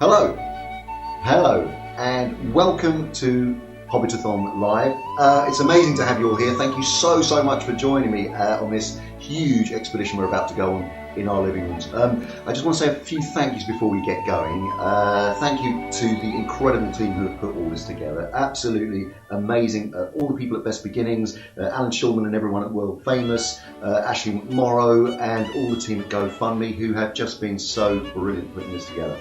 Hello, and welcome to Hobbitathon Live. It's amazing to have you all here. Thank you so much for joining me on this huge expedition we're about to go on in our living rooms. I just want to say a few thank yous before we get going. Thank you to the incredible team who have put all this together. Absolutely amazing. All the people at Best Beginnings, Alan Shulman and everyone at World Famous, Ashley McMorrow, and all the team at GoFundMe who have just been so brilliant putting this together.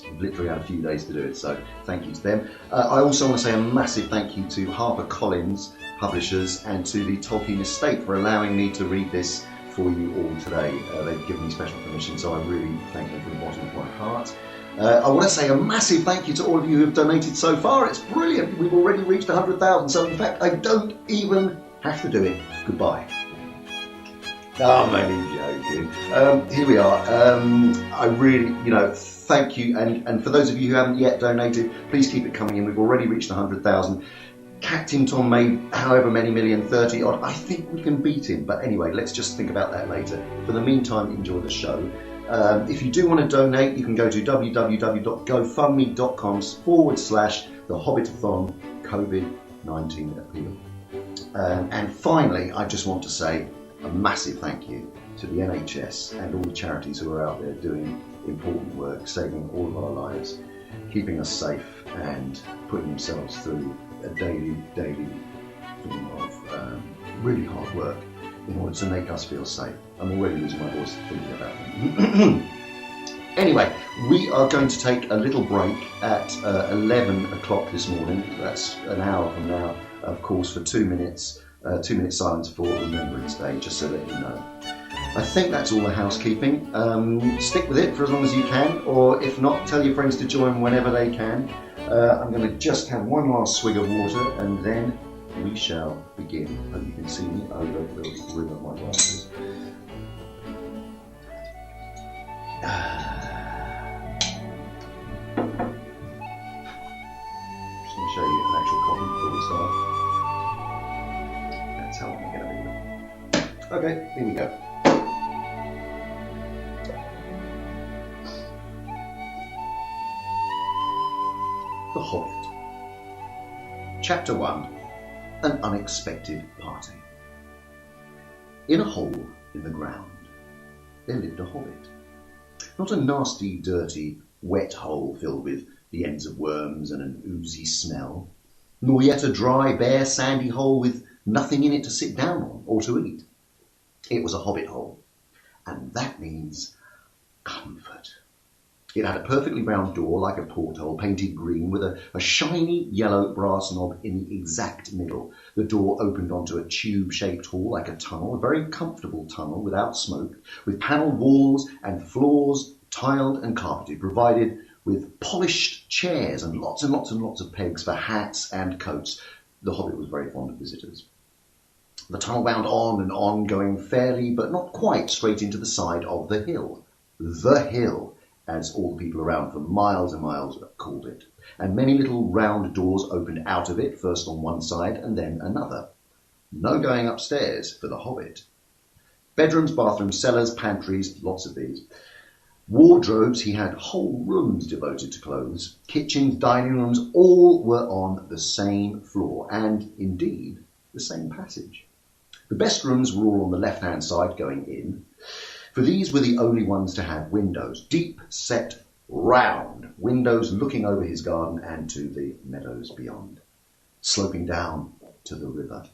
We've literally had a few days to do it, so thank you to them. I also want to say a massive thank you to HarperCollins Publishers and to the Tolkien Estate for allowing me to read this for you all today. They've given me special permission, so I really thank them from the bottom of my heart. I want to say a massive thank you to all of you who have donated so far. It's brilliant. We've already reached 100,000, so in fact I don't even have to do it. Goodbye. I'm only joking. Here we are. I really, thank you. And for those of you who haven't yet donated, please keep it coming in. We've already reached 100,000. Captain Tom made however many million, 30 odd. I think we can beat him. But anyway, let's just think about that later. For the meantime, enjoy the show. If you do want to donate, you can go to www.gofundme.com/The Hobbitathon COVID-19 appeal. And finally, I just want to say a massive thank you to the NHS and all the charities who are out there doing important work, saving all of our lives, keeping us safe and putting themselves through a daily form of really hard work in order to make us feel safe. I'm already losing my voice thinking about them. Anyway, we are going to take a little break at 11 o'clock this morning. That's an hour from now, of course, for 2 minutes. 2 minutes silence for Remembrance Day, just so that you know. I think that's all the housekeeping. Stick with it for as long as you can, or if not, tell your friends to join whenever they can. I'm going to just have one last swig of water and then we shall begin. Hope you can see me over the rim of my glasses. Just going to show you an actual copy before we start. That's how I'm going to do it. Okay, here we go. The Hobbit. Chapter 1. An Unexpected Party. In a hole in the ground, there lived a hobbit. Not a nasty, dirty, wet hole filled with the ends of worms and an oozy smell, nor yet a dry, bare, sandy hole with nothing in it to sit down on or to eat. It was a hobbit hole, and that means comfort. It had a perfectly round door like a porthole, painted green, with a shiny yellow brass knob in the exact middle. The door opened onto a tube-shaped hall like a tunnel, a very comfortable tunnel without smoke, with panelled walls and floors tiled and carpeted, provided with polished chairs and lots of pegs for hats and coats. The hobbit was very fond of visitors. The tunnel wound on and on, going fairly but not quite straight into the side of the hill. The hill, as all the people around for miles and miles called it. And many little round doors opened out of it, first on one side and then another. No going upstairs for the hobbit. Bedrooms, bathrooms, cellars, pantries, lots of these. Wardrobes, he had whole rooms devoted to clothes. Kitchens, dining rooms, all were on the same floor and, indeed, the same passage. The best rooms were all on the left-hand side going in, for these were the only ones to have windows, deep-set, round windows looking over his garden and to the meadows beyond, sloping down to the river.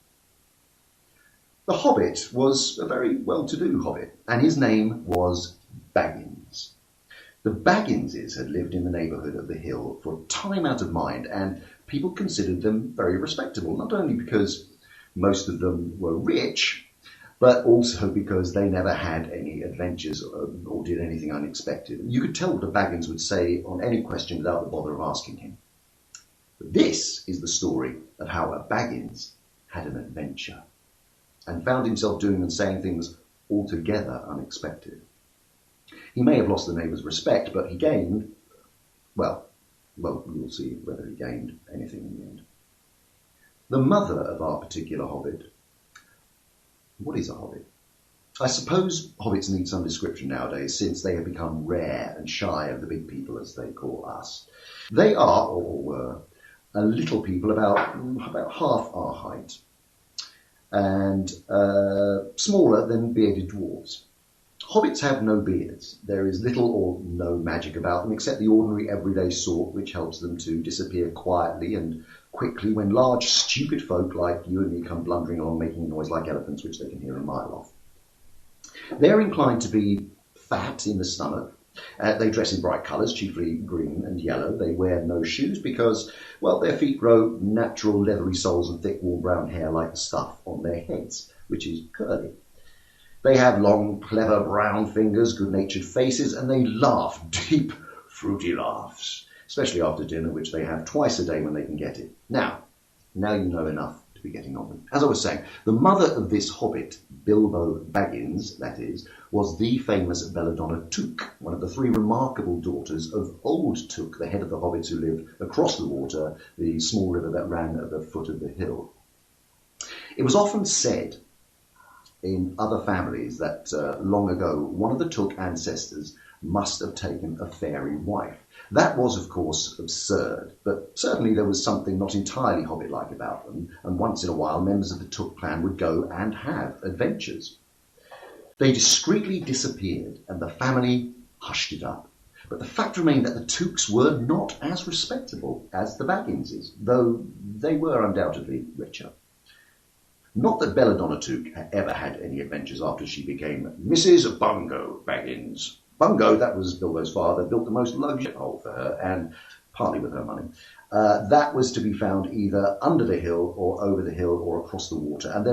The hobbit was a very well-to-do hobbit, and his name was Baggins. The Bagginses had lived in the neighbourhood of the hill for time out of mind, and people considered them very respectable, not only because most of them were rich, but also because they never had any adventures or did anything unexpected. You could tell what a Baggins would say on any question without the bother of asking him. But this is the story of how a Baggins had an adventure and found himself doing and saying things altogether unexpected. He may have lost the neighbours' respect, but he gained, well, you'll see whether he gained anything in the end. The mother of our particular hobbit. What is a hobbit? I suppose hobbits need some description nowadays, since they have become rare and shy of the big people, as they call us. They are, or were, a little people about half our height, and smaller than bearded dwarves. Hobbits have no beards. There is little or no magic about them, except the ordinary everyday sort which helps them to disappear quietly and quickly when large, stupid folk like you and me come blundering along making a noise like elephants, which they can hear a mile off. They're inclined to be fat in the stomach. They dress in bright colours, chiefly green and yellow. They wear no shoes because, well, their feet grow natural leathery soles and thick warm brown hair like the stuff on their heads, which is curly. They have long, clever brown fingers, good-natured faces, and they laugh deep, fruity laughs, especially after dinner, which they have twice a day when they can get it. Now you know enough to be getting on with. As I was saying, the mother of this hobbit, Bilbo Baggins, that is, was the famous Belladonna Took, one of the three remarkable daughters of Old Took, the head of the hobbits who lived across the water, the small river that ran at the foot of the hill. It was often said in other families that long ago one of the Took ancestors must have taken a fairy wife. That was, of course, absurd, but certainly there was something not entirely hobbit-like about them, and once in a while members of the Took clan would go and have adventures. They discreetly disappeared, and the family hushed it up. But the fact remained that the Tooks were not as respectable as the Bagginses, though they were undoubtedly richer. Not that Belladonna Took ever had any adventures after she became Mrs. Bungo Baggins. Bungo, that was Bilbo's father, built the most luxurious hole for her, and partly with her money. That was to be found either under the hill or over the hill or across the water, and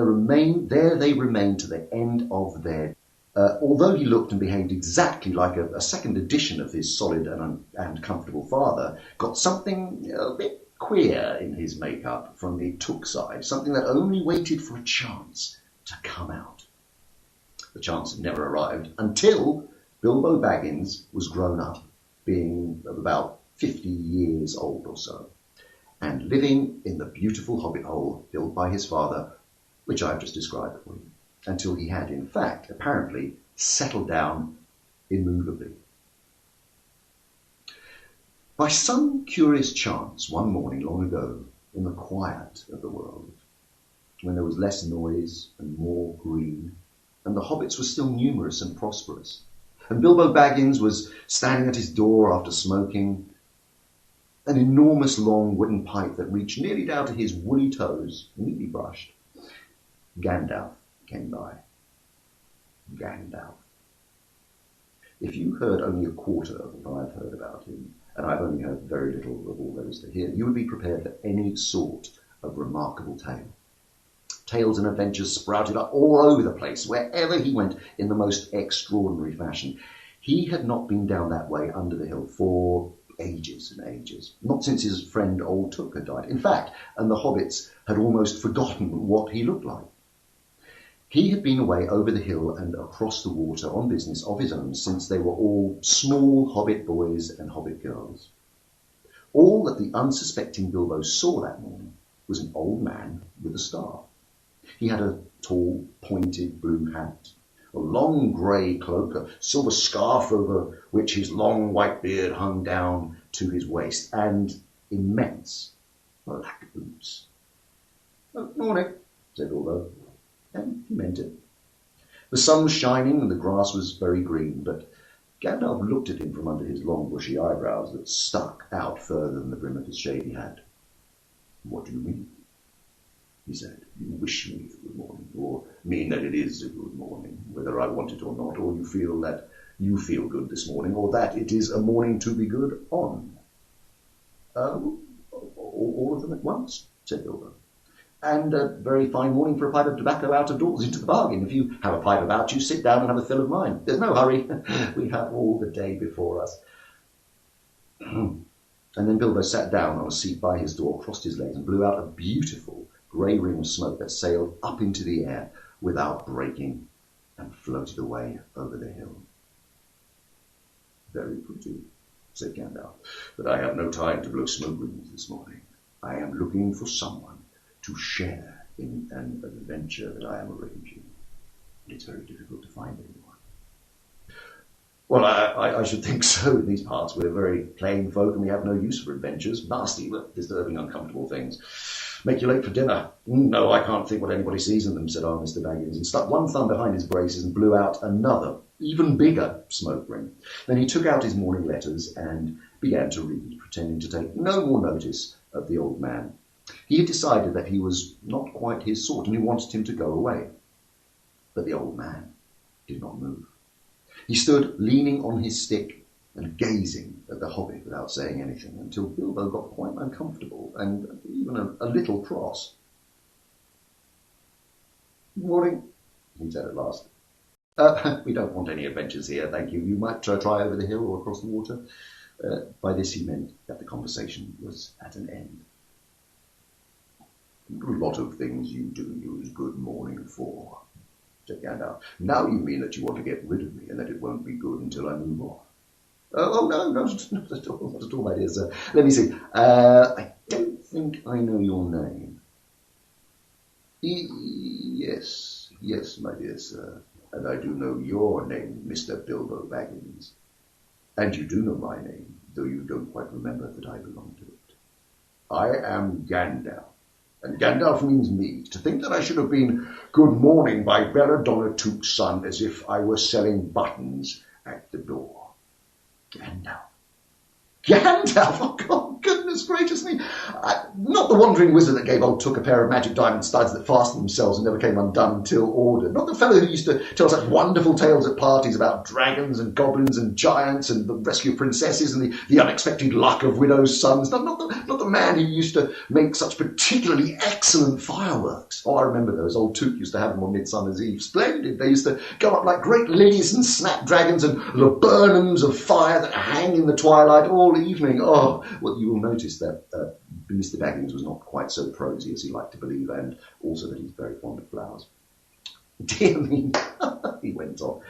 there they remained to the end of their. Although he looked and behaved exactly like a second edition of his solid and comfortable father, got something a bit queer in his makeup from the Took side, something that only waited for a chance to come out. The chance never arrived until Bilbo Baggins was grown up, being about 50 years old or so, and living in the beautiful hobbit hole built by his father, which I have just described for you, until he had, in fact, apparently settled down immovably. By some curious chance, one morning long ago, in the quiet of the world, when there was less noise and more green, and the hobbits were still numerous and prosperous, and Bilbo Baggins was standing at his door after smoking an enormous long wooden pipe that reached nearly down to his woolly toes, neatly brushed, Gandalf came by. Gandalf. If you heard only a quarter of what I've heard about him, and I've only heard very little of all there is to hear, you would be prepared for any sort of remarkable tale. Tales and adventures sprouted up all over the place, wherever he went, in the most extraordinary fashion. He had not been down that way under the hill for ages and ages, not since his friend Old Took had died. In fact, and the hobbits had almost forgotten what he looked like. He had been away over the hill and across the water on business of his own since they were all small hobbit boys and hobbit girls. All that the unsuspecting Bilbo saw that morning was an old man with a staff. He had a tall, pointed blue hat, a long grey cloak, a silver scarf over which his long white beard hung down to his waist, and immense black boots. "Morning," said Bilbo, and he meant it. The sun was shining and the grass was very green, but Gandalf looked at him from under his long bushy eyebrows that stuck out further than the brim of his shady hat. "What do you mean?" he said. "You wish me a good morning, or mean that it is a good morning, whether I want it or not, or you feel that you feel good this morning, or that it is a morning to be good on." All of them at once," said Bilbo. "And a very fine morning for a pipe of tobacco out of doors into the bargain. If you have a pipe about you, sit down and have a fill of mine. There's no hurry. We have all the day before us." And then Bilbo sat down on a seat by his door, crossed his legs, and blew out a beautiful grey ring of smoke that sailed up into the air without breaking and floated away over the hill. "Very pretty," said Gandalf, "but I have no time to blow smoke rings this morning. I am looking for someone to share in an adventure that I am arranging. It's very difficult to find anyone. Well, I should think so. In these parts, we're very plain folk and we have no use for adventures. Nasty, disturbing, uncomfortable things. Make you late for dinner. No, I can't think what anybody sees in them, said old Mr. Baggins, and stuck one thumb behind his braces and blew out another, even bigger smoke ring. Then he took out his morning letters and began to read, pretending to take no more notice of the old man. He had decided that he was not quite his sort and he wanted him to go away. But the old man did not move. He stood leaning on his stick and gazing at the Hobbit without saying anything until Bilbo got quite uncomfortable and even a little cross. "Morning," he said at last. We don't want any adventures here, thank you. You might try over the hill or across the water." By this he meant that the conversation was at an end. "A lot of things you do use good morning for," said Gandalf. "Now you mean that you want to get rid of me and that it won't be good until I move on." No, not at all, my dear sir. Let me see. I don't think I know your name." Yes, my dear sir, and I do know your name, Mr. Bilbo Baggins. And you do know my name, though you don't quite remember that I belong to it. I am Gandalf, and Gandalf means me. To think that I should have been good morning by Belladonna Took's son as if I were selling buttons at the door. Gandalf! Oh, God, goodness gracious me! Not the wandering wizard that gave old Took a pair of magic diamond studs that fastened themselves and never came undone until ordered. Not the fellow who used to tell such wonderful tales at parties about dragons and goblins and giants and the rescue of princesses and the unexpected luck of widows' sons. Not the man who used to make such particularly excellent fireworks. Oh, I remember those. Old Took used to have them on Midsummer's Eve. Splendid. They used to go up like great lilies and snapdragons and laburnums of fire that hang in the twilight all evening. Oh, well, you will notice that Mr. Baggins was not quite so prosy as he liked to believe, and also that he's very fond of flowers. Dear me, he went on,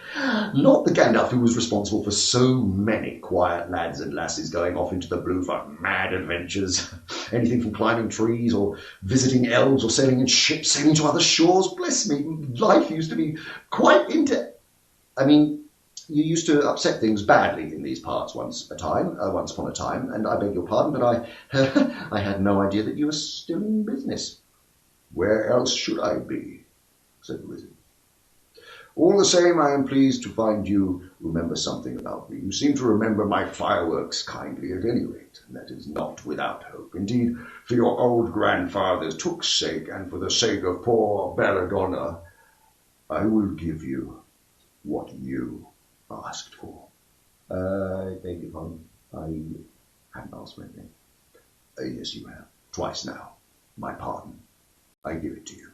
not the Gandalf who was responsible for so many quiet lads and lasses going off into the blue for mad adventures. Anything from climbing trees or visiting elves or sailing in ships, sailing to other shores. Bless me, life used to be quite you used to upset things badly in these parts once upon a time, and I beg your pardon, but I had no idea that you were still in business. Where else should I be? Said the wizard. All the same, I am pleased to find you remember something about me. You seem to remember my fireworks kindly at any rate, and that is not without hope. Indeed, for your old grandfather's Took's sake, and for the sake of poor Belladonna, I will give you what you asked for. I beg your pardon. I haven't asked for anything. Yes, you have. Twice now. My pardon. I give it to you.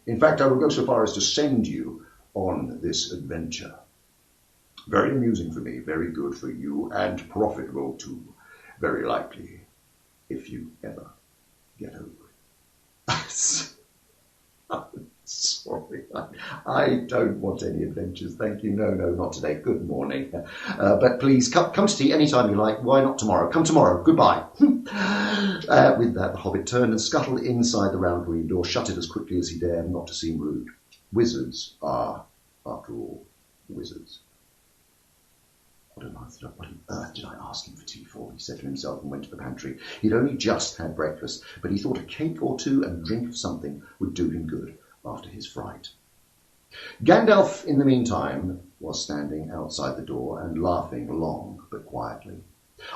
In fact, I will go so far as to send you on this adventure. Very amusing for me, very good for you, and profitable too. Very likely, if you ever get over it. Sorry, I don't want any adventures, thank you. No, not today. Good morning. But please, come to tea any time you like. Why not tomorrow? Come tomorrow. Goodbye. With that, the Hobbit turned and scuttled inside the round green door, shut it as quickly as he dared, not to seem rude. Wizards are, after all, wizards. What on earth did I ask him for tea for? He said to himself and went to the pantry. He'd only just had breakfast, but he thought a cake or two and a drink of something would do him good after his fright. Gandalf, in the meantime, was standing outside the door and laughing long but quietly.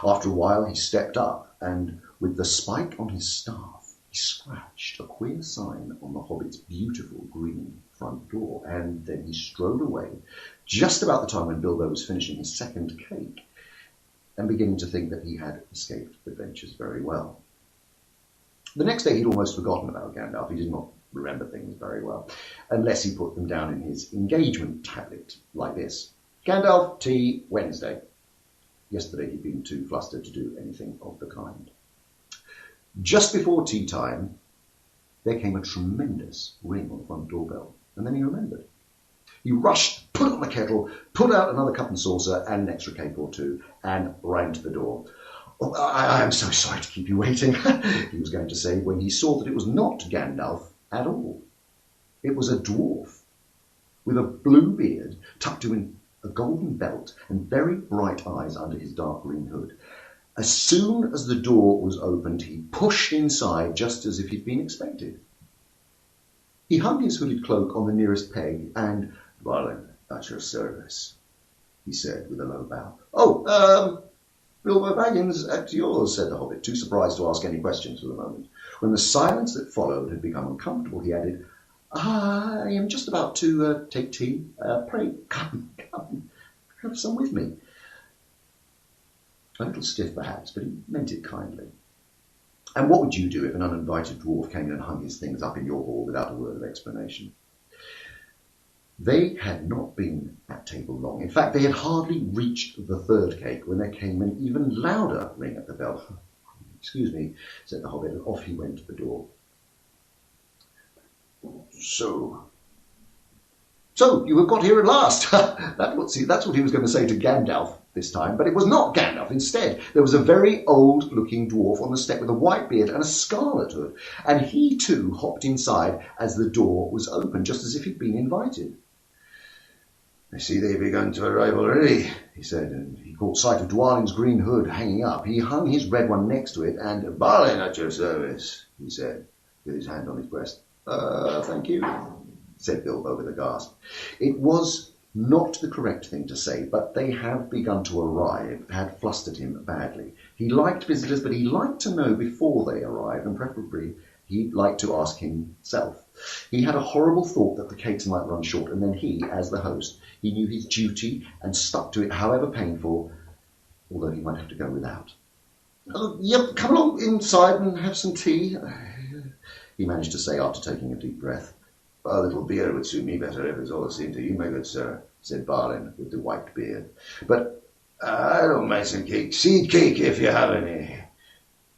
After a while he stepped up, and with the spike on his staff, he scratched a queer sign on the Hobbit's beautiful green front door, and then he strode away, just about the time when Bilbo was finishing his second cake, and beginning to think that he had escaped adventures very well. The next day he'd almost forgotten about Gandalf. He did not remember things very well, unless he put them down in his engagement tablet, like this. Gandalf, tea, Wednesday. Yesterday he'd been too flustered to do anything of the kind. Just before tea time, there came a tremendous ring on the front doorbell, and then he remembered. He rushed, put on the kettle, put out another cup and saucer and an extra cake or two, and ran to the door. "Oh, I am so sorry to keep you waiting," he was going to say, when he saw that it was not Gandalf at all. It was a dwarf with a blue beard tucked in a golden belt and very bright eyes under his dark green hood. As soon as the door was opened, he pushed inside just as if he'd been expected. He hung his hooded cloak on the nearest peg and, "Balin, at your service," he said with a low bow. "Oh, Bilbo Baggins, at yours," said the Hobbit, too surprised to ask any questions for the moment. When the silence that followed had become uncomfortable, he added, "I am just about to take tea. Pray, come, have some with me." A little stiff, perhaps, but he meant it kindly. "And what would you do if an uninvited dwarf came in and hung his things up in your hall without a word of explanation?" They had not been at table long. In fact, they had hardly reached the third cake when there came an even louder ring at the bell. "Excuse me," said the Hobbit, and off he went to the door. So you have got here at last." That's what he was going to say to Gandalf this time, but it was not Gandalf. Instead, there was a very old-looking dwarf on the step with a white beard and a scarlet hood, and he too hopped inside as the door was opened, just as if he'd been invited. "I see they've begun to arrive already," he said, and he caught sight of Dwalin's green hood hanging up. He hung his red one next to it, and "Balin, at your service," he said, with his hand on his breast. Thank you," said Bilbo with a gasp. It was not the correct thing to say, but "they have begun to arrive" had flustered him badly. He liked visitors, but he liked to know before they arrived, and preferably he'd like to ask himself. He had a horrible thought that the cakes might run short, and then he, as the host, he knew his duty and stuck to it, however painful, although he might have to go without. "Yep, come along inside and have some tea," he managed to say after taking a deep breath. "A little beer would suit me better, if it's all the same to you, my good sir," said Balin with the white beard. "But I don't mind some cake. Seed cake, if you have any."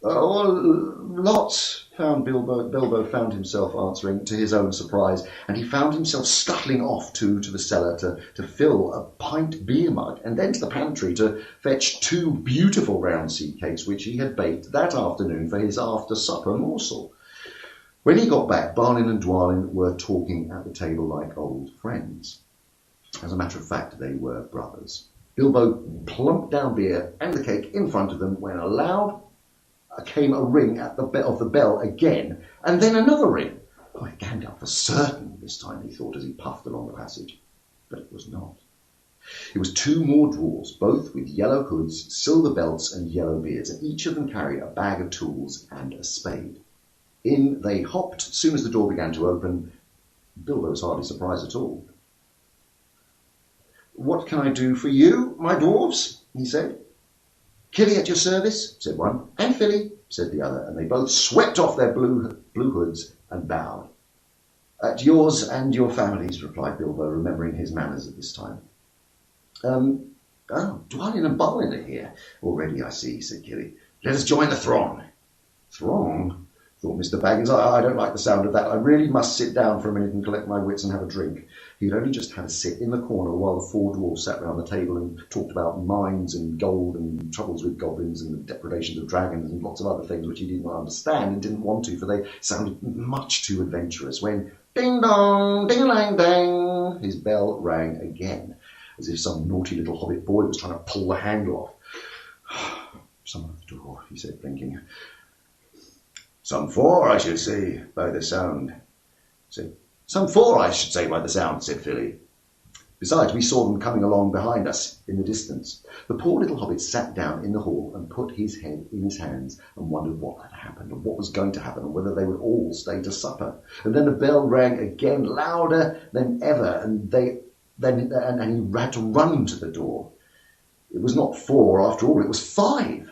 Lots," Bilbo found himself answering, to his own surprise, and he found himself scuttling off to the cellar to fill a pint beer mug, and then to the pantry to fetch 2 beautiful round seed cakes which he had baked that afternoon for his after-supper morsel. When he got back, Balin and Dwalin were talking at the table like old friends. As a matter of fact, they were brothers. Bilbo plumped down beer and the cake in front of them when aloud came a ring of the bell again, and then another ring. By Gandalf for certain this time, he thought as he puffed along the passage. But it was not. It was 2 more dwarves, both with yellow hoods, silver belts, and yellow beards, and each of them carried a bag of tools and a spade. In they hopped as soon as the door began to open. Bilbo was hardly surprised at all. "What can I do for you, my dwarves?" he said. "Killy at your service," said one. "And Filly," said the other, and they both swept off their blue hoods and bowed. "At yours and your families," replied Bilbo, remembering his manners at this time. Dwalin and Balin are here already, I see," said Killy. "Let us join the throng." "Throng?" thought Mr. Baggins. I don't like the sound of that. I really must sit down for a minute and collect my wits and have a drink." He'd only just had a sit in the corner while the 4 dwarfs sat round the table and talked about mines and gold and troubles with goblins and the depredations of dragons and lots of other things which he did not understand and didn't want to, for they sounded much too adventurous, when ding-dong, ding-a-lang-dang, his bell rang again, as if some naughty little hobbit boy was trying to pull the handle off. "Someone at the door," he said, blinking. "Some 4, I should say, by the sound," said "Some 4, I should say, by the sound," said Filly. "Besides, we saw them coming along behind us in the distance." The poor little hobbit sat down in the hall and put his head in his hands and wondered what had happened and what was going to happen and whether they would all stay to supper. And then the bell rang again, louder than ever, and he had to run to the door. It was not 4 after all, it was 5.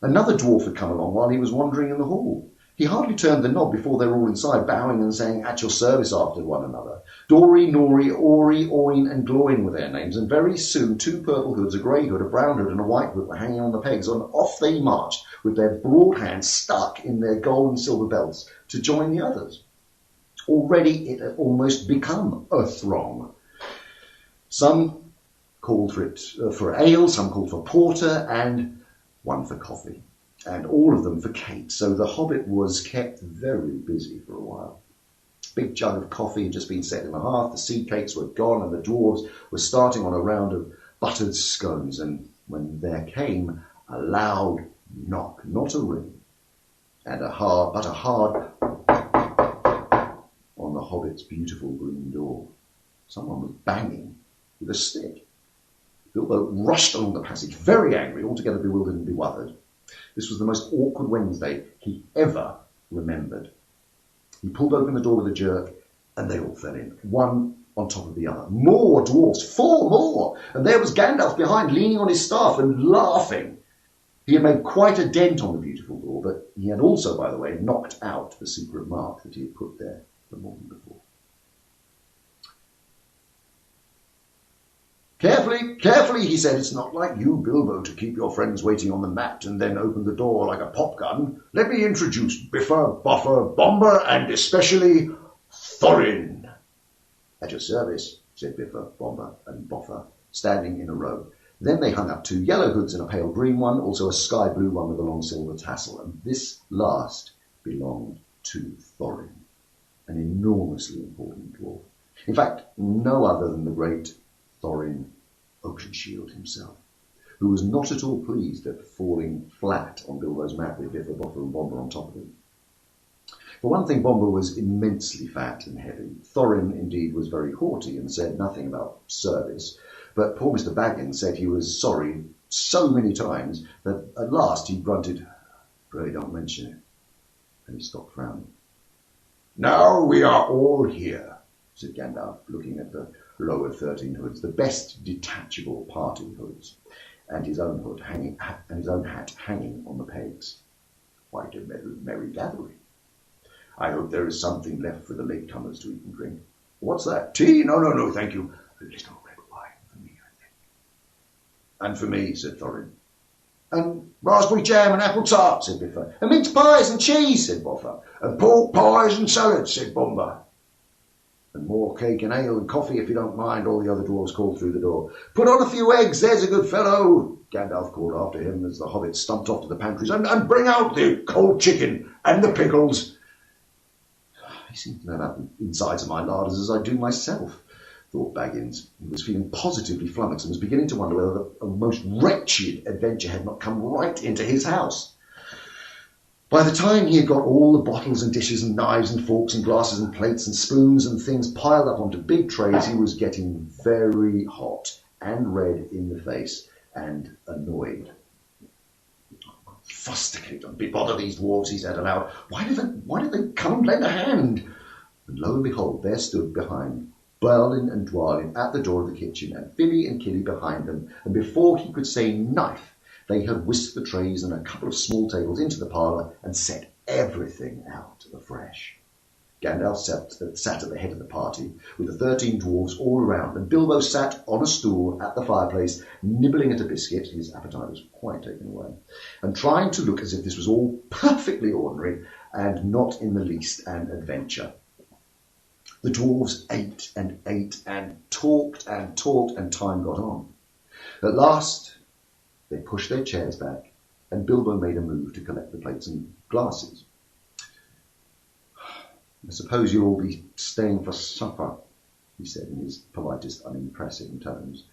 Another dwarf had come along while he was wandering in the hall. He hardly turned the knob before they were all inside, bowing and saying "at your service" after one another. Dory, Nori, Ori, Oin, and Gloin were their names, and very soon 2 purple hoods, a grey hood, a brown hood, and a white hood were hanging on the pegs, and off they marched with their broad hands stuck in their gold and silver belts to join the others. Already it had almost become a throng. Some called for ale, some called for porter, and one for coffee, and all of them for cake, so the Hobbit was kept very busy for a while. big jug of coffee had just been set in the hearth, the seed cakes were gone, and the dwarves were starting on a round of buttered scones, and when there came a loud knock, not a ring, and a hard on the Hobbit's beautiful green door. Someone was banging with a stick. Bilbo rushed along the passage, very angry, altogether bewildered and bewildered. This was the most awkward Wednesday he ever remembered. He pulled open the door with a jerk, and they all fell in, one on top of the other. More dwarfs, 4 more! And there was Gandalf behind, leaning on his staff and laughing. He had made quite a dent on the beautiful door, but he had also, by the way, knocked out the secret mark that he had put there the morning before. Carefully, carefully, he said. It's not like you, Bilbo, to keep your friends waiting on the mat and then open the door like a pop gun. Let me introduce Biffer, Buffer, Bomber, and especially Thorin. At your service, said Biffer, Bomber, and Boffer, standing in a row. Then they hung up 2 yellow hoods and a pale green one, also a sky blue one with a long silver tassel, and this last belonged to Thorin, an enormously important dwarf. In fact, no other than the great Thorin Oakenshield himself, who was not at all pleased at falling flat on Bilbo's mat with Biffer, Boffer, and Bomber on top of him. For one thing, Bomber was immensely fat and heavy. Thorin, indeed, was very haughty and said nothing about service, but poor Mr. Baggins said he was sorry so many times that at last he grunted, "Pray don't mention it," and he stopped frowning. "Now we are all here," said Gandalf, looking at the row of 13 hoods, the best detachable party hoods, and his own hood hanging, and his own hat hanging on the pegs. Quite a merry gathering. I hope there is something left for the latecomers to eat and drink. What's that? Tea? No, thank you. A little red wine for me, I think. And for me, said Thorin. And raspberry jam and apple tart, said Biffer. And mince pies and cheese, said Boffer. And pork pies and salads, said Bomber. And more cake and ale and coffee, if you don't mind, all the other dwarves called through the door. Put on a few eggs, there's a good fellow, Gandalf called after him as the hobbits stumped off to the pantries. And bring out the cold chicken and the pickles. He seemed to know about the insides of my larders as I do myself, thought Baggins. He was feeling positively flummoxed and was beginning to wonder whether the most wretched adventure had not come right into his house. By the time he had got all the bottles and dishes and knives and forks and glasses and plates and spoons and things piled up onto big trays, he was getting very hot and red in the face and annoyed. Fusticate, don't be bother these dwarves, he said aloud. Why did they come and lend a hand? And lo and behold, there stood behind Berlin and Dwalin at the door of the kitchen, and Billy and Killy behind them, and before he could say knife, they had whisked the trays and a couple of small tables into the parlour and set everything out afresh. Gandalf sat at the head of the party, with the 13 dwarves all around, and Bilbo sat on a stool at the fireplace, nibbling at a biscuit, his appetite was quite taken away, and trying to look as if this was all perfectly ordinary and not in the least an adventure. The dwarves ate and talked, and time got on. At last, they pushed their chairs back, and Bilbo made a move to collect the plates and glasses. I suppose you'll all be staying for supper, he said in his politest, unimpressive tones.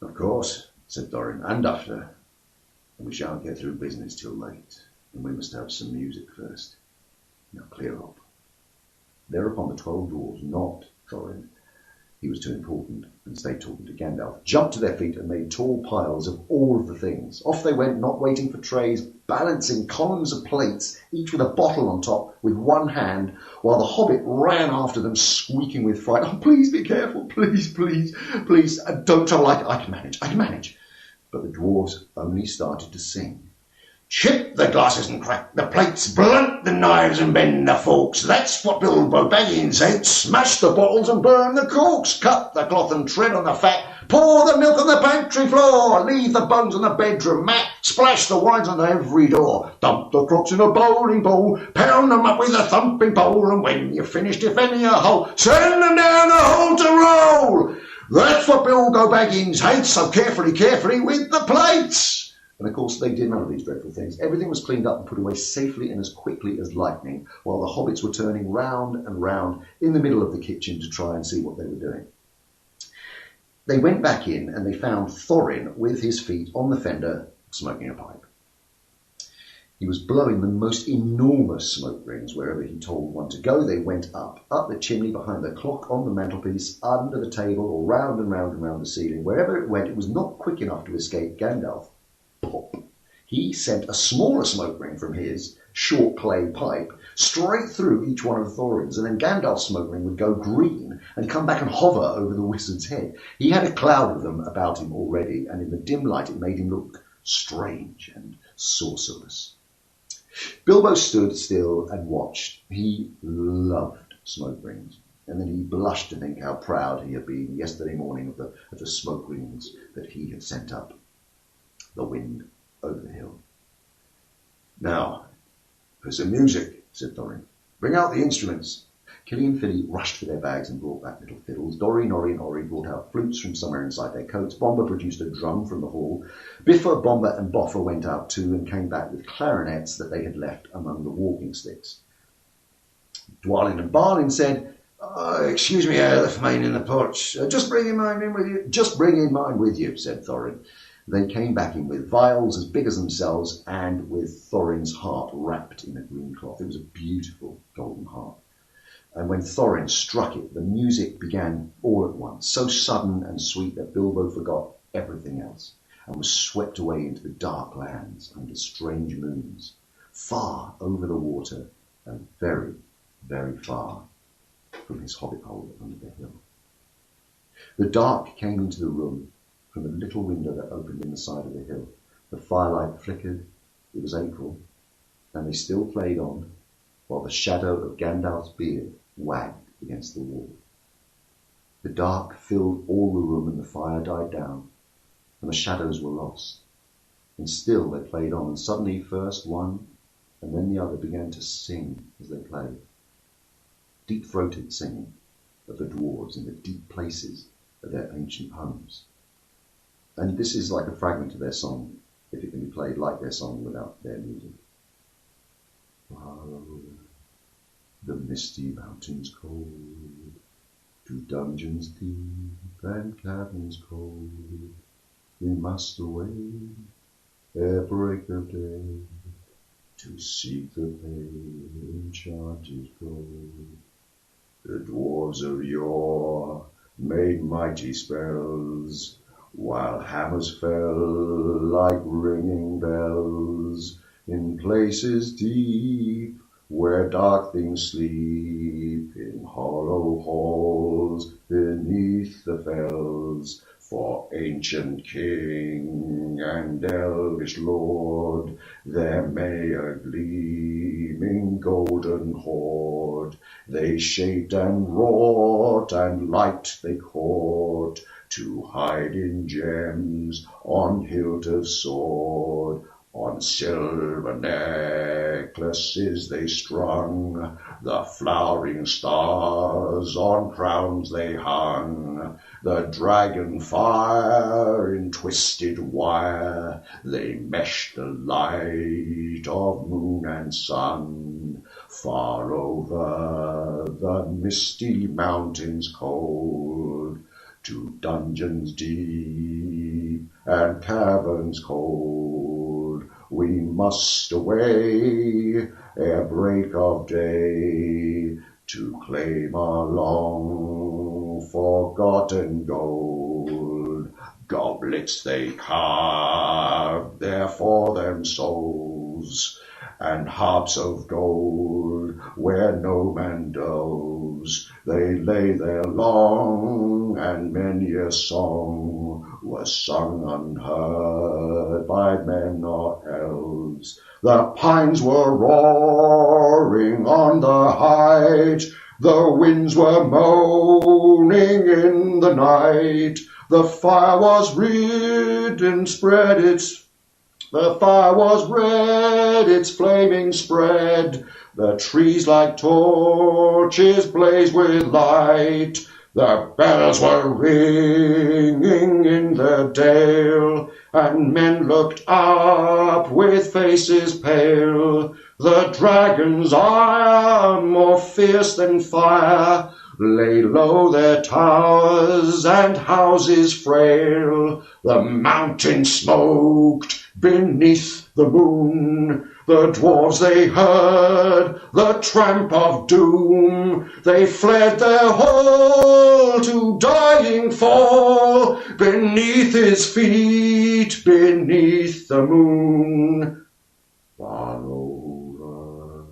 Of course, said Thorin, and after. And we shan't get through business till late, and we must have some music first. Now clear up. Thereupon the 12 dwarves, not Thorin, he was too important, and stayed talking to Gandalf, jumped to their feet and made tall piles of all of the things. Off they went, not waiting for trays, balancing columns of plates, each with a bottle on top, with one hand, while the hobbit ran after them, squeaking with fright. Oh, please be careful, please, don't trouble, I can manage. But the dwarves only started to sing. Chip the glasses and crack the plates, blunt the knives and bend the forks. That's what Bilbo Baggins said. Smash the bottles and burn the corks. Cut the cloth and tread on the fat. Pour the milk on the pantry floor. Leave the bones on the bedroom mat. Splash the wines on every door. Dump the crooks in a bowling ball. Pound them up with a thumping pole. And when you've finished, if any are whole, send them down the hole to roll. That's what Bilbo Baggins hates, so carefully with the plates. And of course they did none of these dreadful things. Everything was cleaned up and put away safely and as quickly as lightning, while the hobbits were turning round and round in the middle of the kitchen to try and see what they were doing. They went back in and they found Thorin with his feet on the fender, smoking a pipe. He was blowing the most enormous smoke rings wherever he told one to go. They went up the chimney, behind the clock on the mantelpiece, under the table, or round and round and round the ceiling. Wherever it went, it was not quick enough to escape Gandalf. Pop. He sent a smaller smoke ring from his short clay pipe straight through each one of Thorin's, and then Gandalf's smoke ring would go green and come back and hover over the wizard's head. He had a cloud of them about him already, and in the dim light it made him look strange and sorcerous. Bilbo stood still and watched. He loved smoke rings, and then he blushed to think how proud he had been yesterday morning of the smoke rings that he had sent up the wind over the hill. "Now, for some music," said Thorin. "Bring out the instruments." Killy and Filly rushed for their bags and brought back little fiddles. Dorry, Norry and Orry brought out flutes from somewhere inside their coats. Bomber produced a drum from the hall. Biffa, Bomber and Boffer went out too and came back with clarinets that they had left among the walking sticks. Dwalin and Balin said, "Excuse me, I left mine in the porch. Just bring in mine in with you." "Just bring in mine with you," said Thorin. They came back in with vials as big as themselves and with Thorin's heart wrapped in a green cloth. It was a beautiful golden heart. And when Thorin struck it, the music began all at once, so sudden and sweet that Bilbo forgot everything else and was swept away into the dark lands under strange moons, far over the water and very, very far from his hobbit hole under the hill. The dark came into the room from a little window that opened in the side of the hill. The firelight flickered. It was April, and they still played on, while the shadow of Gandalf's beard wagged against the wall. The dark filled all the room and the fire died down, and the shadows were lost. And still they played on, and suddenly first one and then the other began to sing as they played. Deep-throated singing of the dwarves in the deep places of their ancient homes. And this is like a fragment of their song, if it can be played like their song without their music. Far over the misty mountains cold, to dungeons deep and caverns cold, we must away ere break of day, to seek the pale enchanted gold. The dwarves of yore made mighty spells, while hammers fell like ringing bells in places deep, where dark things sleep in hollow halls beneath the fells. For ancient king and elvish lord, there may a gleaming golden hoard. They shaped and wrought and light they caught, to hide in gems on hilt of sword. On silver necklaces they strung the flowering stars, on crowns they hung the dragon fire in twisted wire. They meshed the light of moon and sun far over the misty mountains cold, to dungeons deep and caverns cold. We must away ere break of day, to claim our long forgotten gold. Goblets they carved there for them souls, and harps of gold where no man does. They lay there long, and many a song was sung unheard by men or elves. The pines were roaring on the height, the winds were moaning in the night. The fire was red and spread its flaming spread. The trees like torches blazed with light. The bells were ringing in the dale, and men looked up with faces pale. The dragon's ire, more fierce than fire, lay low their towers and houses frail. The mountain smoked beneath the moon. The dwarves, they heard the tramp of doom. They fled their hall to dying fall, beneath his feet, beneath the moon. Far over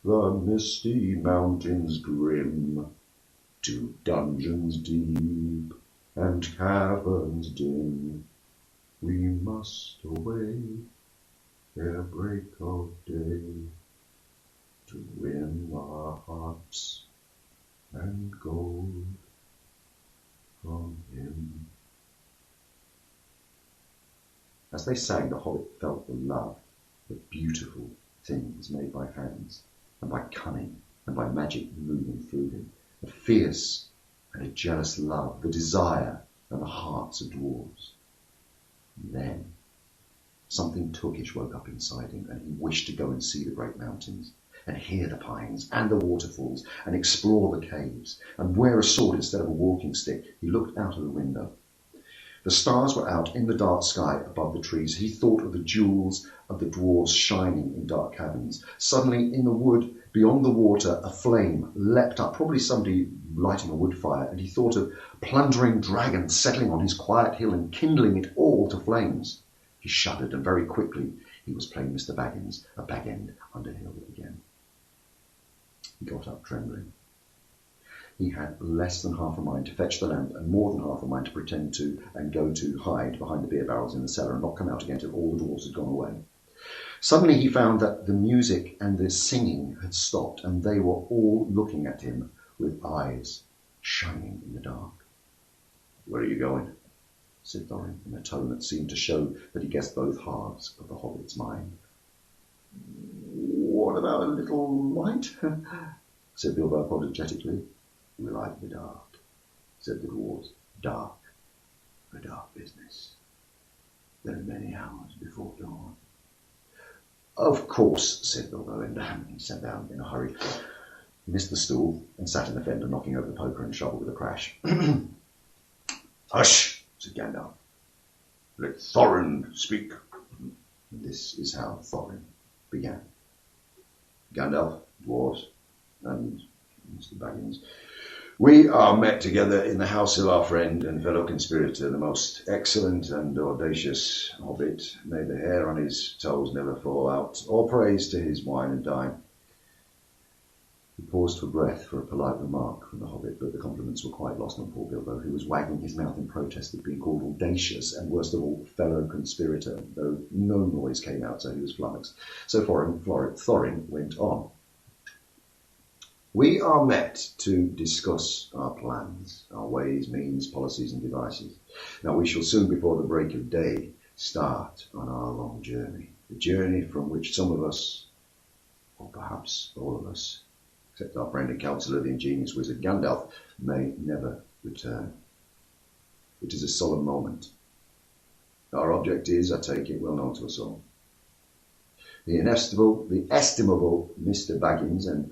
the misty mountains grim, to dungeons deep and caverns dim, we must away ere break of day, to win our hearts and gold from him. As they sang, the hobbit felt the love, the beautiful things made by hands, and by cunning, and by magic moving through him, a fierce and a jealous love, the desire and the hearts of dwarves. And then something Tookish woke up inside him, and he wished to go and see the great mountains, and hear the pines and the waterfalls, and explore the caves, and wear a sword instead of a walking stick. He looked out of the window. The stars were out in the dark sky above the trees. He thought of the jewels of the dwarves shining in dark caverns. Suddenly, in the wood, beyond the water, a flame leapt up, probably somebody lighting a wood fire, and he thought of plundering dragons settling on his quiet hill and kindling it all to flames. He shuddered, and very quickly he was playing Mr. Baggins, a bag end Underhill again. He got up trembling. He had less than half a mind to fetch the lamp, and more than half a mind to pretend to and go to hide behind the beer barrels in the cellar and not come out again till all the dwarves had gone away. Suddenly he found that the music and the singing had stopped, and they were all looking at him with eyes shining in the dark. "Where are you going?" said Thorin, in a tone that seemed to show that he guessed both halves of the hobbit's mind. "What about a little light?" said Bilbo apologetically. "We like the dark," said the dwarves. "Dark, a dark business. There are many hours before dawn." "Of course," said Bilbo, and he sat down in a hurry. He missed the stool and sat in the fender, knocking over the poker and shovel with a crash. "Hush!" said Gandalf. "Let Thorin speak." And this is how Thorin began. "Gandalf, dwarves, and Mr. Baggins, we are met together in the house of our friend and fellow conspirator, the most excellent and audacious hobbit. May the hair on his toes never fall out. All praise to his wine and dine." He paused for breath for a polite remark from the hobbit, but the compliments were quite lost on poor Bilbo, who was wagging his mouth in protest at being called audacious and, worst of all, fellow conspirator, though no noise came out, so he was flummoxed. So Thorin went on. "We are met to discuss our plans, our ways, means, policies and devices. Now we shall soon, before the break of day, start on our long journey, the journey from which some of us, or perhaps all of us, except our friend and counsellor, the ingenious wizard Gandalf, may never return. It is a solemn moment. Our object is, I take it, well known to us all. The estimable Mr. Baggins, and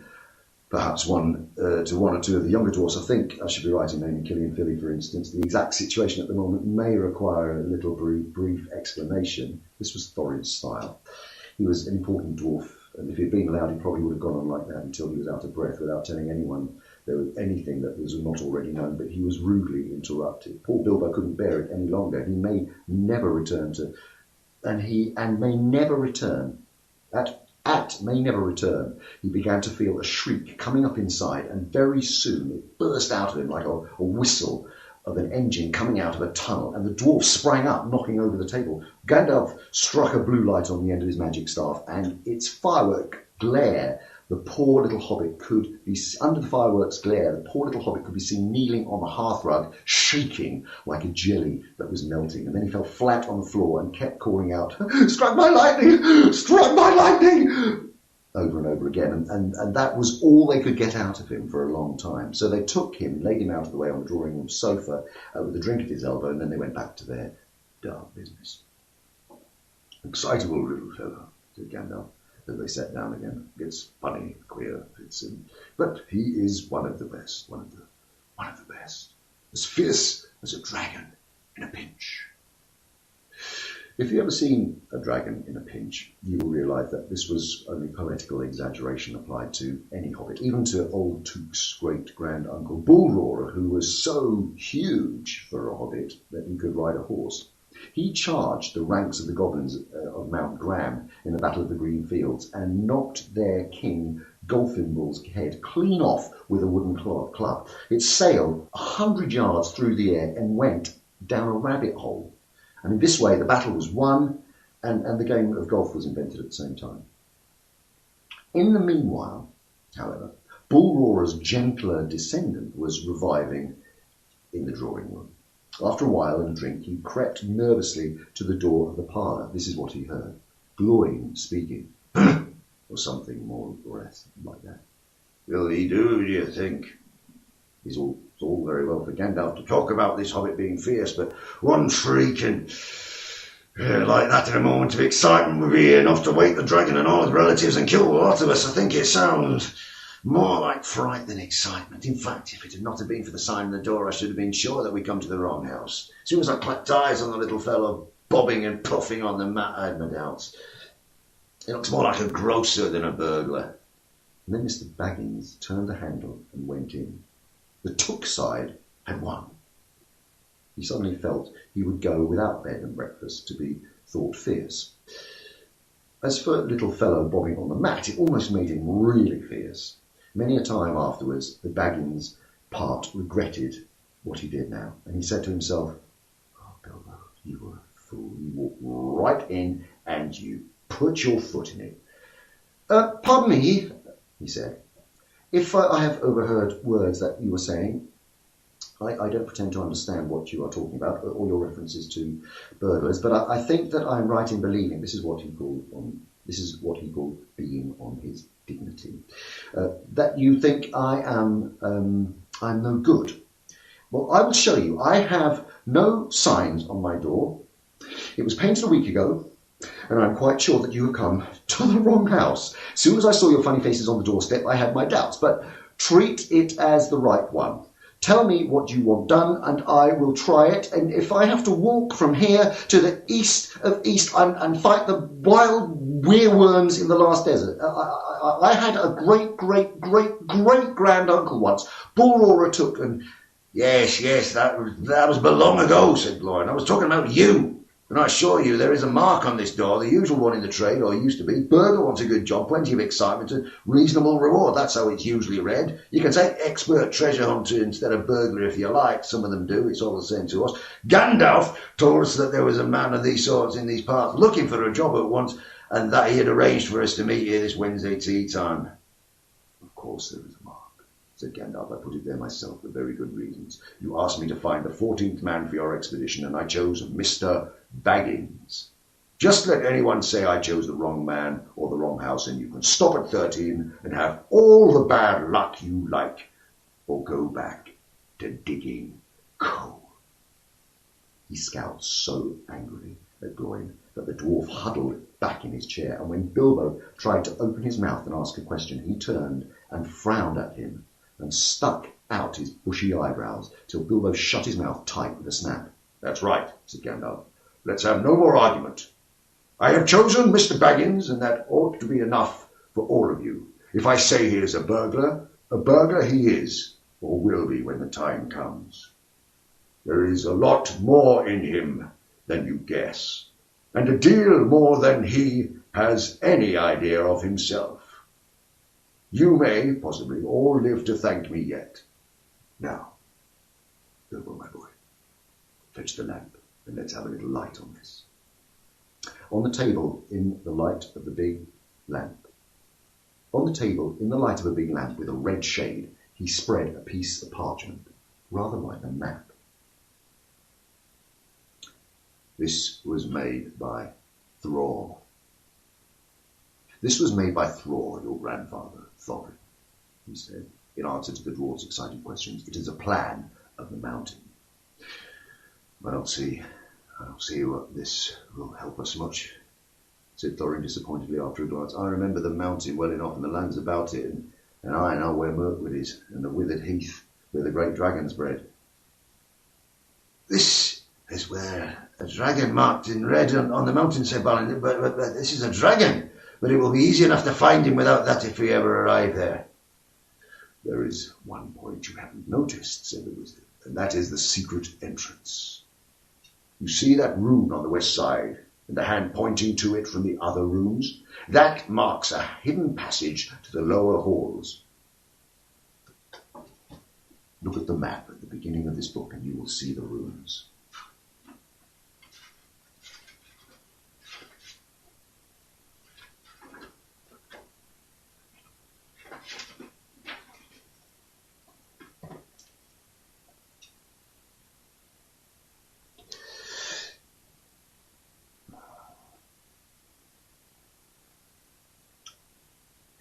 perhaps one or two of the younger dwarfs, I think I should be right in naming Killian Philly, for instance. The exact situation at the moment may require a little brief explanation. This was Thorin's style. He was an important dwarf, and if he'd been allowed, he probably would have gone on like that until he was out of breath, without telling anyone there was anything that was not already known. But he was rudely interrupted. Poor Bilbo couldn't bear it any longer. He may never return to, and may never return. May never return. He began to feel a shriek coming up inside, and very soon it burst out of him like a whistle of an engine coming out of a tunnel, and the dwarf sprang up, knocking over the table. Gandalf struck a blue light on the end of his magic staff, and its firework glare, the poor little hobbit could be, under the fireworks glare, the poor little hobbit could be seen kneeling on the hearthrug, shaking like a jelly that was melting. And then he fell flat on the floor and kept calling out, "Struck by lightning! Struck by lightning!" over and over again, and that was all they could get out of him for a long time. So they took him, laid him out of the way on the drawing room sofa with a drink at his elbow, and then they went back to their dark business. "Excitable little fellow," said Gandalf, as they sat down again. "Gets funny, queer, fits in. But he is one of the best, one of the best. As fierce as a dragon in a pinch." If you've ever seen a dragon in a pinch, you will realise that this was only poetical exaggeration applied to any hobbit, even to old Took's great-grand-uncle Bullroarer, who was so huge for a hobbit that he could ride a horse. He charged the ranks of the goblins of Mount Graham in the Battle of the Green Fields and knocked their king Golfimble's head clean off with a wooden club. It sailed 100 yards through the air and went down a rabbit hole. And in this way, the battle was won, and the game of golf was invented at the same time. In the meanwhile, however, Bullroarer's gentler descendant was reviving in the drawing room. After a while and a drink, he crept nervously to the door of the parlour. This is what he heard. Gloin speaking, or something more or less like that. "Will he do you think? It's all very well for Gandalf to talk about this hobbit being fierce, but one shrieking like that in a moment of excitement would be enough to wake the dragon and all his relatives and kill a lot of us. I think it sounds more like fright than excitement. In fact, if it had not have been for the sign on the door, I should have been sure that we'd come to the wrong house. As soon as I clapped eyes on the little fellow bobbing and puffing on the mat, I had my doubts. It looks more like a grocer than a burglar." And then Mr. Baggins turned the handle and went in. The Took side had won. He suddenly felt he would go without bed and breakfast to be thought fierce. As for the little fellow bobbing on the mat, it almost made him really fierce. Many a time afterwards, the Baggins part regretted what he did now, and he said to himself, "Oh, Bilbo, you were a fool. You walked right in and you put your foot in it." Pardon me," he said. "If I have overheard words that you were saying, I don't pretend to understand what you are talking about, or your references to burglars, but I think that I'm right in believing this is what he called being on his dignity. That you think I'm no good. Well, I will show you. I have no signs on my door. It was painted a week ago, and I'm quite sure that you have come to the wrong house. As soon as I saw your funny faces on the doorstep, I had my doubts, but treat it as the right one. Tell me what you want done, and I will try it. And if I have to walk from here to the east of East and fight the wild wereworms in the last desert. I had a great-great-great-great-grand-uncle once. Bullroarer took and... Yes, that was long ago, said Gloin. I was talking about you. And I assure you there is a mark on this door, the usual one in the trade, or used to be. Burglar wants a good job, plenty of excitement, and reasonable reward. That's how it's usually read. You can say expert treasure hunter instead of burglar if you like. Some of them do. It's all the same to us. Gandalf told us that there was a man of these sorts in these parts looking for a job at once, and that he had arranged for us to meet here this Wednesday tea time. Of course there is a mark, said Gandalf. I put it there myself for very good reasons. You asked me to find the 14th man for your expedition, and I chose Mr. Baggins. Just let anyone say I chose the wrong man or the wrong house, and you can stop at 13 and have all the bad luck you like, or go back to digging coal. He scowled so angrily at Gloin that the dwarf huddled back in his chair, and when Bilbo tried to open his mouth and ask a question, he turned and frowned at him and stuck out his bushy eyebrows till Bilbo shut his mouth tight with a snap. That's right, said Gandalf. Let's have no more argument. I have chosen Mr. Baggins, and that ought to be enough for all of you. If I say he is a burglar he is, or will be when the time comes. There is a lot more in him than you guess, and a deal more than he has any idea of himself. You may, possibly, all live to thank me yet. Now, Bilbo, my boy, fetch the lamp, and let's have a little light on this. On the table, in the light of the big lamp. On the table, in the light of a big lamp with a red shade, he spread a piece of parchment, rather like a map. This was made by Thrall. This was made by Thror, your grandfather, Thorin, he said, in answer to the dwarf's excited questions. It is a plan of the mountain. I don't see what this will help us much, said Thorin disappointedly after a glance. I remember the mountain well enough and the lands about it, and I know where Mirkwood is, and the withered heath where the great dragons bred. This is where a dragon marked in red on the mountain, said Balin, but this is a dragon, but it will be easy enough to find him without that if we ever arrive there. There is one point you haven't noticed, said the wizard, and that is the secret entrance. You see that rune on the west side, and the hand pointing to it from the other rooms? That marks a hidden passage to the lower halls. Look at the map at the beginning of this book, and you will see the runes.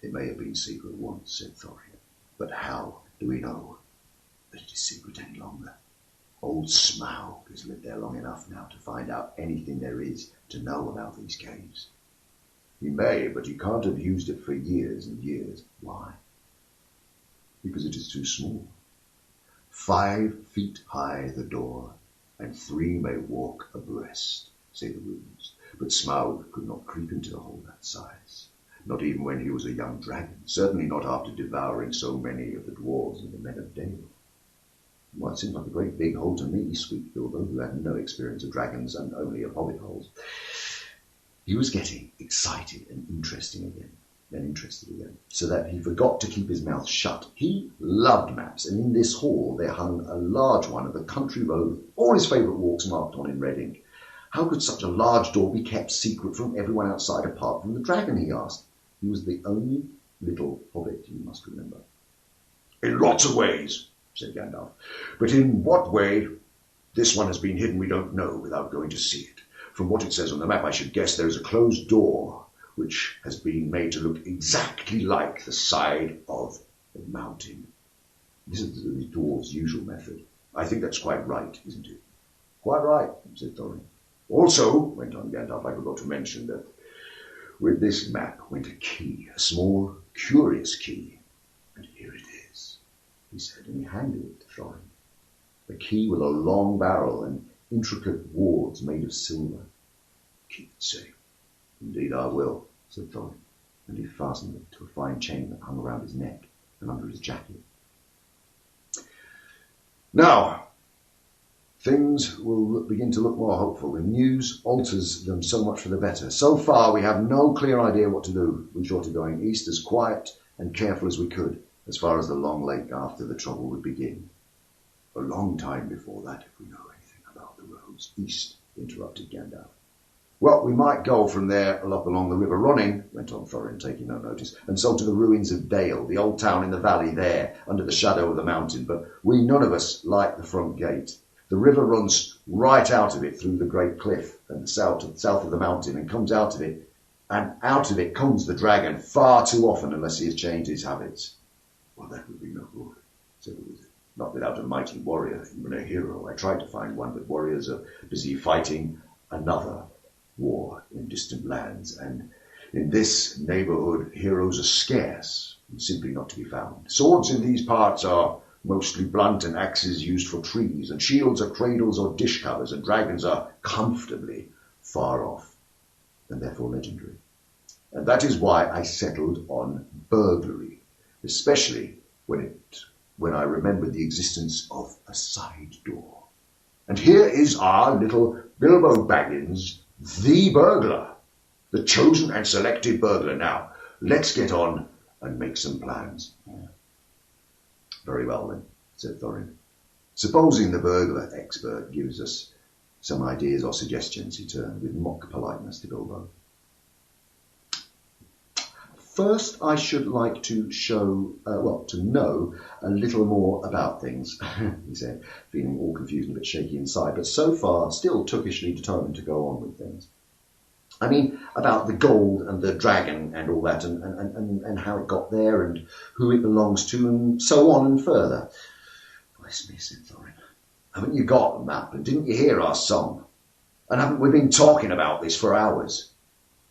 It may have been secret once, said Thorin, but how do we know that it is secret any longer? Old Smaug has lived there long enough now to find out anything there is to know about these caves. He may, but he can't have used it for years and years. Why? Because it is too small. 5 feet high the door, and 3 may walk abreast, say the runes. But Smaug could not creep into a hole that size. Not even when he was a young dragon, certainly not after devouring so many of the dwarves and the men of Dale. Well, it seems like a great big hole to me, squeaked Bilbo, who had no experience of dragons and only of hobbit holes. He was getting excited and interested again, so that he forgot to keep his mouth shut. He loved maps, and in this hall there hung a large one of the country road, all his favourite walks marked on in red ink. How could such a large door be kept secret from everyone outside apart from the dragon, he asked. He was the only little hobbit, you must remember. In lots of ways, said Gandalf. But in what way this one has been hidden we don't know without going to see it. From what it says on the map, I should guess there is a closed door which has been made to look exactly like the side of the mountain. This is the dwarves' usual method. I think that's quite right, isn't it? Quite right, said Thorin. Also, went on Gandalf, I forgot to mention that with this map went a key, a small, curious key. And here it is, he said, and he handed it to Thorin. A key with a long barrel and intricate wards made of silver. Keep it safe. Indeed I will, said Thorin, and he fastened it to a fine chain that hung around his neck and under his jacket. Now, things will begin to look more hopeful. The news alters them so much for the better. So far, we have no clear idea what to do. We short of going east as quiet and careful as we could, as far as the long lake after the trouble would begin. A long time before that, if we know anything about the roads east, interrupted Gandalf. Well, we might go from there up along the River Running, went on Thorin, taking no notice, and so to the ruins of Dale, the old town in the valley there, under the shadow of the mountain. But we none of us like the front gate. The river runs right out of it through the great cliff and south of the mountain and comes out of it, and out of it comes the dragon far too often unless he has changed his habits. Well, that would be no good, said the wizard. Not without a mighty warrior, even a hero. I tried to find one, but warriors are busy fighting another war in distant lands, and in this neighbourhood heroes are scarce and simply not to be found. Swords in these parts are mostly blunt and axes used for trees, and shields are cradles or dish covers, and dragons are comfortably far off, and therefore legendary. And that is why I settled on burglary, especially when I remembered the existence of a side door. And here is our little Bilbo Baggins, the burglar, the chosen and selected burglar. Now, let's get on and make some plans. Very well then, said Thorin. Supposing the burglar expert gives us some ideas or suggestions, he turned with mock politeness to Bilbo. First, I should like to to know a little more about things, he said, feeling all confused and a bit shaky inside, but so far still tookishly determined to go on with things. I mean, about the gold and the dragon and all that, and how it got there and who it belongs to and so on and further. Bless me, said Thorin. Haven't you got the map? And didn't you hear our song? And haven't we been talking about this for hours?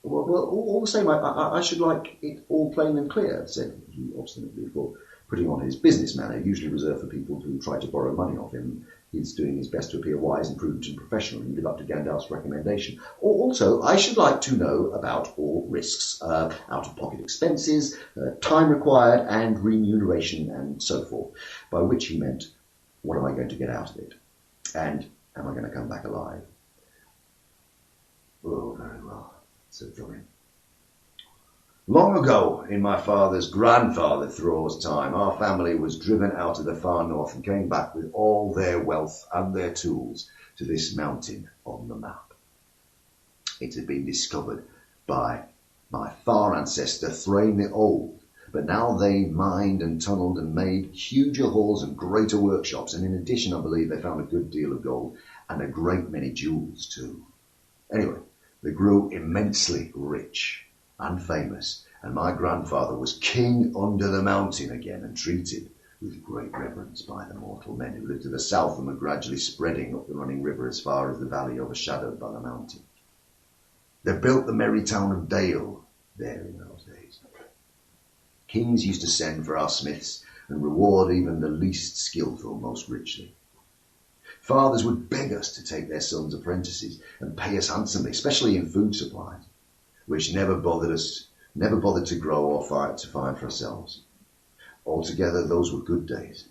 Well, all the same, I should like it all plain and clear, said he obstinately, for putting on his business manner, usually reserved for people who try to borrow money off him. He's doing his best to appear wise and prudent and professional and live up to Gandalf's recommendation. Also, I should like to know about all risks, out-of-pocket expenses, time required and remuneration and so forth, by which he meant, what am I going to get out of it? And am I going to come back alive? Oh, very well, said Thorin. Long ago, in my father's grandfather Thror's time, our family was driven out of the far north and came back with all their wealth and their tools to this mountain on the map. It had been discovered by my far ancestor Thrain the Old, but now they mined and tunnelled and made huger halls and greater workshops, and in addition, I believe, they found a good deal of gold and a great many jewels too. Anyway, they grew immensely rich and famous, and my grandfather was king under the mountain again and treated with great reverence by the mortal men who lived to the south and were gradually spreading up the running river as far as the valley overshadowed by the mountain. They built the merry town of Dale there in those days. Kings used to send for our smiths and reward even the least skillful most richly. Fathers would beg us to take their sons apprentices and pay us handsomely, especially in food supplies, which never bothered to grow or to find for ourselves. Altogether, those were good days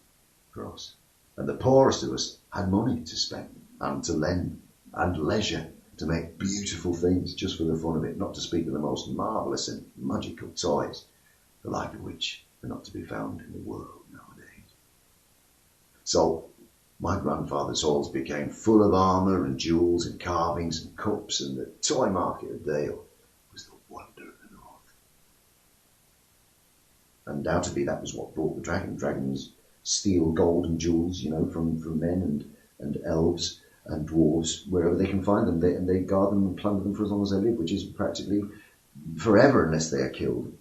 for us. And the poorest of us had money to spend and to lend and leisure to make beautiful things just for the fun of it, not to speak of the most marvellous and magical toys, the like of which are not to be found in the world nowadays. So, my grandfather's halls became full of armour and jewels and carvings and cups, and the toy market of Dale was the wonder of the north. Undoubtedly, that was what brought the dragon. Dragons steal gold and jewels, from men and elves and dwarves, wherever they can find them, and they guard them and plunder them for as long as they live, which is practically forever unless they are killed.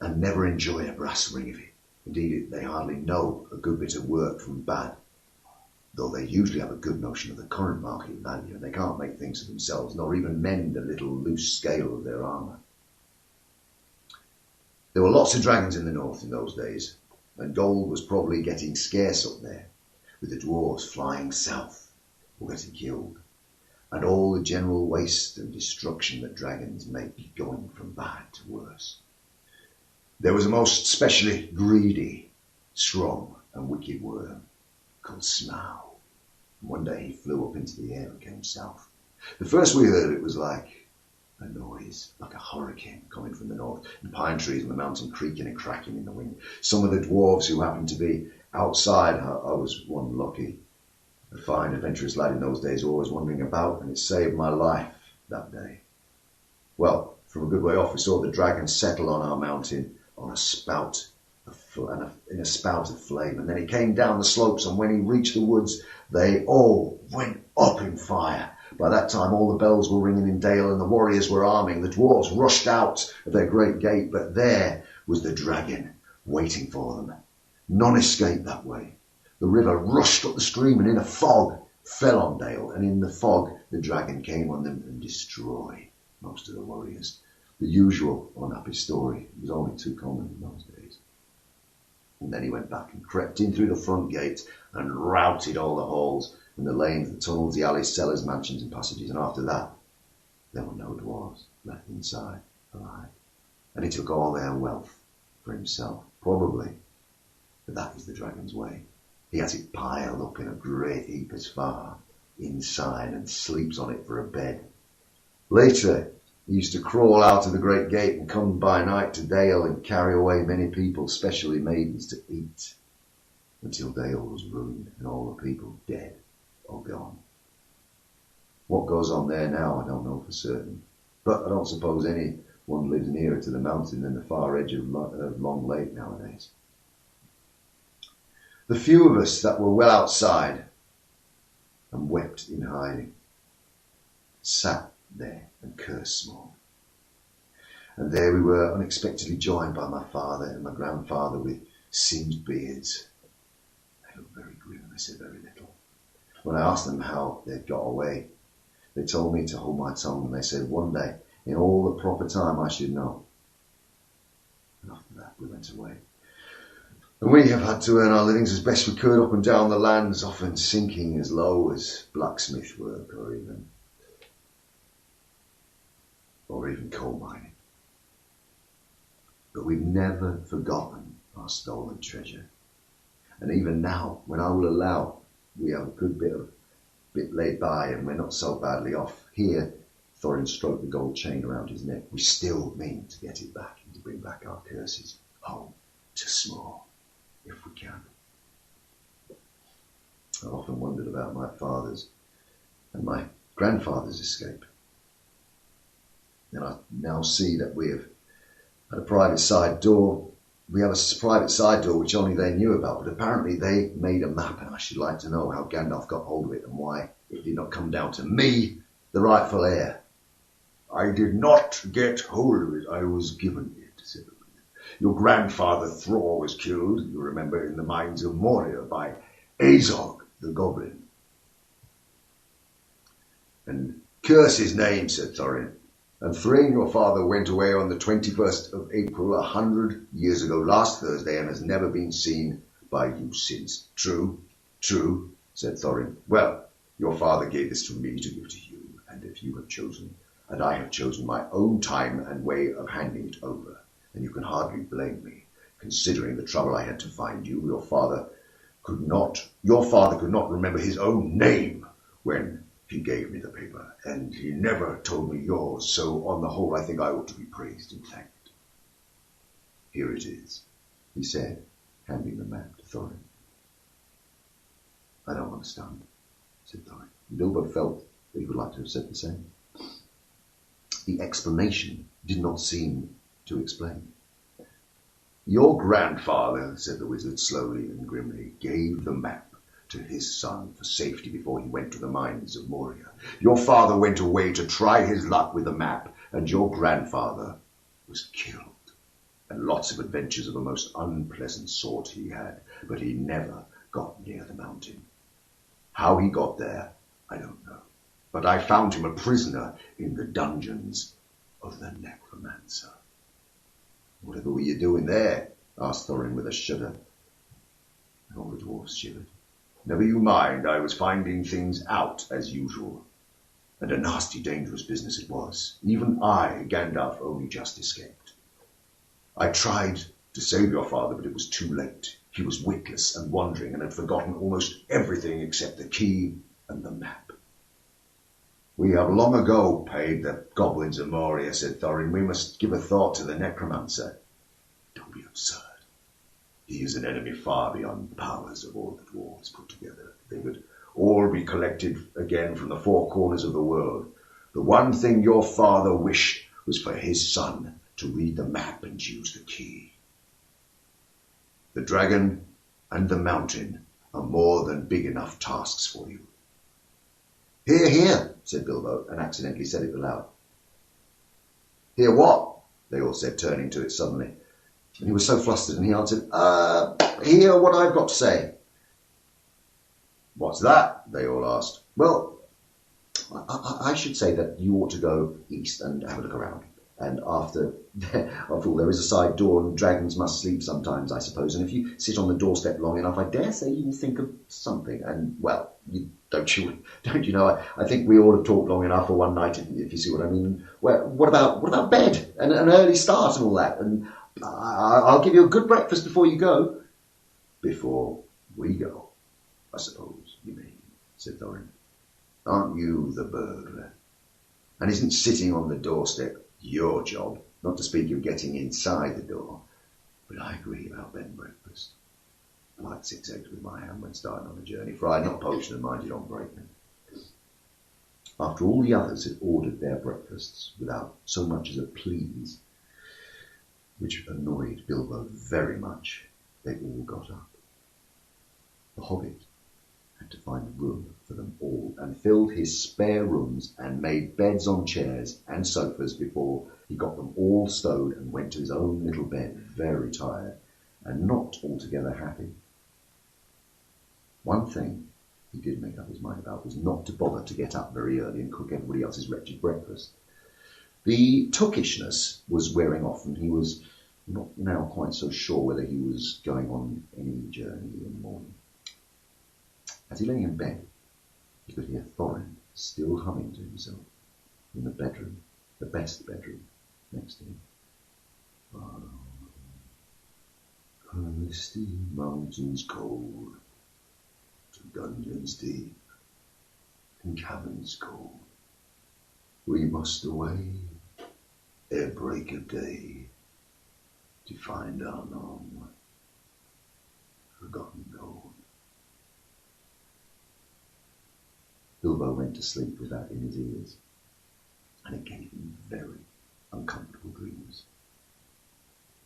And never enjoy a brass ring of it. Indeed, they hardly know a good bit of work from bad, though they usually have a good notion of the current market value, and they can't make things for themselves, nor even mend a little loose scale of their armour. There were lots of dragons in the north in those days, and gold was probably getting scarce up there, with the dwarves flying south or getting killed, and all the general waste and destruction that dragons make going from bad to worse. There was a most specially greedy, strong and wicked worm called Smaug. One day he flew up into the air and came south. The first we heard it was like a noise, like a hurricane coming from the north, and pine trees on the mountain creaking and cracking in the wind. Some of the dwarves who happened to be outside, I was one lucky, a fine adventurous lad in those days, always wandering about, and it saved my life that day. Well, from a good way off we saw the dragon settle on our mountain on a spout in a spout of flame, and then he came down the slopes, and when he reached the woods they all went up in fire. By that time all the bells were ringing in Dale and the warriors were arming. The dwarves rushed out of their great gate, but there was the dragon waiting for them. None escaped that way. The river rushed up the stream and in a fog fell on Dale, and in the fog the dragon came on them and destroyed most of the warriors. The usual unhappy story. It was only too common in those days. And then he went back and crept in through the front gate and routed all the halls and the lanes, the tunnels, the alleys, cellars, mansions and passages. And after that, there were no dwarves left inside alive. And he took all their wealth for himself, probably. But that is the dragon's way. He has it piled up in a great heap as far inside and sleeps on it for a bed. Later, he used to crawl out of the great gate and come by night to Dale and carry away many people, especially maidens, to eat, until Dale was ruined and all the people dead or gone. What goes on there now, I don't know for certain, but I don't suppose anyone lives nearer to the mountain than the far edge of Long Lake nowadays. The few of us that were well outside and wept in hiding sat there and cursed small. And there we were, unexpectedly joined by my father and my grandfather with singed beards. They looked very grim and they said very little. When I asked them how they'd got away, they told me to hold my tongue, and they said one day, in all the proper time, I should know. And after that, we went away. And we have had to earn our livings as best we could up and down the lands, often sinking as low as blacksmith work or even coal mining. But we've never forgotten our stolen treasure. And even now, when I will allow we have a good bit laid by and we're not so badly off, here Thorin stroked the gold chain around his neck. We still mean to get it back and to bring back our curses home to Small, if we can. I've often wondered about my father's and my grandfather's escape. And I now see that we have had a private side door. We have a private side door which only they knew about, but apparently they made a map, and I should like to know how Gandalf got hold of it and why it did not come down to me, the rightful heir. I did not get hold of it. I was given it, said the wizard. Your grandfather Thror was killed, you remember, in the mines of Moria by Azog, the goblin. And curse his name, said Thorin. And Thrain, your father, went away on the 21st of April 100 years ago, last Thursday, and has never been seen by you since. True, said Thorin. Well, your father gave this to me to give to you, and if you have chosen, and I have chosen my own time and way of handing it over, then you can hardly blame me, considering the trouble I had to find you. Your father could not remember his own name when he gave me the paper, and he never told me yours, so on the whole I think I ought to be praised and thanked. Here it is, he said, handing the map to Thorin. I don't understand, said Thorin. Bilbo felt that he would like to have said the same. The explanation did not seem to explain. Your grandfather, said the wizard slowly and grimly, gave the map to his son for safety before he went to the mines of Moria. Your father went away to try his luck with the map, and your grandfather was killed. And lots of adventures of a most unpleasant sort he had, but he never got near the mountain. How he got there, I don't know. But I found him a prisoner in the dungeons of the Necromancer. Whatever were you doing there? Asked Thorin with a shudder. And all the dwarfs shivered. Never you mind, I was finding things out as usual. And a nasty, dangerous business it was. Even I, Gandalf, only just escaped. I tried to save your father, but it was too late. He was witless and wandering and had forgotten almost everything except the key and the map. We have long ago paid the goblins of Moria, said Thorin. We must give a thought to the Necromancer. Don't be absurd. He is an enemy far beyond the powers of all the dwarves put together. They would all be collected again from the four corners of the world. The one thing your father wished was for his son to read the map and use the key. The dragon and the mountain are more than big enough tasks for you. Hear, hear, said Bilbo, and accidentally said it aloud. Hear what? They all said, turning to it suddenly. And he was so flustered, and he answered, hear what I've got to say. What's that? They all asked. Well, I should say that you ought to go east and have a look around. And after all, there is a side door, and dragons must sleep sometimes, I suppose. And if you sit on the doorstep long enough, I dare say you will think of something. And, well, don't you know, I think we ought to talk long enough for one night, if you see what I mean. Well, what about bed and an early start and all that? And I'll give you a good breakfast before you go. Before we go, I suppose you mean, said Thorin. Aren't you the burglar? And isn't sitting on the doorstep your job, not to speak of getting inside the door? But I agree about bed and breakfast. I like 6 eggs with my hand when starting on a journey, fried, not poached, and mind you don't break them. After all the others had ordered their breakfasts without so much as a please, which annoyed Bilbo very much, they all got up. The Hobbit had to find a room for them all and filled his spare rooms and made beds on chairs and sofas before he got them all stowed and went to his own little bed, very tired and not altogether happy. One thing he did make up his mind about was not to bother to get up very early and cook everybody else's wretched breakfast. The tookishness was wearing off, and he was not now quite so sure whether he was going on any journey in the morning. As he lay in bed, he could hear Thorin still humming to himself in the bedroom, the best bedroom, next to him. Far from misty mountains cold, to dungeons deep and caverns cold, we must away ere break of day to find our long forgotten gold. Bilbo went to sleep with that in his ears, and it gave him very uncomfortable dreams.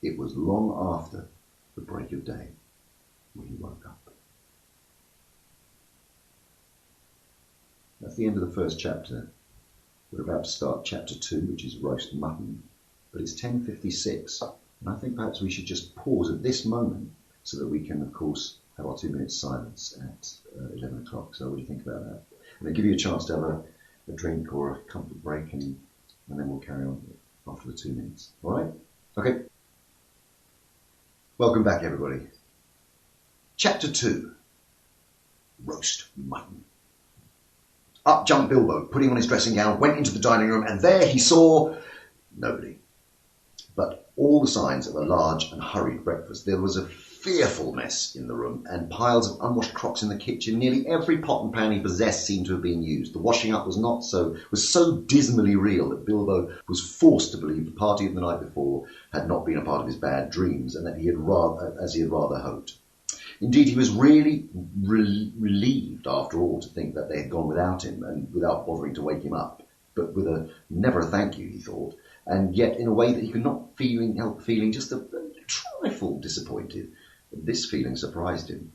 It was long after the break of day when he woke up. That's the end of the first chapter. We're about to start chapter 2, which is roast mutton, but it's 10:56, and I think perhaps we should just pause at this moment so that we can, of course, have our 2 minutes silence at 11 o'clock. So what do you think about that? And I'll give you a chance to have a drink or a comfort break, and then we'll carry on after the 2 minutes. All right? Okay. Welcome back, everybody. Chapter 2, roast mutton. Up jumped Bilbo, putting on his dressing gown, went into the dining room, and there he saw nobody, but all the signs of a large and hurried breakfast. There was a fearful mess in the room, and piles of unwashed crocks in the kitchen. Nearly every pot and pan he possessed seemed to have been used. The washing up was so dismally real that Bilbo was forced to believe the party of the night before had not been a part of his bad dreams, and that he had rather hoped. Indeed, he was really relieved, after all, to think that they had gone without him and without bothering to wake him up, but with a never a thank you, he thought, and yet in a way that he could not help feeling just a trifle disappointed. This feeling surprised him.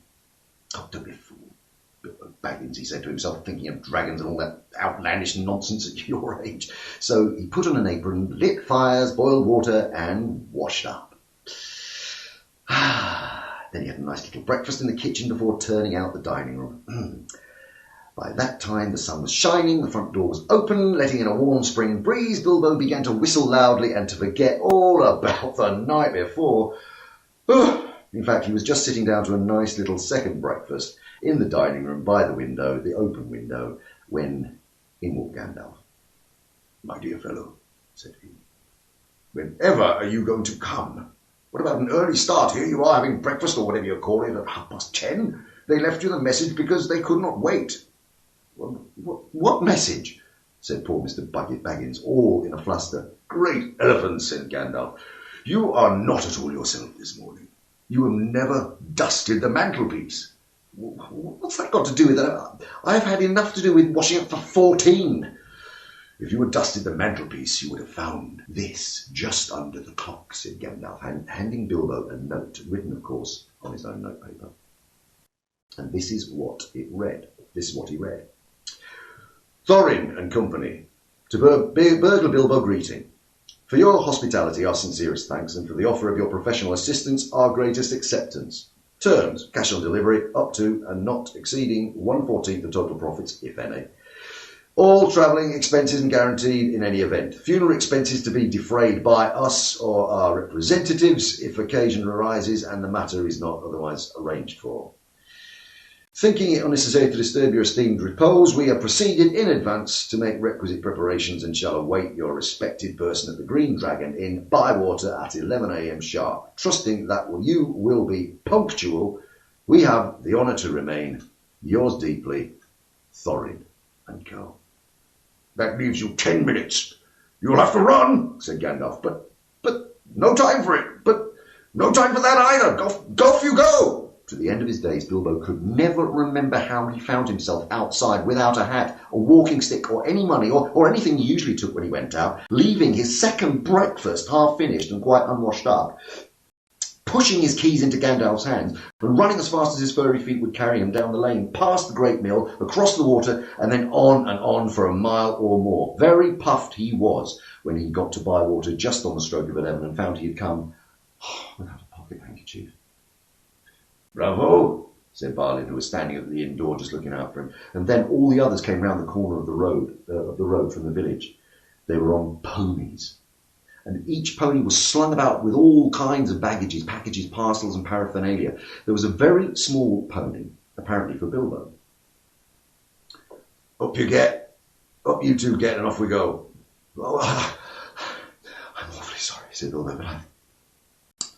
Oh, don't be a fool, Bilbo Baggins, he said to himself, thinking of dragons and all that outlandish nonsense at your age. So he put on an apron, lit fires, boiled water, and washed up. Then he had a nice little breakfast in the kitchen before turning out the dining room. By that time the sun was shining, the front door was open, letting in a warm spring breeze. Bilbo began to whistle loudly and to forget all about the night before. In fact, he was just sitting down to a nice little second breakfast in the dining room by the window, the open window, when in walked Gandalf. "My dear fellow," said he, "whenever are you going to come? What about an early start? Here you are having breakfast, or whatever you call it, at 10:30. They left you the message because they could not wait." What message?" said poor Mr. Baggins, all in a fluster. "Great elephants," said Gandalf. "You are not at all yourself this morning. You have never dusted the mantelpiece." "What's that got to do with it? I've had enough to do with washing up for 14. "If you had dusted the mantelpiece, you would have found this just under the clock," said Gandalf, handing Bilbo a note, written, of course, on his own notepaper. And this is what he read. "Thorin and company, to Burglar Bilbo greeting. For your hospitality, our sincerest thanks, and for the offer of your professional assistance, our greatest acceptance. Terms, cash on delivery, up to and not exceeding 1/14 of total profits, if any. All travelling expenses and guaranteed in any event. Funeral expenses to be defrayed by us or our representatives if occasion arises and the matter is not otherwise arranged for. Thinking it unnecessary to disturb your esteemed repose, we have proceeded in advance to make requisite preparations and shall await your respected person at the Green Dragon Inn, Bywater, at 11 a.m. sharp. Trusting that you will be punctual, we have the honour to remain yours deeply, Thorin and Co." "That leaves you 10 minutes. You'll have to run," said Gandalf. But no time for it. But no time for that either. Off you go." To the end of his days, Bilbo could never remember how he found himself outside without a hat, a walking stick, or any money, or anything he usually took when he went out, leaving his second breakfast half finished and quite unwashed up. pushing his keys into Gandalf's hands and running as fast as his furry feet would carry him down the lane, past the great mill, across the water, and then on and on for a mile or more. Very puffed he was when he got to Bywater just on the stroke of 11 and found he had come without a pocket handkerchief. "Bravo!" said Balin, who was standing at the inn door just looking out for him. And then all the others came round the corner of the road from the village. They were on ponies, and each pony was slung about with all kinds of baggages, packages, parcels and paraphernalia. There was a very small pony, apparently for Bilbo. "Up you two get, and off we go." "Oh, I'm awfully sorry," said Bilbo, "but I've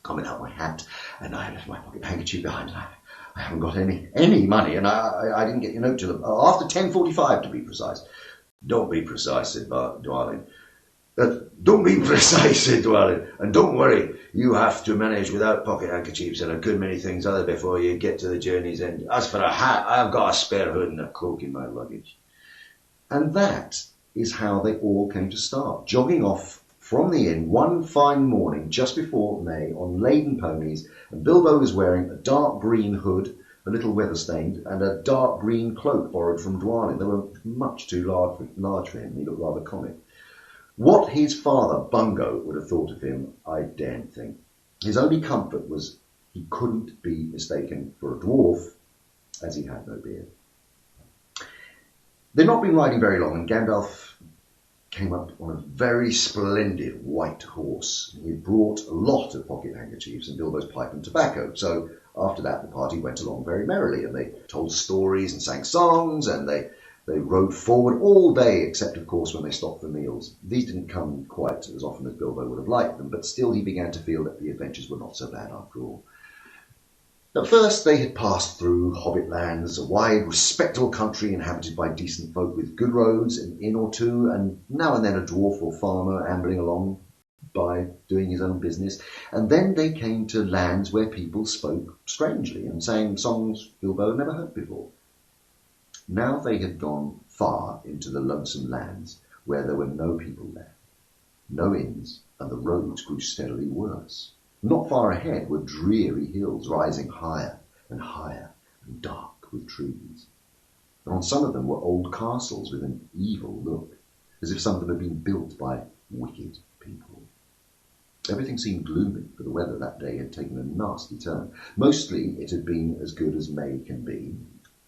gone without my hat, and I left my pocket handkerchief behind, and I haven't got any money, and I didn't get your note till after 10:45 to be precise." "Don't be precise," said Dwalin. "Don't be precise," said Dwalin, "and don't worry, you have to manage without pocket handkerchiefs and a good many things other before you get to the journey's end. As for a hat, I've got a spare hood and a cloak in my luggage." And that is how they all came to start, jogging off from the inn one fine morning just before May on laden ponies, and Bilbo was wearing a dark green hood, a little weather-stained, and a dark green cloak borrowed from Dwalin. They were much too large for him. He looked rather comic. What his father, Bungo, would have thought of him, I daren't think. His only comfort was he couldn't be mistaken for a dwarf, as he had no beard. They'd not been riding very long, and Gandalf came up on a very splendid white horse. He had brought a lot of pocket handkerchiefs and Bilbo's pipe and tobacco. So after that, the party went along very merrily, and they told stories and sang songs, and they rode forward all day, except, of course, when they stopped for meals. These didn't come quite as often as Bilbo would have liked them, but still he began to feel that the adventures were not so bad after all. At first they had passed through Hobbit lands, a wide, respectable country inhabited by decent folk with good roads, an inn or two, and now and then a dwarf or farmer ambling along by doing his own business. And then they came to lands where people spoke strangely and sang songs Bilbo had never heard before. Now they had gone far into the lonesome lands where there were no people there, no inns, and the roads grew steadily worse. Not far ahead were dreary hills rising higher and higher and dark with trees. And on some of them were old castles with an evil look, as if some of them had been built by wicked people. Everything seemed gloomy, for the weather that day had taken a nasty turn. Mostly it had been as good as May can be,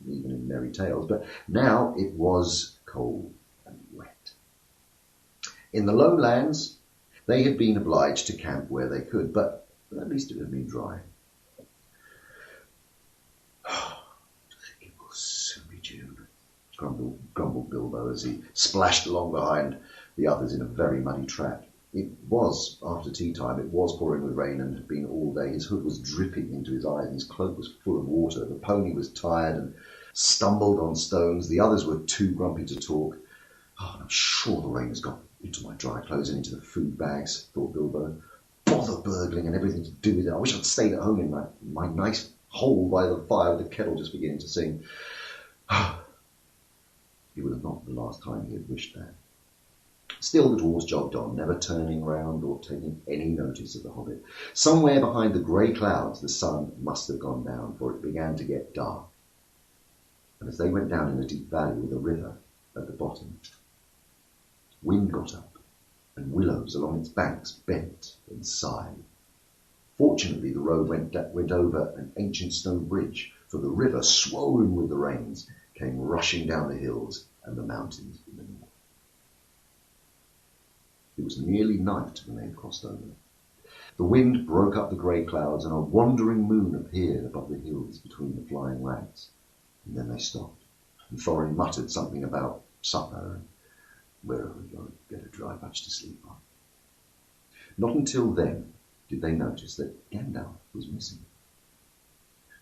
even in merry tales, but now it was cold and wet. In the lowlands, they had been obliged to camp where they could, but at least it had been dry. It will soon be June, grumbled Bilbo as he splashed along behind the others in a very muddy track. It was, after tea time, it was pouring with rain and had been all day. His hood was dripping into his eyes and his cloak was full of water. The pony was tired and stumbled on stones. The others were too grumpy to talk. "Oh, I'm sure the rain has got into my dry clothes and into the food bags," thought Bilbo. "Bother burgling and everything to do with it. I wish I'd stayed at home in my nice hole by the fire with the kettle just beginning to sing." It was not the last time he had wished that. Still the dwarves jogged on, never turning round or taking any notice of the Hobbit. Somewhere behind the grey clouds the sun must have gone down, for it began to get dark. And as they went down in a deep valley with a river at the bottom, wind got up, and willows along its banks bent and sighed. Fortunately, the road went over an ancient stone bridge, for the river, swollen with the rains, came rushing down the hills and the mountains in the north. It was nearly night when they had crossed over. The wind broke up the grey clouds, and a wandering moon appeared above the hills between the flying ranks. And then they stopped, and Thorin muttered something about supper and where are we going to get a dry patch to sleep on. Not until then did they notice that Gandalf was missing.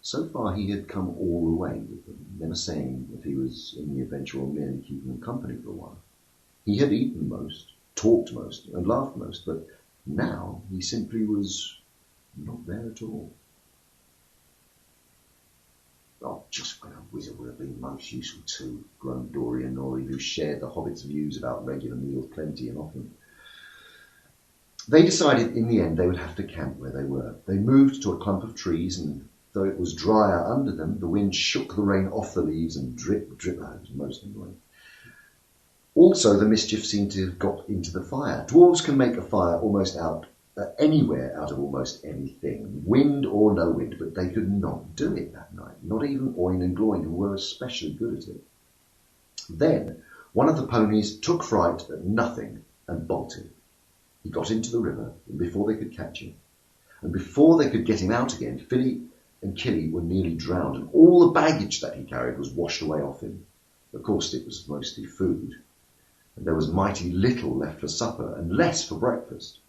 So far he had come all the way with them, never saying if he was in the adventure or merely keeping them company for a while. He had eaten most, talked most, and laughed most, but now he simply was not there at all. "Oh, just when a wizard would have been most useful too," groaned Dorian Norrie, who shared the Hobbit's views about regular meals plenty and often. They decided in the end they would have to camp where they were. They moved to a clump of trees, and though it was drier under them, the wind shook the rain off the leaves and drip, drip. It was most annoying. Also, the mischief seemed to have got into the fire. Dwarves can make a fire almost anywhere out of almost anything, wind or no wind, but they could not do it that night, not even Oin and Gloin, who were especially good at it. Then one of the ponies took fright at nothing and bolted. He got into the river, and before they could catch him, and before they could get him out again, Philly and Killy were nearly drowned, and all the baggage that he carried was washed away off him. Of course, it was mostly food, and there was mighty little left for supper, and less for breakfast.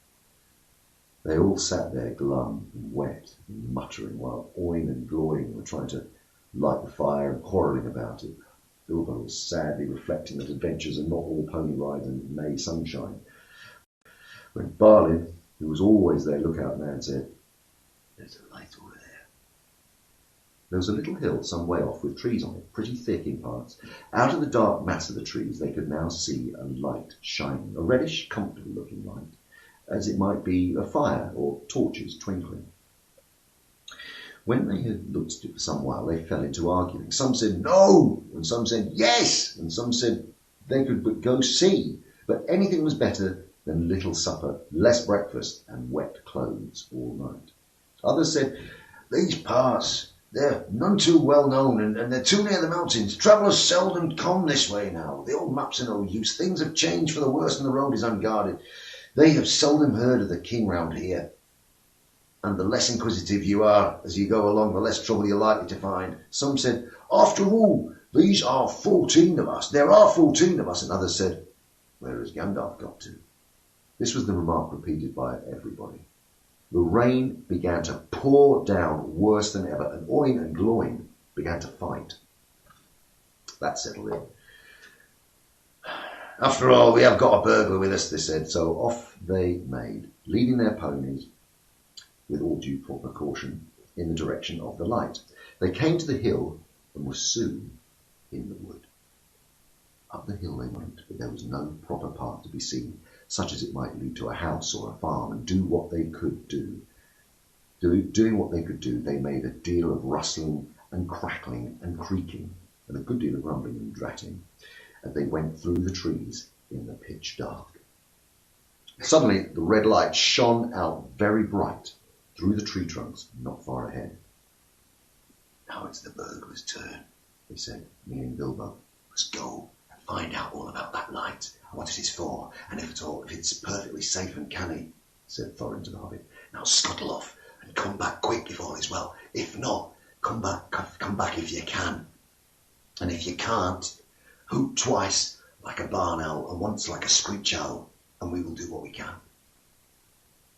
They all sat there glum and wet and muttering, while Oin and Gloin were trying to light the fire and quarrelling about it. Bilbo was sadly reflecting that adventures are not all pony rides and May sunshine, when Balin, who was always their lookout man, said, "There's a light over there." There was a little hill some way off with trees on it, pretty thick in parts. Out of the dark mass of the trees they could now see a light shining, a reddish, comfortable-looking light, as it might be a fire or torches twinkling. When they had looked at it for some while, they fell into arguing. Some said no, and some said yes, and some said they could but go see. But anything was better than little supper, less breakfast, and wet clothes all night. Others said, "These parts, they're none too well known, and they're too near the mountains. Travellers seldom come this way now. The old maps are no use. Things have changed for the worse, and the road is unguarded. They have seldom heard of the king round here. And the less inquisitive you are as you go along, the less trouble you're likely to find." Some said, "After all, these are 14 of us. There are 14 of us." And others said, "Where has Gandalf got to?" This was the remark repeated by everybody. The rain began to pour down worse than ever, and Oin and Gloin began to fight. That settled it. "After all, we have got a burglar with us," they said. So off they made, leading their ponies with all due precaution in the direction of the light. They came to the hill and were soon in the wood. Up the hill they went, but there was no proper path to be seen, such as it might lead to a house or a farm, and do what they could do. Doing what they could do, they made a deal of rustling and crackling and creaking, and a good deal of grumbling and dratting, as they went through the trees in the pitch dark. Suddenly the red light shone out very bright through the tree trunks not far ahead. "Now it's the burglar's turn," they said, meaning Bilbo. "Let's go and find out all about that light, and what it is for, and if it's perfectly safe and canny," said Thorin to the Hobbit. "Now scuttle off and come back quick if all is well. If not, come back if you can. And if you can't, hoot twice like a barn owl and once like a screech owl, and we will do what we can."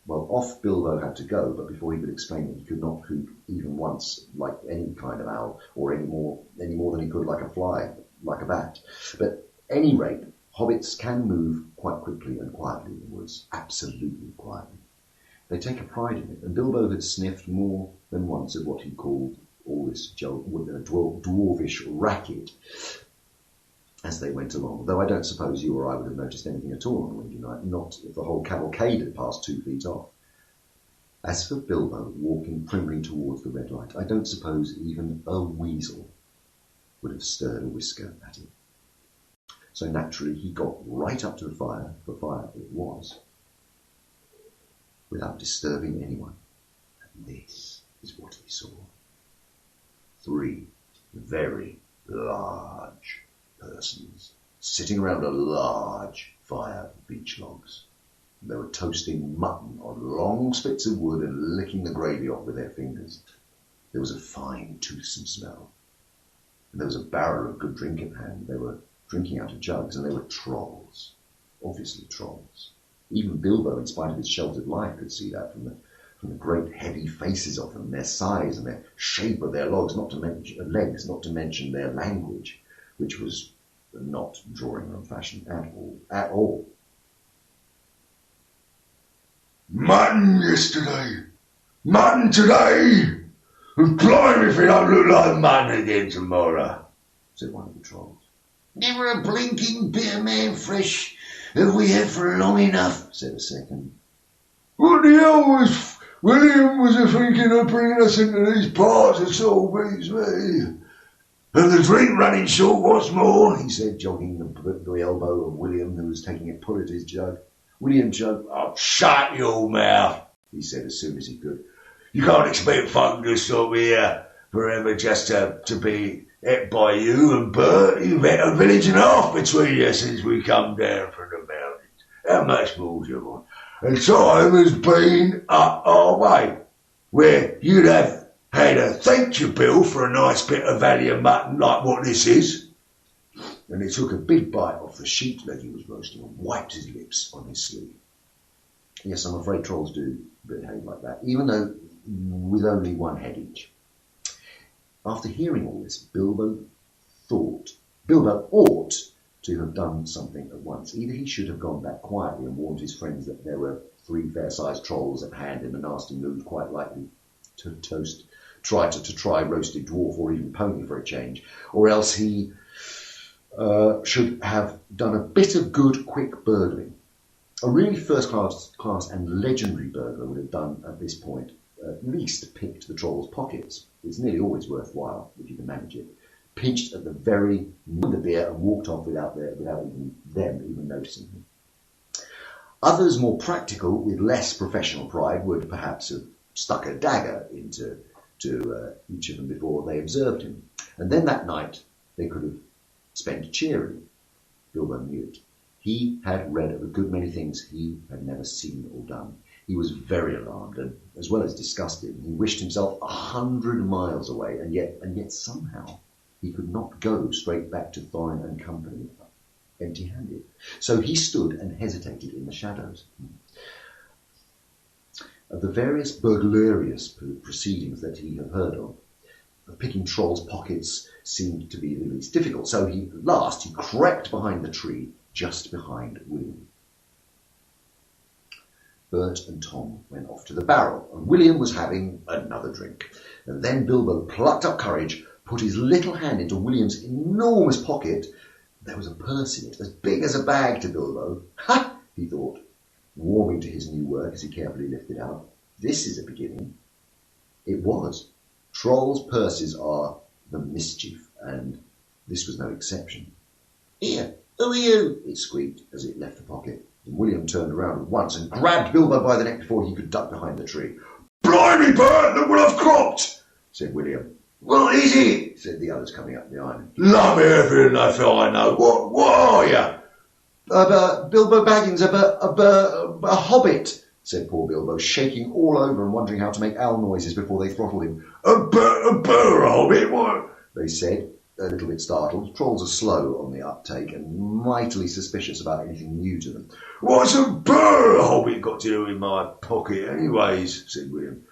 Well, off Bilbo had to go, but before he could explain it, he could not hoot even once like any kind of owl, or any more than he could like a fly, like a bat. But at any rate, hobbits can move quite quickly and quietly in the woods, absolutely quietly. They take a pride in it, and Bilbo had sniffed more than once at what he called all this dwarvish racket as they went along, though I don't suppose you or I would have noticed anything at all on a windy night, not if the whole cavalcade had passed 2 feet off. As for Bilbo walking primly towards the red light, I don't suppose even a weasel would have stirred a whisker at it. So naturally he got right up to the fire, for fire it was, without disturbing anyone. And this is what he saw. 3 very large persons sitting around a large fire of beech logs. They were toasting mutton on long spits of wood and licking the gravy off with their fingers. There was a fine, toothsome smell, and there was a barrel of good drink at hand. They were drinking out of jugs, and they were trolls, obviously trolls. Even Bilbo, in spite of his sheltered life, could see that from the great heavy faces of them, their size and their shape of their legs, not to mention their language, which was not drawing room fashion at all. "Mutton yesterday, mutton today, and blimey if it don't look like mutton again tomorrow," said one of the trolls. "Never a blinking bit of man fresh have we had for long enough," said a second. What the hell was William was a thinking of bringing us into these parts? It all beats me. And the drink running short once more, he said, jogging the elbow of William, who was taking a pull at his jug. William chugged. Oh, shut your mouth, he said as soon as he could. You can't expect folk to stop here forever just to be ate by you and Bert. You've had a village and a half between you since we come down from the mountains. How much more do you want? And time has been up our way, where you'd have had a thank you bill for a nice bit of value mutton like what this is. And he took a big bite off the sheep leg he was roasting and wiped his lips on his sleeve. Yes, I'm afraid trolls do behave like that, even though with only one head each. After hearing all this, Bilbo ought to have done something at once. Either he should have gone back quietly and warned his friends that there were 3 fair-sized trolls at hand in a nasty mood, quite likely to try roasted dwarf or even pony for a change, or else he should have done a bit of good, quick burgling. A really first-class and legendary burglar would have done at this point at least picked the troll's pockets. It's nearly always worthwhile if you can manage it. Pinched at the very end of the beer and walked off without them even noticing him. Others more practical, with less professional pride, would perhaps have stuck a dagger into each of them before they observed him. And then that night they could have spent cheerily. Bilbo knew it. He had read of a good many things he had never seen or done. He was very alarmed and, as well as disgusted, he wished himself 100 miles away, and yet somehow he could not go straight back to Thorin and company empty-handed. So he stood and hesitated in the shadows. Of the various burglarious proceedings that he had heard of, picking trolls' pockets seemed to be the least difficult. So he crept behind the tree just behind William. Bert and Tom went off to the barrel, and William was having another drink. And then Bilbo plucked up courage, put his little hand into William's enormous pocket. There was a purse in it, as big as a bag to Bilbo. Ha! He thought, warming to his new work as he carefully lifted it out. This is a beginning. It was. Trolls' purses are the mischief, and this was no exception. Here, who are you? It squeaked as it left the pocket. And William turned around at once and grabbed Bilbo by the neck before he could duck behind the tree. Blimey, Bert, look what I've cropped, said William. What is it? Said the others coming up behind him. Lummy everything I feel I know. What are you? Bilbo Baggins, a hobbit, said poor Bilbo, shaking all over and wondering how to make owl noises before they throttled him. A hobbit? What? They said, a little bit startled. Trolls are slow on the uptake and mightily suspicious about anything new to them. What's a hobbit got to do in my pocket anyways? Said William.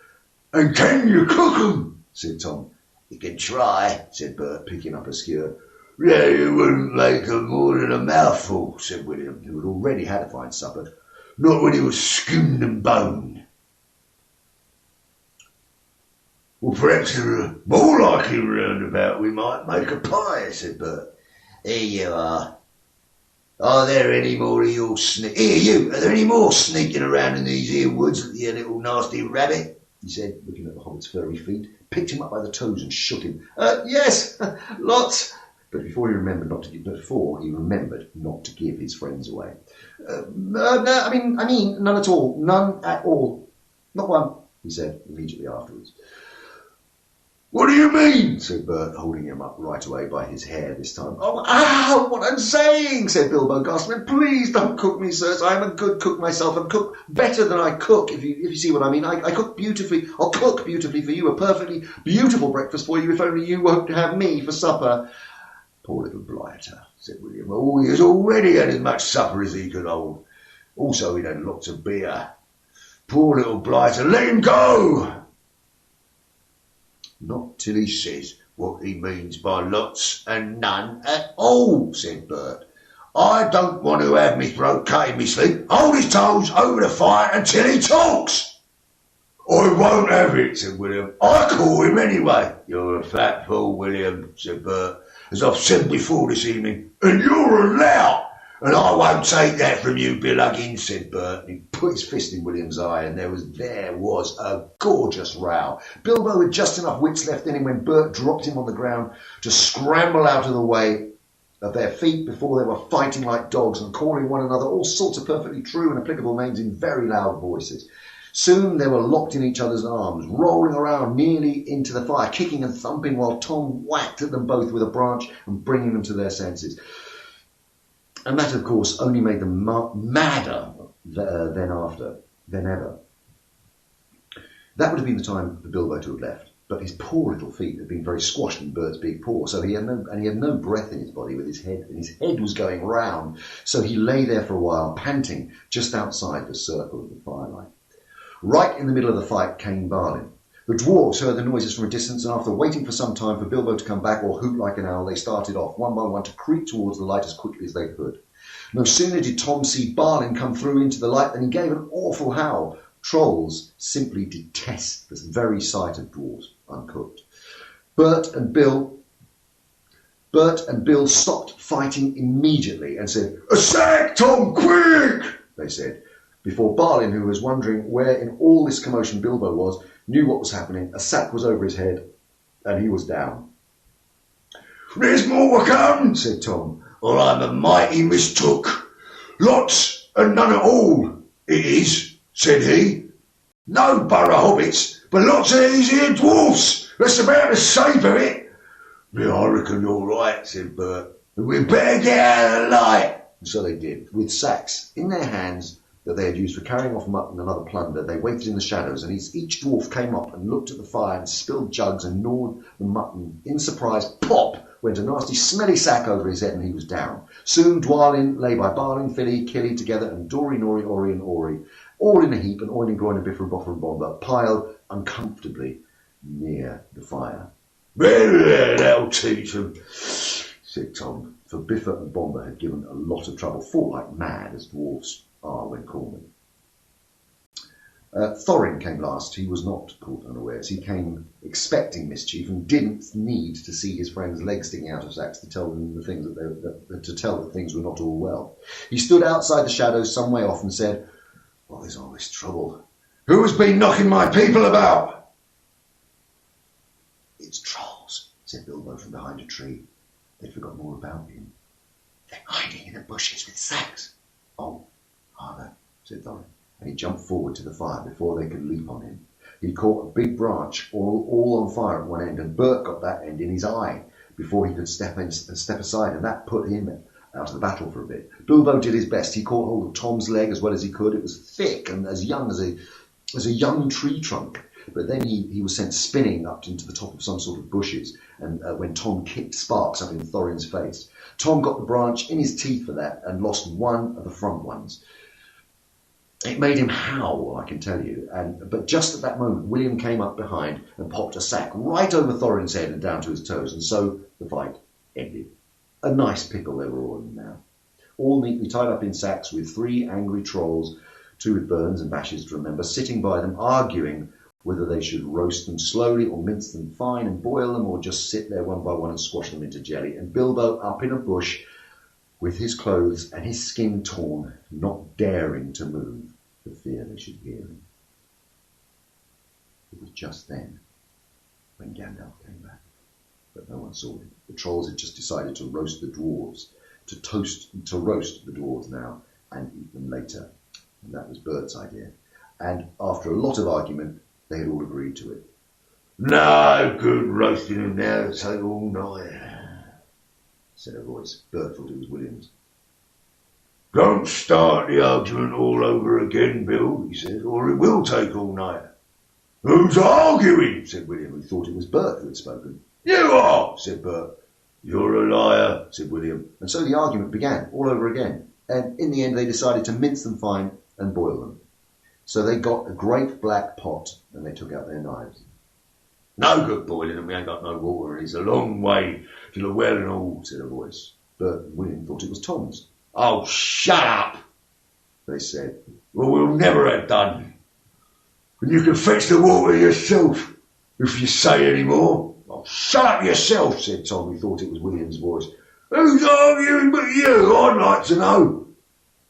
And can you cook 'em? Said Tom. You can try, said Bert, picking up a skewer. Yeah, you wouldn't make 'em more than a mouthful, said William, who had already had a fine supper. Not when he was skinned and boned. Well, perhaps more like him round about, we might make a pie, said Bert. Here you are. Are there any more of your Here, you! Are there any more sneaking around in these here woods, you little nasty rabbit? He said, looking at the hobbit's furry feet, picked him up by the toes and shook him. Yes, lots. But before he remembered not to give his friends away. No, I mean, none at all. None at all. Not one, he said immediately afterwards. What do you mean? Said Bert, holding him up right away by his hair this time. Oh, what I'm saying, said Bilbo, gasping. Please don't cook me, sirs. I am a good cook myself, and cook better than I cook, if you see what I mean. I cook beautifully. I'll cook beautifully for you, a perfectly beautiful breakfast for you, if only you won't have me for supper. Poor little blighter, said William. Oh, he has already had as much supper as he could hold. Also, he'd had lots of beer. Poor little blighter, let him go! Not till he says what he means by lots and none at all, said Bert. I don't want to have me throat cut in me sleep. Hold his toes over the fire until he talks. I won't have it, said William. I call him anyway. You're a fat fool, William, said Bert, as I've said before this evening, and you're a lout. And I won't take that from you, Bill Huggins, said Bert. And he put his fist in William's eye, and there was a gorgeous row. Bilbo had just enough wits left in him when Bert dropped him on the ground to scramble out of the way of their feet before they were fighting like dogs and calling one another all sorts of perfectly true and applicable names in very loud voices. Soon they were locked in each other's arms, rolling around nearly into the fire, kicking and thumping while Tom whacked at them both with a branch and bringing them to their senses. And that, of course, only made them madder than ever. That would have been the time for Bilbo to have left, but his poor little feet had been very squashed in Bert's big paw, so he had no breath in his body and his head was going round, so he lay there for a while, panting, just outside the circle of the firelight. Right in the middle of the fight came Balin. The dwarves heard the noises from a distance, and after waiting for some time for Bilbo to come back or hoot like an owl, they started off, one by one, to creep towards the light as quickly as they could. No sooner did Tom see Balin come through into the light than he gave an awful howl. Trolls simply detest the very sight of dwarves uncooked. Bert and Bill stopped fighting immediately and said, "A sack, Tom, quick!" they said. Before Balin, who was wondering where in all this commotion Bilbo was, knew what was happening, a sack was over his head, and he was down. "There's more to come," said Tom, "or I'm a mighty mistook. Lots and none at all, it is," said he. "No borough hobbits, but lots of these here dwarfs. That's about the shape of it." "Yeah, I reckon you're right," said Bert. "We'd better get out of the light." And so they did, with sacks in their hands that they had used for carrying off mutton and other plunder. They waited in the shadows, and each dwarf came up and looked at the fire and spilled jugs and gnawed the mutton. In surprise, pop went a nasty smelly sack over his head, and he was down. Soon Dwalin lay by Balin, Filly, Killy together, and Dory, Nori, Ori, and Ori, all in a heap, and Oin and Groin and Biffer and Boffer and Bomber piled uncomfortably near the fire. "Well, that'll teach them," said Tom, for Biffer and Bomber had given a lot of trouble, fought like mad as dwarfs are when cornered. Thorin came last. He was not caught unawares. He came expecting mischief and didn't need to see his friends' legs sticking out of sacks to tell them that things were not all well. He stood outside the shadows some way off and said, "What is all this trouble? Who has been knocking my people about?" "It's trolls," said Bilbo from behind a tree. They'd forgotten all about him. "They're hiding in the bushes with sacks." "Oh, are they?" said Thorin, and he jumped forward to the fire before they could leap on him. He caught a big branch all on fire at one end, and Bert got that end in his eye before he could step aside, and that put him out of the battle for a bit. Bilbo did his best. He caught hold of Tom's leg as well as he could. It was thick and as young as a young tree trunk. But then he was sent spinning up into the top of some sort of bushes, and when Tom kicked sparks up in Thorin's face. Tom got the branch in his teeth for that and lost one of the front ones. It made him howl, I can tell you. But just at that moment, William came up behind and popped a sack right over Thorin's head and down to his toes, and so the fight ended. A nice pickle they were all in now. All neatly tied up in sacks with 3 angry trolls, 2 with burns and bashes to remember, sitting by them, arguing whether they should roast them slowly or mince them fine and boil them, or just sit there one by one and squash them into jelly. And Bilbo up in a bush, with his clothes and his skin torn, not daring to move for fear they should hear him. It was just then when Gandalf came back, but no one saw him. The trolls had just decided to roast the dwarves, to roast the dwarves now and eat them later, and that was Bert's idea. And after a lot of argument, they had all agreed to it. "No good roasting them now, it'll take all night," said a voice. Bert thought it was William's. "Don't start the argument all over again, Bill," he said, "or it will take all night." "Who's arguing?" said William, who thought it was Bert who had spoken. "You are," said Bert. "You're a liar," said William. And so the argument began all over again. And in the end they decided to mince them fine and boil them. So they got a great black pot and they took out their knives. "No good boiling them, we ain't got no water, and it's a long way to the well and all," said a voice. Bert and William thought it was Tom's. "Oh, shut up," they said. "Well, we'll never have done. And you can fetch the water yourself, if you say any more." "Oh, shut up yourself," said Tom, who thought it was William's voice. Who's arguing but you, I'd like to know?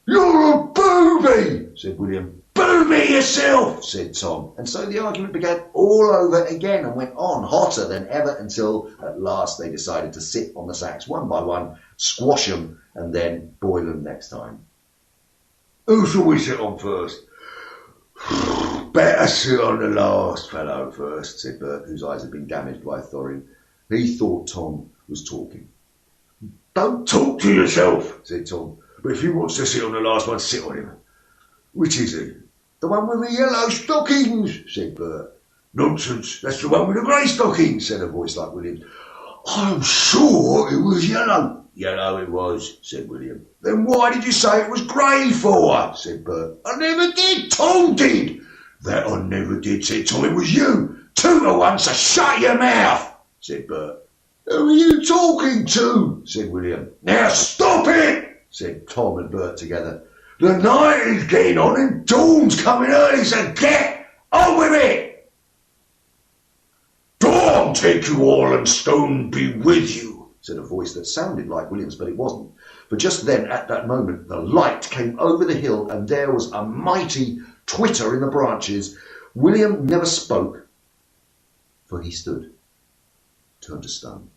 You're a booby, said William. Booby yourself, said Tom. And so the argument began all over again and went on hotter than ever until at last they decided to sit on the sacks one by one, squash them, and then boil them next time. Who shall we sit on first? Better sit on the last fellow first, said Bert, whose eyes had been damaged by Thorin. He thought Tom was talking. Don't talk to yourself, said Tom. But if he wants to sit on the last one, sit on him. Which is he? The one with the yellow stockings, said Bert. Nonsense, that's the one with the grey stockings, said a voice like William's. I'm sure it was yellow. Yellow it was, said William. Then why did you say it was grey for? Said Bert. I never did, Tom did. That I never did, said Tom. It was you. 2 to 1, so shut your mouth, said Bert. Who are you talking to? Said William. Now stop it, said Tom and Bert together. The night is getting on and dawn's coming early, so get on with it. Dawn take you all and stone be with you, said a voice that sounded like William's, but it wasn't. For just then, at that moment, the light came over the hill and there was a mighty twitter in the branches. William never spoke, for he stood, turned to stone,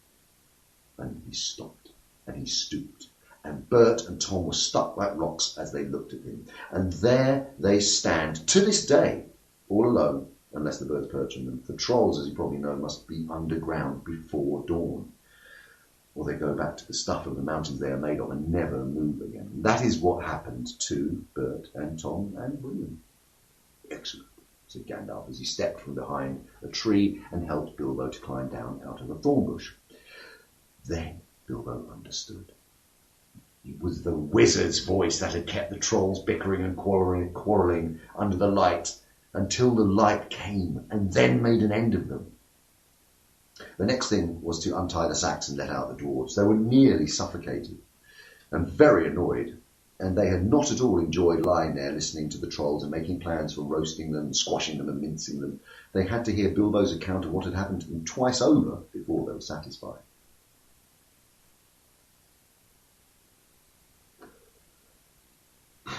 and he stopped, and he stooped. And Bert and Tom were stuck like rocks as they looked at him. And there they stand, to this day, all alone, unless the birds perch on them. For trolls, as you probably know, must be underground before dawn, or they go back to the stuff of the mountains they are made of and never move again. That is what happened to Bert and Tom and William. Excellent, said Gandalf as he stepped from behind a tree and helped Bilbo to climb down out of a thorn bush. Then Bilbo understood. It was the wizard's voice that had kept the trolls bickering and quarrelling under the light until the light came and then made an end of them. The next thing was to untie the sacks and let out the dwarves. They were nearly suffocated and very annoyed, and they had not at all enjoyed lying there listening to the trolls and making plans for roasting them, squashing them and mincing them. They had to hear Bilbo's account of what had happened to them twice over before they were satisfied.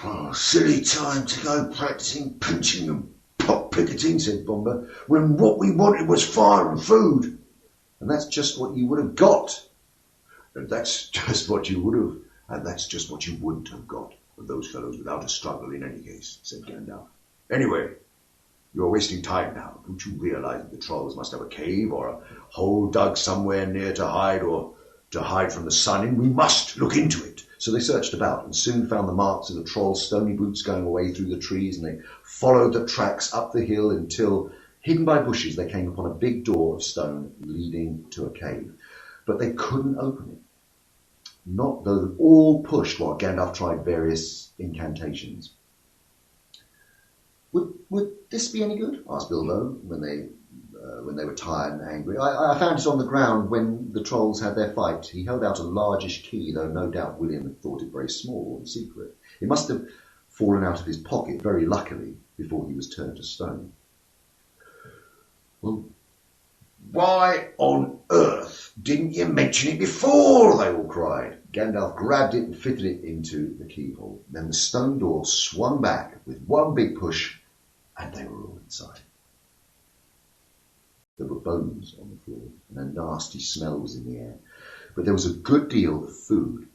Oh, silly time to go practising pinching and picketing, said Bomber, when what we wanted was fire and food. And that's just what you would have got. And that's just what you would have, and that's just what you wouldn't have got with those fellows without a struggle in any case, said Gandalf. Anyway, you're wasting time now. Don't you realise that the trolls must have a cave or a hole dug somewhere near to hide from the sun in? We must look into it. So they searched about and soon found the marks of the trolls' stony boots going away through the trees, and they followed the tracks up the hill until, hidden by bushes, they came upon a big door of stone leading to a cave. But they couldn't open it, not though they all pushed while Gandalf tried various incantations. Would this be any good? Asked Bilbo when they were tired and angry. I found it on the ground when the trolls had their fight. He held out a largish key, though no doubt William had thought it very small and secret. It must have fallen out of his pocket, very luckily, before he was turned to stone. Well, why on earth didn't you mention it before? They all cried. Gandalf grabbed it and fitted it into the keyhole. Then the stone door swung back with one big push, and they were all inside. There were bones on the floor, and a nasty smell was in the air. But there was a good deal of food,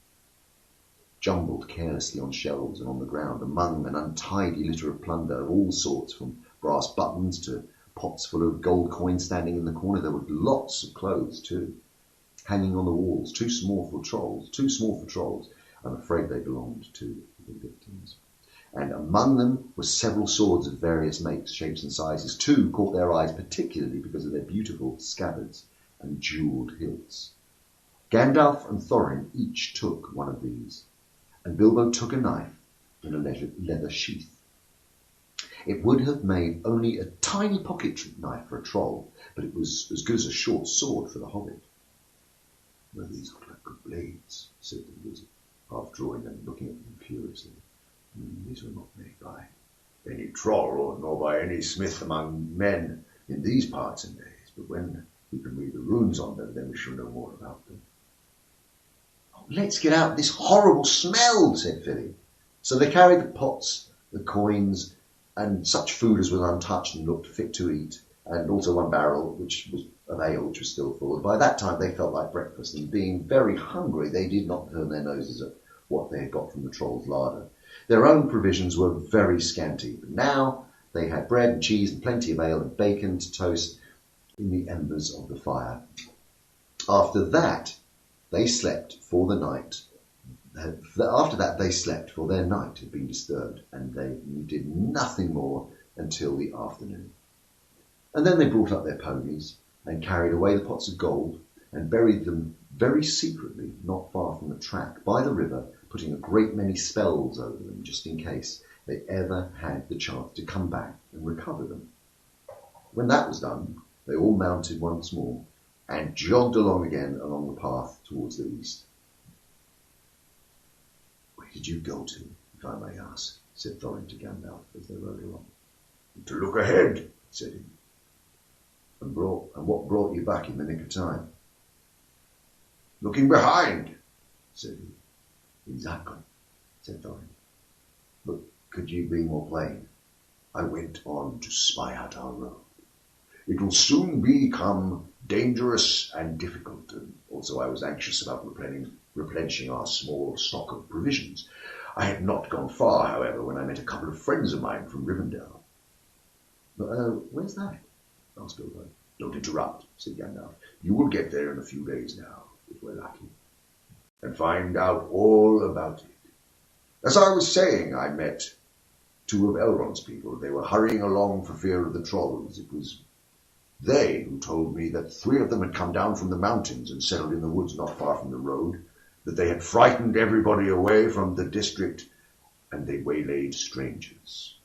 jumbled carelessly on shelves and on the ground, among an untidy litter of plunder of all sorts, from brass buttons to pots full of gold coins standing in the corner. There were lots of clothes, too, hanging on the walls, too small for trolls. I'm afraid they belonged to the victims. And among them were several swords of various makes, shapes and sizes. Two caught their eyes particularly because of their beautiful scabbards and jewelled hilts. Gandalf and Thorin each took one of these, and Bilbo took a knife in a leather sheath. It would have made only a tiny pocket knife for a troll, but it was as good as a short sword for the hobbit. Well, these look like good blades, said the wizard, half drawing them, looking at them curiously. These were not made by any troll, nor by any smith among men in these parts and days, but when we can read the runes on them, then we shall know more about them. Oh, Let's get out this horrible smell, said Philly. So they carried the pots, the coins, and such food as was untouched and looked fit to eat, and also one barrel, which was of ale, which was still full. By that time they felt like breakfast, and being very hungry, they did not turn their noses at what they had got from the troll's larder. Their own provisions were very scanty, but now they had bread and cheese and plenty of ale and bacon to toast in the embers of the fire. After that, they slept, for their night had been disturbed, and they did nothing more until the afternoon. And then they brought up their ponies and carried away the pots of gold and buried them very secretly not far from the track by the river, putting a great many spells over them just in case they ever had the chance to come back and recover them. When that was done, they all mounted once more and jogged along again along the path towards the east. "Where did you go to, if I may ask?" said Thorin to Gandalf as they rode along. "To look ahead," said he. And what brought you back in the nick of time?" "Looking behind," said he. "Exactly," said Thorin. "But could you be more plain?" "I went on to spy out our road. It will soon become dangerous and difficult, and also I was anxious about replenishing our small stock of provisions. I had not gone far, however, when I met a couple of friends of mine from Rivendell." "Where's that?" asked Bilbo. "Don't interrupt," said Gandalf. "You will get there in a few days now, if we're lucky, and find out all about it. As I was saying, I met two of Elrond's people. They were hurrying along for fear of the trolls. It was they who told me that 3 of them had come down from the mountains and settled in the woods not far from the road, that they had frightened everybody away from the district, and they waylaid strangers.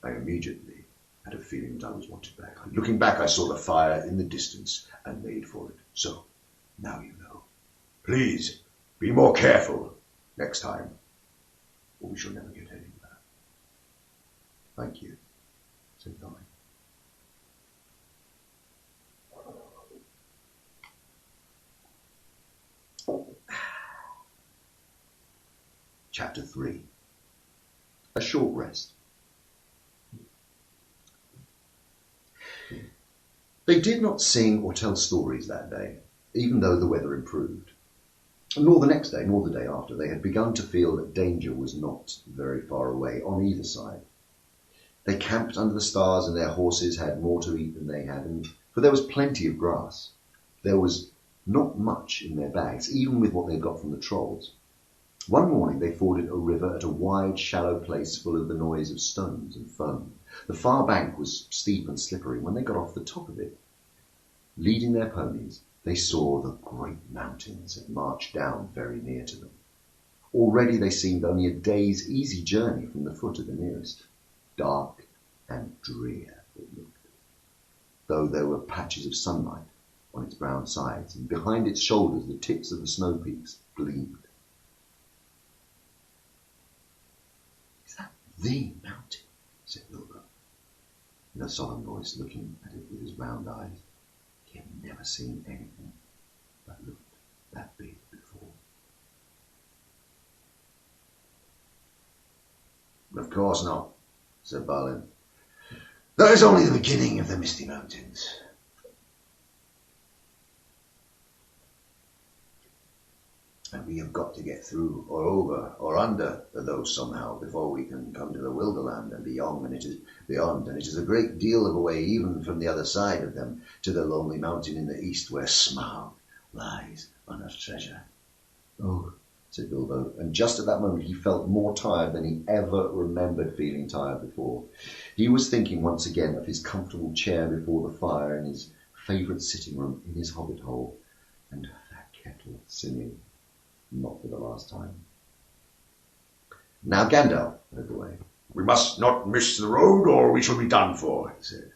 I immediately had a feeling that I was wanted back. Looking back, I saw the fire in the distance and made for it. So, now you know. Please, be more careful next time, or we shall never get anywhere." "Thank you," said Thorin. Chapter 3. A short rest. They did not sing or tell stories that day, even though the weather improved. Nor the next day, nor the day after. They had begun to feel that danger was not very far away on either side. They camped under the stars, and their horses had more to eat than they had, for there was plenty of grass. There was not much in their bags, even with what they got from the trolls. One morning they forded a river at a wide, shallow place full of the noise of stones and foam. The far bank was steep and slippery. When they got off the top of it, leading their ponies, they saw the great mountains that marched down very near to them. Already they seemed only a day's easy journey from the foot of the nearest. Dark and drear it looked, though there were patches of sunlight on its brown sides, and behind its shoulders the tips of the snow peaks gleamed. "Is that the mountain?" said Bilbo, in a solemn voice, looking at it with his round eyes. He had never seen anything that looked that big before. "Of course not," said Balin. "That is only the beginning of the Misty Mountains. And we have got to get through, or over, or under those somehow, before we can come to the Wilderland and beyond, and it is a great deal of a way even from the other side of them to the lonely mountain in the east where Smaug lies on his treasure." "Oh," said Bilbo, and just at that moment he felt more tired than he ever remembered feeling tired before. He was thinking once again of his comfortable chair before the fire in his favourite sitting room in his hobbit hole, and that kettle singing. Not for the last time. Now Gandalf led the way. "We must not miss the road, or we shall be done for," he said.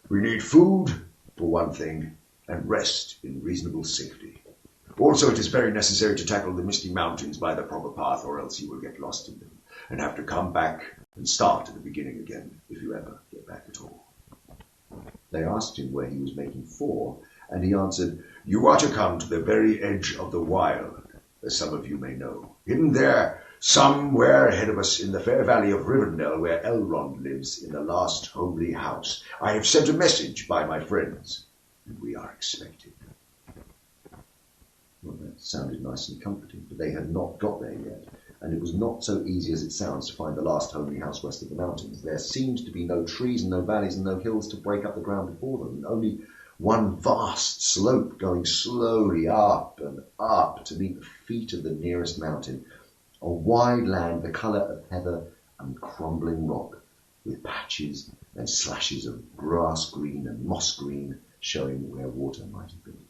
"We need food, for one thing, and rest in reasonable safety. Also, it is very necessary to tackle the Misty Mountains by the proper path, or else you will get lost in them, and have to come back and start at the beginning again, if you ever get back at all." They asked him where he was making for, and he answered, You are to come to the very edge of the wild, as some of you may know. Hidden there, somewhere ahead of us in the fair valley of Rivendell, where Elrond lives in the last homely house. I have sent a message by my friends, and we are expected. Well, that sounded nice and comforting, but they had not got there yet, and it was not so easy as it sounds to find the last homely house west of the mountains. There seemed to be no trees and no valleys and no hills to break up the ground before them, and only one vast slope going slowly up and up to meet the feet of the nearest mountain, a wide land the colour of heather and crumbling rock, with patches and slashes of grass green and moss green showing where water might have been.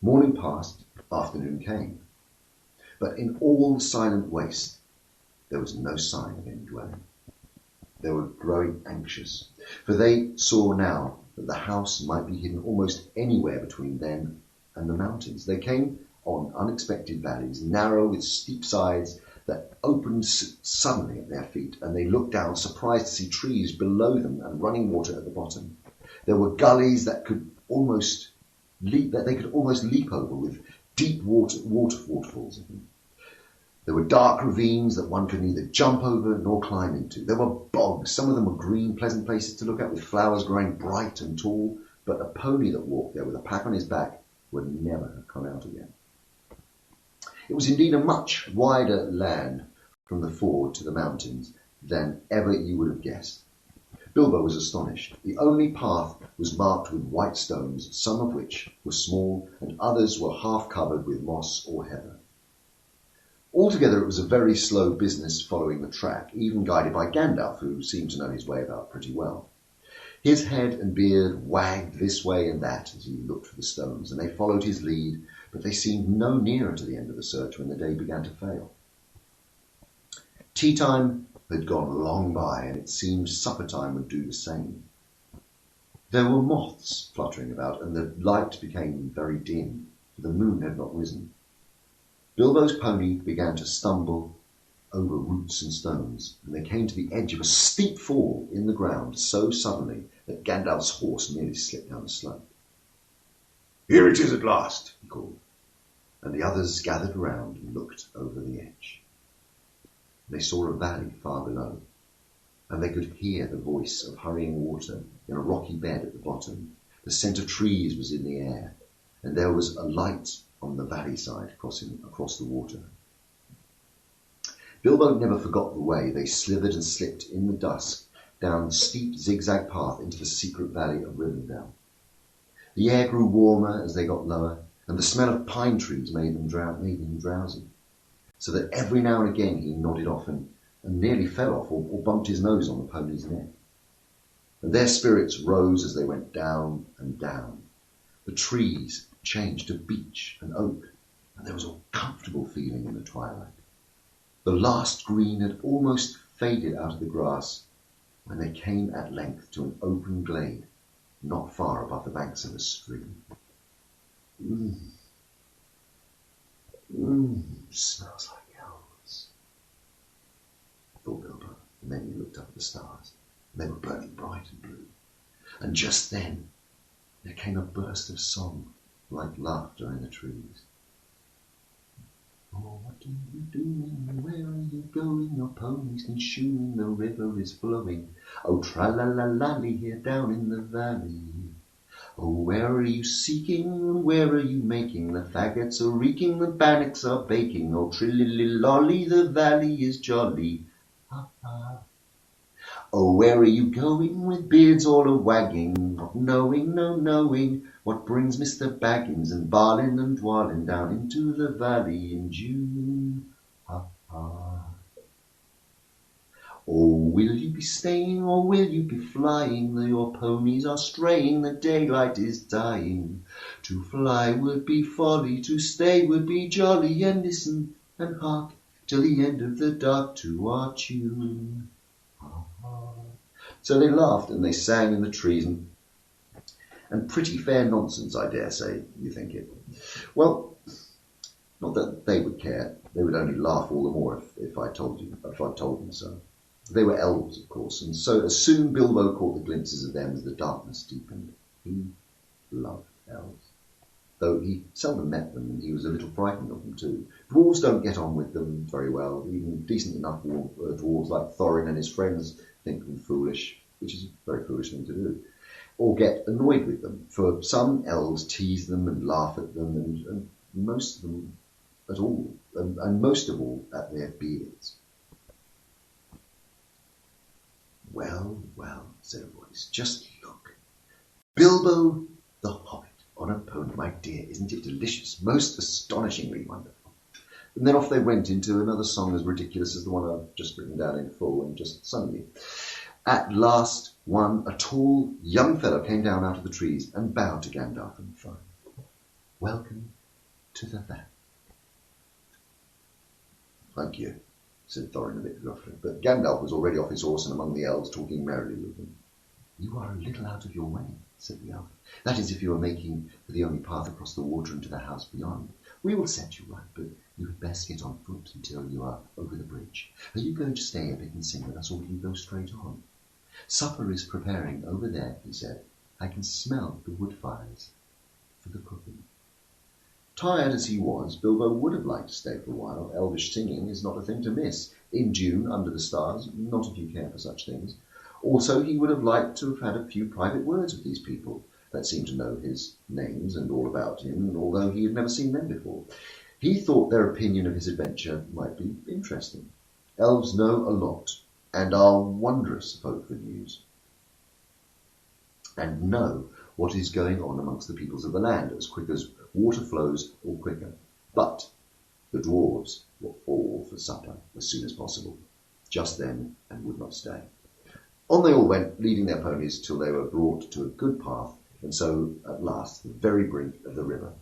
Morning passed, afternoon came, but in all the silent waste there was no sign of any dwelling. They were growing anxious, for they saw now that the house might be hidden almost anywhere between them and the mountains. They came on unexpected valleys, narrow with steep sides that opened suddenly at their feet, and they looked down, surprised to see trees below them and running water at the bottom. There were gullies that they could almost leap over, with deep waterfalls in them. There were dark ravines that one could neither jump over nor climb into. There were bogs. Some of them were green, pleasant places to look at, with flowers growing bright and tall, but a pony that walked there with a pack on his back would never have come out again. It was indeed a much wider land from the ford to the mountains than ever you would have guessed. Bilbo was astonished. The only path was marked with white stones, some of which were small and others were half covered with moss or heather. Altogether it was a very slow business following the track, even guided by Gandalf, who seemed to know his way about pretty well. His head and beard wagged this way and that as he looked for the stones, and they followed his lead, but they seemed no nearer to the end of the search when the day began to fail. Tea time had gone long by, and it seemed supper time would do the same. There were moths fluttering about, and the light became very dim, for the moon had not risen. Bilbo's pony began to stumble over roots and stones, and they came to the edge of a steep fall in the ground so suddenly that Gandalf's horse nearly slipped down the slope. "Here it is at last," he called, and the others gathered round and looked over the edge. They saw a valley far below, and they could hear the voice of hurrying water in a rocky bed at the bottom. The scent of trees was in the air, and there was a light on the valley side crossing across the water. Bilbo never forgot the way they slithered and slipped in the dusk down the steep zigzag path into the secret valley of Rivendell. The air grew warmer as they got lower, and the smell of pine trees made him drowsy, so that every now and again he nodded off and nearly fell off or bumped his nose on the pony's neck. And their spirits rose as they went down and down. The trees changed to beech and oak, and there was a comfortable feeling in the twilight. The last green had almost faded out of the grass when they came at length to an open glade not far above the banks of a stream. Smells like elves, thought Bilbo, and then he looked up at the stars. They were burning bright and blue, and just then there came a burst of song like laughter in the trees. "Oh, what are you doing? Where are you going? Your pony's been shoeing, the river is flowing. Oh, tra-la-la-lally here down in the valley. Oh, where are you seeking, and where are you making? The faggots are reeking, the bannocks are baking. Oh, trilly-lolly, the valley is jolly. Ha-ha. Oh, where are you going with beards all a-wagging? Not knowing, no knowing, what brings Mr. Baggins and Balin and Dwalin down into the valley in June? Ha-ha. Oh, will you be staying or will you be flying? Your ponies are straying, the daylight is dying. To fly would be folly, to stay would be jolly, and listen and hark till the end of the dark to our tune. So they laughed and they sang in the trees, and pretty fair nonsense, I dare say, you think it. Well, not that they would care. They would only laugh all the more if I told them so. They were elves, of course, and so as soon Bilbo caught the glimpses of them as the darkness deepened, he loved elves, though he seldom met them and he was a little frightened of them too. Dwarves don't get on with them very well. Even decent enough dwarves like Thorin and his friends think them foolish, which is a very foolish thing to do, or get annoyed with them, for some elves tease them and laugh at them, and most of them at all, and most of all at their beards. Well, well, said a voice, just look. Bilbo the Hobbit on a pony, my dear, isn't it delicious? Most astonishingly wonderful. And then off they went into another song as ridiculous as the one I've just written down in full and just sung you. At last, a tall young fellow came down out of the trees and bowed to Gandalf and Thorin. Welcome to the van. Thank you, said Thorin a bit gruffly, but Gandalf was already off his horse and among the elves talking merrily with them. You are a little out of your way, said the elf. That is, if you are making for the only path across the water and to the house beyond. We will set you right, but you had best get on foot until you are over the bridge. Are you going to stay a bit and sing with us, or will you go straight on? Supper is preparing over there, he said. I can smell the wood fires for the cooking. Tired as he was, Bilbo would have liked to stay for a while. Elvish singing is not a thing to miss. In June, under the stars, not if you care for such things. Also, he would have liked to have had a few private words with these people that seemed to know his names and all about him, although he had never seen them before. He thought their opinion of his adventure might be interesting. Elves know a lot, and are wondrous folk for news, and know what is going on amongst the peoples of the land, as quick as water flows or quicker. But the dwarves were all for supper as soon as possible, just then, and would not stay. On they all went, leading their ponies till they were brought to a good path, and so, at last, the very brink of the river.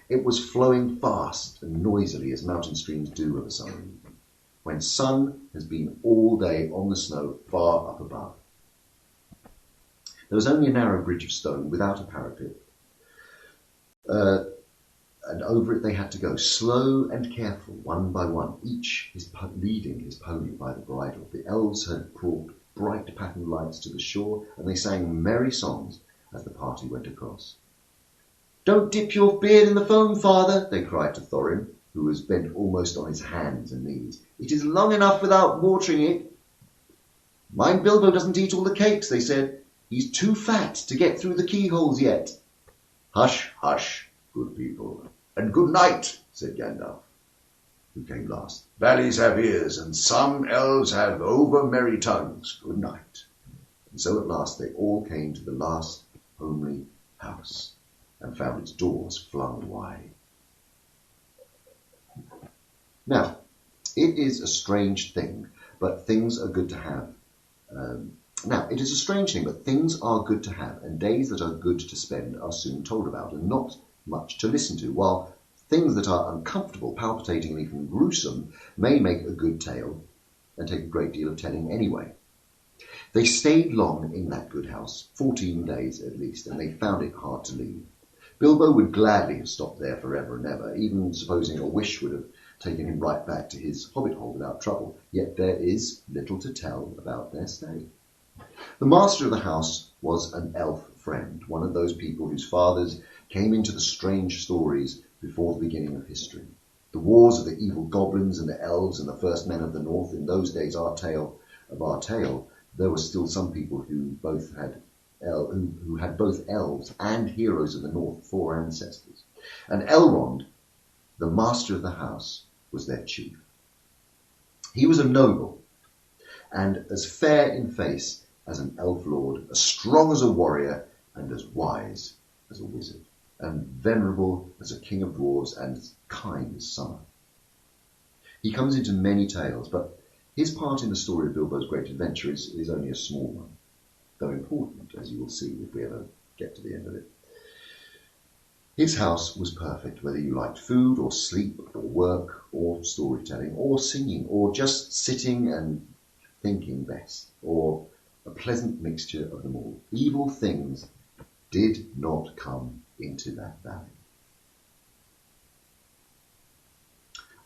It was flowing fast and noisily, as mountain streams do of a summer evening, when sun has been all day on the snow far up above. There was only a narrow bridge of stone without a parapet, and over it they had to go, slow and careful, one by one, each leading his pony by the bridle. The elves had brought bright patterned lights to the shore, and they sang merry songs as the party went across. Don't dip your beard in the foam, father, they cried to Thorin, who was bent almost on his hands and knees. It is long enough without watering it. Mind Bilbo doesn't eat all the cakes, they said. He's too fat to get through the keyholes yet. Hush, hush, good people, and good night, said Gandalf, who came last. Valleys have ears, and some elves have over-merry tongues. Good night. And so at last they all came to the last homely house, and found its doors flung wide. Now, it is a strange thing, but things are good to have. It is a strange thing, but things are good to have, and days that are good to spend are soon told about, and not much to listen to, while things that are uncomfortable, palpitating, and even gruesome may make a good tale, and take a great deal of telling anyway. They stayed long in that good house, 14 days at least, and they found it hard to leave. Bilbo would gladly have stopped there forever and ever, even supposing a wish would have taken him right back to his hobbit hole without trouble. Yet there is little to tell about their stay. The master of the house was an elf friend, one of those people whose fathers came into the strange stories before the beginning of history. The wars of the evil goblins and the elves and the first men of the north, in those days our tale, there were still some people who had both elves and heroes of the north for ancestors. And Elrond, the master of the house, was their chief. He was a noble, and as fair in face as an elf lord, as strong as a warrior, and as wise as a wizard, and venerable as a king of dwarves, and as kind as summer. He comes into many tales, but his part in the story of Bilbo's great adventure is only a small one, though important, as you will see if we ever get to the end of it. His house was perfect, whether you liked food or sleep or work or storytelling or singing or just sitting and thinking best, or a pleasant mixture of them all. Evil things did not come into that valley.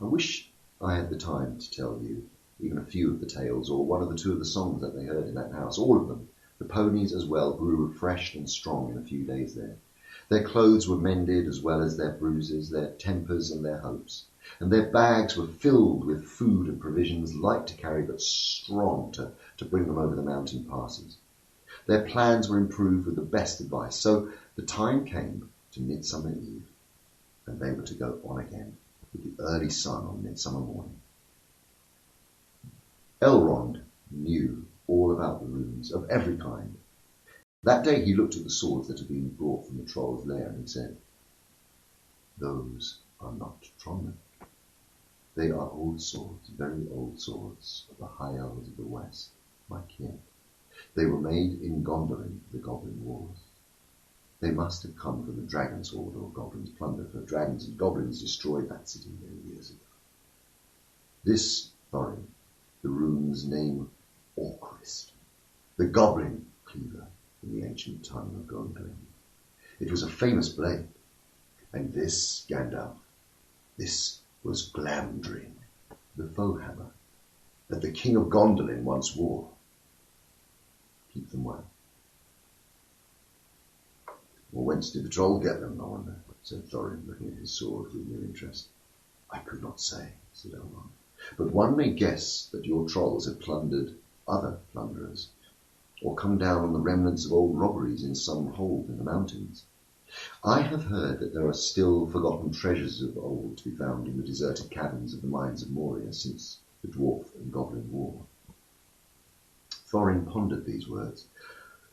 I wish I had the time to tell you even a few of the tales, or one of the two of the songs that they heard in that house. All of them, the ponies as well, grew refreshed and strong in a few days there. Their clothes were mended as well as their bruises, their tempers and their hopes, and their bags were filled with food and provisions, light to carry but strong to bring them over the mountain passes. Their plans were improved with the best advice, so the time came to Midsummer Eve, and they were to go on again with the early sun on midsummer morning. Elrond knew all about the runes of every kind. That day he looked at the swords that had been brought from the troll's lair and said, "Those are not Trollmen. They are old swords, very old swords of the High Elves of the West, my kin. They were made in Gondolin for the Goblin Wars. They must have come from the Dragon's Hoard or Goblin's Plunder, for dragons and goblins destroyed that city many years ago. This, Thorin, the rune's name Orcrist, the Goblin Cleaver in the ancient tongue of Gondolin. It was a famous blade. And this, Gandalf, this was Glamdring, the foe hammer that the king of Gondolin once wore. Keep them well." "Well, whence did the troll get them, I wonder?" said Thorin, looking at his sword with new interest. "I could not say," said Elrond, "but one may guess that your trolls have plundered other plunderers, or come down on the remnants of old robberies in some hold in the mountains. I have heard that there are still forgotten treasures of old to be found in the deserted caverns of the mines of Moria since the Dwarf and Goblin War." Thorin pondered these words.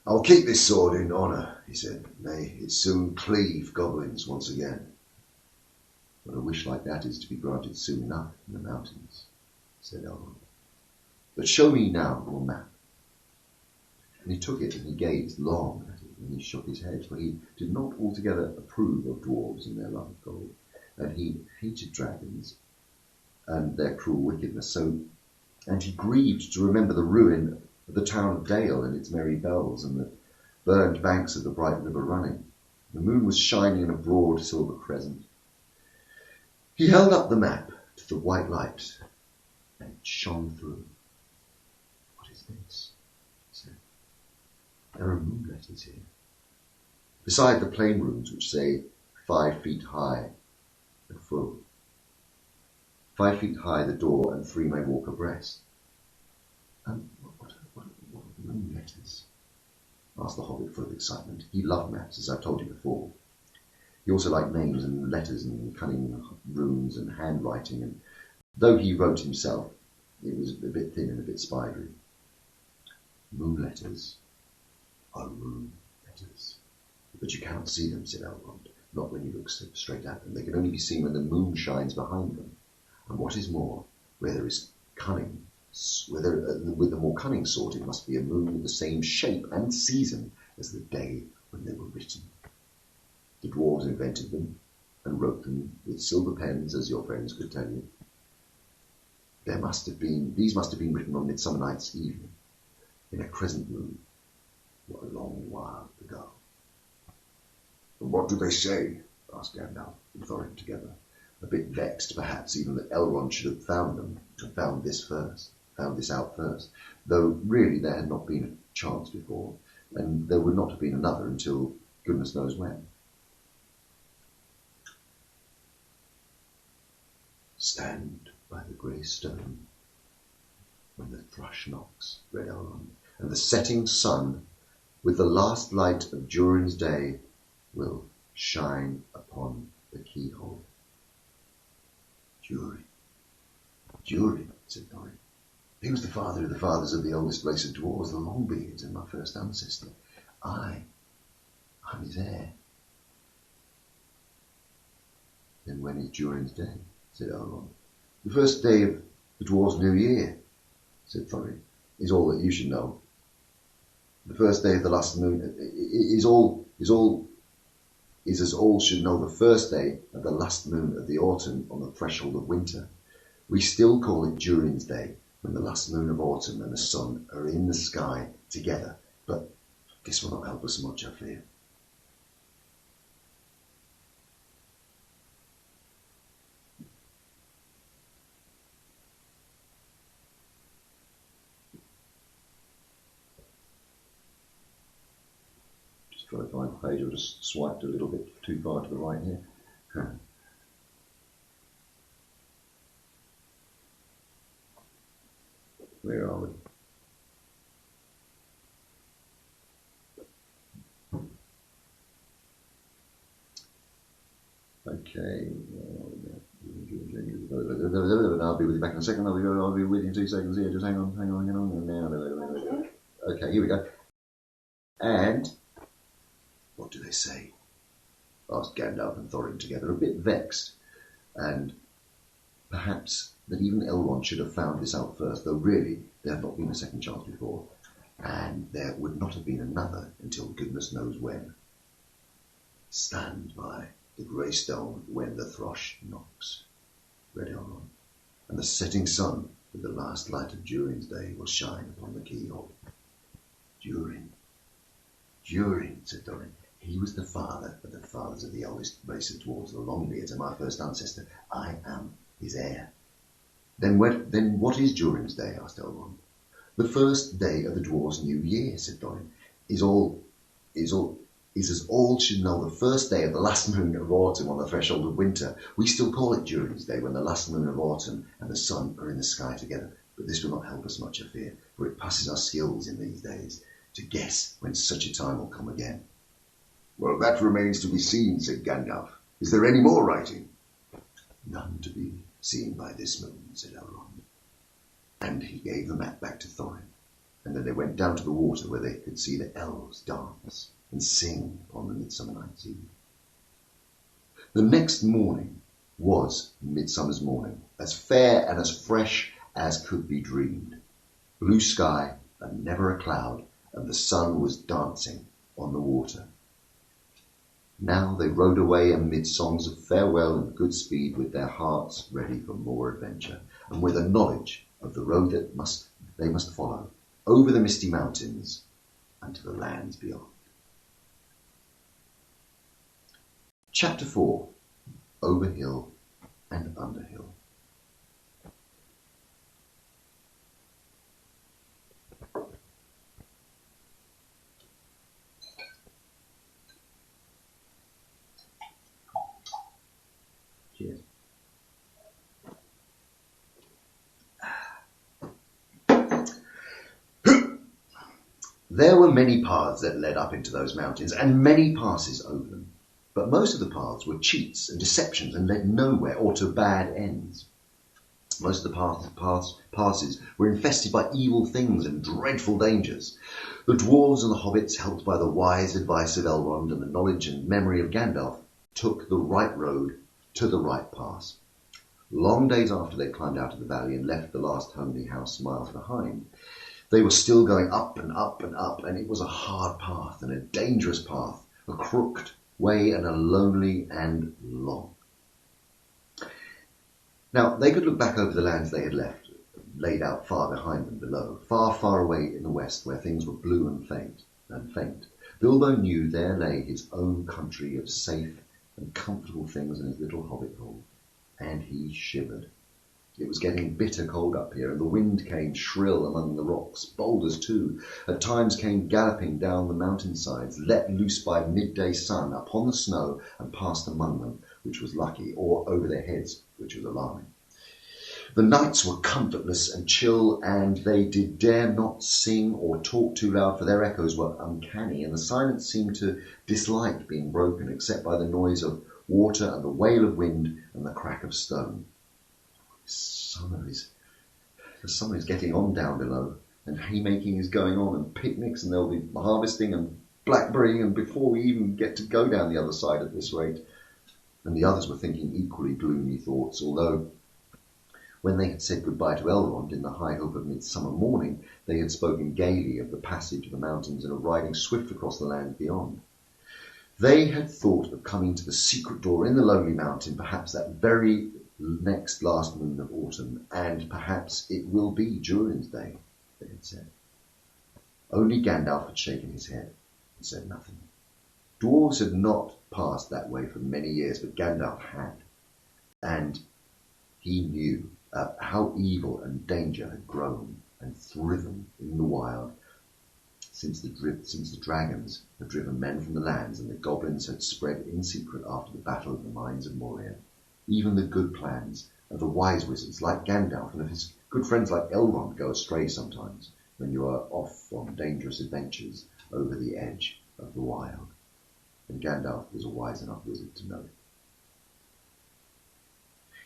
"I'll keep this sword in honour," he said. "May it soon cleave goblins once again." "But a wish like that is to be granted soon enough in the mountains," said Elrond. "But show me now your map." And he took it and he gazed long at it, and he shook his head, for he did not altogether approve of dwarves and their love of gold, and he hated dragons and their cruel wickedness, and he grieved to remember the ruin of the town of Dale and its merry bells, and the burned banks of the bright river running. The moon was shining in a broad silver crescent. He held up the map to the white light, and it shone through. "What is this?" he said. "There are moon letters here, beside the plain runes which say 5 feet high and full. 5 feet high the door, and 3 may walk abreast." "And what are the moon letters?" asked the Hobbit full of excitement. He loved maps, as I've told you before. He also liked names and letters and cunning runes and handwriting, and though he wrote himself, it was a bit thin and a bit spidery. "Moon letters are rune letters. But you cannot see them," said Elrond, "not when you look straight at them. They can only be seen when the moon shines behind them. And what is more, where there is cunning, with the more cunning sort, it must be a moon with the same shape and season as the day when they were written. The dwarves invented them and wrote them with silver pens, as your friends could tell you. These must have been written on Midsummer Night's evening, in a crescent moon, what a long while ago." "And what do they say?" asked Gandalf and Thorin together, a bit vexed perhaps even that Elrond should have found this out first, though really there had not been a chance before, and there would not have been another until goodness knows when. "Stand by the grey stone when the thrush knocks," read Elrond, "and the setting sun, with the last light of Durin's day, will shine upon the keyhole." Durin, said Thorin. "He was the father of the fathers of the oldest race of dwarves, the Longbeards, and my first ancestor. I'm his heir." "Then when is Durin's day?" said Elrond. "The first day of the dwarves' new year," said Thorin, "is all that you should know. The first day of the last moon is as all should know the first day of the last moon of the autumn on the threshold of winter. We still call it Durin's Day, when the last moon of autumn and the sun are in the sky together, but this will not help us much, I fear." trying to find the page. I just swiped a little bit too far to the right here. Where are we? Okay. I'll be with you back in a second. I'll be with you in 2 seconds here. Just hang on. Now. Okay, here we go. And what do they say? Asked Gandalf and Thorin together, a bit vexed, and perhaps that even Elrond should have found this out first, though really there had not been a second chance before, and there would not have been another until goodness knows when. Stand by the grey stone when the thrush knocks, read Elrond, and the setting sun with the last light of Durin's day will shine upon the keyhole. Durin, said Thorin. He was the father of the fathers of the oldest race of dwarves, the Longbeards, and my first ancestor. I am his heir. Then what is Durin's day? Asked Elrond. The first day of the dwarves' new year, said Thorin, is as all should know the first day of the last moon of autumn on the threshold of winter. We still call it Durin's day when the last moon of autumn and the sun are in the sky together. But this will not help us much, I fear, for it passes our skills in these days to guess when such a time will come again. Well, that remains to be seen, said Gandalf. Is there any more writing? None to be seen by this moon, said Elrond. And he gave the map back to Thorin, and then they went down to the water where they could see the elves dance and sing upon the Midsummer Night's Eve. The next morning was Midsummer's morning, as fair and as fresh as could be dreamed. Blue sky and never a cloud, and the sun was dancing on the water. Now they rode away amid songs of farewell and good speed, with their hearts ready for more adventure, and with a knowledge of the road that they must follow, over the misty mountains and to the lands beyond. Chapter 4. Over Hill and Under Hill. Cheers. There were many paths that led up into those mountains, and many passes over them. But most of the paths were cheats and deceptions and led nowhere or to bad ends. Most of the passes were infested by evil things and dreadful dangers. The dwarves and the hobbits, helped by the wise advice of Elrond and the knowledge and memory of Gandalf, took the right road to the right pass. Long days after they climbed out of the valley and left the last homely house miles behind, they were still going up and up and up, and it was a hard path and a dangerous path, a crooked way and a lonely and long. Now, they could look back over the lands they had left, laid out far behind them below, far, far away in the west, where things were blue and faint. Bilbo knew there lay his own country of safe and comfortable things in his little hobbit hole, and he shivered. It was getting bitter cold up here, and the wind came shrill among the rocks. Boulders, too, at times came galloping down the mountainsides, let loose by midday sun upon the snow and passed among them, which was lucky, or over their heads, which was alarming. The nights were comfortless and chill, and they did dare not sing or talk too loud, for their echoes were uncanny, and the silence seemed to dislike being broken, except by the noise of water and the wail of wind and the crack of stone. The summer is getting on down below, and haymaking is going on, and picnics, and there'll be harvesting and blackberrying, and before we even get to go down the other side at this rate. And the others were thinking equally gloomy thoughts, although when they had said goodbye to Elrond in the high hope of midsummer morning, they had spoken gaily of the passage of the mountains and of riding swift across the land beyond. They had thought of coming to the secret door in the lonely mountain, perhaps that very next last moon of autumn, and perhaps it will be Durin's day, they had said. Only Gandalf had shaken his head and said nothing. Dwarves had not passed that way for many years, but Gandalf had, and he knew how evil and danger had grown and thriven in the wild since the dragons had driven men from the lands and the goblins had spread in secret after the battle of the mines of Moria. Even the good plans of the wise wizards like Gandalf and of his good friends like Elrond go astray sometimes when you are off on dangerous adventures over the edge of the wild. And Gandalf was a wise enough wizard to know it.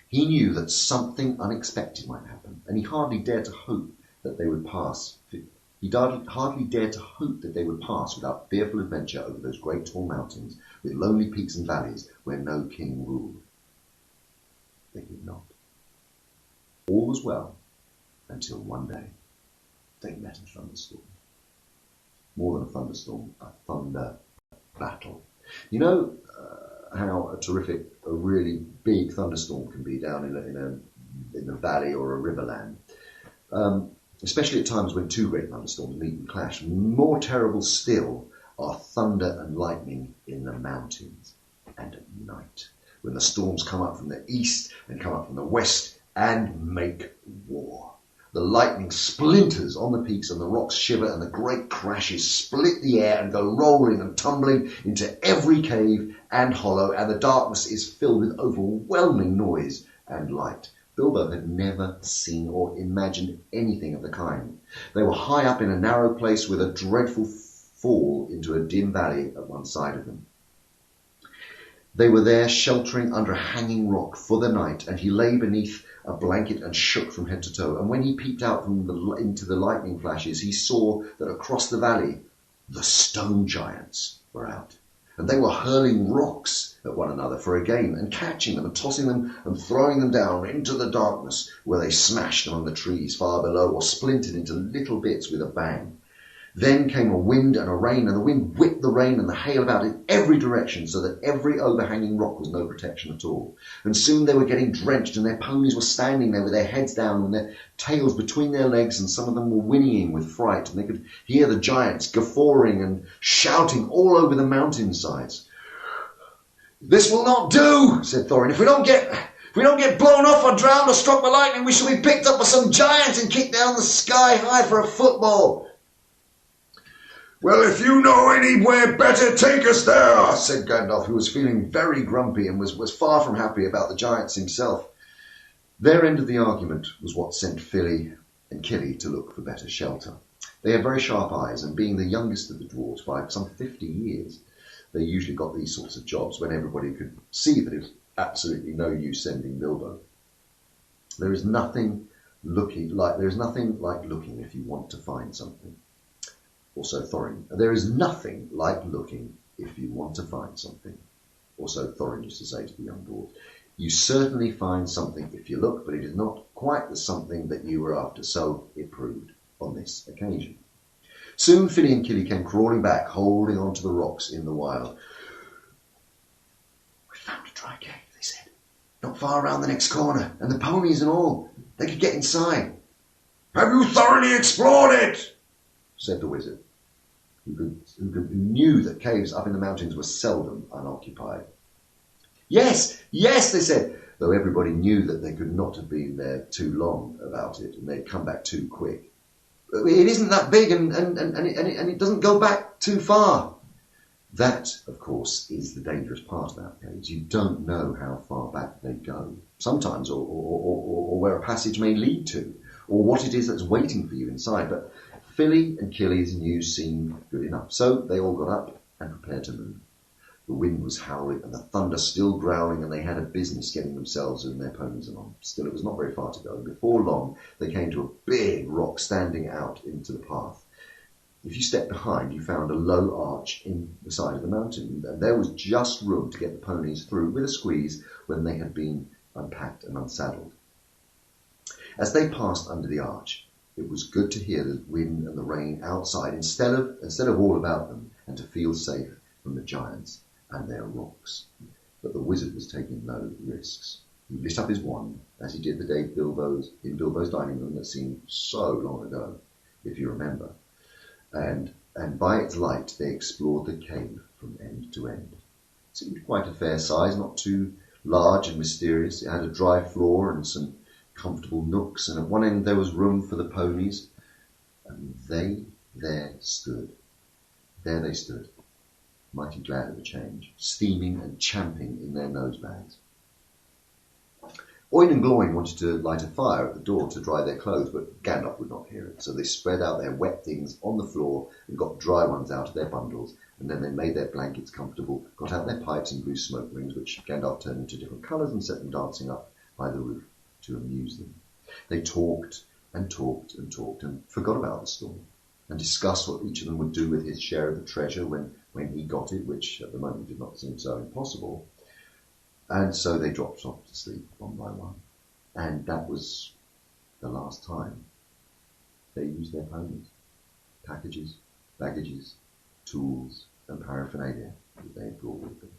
He knew that something unexpected might happen, and he hardly dared to hope that they would pass. He hardly dared to hope that they would pass without fearful adventure over those great tall mountains with lonely peaks and valleys where no king ruled. They did not. All was well until one day they met a thunderstorm. More than a thunderstorm, a thunder battle. You know how a really big thunderstorm can be down in a valley or a riverland. Especially at times when two great thunderstorms meet and clash. More terrible still are thunder and lightning in the mountains and at night, when the storms come up from the east and come up from the west and make war. The lightning splinters on the peaks and the rocks shiver and the great crashes split the air and go rolling and tumbling into every cave and hollow, and the darkness is filled with overwhelming noise and light. Bilbo had never seen or imagined anything of the kind. They were high up in a narrow place with a dreadful fall into a dim valley at one side of them. They were there sheltering under a hanging rock for the night, and he lay beneath a blanket and shook from head to toe. And when he peeped out into the lightning flashes, he saw that across the valley the stone giants were out. And they were hurling rocks at one another for a game, and catching them and tossing them and throwing them down into the darkness, where they smashed among the trees far below or splintered into little bits with a bang. Then came a wind and a rain, and the wind whipped the rain and the hail about in every direction, so that every overhanging rock was no protection at all. And soon they were getting drenched, and their ponies were standing there with their heads down and their tails between their legs, and some of them were whinnying with fright, and they could hear the giants guffawing and shouting all over the mountainsides. "This will not do," said Thorin. If we don't get blown off or drowned or struck by lightning, we shall be picked up by some giant and kicked down the sky high for a football." "Well, if you know anywhere better, take us there," said Gandalf, who was feeling very grumpy and was far from happy about the giants himself. Their end of the argument was what sent Fili and Kili to look for better shelter. They had very sharp eyes, and being the youngest of the dwarves by some 50 years, they usually got these sorts of jobs when everybody could see that it was absolutely no use sending Bilbo. There is nothing like looking if you want to find something. Also Thorin. There is nothing like looking if you want to find something. Also Thorin used to say to the young dwarves. You certainly find something if you look, but it is not quite the something that you were after. So it proved on this occasion. Soon Fili and Kili came crawling back, holding on to the rocks in the wild. "We found a dry cave," they said. "Not far round the next corner, and the ponies and all. They could get inside." "Have you thoroughly explored it?" said the wizard, who knew that caves up in the mountains were seldom unoccupied. Yes, they said, though everybody knew that they could not have been there too long about it, and they'd come back too quick. "It isn't that big, and it doesn't go back too far." That, of course, is the dangerous part about caves. You don't know how far back they go, sometimes, or where a passage may lead to, or what it is that's waiting for you inside. But Fili and Kili's news seemed good enough, so they all got up and prepared to move. The wind was howling and the thunder still growling, and they had a business getting themselves and their ponies along. Still, it was not very far to go, and before long they came to a big rock standing out into the path. If you stepped behind, you found a low arch in the side of the mountain, and there was just room to get the ponies through with a squeeze when they had been unpacked and unsaddled. As they passed under the arch, it was good to hear the wind and the rain outside instead of all about them, and to feel safe from the giants and their rocks. But the wizard was taking no risks. He lit up his wand, as he did the day in Bilbo's dining room that seemed so long ago, if you remember. And by its light they explored the cave from end to end. It seemed quite a fair size, not too large and mysterious. It had a dry floor and some comfortable nooks, and at one end there was room for the ponies. And they there stood, There they stood, mighty glad of the change, steaming and champing in their nosebags. Oin and Gloin wanted to light a fire at the door to dry their clothes, but Gandalf would not hear it, so they spread out their wet things on the floor and got dry ones out of their bundles, and then they made their blankets comfortable, got out their pipes and blew smoke rings, which Gandalf turned into different colours and set them dancing up by the roof to amuse them. They talked and talked and talked and forgot about the storm, and discussed what each of them would do with his share of the treasure when he got it, which at the moment did not seem so impossible. And so they dropped off to sleep one by one. And that was the last time they used their ponies, packages, baggages, tools and paraphernalia that they had brought with them.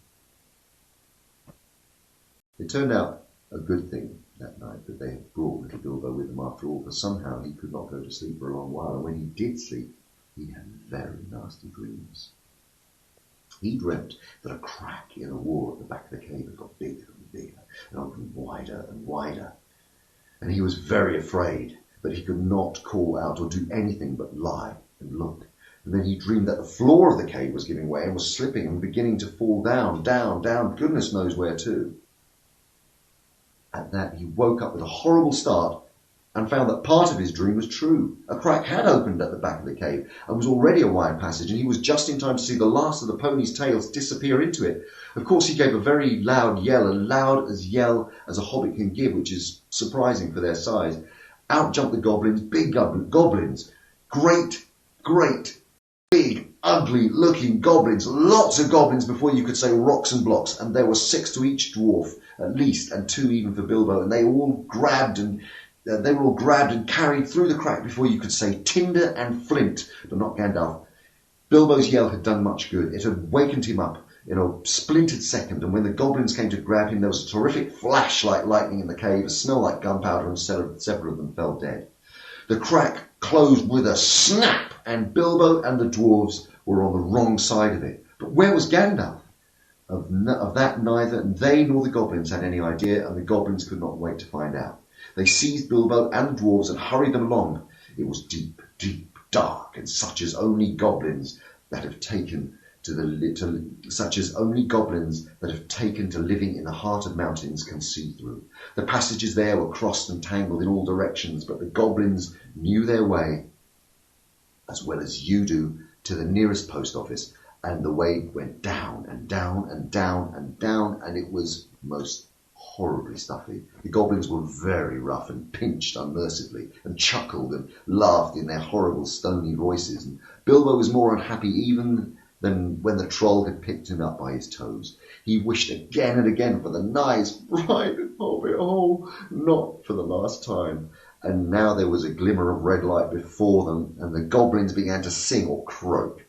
It turned out a good thing that night that they had brought little Bilbo with them after all, for somehow he could not go to sleep for a long while, and when he did sleep, he had very nasty dreams. He dreamt that a crack in a wall at the back of the cave had got bigger and bigger and opened wider and wider. And he was very afraid, but he could not call out or do anything but lie and look. And then he dreamed that the floor of the cave was giving way and was slipping and beginning to fall down, down, down, goodness knows where to. At that he woke up with a horrible start and found that part of his dream was true. A crack had opened at the back of the cave and was already a wide passage, and he was just in time to see the last of the ponies' tails disappear into it. Of course, he gave a very loud yell, as loud as yell as a hobbit can give, which is surprising for their size. Out jumped the goblins, big goblins, great, big, ugly-looking goblins, lots of goblins before you could say rocks and blocks, and there were 6 to each dwarf, at least, and 2 even for Bilbo, and they were all grabbed and carried through the crack before you could say tinder and flint, but not Gandalf. Bilbo's yell had done much good. It had wakened him up in a splintered second, and when the goblins came to grab him, there was a terrific flash like lightning in the cave, a smell like gunpowder, and several of them fell dead. The crack closed with a snap, and Bilbo and the dwarves were on the wrong side of it. But where was Gandalf? Of that neither they nor the goblins had any idea, and the goblins could not wait to find out. They seized Bilbo and the dwarves and hurried them along. It was deep, dark, and such as only goblins that have taken to living in the heart of mountains can see through. The passages there were crossed and tangled in all directions, but the goblins knew their way, as well as you do, to the nearest post office, and the way went down and down and down and down, and it was most horribly stuffy. The goblins were very rough and pinched unmercifully and chuckled and laughed in their horrible stony voices, and Bilbo was more unhappy even than when the troll had picked him up by his toes. He wished again and again for the nice, bright Hobbit hole, not for the last time. And now there was a glimmer of red light before them, and the goblins began to sing or croak,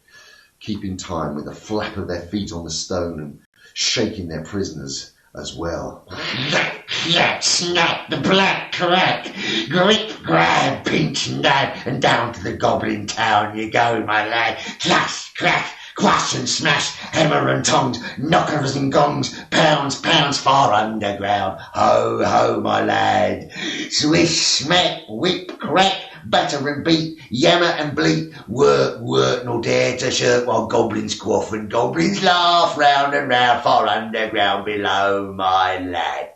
keeping time with the flap of their feet on the stone and shaking their prisoners as well. Clap, clap, snap, the black crack. Grip, grab, pinch, nab, and down to the goblin town you go, my lad. Clash, crack, quash and smash, hammer and tongs, knockers and gongs, pounds, far underground. Ho, ho, my lad. Swish, smack, whip, crack, batter and beat, yammer and bleat, work, nor dare to shirk, while goblins quaff and goblins laugh, round and round, far underground below, my lad.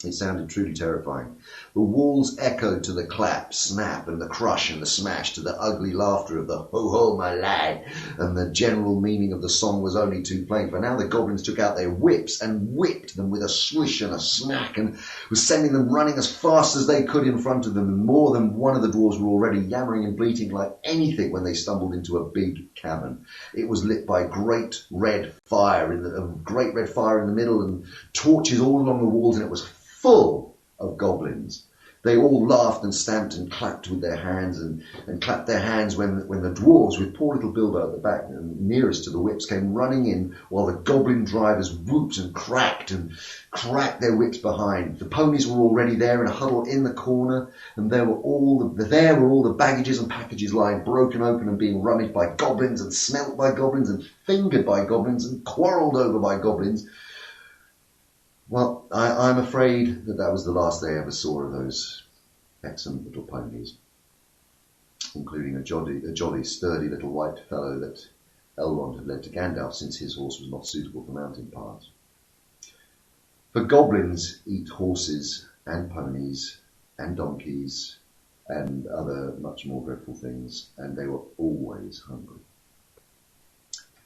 It sounded truly terrifying. The walls echoed to the clap, snap, and the crush and the smash, to the ugly laughter of the ho-ho, my lad, and the general meaning of the song was only too plain, for now the goblins took out their whips and whipped them with a swish and a smack, and was sending them running as fast as they could in front of them, and more than one of the dwarves were already yammering and bleating like anything when they stumbled into a big cavern. It was lit by a great red fire in the middle, and torches all along the walls, and it was full of goblins. They all laughed and stamped and clapped with their hands and clapped their hands when the dwarves, with poor little Bilbo at the back and nearest to the whips, came running in, while the goblin drivers whooped and cracked their whips behind. The ponies were already there in a huddle in the corner, and there were all the baggages and packages lying broken open and being rummaged by goblins and smelt by goblins and fingered by goblins and quarrelled over by goblins. Well, I'm afraid that was the last they ever saw of those excellent little ponies. including a jolly, sturdy little white fellow that Elrond had led to Gandalf, since his horse was not suitable for mountain paths. For goblins eat horses and ponies and donkeys and other much more dreadful things, and they were always hungry.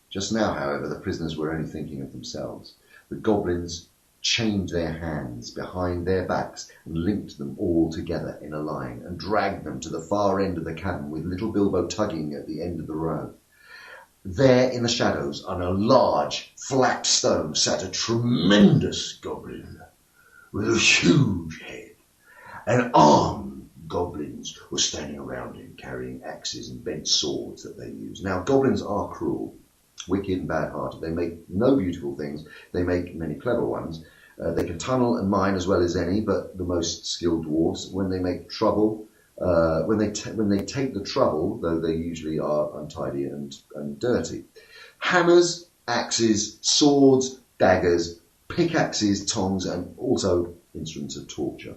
Just now, however, the prisoners were only thinking of themselves. The goblins chained their hands behind their backs and linked them all together in a line and dragged them to the far end of the cabin, with little Bilbo tugging at the end of the rope. There in the shadows, on a large flat stone, sat a tremendous goblin with a huge head, and armed goblins were standing around him, carrying axes and bent swords that they use. Now, goblins are cruel, wicked and bad-hearted. They make no beautiful things. They make many clever ones. They can tunnel and mine as well as any, but the most skilled dwarves, when they make trouble, when they take the trouble, though they usually are untidy and dirty. Hammers, axes, swords, daggers, pickaxes, tongs, and also instruments of torture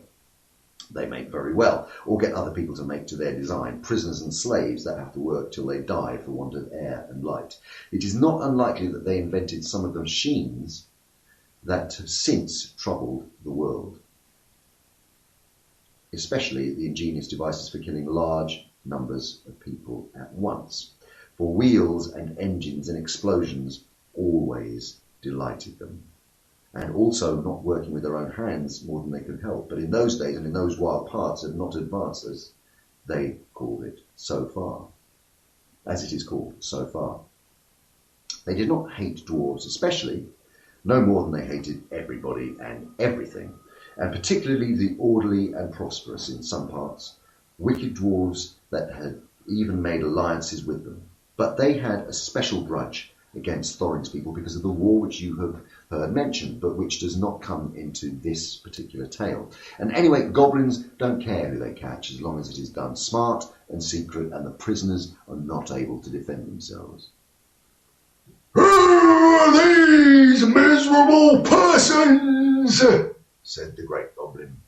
they make very well, or get other people to make to their design, prisoners and slaves that have to work till they die for want of air and light. It is not unlikely that they invented some of the machines that have since troubled the world, especially the ingenious devices for killing large numbers of people at once. For wheels and engines and explosions always delighted them. And also not working with their own hands more than they could help. But in those days and in those wild parts had not advanced, as they called it, so far. As it is called, so far. They did not hate dwarves especially, no more than they hated everybody and everything, and particularly the orderly and prosperous in some parts, wicked dwarves that had even made alliances with them. But they had a special grudge against Thorin's people because of the war which you have heard mentioned, but which does not come into this particular tale. And anyway, goblins don't care who they catch as long as it is done smart and secret and the prisoners are not able to defend themselves. "Who are these miserable persons?" said the great goblin.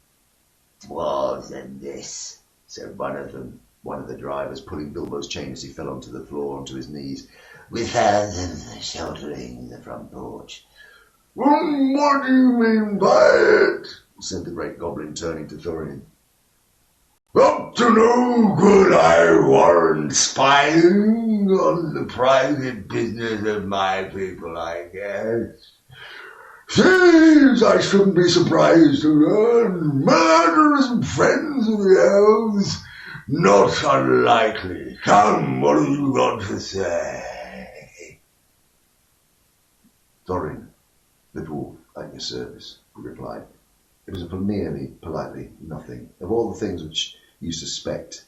"Dwarves and this," said one of them, one of the drivers, pulling Bilbo's chain as he fell onto the floor, onto his knees, "with thousands sheltering the front porch." "What do you mean by it?" said the great goblin, turning to Thorin. "Up to no good, I warrant. Spying on the private business of my people, I guess. Thieves, I shouldn't be surprised to learn. Murderers and friends of the elves, not unlikely. Come, what have you got to say?" "Thorin, the dwarf, at your service," he replied. "It was merely, politely, nothing. Of all the things which you suspect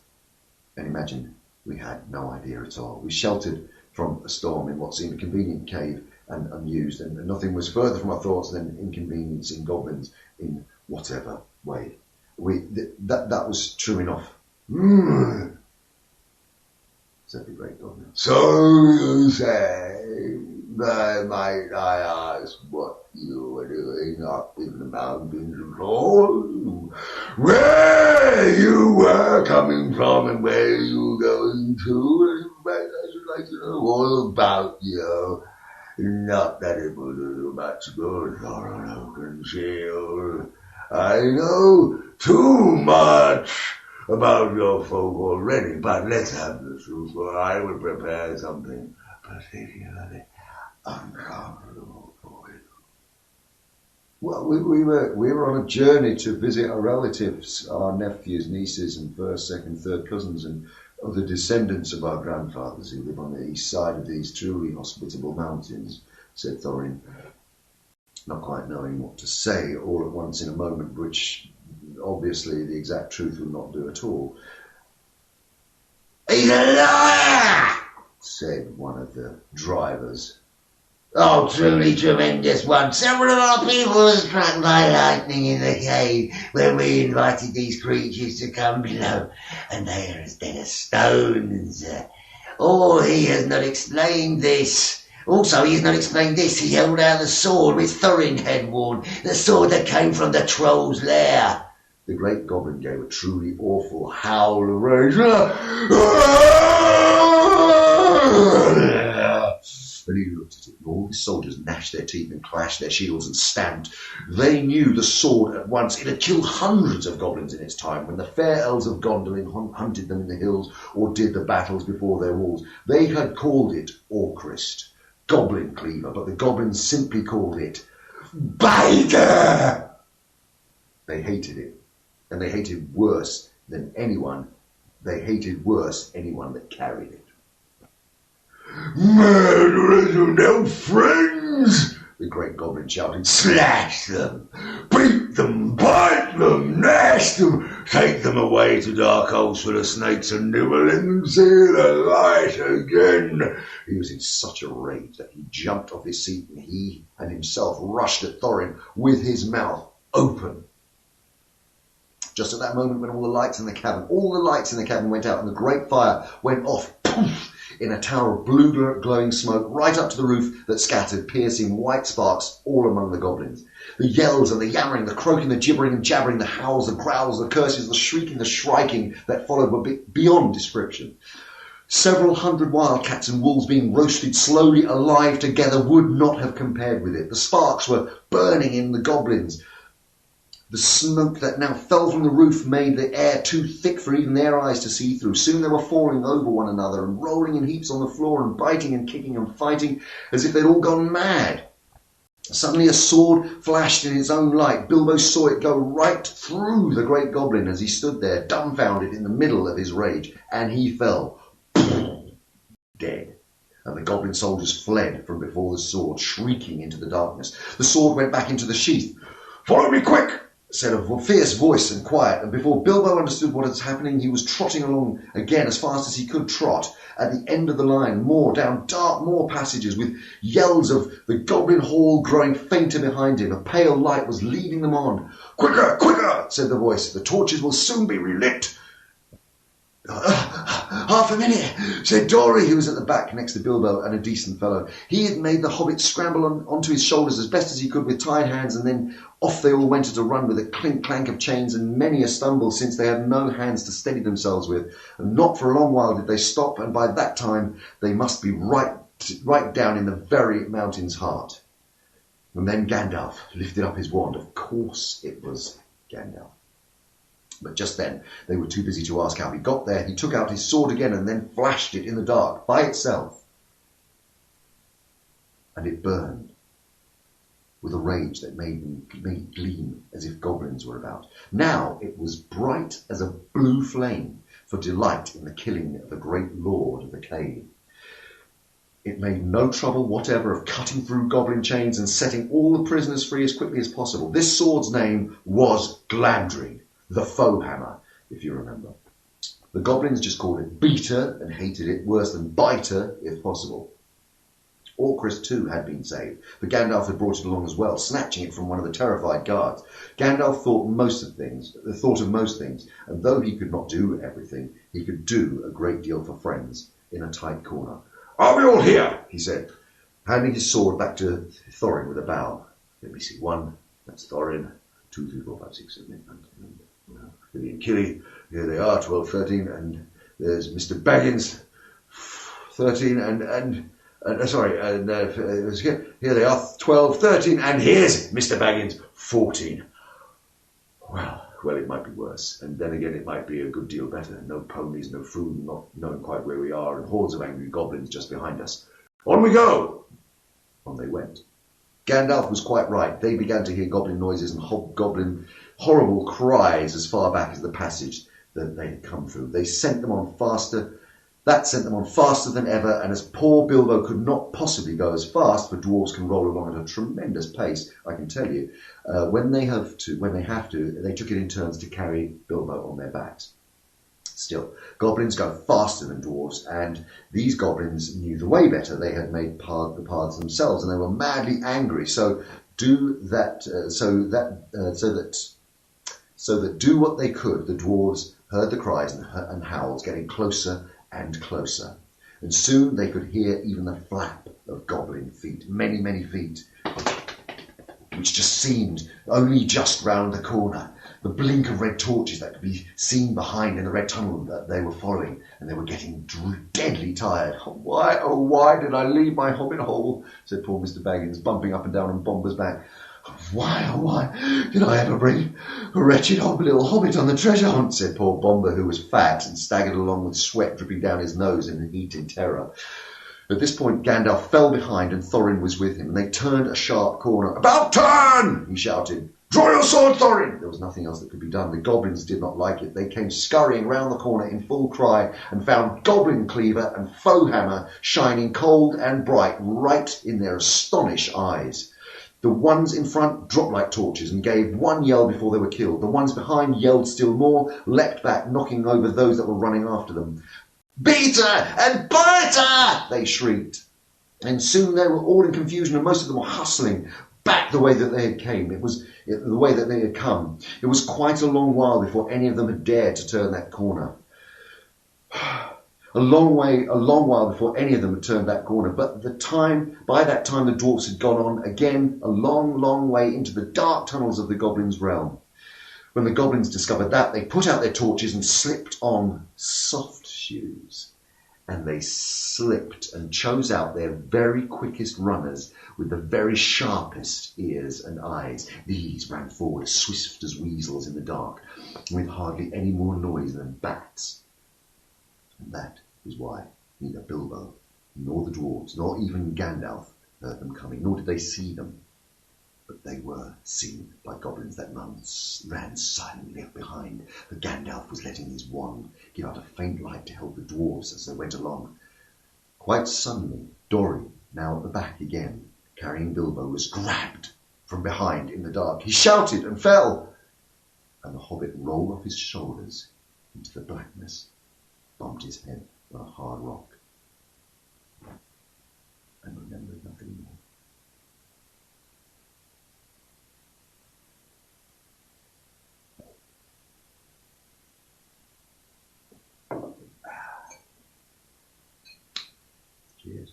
and imagine, we had no idea at all. We sheltered from a storm in what seemed a convenient cave and unused, and nothing was further from our thoughts than inconveniencing goblins in whatever way. That was true enough," said the great goblin. "So you say. Might I ask what you were doing up in the mountains of all? Where you were coming from and where you were going to? I should like to know all about you. Not that it will do much good for an open shield. I know too much about your folk already, but let's have the truth, or I will prepare something particularly uncomfortable for you." Well, we were on a journey to visit our relatives, our nephews, nieces, and first, second, third cousins, and other descendants of our grandfathers who live on the east side of these truly hospitable mountains, said Thorin, not quite knowing what to say all at once in a moment which obviously the exact truth would not do at all. "He's a liar!" said one of the drivers. "Oh, truly tremendous one. Several of our people were struck by lightning in the cave when we invited these creatures to come below, and they are as dead as stones. Oh, he has not explained this. Also, he has not explained this. He held out the sword which Thorin had worn, the sword that came from the troll's lair. The great goblin gave a truly awful howl of rage. And he looked at it, and all his soldiers gnashed their teeth and clashed their shields and stamped. They knew the sword at once. It had killed hundreds of goblins in its time, when the fair elves of Gondolin hunted them in the hills or did the battles before their walls. They had called it Orcrist, Goblin Cleaver, but the goblins simply called it Biter. They hated it, and they hated worse anyone that carried it. Murderers are no friends, the great goblin shouted. Slash them, beat them, bite them, gnash them, take them away to dark holes full of snakes and never let them see the light again. He was in such a rage that he jumped off his seat, and he and himself rushed at Thorin with his mouth open. Just at that moment when all the lights in the cabin went out, and the great fire went off, poof, in a tower of blue glowing smoke right up to the roof that scattered piercing white sparks all among the goblins. The yells and the yammering, the croaking, the gibbering and jabbering, the howls, the growls, the curses, the shrieking, the shrieking that followed were beyond description. Several hundred wildcats and wolves being roasted slowly alive together would not have compared with it. The sparks were burning in the goblins. The smoke that now fell from the roof made the air too thick for even their eyes to see through. Soon they were falling over one another and rolling in heaps on the floor and biting and kicking and fighting as if they'd all gone mad. Suddenly a sword flashed in its own light. Bilbo saw it go right through the great goblin as he stood there, dumbfounded in the middle of his rage, and he fell dead. And the goblin soldiers fled from before the sword, shrieking into the darkness. The sword went back into the sheath. "Follow me quick," said a fierce voice and quiet, and before Bilbo understood what was happening, he was trotting along again as fast as he could trot. At the end of the line, down more passages, with yells of the goblin hall growing fainter behind him. A pale light was leading them on. "Quicker, quicker," said the voice. "The torches will soon be relit." "Half a minute," said Dory, who was at the back next to Bilbo, and a decent fellow. He had made the hobbit scramble onto his shoulders as best as he could with tied hands, and then off they all went at a run with a clink-clank of chains and many a stumble, since they had no hands to steady themselves with. And not for a long while did they stop, and by that time they must be right down in the very mountain's heart. And then Gandalf lifted up his wand. Of course it was Gandalf. But just then they were too busy to ask how he got there. He took out his sword again and then flashed it in the dark by itself. And it burned with a rage that made it gleam as if goblins were about. Now it was bright as a blue flame for delight in the killing of the great lord of the cave. It made no trouble whatever of cutting through goblin chains and setting all the prisoners free as quickly as possible. This sword's name was Glandry, the foe hammer, if you remember. The goblins just called it Beater and hated it worse than Biter, if possible. Orcrist too had been saved, but Gandalf had brought it along as well, snatching it from one of the terrified guards. Gandalf thought of most things, and though he could not do everything, he could do a great deal for friends in a tight corner. "Are we all here?" he said, handing his sword back to Thorin with a bow. "Let me see, 1, that's Thorin, 2, 3, 4, 5, 6, 7, 8, 9, 10, Billy and Killy, here they are, 12, 13, and there's Mr. Baggins, 13, here they are, 12, 13, and here's Mr. Baggins, 14. Well, it might be worse, and then again it might be a good deal better. No ponies, no food, not knowing quite where we are, and hordes of angry goblins just behind us. On we go!" On they went. Gandalf was quite right. They began to hear goblin noises and hobgoblin horrible cries as far back as the passage that they had come through. That sent them on faster than ever, and as poor Bilbo could not possibly go as fast, for dwarves can roll along at a tremendous pace, I can tell you. When they have to, they took it in turns to carry Bilbo on their backs. Still, goblins go faster than dwarves, and these goblins knew the way better. They had made the paths themselves, and they were madly angry. So do what they could, the dwarves heard the cries and howls getting closer and closer, and soon they could hear even the flap of goblin feet, many, many feet, which just seemed only just round the corner. the blink of red torches that could be seen behind in the red tunnel that they were following, and they were getting deadly tired. "Why, oh why did I leave my hobbit hole?" said poor Mr. Baggins, bumping up and down on Bomber's back. "Why, oh why did I ever bring a wretched little hobbit on the treasure hunt?" said poor Bomber, who was fat and staggered along with sweat dripping down his nose in heated terror. At this point, Gandalf fell behind and Thorin was with him, and they turned a sharp corner. "About turn!" he shouted. "Draw your sword, Thorin!" There was nothing else that could be done. The goblins did not like it. They came scurrying round the corner in full cry and found Goblin Cleaver and Foe Hammer shining cold and bright right in their astonished eyes. The ones in front dropped like torches and gave one yell before they were killed. The ones behind yelled still more, leapt back, knocking over those that were running after them. "Beat her and bite her!" they shrieked. And soon they were all in confusion, and most of them were hustling back the way that they had came. It was the way that they had come. It was quite a long while before any of them had dared to turn that corner. A long while before any of them had turned that corner. But by that time the dwarfs had gone on again a long, long way into the dark tunnels of the goblins' realm. When the goblins discovered that, they put out their torches and slipped on soft shoes. And they slipped and chose out their very quickest runners with the very sharpest ears and eyes. These ran forward as swift as weasels in the dark, with hardly any more noise than bats. And that is why neither Bilbo, nor the dwarves, nor even Gandalf heard them coming, nor did they see them. But they were seen by goblins that ran silently up behind, for Gandalf was letting his wand give out a faint light to help the dwarves as they went along. Quite suddenly, Dorry, now at the back again, carrying Bilbo, was grabbed from behind in the dark. He shouted and fell, and the hobbit rolled off his shoulders into the blackness, bumped his head on a hard rock, and remembered nothing more. Cheers.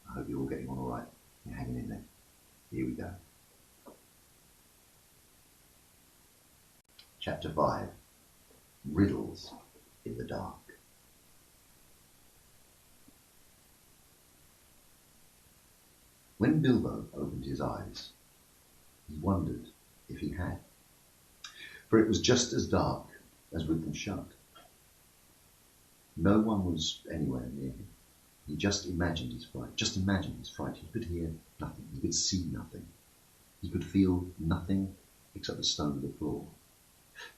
I hope you're all getting on all right. You're hanging in there. Here we go. Chapter 5. Riddles in the Dark. When Bilbo opened his eyes, he wondered if he had, for it was just as dark as with them shut. No one was anywhere near him. He just imagined his fright. He could hear nothing. He could see nothing. He could feel nothing except the stone of the floor.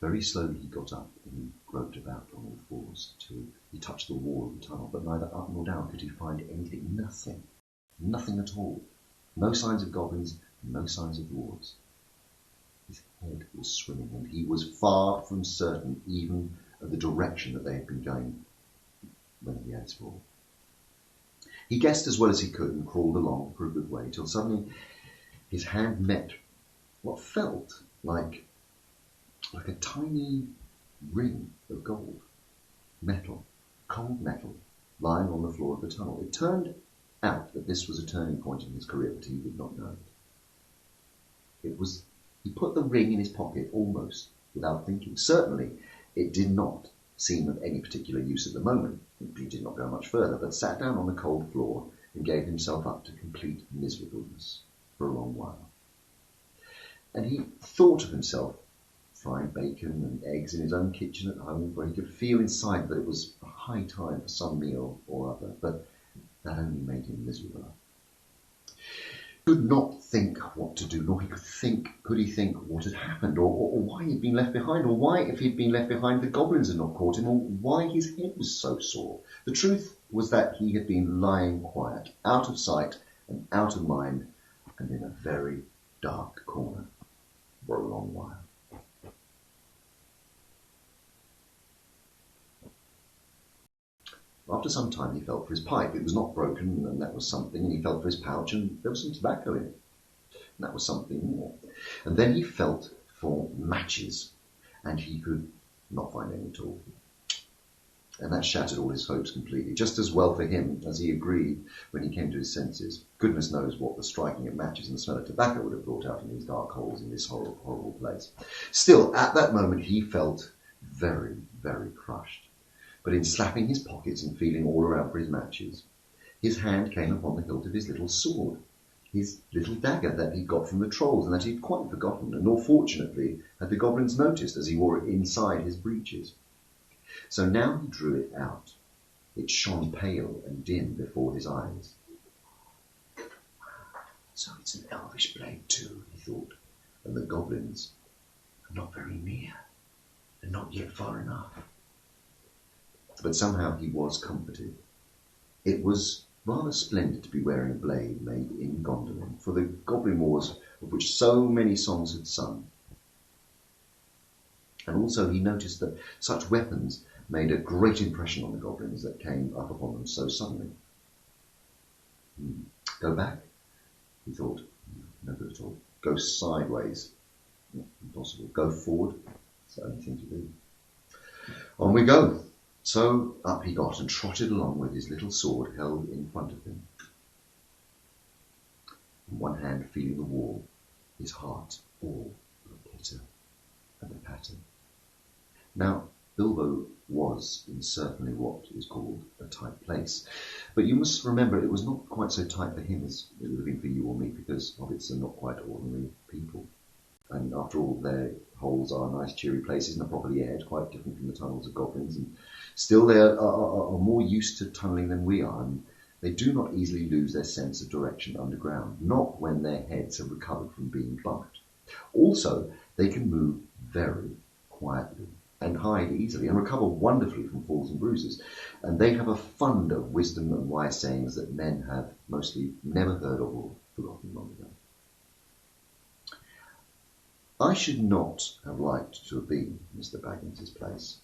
Very slowly he got up and groped about on all fours till he touched the wall of the tunnel, but neither up nor down could he find anything. Nothing at all. No signs of goblins, no signs of dwarves. His head was swimming, and he was far from certain even of the direction that they had been going when he had his fall. He guessed as well as he could and crawled along for a good way till suddenly his hand met what felt like a tiny ring of gold, metal, cold metal, lying on the floor of the tunnel. It turned out that this was a turning point in his career, but he did not know it. He put the ring in his pocket almost without thinking. Certainly it did not seem of any particular use at the moment. He did not go much further, but sat down on the cold floor and gave himself up to complete miserableness for a long while. And he thought of himself frying bacon and eggs in his own kitchen at home, where he could feel inside that it was a high time for some meal or other, but that only made him miserable. He could not think what to do, nor could he think what had happened, or why he'd been left behind, or why, if he'd been left behind, the goblins had not caught him, or why his head was so sore. The truth was that he had been lying quiet, out of sight and out of mind, and in a very dark corner for a long while. After some time he felt for his pipe. It was not broken, and that was something, and he felt for his pouch, and there was some tobacco in it. And that was something more. And then he felt for matches, and he could not find any at all. And that shattered all his hopes completely, just as well for him as he agreed when he came to his senses. Goodness knows what the striking of matches and the smell of tobacco would have brought out in these dark holes in this horrible, horrible place. Still, at that moment, he felt very, very crushed. But in slapping his pockets and feeling all around for his matches, his hand came upon the hilt of his little sword, his little dagger that he'd got from the trolls and that he'd quite forgotten, and nor fortunately had the goblins noticed as he wore it inside his breeches. So now he drew it out. It shone pale and dim before his eyes. So it's an elvish blade too, he thought, and the goblins are not very near, and not yet far enough. But somehow he was comforted. It was rather splendid to be wearing a blade made in Gondolin, for the Goblin Wars of which so many songs had sung. And also he noticed that such weapons made a great impression on the goblins that came up upon them so suddenly. Go back, he thought. No good at all. Go sideways. Impossible. Go forward. It's the only thing to do. On we go. So up he got and trotted along with his little sword held in front of him. In one hand feeling the wall, his heart all a pitter and a patter. Now, Bilbo was in certainly what is called a tight place, but you must remember it was not quite so tight for him as it would have been for you or me, because hobbits are not quite ordinary people. And after all, their holes are nice, cheery places and are properly aired, quite different from the tunnels of goblins. And still, they are more used to tunnelling than we are, and they do not easily lose their sense of direction underground, not when their heads have recovered from being bumped. Also, they can move very quietly and hide easily and recover wonderfully from falls and bruises. And they have a fund of wisdom and wise sayings that men have mostly never heard of or forgotten long ago. I should not have liked to have been in Mr. Baggins's place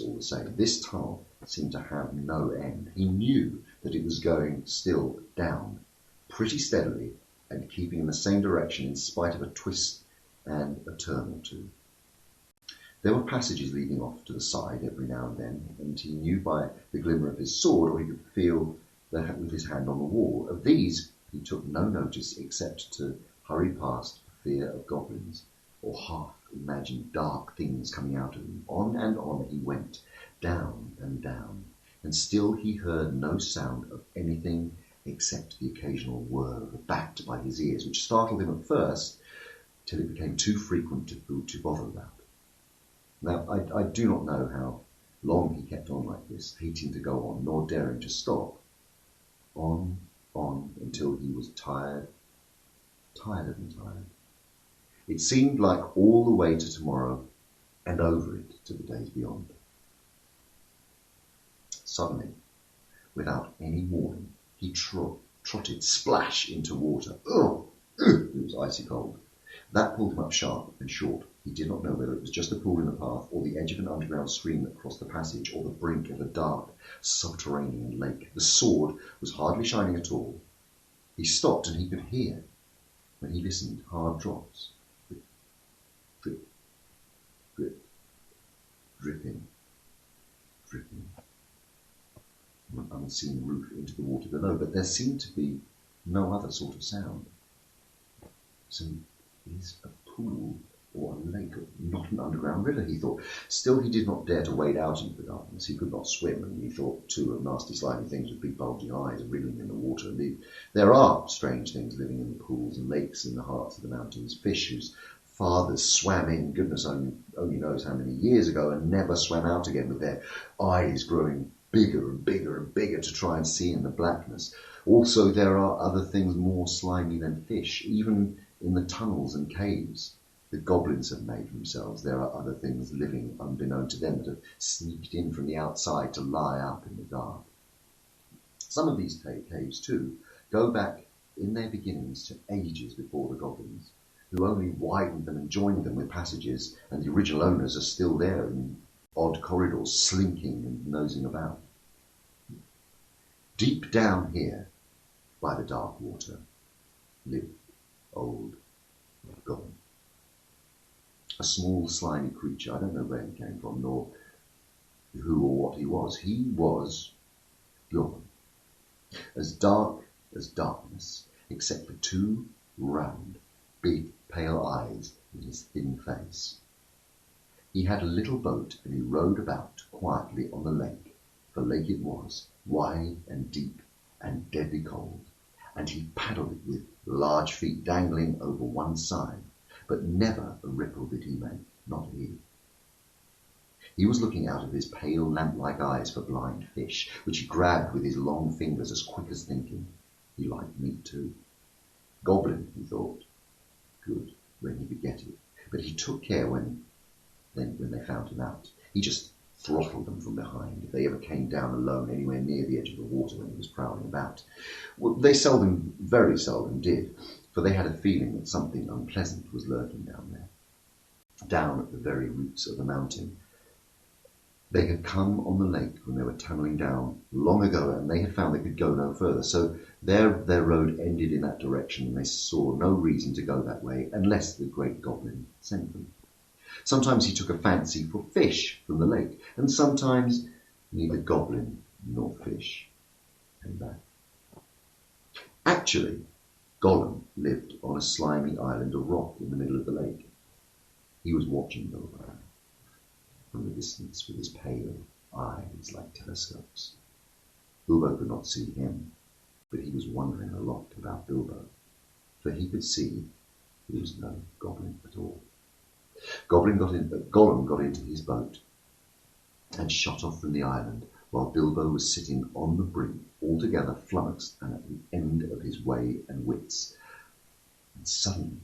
all the same. This tunnel seemed to have no end. He knew that it was going still down, pretty steadily, and keeping in the same direction in spite of a twist and a turn or two. There were passages leading off to the side every now and then, and he knew by the glimmer of his sword, or he could feel that with his hand on the wall. Of these he took no notice except to hurry past fear of goblins, or half-imagined dark things coming out of him. On he went, down and down, and still he heard no sound of anything except the occasional whir of a bat by his ears, which startled him at first, till it became too frequent to bother about. Now, I do not know how long he kept on like this, hating to go on, nor daring to stop. On, until he was tired and tired. It seemed like all the way to tomorrow and over it to the days beyond. Suddenly, without any warning, he trotted splash into water. It was icy cold. That pulled him up sharp and short. He did not know whether it was just a pool in the path, or the edge of an underground stream that crossed the passage, or the brink of a dark subterranean lake. The sword was hardly shining at all. He stopped, and he could hear, when he listened, hard drops. Drip, drip, dripping, dripping, from an unseen roof into the water below, but there seemed to be no other sort of sound. So is a pool or a lake, not an underground river, he thought. Still, he did not dare to wade out into the darkness. He could not swim, and he thought, too, of nasty, slimy things with big, bulging eyes wriggling in the water. There are strange things living in the pools and lakes in the hearts of the mountains, fish whose fathers swam in, goodness only knows how many years ago, and never swam out again, with their eyes growing bigger and bigger and bigger to try and see in the blackness. Also, there are other things more slimy than fish, even in the tunnels and caves the goblins have made for themselves. There are other things living unbeknown to them that have sneaked in from the outside to lie up in the dark. Some of these caves, too, go back in their beginnings to ages before the goblins, who only widened them and joined them with passages, and the original owners are still there in odd corridors, slinking and nosing about. Deep down here, by the dark water, lived old Gollum. a small slimy creature. I don't know where he came from, nor who or what he was. He was Gollum, as dark as darkness, except for two round, big, pale eyes in his thin face. He had a little boat, and he rowed about quietly on the lake, for lake it was, wide and deep and deadly cold, and he paddled it with large feet dangling over one side, but never a ripple did he make, not he. He was looking out of his pale lamp-like eyes for blind fish, which he grabbed with his long fingers as quick as thinking. He liked meat too. Goblin, he thought. Good, when he could get it. But he took care when they found him out. He just throttled them from behind if they ever came down alone anywhere near the edge of the water when he was prowling about. Well, they very seldom did, for they had a feeling that something unpleasant was lurking down there, down at the very roots of the mountain. They had come on the lake when they were tunneling down long ago, and they had found they could go no further, so their road ended in that direction, and they saw no reason to go that way unless the great goblin sent them. Sometimes he took a fancy for fish from the lake, and sometimes neither goblin nor fish came back. Actually, Gollum lived on a slimy island of rock in the middle of the lake. He was watching Bilbo from the distance with his pale eyes like telescopes. Bilbo could not see him, but he was wondering a lot about Bilbo, for he could see he was no goblin at all. Gollum got into his boat and shot off from the island, while Bilbo was sitting on the brink, altogether flummoxed and at the end of his way and wits. And suddenly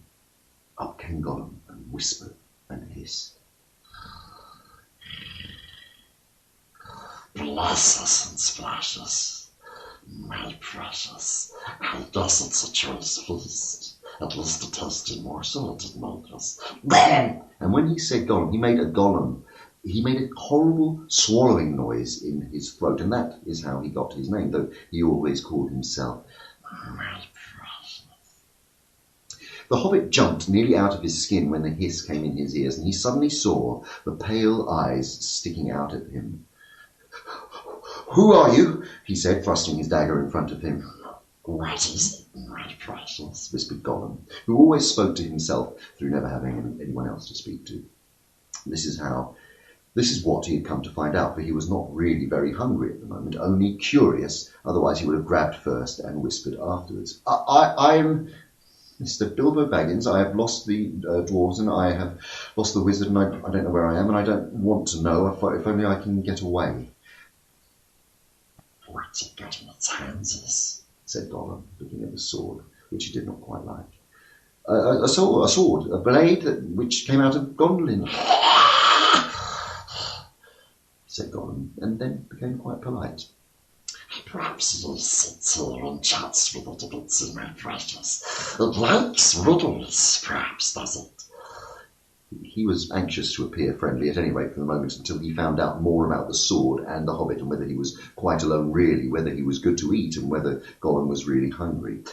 up came Gollum and whispered and hissed. Bless and splashes, my precious. I guess it's a choice feast. At least a tasty morsel it did make us. Gollum! And when he said Gollum, he made a horrible swallowing noise in his throat, and that is how he got his name, though he always called himself my precious. The Hobbit jumped nearly out of his skin when the hiss came in his ears, and he suddenly saw the pale eyes sticking out at him. "Who are you?" he said, thrusting his dagger in front of him. What is it, my precious? Whispered Gollum, who always spoke to himself through never having anyone else to speak to. This is what he had come to find out, for he was not really very hungry at the moment, only curious, otherwise he would have grabbed first and whispered afterwards. I'm Mr. Bilbo Baggins. I have lost the dwarves, and I have lost the wizard, and I don't know where I am, and I don't want to know, if only I can get away. What's it got in its hands, said Gollum, looking at the sword, which he did not quite like. A sword, a blade which came out of Gondolin, said Gollum, and then became quite polite. Perhaps he sits here and chats with it a bit, see, my precious. It likes riddles, perhaps, does it? He was anxious to appear friendly, at any rate for the moment, until he found out more about the sword and the Hobbit, and whether he was quite alone really, whether he was good to eat, and whether Gollum was really hungry.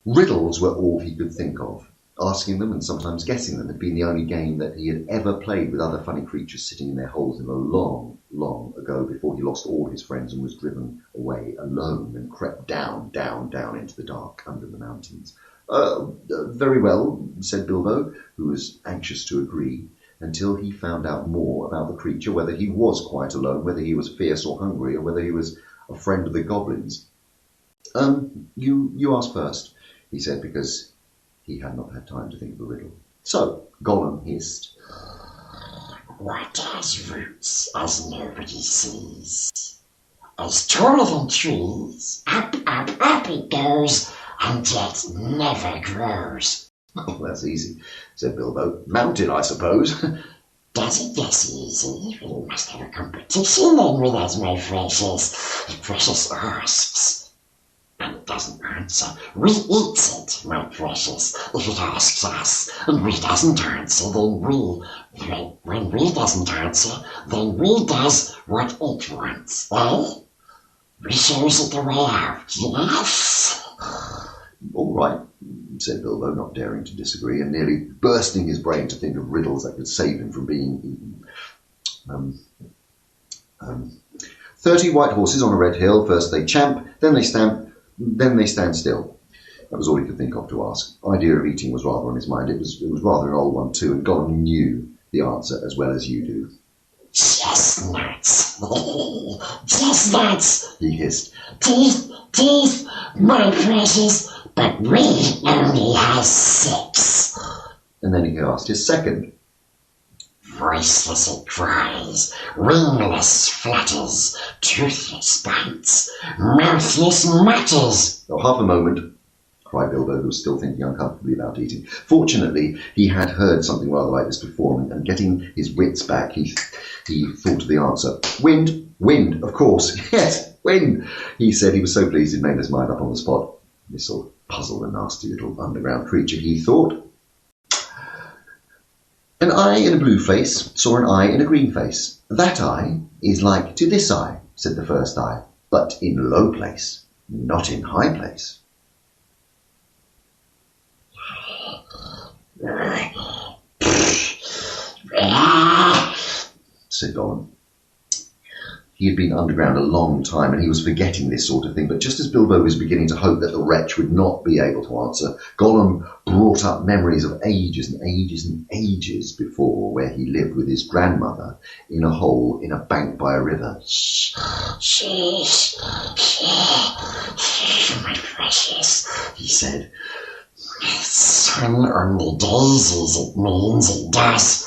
Riddles were all he could think of. Asking them and sometimes guessing them had been the only game that he had ever played with other funny creatures sitting in their holes in the long, long ago, before he lost all his friends and was driven away alone and crept down into the dark under the mountains. Very well, said Bilbo, who was anxious to agree, until he found out more about the creature, whether he was quite alone, whether he was fierce or hungry, or whether he was a friend of the goblins. You ask first, he said, because he had not had time to think of a riddle. So, Gollum hissed. What has roots as nobody sees? As taller than trees, up it goes, and yet never grows. Oh, that's easy, said Bilbo. Mountain, I suppose. Does it get easy? We must have a competition then with us, my precious. The precious asks, and it doesn't answer. We eats it, my precious, if it asks us, and we doesn't answer, then when we doesn't answer, then we does what it wants, eh? We shows it the way out, yes? All right, said Bilbo, not daring to disagree, and nearly bursting his brain to think of riddles that could save him from being eaten. 30 white horses on a red hill. First they champ, then they stamp, then they stand still. That was all he could think of to ask. The idea of eating was rather on his mind. It was rather an old one too, and Gollum knew the answer as well as you do. Chestnuts. Chestnuts, he hissed. Teeth, my precious, but we only have 6. And then he asked his second. Voiceless it cries, wingless flutters, toothless bites, mouthless mutters. Oh, half a moment, cried Bilbo, who was still thinking uncomfortably about eating. Fortunately, he had heard something rather like this before, and getting his wits back, he thought of the answer. Wind, of course. Yes, wind, he said. He was so pleased he'd made his mind up on the spot. This will puzzle a nasty little underground creature, he thought. An eye in a blue face saw an eye in a green face. That eye is like to this eye, said the first eye, but in low place, not in high place. Said Gollum. He had been underground a long time, and he was forgetting this sort of thing, but just as Bilbo was beginning to hope that the wretch would not be able to answer, Gollum brought up memories of ages and ages and ages before, where he lived with his grandmother in a hole in a bank by a river. Shh, my precious, he said. Sun on the daisies, it means it does.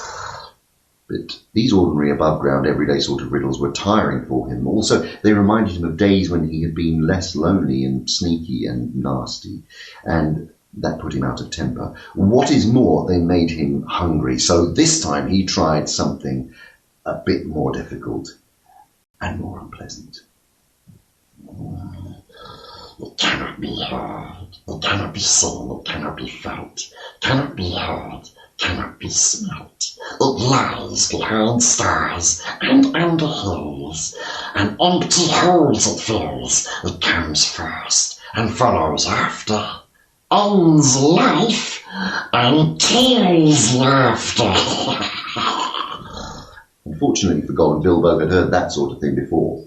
But these ordinary above-ground, everyday sort of riddles were tiring for him. Also, they reminded him of days when he had been less lonely and sneaky and nasty, and that put him out of temper. What is more, they made him hungry, so this time he tried something a bit more difficult and more unpleasant. It cannot be heard, it cannot be seen, it cannot be felt, cannot be heard, cannot be smelt. It lies behind stars and under hills, and empty holes it fills. It comes first and follows after, ends life and kills laughter. Unfortunately for Gollum, Bilbo had heard that sort of thing before,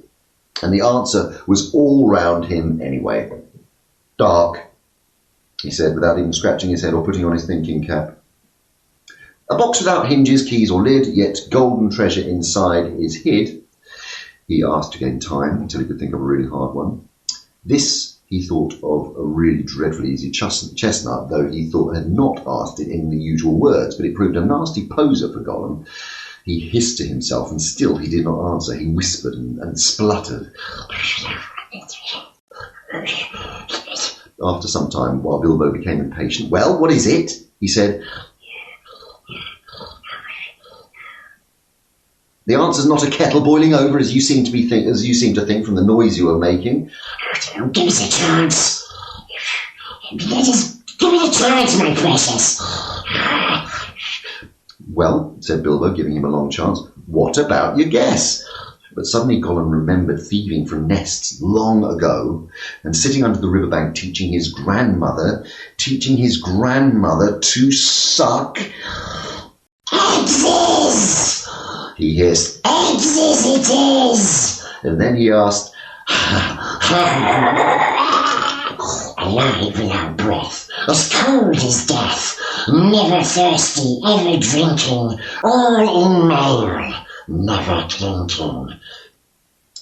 and the answer was all round him anyway. Dark, he said, without even scratching his head or putting on his thinking cap. A box without hinges, keys or lid, yet golden treasure inside is hid. He asked to gain time until he could think of a really hard one. This, he thought of a really dreadfully easy chestnut, though he thought had not asked it in the usual words, but it proved a nasty poser for Gollum. He hissed to himself, and still he did not answer. He whispered and spluttered. After some time, while Bilbo became impatient, "Well, what is it?" he said. "The answer's not a kettle boiling over, as you seem to think from the noise you were making." Give us a chance. Give me a chance, my precious. "Well," said Bilbo, giving him a long chance, "what about your guess?" But suddenly Gollum remembered thieving from nests long ago and sitting under the riverbank teaching his grandmother to suck Eggs! He hissed. Eggs it is! And then he asked, alive without breath, as cold as death, never thirsty, ever drinking, all in mail, never clinking.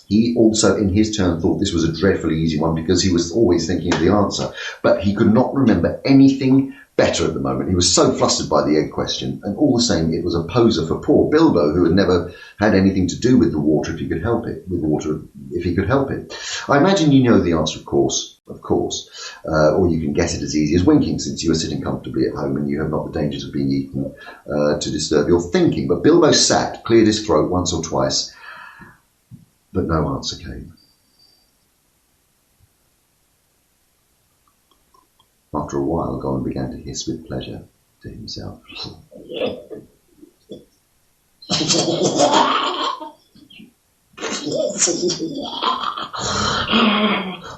He also, in his turn, thought this was a dreadfully easy one because he was always thinking of the answer, but he could not remember anything better at the moment. He was so flustered by the egg question, and all the same, it was a poser for poor Bilbo, who had never had anything to do with the water if he could help it. I imagine you know the answer, of course, or you can guess it as easy as winking, since you are sitting comfortably at home and you have not the dangers of being eaten to disturb your thinking. But Bilbo sat, cleared his throat once or twice, but no answer came. After a while, Gollum began to hiss with pleasure to himself.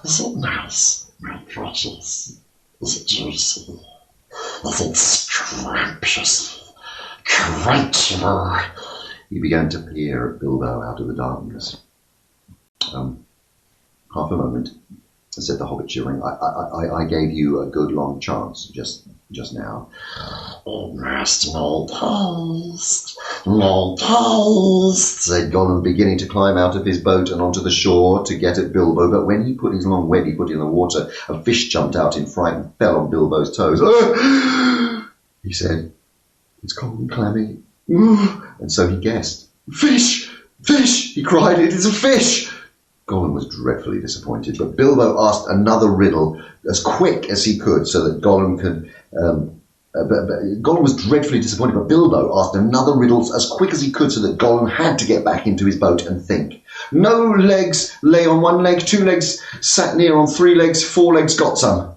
Is it nice, my precious? Is it juicy? Is it scrumptious? Crunchable? He began to peer at Bilbo out of the darkness. Half a moment, said the Hobbit, shivering. I gave you a good long chance just now. It must make haste, said Gollum, beginning to climb out of his boat and onto the shore to get at Bilbo. But when he put his long webby foot in the water, a fish jumped out in fright and fell on Bilbo's toes. He said, "It's cold and clammy." And so he guessed. "Fish! Fish!" he cried. "It is a fish!" Gollum was dreadfully disappointed, but Bilbo asked another riddle as quick as he could so that Gollum could... Gollum was dreadfully disappointed, but Bilbo asked another riddle as quick as he could so that Gollum had to get back into his boat and think. No legs lay on one leg, 2 legs sat near on 3 legs, 4 legs got some.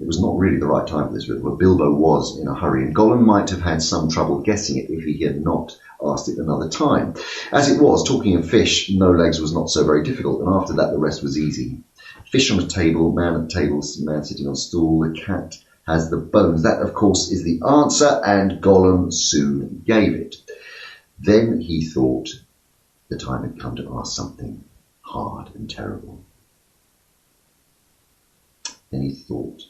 It was not really the right time for this riddle, but Bilbo was in a hurry, and Gollum might have had some trouble guessing it if he had not asked it another time. As it was, talking of fish, no legs was not so very difficult, and after that the rest was easy. Fish on a table, man at table, man sitting on stool, the cat has the bones. That, of course, is the answer, and Gollum soon gave it. Then he thought the time had come to ask something hard and terrible. Then he thought,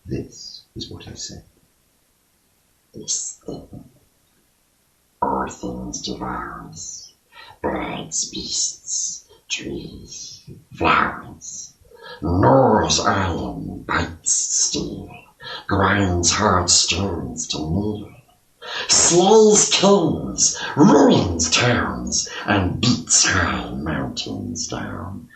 this is what he said. This thing, all things devours, birds, beasts, trees, flowers, gnaws iron, bites steel, grinds hard stones to meal, slays kings, ruins towns, and beats high mountains down.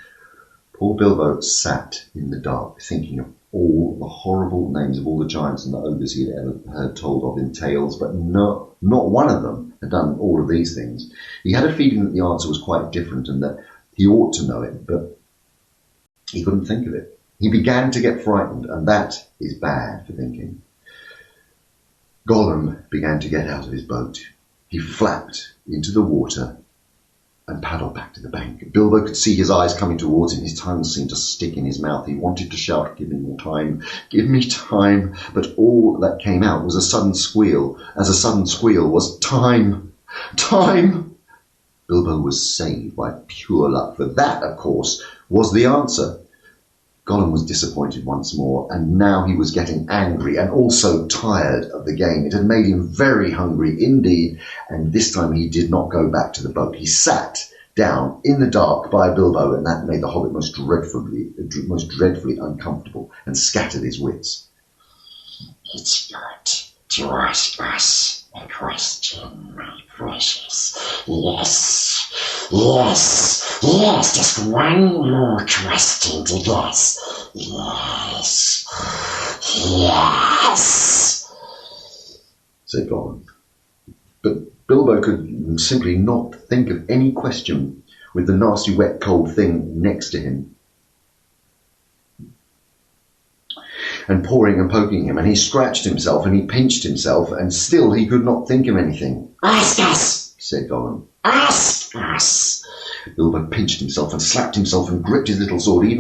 Poor Bilbo sat in the dark, thinking of all the horrible names of all the giants and the ogres he had ever heard told of in tales, but not one of them had done all of these things. He had a feeling that the answer was quite different and that he ought to know it, but he couldn't think of it. He began to get frightened, and that is bad for thinking. Gollum began to get out of his boat. He flapped into the water and paddled back to the bank. Bilbo could see his eyes coming towards him. His tongue seemed to stick in his mouth. He wanted to shout, "Give me more time, give me time," but all that came out was a sudden squeal, as a sudden squeal was time, time. Bilbo was saved by pure luck, for that, of course, was the answer. Gollum was disappointed once more, and now he was getting angry and also tired of the game. It had made him very hungry indeed, and this time he did not go back to the boat. He sat down in the dark by Bilbo, and that made the Hobbit most dreadfully uncomfortable and scattered his wits. It's good to ask us a question, my precious. Yes, yes, yes, just one more question to guess. Yes, yes, said Gollum. But Bilbo could simply not think of any question with the nasty, wet, cold thing next to him and pouring and poking him, and he scratched himself and he pinched himself, and still he could not think of anything. Ask us, said Gollum. Ask us. Bilbo pinched himself and slapped himself and gripped his little sword. He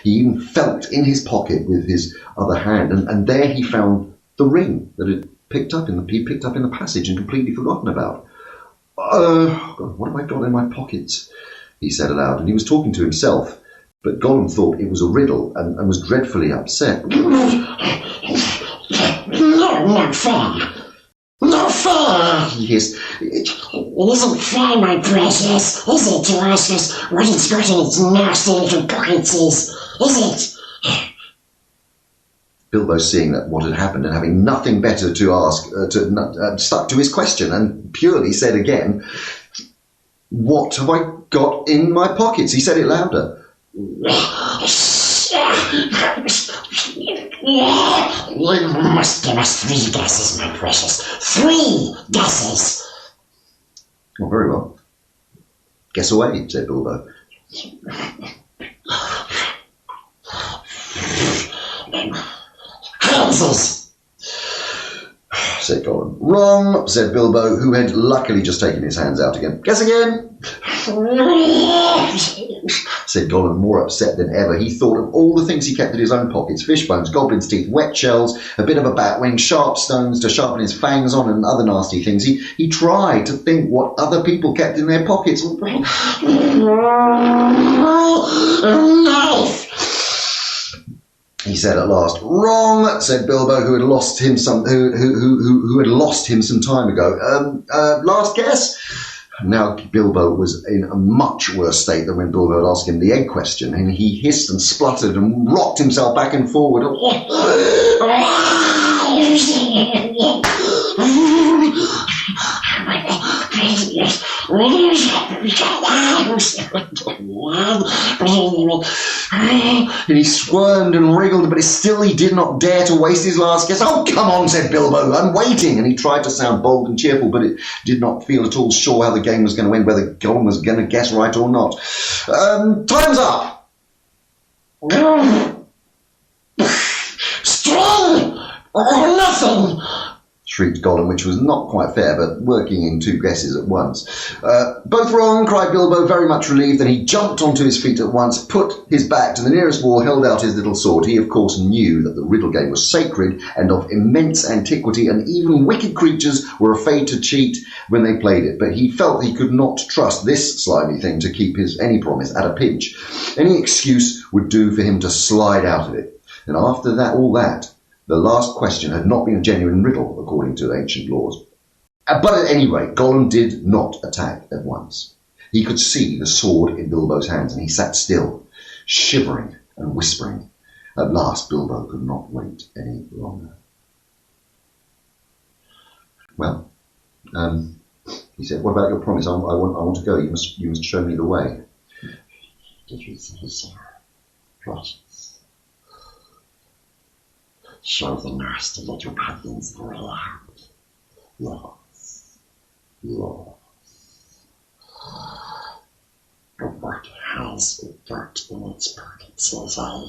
even felt in his pocket with his other hand, and there he found the ring that he picked up in the passage and completely forgotten about. God, what have I got in my pockets? He said aloud, and he was talking to himself. But Gollum thought it was a riddle and was dreadfully upset. No fair. No fair, he hissed. It isn't fair, my precious, is it, to ask us what it's got in its nasty little pockets is it? Bilbo, seeing that what had happened and having nothing better to ask, stuck to his question and purely said again, "What have I got in my pockets?" He said it louder. You must give us 3 guesses, my precious. 3 guesses. Oh, very well. Guess away, said Bilbo. Houses. said Gollum. Wrong, said Bilbo, who had luckily just taken his hands out again. Guess again, said Gollum, more upset than ever. He thought of all the things he kept in his own pockets: fish bones, goblin's teeth, wet shells, a bit of a bat wing, sharp stones to sharpen his fangs on, and other nasty things. He tried to think what other people kept in their pockets. Knife! He said at last. Wrong, said Bilbo, who had lost him some time ago. Last guess? Now Bilbo was in a much worse state than when Bilbo had asked him the egg question, and he hissed and spluttered and rocked himself back and forward. And he squirmed and wriggled, but still he did not dare to waste his last guess. Oh, come on, said Bilbo, I'm waiting. And he tried to sound bold and cheerful, but it did not feel at all sure how the game was going to end, whether Gollum was going to guess right or not. Time's up. String or nothing, shrieked Gollum, which was not quite fair, but working in two guesses at once. Both wrong, cried Bilbo, very much relieved. Then he jumped onto his feet at once, put his back to the nearest wall, held out his little sword. He, of course, knew that the riddle game was sacred and of immense antiquity, and even wicked creatures were afraid to cheat when they played it. But he felt he could not trust this slimy thing to keep any promise at a pinch. Any excuse would do for him to slide out of it. And after all that, the last question had not been a genuine riddle, according to ancient laws. But at any rate, Gollum did not attack at once. He could see the sword in Bilbo's hands, and he sat still, shivering and whispering. At last, Bilbo could not wait any longer. Well, he said, what about your promise? I want to go. You must show me the way. Did you say so? Precious. Show the nasty little pumpkins the way out. Yes. But what has it got in its pockets, says I?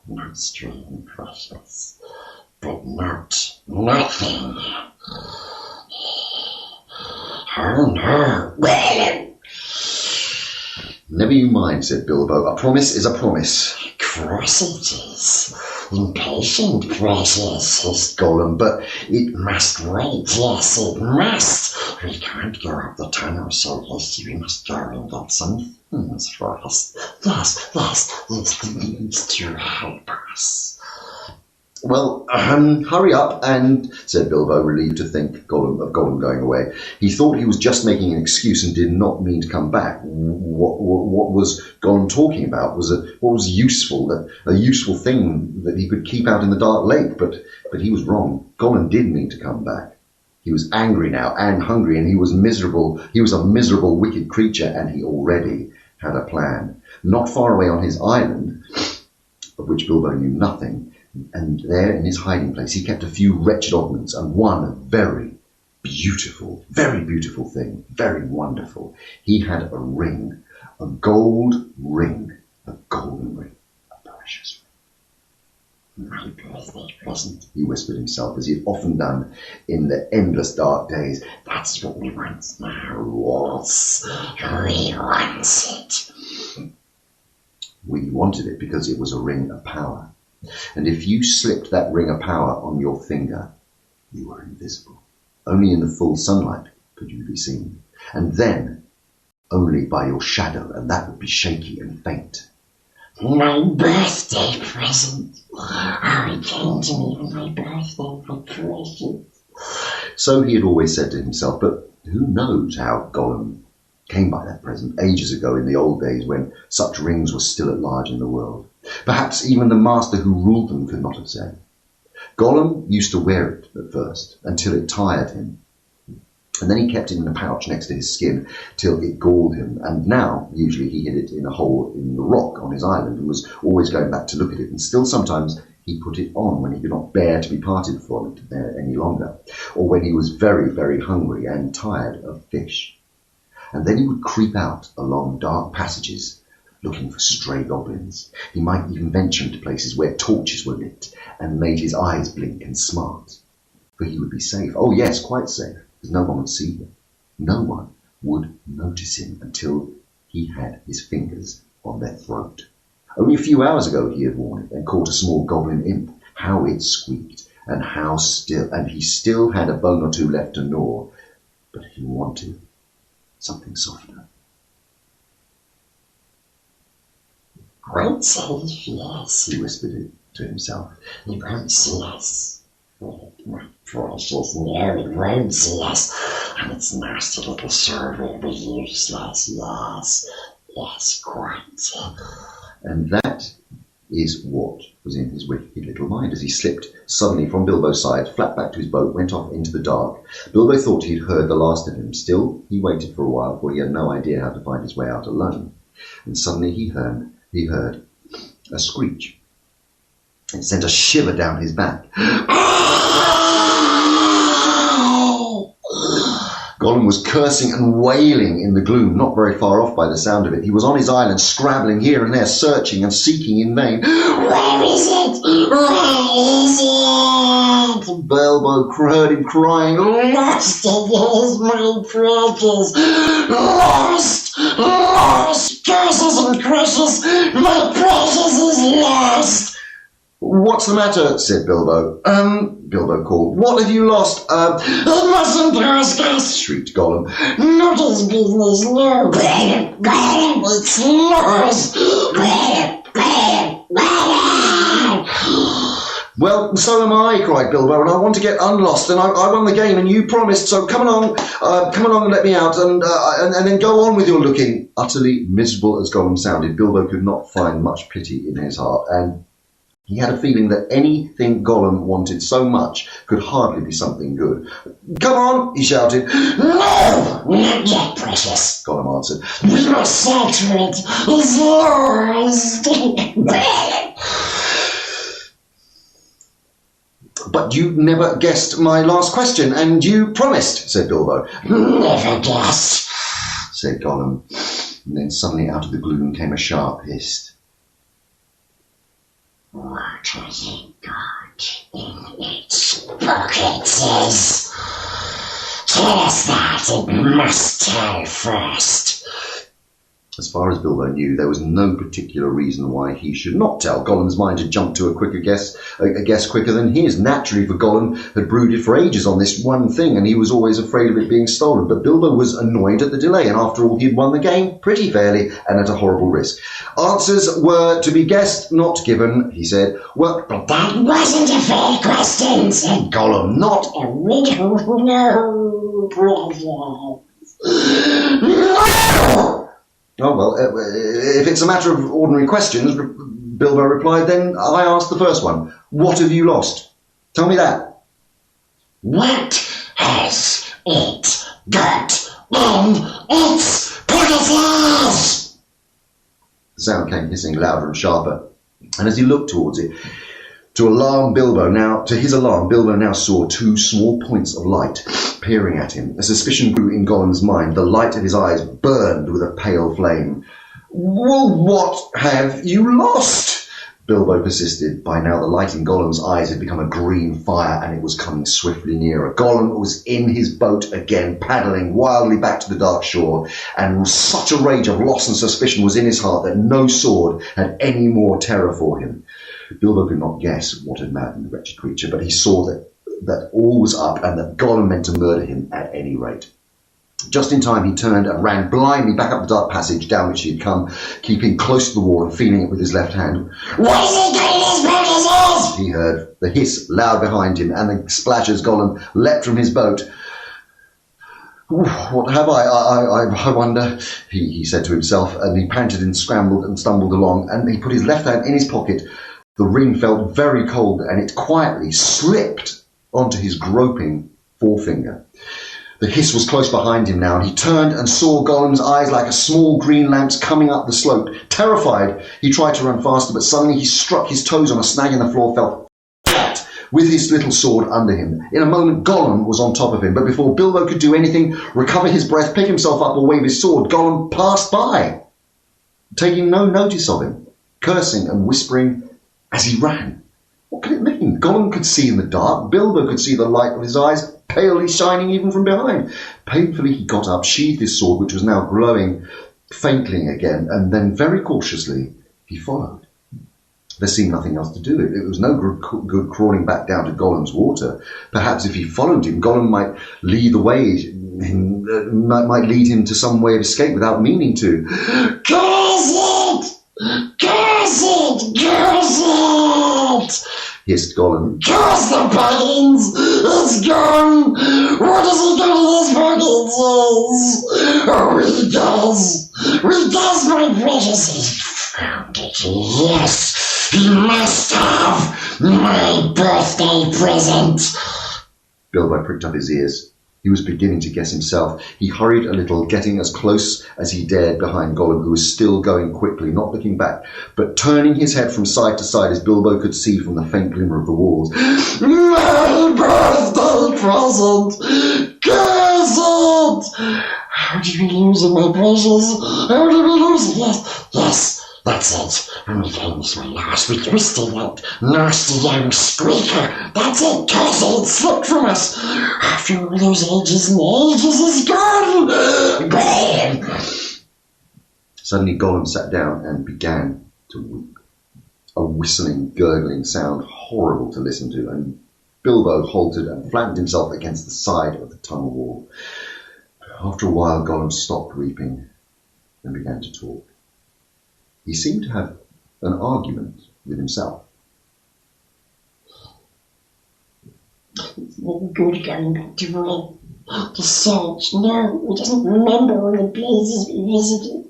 Not strange, precious, but not nothing. Oh no, well. Never you mind, said Bilbo. A promise is a promise. Of course it is. Impatient, precious, hissed Gollum, but it must wait. Yes, it must. We can't go up the tunnel so easy. We must go and get some things first. Yes, these things to help us. Well, hurry up, and said Bilbo, relieved to think of Gollum going away. He thought he was just making an excuse and did not mean to come back. What was Gollum talking about? What was useful? A useful thing that he could keep out in the dark lake, but he was wrong. Gollum did mean to come back. He was angry now and hungry, and he was miserable. He was a miserable, wicked creature, and he already had a plan. Not far away on his island, of which Bilbo knew nothing, and there in his hiding place he kept a few wretched oddments, and one very beautiful thing, very wonderful. He had a ring, a gold ring, a golden ring, a precious ring. My birthday present, he whispered himself, as he had often done in the endless dark days. That's what we want now, Wars. We want it. We wanted it because it was a ring of power. And if you slipped that ring of power on your finger, you were invisible. Only in the full sunlight could you be seen. And then, only by your shadow, and that would be shaky and faint. My birthday present. Oh, it came to me on my birthday, my precious. So he had always said to himself, but who knows how Gollum came by that present ages ago in the old days when such rings were still at large in the world. Perhaps even the master who ruled them could not have said. Gollum used to wear it at first, until it tired him. And then he kept it in a pouch next to his skin till it galled him. And now, usually he hid it in a hole in the rock on his island and was always going back to look at it. And still sometimes he put it on when he could not bear to be parted from it any longer, or when he was very, very hungry and tired of fish. And then he would creep out along dark passages looking for stray goblins. He might even venture into places where torches were lit and made his eyes blink and smart. for he would be safe. Oh yes, quite safe, because no one would see him. No one would notice him until he had his fingers on their throat. Only a few hours ago he had worn it and caught a small goblin imp. How it squeaked, and he still had a bone or two left to gnaw, but he wanted something softer. Won't say yes, He whispered it to himself. He won't see us. My precious, no, he won't see us. And its nasty little sword will be useless. Yes, quite. And that is what was in his wicked little mind as he slipped suddenly from Bilbo's side, flat back to his boat, went off into the dark. Bilbo thought he'd heard the last of him. Still, he waited for a while, for he had no idea how to find his way out alone. And suddenly he heard a screech. It sent a shiver down his back. Gollum was cursing and wailing in the gloom, not very far off by the sound of it. He was on his island, scrabbling here and there, searching and seeking in vain. Where is it? Where is it? Bilbo heard him crying. Lost it is my precious. Lost. Curses and crushes. My precious is lost. What's the matter? Said Bilbo. Bilbo called. What have you lost? It mustn't be us, shrieked Gollum. Not his business, no. It's lost. Well, so am I, cried Bilbo, and I want to get unlost, and I won the game, and you promised, so come along and let me out, and then go on with your looking. Utterly miserable as Gollum sounded, Bilbo could not find much pity in his heart, and he had a feeling that anything Gollum wanted so much could hardly be something good. Come on, he shouted. No, not yet, precious, Gollum answered. We must search for it. It's lost. But you never guessed my last question, and you promised, said Bilbo. Never guessed, said Gollum. And then suddenly out of the gloom came a sharp hiss. What has it got in its pockets? Tell us that, it must tell first. As far as Bilbo knew, there was no particular reason why he should not tell. Gollum's mind had jumped to a guess quicker than his. Naturally, for Gollum had brooded for ages on this one thing, and he was always afraid of it being stolen. But Bilbo was annoyed at the delay, and after all, he'd won the game pretty fairly and at a horrible risk. Answers were to be guessed, not given, he said. Well, but that wasn't a fair question, said Gollum. Not a riddle, no, no. Oh, well, if it's a matter of ordinary questions, Bilbo replied, then I asked the first one. What have you lost? Tell me that. What has it got in its pockets? The sound came hissing louder and sharper, and as he looked towards it, to his alarm, Bilbo now saw two small points of light peering at him. A suspicion grew in Gollum's mind. The light of his eyes burned with a pale flame. Well, what have you lost? Bilbo persisted. By now the light in Gollum's eyes had become a green fire, and it was coming swiftly nearer. Gollum was in his boat again, paddling wildly back to the dark shore, and such a rage of loss and suspicion was in his heart that no sword had any more terror for him. Bilbo could not guess what had maddened the wretched creature, but he saw that all was up and that Gollum meant to murder him at any rate. Just in time he turned and ran blindly back up the dark passage down which he had come, keeping close to the wall and feeling it with his left hand. What is it got in his pockets? He heard the hiss loud behind him and the splash as Gollum leapt from his boat. What have I wonder, he said to himself, and he panted and scrambled and stumbled along, and he put his left hand in his pocket. The ring felt very cold, and it quietly slipped onto his groping forefinger. The hiss was close behind him now, and he turned and saw Gollum's eyes like a small green lamps coming up the slope. Terrified, he tried to run faster, but suddenly he struck his toes on a snag in the floor, fell flat with his little sword under him. In a moment, Gollum was on top of him, but before Bilbo could do anything, recover his breath, pick himself up, or wave his sword, Gollum passed by, taking no notice of him, cursing and whispering as he ran. What could it mean? happened. Gollum could see in the dark. Bilbo could see the light of his eyes palely shining even from behind. Painfully he got up, sheathed his sword, which was now glowing faintly again, and then very cautiously he followed. There seemed nothing else to do. It was no good crawling back down to Gollum's water. Perhaps if he followed him, Gollum might lead the way, might lead him to some way of escape without meaning to. Curse it! Curse it! Curse it! Hissed Gollum. Curse the Baggins! It's gone! What has he got in his pockets? Oh, he does! He does, my precious! He found it, yes! He must have my birthday present! Bilbo pricked up his ears. He was beginning to guess himself. He hurried a little, getting as close as he dared behind Gollum, who was still going quickly, not looking back, but turning his head from side to side as Bilbo could see from the faint glimmer of the walls. My birthday present! Curse it! How did we lose it, my precious? How did we lose it? Yes, yes. That's it. When we came this way last, we twisted that nasty young squeaker. That's it. Curse it. It slipped from us. After all those ages and ages, it's gone. Bam! Suddenly Gollum sat down and began to weep. A whistling, gurgling sound horrible to listen to, and Bilbo halted and flattened himself against the side of the tunnel wall. After a while, Gollum stopped weeping and began to talk. He seemed to have an argument with himself. It's no good going back to Rome. To search. No, he doesn't remember all the places we visited.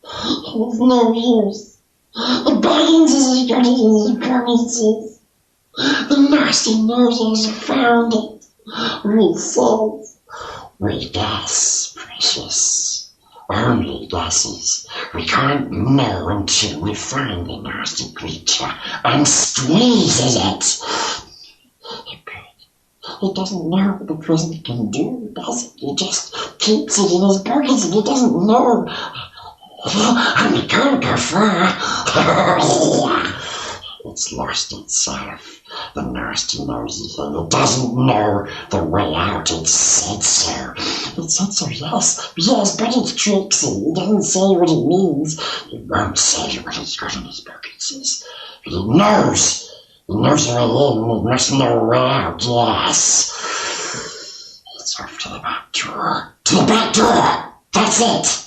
It's no use. The Baggins has got it in his promises. The nasty nosers have found it. We says. We guess, precious. Only guesses. We can't know until we find the nasty creature and squeeze it. He doesn't know what the present can do, does it? He just keeps it in his pockets and he doesn't know. And he can't go far. It's lost itself. The nasty nosy thing. It doesn't know the way out. It said so. It said so, yes. Yes, but it's tricksy. It doesn't say what it means. It won't say what it's got in his pockets. But it knows. It knows the way in. It must know the way out, yes. It's off to the back door. To the back door! That's it!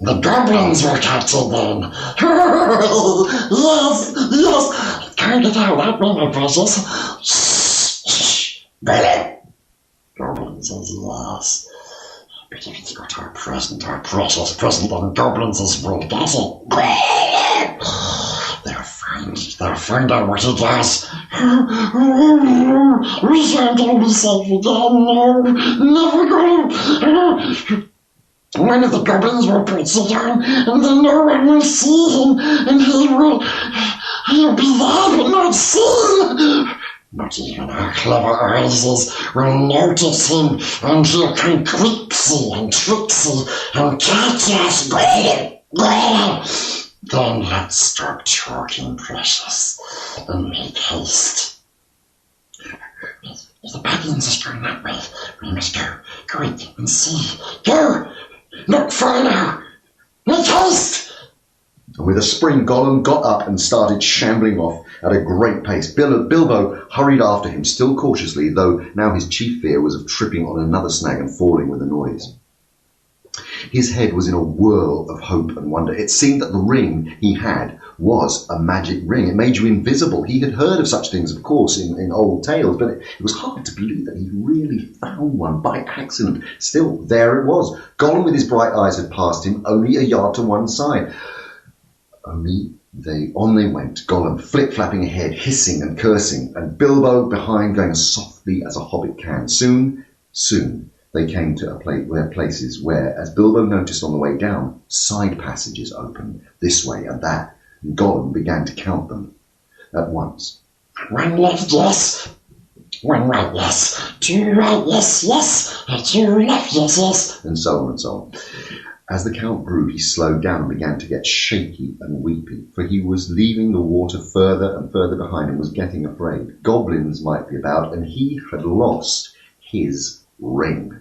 The goblins were captured then. Yes, yes. Can't get out that way, my precious. Shh. Billy. Goblin says yes. But if it's got our precious present, then goblins will get it. They'll find it. They'll find out what it does. We shan't all be safe again. No, never Gollum. One of the goblins will put it on, and then no one will see him, and he'll be there but not seen. Not even our clever eyes will notice him, and he'll come creepsy and tricksy and catch us. Then let's stop talking, precious, and make haste. If the Baggins is going that way, we must go quick and see. Go! Not far now! Make haste! And with a spring, Gollum got up and started shambling off at a great pace. Bilbo hurried after him, still cautiously, though now his chief fear was of tripping on another snag and falling with the noise. His head was in a whirl of hope and wonder. It seemed that the ring he had was a magic ring. It made you invisible. He had heard of such things, of course, in old tales, but it was hard to believe that he really found one by accident. Still, there it was. Gollum with his bright eyes had passed him, only a yard to one side. On they went, Gollum flip-flapping ahead, hissing and cursing, and Bilbo behind going as softly as a hobbit can. Soon, they came to places where, as Bilbo noticed on the way down, side passages opened this way and that, and Gollum began to count them at once. One left, yes. One right, yes. Two right, yes, yes. Two left, yes, yes. And so on and so on. As the Count grew, he slowed down and began to get shaky and weepy, for he was leaving the water further and further behind and was getting afraid. Goblins might be about, and he had lost his ring.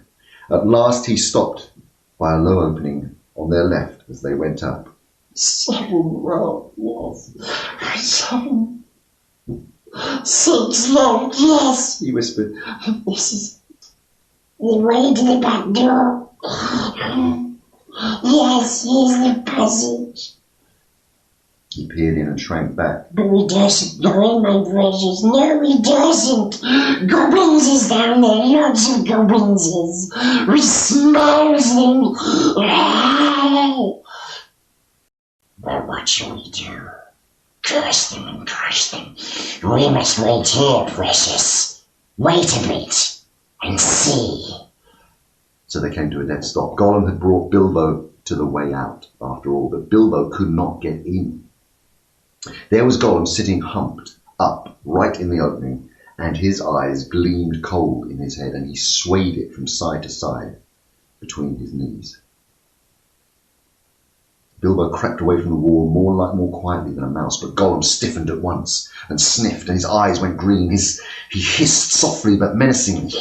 At last he stopped by a low opening on their left as they went up. 7 round, yes. 7. 6 long, yes, He whispered. this is the way to the back door. Yes, here's the passage. He peered in and shrank back. But we dasn't go in, my precious. No, we dasn't. Goblins is down there. Lots of goblins is. We smells them. But what shall we do? Curse them and crush them. We must wait here, precious. Wait a bit and see. So they came to a dead stop. Gollum had brought Bilbo to the way out, after all, but Bilbo could not get in. There was Gollum sitting humped up right in the opening, and his eyes gleamed cold in his head, and he swayed it from side to side between his knees. Bilbo crept away from the wall more quietly than a mouse, but Gollum stiffened at once and sniffed, and his eyes went green. He hissed softly but menacingly.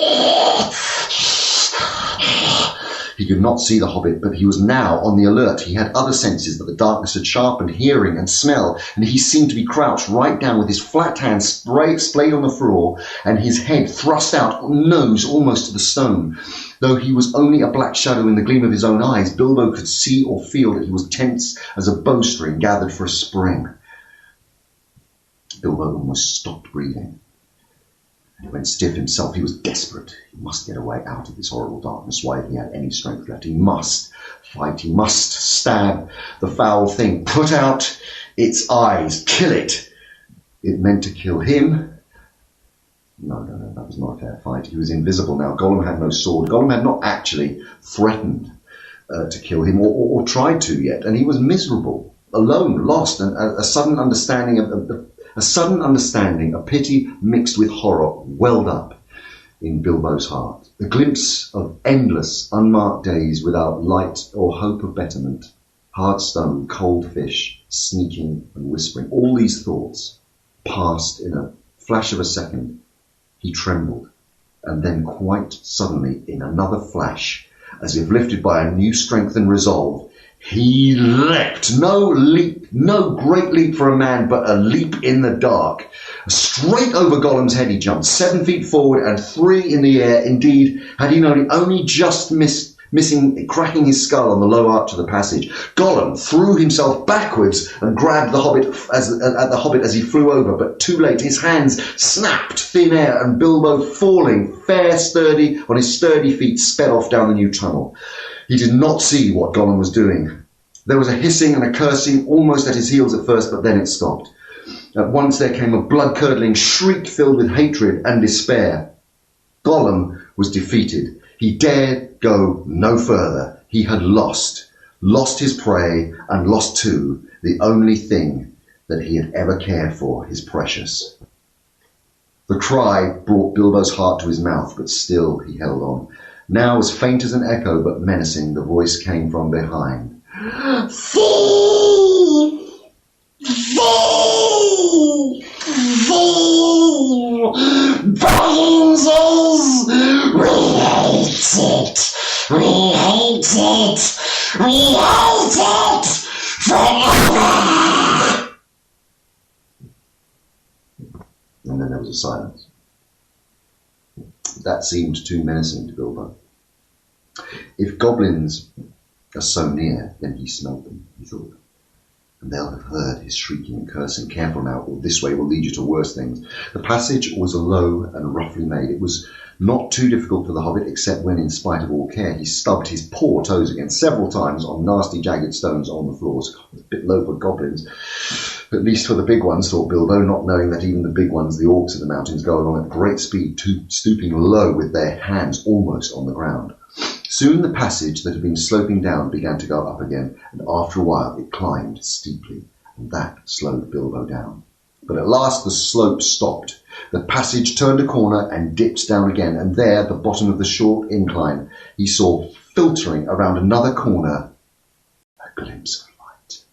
He could not see the Hobbit, but he was now on the alert. He had other senses that the darkness had sharpened, hearing and smell, and he seemed to be crouched right down with his flat hands splayed on the floor and his head thrust out, nose almost to the stone. Though he was only a black shadow in the gleam of his own eyes, Bilbo could see or feel that he was tense as a bowstring gathered for a spring. Bilbo almost stopped breathing. He went stiff himself. He was desperate. He must get away out of this horrible darkness while he had any strength left. He must fight. He must stab the foul thing. Put out its eyes. Kill it. It meant to kill him. No, that was not a fair fight. He was invisible now. Gollum had no sword. Gollum had not actually threatened to kill him or tried to yet. And he was miserable, alone, lost, and a sudden understanding of pity mixed with horror welled up in Bilbo's heart. A glimpse of endless, unmarked days without light or hope of betterment. Hard stone, cold fish, sneaking and whispering. All these thoughts passed in a flash of a second. He trembled, and then quite suddenly, in another flash, as if lifted by a new strength and resolve, he leapt. No great leap for a man, but a leap in the dark. Straight over Gollum's head he jumped, 7 feet forward and 3 in the air. Indeed, had he only just missing cracking his skull on the low arch of the passage. Gollum threw himself backwards and grabbed the Hobbit at the Hobbit as he flew over, but too late. His hands snapped thin air, and Bilbo, falling on his sturdy feet, sped off down the new tunnel. He did not see what Gollum was doing. There was a hissing and a cursing almost at his heels at first, but then it stopped. At once there came a blood-curdling shriek filled with hatred and despair. Gollum was defeated. He dared go no further. He had lost his prey, and lost too the only thing that he had ever cared for, his precious. The cry brought Bilbo's heart to his mouth, but still he held on. Now, as faint as an echo, but menacing, the voice came from behind. Thief! Thief! Thief! Bones! We hate it! We hate it! We hate it! Forever! And then there was a silence. That seemed too menacing to Bilbo. If goblins are so near, then he smelled them, he thought. And they'll have heard his shrieking and cursing. Careful now, or this way will lead you to worse things. The passage was low and roughly made. It was not too difficult for the Hobbit, except when, in spite of all care, he stubbed his poor toes again several times on nasty, jagged stones on the floors. It's a bit low for goblins, at least for the big ones, thought Bilbo, not knowing that even the big ones, the orcs of the mountains, go along at great speed, stooping low with their hands almost on the ground. Soon the passage that had been sloping down began to go up again, and after a while it climbed steeply, and that slowed Bilbo down. But at last the slope stopped. The passage turned a corner and dipped down again, and there, at the bottom of the short incline, he saw filtering around another corner glimpse of light.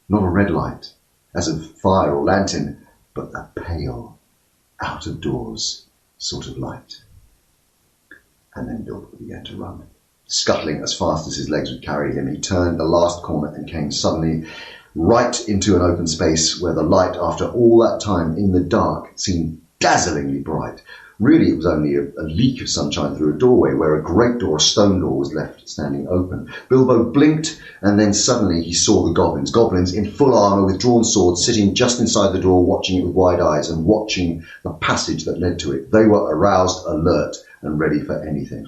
Not a red light, as of fire or lantern, but a pale, out-of-doors sort of light. And then Bilbo began to run. Scuttling as fast as his legs would carry him, he turned the last corner and came suddenly right into an open space where the light, after all that time in the dark, seemed dazzlingly bright. Really, it was only a leak of sunshine through a doorway where a great door, a stone door, was left standing open. Bilbo blinked, and then suddenly he saw the goblins. Goblins in full armour with drawn swords, sitting just inside the door, watching it with wide eyes and watching the passage that led to it. They were aroused, alert, and ready for anything.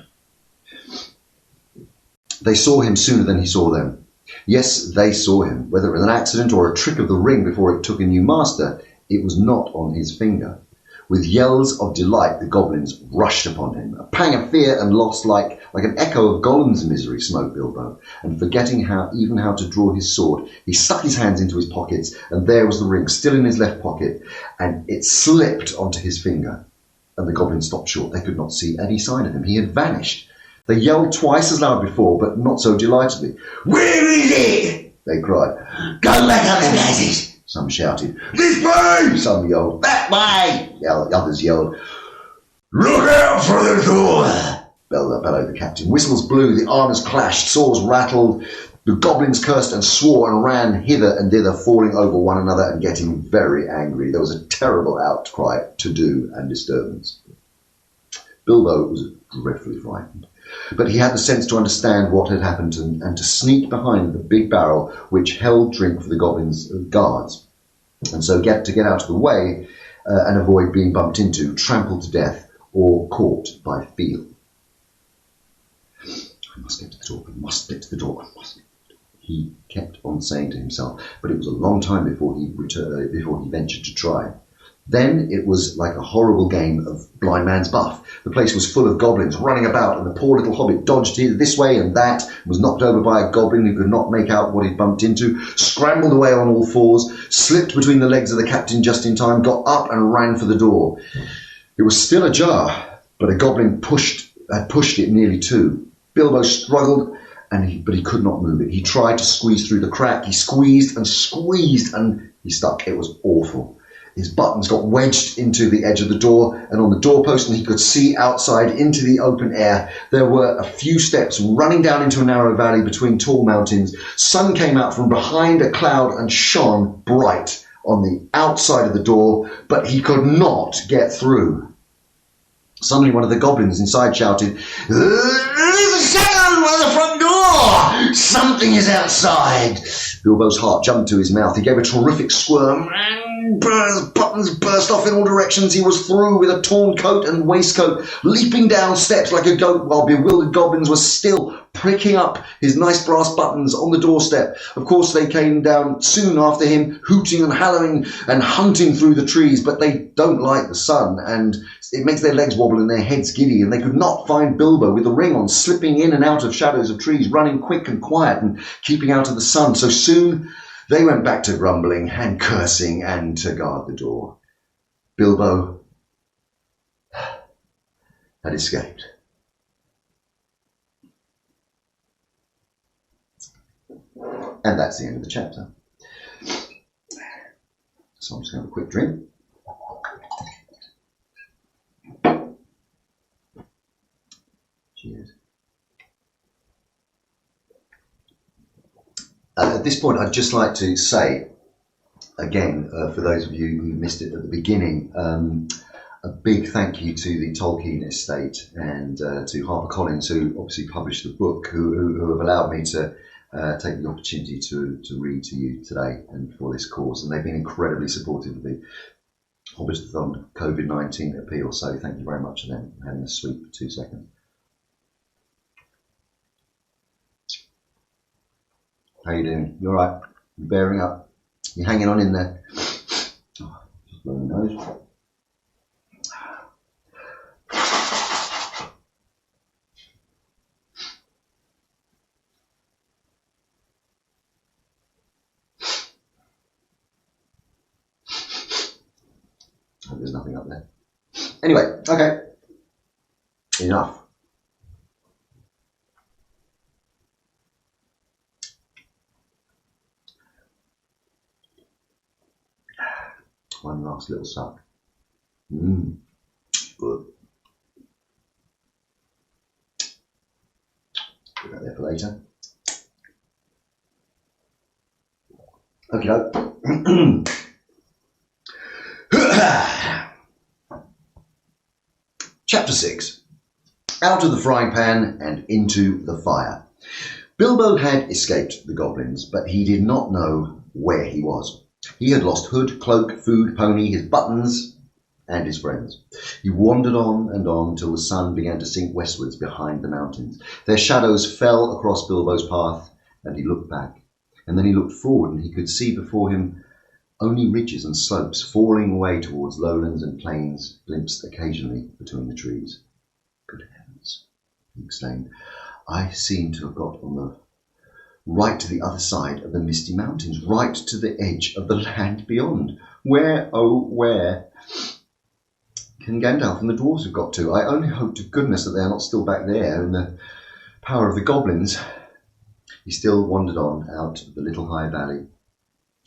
They saw him sooner than he saw them. Yes, they saw him. Whether it was an accident or a trick of the ring before it took a new master, it was not on his finger. With yells of delight, the goblins rushed upon him. A pang of fear and loss like an echo of Gollum's misery smote Bilbo, and forgetting how to draw his sword, he stuck his hands into his pockets, and there was the ring, still in his left pocket, and it slipped onto his finger. And the goblins stopped short. They could not see any sign of him. He had vanished. They yelled twice as loud before, but not so delightedly. Where is it? They cried. Go back up the passage. Some shouted. This way! Some yelled. That way. Others yelled. Look out for the door! Bellowed the captain. Whistles blew, the armours clashed, swords rattled. The goblins cursed and swore and ran hither and thither, falling over one another and getting very angry. There was a terrible outcry, to-do, and disturbance. Bilbo was dreadfully frightened, but he had the sense to understand what had happened and to sneak behind the big barrel which held drink for the goblins' guards, and so get out of the way and avoid being bumped into, trampled to death, or caught by feel. I must get to the door, I must get to the door, I must. He kept on saying to himself, but it was a long time before he ventured to try. Then it was like a horrible game of blind man's buff. The place was full of goblins running about, and the poor little hobbit dodged either this way and that, was knocked over by a goblin who could not make out what he'd bumped into, scrambled away on all fours, slipped between the legs of the captain just in time, got up and ran for the door. It was still ajar, but a goblin had pushed it nearly to. Bilbo struggled, but he could not move it. He tried to squeeze through the crack. He squeezed, and he stuck. It was awful. His buttons got wedged into the edge of the door and on the doorpost, and he could see outside into the open air. There were a few steps running down into a narrow valley between tall mountains. Sun came out from behind a cloud and shone bright on the outside of the door, but he could not get through. Suddenly one of the goblins inside shouted, There's a sound by the front door! Something is outside! Bilbo's heart jumped to his mouth. He gave a terrific squirm, and buttons burst off in all directions. He was through with a torn coat and waistcoat, leaping down steps like a goat, while bewildered goblins were still pricking up his nice brass buttons on the doorstep. Of course, they came down soon after him, hooting and howling and hunting through the trees, but they don't like the sun, and it makes their legs wobble and their heads giddy, and they could not find Bilbo with the ring on, slipping in and out of shadows of trees, running quick and quiet and keeping out of the sun. So soon they went back to grumbling and cursing and to guard the door. Bilbo had escaped. And that's the end of the chapter. So I'm just going to have a quick drink. Cheers. At this point, I'd just like to say, again, for those of you who missed it at the beginning, a big thank you to the Tolkien estate and to HarperCollins, who obviously published the book, who have allowed me to take the opportunity to read to you today and for this cause. And they've been incredibly supportive of the Hobbitathon COVID-19 appeal. So thank you very much for them having a sweet for 2 seconds. How you doing? You all right? You bearing up? You hanging on in there? Oh, just blowing the nose. Hope there's nothing up there. Anyway, okay. Enough. One last little suck. Good. Put that there for later. Okay. Chapter 6. Out of the frying pan and into the fire. Bilbo had escaped the goblins, but he did not know where he was. He had lost hood, cloak, food, pony, his buttons, and his friends. He wandered on till the sun began to sink westwards behind the mountains. Their shadows fell across Bilbo's path, and he looked back. And then he looked forward, and he could see before him only ridges and slopes falling away towards lowlands and plains, glimpsed occasionally between the trees. Good heavens, he exclaimed. I seem to have got on the right to the other side of the misty mountains, right to the edge of the land beyond. Where, oh, where can Gandalf and the dwarves have got to? I only hope to goodness that they are not still back there in the power of the goblins. He still wandered on out of the little high valley,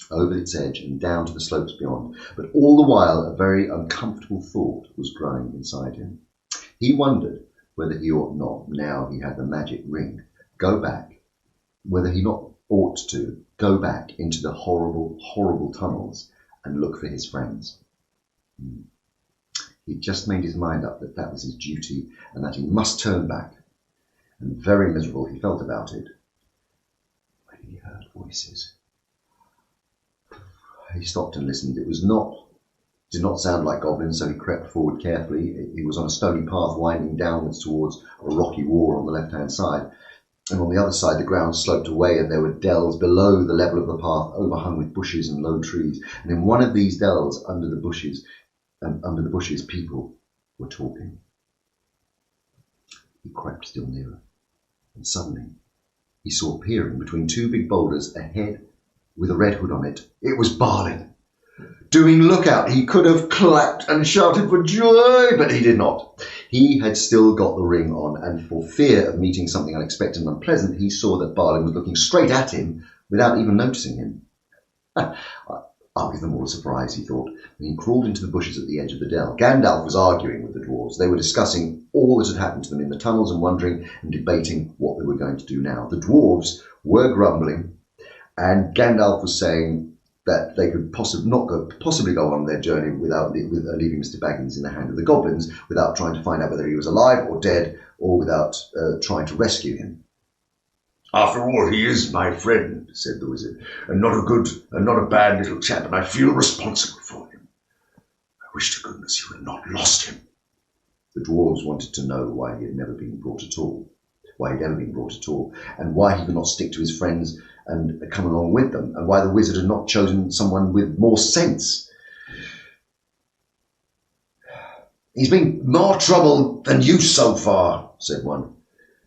over its edge and down to the slopes beyond, but all the while a very uncomfortable thought was growing inside him. He wondered whether he ought not, now he had the magic ring, go back, whether he not ought to go back into the horrible, horrible tunnels and look for his friends. He'd just made his mind up that that was his duty and that he must turn back, and very miserable he felt about it when he heard voices. He stopped and listened. It did not sound like goblins, so he crept forward carefully. He was on a stony path winding downwards towards a rocky wall on the left-hand side, and on the other side the ground sloped away and there were dells below the level of the path, overhung with bushes and low trees, and in one of these dells under the bushes people were talking. He crept still nearer, and suddenly he saw peering between two big boulders a head with a red hood on it. It was Balin. Doing lookout, he could have clapped and shouted for joy, but he did not. He had still got the ring on, and for fear of meeting something unexpected and unpleasant, he saw that Balin was looking straight at him without even noticing him. I'll give them all a surprise, he thought, and he crawled into the bushes at the edge of the dell. Gandalf was arguing with the dwarves. They were discussing all that had happened to them in the tunnels and wondering and debating what they were going to do now. The dwarves were grumbling, and Gandalf was saying that they could possibly go on their journey without leaving Mr. Baggins in the hand of the goblins, without trying to find out whether he was alive or dead, or without trying to rescue him. After all, he is my friend, said the wizard, and not a bad little chap, and I feel responsible for him. I wish to goodness you had not lost him. The dwarves wanted to know why he had never been brought at all, and why he could not stick to his friends and come along with them, and why the wizard had not chosen someone with more sense. He's been more trouble than you so far, said one.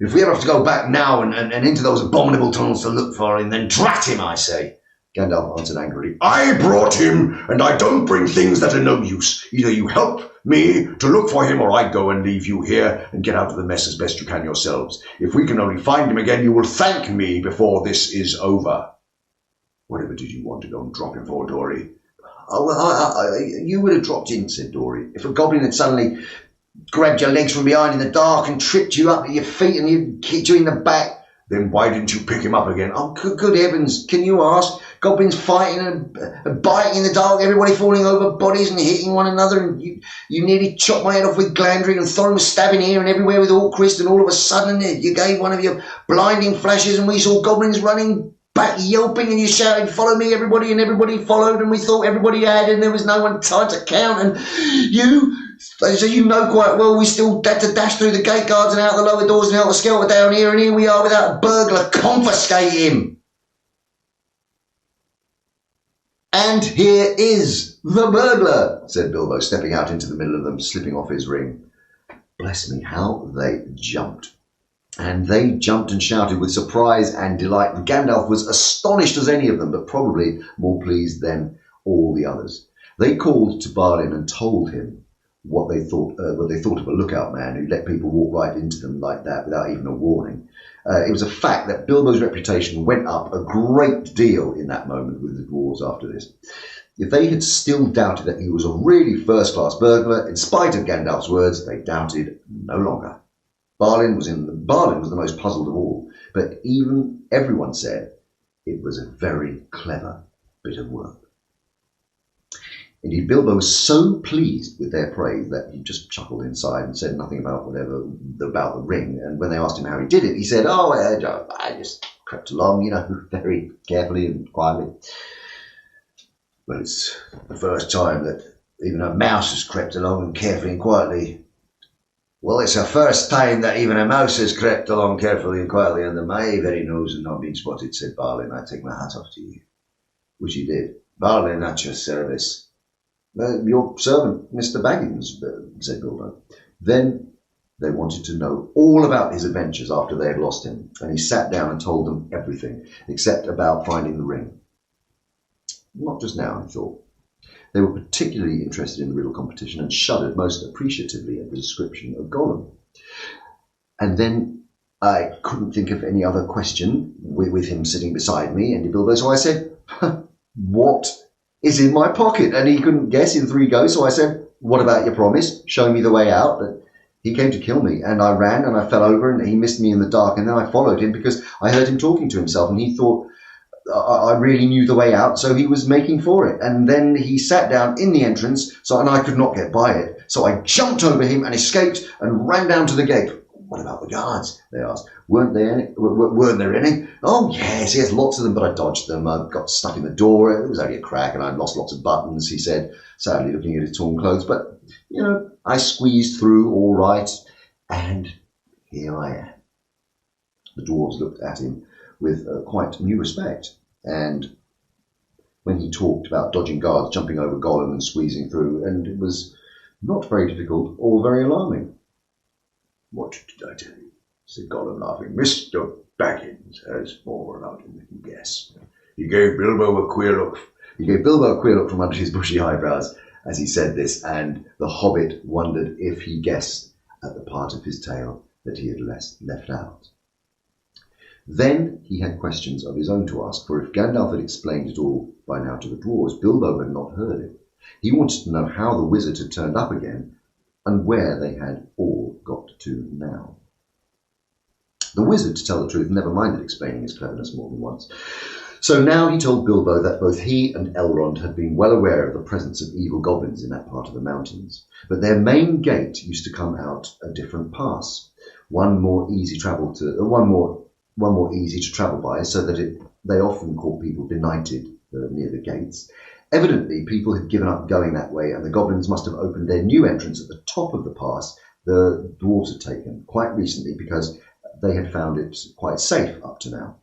If we ever have to go back now and into those abominable tunnels to look for him, then drat him, I say. Gandalf answered angrily. I brought him, and I don't bring things that are no use. Either you help me to look for him, or I go and leave you here and get out of the mess as best you can yourselves. If we can only find him again, you will thank me before this is over. Whatever did you want to go and drop him for, Dory? Oh, well, you would have dropped in, said Dory, if a goblin had suddenly grabbed your legs from behind in the dark and tripped you up at your feet and you kicked you in the back. Then why didn't you pick him up again? Oh, good heavens, can you ask? Goblins fighting and biting in the dark, everybody falling over bodies and hitting one another, and you nearly chopped my head off with Glandry, and Thorin was stabbing here and everywhere with Orcrist, and all of a sudden you gave one of your blinding flashes and we saw goblins running back yelping, and you shouted, follow me everybody, and everybody followed, and we thought everybody had, and there was no one time to count, and so you know quite well we still had to dash through the gate guards and out the lower doors and out the skelter down here, and here we are without a burglar. Confiscate him. And here is the burglar, said Bilbo, stepping out into the middle of them, slipping off his ring. Bless me, how they jumped. And they jumped and shouted with surprise and delight, and Gandalf was astonished as any of them, but probably more pleased than all the others. They called to Balin and told him what they thought of a lookout man who let people walk right into them like that without even a warning. It was a fact that Bilbo's reputation went up a great deal in that moment with the dwarves after this. If they had still doubted that he was a really first-class burglar, in spite of Gandalf's words, they doubted no longer. Balin was the most puzzled of all, but even everyone said it was a very clever bit of work. Indeed, Bilbo was so pleased with their praise that he just chuckled inside and said nothing about about the ring. And when they asked him how he did it, he said, I just crept along, very carefully and quietly. Well, it's the first time that even a mouse has crept along carefully and quietly. Well, it's the first time that even a mouse has crept along carefully and quietly under my very nose and not been spotted, said Balin. I take my hat off to you. Which he did. Balin, at your service. Your servant, Mr. Baggins, said Bilbo. Then they wanted to know all about his adventures after they had lost him, and he sat down and told them everything, except about finding the ring. Not just now, he thought. They were particularly interested in the riddle competition and shuddered most appreciatively at the description of Gollum. And then I couldn't think of any other question with him sitting beside me, ended Bilbo, so I said, what is in my pocket? And he couldn't guess in 3 goes, so I said, what about your promise? Show me the way out. But he came to kill me, and I ran, and I fell over, and he missed me in the dark, and then I followed him because I heard him talking to himself, and he thought I really knew the way out, so he was making for it. And then he sat down in the entrance, and I could not get by it. So I jumped over him and escaped and ran down to the gate. What about the guards? They asked. Weren't there any? Oh, yes, lots of them, but I dodged them. I got stuck in the door. It was only a crack, and I'd lost lots of buttons, he said, sadly looking at his torn clothes. But, I squeezed through all right, and here I am. The dwarves looked at him with quite new respect. And when he talked about dodging guards, jumping over Gollum and squeezing through, and it was not very difficult or very alarming. What did I tell you? Said Gollum, laughing. Mr. Baggins has more about him than you guess. He gave Bilbo a queer look. From under his bushy eyebrows as he said this, and the Hobbit wondered if he guessed at the part of his tale that he had left out. Then he had questions of his own to ask, for if Gandalf had explained it all by now to the dwarves, Bilbo had not heard it. He wanted to know how the wizard had turned up again, and where they had all got to now. The wizard, to tell the truth, never minded explaining his cleverness more than once. So now he told Bilbo that both he and Elrond had been well aware of the presence of evil goblins in that part of the mountains, but their main gate used to come out a different pass, one more easy to travel by, so that they often caught people benighted near the gates. Evidently, people had given up going that way, and the goblins must have opened their new entrance at the top of the pass the dwarves had taken quite recently, because they had found it quite safe up to now.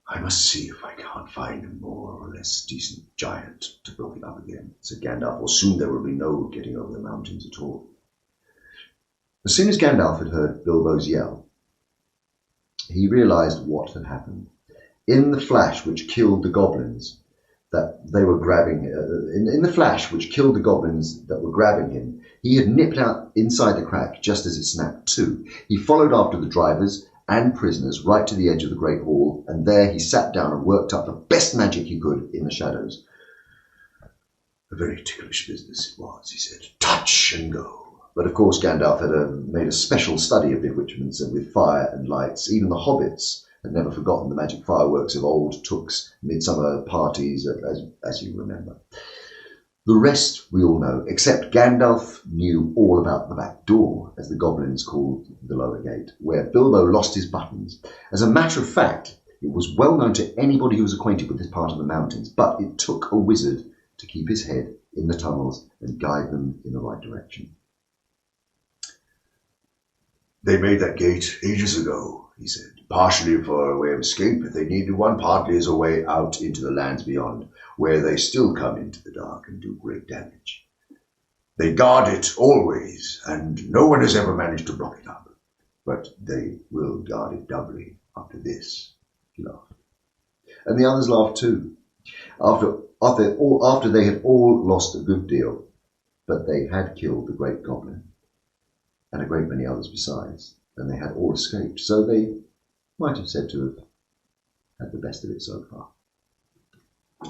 I must see if I can't find a more or less decent giant to build it up again, said Gandalf, or soon there will be no getting over the mountains at all. As soon as Gandalf had heard Bilbo's yell, he realized what had happened. In the flash which killed the goblins that were grabbing him, he had nipped out inside the crack just as it snapped to. He followed after the drivers and prisoners right to the edge of the Great Hall, and there he sat down and worked up the best magic he could in the shadows. A very ticklish business it was, he said. Touch and go. But of course Gandalf had made a special study of the bewitchments, and with fire and lights. Even the hobbits had never forgotten the magic fireworks of old Took's midsummer parties, as you remember. The rest we all know, except Gandalf knew all about the back door, as the goblins called the lower gate, where Bilbo lost his buttons. As a matter of fact, it was well known to anybody who was acquainted with this part of the mountains, but it took a wizard to keep his head in the tunnels and guide them in the right direction. They made that gate ages ago, he said, partially for a way of escape if they needed one, partly as a way out into the lands beyond, where they still come into the dark and do great damage. They guard it always, and no one has ever managed to block it up. But they will guard it doubly after this, he laughed. And the others laughed too, after they had all lost a good deal, but they had killed the great goblin, and a great many others besides, and they had all escaped, so they might have said to have had the best of it so far.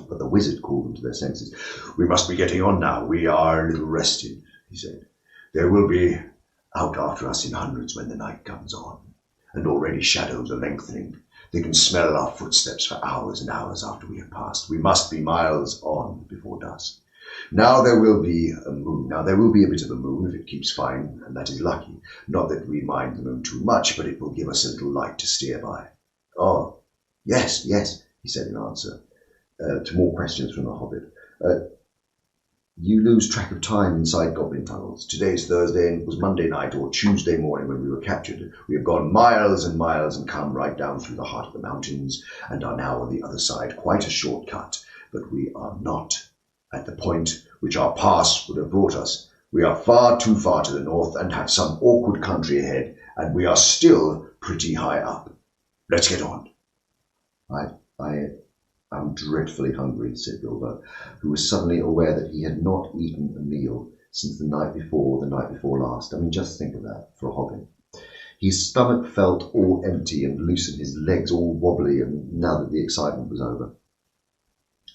But the wizard called them to their senses. "We must be getting on now. We are a little rested," he said. "There will be out after us in hundreds when the night comes on, and already shadows are lengthening. They can smell our footsteps for hours and hours after we have passed. We must be miles on before dusk. Now there will be a moon. Now there will be a bit of a moon if it keeps fine, and that is lucky. Not that we mind the moon too much, but it will give us a little light to steer by." "Oh, yes, yes," he said in answer to more questions from the Hobbit. "You lose track of time inside goblin tunnels. Today is Thursday, and it was Monday night or Tuesday morning when we were captured. We have gone miles and miles and come right down through the heart of the mountains, and are now on the other side. Quite a short cut, but we are not at the point which our pass would have brought us. We are far too far to the north and have some awkward country ahead, and we are still pretty high up. Let's get on." I'm dreadfully hungry," said Bilbo, who was suddenly aware that he had not eaten a meal since the night before last. I mean, just think of that for a hobbit. His stomach felt all empty and loose and his legs all wobbly, and now that the excitement was over.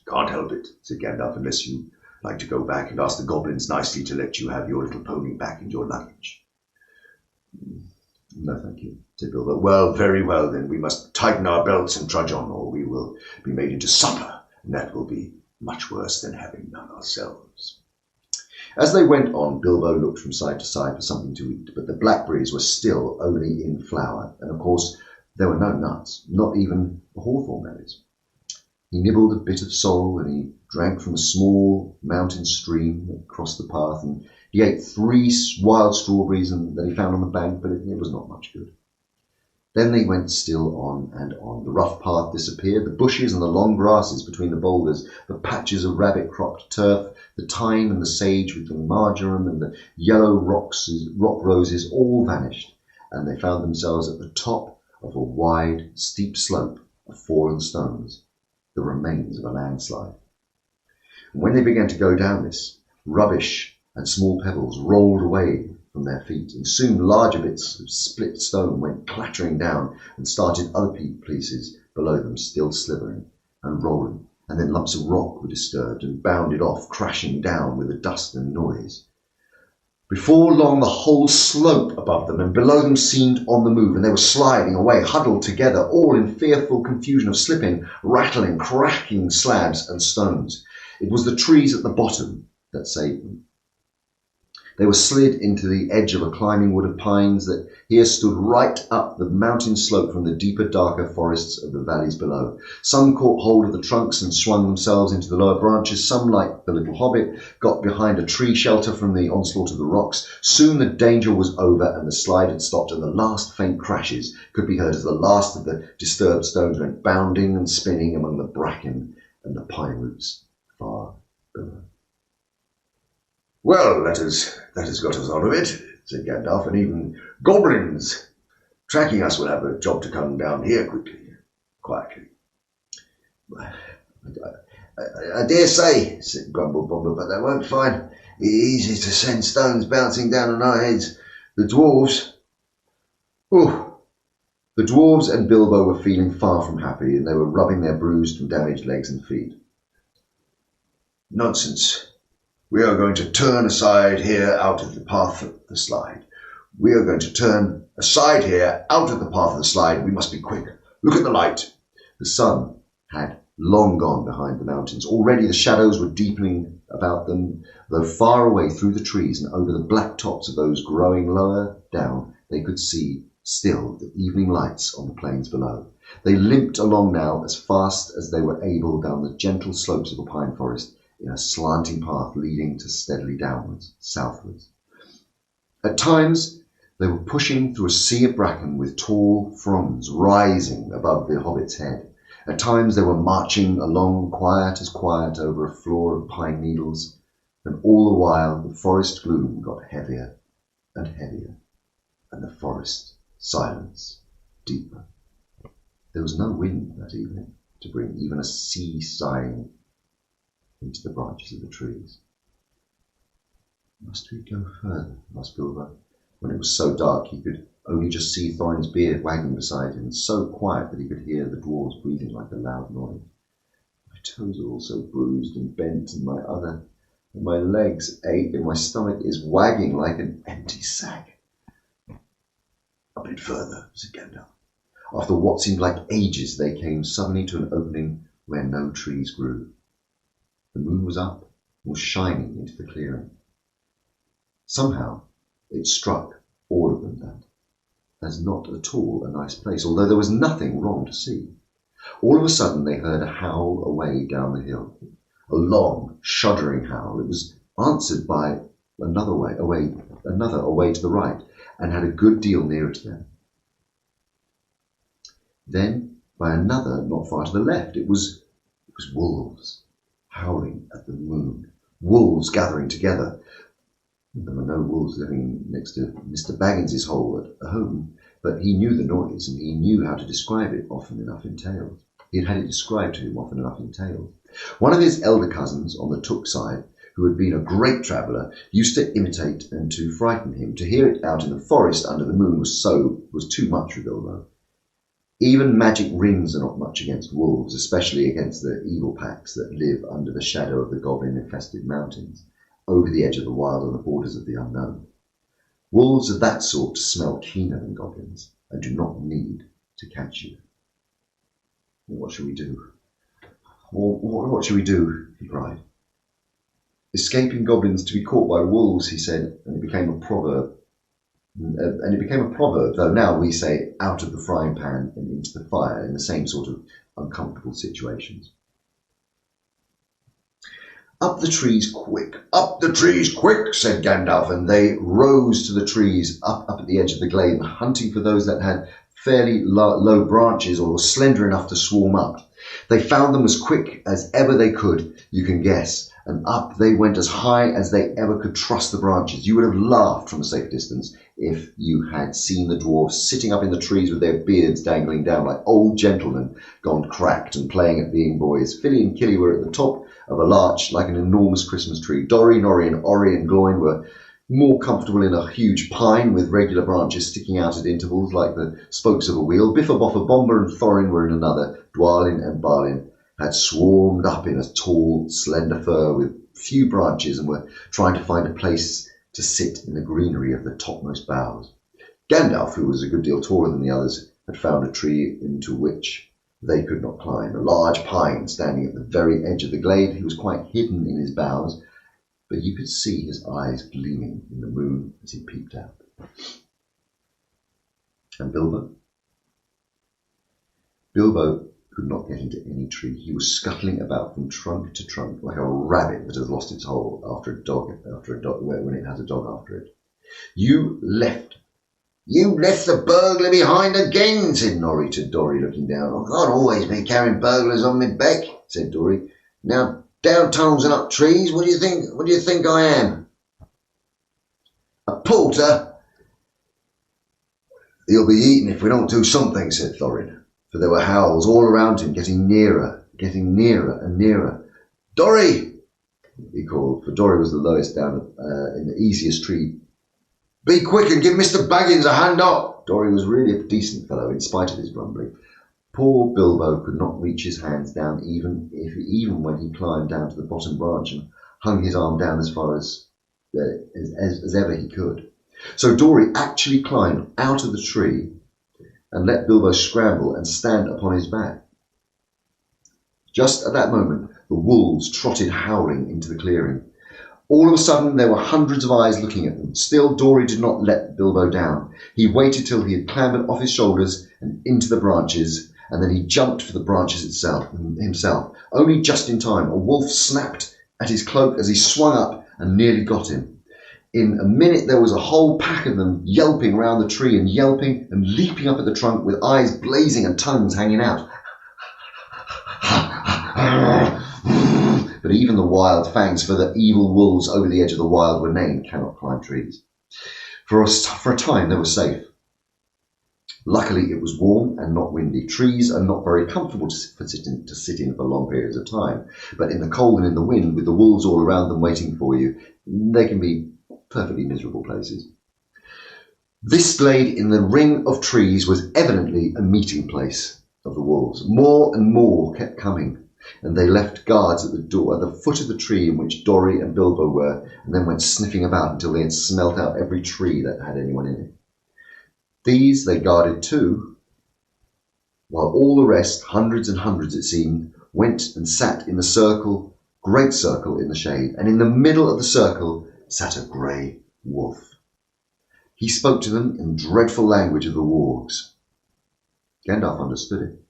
"Can't help it," said Gandalf, "unless you like to go back and ask the goblins nicely to let you have your little pony back and your luggage." "No, thank you," said Bilbo. "Well, very well then. We must tighten our belts and trudge on, or we will be made into supper, and that will be much worse than having none ourselves." As they went on, Bilbo looked from side to side for something to eat, but the blackberries were still only in flower, and of course there were no nuts, not even the hawthorn berries. He nibbled a bit of sorrel, and he drank from a small mountain stream that crossed the path, and he ate 3 wild strawberries that he found on the bank, but it was not much good. Then they went still on and on. The rough path disappeared, the bushes and the long grasses between the boulders, the patches of rabbit-cropped turf, the thyme and the sage with the marjoram and the yellow rock roses all vanished, and they found themselves at the top of a wide, steep slope of fallen stones, the remains of a landslide. And when they began to go down this, rubbish and small pebbles rolled away from their feet, and soon larger bits of split stone went clattering down and started other pieces below them still slithering and rolling, and then lumps of rock were disturbed and bounded off, crashing down with the dust and noise. Before long the whole slope above them and below them seemed on the move, and they were sliding away, huddled together, all in fearful confusion of slipping, rattling, cracking slabs and stones. It was the trees at the bottom that saved them. They were slid into the edge of a climbing wood of pines that here stood right up the mountain slope from the deeper, darker forests of the valleys below. Some caught hold of the trunks and swung themselves into the lower branches. Some, like the little hobbit, got behind a tree shelter from the onslaught of the rocks. Soon the danger was over and the slide had stopped, and the last faint crashes could be heard as the last of the disturbed stones went bounding and spinning among the bracken and the pine roots far below. "Well, that has got us out of it," said Gandalf, "and even goblins tracking us will have a job to come down here quietly." I dare say," said Grumble Bumble, "but they won't find it easy to send stones bouncing down on our heads. The dwarves..." The dwarves and Bilbo were feeling far from happy, and they were rubbing their bruised and damaged legs and feet. "Nonsense. We are going to turn aside here out of the path of the slide. We are going to turn aside here out of the path of the slide. We must be quick. Look at the light." The sun had long gone behind the mountains. Already the shadows were deepening about them, though far away through the trees and over the black tops of those growing lower down, they could see still the evening lights on the plains below. They limped along now as fast as they were able down the gentle slopes of the pine forest, in a slanting path leading to steadily downwards, southwards. At times they were pushing through a sea of bracken with tall fronds rising above the hobbit's head. At times they were marching along quiet as quiet over a floor of pine needles, and all the while the forest gloom got heavier and heavier, and the forest silence deeper. There was no wind that evening to bring even a sea sighing into the branches of the trees. "Must we go further?" asked Bilbo. When it was so dark he could only just see Thorin's beard wagging beside him, and so quiet that he could hear the dwarves breathing like a loud noise. "I toes are all so bruised and bent, and my legs ache, and my stomach is wagging like an empty sack. A bit further, said Gandalf. After what seemed like ages, they came suddenly to an opening where no trees grew. The moon was up and was shining into the clearing. Somehow it struck all of them that as not at all a nice place, although there was nothing wrong to see. All of a sudden they heard a howl away down the hill, a long, shuddering howl. It was answered by another away to the right, and had a good deal nearer to them. Then by another not far to the left. It was wolves howling at the moon, wolves gathering together. There were no wolves living next to Mr. Baggins's hole at home, but he knew the noise, and he knew how to describe it often enough in tales. He had had it described to him often enough in tales. One of his elder cousins on the Took side, who had been a great traveller, used to imitate and to frighten him. To hear it out in the forest under the moon was too much for Bilbo. Even magic rings are not much against wolves, especially against the evil packs that live under the shadow of the goblin-infested mountains, over the edge of the wild on the borders of the unknown. Wolves of that sort smell keener than goblins, and do not need to catch you. What shall we do? What shall we do? He cried. Escaping goblins to be caught by wolves, he said, and it became a proverb. Though now we say out of the frying pan and into the fire in the same sort of uncomfortable situations. Up the trees quick, said Gandalf, and they rose to the trees up at the edge of the glade, hunting for those that had fairly low branches or were slender enough to swarm up. They found them as quick as ever they could, you can guess, and up they went as high as they ever could trust the branches. You would have laughed from a safe distance if you had seen the dwarfs sitting up in the trees with their beards dangling down like old gentlemen gone cracked and playing at being boys. Philly and Killy were at the top of a larch like an enormous Christmas tree. Dorry, Norry and Orry and Gloin were more comfortable in a huge pine with regular branches sticking out at intervals like the spokes of a wheel. Biffa, Boffa, Bomber and Thorin were in another. Dwalin and Balin had swarmed up in a tall, slender fir with few branches and were trying to find a place to sit in the greenery of the topmost boughs. Gandalf, who was a good deal taller than the others, had found a tree into which they could not climb, a large pine standing at the very edge of the glade. He was quite hidden in his boughs, but you could see his eyes gleaming in the moon as he peeped out. And Bilbo? Bilbo could not get into any tree. He was scuttling about from trunk to trunk like a rabbit that has lost its hole when it has a dog after it. You left the burglar behind again, said Norry to Dorry, looking down. I can't always be carrying burglars on my back, said Dorry. Now down tunnels and up trees, what do you think I am? A porter? He'll be eaten if we don't do something, said Thorin, for there were howls all around him, getting nearer and nearer. Dorry, he called, for Dorry was the lowest down in the easiest tree. Be quick and give Mr. Baggins a hand up. Dorry was really a decent fellow in spite of his grumbling. Poor Bilbo could not reach his hands down even when he climbed down to the bottom branch and hung his arm down as far as ever he could. So Dorry actually climbed out of the tree and let Bilbo scramble and stand upon his back. Just at that moment, the wolves trotted howling into the clearing. All of a sudden, there were hundreds of eyes looking at them. Still, Dorry did not let Bilbo down. He waited till he had clambered off his shoulders and into the branches, and then he jumped for the branches himself. Only just in time, a wolf snapped at his cloak as he swung up and nearly got him. In a minute, there was a whole pack of them yelping round the tree and yelping and leaping up at the trunk with eyes blazing and tongues hanging out. But even the wild fangs for the evil wolves over the edge of the wild were named cannot climb trees. For a time, they were safe. Luckily, it was warm and not windy. Trees are not very comfortable to sit in for long periods of time. But in the cold and in the wind, with the wolves all around them waiting for you, they can be perfectly miserable places. This glade in the ring of trees was evidently a meeting place of the wolves. More and more kept coming. and they left guards at the door at the foot of the tree in which Dorry and Bilbo were, and then went sniffing about until they had smelt out every tree that had anyone in it. These they guarded too, while all the rest, hundreds and hundreds it seemed, went and sat in the circle, great circle in the shade, and in the middle of the circle sat a grey wolf. He spoke to them in dreadful language of the wargs. Gandalf understood it.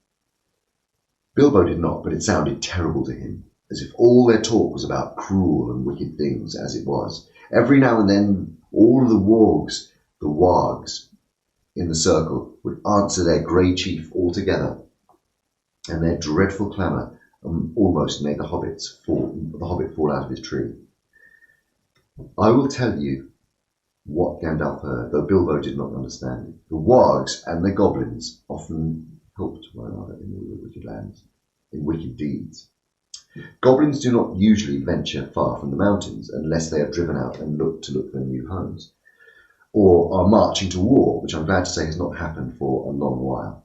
Bilbo did not, but it sounded terrible to him, as if all their talk was about cruel and wicked things, as it was. Every now and then, all of the wargs in the circle would answer their grey chief all together, and their dreadful clamour almost made the hobbit fall out of his tree. I will tell you what Gandalf heard, though Bilbo did not understand it. The wargs and the goblins often helped one another in the wicked lands, in wicked deeds. Goblins do not usually venture far from the mountains unless they are driven out and look for new homes, or are marching to war, which I'm glad to say has not happened for a long while.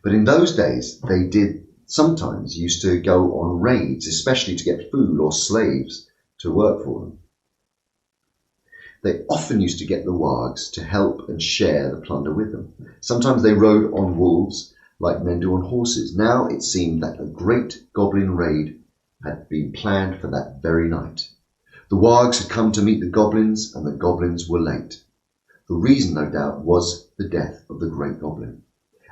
But in those days, they did sometimes used to go on raids, especially to get food or slaves to work for them. They often used to get the wargs to help and share the plunder with them. Sometimes they rode on wolves, like men do on horses. Now it seemed that a great goblin raid had been planned for that very night. The wargs had come to meet the goblins, and the goblins were late. The reason, no doubt, was the death of the great goblin,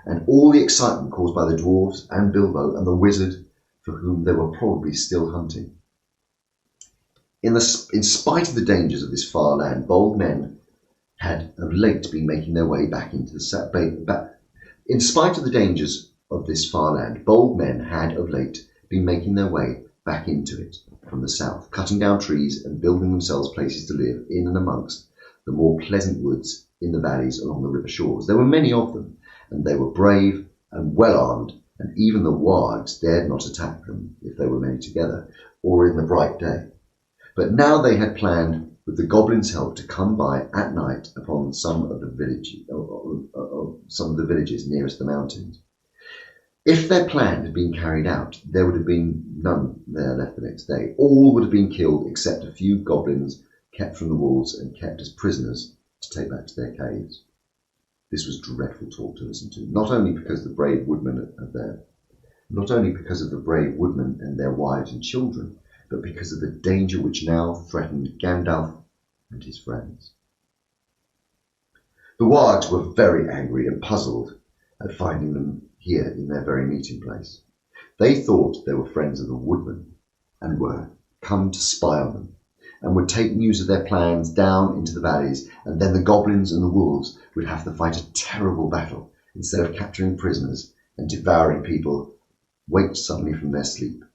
and all the excitement caused by the dwarves and Bilbo and the wizard, for whom they were probably still hunting. In spite of the dangers of this far land, bold men had of late been making their way back into the In spite of the dangers of this far land, bold men had of late been making their way back into it from the south, cutting down trees and building themselves places to live in and amongst the more pleasant woods in the valleys along the river shores. There were many of them, and they were brave and well armed, and even the wargs dared not attack them if they were many together, or in the bright day. But now they had planned, with the goblins' help, to come by at night upon some of the villages nearest the mountains. If their plan had been carried out, there would have been none there left the next day. All would have been killed except a few goblins kept from the wolves and kept as prisoners to take back to their caves. This was dreadful talk to listen to, not only because of the brave woodmen and their wives and children, but because of the danger which now threatened Gandalf and his friends. The wargs were very angry and puzzled at finding them here in their very meeting place. They thought they were friends of the woodmen and were come to spy on them, and would take news of their plans down into the valleys, and then the goblins and the wolves would have to fight a terrible battle instead of capturing prisoners and devouring people waked suddenly from their sleep.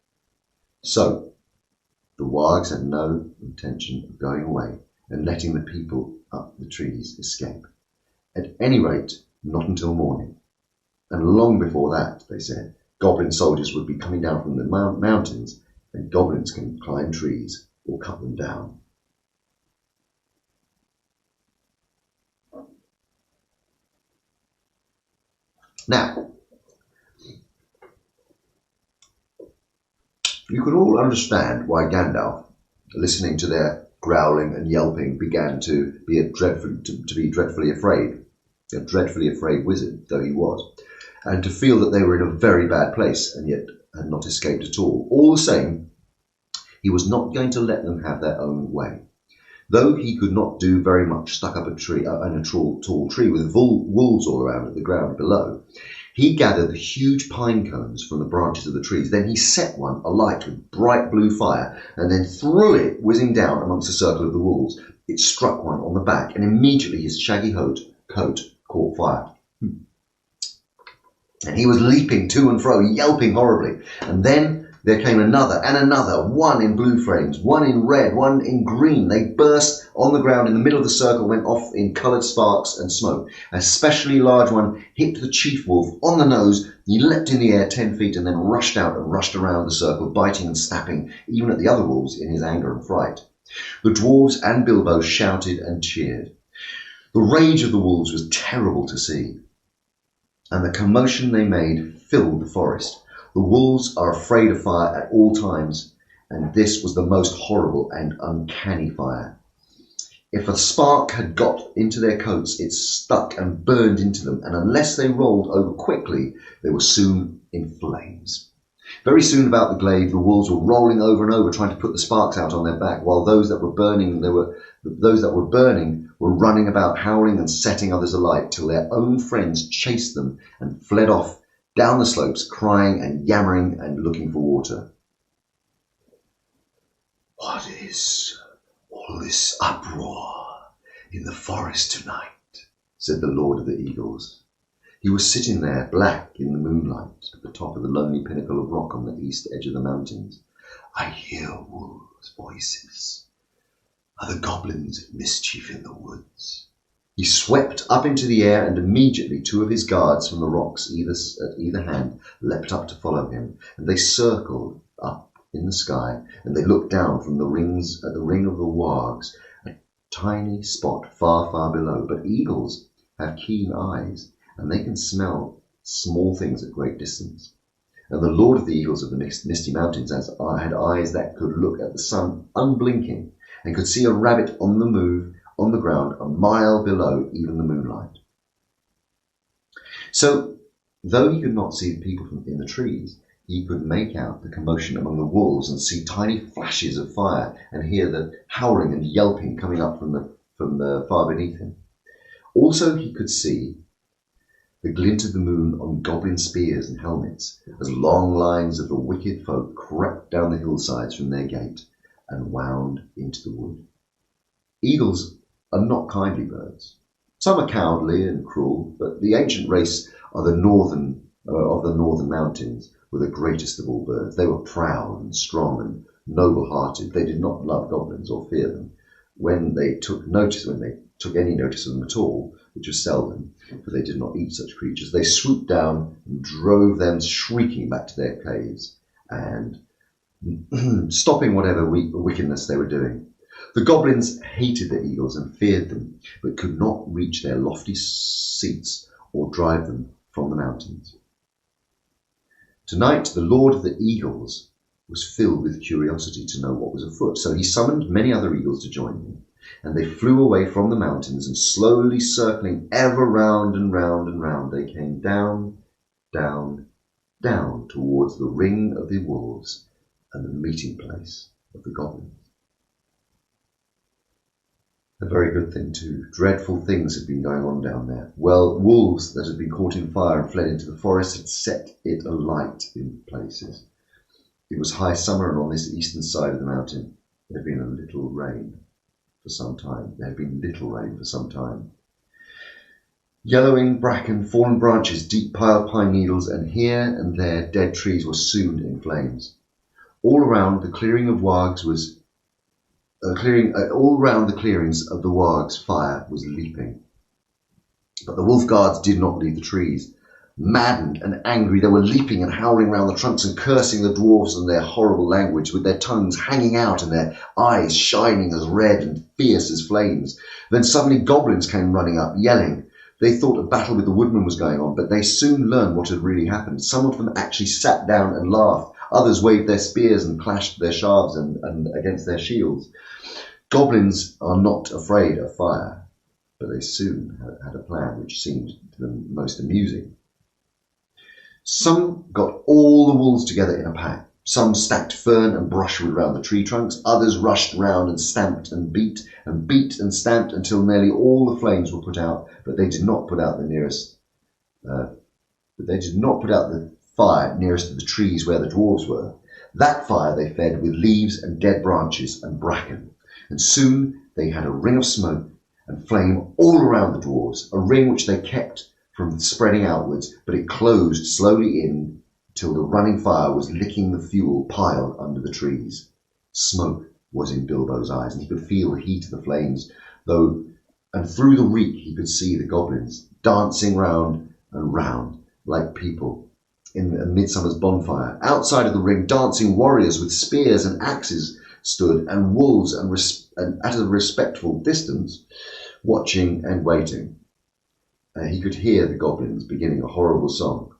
So, the wargs had no intention of going away and letting the people up the trees escape. At any rate, not until morning. And long before that, they said, goblin soldiers would be coming down from the mountains, and goblins can climb trees or cut them down. Now, you can all understand why Gandalf, listening to their growling and yelping, began to be dreadfully afraid, a dreadfully afraid wizard though he was, and to feel that they were in a very bad place and yet had not escaped at all. All the same, he was not going to let them have their own way. Though he could not do very much stuck up a tree in a tall tree with wolves all around at the ground below, he gathered the huge pine cones from the branches of the trees. Then he set one alight with bright blue fire, and then threw it whizzing down amongst the circle of the wolves. It struck one on the back, and immediately his shaggy coat caught fire. And he was leaping to and fro, yelping horribly. And then there came another and another, one in blue flames, one in red, one in green. They burst on the ground in the middle of the circle, went off in coloured sparks and smoke. A especially large one hit the chief wolf on the nose. He leapt in the air 10 feet and then rushed out and rushed around the circle, biting and snapping, even at the other wolves in his anger and fright. The dwarves and Bilbo shouted and cheered. The rage of the wolves was terrible to see, and the commotion they made filled the forest. The wolves are afraid of fire at all times, and this was the most horrible and uncanny fire. If a spark had got into their coats, it stuck and burned into them, and unless they rolled over quickly, they were soon in flames. Very soon about the glade, the wolves were rolling over and over, trying to put the sparks out on their back, while those that were burning were running about, howling and setting others alight, till their own friends chased them and fled off down the slopes, crying and yammering and looking for water. What is all this uproar in the forest tonight? Said the Lord of the Eagles. He was sitting there, black in the moonlight, at the top of the lonely pinnacle of rock on the east edge of the mountains. I hear wolves' voices. Are the goblins at mischief in the woods? He swept up into the air, and immediately 2 of his guards from the rocks at either hand leapt up to follow him, and they circled up in the sky, and they looked down from the rings at the ring of the wargs, a tiny spot far, far below. But eagles have keen eyes, and they can smell small things at great distance. And the Lord of the Eagles of the misty mountains had eyes that could look at the sun unblinking, and could see a rabbit on the move on the ground a mile below even the moonlight. So, though he could not see the people in the trees, he could make out the commotion among the wolves and see tiny flashes of fire and hear the howling and yelping coming up from the far beneath him. Also he could see the glint of the moon on goblin spears and helmets as long lines of the wicked folk crept down the hillsides from their gate and wound into the wood. Eagles are not kindly birds. Some are cowardly and cruel, but the ancient race of the northern mountains were the greatest of all birds. They were proud and strong and noble-hearted. They did not love goblins or fear them. When they took any notice of them at all, which was seldom, for they did not eat such creatures, they swooped down and drove them shrieking back to their caves and stopping whatever wickedness they were doing. The goblins hated the eagles and feared them, but could not reach their lofty seats or drive them from the mountains. Tonight the Lord of the Eagles was filled with curiosity to know what was afoot, so he summoned many other eagles to join him, and they flew away from the mountains, and slowly circling ever round and round and round, they came down, down, down towards the ring of the wolves and the meeting place of the goblins. A very good thing too. Dreadful things had been going on down there. Well, wolves that had been caught in fire and fled into the forest had set it alight in places. It was high summer, and on this eastern side of the mountain there had been little rain for some time. Yellowing bracken, fallen branches, deep piled pine needles, and here and there dead trees were soon in flames. All around the clearings of the wargs fire was leaping. But the wolf guards did not leave the trees. Maddened and angry, they were leaping and howling round the trunks and cursing the dwarfs in their horrible language, with their tongues hanging out and their eyes shining as red and fierce as flames. Then suddenly goblins came running up, yelling. They thought a battle with the woodmen was going on, but they soon learned what had really happened. Some of them actually sat down and laughed. Others waved their spears and clashed their shafts and against their shields. Goblins are not afraid of fire, but they soon had a plan which seemed to them most amusing. Some got all the wolves together in a pack. Some stacked fern and brushwood round the tree trunks. Others rushed round and stamped and beat and stamped until nearly all the flames were put out, but they did not put out the fire nearest to the trees where the dwarves were. That fire they fed with leaves and dead branches and bracken, and soon they had a ring of smoke and flame all around the dwarves, a ring which they kept from spreading outwards, but it closed slowly in till the running fire was licking the fuel piled under the trees. Smoke was in Bilbo's eyes, and he could feel the heat of the flames, and through the reek he could see the goblins dancing round and round like people in a midsummer's bonfire. Outside of the ring, dancing warriors with spears and axes stood, and wolves and at a respectful distance, watching and waiting. He could hear the goblins beginning a horrible song.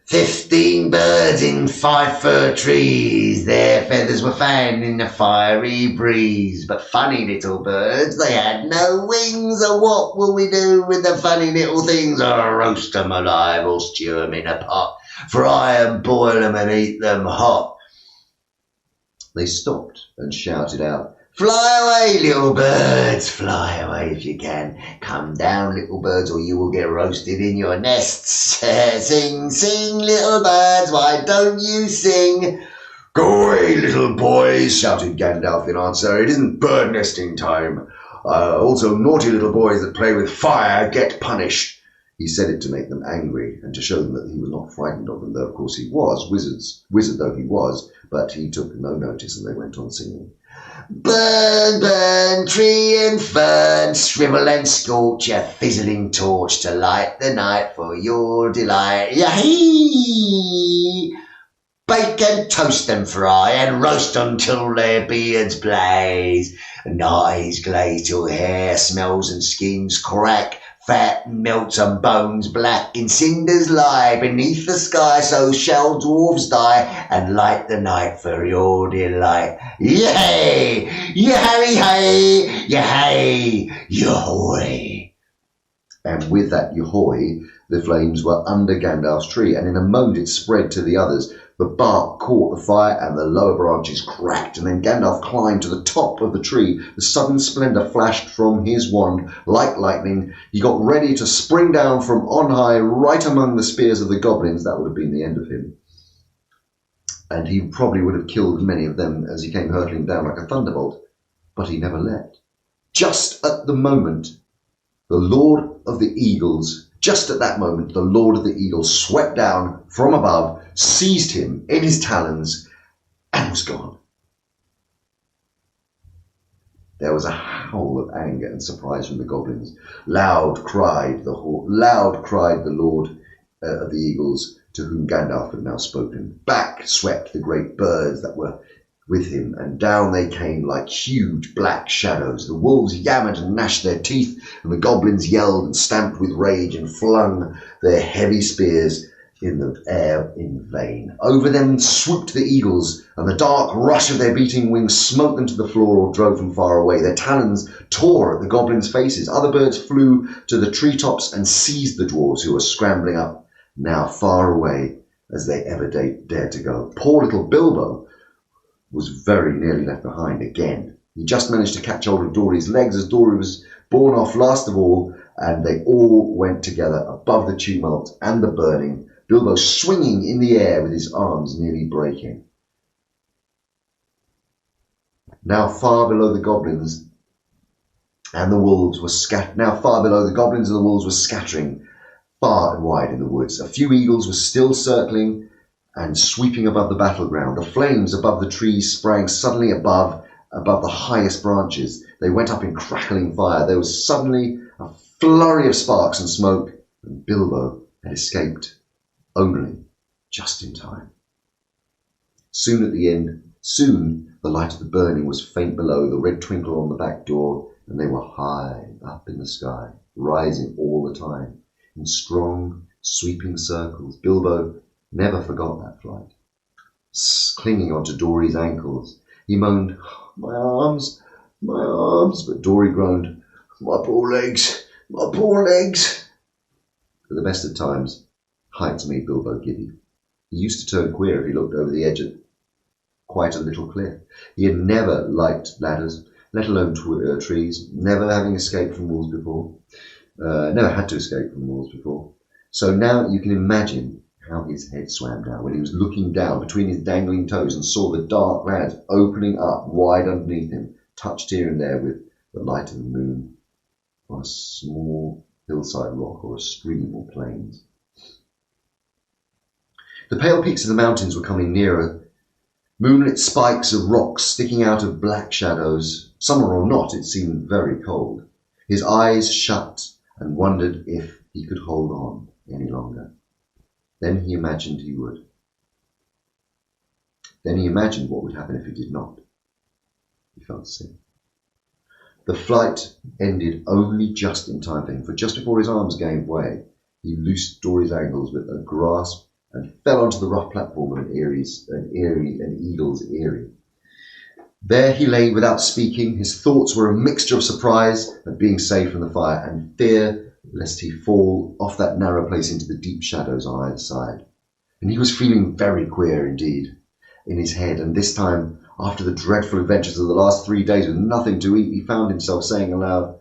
15 birds in 5 fir trees, their feathers were fanned in a fiery breeze. But funny little birds, they had no wings. Oh, what will we do with the funny little things? Oh, roast 'em alive or stew 'em in a pot, fry 'em, boil 'em and eat them hot. They stopped and shouted out, Fly away, little birds, fly away if you can. Come down, little birds, or you will get roasted in your nests. Sing, sing, little birds, why don't you sing? Go away, little boys, shouted Gandalf in answer. It isn't bird nesting time. Also, naughty little boys that play with fire get punished. He said it to make them angry and to show them that he was not frightened of them, though of course he was, wizard though he was, but he took no notice and they went on singing. Burn, burn, tree and fern, shrivel and scorch, a fizzling torch to light the night for your delight. Yahee! Bake and toast and fry and roast until their beards blaze, and eyes glaze till hair smells and skins crack. Fat melts and bones black in cinders lie beneath the sky, so shall dwarves die and light the night for your delight. Yay! Yahey! Yahey! Yahoy! And with that yahoy, the flames were under Gandalf's tree, and in a moment it spread to the others. The bark caught the fire and the lower branches cracked, and then Gandalf climbed to the top of the tree. The sudden splendour flashed from his wand like lightning. He got ready to spring down from on high right among the spears of the goblins. That would have been the end of him. And he probably would have killed many of them as he came hurtling down like a thunderbolt. But he never leapt. Just at the moment, the Lord of the Eagles, just at that moment, the Lord of the Eagles swept down from above, seized him in his talons, and was gone. There was a howl of anger and surprise from the goblins. Loud cried the Lord of the Eagles, to whom Gandalf had now spoken. Back swept the great birds that were with him, and down they came like huge black shadows. The wolves yammered and gnashed their teeth, and the goblins yelled and stamped with rage and flung their heavy spears in the air in vain. Over them swooped the eagles, and the dark rush of their beating wings smote them to the floor or drove them far away. Their talons tore at the goblins' faces. Other birds flew to the treetops and seized the dwarves, who were scrambling up, now far away as they ever dared to go. Poor little Bilbo was very nearly left behind again. He just managed to catch hold of Dory's legs as Dory was borne off last of all, and they all went together above the tumult and the burning, Bilbo swinging in the air with his arms nearly breaking. Now far below the goblins and the wolves were scattering far and wide in the woods. A few eagles were still circling and sweeping above the battleground. The flames above the trees sprang suddenly above the highest branches. They went up in crackling fire. There was suddenly a flurry of sparks and smoke, and Bilbo had escaped only just in time. Soon the light of the burning was faint below, the red twinkle on the back door, and they were high up in the sky, rising all the time in strong, sweeping circles. Bilbo never forgot that flight. Clinging onto Dory's ankles, he moaned, my arms, but Dory groaned, my poor legs. At the best of times, heights made Bilbo giddy. He used to turn queer if he looked over the edge of quite a little cliff. He had never liked ladders, let alone trees, never having escaped from walls before. Never had to escape from walls before. So now you can imagine how his head swam down when he was looking down between his dangling toes and saw the dark lands opening up wide underneath him, touched here and there with the light of the moon on a small hillside rock or a stream or plains. The pale peaks of the mountains were coming nearer, moonlit spikes of rocks sticking out of black shadows. Summer or not, it seemed very cold. His eyes shut and wondered if he could hold on any longer. Then he imagined he would. Then he imagined what would happen if he did not. He felt sick. The flight ended only just in time for him, for just before his arms gave way, he loosed Dory's ankles with a grasp and fell onto the rough platform of an eagle's eyrie. There he lay without speaking. His thoughts were a mixture of surprise at being saved from the fire and fear lest he fall off that narrow place into the deep shadows on either side. And he was feeling very queer indeed in his head, and this time, after the dreadful adventures of the last 3 days with nothing to eat, he found himself saying aloud,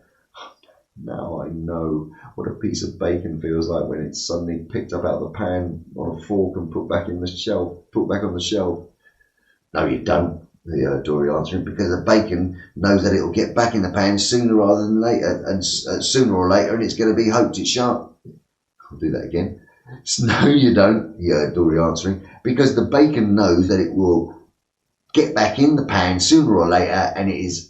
"Now I know what a piece of bacon feels like when it's suddenly picked up out of the pan on a fork and put back on the shelf." "No, you don't," he heard Dory answering, "because the bacon knows that it'll get back in the pan sooner rather than later, and sooner or later, and it's going to be hoped it shan't." I'll do that again. "No, you don't," he heard Dory answering, "because the bacon knows that it will get back in the pan sooner or later, and it's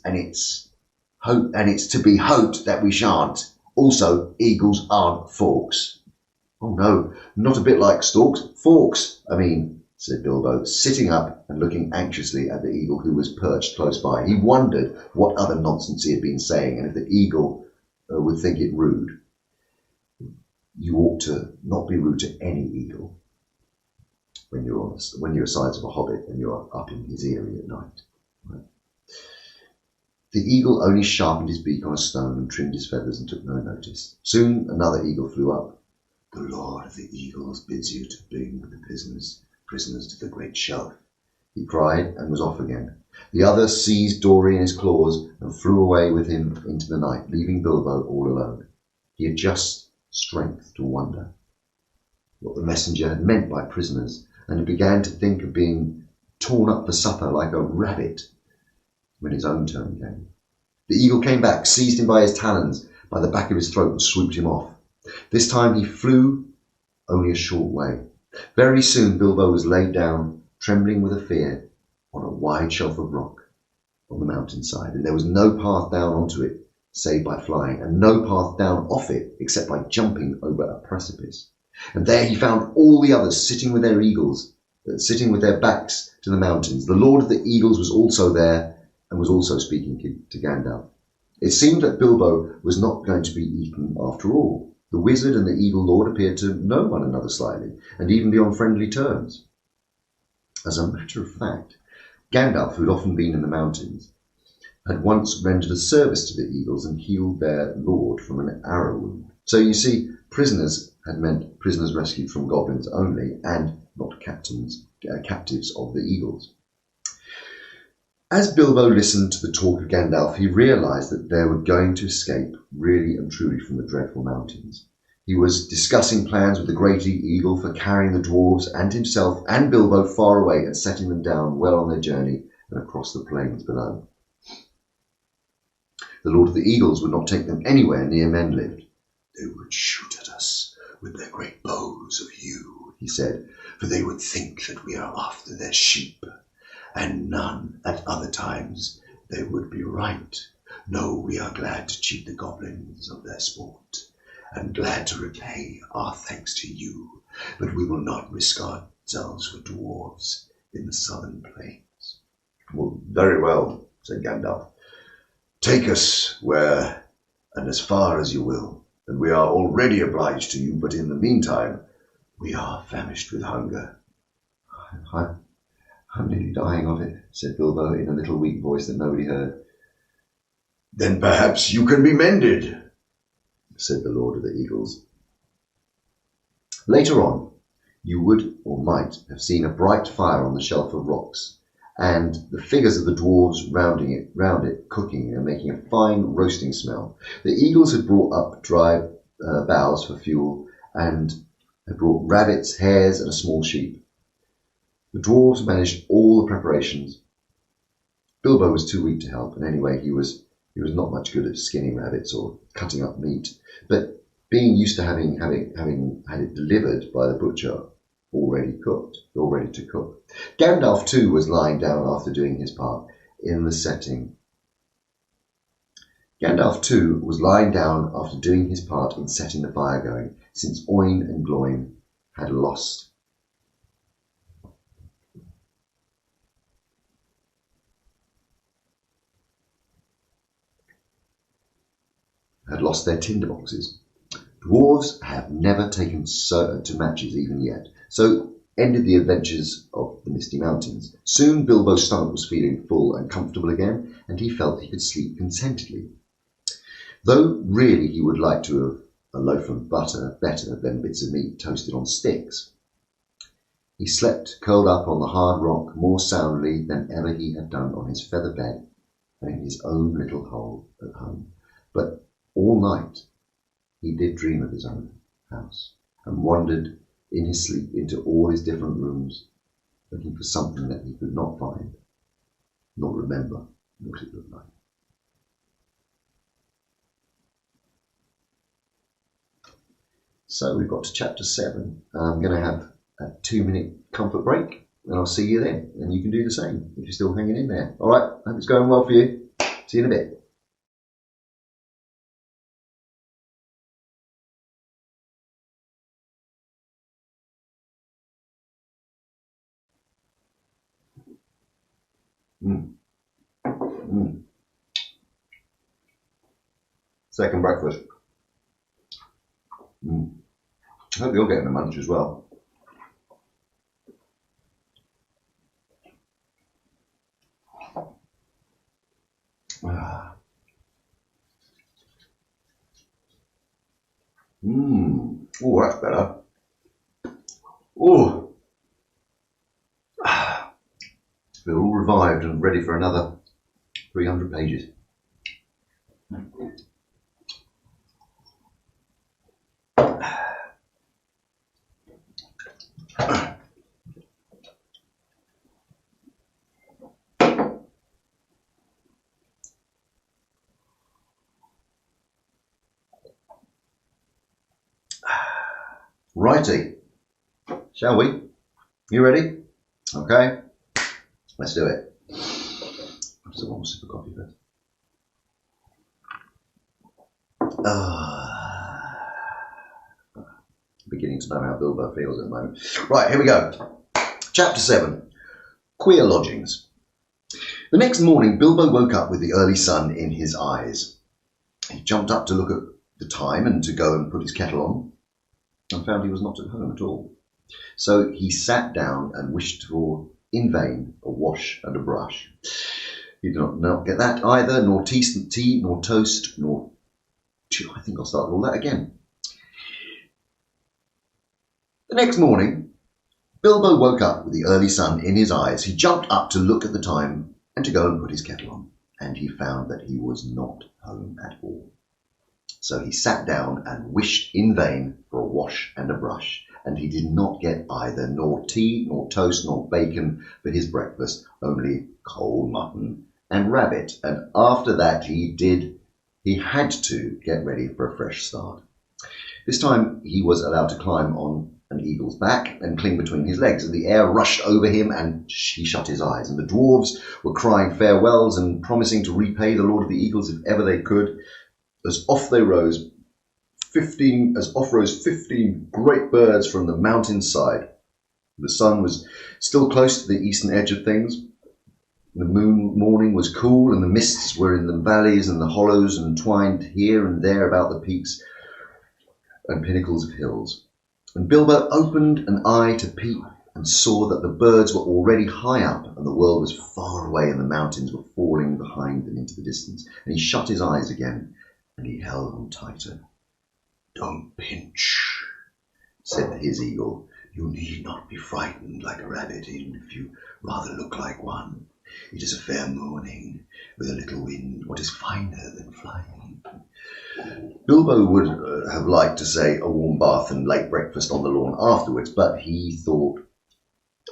to be hoped that we shan't. Also, eagles aren't forks." "Oh no, not a bit like storks. Forks, I mean," said Bilbo, sitting up and looking anxiously at the eagle who was perched close by. He wondered what other nonsense he had been saying, and if the eagle would think it rude. You ought to not be rude to any eagle when you're the size of a hobbit and you're up in his eyrie at night. Right? The eagle only sharpened his beak on a stone and trimmed his feathers and took no notice. Soon another eagle flew up. "The Lord of the Eagles bids you to bring the prisoners to the great shelf," he cried, and was off again. The other seized Dory in his claws and flew away with him into the night, leaving Bilbo all alone. He had just strength to wonder what the messenger had meant by prisoners, and he began to think of being torn up for supper like a rabbit when his own turn came. The eagle came back, seized him by his talons, by the back of his throat, and swooped him off. This time he flew only a short way. Very soon Bilbo was laid down, trembling with a fear, on a wide shelf of rock on the mountainside, and there was no path down onto it save by flying, and no path down off it except by jumping over a precipice. And there he found all the others sitting with their backs to the mountains. The Lord of the Eagles was also there, and was also speaking to Gandalf. It seemed that Bilbo was not going to be eaten after all. The wizard and the Eagle Lord appeared to know one another slightly, and even be on friendly terms. As a matter of fact, Gandalf, who had often been in the mountains, had once rendered a service to the eagles and healed their lord from an arrow wound. So you see, prisoners had meant prisoners rescued from goblins only, and not captives of the eagles. As Bilbo listened to the talk of Gandalf, he realised that they were going to escape really and truly from the dreadful mountains. He was discussing plans with the great eagle for carrying the dwarves and himself and Bilbo far away and setting them down well on their journey and across the plains below. The Lord of the Eagles would not take them anywhere near men lived. "They would shoot at us with their great bows of yew," he said, "for they would think that we are after their sheep. And none at other times they would be right. No, we are glad to cheat the goblins of their sport, and glad to repay our thanks to you, but we will not risk ourselves for dwarves in the southern plains." "Well, very well," said Gandalf. "Take us where and as far as you will, and we are already obliged to you, but in the meantime we are famished with hunger." I'm nearly dying of it," said Bilbo in a little weak voice that nobody heard. "Then perhaps you can be mended," said the Lord of the Eagles. Later on, you would or might have seen a bright fire on the shelf of rocks, and the figures of the dwarves round it, cooking and making a fine roasting smell. The eagles had brought up dry boughs for fuel, and had brought rabbits, hares, and a small sheep. The dwarves managed all the preparations. Bilbo was too weak to help, and anyway he was not much good at skinning rabbits or cutting up meat, but being used to having had it delivered by the butcher all ready to cook. Gandalf too was lying down after doing his part in the setting. Gandalf too was lying down after doing his part in setting the fire going, since Oin and Gloin had lost their tinderboxes. Dwarves have never taken to matches even yet, so ended the adventures of the Misty Mountains. Soon Bilbo's stomach was feeling full and comfortable again, and he felt he could sleep contentedly. Though really he would like to have a loaf of butter better than bits of meat toasted on sticks. He slept curled up on the hard rock more soundly than ever he had done on his feather bed and in his own little hole at home. But all night he did dream of his own house and wandered in his sleep into all his different rooms, looking for something that he could not find, nor remember what it looked like. So we've got to chapter 7. I'm going to have a 2-minute comfort break, and I'll see you then. And you can do the same if you're still hanging in there. All right, hope it's going well for you. See you in a bit. Second breakfast. I hope you're getting a munch as well. Oh, that's better. Oh, feel all revived and ready for another 300 pages. Righty, shall we? You ready? Okay, let's do it. I still want a sip of coffee first. Beginning to know how Bilbo feels at the moment. Right, here we go. Chapter 7, Queer Lodgings. The next morning, Bilbo woke up with the early sun in his eyes. He jumped up to look at the time and to go and put his kettle on, and found he was not at home at all. So he sat down and wished for, in vain, a wash and a brush. He did not get that either, nor tea, nor toast, nor... I think I'll start all that again. The next morning, Bilbo woke up with the early sun in his eyes. He jumped up to look at the time and to go and put his kettle on, and he found that he was not home at all. So he sat down and wished in vain for a wash and a brush, and he did not get either, nor tea, nor toast, nor bacon for his breakfast, only cold mutton and rabbit. And after that he had to get ready for a fresh start. This time he was allowed to climb on an eagle's back and cling between his legs, and the air rushed over him, and he shut his eyes. And the dwarves were crying farewells and promising to repay the Lord of the Eagles if ever they could. As off rose 15 great birds from the mountainside. The sun was still close to the eastern edge of things. The morning was cool, and the mists were in the valleys and the hollows and twined here and there about the peaks and pinnacles of hills. And Bilbo opened an eye to peep and saw that the birds were already high up and the world was far away and the mountains were falling behind them into the distance. And he shut his eyes again and he held on tighter. "Don't pinch," said his eagle. "You need not be frightened like a rabbit, even if you rather look like one. It is a fair morning, with a little wind. What is finer than flying?" Bilbo would have liked to say a warm bath and late breakfast on the lawn afterwards, but he thought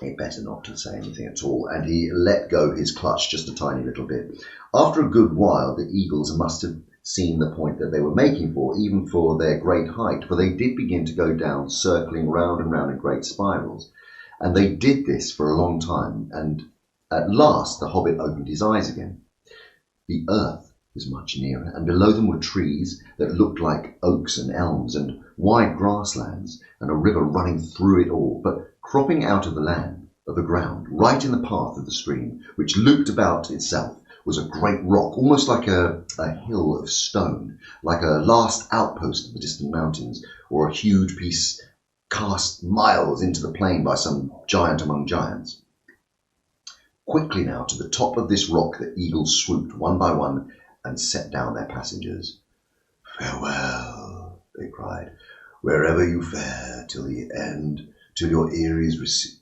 it better not to say anything at all, and he let go his clutch just a tiny little bit. After a good while, the eagles must have seen the point that they were making for, even for their great height, for they did begin to go down, circling round and round in great spirals. And they did this for a long time, and at last the hobbit opened his eyes again. The earth was much nearer, and below them were trees that looked like oaks and elms, and wide grasslands, and a river running through it all, but cropping out of the ground, right in the path of the stream, which looped about itself, was a great rock, almost like a hill of stone, like a last outpost of the distant mountains, or a huge piece cast miles into the plain by some giant among giants. Quickly now, to the top of this rock the eagles swooped one by one and set down their passengers. "Farewell," they cried, "wherever you fare till the end, till your eyries receive."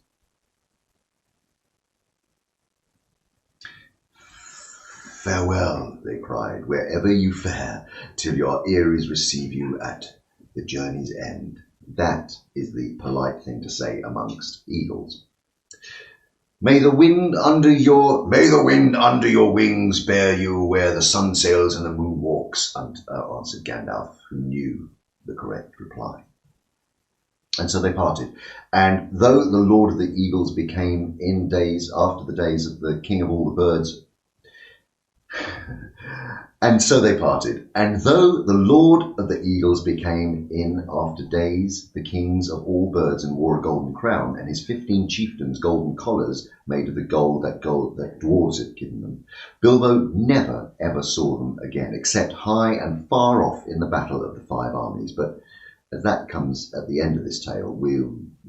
"Farewell," they cried, "wherever you fare, till your eyries receive you at the journey's end." That is the polite thing to say amongst eagles. May the wind under your wings bear you where the sun sails and the moon walks, answered Gandalf, who knew the correct reply. And so they parted. And though the Lord of the Eagles became in days after the days of the King of all the birds, and so they parted. And though the Lord of the Eagles became in after days the kings of all birds and wore a golden crown, and his 15 chieftains golden collars made of the gold that dwarves had given them, Bilbo never ever saw them again, except high and far off in the battle of the 5 armies. But as that comes at the end of this tale, we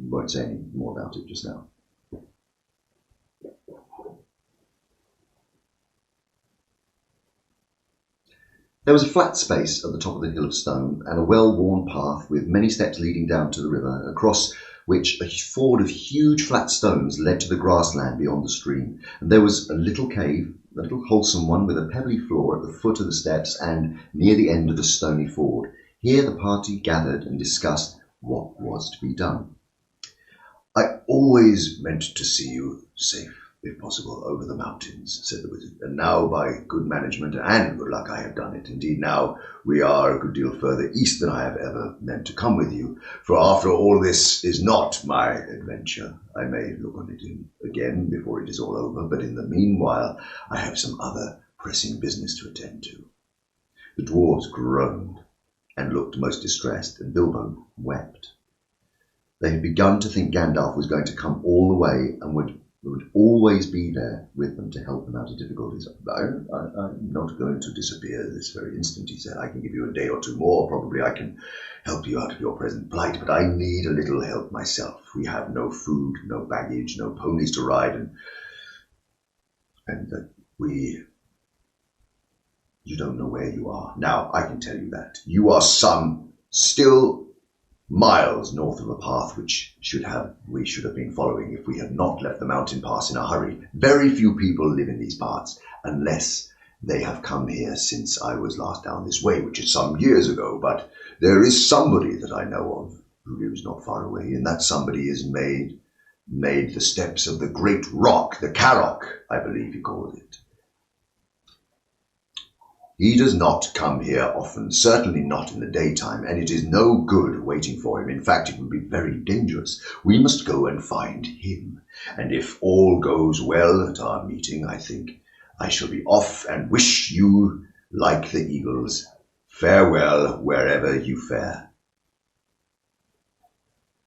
won't say any more about it just now. There was a flat space at the top of the hill of stone, and a well-worn path with many steps leading down to the river, across which a ford of huge flat stones led to the grassland beyond the stream. And there was a little cave, a little wholesome one, with a pebbly floor at the foot of the steps and near the end of the stony ford. Here the party gathered and discussed what was to be done. "I always meant to see you safe, if possible, over the mountains," said the wizard. "And now, by good management and good luck, I have done it. Indeed, now we are a good deal further east than I have ever meant to come with you. For after all, this is not my adventure. I may look on it again before it is all over, but in the meanwhile I have some other pressing business to attend to." The dwarves groaned and looked most distressed, and Bilbo wept. They had begun to think Gandalf was going to come all the way and would always be there with them to help them out of difficulties. I'm not going to disappear this very instant," he said. "I can give you a day or 2 more. Probably I can help you out of your present plight, but I need a little help myself. We have no food, no baggage, no ponies to ride, and you don't know where you are. Now, I can tell you that. You are some still miles north of a path which we should have been following if we had not left the mountain pass in a hurry. Very few people live in these parts, unless they have come here since I was last down this way, which is some years ago. But there is somebody that I know of who lives not far away, and that somebody is made the steps of the great rock, the Carrock, I believe he called it. He does not come here often, certainly not in the daytime, and it is no good waiting for him. In fact, it would be very dangerous. We must go and find him, and if all goes well at our meeting, I think I shall be off and wish you, like the eagles, farewell wherever you fare."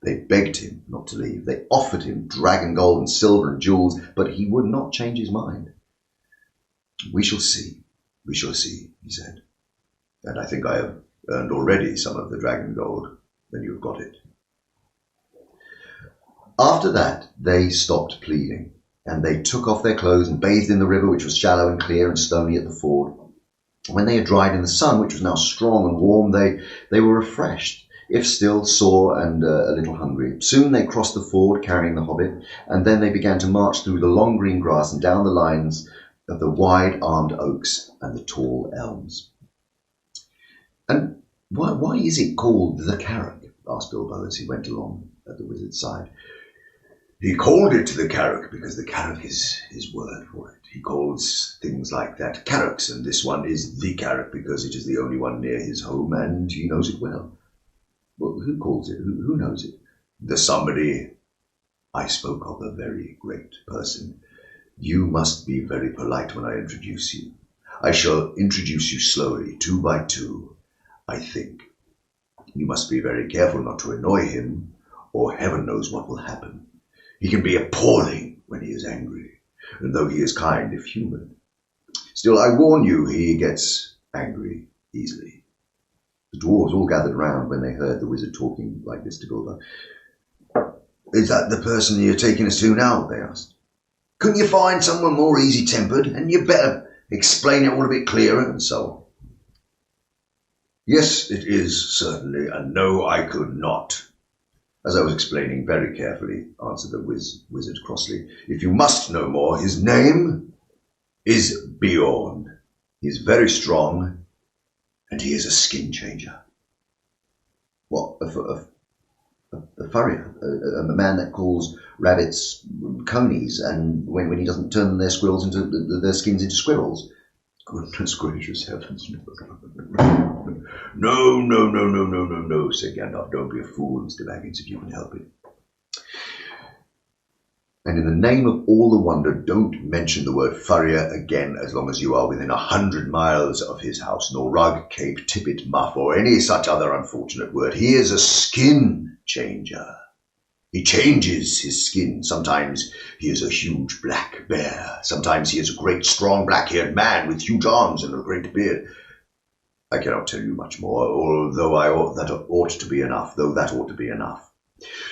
They begged him not to leave. They offered him dragon gold and silver and jewels, but he would not change his mind. "We shall see. We shall see," he said. "And I think I have earned already some of the dragon gold when you have got it." After that, they stopped pleading, and they took off their clothes and bathed in the river, which was shallow and clear and stony at the ford. When they had dried in the sun, which was now strong and warm, they were refreshed, if still sore and a little hungry. Soon they crossed the ford carrying the Hobbit, and then they began to march through the long green grass and down the lines of the wide-armed oaks and the tall elms. "And why is it called the Carrock?" asked Bilbo as he went along at the wizard's side. "He called it the Carrock because the Carrock is his word for it. He calls things like that Carrocks, and this one is the Carrock because it is the only one near his home, and he knows it well." "Well, who calls it? Who knows it?" "The somebody I spoke of, a very great person. You must be very polite when I introduce you. I shall introduce you slowly, 2 by 2, I think. You must be very careful not to annoy him, or heaven knows what will happen. He can be appalling when he is angry, and though he is kind if human, Still, I warn you, he gets angry easily. The dwarves all gathered round when they heard the wizard talking like this to Bilbo. Is that the person you're taking us to now? They asked. Couldn't you find someone more easy-tempered? And you better explain it all a bit clearer, and so on. Yes, it is, certainly, and no, I could not. As I was explaining very carefully, answered the wizard crossly, if you must know more, his name is Bjorn. He is very strong, and he is a skin changer. What, a furrier? A man that calls rabbits conies, and when he doesn't turn their skins into squirrels? Goodness gracious heavens, no, said Gandalf. Don't be a fool, Mr. Baggins, if you can help it. And in the name of all the wonder, don't mention the word furrier again as long as you are within 100 miles of his house, nor rug, cape, tippet, muff, or any such other unfortunate word. He is a skin changer. He changes his skin. Sometimes he is a huge black bear. Sometimes he is a great, strong, black-haired man with huge arms and a great beard. I cannot tell you much more, although that ought to be enough.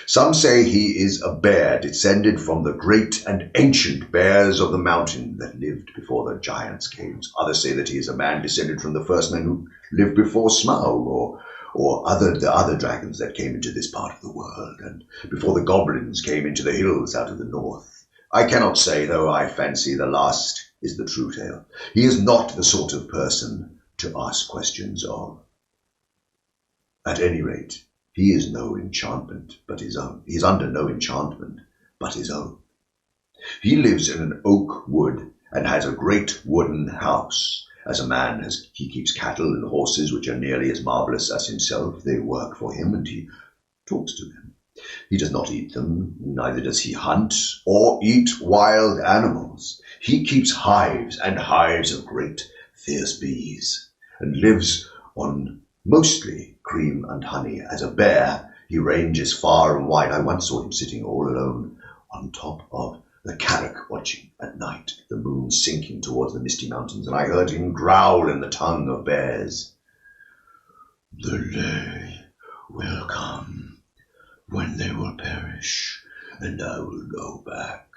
Some say he is a bear descended from the great and ancient bears of the mountain that lived before the giants came. Others say that he is a man descended from the first men who lived before Smaug, or the other dragons that came into this part of the world, and before the goblins came into the hills out of the north. I cannot say, though I fancy the last is the true tale. He is not the sort of person to ask questions of. At any rate, he is no enchantment but his own. He is under no enchantment but his own. He lives in an oak wood and has a great wooden house. As a man, he keeps cattle and horses which are nearly as marvellous as himself. They work for him and he talks to them. He does not eat them, neither does he hunt or eat wild animals. He keeps hives and hives of great fierce bees and lives on mostly cream and honey. As a bear, he ranges far and wide. I once saw him sitting all alone on top of the Carrack watching at night, the moon sinking towards the misty mountains, and I heard him growl in the tongue of bears. The day will come when they will perish, and I will go back,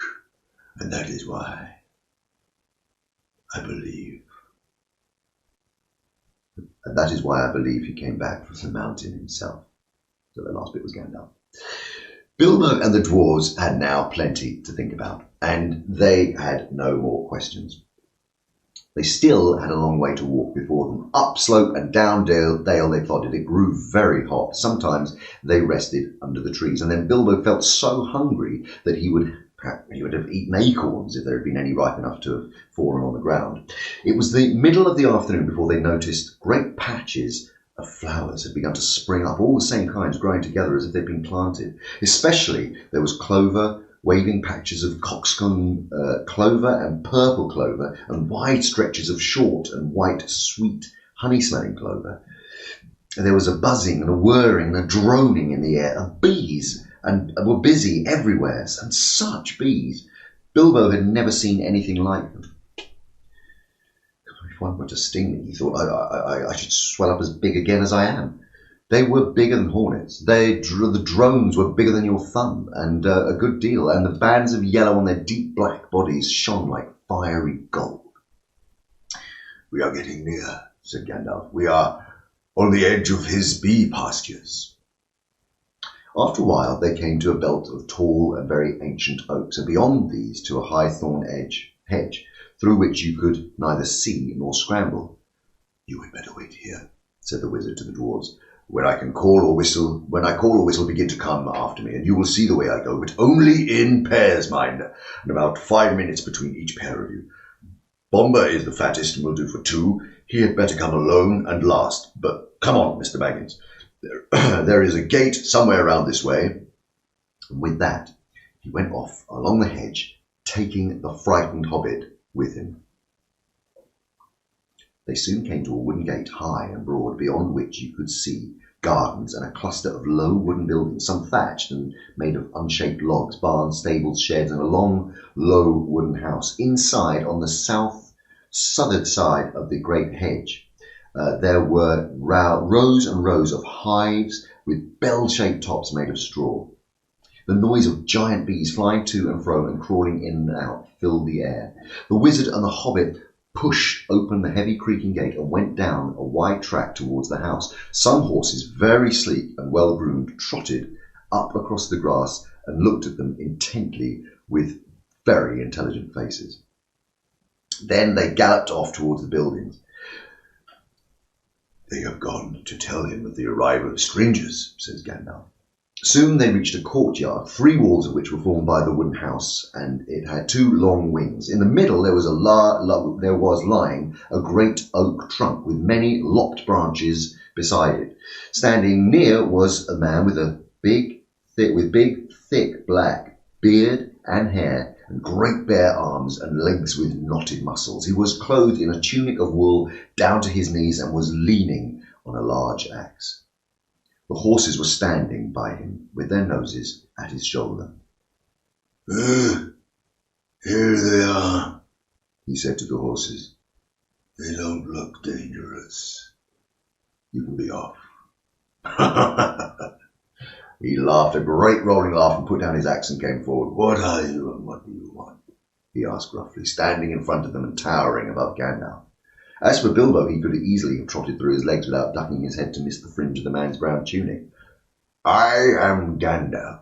and that is why I believe. And that is why I believe he came back from the mountain himself. So the last bit was Gandalf. Bilbo and the dwarves had now plenty to think about, and they had no more questions. They still had a long way to walk before them. Up slope and down dale they plodded. It grew very hot. Sometimes they rested under the trees, and then Bilbo felt so hungry that he would have eaten acorns if there had been any ripe enough to have fallen on the ground. It was the middle of the afternoon before they noticed great patches of flowers had begun to spring up, all the same kinds, growing together as if they'd been planted. Especially there was clover, waving patches of coxcomb clover and purple clover, and wide stretches of short and white, sweet, honey-smelling clover. And there was a buzzing and a whirring and a droning in the air, and bees were busy everywhere, and such bees. Bilbo had never seen anything like them. If one were to sting me, he thought, I should swell up as big again as I am. They were bigger than hornets. The drones were bigger than your thumb, and a good deal, and the bands of yellow on their deep black bodies shone like fiery gold. We are getting near, said Gandalf. We are on the edge of his bee pastures. After a while, they came to a belt of tall and very ancient oaks, and beyond these to a high thorn hedge, through which you could neither see nor scramble. You had better wait here, said the wizard to the dwarves. When I call or whistle, begin to come after me, and you will see the way I go, but only in pairs, mind, and about 5 minutes between each pair of you. Bomber is the fattest and will do for 2. He had better come alone and last. But come on, Mr. Baggins. There is a gate somewhere around this way. And with that, he went off along the hedge, taking the frightened hobbit with him. They soon came to a wooden gate, high and broad, beyond which you could see gardens and a cluster of low wooden buildings, some thatched and made of unshaped logs, barns, stables, sheds, and a long, low wooden house. Inside, on the south southern side of the great hedge, there were rows and rows of hives with bell-shaped tops made of straw. The noise of giant bees flying to and fro and crawling in and out filled the air. The wizard and the hobbit pushed open the heavy creaking gate and went down a wide track towards the house. Some horses, very sleek and well-groomed, trotted up across the grass and looked at them intently with very intelligent faces. Then they galloped off towards the buildings. "They have gone to tell him of the arrival of strangers," says Gandalf. Soon they reached a courtyard, 3 walls of which were formed by the wooden house, and it had 2 long wings. In the middle there was lying a great oak trunk with many lopped branches beside it. Standing near was a man with big, thick black beard and hair, and great bare arms and legs with knotted muscles. He was clothed in a tunic of wool down to his knees and was leaning on a large axe. The horses were standing by him with their noses at his shoulder. "Here they are," he said to the horses. "They don't look dangerous. You can be off." He laughed a great rolling laugh and put down his axe and came forward. "What are you and what do you want?" he asked gruffly, standing in front of them and towering above Gandalf. As for Bilbo, he could easily have trotted through his legs without ducking his head to miss the fringe of the man's brown tunic. "I am Gandalf,"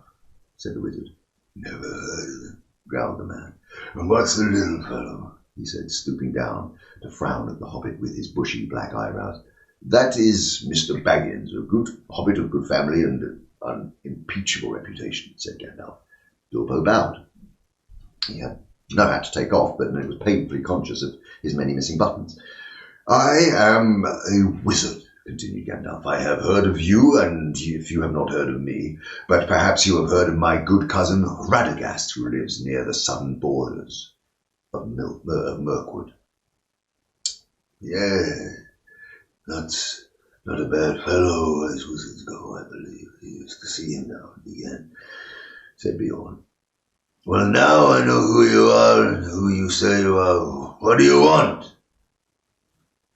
said the wizard. "Never heard of him," growled the man. "And what's the little fellow?" he said, stooping down to frown at the hobbit with his bushy black eyebrows. "That is Mr. Baggins, a good hobbit of good family and an unimpeachable reputation," said Gandalf. Bilbo bowed. He had no hat to take off, but was painfully conscious of his many missing buttons. "I am a wizard," continued Gandalf. "I have heard of you, and if you have not heard of me, but perhaps you have heard of my good cousin Radagast, who lives near the southern borders of Mirkwood." "Yeah, that's not a bad fellow, as wizards go, I believe. I used to see him now and again," said Bjorn. "Well, now I know who you are and who you say you are. What do you want?"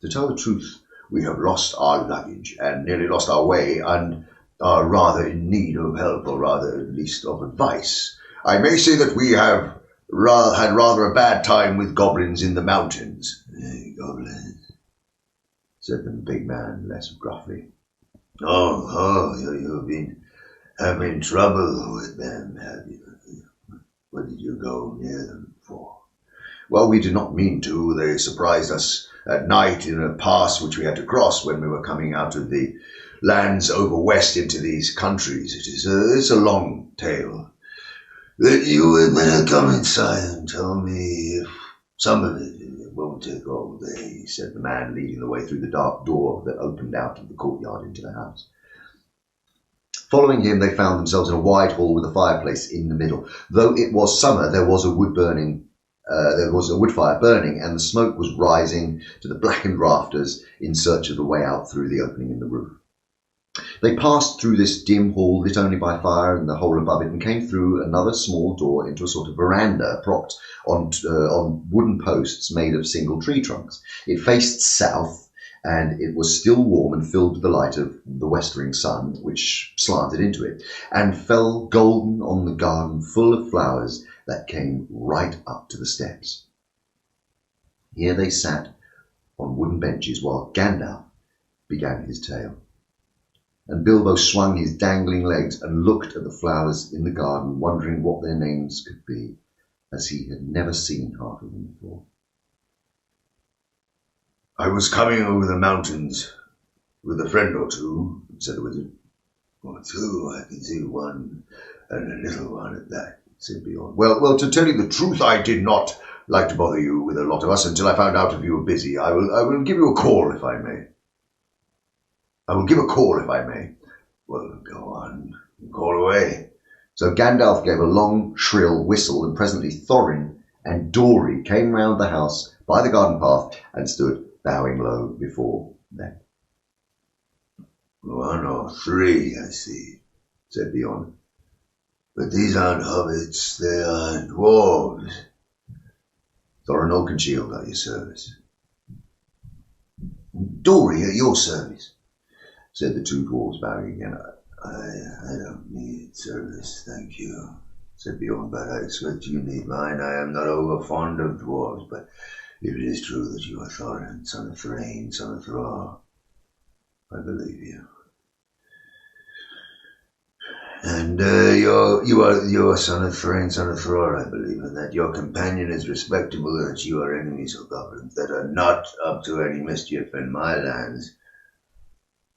"To tell the truth, we have lost our luggage and nearly lost our way and are rather in need of help, or rather at least of advice. I may say that we have had rather a bad time with goblins in the mountains." "Goblins," said the big man less gruffly. You've been having trouble with them, have you? What did you go near them for?" "Well, we did not mean to. They surprised us at night in a pass which we had to cross when we were coming out of the lands over west into these countries. It's a long tale." "Then you had better come inside and tell me if some of it won't take all day," said the man, leading the way through the dark door that opened out of the courtyard into the house. Following him, they found themselves in a wide hall with a fireplace in the middle. Though it was summer, there was a wood fire burning, and the smoke was rising to the blackened rafters in search of the way out through the opening in the roof. They passed through this dim hall lit only by fire and the hole above it, and came through another small door into a sort of veranda propped on wooden posts made of single tree trunks. It faced south, and it was still warm and filled with the light of the westering sun, which slanted into it, and fell golden on the garden full of flowers that came right up to the steps. Here they sat on wooden benches while Gandalf began his tale. And Bilbo swung his dangling legs and looked at the flowers in the garden, wondering what their names could be, as he had never seen half of them before. "I was coming over the mountains with a friend or two," said the wizard. "Or two, I can see one, and a little one at that," said Bjorn. Well, to tell you the truth, I did not like to bother you with a lot of us until I found out if you were busy. I will give you a call if I may." "I will give a call if I may." "Well, go on. Call away." So Gandalf gave a long, shrill whistle, and presently Thorin and Dori came round the house by the garden path and stood bowing low before them. "1 or 3, I see," said Bjorn. "But these aren't hobbits, they are dwarves." "Thorin Oakenshield at your service," Dory, at your service, said the two dwarves, bowing again. I don't need service, thank you, said Bjorn, but I expect you need mine. I am not over fond of dwarves, but if it is true that you are Thorin, son of Thrain, son of Thrall, I believe you. And you are son of Thrain, son of Thrall, I believe, and that your companion is respectable, and that you are enemies of goblins that are not up to any mischief in my lands.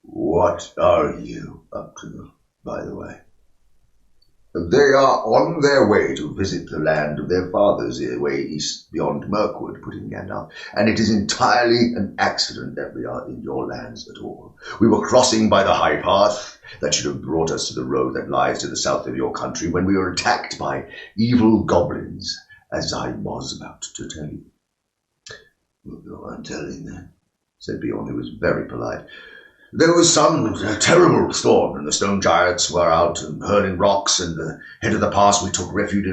What are you up to, by the way? They are on their way to visit the land of their fathers, way east beyond Mirkwood, put in Gandalf, and it is entirely an accident that we are in your lands at all. We were crossing by the high path that should have brought us to the road that lies to the south of your country when we were attacked by evil goblins, as I was about to tell you. Well, go on telling then, said Bjorn, who was very polite. There was some terrible storm, and the stone giants were out and hurling rocks, and at the head of the pass we took refuge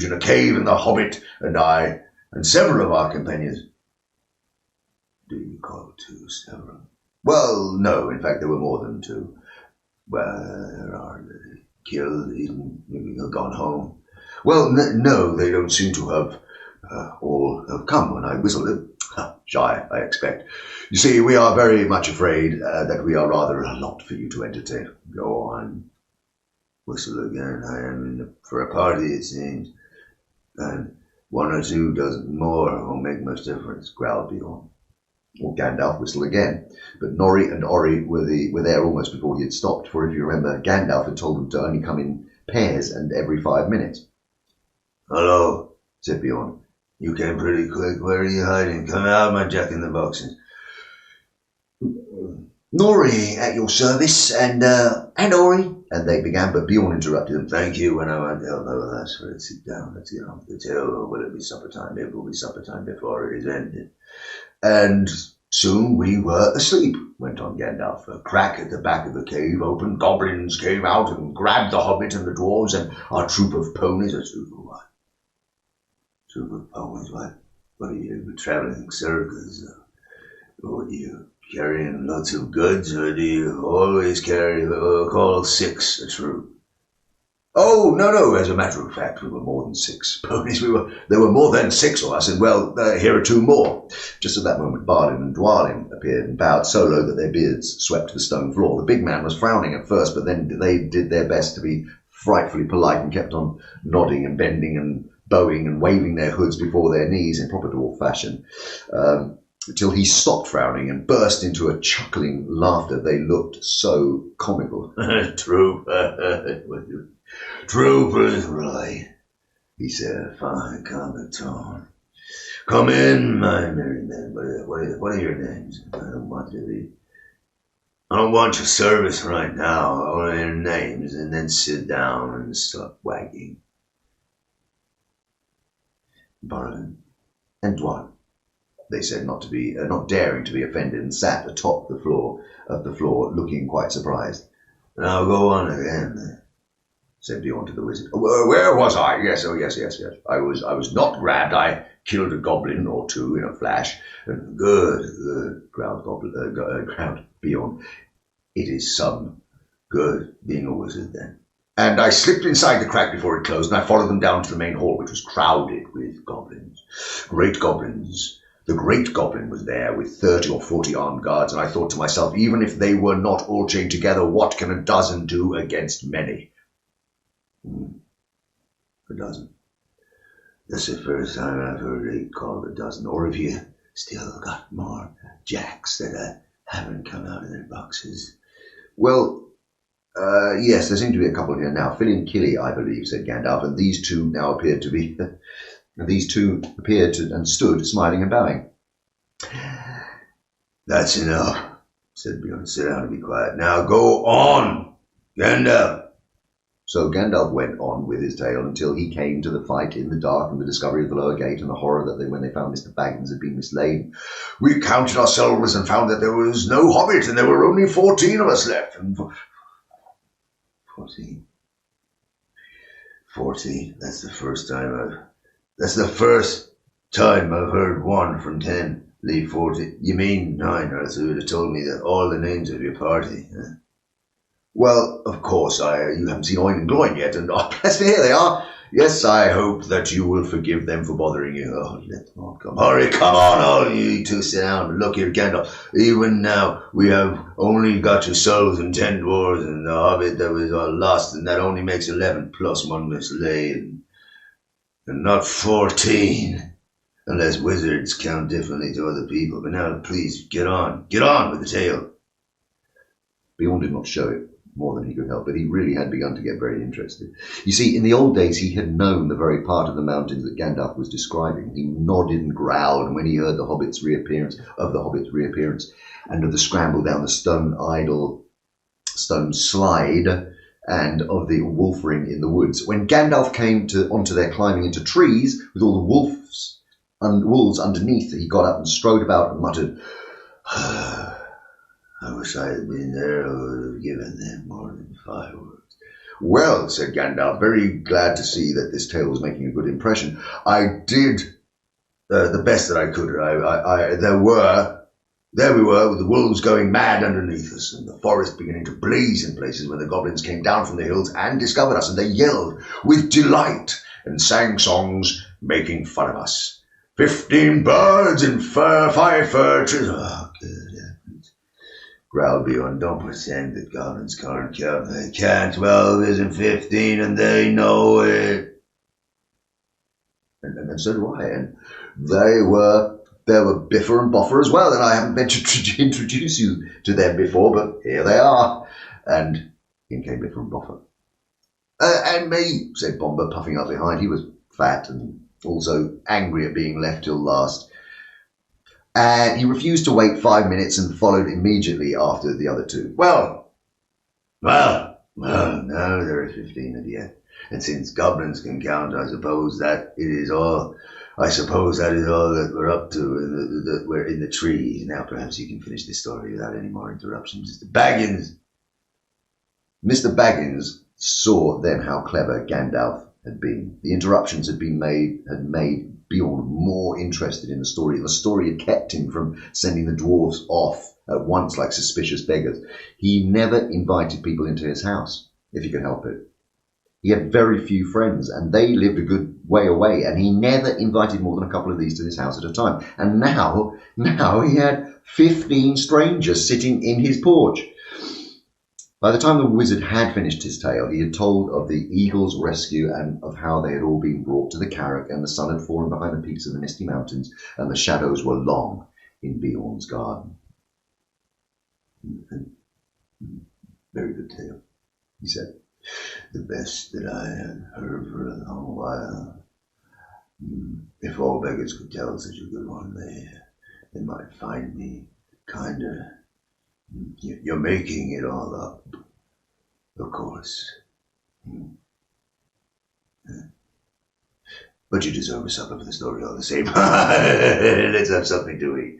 in a cave, and the Hobbit and I and several of our companions. Do you call two several? Well, no, in fact there were more than two. Where are they? Killed, eaten, maybe gone home? Well, no, they don't seem to have all have come when I whistled it. Shy, I expect. You see, we are very much afraid that we are rather a lot for you to entertain. Go on. Whistle again. I am for a party, it seems. And one or two dozen more won't make much difference, growled Bjorn. Or Gandalf whistled again. But Nori and Ori were there almost before he had stopped, for if you remember, Gandalf had told them to only come in pairs and every 5 minutes. Hello, said Bjorn. You came pretty quick. Where are you hiding? Come out, my jack-in-the-boxes. Nori, at your service, and Ori. And they began, but Bjorn interrupted them. Thank you, and I won't help. Oh, that's right. Sit down. Let's get on with the tale. Or will it be supper time? It will be supper time before it is ended. And soon we were asleep, went on Gandalf. A crack at the back of the cave opened. Goblins came out and grabbed the Hobbit and the dwarves and our troop of ponies. A troop of what? Troop of ponies, what? What are you, traveling Serkis? Or are you carrying lots of goods, or do you always carry, call 6 a troop? Oh, no, as a matter of fact, we were more than 6 ponies. There were more than 6 of us, and well, here are 2 more. Just at that moment, Balin and Dwalin appeared and bowed so low that their beards swept the stone floor. The big man was frowning at first, but then they did their best to be frightfully polite and kept on nodding and bending and bowing and waving their hoods before their knees in proper dwarf fashion, till he stopped frowning and burst into a chuckling laughter. They looked so comical. Troopers, right, he said, fine comic tone. Come in, my merry men. What are your names? I don't want your service right now. I want your names, and then sit down and stop wagging. Balin and Dwalin, they said, not daring to be offended, and sat atop the floor, looking quite surprised. Now go on again, said Bjorn to the wizard. Where was I? Yes. I was not grabbed. I killed a goblin or 2 in a flash. Good, growled Bjorn. It is some good being a wizard then. And I slipped inside the crack before it closed, and I followed them down to the main hall, which was crowded with goblins. Great goblins. The great goblin was there with 30 or 40 armed guards, and I thought to myself, even if they were not all chained together, what can a dozen do against many? A dozen. That's the first time I've heard it called a dozen. Or have you still got more jacks that haven't come out of their boxes? Well, yes, there seem to be a couple here now. Phil and Killy, I believe, said Gandalf, and these two now appeared to be... and stood, smiling and bowing. That's enough, said Bjorn. Sit down and be quiet. Now go on, Gandalf. So Gandalf went on with his tale until he came to the fight in the dark and the discovery of the lower gate and the horror that when they found Mr. Baggins had been mislaid. We counted ourselves and found that there was no Hobbit, and there were only 14 of us left. And 14. That's the first time I've heard 1 from 10. Leave 40. You mean 9, or else you would have told me that all the names of your party. Huh? Well, of course, you haven't seen Oin and Gloin yet, and bless me, here they are. Yes, I hope that you will forgive them for bothering you. Oh, let them all come. Hurry, come on, all you two sit down. Look here, Gandalf. Even now, we have only got your souls and 10 dwarves and the Hobbit that was all lost, and that only makes 11 plus one mislaid, and not 14, unless wizards count differently to other people. But now, please, get on with the tale. Bjorn did not show it more than he could help, but he really had begun to get very interested. You see, in the old days, he had known the very part of the mountains that Gandalf was describing. He nodded and growled, and when he heard the Hobbit's reappearance, and of the scramble down the stone slide, and of the wolfering in the woods. When Gandalf came onto their climbing into trees, with all the wolves underneath, he got up and strode about and muttered, I wish I had been there. I would have given them more than fireworks. Well, said Gandalf, very glad to see that this tale was making a good impression. I did the best that I could. There we were, with the wolves going mad underneath us, and the forest beginning to blaze in places when the goblins came down from the hills and discovered us, and they yelled with delight and sang songs making fun of us. 15 birds and 5 fur trees. Oh, good. Growled Bjorn, don't pretend that goblins can't count. They can't. 12 isn't 15, and they know it. And so do I. And there were Biffer and Boffer as well, and I haven't ventured to introduce you to them before, but here they are. And in came Biffer and Boffer. And me, said Bomber, puffing up behind. He was fat and also angry at being left till last. And he refused to wait 5 minutes and followed immediately after the other two. Well, now there are 15 of you. And since goblins can count, I suppose that is all that we're up to, that we're in the trees. Now perhaps you can finish this story without any more interruptions. Mr. Baggins saw then how clever Gandalf had been. The interruptions had made Bjorn more interested in the story. The story had kept him from sending the dwarves off at once like suspicious beggars. He never invited people into his house, if he could help it. He had very few friends, and they lived a good way away, and he never invited more than a couple of these to his house at a time. And now he had 15 strangers sitting in his porch. By the time the wizard had finished his tale, he had told of the eagle's rescue and of how they had all been brought to the Carrack, and the sun had fallen behind the peaks of the misty mountains, and the shadows were long in Bjorn's garden. Very good tale, he said. The best that I had heard for a long while. If all beggars could tell such a good one, they might find me kinda. You're making it all up, of course. But you deserve a supper for the story all the same. Let's have something to eat.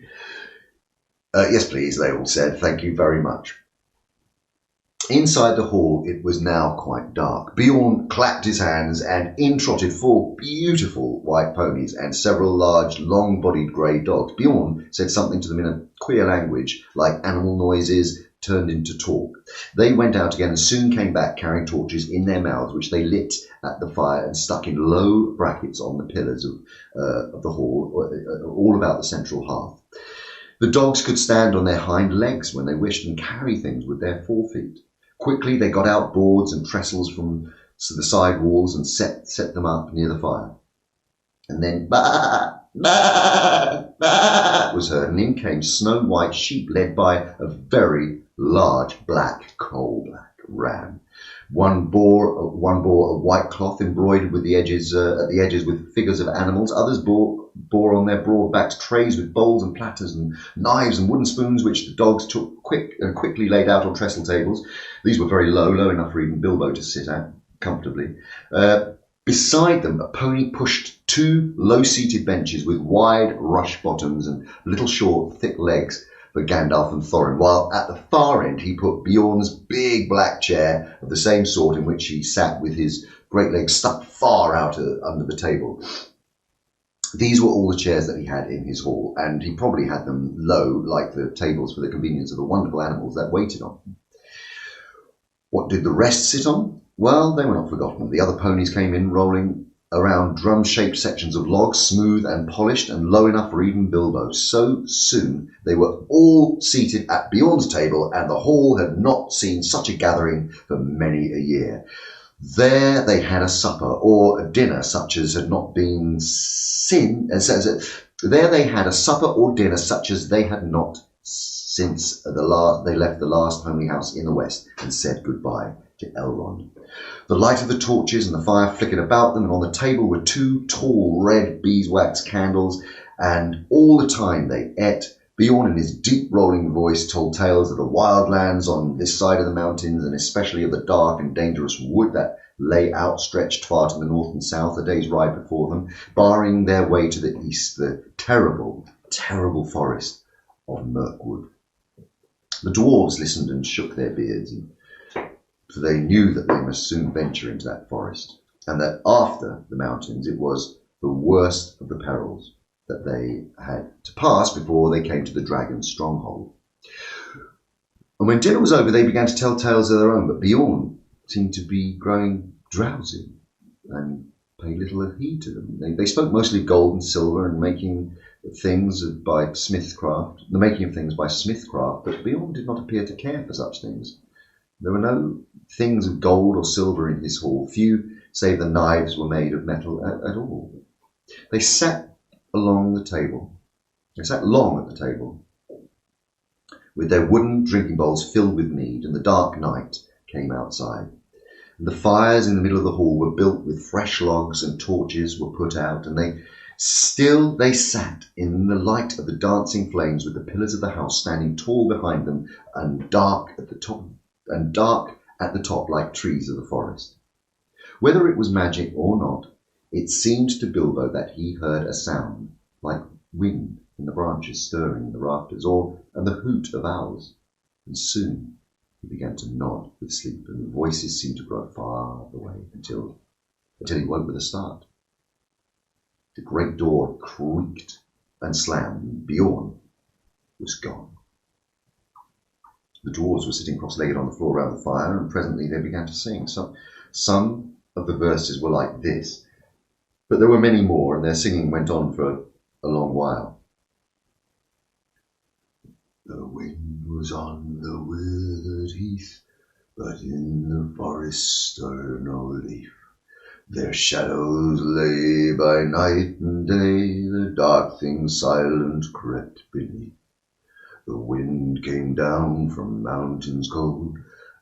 Yes, please, they all said. Thank you very much. Inside the hall, it was now quite dark. Bjorn clapped his hands, and in trotted 4 beautiful white ponies and several large, long-bodied grey dogs. Bjorn said something to them in a queer language, like animal noises turned into talk. They went out again and soon came back carrying torches in their mouths, which they lit at the fire and stuck in low brackets on the pillars of the hall, all about the central hearth. The dogs could stand on their hind legs when they wished and carry things with their forefeet. Quickly they got out boards and trestles from the side walls and set them up near the fire. And then bah, bah, bah was heard, and in came snow-white sheep led by a very large coal-black ram. One bore a white cloth embroidered with the edges at the edges with figures of animals. Others bore on their broad backs trays with bowls and platters and knives and wooden spoons, which the dogs took quickly laid out on trestle tables. These were very low enough for even Bilbo to sit at comfortably. Beside them, a pony pushed 2 low-seated benches with wide rush bottoms and little short, thick legs for Gandalf and Thorin, while at the far end he put Bjorn's big black chair of the same sort in which he sat with his great legs stuck far out under the table. These were all the chairs that he had in his hall, and he probably had them low, like the tables for the convenience of the wonderful animals that waited on him. What did the rest sit on? Well, they were not forgotten. The other ponies came in, rolling around drum-shaped sections of logs, smooth and polished and low enough for even Bilbo. So soon they were all seated at Bjorn's table, and the hall had not seen such a gathering for many a year. There they had a supper or a dinner such as had not been seen. There they had a supper or dinner such as they had not since they left the last homely house in the west and said goodbye to Elrond. The light of the torches and the fire flickered about them, and on the table were 2 tall red beeswax candles, and all the time they ate, Bjorn in his deep rolling voice told tales of the wild lands on this side of the mountains, and especially of the dark and dangerous wood that lay outstretched far to the north and south, a day's ride before them, barring their way to the east, the terrible, terrible forest of Mirkwood. The dwarves listened and shook their beards, for they knew that they must soon venture into that forest, and that after the mountains it was the worst of the perils that they had to pass before they came to the dragon's stronghold. And when dinner was over, they began to tell tales of their own, but Bjorn seemed to be growing drowsy and paid little heed to them. They spoke mostly of gold and silver and making things by smithcraft, the making of things by smithcraft, but Bjorn did not appear to care for such things. There were no things of gold or silver in his hall. Few, save the knives, were made of metal at all. They sat long at the table, with their wooden drinking bowls filled with mead, and the dark night came outside. And the fires in the middle of the hall were built with fresh logs, and torches were put out, and they sat in the light of the dancing flames, with the pillars of the house standing tall behind them and dark at the top like trees of the forest. Whether it was magic or not, it seemed to Bilbo that he heard a sound like wind in the branches stirring in the rafters, and the hoot of owls. And soon he began to nod with sleep, and the voices seemed to grow far away until he woke with a start. The great door creaked and slammed, and Bjorn was gone. The dwarves were sitting cross-legged on the floor around the fire, and presently they began to sing. Some of the verses were like this, but there were many more, and their singing went on for a long while. The wind was on the withered heath, but in the forest stirred no leaf. Their shadows lay by night and day, the dark things silent crept beneath. The wind came down from mountains cold,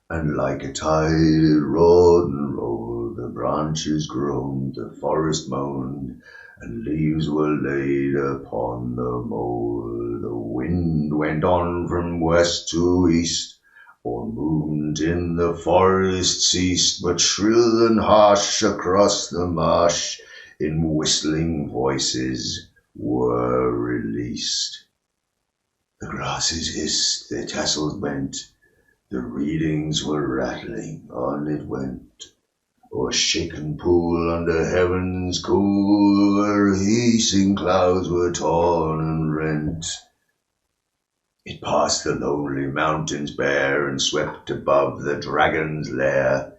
and like a tide it roared and rolled. The branches groaned, the forest moaned, and leaves were laid upon the mould. The wind went on from west to east, or movement in the forest ceased, but shrill and harsh across the marsh, in whistling voices were released. The grasses hissed, their tassels bent, the reedings were rattling, on it went. O'er shaken pool under heavens cool, where hissing clouds were torn and rent. It passed the lonely mountains bare, and swept above the dragon's lair.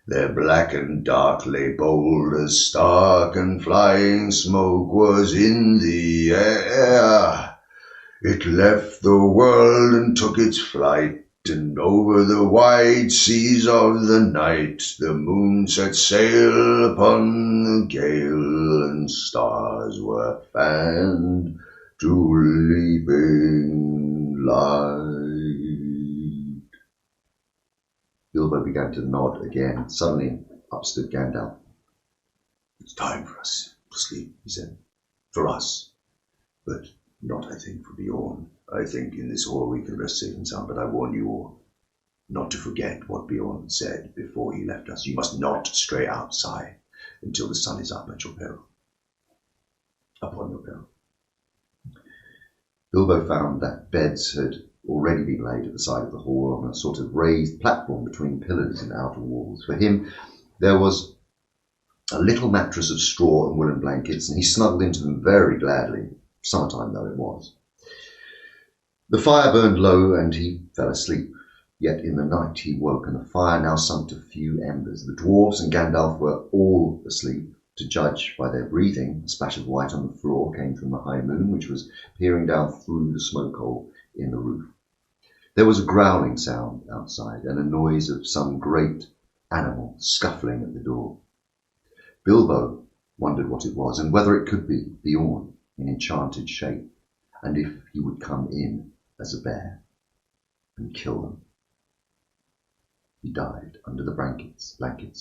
Their black and dark lay bold as stark, and flying smoke was in the air. It left the world and took its flight, and over the wide seas of the night the moon set sail upon the gale, and stars were fanned to leaping light. Bilbo began to nod again. Suddenly up stood Gandalf. It's time for us to sleep, he said. For us. But not, I think, for Bjorn. I think in this hall we can rest safe and sound, but I warn you all not to forget what Bjorn said before he left us. You must not stray outside until the sun is up at your peril. Upon your peril. Bilbo found that beds had already been laid at the side of the hall on a sort of raised platform between pillars and outer walls. For him, there was a little mattress of straw and woolen blankets, and he snuggled into them very gladly, summertime though it was. The fire burned low, and he fell asleep. Yet in the night he woke, and the fire now sunk to few embers. The dwarfs and Gandalf were all asleep. To judge by their breathing, a splash of white on the floor came from the high moon, which was peering down through the smoke hole in the roof. There was a growling sound outside, and a noise of some great animal scuffling at the door. Bilbo wondered what it was, and whether it could be Beorn in enchanted shape, and if he would come in as a bear and kill them. He dived under the blankets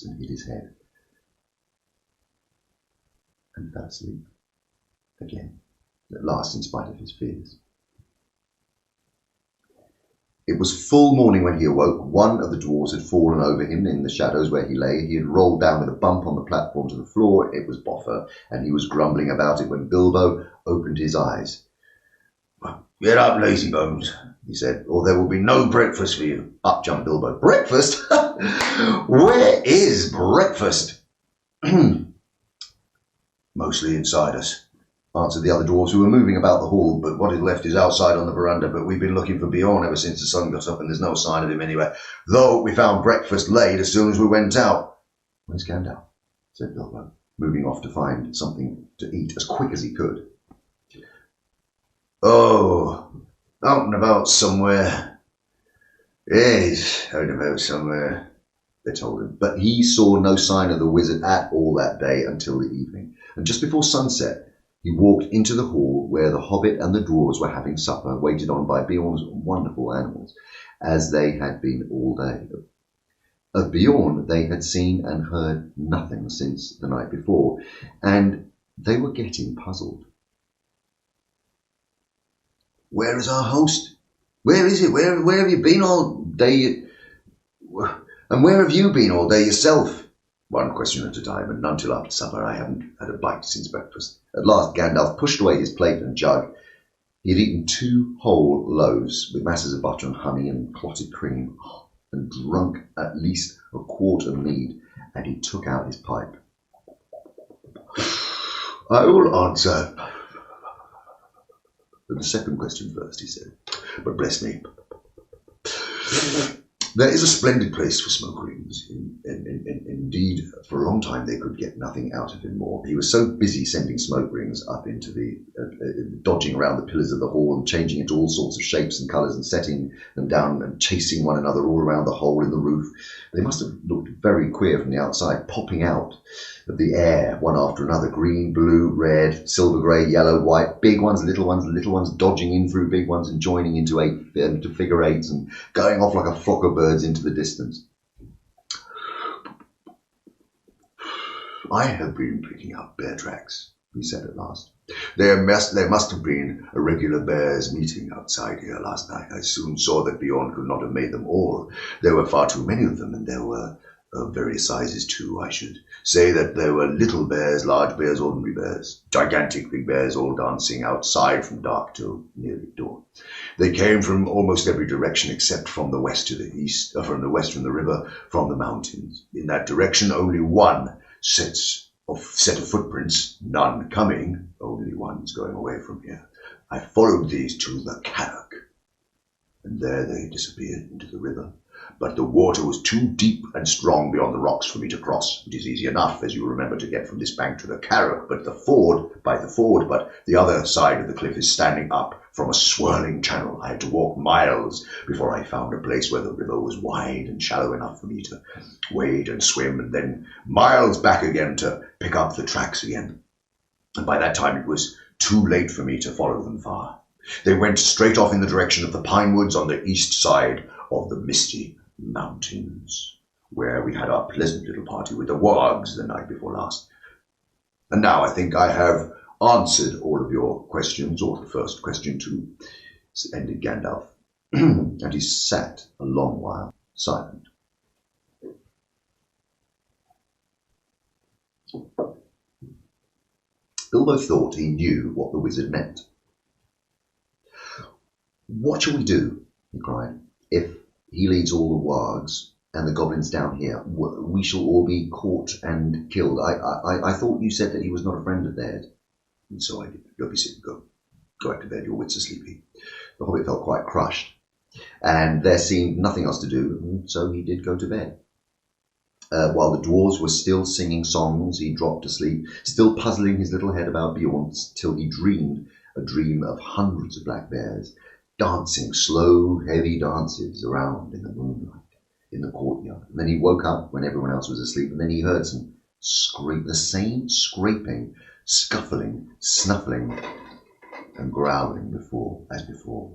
and hid his head, and fell asleep again, at last, in spite of his fears. It was full morning when he awoke. One of the dwarves had fallen over him in the shadows where he lay. He had rolled down with a bump on the platform to the floor. It was Boffer, and he was grumbling about it when Bilbo opened his eyes. Get up, lazy bones, he said, or there will be no breakfast for you. Up jumped Bilbo. Breakfast? Where is breakfast? Mostly inside us, answered the other dwarves, who were moving about the hall, but what is left is outside on the veranda. But we've been looking for Beorn ever since the sun got up, and there's no sign of him anywhere, though we found breakfast laid as soon as we went out. Where's Gandalf? Said Bilbo, moving off to find something to eat as quick as he could. Oh, out and about somewhere. Yes, out and about somewhere, they told him. But he saw no sign of the wizard at all that day until the evening. And just before sunset, he walked into the hall where the Hobbit and the dwarves were having supper, waited on by Beorn's wonderful animals, as they had been all day. Of Beorn they had seen and heard nothing since the night before, and they were getting puzzled. Where is our host? Where is it? Where have you been all day? And where have you been all day yourself? One question at a time, and none till after supper. I haven't had a bite since breakfast. At last Gandalf pushed away his plate and jug. He had eaten 2 whole loaves with masses of butter and honey and clotted cream, and drunk at least a quart of mead, and he took out his pipe. I will answer the second question first, he said. But bless me, there is a splendid place for smoke rings. Indeed, for a long time they could get nothing out of him more. He was so busy sending smoke rings up into the, dodging around the pillars of the hall and changing into all sorts of shapes and colours and setting them down and chasing one another all around the hole in the roof. They must have looked very queer from the outside, popping out of the air one after another, green, blue, red, silver grey, yellow, white, big ones, little ones dodging in through big ones and joining into figure eights and going off like a flock of birds into the distance. I have been picking up bear tracks, he said at last. There must have been a regular bears meeting outside here last night. I soon saw that Beorn could not have made them all. There were far too many of them, and there were of various sizes too. I should say that there were little bears, large bears, ordinary bears, gigantic big bears, all dancing outside from dark till nearly dawn. They came from almost every direction except from the west to the east, from the west from the river, from the mountains. In that direction only one set of footprints, none coming, only one's going away from here. I followed these to the Carrack, and there they disappeared into the river. But the water was too deep and strong beyond the rocks for me to cross. It is easy enough, as you remember, to get from this bank to the Carrack, but the other side of the cliff is standing up from a swirling channel. I had to walk miles before I found a place where the river was wide and shallow enough for me to wade and swim, and then miles back again to pick up the tracks again. And by that time it was too late for me to follow them far. They went straight off in the direction of the pine woods on the east side of the misty mountains, where we had our pleasant little party with the wargs the night before last. And now I think I have answered all of your questions, or the first question too, ended Gandalf. And he sat a long while, silent. Bilbo thought he knew what the wizard meant. "What shall we do," he cried, "if he leads all the wargs and the goblins down here, we shall all be caught and killed. I thought you said that he was not a friend of theirs. And so I did. Don't be sick. Go back to bed. Your wits are sleepy. The Hobbit felt quite crushed, and there seemed nothing else to do, and so he did go to bed. While the dwarves were still singing songs, he dropped to sleep, still puzzling his little head about Bjorn, till he dreamed a dream of hundreds of black bears, dancing slow, heavy dances around in the moonlight in the courtyard. And then he woke up when everyone else was asleep, and then he heard some the same scraping, scuffling, snuffling, and growling as before.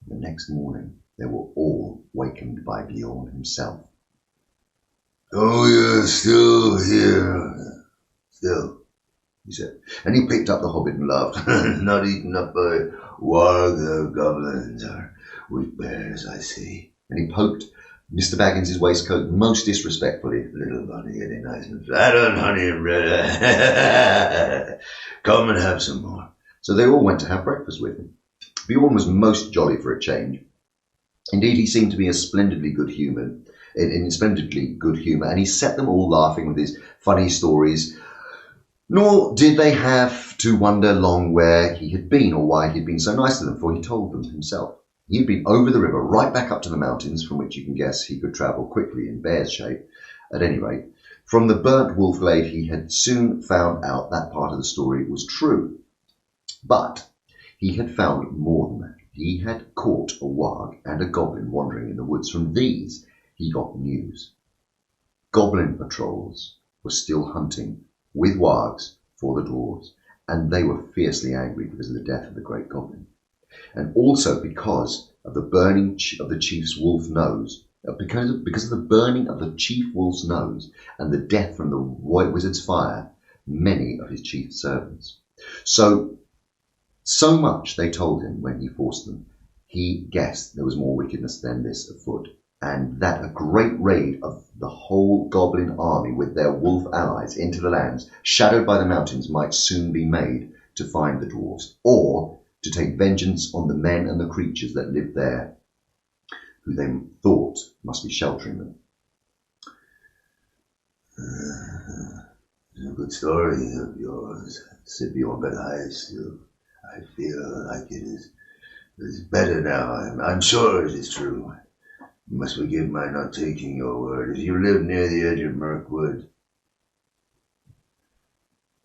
The next morning, they were all wakened by Bjorn himself. "Oh, you're still here. Still," he said. And he picked up the Hobbit and laughed. "Not eaten up by warg the goblins or with bears, I see." And he poked Mr. Baggins's waistcoat most disrespectfully. "Little bunny, any nice and fat on honey and bread. Come and have some more." So they all went to have breakfast with him. Bjorn was most jolly for a change. Indeed, he seemed to be splendidly good humour, and he set them all laughing with his funny stories. Nor did they have to wonder long where he had been or why he had been so nice to them, for he told them himself. He had been over the river, right back up to the mountains, from which you can guess he could travel quickly in bear's shape. At any rate, from the burnt wolf glade, he had soon found out that part of the story was true. But he had found more than that. He had caught a warg and a goblin wandering in the woods. From these, he got news. Goblin patrols were still hunting with wargs for the dwarves, and they were fiercely angry because of the death of the great goblin. And also because of the burning of the chief's wolf nose, because of the burning of the chief wolf's nose and the death from the white wizard's fire, many of his chief servants. So much they told him when he forced them. He guessed there was more wickedness than this afoot, and that a great raid of the whole goblin army with their wolf allies into the lands shadowed by the mountains might soon be made to find the dwarves, or to take vengeance on the men and the creatures that lived there, who they thought must be sheltering them. "A good story of yours," said Bjorn, "but I feel like it is better now. I'm sure it is true. You must forgive my not taking your word. If you lived near the edge of Mirkwood,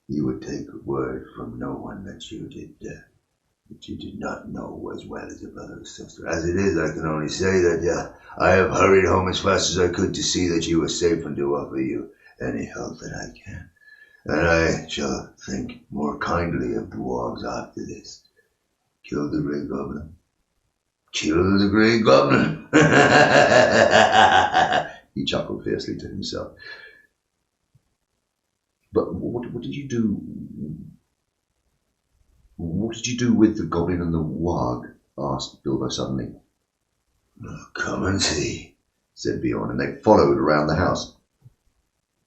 you would take a word from no one that you did not know as well as a brother or sister. As it is, I can only say that I have hurried home as fast as I could to see that you were safe and to offer you any help that I can. And I shall think more kindly of dwarves after this. Kill the Grey Goblin. Kill the Grey Goblin." He chuckled fiercely to himself. "But what did you do? What did you do with the goblin and the warg?" asked Bilbo suddenly. "Come and see," said Bjorn, and they followed around the house.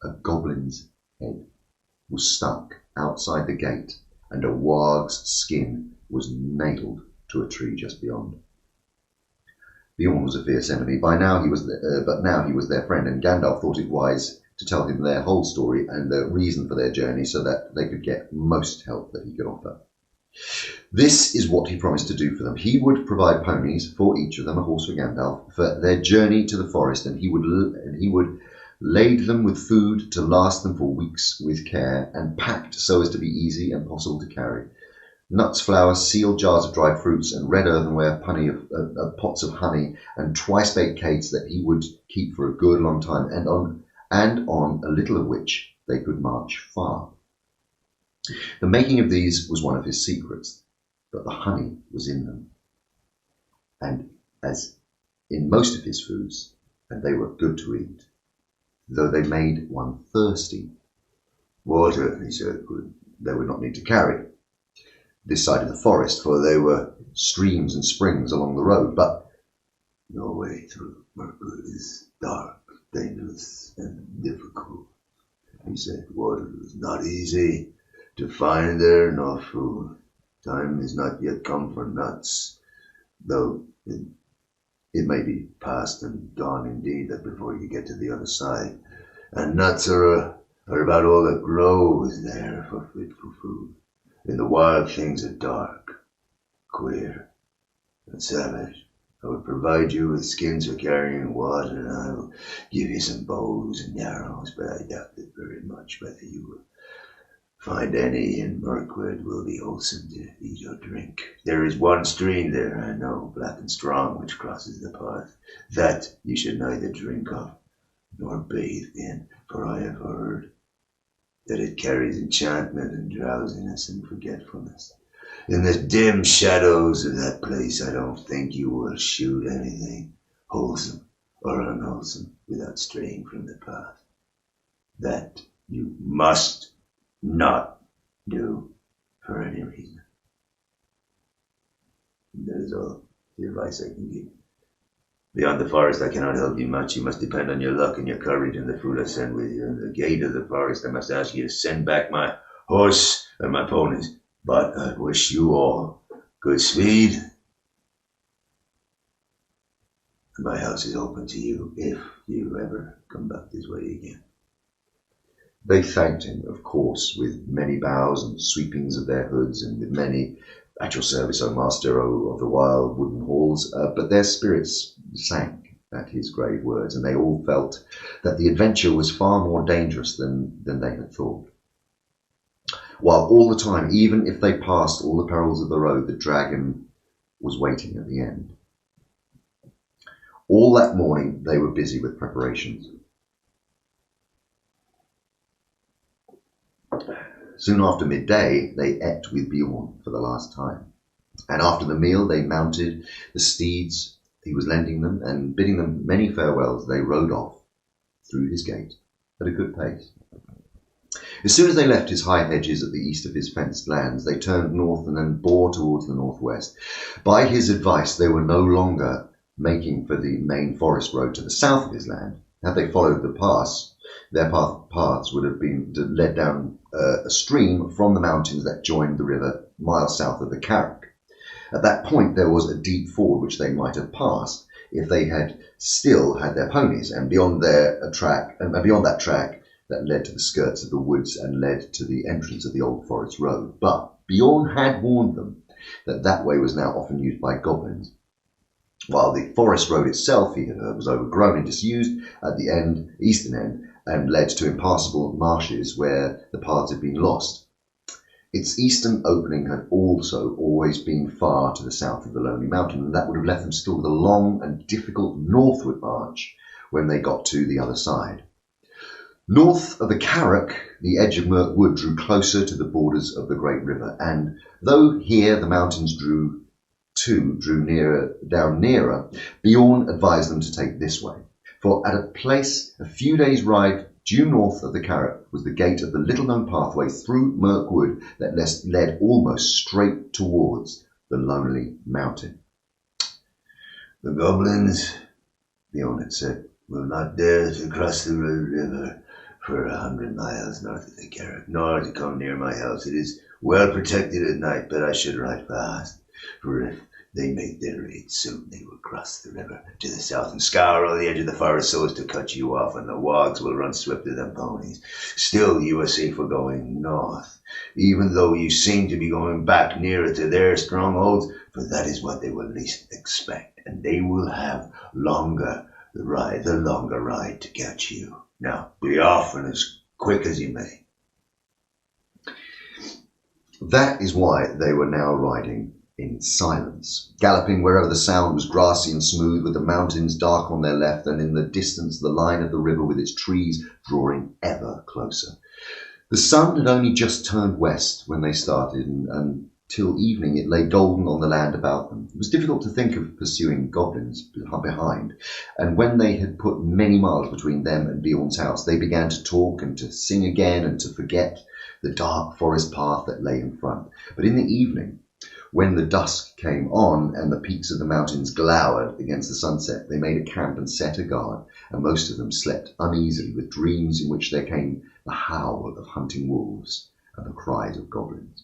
A goblin's head was stuck outside the gate, and a warg's skin was nailed to a tree just beyond. Bjorn was a fierce enemy. But now he was their friend, and Gandalf thought it wise to tell him their whole story and the reason for their journey, so that they could get most help that he could offer. This is what he promised to do for them. He would provide ponies for each of them, a horse for Gandalf, for their journey to the forest, and he would lade them with food to last them for weeks with care, and packed so as to be easy and possible to carry. Nuts, flowers, sealed jars of dried fruits, and red earthenware pots of honey, and twice-baked cakes that he would keep for a good long time, and on a little of which they could march far. The making of these was one of his secrets, but the honey was in them, and as in most of his foods, and they were good to eat, though they made one thirsty. "Water," he said, they would not need to carry this side of the forest, for there were streams and springs along the road, but "Your way through Mirkwood is dark, dangerous, and difficult," he said. "Water is not easy to find there, nor food. Time is not yet come for nuts, though It may be past and gone indeed, that before you get to the other side. And nuts are about all that grows there for fit for food. And the wild things are dark, queer, and savage. I will provide you with skins for carrying water, and I will give you some bows and arrows, but I doubt it very much whether you will find any in Mirkwood will be wholesome to eat or drink. There is one stream there, I know, black and strong, which crosses the path. That you should neither drink of nor bathe in, for I have heard that it carries enchantment and drowsiness and forgetfulness. In the dim shadows of that place, I don't think you will shoot anything wholesome or unwholesome without straying from the path. That you must not do for any reason. That is all the advice I can give. Beyond the forest, I cannot help you much. You must depend on your luck and your courage and the food I send with you. At the gate of the forest, I must ask you to send back my horse and my ponies. But I wish you all good speed. And my house is open to you if you ever come back this way again. They thanked him, of course, with many bows and sweepings of their hoods, and with many "At your service, O master, O of the wild wooden halls," but their spirits sank at his grave words, and they all felt that the adventure was far more dangerous than they had thought. While all the time, even if they passed all the perils of the road, the dragon was waiting at the end. All that morning they were busy with preparations. Soon after midday, they ate with Bjorn for the last time. And after the meal, they mounted the steeds he was lending them, and bidding them many farewells, they rode off through his gate at a good pace. As soon as they left his high hedges at the east of his fenced lands, they turned north and then bore towards the northwest. By his advice, they were no longer making for the main forest road to the south of his land. Had they followed the pass, their paths would have been led down a stream from the mountains that joined the river miles south of the Carrick. At that point there was a deep ford which they might have passed if they had still had their ponies, and beyond that track that led to the skirts of the woods and led to the entrance of the old forest road. But Bjorn had warned them that that way was now often used by goblins, while the forest road itself, he had heard, was overgrown and disused at the eastern end, and led to impassable marshes where the paths had been lost. Its eastern opening had also always been far to the south of the lonely mountain, and that would have left them still with a long and difficult northward march when they got to the other side. North of the Carrick, the edge of Mirkwood drew closer to the borders of the great river, and though here the mountains drew nearer, Bjorn advised them to take this way. For at a place a few days' ride due north of the Carrick was the gate of the little-known pathway through Mirkwood that led almost straight towards the lonely mountain. The goblins, Bjorn had said, will not dare to cross the river for 100 miles north of the Carrick, nor to come near my house. It is well protected at night, but I should ride fast, for if they make their raid soon, they will cross the river to the south and scour all the edge of the forest so as to cut you off, and the wogs will run swifter than ponies. Still, you are safer going north, even though you seem to be going back nearer to their strongholds, for that is what they will least expect, and they will have the longer ride to catch you. Now, be off and as quick as you may. That is why they were now riding in silence, galloping wherever the sound was grassy and smooth, with the mountains dark on their left, and in the distance the line of the river with its trees drawing ever closer. The sun had only just turned west when they started, and till evening it lay golden on the land about them. It was difficult to think of pursuing goblins behind, and when they had put many miles between them and Bjorn's house, they began to talk and to sing again and to forget the dark forest path that lay in front. But in the evening, when the dusk came on and the peaks of the mountains glowered against the sunset, they made a camp and set a guard, and most of them slept uneasily with dreams in which there came the howl of hunting wolves and the cries of goblins.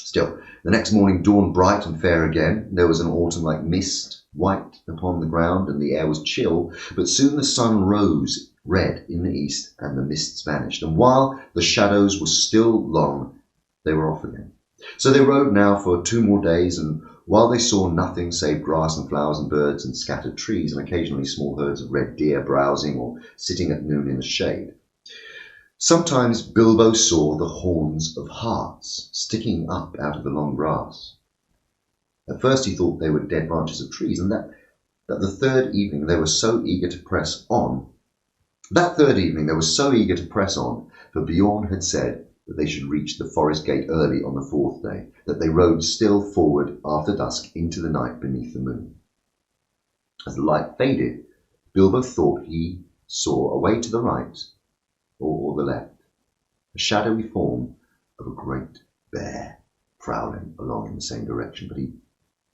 Still, the next morning dawned bright and fair again. There was an autumn-like mist, white upon the ground, and the air was chill, but soon the sun rose red in the east, and the mists vanished. And while the shadows were still long, they were off again. So they rode now for 2 more days, and while they saw nothing save grass and flowers and birds and scattered trees, and occasionally small herds of red deer browsing or sitting at noon in the shade, sometimes Bilbo saw the horns of harts sticking up out of the long grass. At first he thought they were dead branches of trees, and that the third evening they were so eager to press on. For Bjorn had said that they should reach the forest gate early on the 4th day, that they rode still forward after dusk into the night beneath the moon. As the light faded, Bilbo thought he saw away to the right or the left a shadowy form of a great bear prowling along in the same direction. But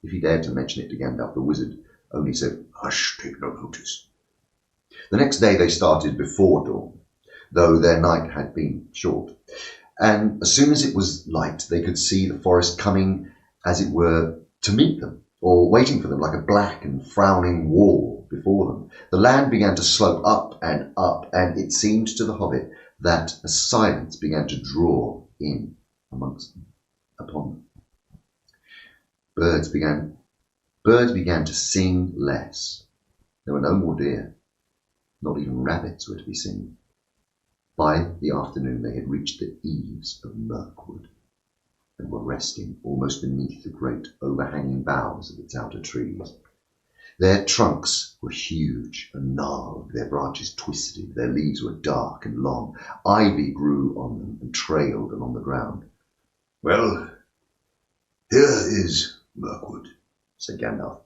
if he dared to mention it to Gandalf, the wizard only said, "Hush, take no notice." The next day they started before dawn, though their night had been short. And as soon as it was light, they could see the forest coming, as it were, to meet them, or waiting for them like a black and frowning wall before them. The land began to slope up, and it seemed to the hobbit that a silence began to draw in upon them. Birds began to sing less. There were no more deer. Not even rabbits were to be seen. By the afternoon they had reached the eaves of Mirkwood, and were resting almost beneath the great overhanging boughs of its outer trees. Their trunks were huge and gnarled, their branches twisted, their leaves were dark and long. Ivy grew on them and trailed along the ground. "Well, here is Mirkwood," said Gandalf.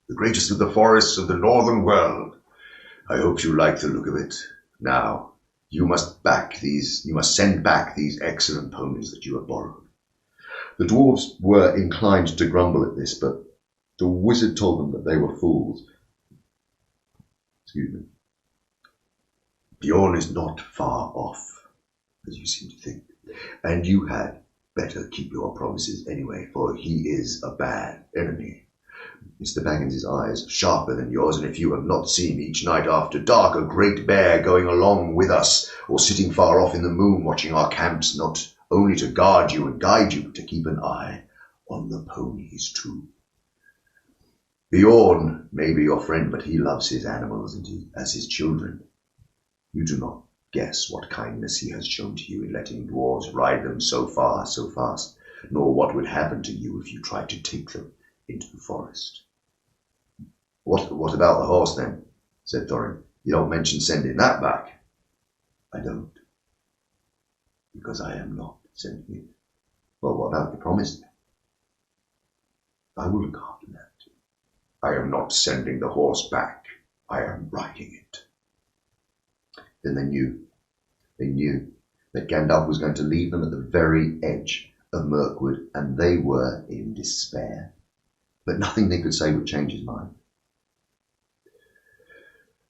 "The greatest of the forests of the northern world. I hope you like the look of it. Now, you must send back these excellent ponies that you have borrowed." The dwarves were inclined to grumble at this, but the wizard told them that they were fools. "Bjorn is not far off, as you seem to think, and you had better keep your promises anyway, for he is a bad enemy. Mr. Baggins's eyes Sharper than yours, and if you have not seen each night after dark a great bear going along with us, or sitting far off in the moon watching our camps, not only to guard you and guide you, but to keep an eye on the ponies too. Bjorn may be your friend, but he loves his animals as his children. You do not guess what kindness he has shown to you in letting dwarves ride them so far, so fast, nor what would happen to you if you tried to take them into the forest." What about the horse then?" said Thorin. "You don't mention sending that back." "I don't, because I am not sending it." "Well, what about the promise then?" "I will look after that. I am not sending the horse back. I am riding it." Then they knew that Gandalf was going to leave them at the very edge of Mirkwood, and they were in despair. But nothing they could say would change his mind.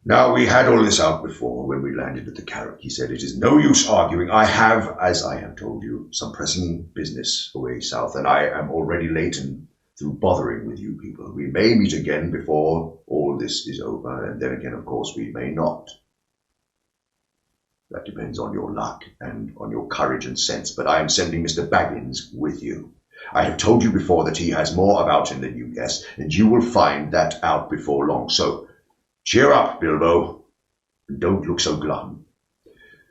"Now, we had all this out before when we landed at the Carrack," he said. "It is no use arguing. I have, as I have told you, some pressing business away south, and I am already late and through bothering with you people. We may meet again before all this is over, and then again, of course, we may not. That depends on your luck and on your courage and sense, but I am sending Mr. Baggins with you. I have told you before that he has more about him than you guess, and you will find that out before long. So cheer up, Bilbo, and don't look so glum.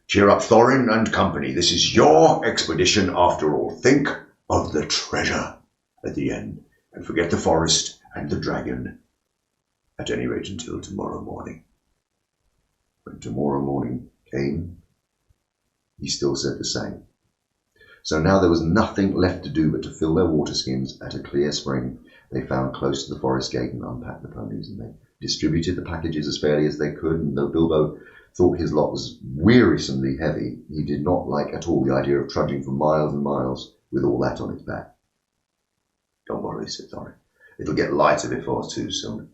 Cheer up, Thorin and company. This is your expedition after all. Think of the treasure at the end, and forget the forest and the dragon, at any rate until tomorrow morning." When tomorrow morning came, he still said the same. So now there was nothing left to do but to fill their water skins at a clear spring they found close to the forest gate and unpack the ponies, and they distributed the packages as fairly as they could. And though Bilbo thought his lot was wearisomely heavy, he did not like at all the idea of trudging for miles and miles with all that on his back. "Don't worry," said Thorin. "It'll get lighter before too soon.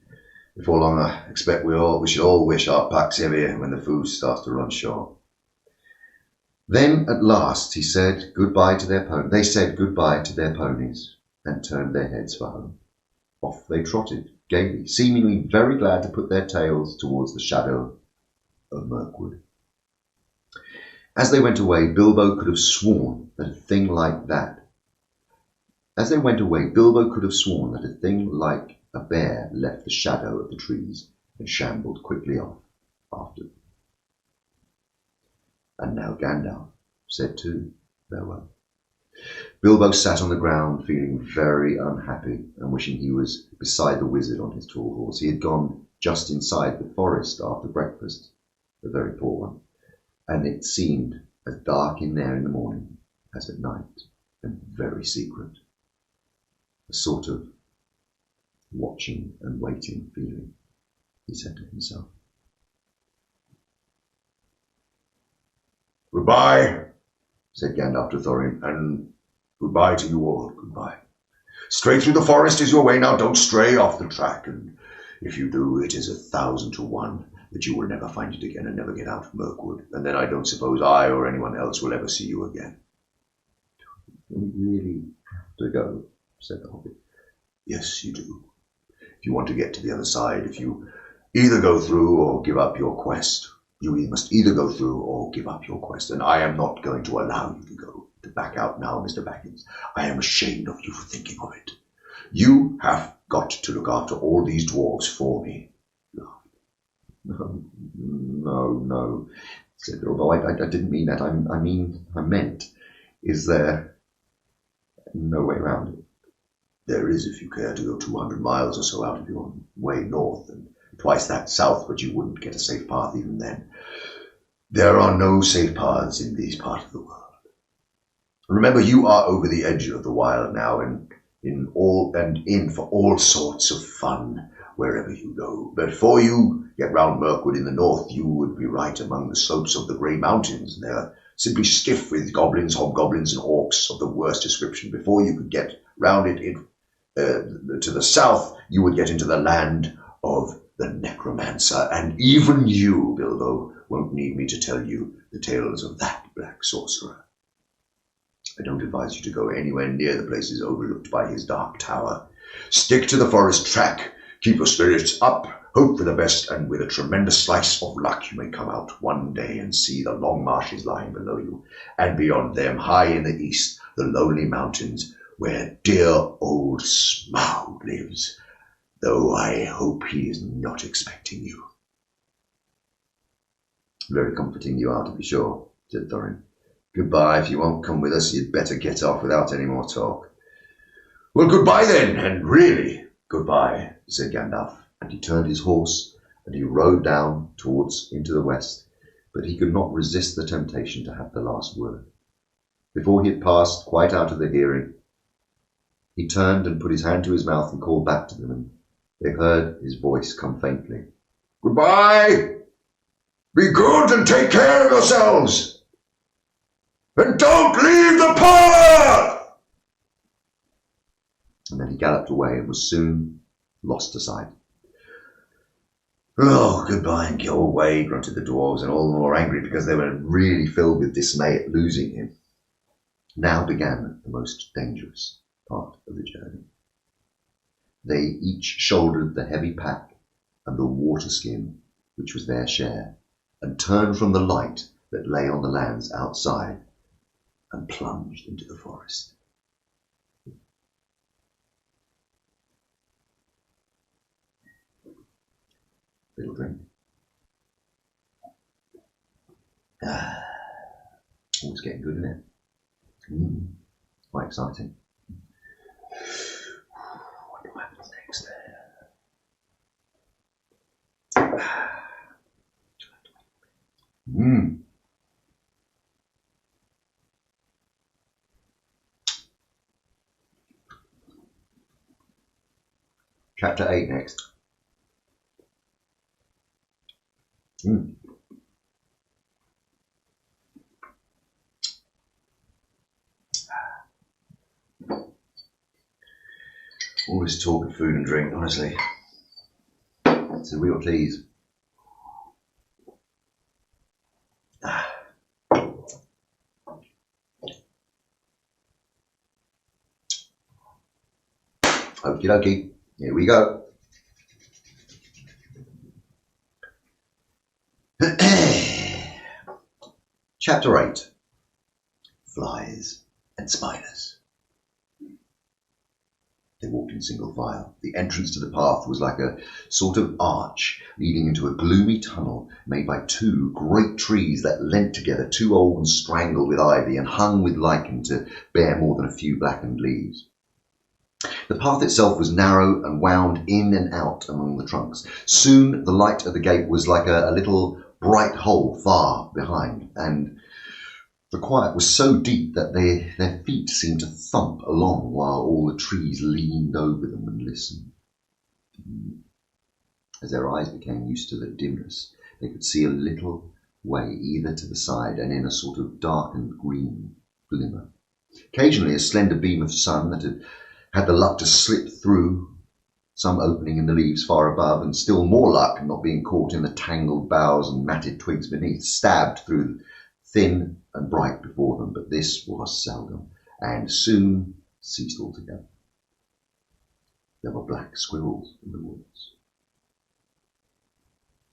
Before long, I expect we should all wish our packs heavier when the food starts to run short." Then at last he said goodbye to their ponies. They said goodbye to their ponies and turned their heads for home. Off they trotted gaily, seemingly very glad to put their tails towards the shadow of Mirkwood. As they went away, Bilbo could have sworn that a thing like a bear left the shadow of the trees and shambled quickly off after them. And now Gandalf said too farewell. Bilbo sat on the ground feeling very unhappy and wishing he was beside the wizard on his tall horse. He had gone just inside the forest after breakfast, a very poor one, and it seemed as dark in there in the morning as at night, and very secret. A sort of watching and waiting feeling, he said to himself. Goodbye, said Gandalf to Thorin, and goodbye to you all. Goodbye. Straight through the forest is your way now. Don't stray off the track, and if you do, it is 1,000 to 1 that you will never find it again and never get out of Mirkwood, and then I don't suppose I or anyone else will ever see you again. We really have to go, said the Hobbit. Yes, you do. If you want to get to the other side, if you either go through or give up your quest, you must either go through or give up your quest, and I am not going to allow you to back out now, Mr. Baggins. I am ashamed of you for thinking of it. You have got to look after all these dwarves for me. No, said Bilbo. I didn't mean that. I meant, is there no way around it? There is, if you care to go 200 miles or so out of your way north and twice that south, but you wouldn't get a safe path even then. There are no safe paths in this part of the world. Remember, you are over the edge of the wild now, and in for all sorts of fun wherever you go. But before you get round Mirkwood in the north, you would be right among the slopes of the Grey Mountains. They're simply stiff with goblins, hobgoblins, and orcs of the worst description. Before you could get round it to the south, you would get into the land of the necromancer, and even you, Bilbo, won't need me to tell you the tales of that black sorcerer. I don't advise you to go anywhere near the places overlooked by his dark tower. Stick to the forest track, keep your spirits up, hope for the best, and with a tremendous slice of luck you may come out one day and see the long marshes lying below you, and beyond them, high in the east, the lonely mountains where dear old Smaug lives, though I hope he is not expecting you. Very comforting you are, to be sure, said Thorin. Goodbye. If you won't come with us, you'd better get off without any more talk. Well, goodbye then, and really goodbye, said Gandalf, and he turned his horse, and he rode down into the west, but he could not resist the temptation to have the last word. Before he had passed quite out of their hearing, he turned and put his hand to his mouth and called back to them, and they heard his voice come faintly. Goodbye! Be good and take care of yourselves! And don't leave the path! And then he galloped away and was soon lost to sight. Oh, goodbye and go away, grunted the dwarves, and all the more angry because they were really filled with dismay at losing him. Now began the most dangerous part of the journey. They each shouldered the heavy pack and the water skin, which was their share, and turned from the light that lay on the lands outside and plunged into the forest. Little drink. Oh, it's getting good, isn't it? Quite exciting. What happens next there? Chapter 8 next. All this talk of food and drink, honestly, it's a real tease. Okie dokie, here we go. Chapter 8. Flies and Spiders. They walked in single file. The entrance to the path was like a sort of arch leading into a gloomy tunnel made by two great trees that leant together, too old and strangled with ivy and hung with lichen to bear more than a few blackened leaves. The path itself was narrow and wound in and out among the trunks. Soon the light at the gate was like a little bright hole far behind, and the quiet was so deep that their feet seemed to thump along while all the trees leaned over them and listened. As their eyes became used to the dimness, they could see a little way either to the side and in a sort of darkened green glimmer. Occasionally a slender beam of sun that had the luck to slip through some opening in the leaves far above, and still more luck not being caught in the tangled boughs and matted twigs beneath, stabbed through thin and bright before them, but this was seldom, and soon ceased altogether. There were black squirrels in the woods.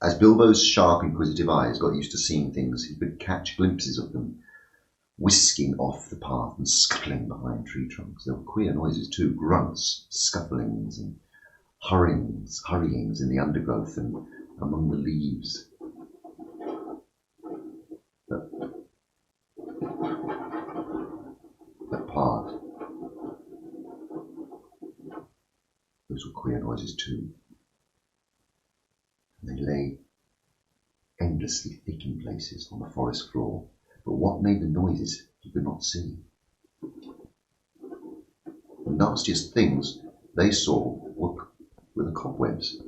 As Bilbo's sharp, inquisitive eyes got used to seeing things, he could catch glimpses of them whisking off the path and scuttling behind tree trunks. There were queer noises too, grunts, scufflings, and hurryings in the undergrowth and among the leaves. That part. Those were queer noises too. They lay endlessly thick in places on the forest floor, but what made the noises he could not see. The nastiest things they saw were the cobwebs.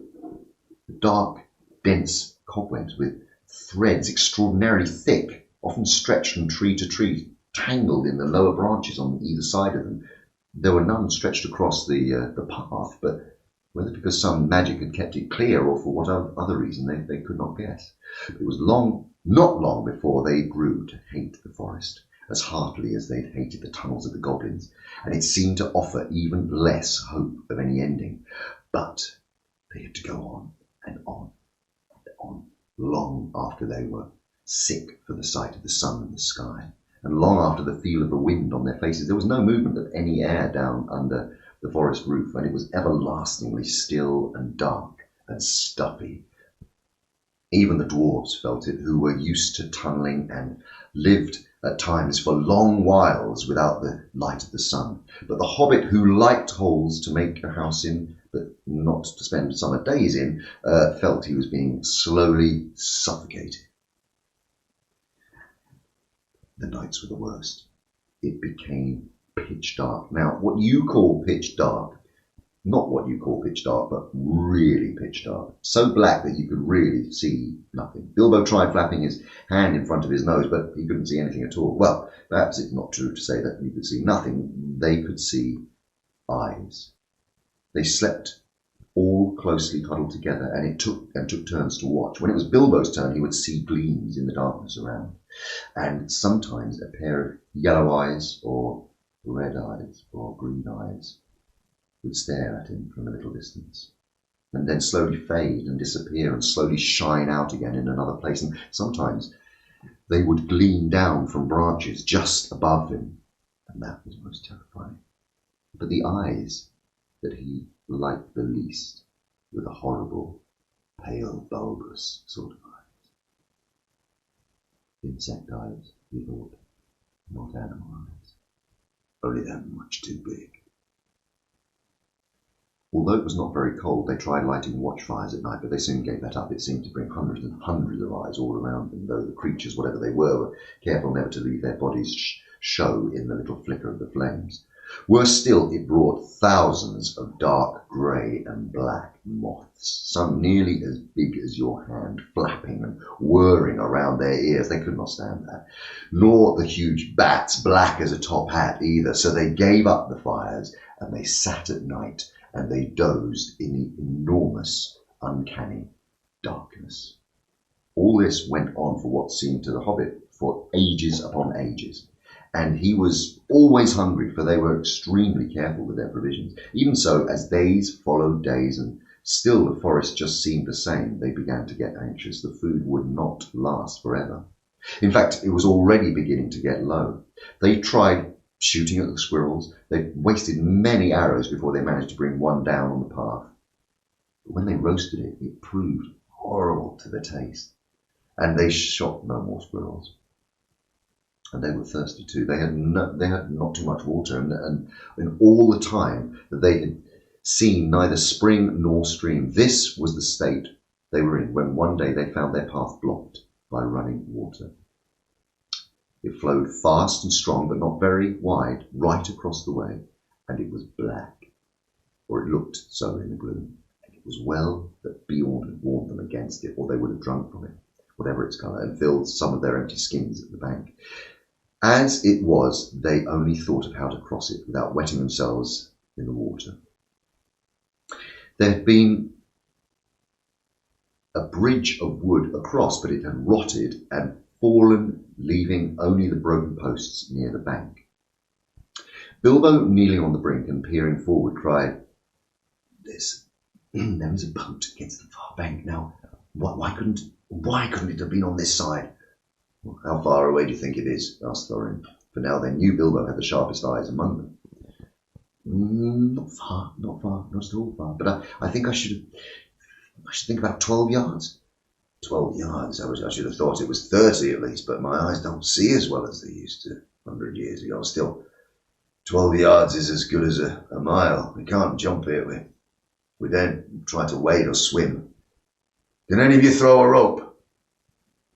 The dark, dense cobwebs with threads extraordinarily thick, often stretched from tree to tree, tangled in the lower branches on either side of them. There were none stretched across the path, but whether because some magic had kept it clear or for what other reason they could not guess. It was not long before they grew to hate the forest as heartily as they'd hated the tunnels of the goblins, and it seemed to offer even less hope of any ending. But they had to go on and on and on, long after they were sick for the sight of the sun and the sky, and long after the feel of the wind on their faces. There was no movement of any air down under the forest roof, and it was everlastingly still and dark and stuffy. Even the dwarves felt it, who were used to tunnelling and lived at times for long whiles without the light of the sun. But the hobbit, who liked holes to make a house in, but not to spend summer days in, felt he was being slowly suffocated. The nights were the worst. It became pitch dark. Now, what you call pitch dark, not what you call pitch dark, but really pitch dark. So black that you could really see nothing. Bilbo tried flapping his hand in front of his nose, but he couldn't see anything at all. Well, perhaps it's not true to say that you could see nothing. They could see eyes. They slept all closely huddled together, and took turns to watch. When it was Bilbo's turn, he would see gleams in the darkness around, and sometimes a pair of yellow eyes or red eyes or green eyes would stare at him from a little distance, and then slowly fade and disappear and slowly shine out again in another place. And sometimes they would gleam down from branches just above him, and that was most terrifying. But the eyes that he liked the least were the horrible, pale, bulbous sort of eyes. Insect eyes, he thought, not animal eyes. Only that much too big. Although it was not very cold, they tried lighting watchfires at night, but they soon gave that up. It seemed to bring hundreds and hundreds of eyes all around them, though the creatures, whatever they were careful never to leave their bodies show in the little flicker of the flames. Worse still, it brought thousands of dark grey and black moths, some nearly as big as your hand, flapping and whirring around their ears. They could not stand that. Nor the huge bats, black as a top hat either. So they gave up the fires, and they sat at night, and they dozed in the enormous, uncanny darkness. All this went on for what seemed to the hobbit for ages upon ages. and he was always hungry, for they were extremely careful with their provisions. Even so, as days followed days, and still the forest just seemed the same, they began to get anxious. The food would not last forever. In fact, it was already beginning to get low. They tried shooting at the squirrels. They wasted many arrows before they managed to bring one down on the path. But when they roasted it, it proved horrible to the taste, and they shot no more squirrels. And they were thirsty too. They had not too much water, and in all the time that they had seen neither spring nor stream. This was the state they were in when one day they found their path blocked by running water. It flowed fast and strong, but not very wide, right across the way, and it was black, or it looked so in the gloom. And it was well that Bjorn had warned them against it, or they would have drunk from it, whatever its colour, and filled some of their empty skins at the bank. As it was, they only thought of how to cross it without wetting themselves in the water. There had been a bridge of wood across, but it had rotted and fallen, leaving only the broken posts near the bank. Bilbo, kneeling on the brink and peering forward, cried, there is a boat against the far bank now. Why couldn't it have been on this side? How far away do you think it is? Asked Thorin, for now they knew Bilbo had the sharpest eyes among them. Not far, not at all far. But I think I should think about 12 yards. 12 yards? I should have thought it was 30 at least, but my eyes don't see as well as they used to 100 years ago. Still, 12 yards is as good as a mile. We can't jump here. We don't try to wade or swim. Can any of you throw a rope?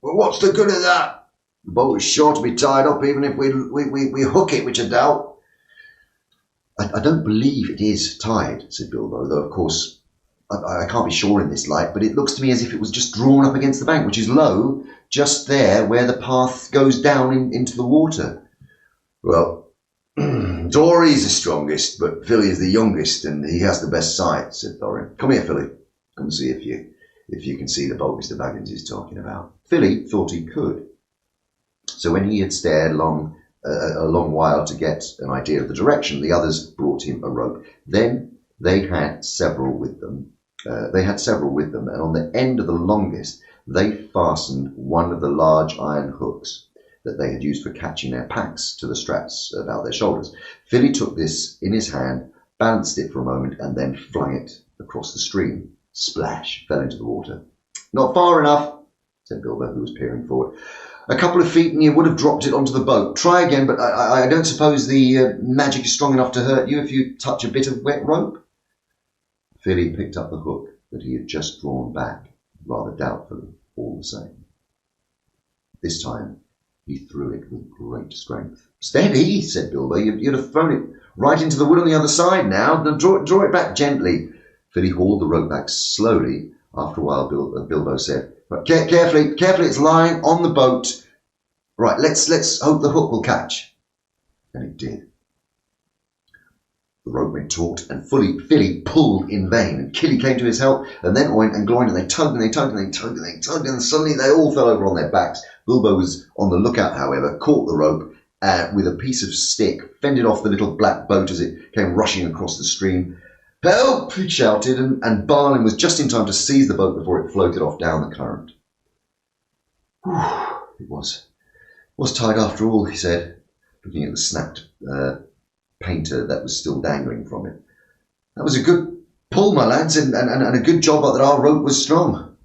Well, what's the good of that? The boat is sure to be tied up even if we hook it, which I doubt. I don't believe it is tied, said Bilbo, though of course I can't be sure in this light, but it looks to me as if it was just drawn up against the bank, which is low, just there where the path goes down into the water. Well, Dory's the strongest, but Philly is the youngest, and he has the best sight, said Thorin. Come here, Philly. Come and see if you can see the boat Mr. Baggins is talking about. Philly thought he could. So when he had stared a long while to get an idea of the direction, the others brought him a rope. Then they had several with them. And on the end of the longest, they fastened one of the large iron hooks that they had used for catching their packs to the straps about their shoulders. Philly took this in his hand, balanced it for a moment, and then flung it across the stream. Splash! Fell into the water. Not far enough, said Bilbo, who was peering forward. A couple of feet and you would have dropped it onto the boat. Try again, but I don't suppose the magic is strong enough to hurt you if you touch a bit of wet rope. Philly picked up the hook that he had just drawn back, rather doubtfully, all the same. This time he threw it with great strength. Steady, said Bilbo. You'd have thrown it right into the wood on the other side now. Now draw it back gently. Philly hauled the rope back slowly. After a while, Bilbo said, right, carefully, it's lying on the boat. Right, let's hope the hook will catch. And it did. The rope went taut, and Philly pulled in vain, and Killy came to his help, and then Oin and Gloin, and they tugged, and suddenly they all fell over on their backs. Bilbo was on the lookout, however, caught the rope with a piece of stick, fended off the little black boat as it came rushing across the stream. Help! He shouted, and Balin was just in time to seize the boat before it floated off down the current. It was tied after all, he said, looking at the snapped painter that was still dangling from it. That was a good pull, my lads, and a good job that our rope was strong.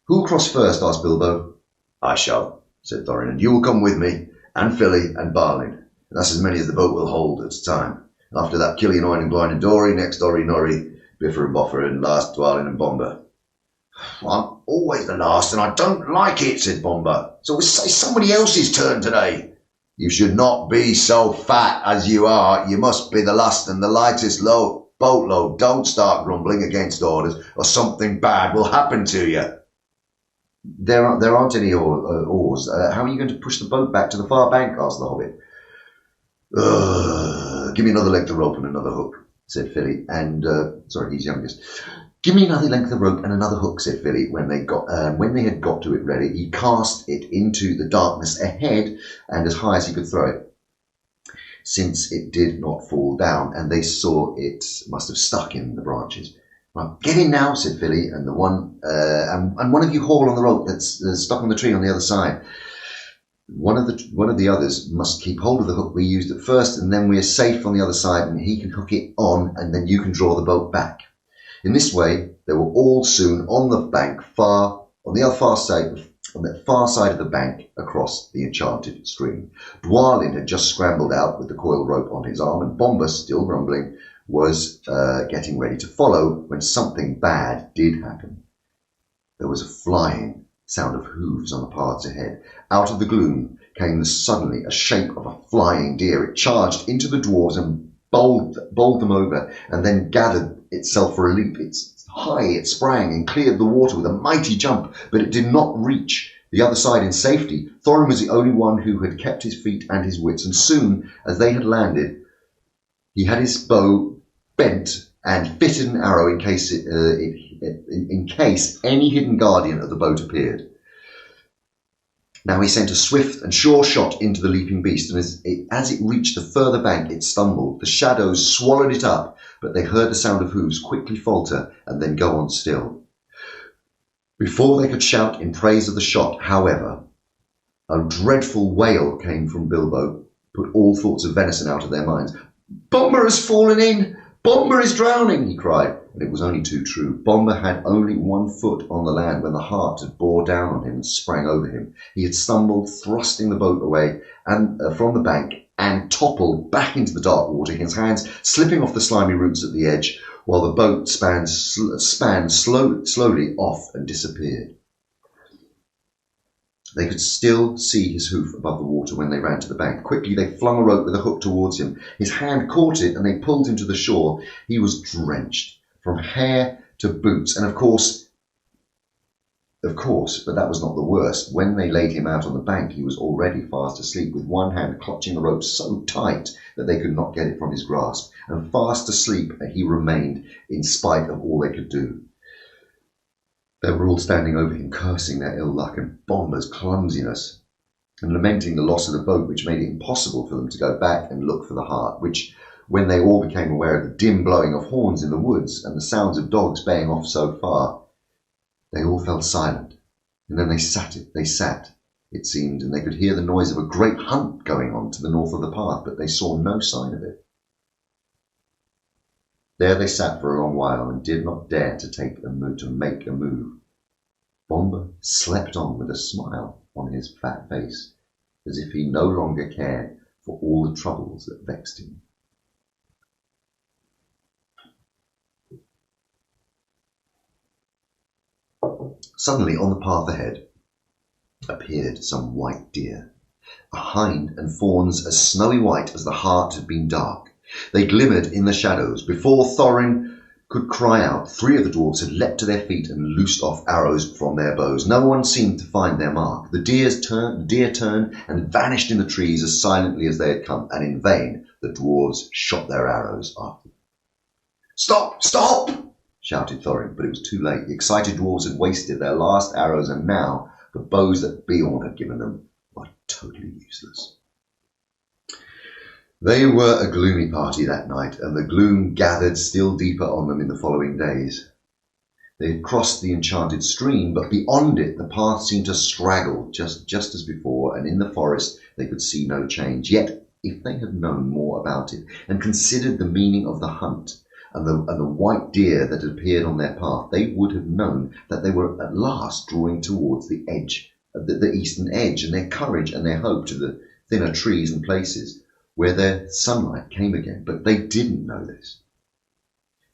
Who'll cross first? Asked Bilbo. I shall, said Thorin, and you will come with me, and Philly and Balin. And that's as many as the boat will hold at a time. After that, Killy and Oin and Gloin and Dory, next Orry, Norry, Biffer and Boffer, and last Dwalin and Bomber. I'm always the last, and I don't like it, said Bomber. So it's somebody else's turn today. You should not be so fat as you are. You must be the last and the lightest boatload. Don't start grumbling against orders, or something bad will happen to you. There aren't any oars. How are you going to push the boat back to the far bank? Asked the Hobbit. Give me another leg to rope and another hook, said Philly. And, he's youngest. "Give me another length of rope and another hook," said Philly. When they had got to it ready, he cast it into the darkness ahead and as high as he could throw it, since it did not fall down, and they saw it must have stuck in the branches. "Well, get in now," said Philly, "and one of you haul on the rope that's stuck on the tree on the other side. One of the others must keep hold of the hook we used at first, and then we are safe on the other side, and he can hook it on, and then you can draw the boat back." In this way, they were all soon on the bank, on the far side of the bank across the enchanted stream. Dwalin had just scrambled out with the coiled rope on his arm, and Bomber, still grumbling, was getting ready to follow when something bad did happen. There was a flying sound of hooves on the paths ahead. Out of the gloom came suddenly a shape of a flying deer. It charged into the dwarves and bowled them over, and then gathered itself for a leap. It sprang and cleared the water with a mighty jump, but it did not reach the other side in safety. Thorin was the only one who had kept his feet and his wits, and soon as they had landed, he had his bow bent and fitted an arrow in case any hidden guardian of the boat appeared. Now he sent a swift and sure shot into the leaping beast, and as it reached the further bank, it stumbled. The shadows swallowed it up, but they heard the sound of hooves quickly falter and then go on still. Before they could shout in praise of the shot, however, a dreadful wail came from Bilbo, put all thoughts of venison out of their minds. "Bomber has fallen in! Bomber is drowning!" he cried, and it was only too true. Bomber had only 1 foot on the land when the Hart had bore down on him and sprang over him. He had stumbled, thrusting the boat away from the bank, and toppled back into the dark water, his hands slipping off the slimy roots at the edge, while the boat span slowly off and disappeared. They could still see his hoof above the water when they ran to the bank. Quickly they flung a rope with a hook towards him. His hand caught it, and they pulled him to the shore. He was drenched from hair to boots, and of course, but that was not the worst. When they laid him out on the bank, he was already fast asleep, with one hand clutching the rope so tight that they could not get it from his grasp, and fast asleep he remained in spite of all they could do. They were all standing over him, cursing their ill luck and Bomber's clumsiness, and lamenting the loss of the boat, which made it impossible for them to go back and look for the Hart, which, when they all became aware of the dim blowing of horns in the woods and the sounds of dogs baying off so far, they all fell silent, and then they sat, it seemed, and they could hear the noise of a great hunt going on to the north of the path, but they saw no sign of it. There they sat for a long while and did not dare to make a move. Bomber slept on with a smile on his fat face, as if he no longer cared for all the troubles that vexed him. Suddenly, on the path ahead, appeared some white deer, a hind and fawns as snowy white as the Hart had been dark. They glimmered in the shadows. Before Thorin could cry out, 3 of the dwarves had leapt to their feet and loosed off arrows from their bows. No one seemed to find their mark. The deer turned and vanished in the trees as silently as they had come, and in vain the dwarves shot their arrows after them. "Stop! Stop!" shouted Thorin, but it was too late. The excited dwarves had wasted their last arrows, and now the bows that Beorn had given them were totally useless. They were a gloomy party that night, and the gloom gathered still deeper on them in the following days. They had crossed the enchanted stream, but beyond it the path seemed to straggle just as before, and in the forest they could see no change. Yet, if they had known more about it, and considered the meaning of the hunt, and the white deer that had appeared on their path, they would have known that they were at last drawing towards the edge, the eastern edge, and their courage and their hope to the thinner trees and places where their sunlight came again. But they didn't know this.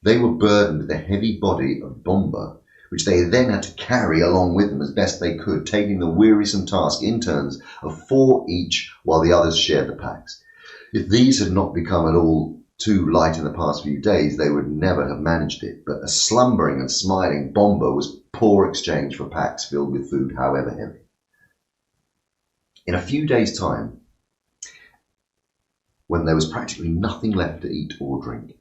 They were burdened with the heavy body of Bomber, which they then had to carry along with them as best they could, taking the wearisome task in turns of 4 each, while the others shared the packs. If these had not become at all too light in the past few days, they would never have managed it. But a slumbering and smiling Bomber was poor exchange for packs filled with food, however heavy. In a few days' time, when there was practically nothing left to eat or drink,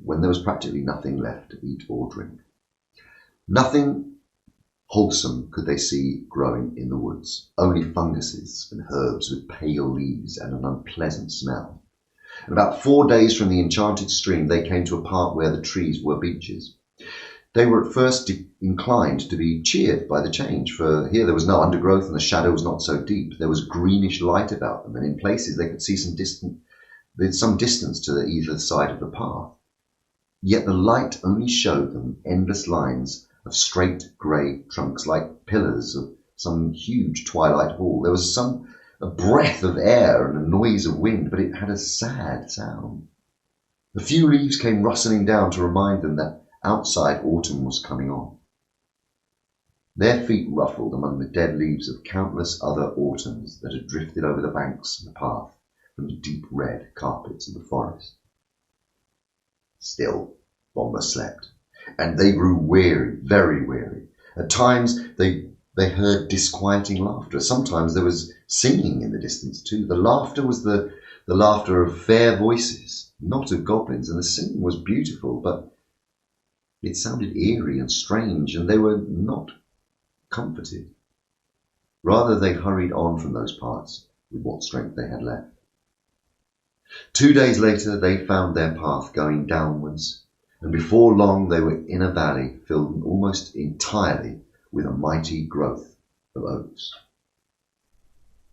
when there was practically nothing left to eat or drink. Nothing wholesome could they see growing in the woods, only funguses and herbs with pale leaves and an unpleasant smell. And about 4 days from the enchanted stream, they came to a part where the trees were beeches. They were at first inclined to be cheered by the change, for here there was no undergrowth and the shadow was not so deep. There was greenish light about them, and in places they could see some distance to either side of the path. Yet the light only showed them endless lines of straight grey trunks, like pillars of some huge twilight hall. There was a breath of air and a noise of wind, but it had a sad sound. A few leaves came rustling down to remind them that outside autumn was coming on. Their feet ruffled among the dead leaves of countless other autumns that had drifted over the banks of the path from the deep red carpets of the forest. Still, Bomber slept, and they grew weary, very weary. At times they heard disquieting laughter. Sometimes there was singing in the distance too. The laughter was the laughter of fair voices, not of goblins, and the singing was beautiful, but it sounded eerie and strange, and they were not comforted. Rather, they hurried on from those parts with what strength they had left. 2 days later, they found their path going downwards, and before long they were in a valley filled almost entirely with a mighty growth of oaks.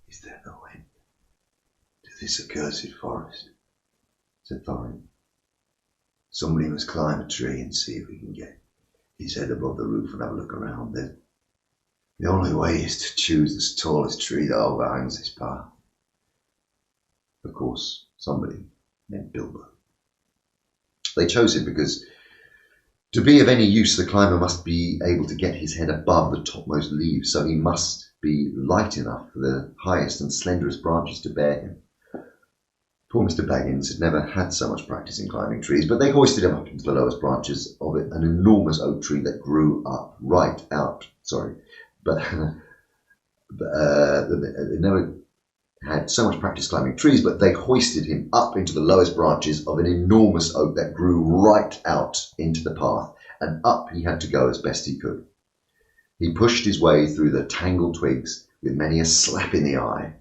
"Is there no end to this accursed forest?" said Thorin. "Somebody must climb a tree and see if we can get his head above the roof and have a look around. The only way is to choose the tallest tree that overhangs this path." Of course, somebody named Bilbo. They chose him because to be of any use, the climber must be able to get his head above the topmost leaves, so he must be light enough for the highest and slenderest branches to bear him. Poor Mr. Baggins had never had so much practice in climbing trees, but they hoisted him up into the lowest branches of an enormous oak tree that grew up right out. They never had so much practice climbing trees, but they hoisted him up into the lowest branches of an enormous oak that grew right out into the path, and up he had to go as best he could. He pushed his way through the tangled twigs with many a slap in the eye.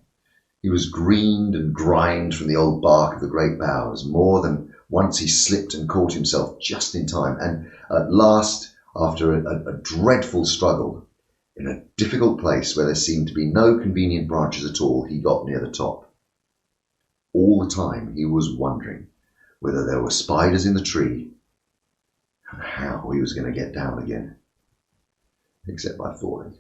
He was greened and grimed from the old bark of the great boughs. More than once he slipped and caught himself just in time, and at last, after a dreadful struggle, in a difficult place where there seemed to be no convenient branches at all, he got near the top. All the time he was wondering whether there were spiders in the tree and how he was going to get down again, except by falling.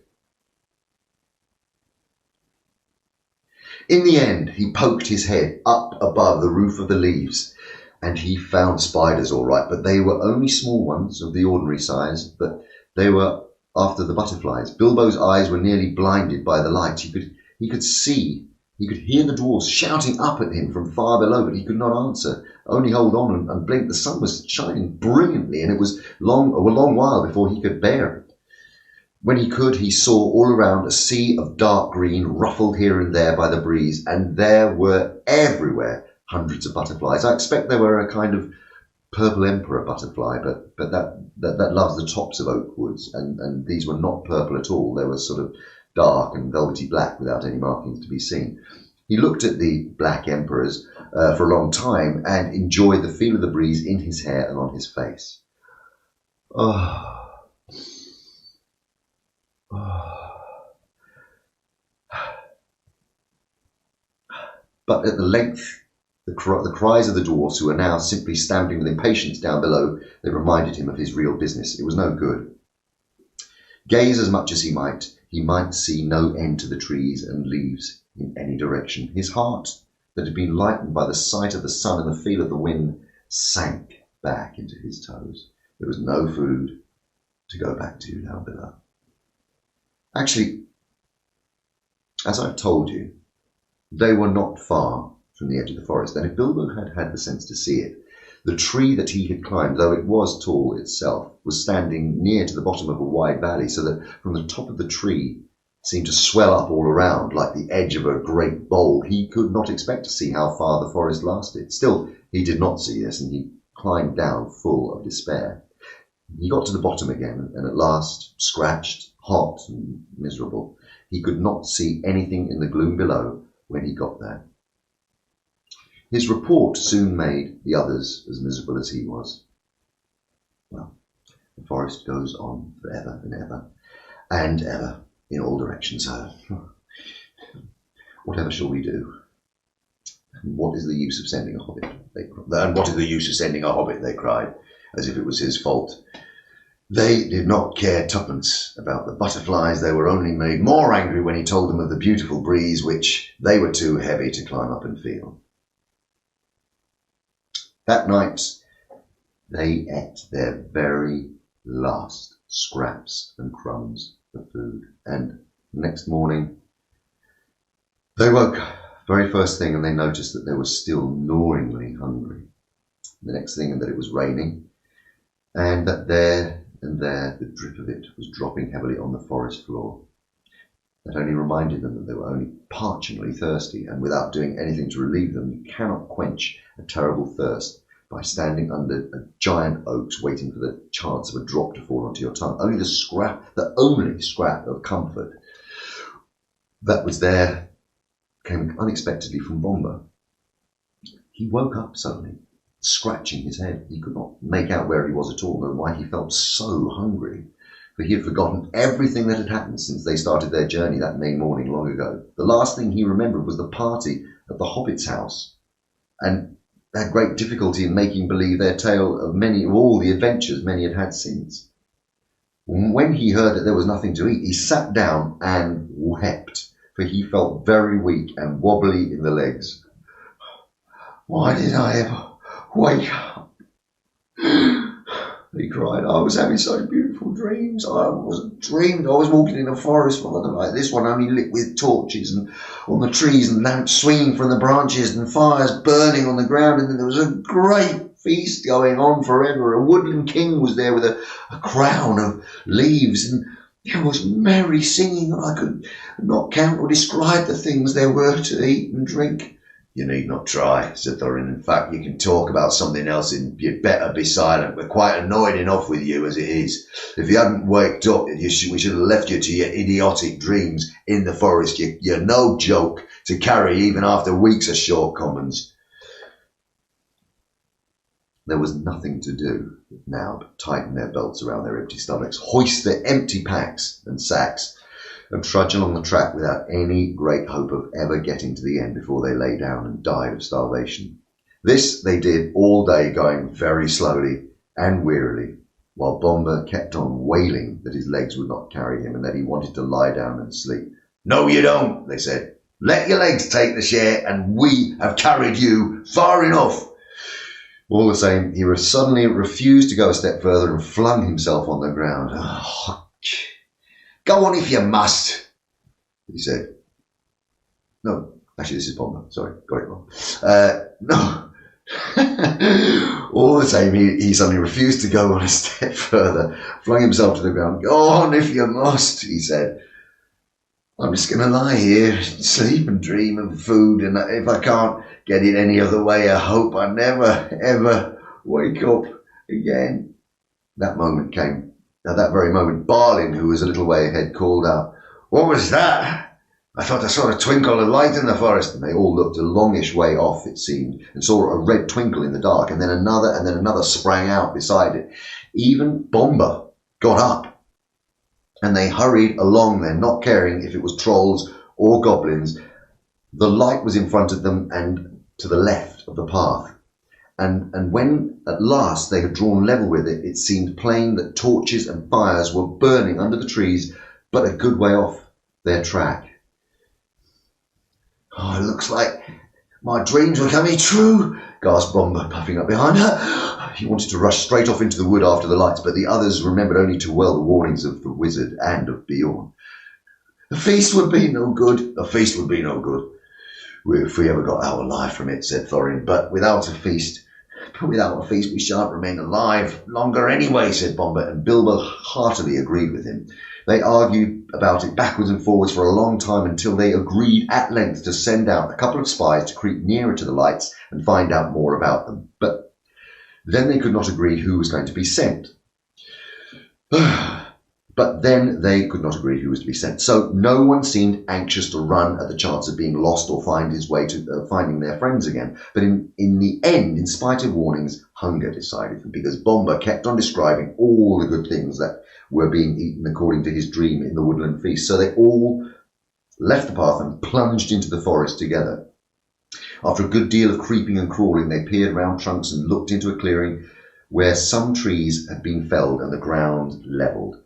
In the end, he poked his head up above the roof of the leaves, and he found spiders all right, but they were only small ones of the ordinary size, but they were after the butterflies. Bilbo's eyes were nearly blinded by the light. He could hear the dwarves shouting up at him from far below, but he could not answer, only hold on and blink. The sun was shining brilliantly, and it was a long while before he could bear it. When he could, he saw all around a sea of dark green, ruffled here and there by the breeze, and there were everywhere hundreds of butterflies. I expect they were a kind of purple emperor butterfly, but that loves the tops of oak woods, and these were not purple at all. They were sort of dark and velvety black without any markings to be seen. He looked at the black emperors for a long time and enjoyed the feel of the breeze in his hair and on his face. But at the length, the cries of the dwarfs, who were now simply stamping with impatience down below, they reminded him of his real business. It was no good. Gaze as much as he might see no end to the trees and leaves in any direction. His heart, that had been lightened by the sight of the sun and the feel of the wind, sank back into his toes. There was no food to go back to down below. Actually, as I've told you, they were not far from the edge of the forest, and if Bilbo had had the sense to see it, the tree that he had climbed, though it was tall itself, was standing near to the bottom of a wide valley, so that from the top of the tree seemed to swell up all around like the edge of a great bowl. He could not expect to see how far the forest lasted. Still, he did not see this, and he climbed down full of despair. He got to the bottom again, and at last, scratched, hot and miserable, he could not see anything in the gloom below when he got there. His report soon made the others as miserable as he was. Well, the forest goes on forever and ever, and ever, in all directions. Whatever shall we do? What is the use of sending a hobbit? And what is the use of sending a hobbit? They cried, as if it was his fault. They did not care twopence about the butterflies. They were only made more angry when he told them of the beautiful breeze which they were too heavy to climb up and feel. That night they ate their very last scraps and crumbs of food, and next morning they woke very first thing and they noticed that they were still gnawingly hungry. The next thing, and that it was raining, and that there and there the drip of it was dropping heavily on the forest floor. That only reminded them that they were only parchingly thirsty, and without doing anything to relieve them, you cannot quench a terrible thirst by standing under a giant oaks waiting for the chance of a drop to fall onto your tongue. Only the only scrap of comfort that was there came unexpectedly from Bomba. He woke up suddenly, scratching his head. He could not make out where he was at all, and why he felt so hungry, for he had forgotten everything that had happened since they started their journey that May morning long ago. The last thing he remembered was the party at the Hobbit's house, and had great difficulty in making believe their tale of all the adventures many had had since. When he heard that there was nothing to eat, he sat down and wept, for he felt very weak and wobbly in the legs. Why did I ever wake up? He cried. I was having such beautiful dreams. I was walking in a forest like this one, only lit with torches, and on the trees, and lamps swinging from the branches, and fires burning on the ground, and then there was a great feast going on forever. A woodland king was there with a crown of leaves, and there was merry singing, and I could not count or describe the things there were to eat and drink. You need not try, said Thorin. In fact, you can talk about something else, and you'd better be silent. We're quite annoyed enough with you as it is. If you hadn't waked up, we should have left you to your idiotic dreams in the forest. You're no joke to carry even after weeks of shortcomings. There was nothing to do now but tighten their belts around their empty stomachs, hoist their empty packs and sacks, and trudge along the track without any great hope of ever getting to the end before they lay down and died of starvation. This they did all day, going very slowly and wearily, while Bomba kept on wailing that his legs would not carry him and that he wanted to lie down and sleep. No, you don't, they said. Let your legs take the share, and we have carried you far enough. All the same, he suddenly refused to go a step further and flung himself on the ground. Oh, go on if you must, he said. No, actually this is Bomba. Sorry, got it wrong. No. All the same, he suddenly refused to go on a step further, flung himself to the ground. Go on if you must, he said. I'm just going to lie here, sleep and dream of food, and if I can't get it any other way, I hope I never, ever wake up again. That moment came. At that very moment, Balin, who was a little way ahead, called out, What was that? I thought I saw a twinkle of light in the forest. And they all looked a longish way off, it seemed, and saw a red twinkle in the dark, and then another sprang out beside it. Even Bomba got up, and they hurried along then, not caring if it was trolls or goblins. The light was in front of them and to the left of the path. And when at last they had drawn level with it, it seemed plain that torches and fires were burning under the trees, but a good way off their track. Oh, it looks like my dreams were coming true, gasped Bomba, puffing up behind her. He wanted to rush straight off into the wood after the lights, but the others remembered only too well the warnings of the wizard and of Bjorn. A feast would be no good. A feast would be no good. If we ever got out alive from it, said Thorin, but without a feast, we shan't remain alive longer anyway, said Bomba, and Bilbo heartily agreed with him. They argued about it backwards and forwards for a long time until they agreed at length to send out a couple of spies to creep nearer to the lights and find out more about them. But Then they could not agree who was going to be sent. But then they could not agree who was to be sent. So no one seemed anxious to run at the chance of being lost or find his way to finding their friends again. But in the end, in spite of warnings, hunger decided them, because Bomba kept on describing all the good things that were being eaten according to his dream in the woodland feast. So they all left the path and plunged into the forest together. After a good deal of creeping and crawling, they peered round trunks and looked into a clearing where some trees had been felled and the ground levelled.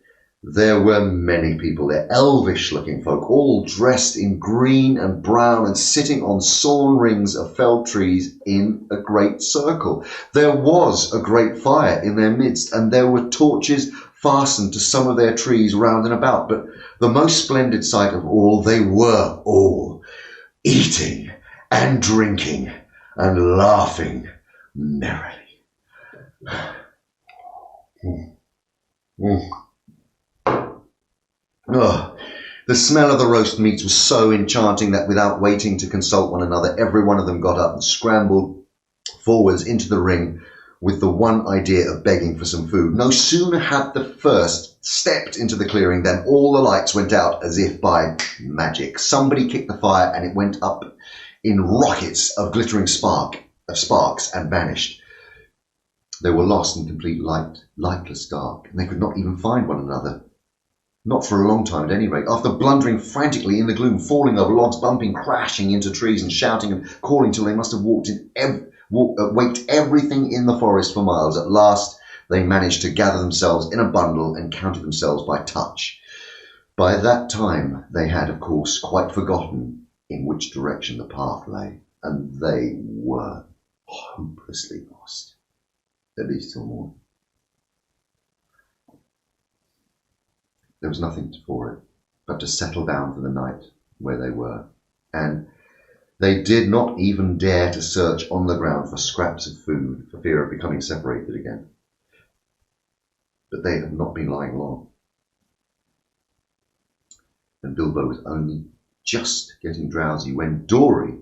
There were many people there, elvish-looking folk, all dressed in green and brown and sitting on sawn rings of felled trees in a great circle. There was a great fire in their midst, and there were torches fastened to some of their trees round and about. But the most splendid sight of all, they were all eating and drinking and laughing merrily. Oh, the smell of the roast meat was so enchanting that without waiting to consult one another, every one of them got up and scrambled forwards into the ring with the one idea of begging for some food. No sooner had the first stepped into the clearing than all the lights went out as if by magic. Somebody kicked the fire and it went up in rockets of glittering sparks and vanished. They were lost in complete lightless dark, and they could not even find one another. Not for a long time at any rate. After blundering frantically in the gloom, falling over logs, bumping, crashing into trees and shouting and calling till they must have waked everything in the forest for miles, at last they managed to gather themselves in a bundle and counted themselves by touch. By that time they had, of course, quite forgotten in which direction the path lay, and they were hopelessly lost, at least till morning. There was nothing for it but to settle down for the night where they were, and they did not even dare to search on the ground for scraps of food for fear of becoming separated again. But they had not been lying long, and Bilbo was only just getting drowsy when Dory,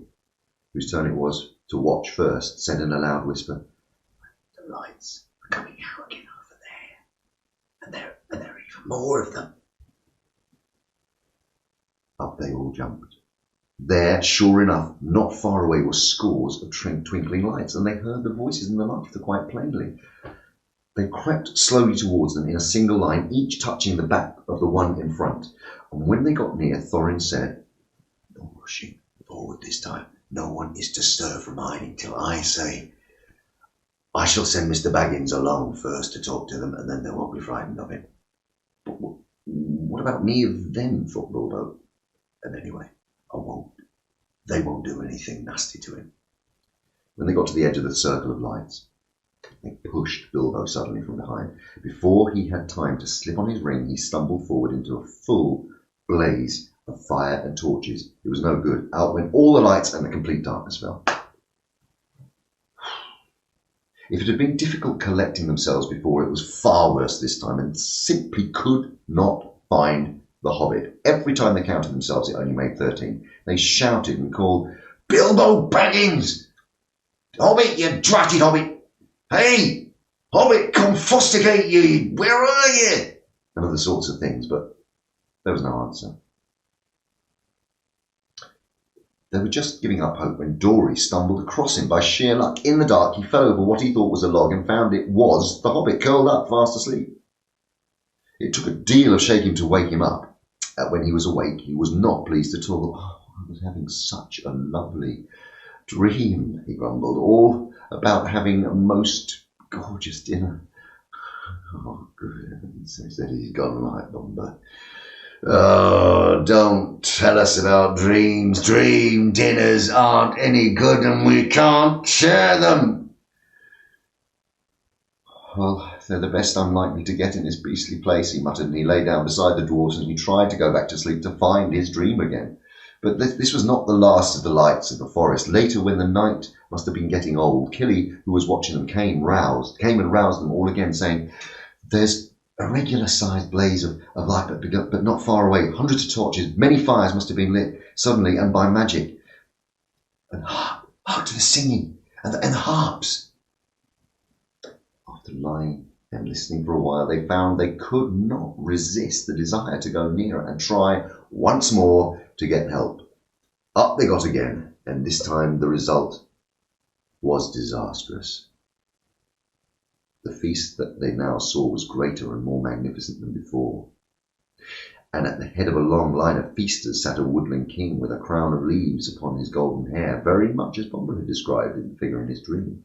whose turn it was to watch first, said in a loud whisper, "The lights are coming out again over there, and there are even more of them." Up they all jumped. There, sure enough, not far away, were scores of twinkling lights, and they heard the voices and the laughter quite plainly. They crept slowly towards them in a single line, each touching the back of the one in front. And when they got near, Thorin said, "No rushing forward this time. No one is to stir from hiding till I say. I shall send Mr. Baggins alone first to talk to them, and then they won't be frightened of it." "But what about me of them?" thought Bilbo. "And anyway, I won't. They won't do anything nasty to him." When they got to the edge of the circle of lights, they pushed Bilbo suddenly from behind. Before he had time to slip on his ring, he stumbled forward into a full blaze of fire and torches. It was no good. Out went all the lights and the complete darkness fell. If it had been difficult collecting themselves before, it was far worse this time, and simply could not find the Hobbit. Every time they counted themselves, it only made 13. They shouted and called, "Bilbo Baggins! Hobbit, you dratted Hobbit! Hey, Hobbit, come fustigate you! Where are you?" and other sorts of things, but there was no answer. They were just giving up hope when Dory stumbled across him by sheer luck. In the dark, he fell over what he thought was a log and found it was the Hobbit, curled up, fast asleep. It took a deal of shaking to wake him up. When he was awake, he was not pleased at all. "Oh, I was having such a lovely dream," he grumbled, "all about having a most gorgeous dinner." "Oh, good heavens," he said, "he's gone like Bomba. Oh, don't tell us about dreams. Dream dinners aren't any good and we can't share them." "Well, they're the best I'm likely to get in this beastly place," he muttered, and he lay down beside the dwarves and he tried to go back to sleep to find his dream again. But this was not the last of the lights of the forest. Later, when the night must have been getting old, Killy, who was watching them, came and roused them all again, saying, "There's a regular-sized blaze of light, but not far away. Hundreds of torches, many fires must have been lit suddenly and by magic. And hark to the singing and the harps." After lying and listening for a while, they found they could not resist the desire to go nearer and try once more to get help. Up they got again, and this time the result was disastrous. The feast that they now saw was greater and more magnificent than before. And at the head of a long line of feasters sat a woodland king with a crown of leaves upon his golden hair, very much as Bombur had described in the figure in his dream.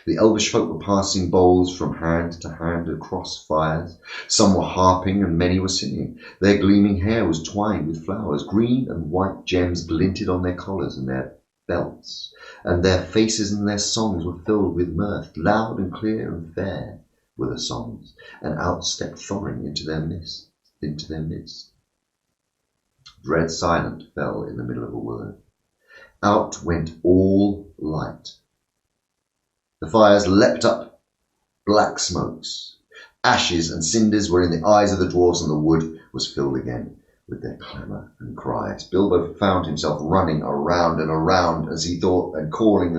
The elvish folk were passing bowls from hand to hand across fires. Some were harping and many were singing. Their gleaming hair was twined with flowers. Green and white gems glinted on their collars and their belts, and their faces and their songs were filled with mirth. Loud and clear and fair were the songs, and out stepped Thorin into their midst. Dread silence fell in the middle of a word. Out went all light. The fires leapt up, black smokes. Ashes and cinders were in the eyes of the dwarves, and the wood was filled again with their clamour and cries. Bilbo found himself running around and around as he thought, and calling,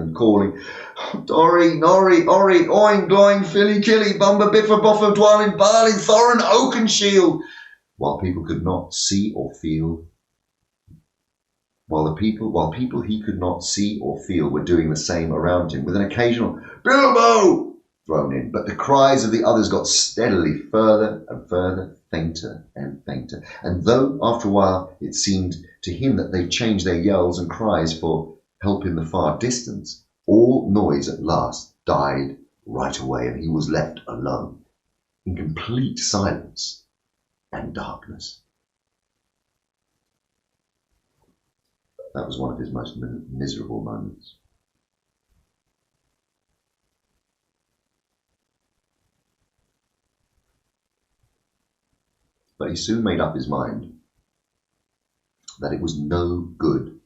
Dorry, Norry, Orry, Oin, Gloin, Filly, Killy, Bumber, Biffer, Boffer, Dwalin, Barlin, Thorin, Oakenshield, while people could not see or feel. While people he could not see or feel were doing the same around him, with an occasional Bilbo thrown in. But the cries of the others got steadily further and further, fainter and fainter. And though after a while it seemed to him that they changed their yells and cries for help in the far distance, all noise at last died right away, and he was left alone in complete silence and darkness. That was one of his most miserable moments. But he soon made up his mind that it was no good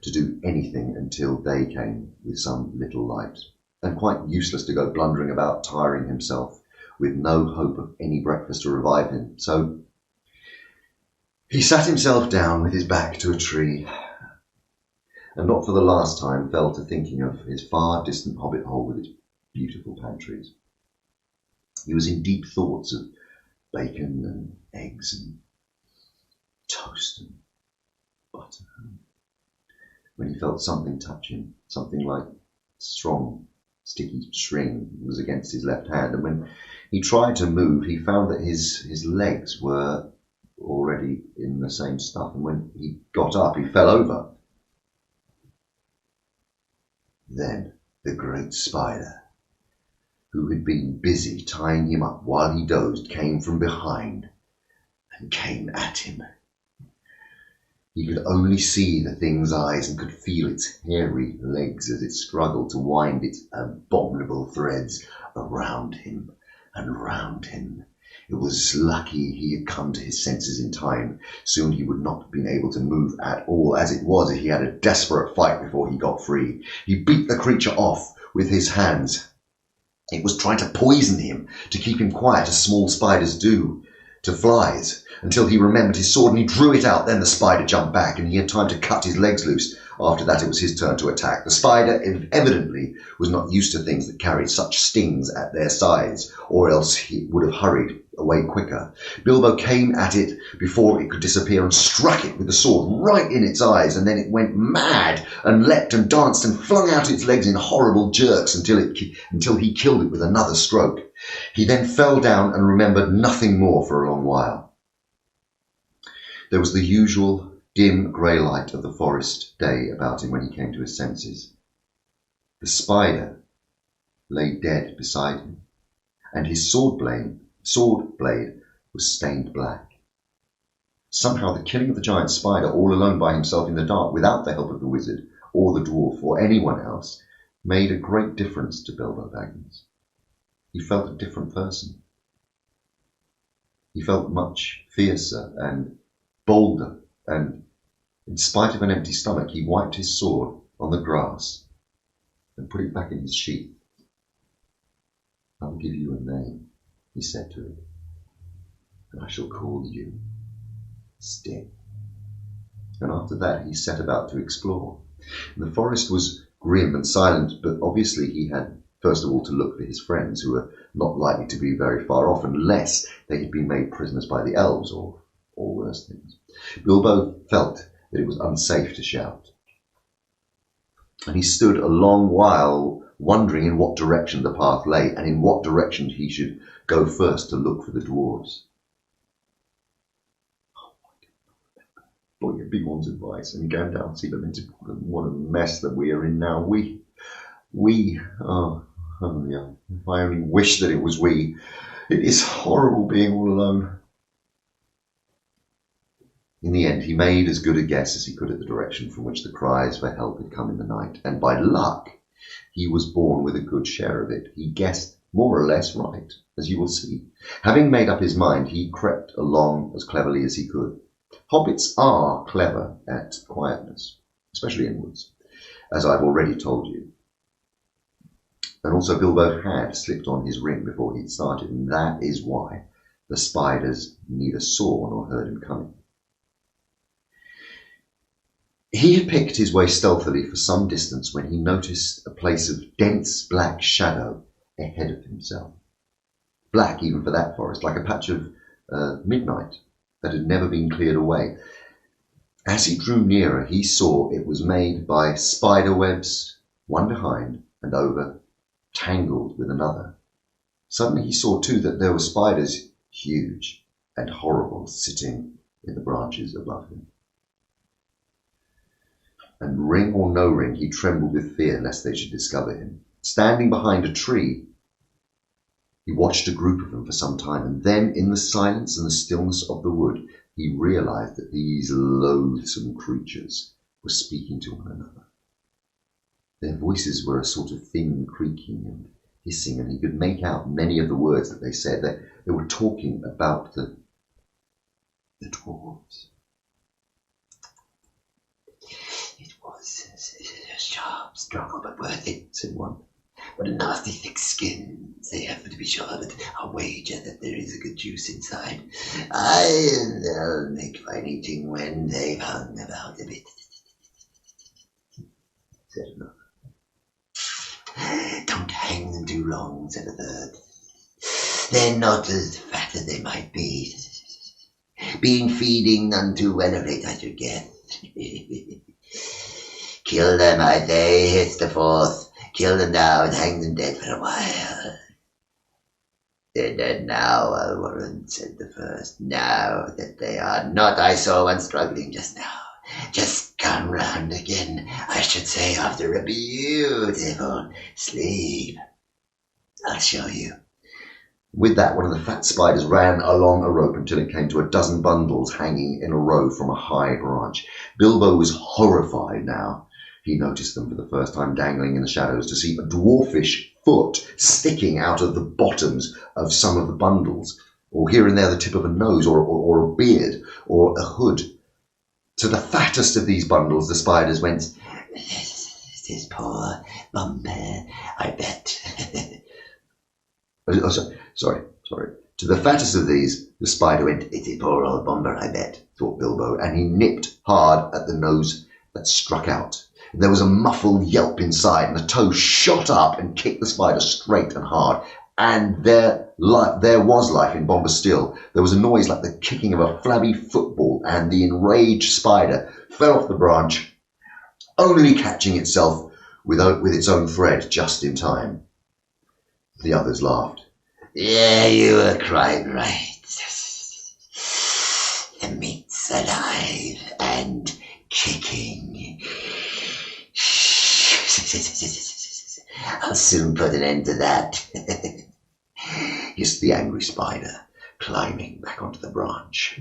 to do anything until day came with some little light, and quite useless to go blundering about tiring himself with no hope of any breakfast to revive him. So he sat himself down with his back to a tree, and not for the last time fell to thinking of his far distant hobbit hole with its beautiful pantries. He was in deep thoughts of bacon and eggs and toast and butter, when he felt something touch him, something like strong, sticky string was against his left hand, and when he tried to move, he found that his legs were already in the same stuff, and when he got up, he fell over. Then the great spider, who had been busy tying him up while he dozed, came from behind and came at him. He could only see the thing's eyes and could feel its hairy legs as it struggled to wind its abominable threads around him and round him. It was lucky he had come to his senses in time. Soon he would not have been able to move at all. As it was, he had a desperate fight before he got free. He beat the creature off with his hands. It was trying to poison him, to keep him quiet, as small spiders do to flies, until he remembered his sword and he drew it out. Then the spider jumped back and he had time to cut his legs loose. After that it was his turn to attack. The spider evidently was not used to things that carried such stings at their sides, or else he would have hurried away quicker. Bilbo came at it before it could disappear and struck it with the sword right in its eyes, and then it went mad and leapt and danced and flung out its legs in horrible jerks until he killed it with another stroke. He then fell down and remembered nothing more for a long while. There was the usual dim grey light of the forest day about him when he came to his senses. The spider lay dead beside him, and his sword blade was stained black. Somehow the killing of the giant spider all alone by himself in the dark, without the help of the wizard or the dwarf or anyone else, made a great difference to Bilbo Baggins. He felt a different person. He felt much fiercer and bolder, and in spite of an empty stomach, he wiped his sword on the grass and put it back in his sheath. "I will give you a name," he said to it, "and I shall call you Stick." And after that he set about to explore. And the forest was grim and silent, but obviously he had First of all, to look for his friends, who were not likely to be very far off unless they had been made prisoners by the elves or worse things. Bilbo felt that it was unsafe to shout, and he stood a long while wondering in what direction the path lay and in what direction he should go first to look for the dwarves. Boy, Bjorn's advice, and Gandalf's even into what a mess that we are in now. Yeah, if I only wish that it was we. It is horrible being all alone. In the end, he made as good a guess as he could at the direction from which the cries for help had come in the night, and by luck, he was born with a good share of it. He guessed more or less right, as you will see. Having made up his mind, he crept along as cleverly as he could. Hobbits are clever at quietness, especially in woods, as I've already told you. And also Bilbo had slipped on his ring before he'd started, and that is why the spiders neither saw nor heard him coming. He had picked his way stealthily for some distance when he noticed a place of dense black shadow ahead of himself. Black even for that forest, like a patch of midnight that had never been cleared away. As he drew nearer, he saw it was made by spider webs, one behind and over, tangled with another. Suddenly he saw too that there were spiders, huge and horrible, sitting in the branches above him. And ring or no ring, he trembled with fear lest they should discover him. Standing behind a tree, he watched a group of them for some time, and then in the silence and the stillness of the wood, he realized that these loathsome creatures were speaking to one another. Their voices were a sort of thin creaking and hissing, and he could make out many of the words that they said. They were talking about the dwarves. It was a sharp struggle, but worth it, said one. What a nasty thick skin they have, to be sure, but I'll wager that there is a good juice inside. They'll make fine eating when they've hung about a bit, said another. Don't hang them too long, said a third. They're not as fat as they might be. Been feeding none too well of late, I should guess. Kill them, I say, hissed the fourth. Kill them now and hang them dead for a while. They're dead now, I'll warrant, said the first. Now that they are not, I saw one struggling just now. Just come round again, I should say, after a beautiful sleep. I'll show you. With that, one of the fat spiders ran along a rope until it came to a dozen bundles hanging in a row from a high branch. Bilbo was horrified now. He noticed them for the first time dangling in the shadows to see a dwarfish foot sticking out of the bottoms of some of the bundles, or here and there the tip of a nose, or a beard, or a hood. To the fattest of these bundles the spiders went, This is poor Bumper, I bet. Sorry. To the fattest of these, the spider went, It is poor old Bumper, I bet, thought Bilbo, and he nipped hard at the nose that struck out. There was a muffled yelp inside, and the toe shot up and kicked the spider straight and hard. And there was life in Bomber still. There was a noise like the kicking of a flabby football, and the enraged spider fell off the branch, only catching itself with its own thread just in time. The others laughed. Yeah, you were quite right. The meat's alive and kicking. I'll soon put an end to that, hissed the angry spider, climbing back onto the branch.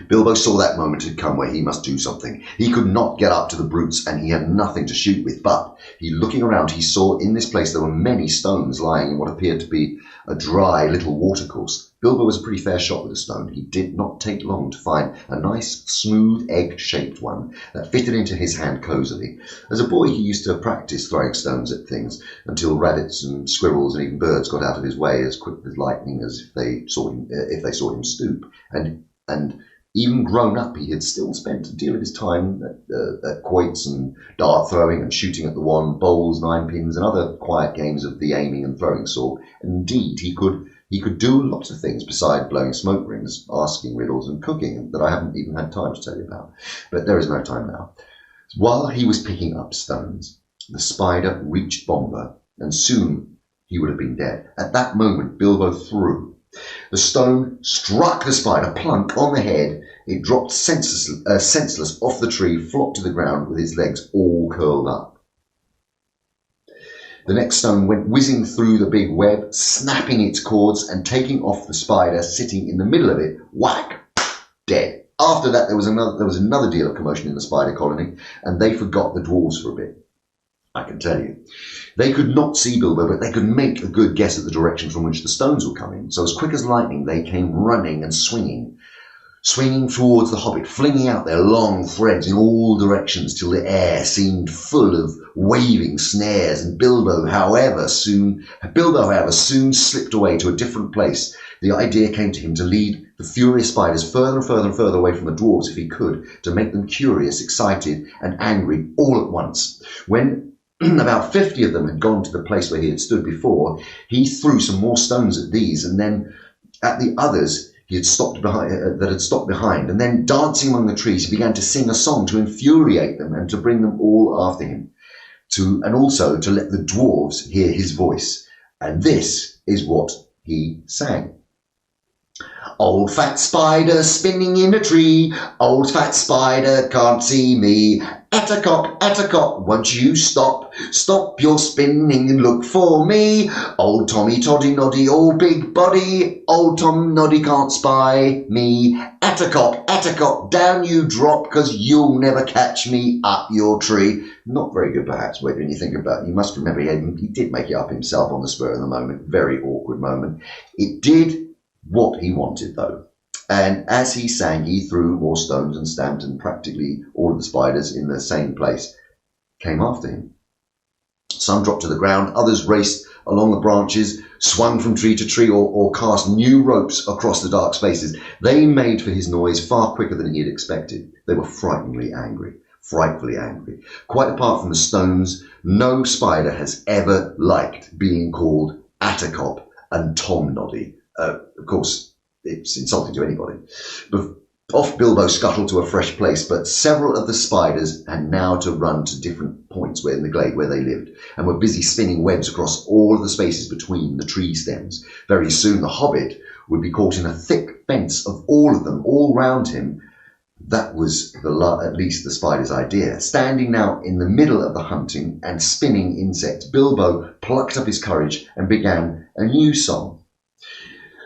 Bilbo saw that moment had come where he must do something. He could not get up to the brutes, and he had nothing to shoot with, but, looking around, he saw in this place there were many stones lying in what appeared to be a dry little watercourse. Bilbo was a pretty fair shot with a stone. He did not take long to find a nice, smooth, egg-shaped one that fitted into his hand cosily. As a boy, he used to practice throwing stones at things until rabbits and squirrels and even birds got out of his way as quick as lightning as if they saw him stoop. And Even grown up, he had still spent a deal of his time at quoits and dart throwing and shooting at the wand, bowls, ninepins, and other quiet games of the aiming and throwing sort. And indeed, he could do lots of things besides blowing smoke rings, asking riddles, and cooking that I haven't even had time to tell you about. But there is no time now. While he was picking up stones, the spider reached Bomber, and soon he would have been dead. At that moment, Bilbo threw. The stone struck the spider plunk on the head. It dropped senseless off the tree, flopped to the ground with its legs all curled up. The next stone went whizzing through the big web, snapping its cords and taking off the spider sitting in the middle of it. Whack! Dead. After that, there was another deal of commotion in the spider colony, and they forgot the dwarves for a bit. I can tell you. They could not see Bilbo, but they could make a good guess at the direction from which the stones were coming. So as quick as lightning, they came running and swinging towards the Hobbit, flinging out their long threads in all directions till the air seemed full of waving snares. And Bilbo, however, soon slipped away to a different place. The idea came to him to lead the furious spiders further and further and further away from the dwarves if he could, to make them curious, excited, and angry all at once. When about 50 of them had gone to the place where he had stood before, he threw some more stones at these, and then at the others he had stopped behind, and then dancing among the trees, he began to sing a song to infuriate them and to bring them all after him, and also to let the dwarves hear his voice. And this is what he sang. Old fat spider spinning in a tree, old fat spider can't see me. Attercock, won't you stop? Stop your spinning and look for me. Old Tommy Toddy Noddy, all big body, old Tom Noddy can't spy me. Attercock, down you drop, 'cause you'll never catch me up your tree. Not very good, perhaps, when you think about it. You must remember he did make it up himself on the spur of the moment. Very awkward moment. It did what he wanted, though. And as he sang, he threw more stones and stamped, and practically all of the spiders in the same place came after him. Some dropped to the ground, others raced along the branches, swung from tree to tree, or cast new ropes across the dark spaces. They made for his noise far quicker than he had expected. They were frightfully angry. Quite apart from the stones, no spider has ever liked being called Attercop and Tom Noddy. Of course, it's insulting to anybody. But off Bilbo scuttled to a fresh place, but several of the spiders had now to run to different points in the glade where they lived, and were busy spinning webs across all of the spaces between the tree stems. Very soon the Hobbit would be caught in a thick fence of all of them, all round him. That was at least the spider's idea. Standing now in the middle of the hunting and spinning insects, Bilbo plucked up his courage and began a new song.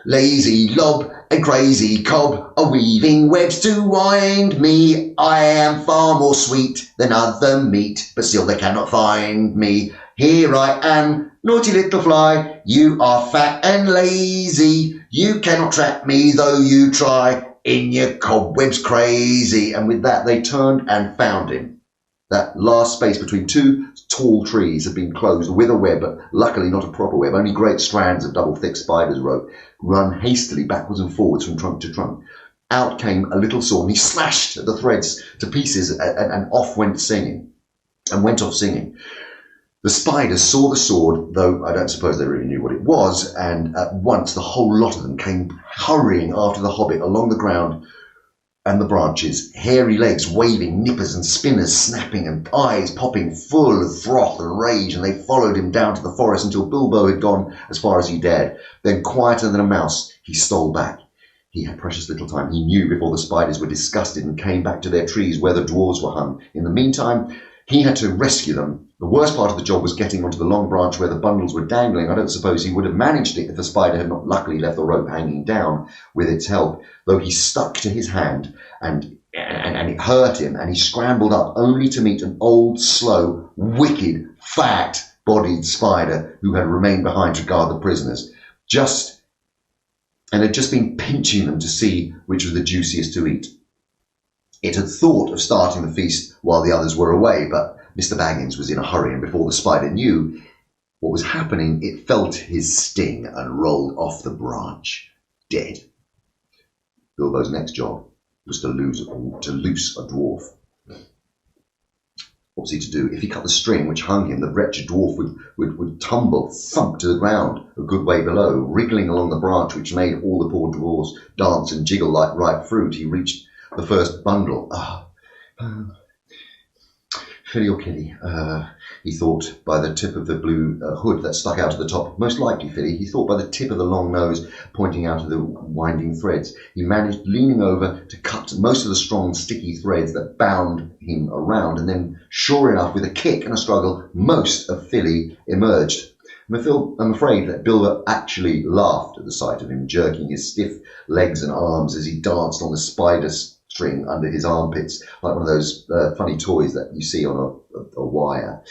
Lazy lob and crazy cob are weaving webs to wind me. I am far more sweet than other meat, but still they cannot find me. Here I am, naughty little fly, you are fat and lazy. You cannot trap me though you try, in your cobwebs crazy. And with that they turned and found him. That last space between two tall trees had been closed with a web, but luckily not a proper web, only great strands of double thick spider's rope, run hastily backwards and forwards from trunk to trunk. Out came a little sword, and he slashed the threads to pieces, and off went off singing. The spiders saw the sword, though I don't suppose they really knew what it was, and at once the whole lot of them came hurrying after the Hobbit along the ground and the branches, hairy legs waving, nippers and spinners snapping, and eyes popping full of froth and rage, and they followed him down to the forest until Bilbo had gone as far as he dared. Then, quieter than a mouse, he stole back. He had precious little time, he knew, before the spiders were disgusted and came back to their trees where the dwarves were hung. In the meantime, he had to rescue them. The worst part of the job was getting onto the long branch where the bundles were dangling. I don't suppose he would have managed it if the spider had not luckily left the rope hanging down with its help, though he stuck to his hand and it hurt him, and he scrambled up only to meet an old, slow, wicked, fat-bodied spider who had remained behind to guard the prisoners, and had just been pinching them to see which was the juiciest to eat. It had thought of starting the feast while the others were away, but Mr. Baggins was in a hurry, and before the spider knew what was happening, it felt his sting and rolled off the branch, dead. Bilbo's next job was to loose a dwarf. What's he to do? If he cut the string which hung him, the wretched dwarf would tumble, thump to the ground a good way below, wriggling along the branch which made all the poor dwarves dance and jiggle like ripe fruit. He reached the first bundle. Filly or Killy, he thought by the tip of the blue hood that stuck out of the top. Most likely Filly, he thought by the tip of the long nose pointing out of the winding threads. He managed, leaning over, to cut most of the strong, sticky threads that bound him around, and then, sure enough, with a kick and a struggle, most of Filly emerged. I'm afraid that Bilbo actually laughed at the sight of him, jerking his stiff legs and arms as he danced on the spider string under his armpits, like one of those funny toys that you see on a wire.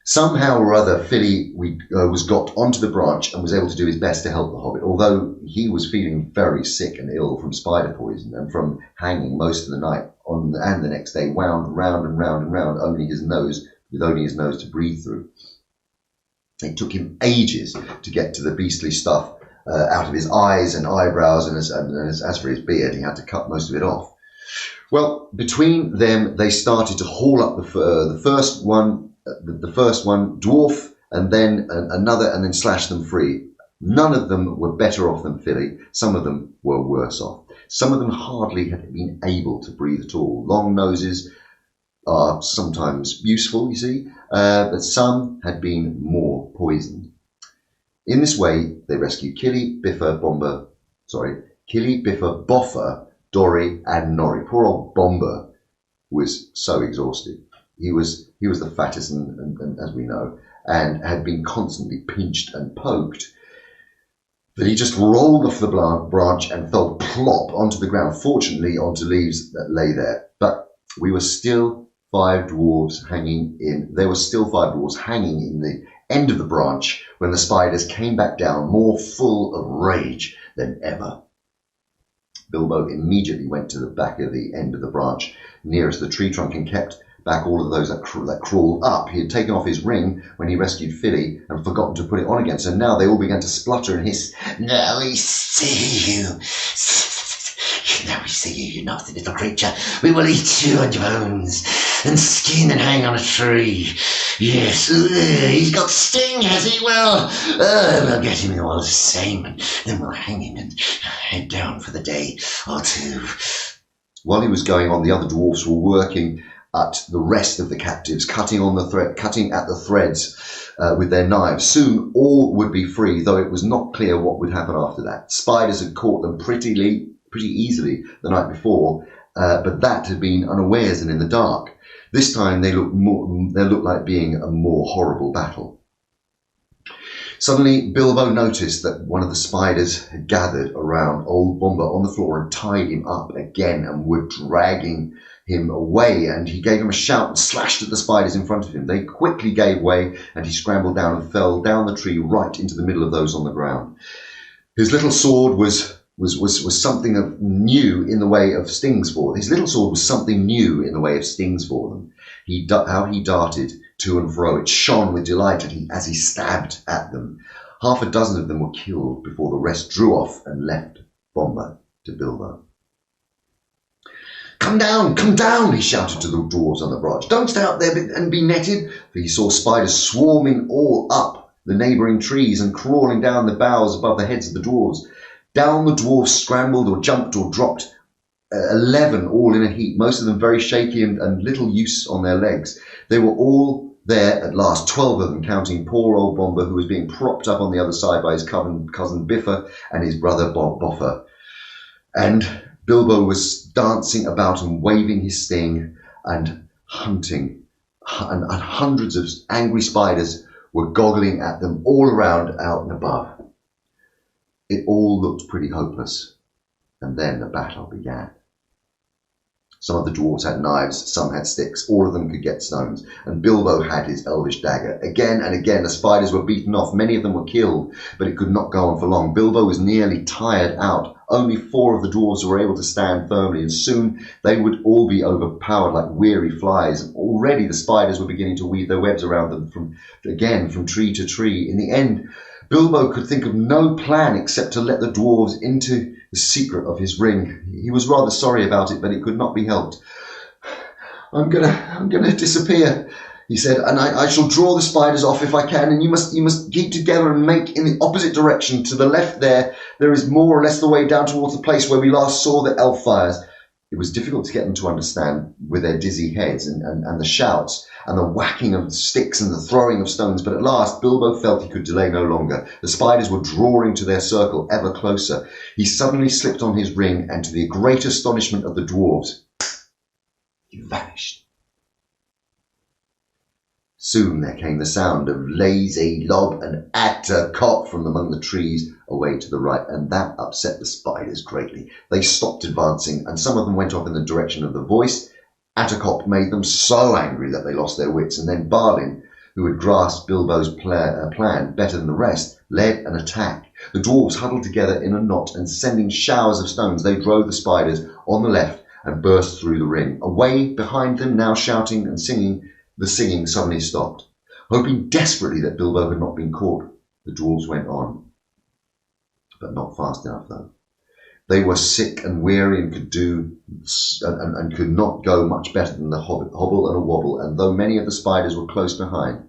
Somehow or other, Filly was got onto the branch and was able to do his best to help the Hobbit, although he was feeling very sick and ill from spider poison and from hanging most of the night and the next day, wound round and round and round, with only his nose to breathe through. It took him ages to get to the beastly stuff out of his eyes and eyebrows, and as for his beard, he had to cut most of it off. Well, between them, they started to haul up the first one, dwarf, and then another, and then slash them free. None of them were better off than Filly. Some of them were worse off. Some of them hardly had been able to breathe at all. Long noses are sometimes useful, you see, but some had been more poisoned. In this way, they rescued Killy, Bifur, Boffer, Dorry, and Norrie. Poor old Bomber was so exhausted. He was the fattest, and as we know, and had been constantly pinched and poked, that he just rolled off the branch and fell plop onto the ground, fortunately onto leaves that lay there. But we were still 5 dwarves hanging in. There were still 5 dwarves hanging in the end of the branch when the spiders came back down, more full of rage than ever. Bilbo immediately went to the back of the end of the branch nearest the tree trunk and kept back all of those that crawled up. He had taken off his ring when he rescued Filly and forgotten to put it on again, so now they all began to splutter and hiss. Now we see you. Now we see you, you nasty little creature. We will eat you and your bones and skin and hang on a tree. Yes, he's got sting, has he? Well, we'll get him all the same, and then we'll hang him and head down for the day or two. While he was going on, the other dwarfs were working at the rest of the captives, cutting at the threads with their knives. Soon all would be free, though it was not clear what would happen after that. Spiders had caught them pretty easily the night before, but that had been unawares and in the dark. This time they looked like being a more horrible battle. Suddenly Bilbo noticed that one of the spiders had gathered around old Bomber on the floor and tied him up again and were dragging him away, and he gave him a shout and slashed at the spiders in front of him. They quickly gave way, and he scrambled down and fell down the tree right into the middle of those on the ground. His little sword was something of new in the way of stings for them. His little sword was something new in the way of stings for them. How he darted to and fro. It shone with delight as he stabbed at them. 6 of them were killed before the rest drew off and left Bomber to Bilbo. Come down, he shouted to the dwarves on the branch. Don't stay up there and be netted, for he saw spiders swarming all up the neighbouring trees and crawling down the boughs above the heads of the dwarves. Down the dwarves scrambled or jumped or dropped, 11 all in a heap, most of them very shaky and little use on their legs. They were all there at last, 12 of them, counting poor old Bomber, who was being propped up on the other side by his cousin Bifur and his brother Boffer. And Bilbo was dancing about and waving his sting and hunting, and hundreds of angry spiders were goggling at them all around, out and above. It all looked pretty hopeless, and then the battle began. Some of the dwarves had knives, some had sticks, all of them could get stones, and Bilbo had his elvish dagger. Again and again the spiders were beaten off, many of them were killed, but it could not go on for long. Bilbo was nearly tired out. Only 4 of the dwarves were able to stand firmly, and soon they would all be overpowered like weary flies. And already the spiders were beginning to weave their webs around them from tree to tree. In the end, Bilbo could think of no plan except to let the dwarves into the secret of his ring. He was rather sorry about it, but it could not be helped. I'm gonna disappear, he said, and I shall draw the spiders off if I can, and you must keep together and make in the opposite direction. To the left there is more or less the way down towards the place where we last saw the elf fires. It was difficult to get them to understand with their dizzy heads and the shouts and the whacking of sticks and the throwing of stones, but at last Bilbo felt he could delay no longer. The spiders were drawing to their circle ever closer. He suddenly slipped on his ring, and to the great astonishment of the dwarves, he vanished. Soon there came the sound of lazy lob and attercop from among the trees away to the right, and that upset the spiders greatly. They stopped advancing, and some of them went off in the direction of the voice. Attercop made them so angry that they lost their wits, and then Balin, who had grasped Bilbo's plan better than the rest, led an attack. The dwarves huddled together in a knot, and sending showers of stones, they drove the spiders on the left and burst through the ring. Away behind them, now shouting and singing, the singing suddenly stopped. Hoping desperately that Bilbo had not been caught, the dwarves went on. But not fast enough, though. They were sick and weary and could not go much better than the hobble and a wobble, and though many of the spiders were close behind,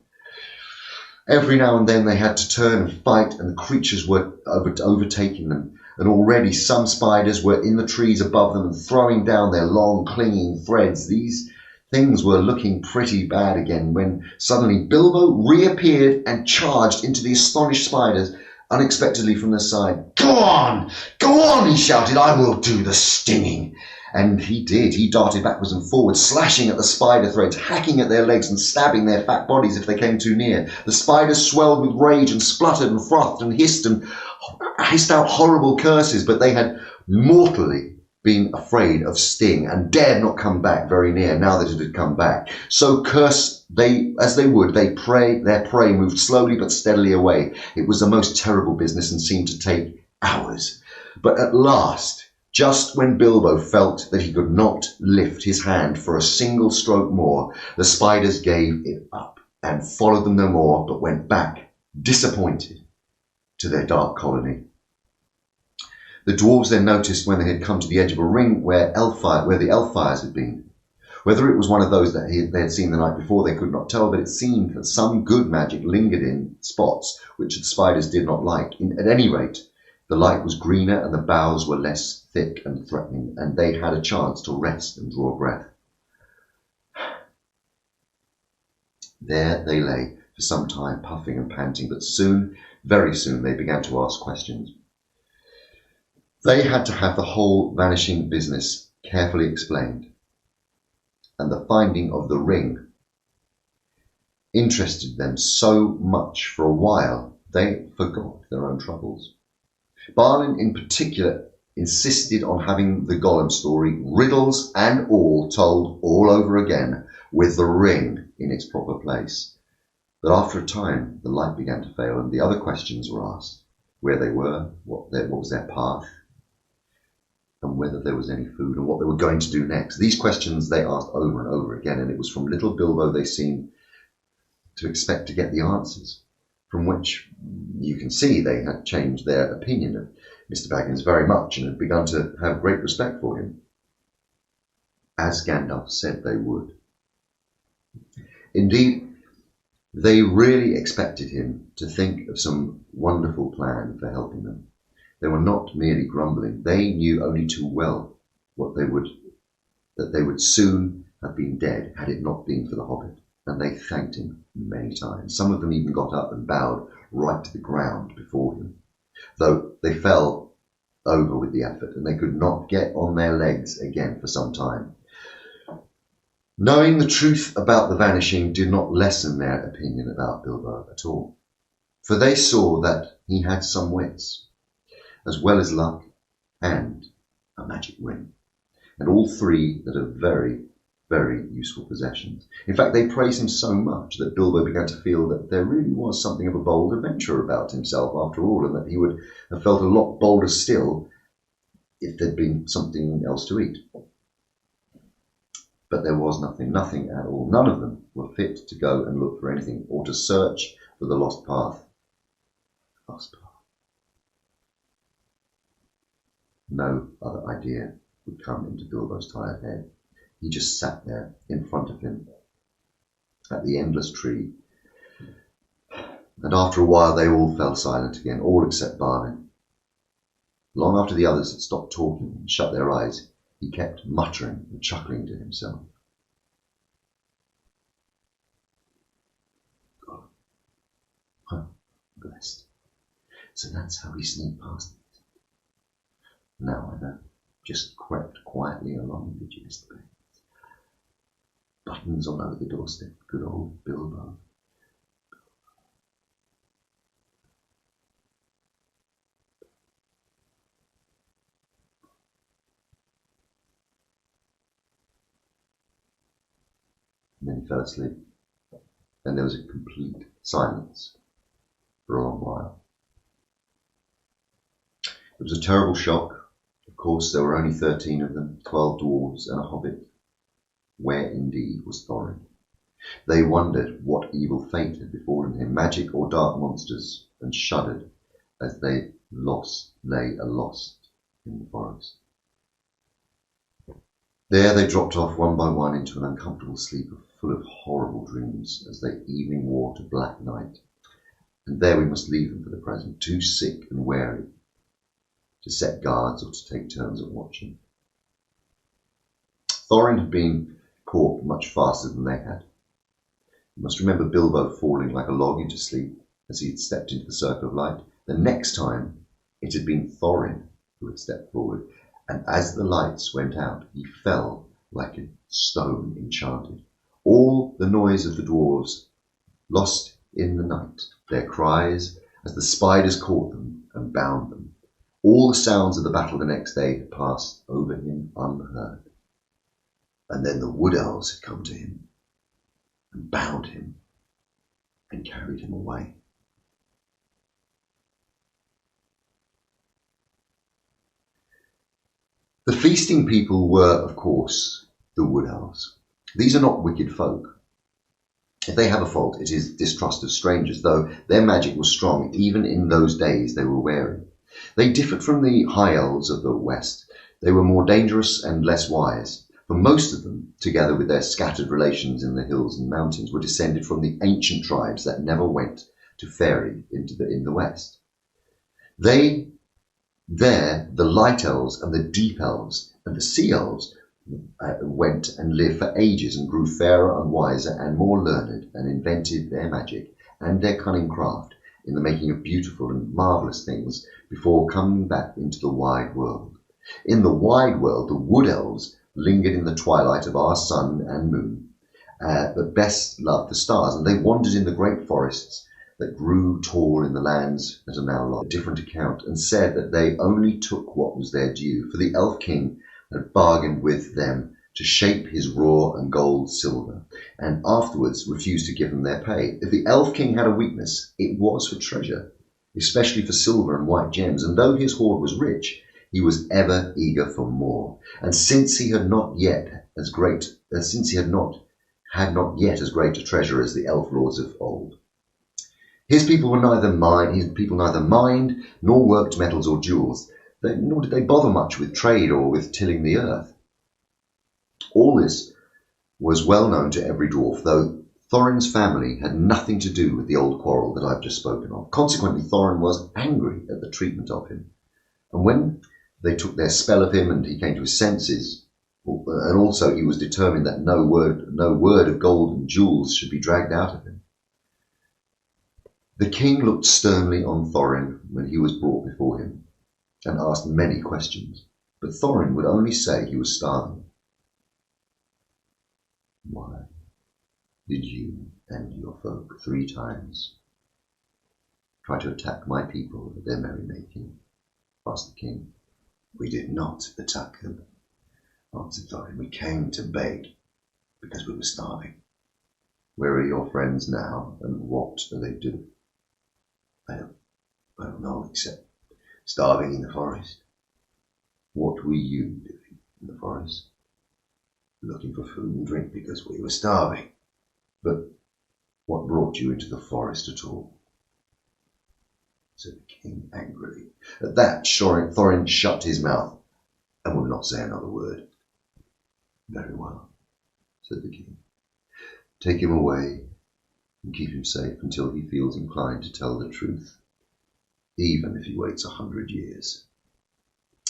every now and then they had to turn and fight, and the creatures were overtaking them, and already some spiders were in the trees above them and throwing down their long clinging threads. These things were looking pretty bad again when suddenly Bilbo reappeared and charged into the astonished spiders unexpectedly from their side. Go on, he shouted, I will do the stinging. And he did. He darted backwards and forwards, slashing at the spider threads, hacking at their legs and stabbing their fat bodies if they came too near. The spiders swelled with rage and spluttered and frothed and hissed out horrible curses, but they had mortally been afraid of sting and dared not come back very near now that it had come back. So curse they as they would, their prey moved slowly but steadily away. It was the most terrible business and seemed to take hours. But at last, just when Bilbo felt that he could not lift his hand for a single stroke more, the spiders gave it up and followed them no more, but went back, disappointed, to their dark colony. The dwarves then noticed when they had come to the edge of a ring where the elf fires had been. Whether it was one of those that they had seen the night before, they could not tell, but it seemed that some good magic lingered in spots which the spiders did not like. At any rate, the light was greener and the boughs were less thick and threatening, and they had a chance to rest and draw breath. There they lay for some time, puffing and panting, but soon, very soon, they began to ask questions. They had to have the whole vanishing business carefully explained, and the finding of the ring interested them so much for a while they forgot their own troubles. Balin in particular insisted on having the Gollum story, riddles and all, told all over again with the ring in its proper place. But after a time the light began to fail and the other questions were asked: where they were, what was their path, and whether there was any food, and what they were going to do next. These questions they asked over and over again, and it was from little Bilbo they seemed to expect to get the answers, from which you can see they had changed their opinion of Mr. Baggins very much and had begun to have great respect for him, as Gandalf said they would. Indeed, they really expected him to think of some wonderful plan for helping them. They were not merely grumbling. They knew only too well that they would soon have been dead had it not been for the Hobbit, and they thanked him many times. Some of them even got up and bowed right to the ground before him, though they fell over with the effort, and they could not get on their legs again for some time. Knowing the truth about the vanishing did not lessen their opinion about Bilbo at all, for they saw that he had some wits, as well as luck and a magic ring, and all three that are very, very useful possessions. In fact, they praised him so much that Bilbo began to feel that there really was something of a bold adventurer about himself after all, and that he would have felt a lot bolder still if there'd been something else to eat. But there was nothing at all. None of them were fit to go and look for anything or to search for the lost path. No other idea would come into Bilbo's tired head. He just sat there in front of him at the endless tree, and after a while they all fell silent again, all except Balin. Long after the others had stopped talking and shut their eyes, he kept muttering and chuckling to himself. God, I'm blessed. So that's how he sneaked past me. Now I know. Just crept quietly along the just bed. Buttons all over the doorstep. Good old Bilbo. And then he fell asleep. And there was a complete silence for a long while. It was a terrible shock. Of course, there were only 13 of them, 12 dwarves and a hobbit. Where indeed was Thorin? They wondered what evil fate had befallen him, magic or dark monsters, and shuddered as they lay lost in the forest. There they dropped off one by one into an uncomfortable sleep full of horrible dreams as the evening wore to black night. And there we must leave them for the present, too sick and weary to set guards or to take turns at watching. Thorin had been caught much faster than they had. You must remember Bilbo falling like a log into sleep as he had stepped into the circle of light. The next time, it had been Thorin who had stepped forward, and as the lights went out, he fell like a stone enchanted. All the noise of the dwarves lost in the night, their cries as the spiders caught them and bound them. All the sounds of the battle the next day had passed over him unheard. And then the wood elves had come to him and bound him and carried him away. The feasting people were, of course, the wood elves. These are not wicked folk. If they have a fault, it is distrust of strangers, though their magic was strong even in those days they were wary. They differed from the high elves of the west. They were more dangerous and less wise, for most of them, together with their scattered relations in the hills and mountains, were descended from the ancient tribes that never went to ferry in the west. The light elves and the deep elves and the sea elves went and lived for ages and grew fairer and wiser and more learned and invented their magic and their cunning craft in the making of beautiful and marvellous things before coming back into the wide world. In the wide world, the wood elves lingered in the twilight of our sun and moon, but best loved the stars, and they wandered in the great forests that grew tall in the lands that are now lost. A different account, and said that they only took what was their due, for the elf king had bargained with them to shape his raw and gold silver, and afterwards refused to give them their pay. If the elf king had a weakness, it was for treasure, especially for silver and white gems, and though his hoard was rich, he was ever eager for more. And since he had not yet as great a treasure as the elf lords of old, his people neither mined nor worked metals or jewels, nor did they bother much with trade or with tilling the earth. All this was well known to every dwarf, though Thorin's family had nothing to do with the old quarrel that I've just spoken of. Consequently, Thorin was angry at the treatment of him. And when they took their spell of him and he came to his senses, and also he was determined that no word of gold and jewels should be dragged out of him. The king looked sternly on Thorin when he was brought before him, and asked many questions, but Thorin would only say he was starving. Why did you and your folk 3 times try to attack my people at their merrymaking? Asked the king. We did not attack them, answered Thorin. We came to beg because we were starving. Where are your friends now, and what do they do? I don't know, except starving in the forest. What were you doing in the forest? Looking for food and drink because we were starving. But what brought you into the forest at all? said the king angrily. At that, Thorin shut his mouth and would not say another word. Very well, said the king. Take him away and keep him safe until he feels inclined to tell the truth, even if he waits 100 years.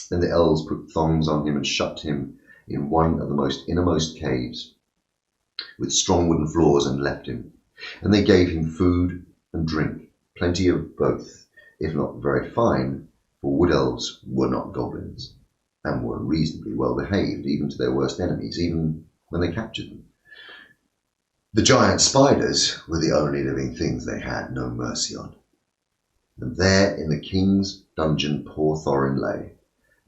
Then the elves put thongs on him and shut him in one of the most innermost caves with strong wooden floors and left him. And they gave him food and drink, plenty of both, if not very fine, for wood elves were not goblins, and were reasonably well behaved, even to their worst enemies, even when they captured them. The giant spiders were the only living things they had no mercy on. And there in the king's dungeon poor Thorin lay,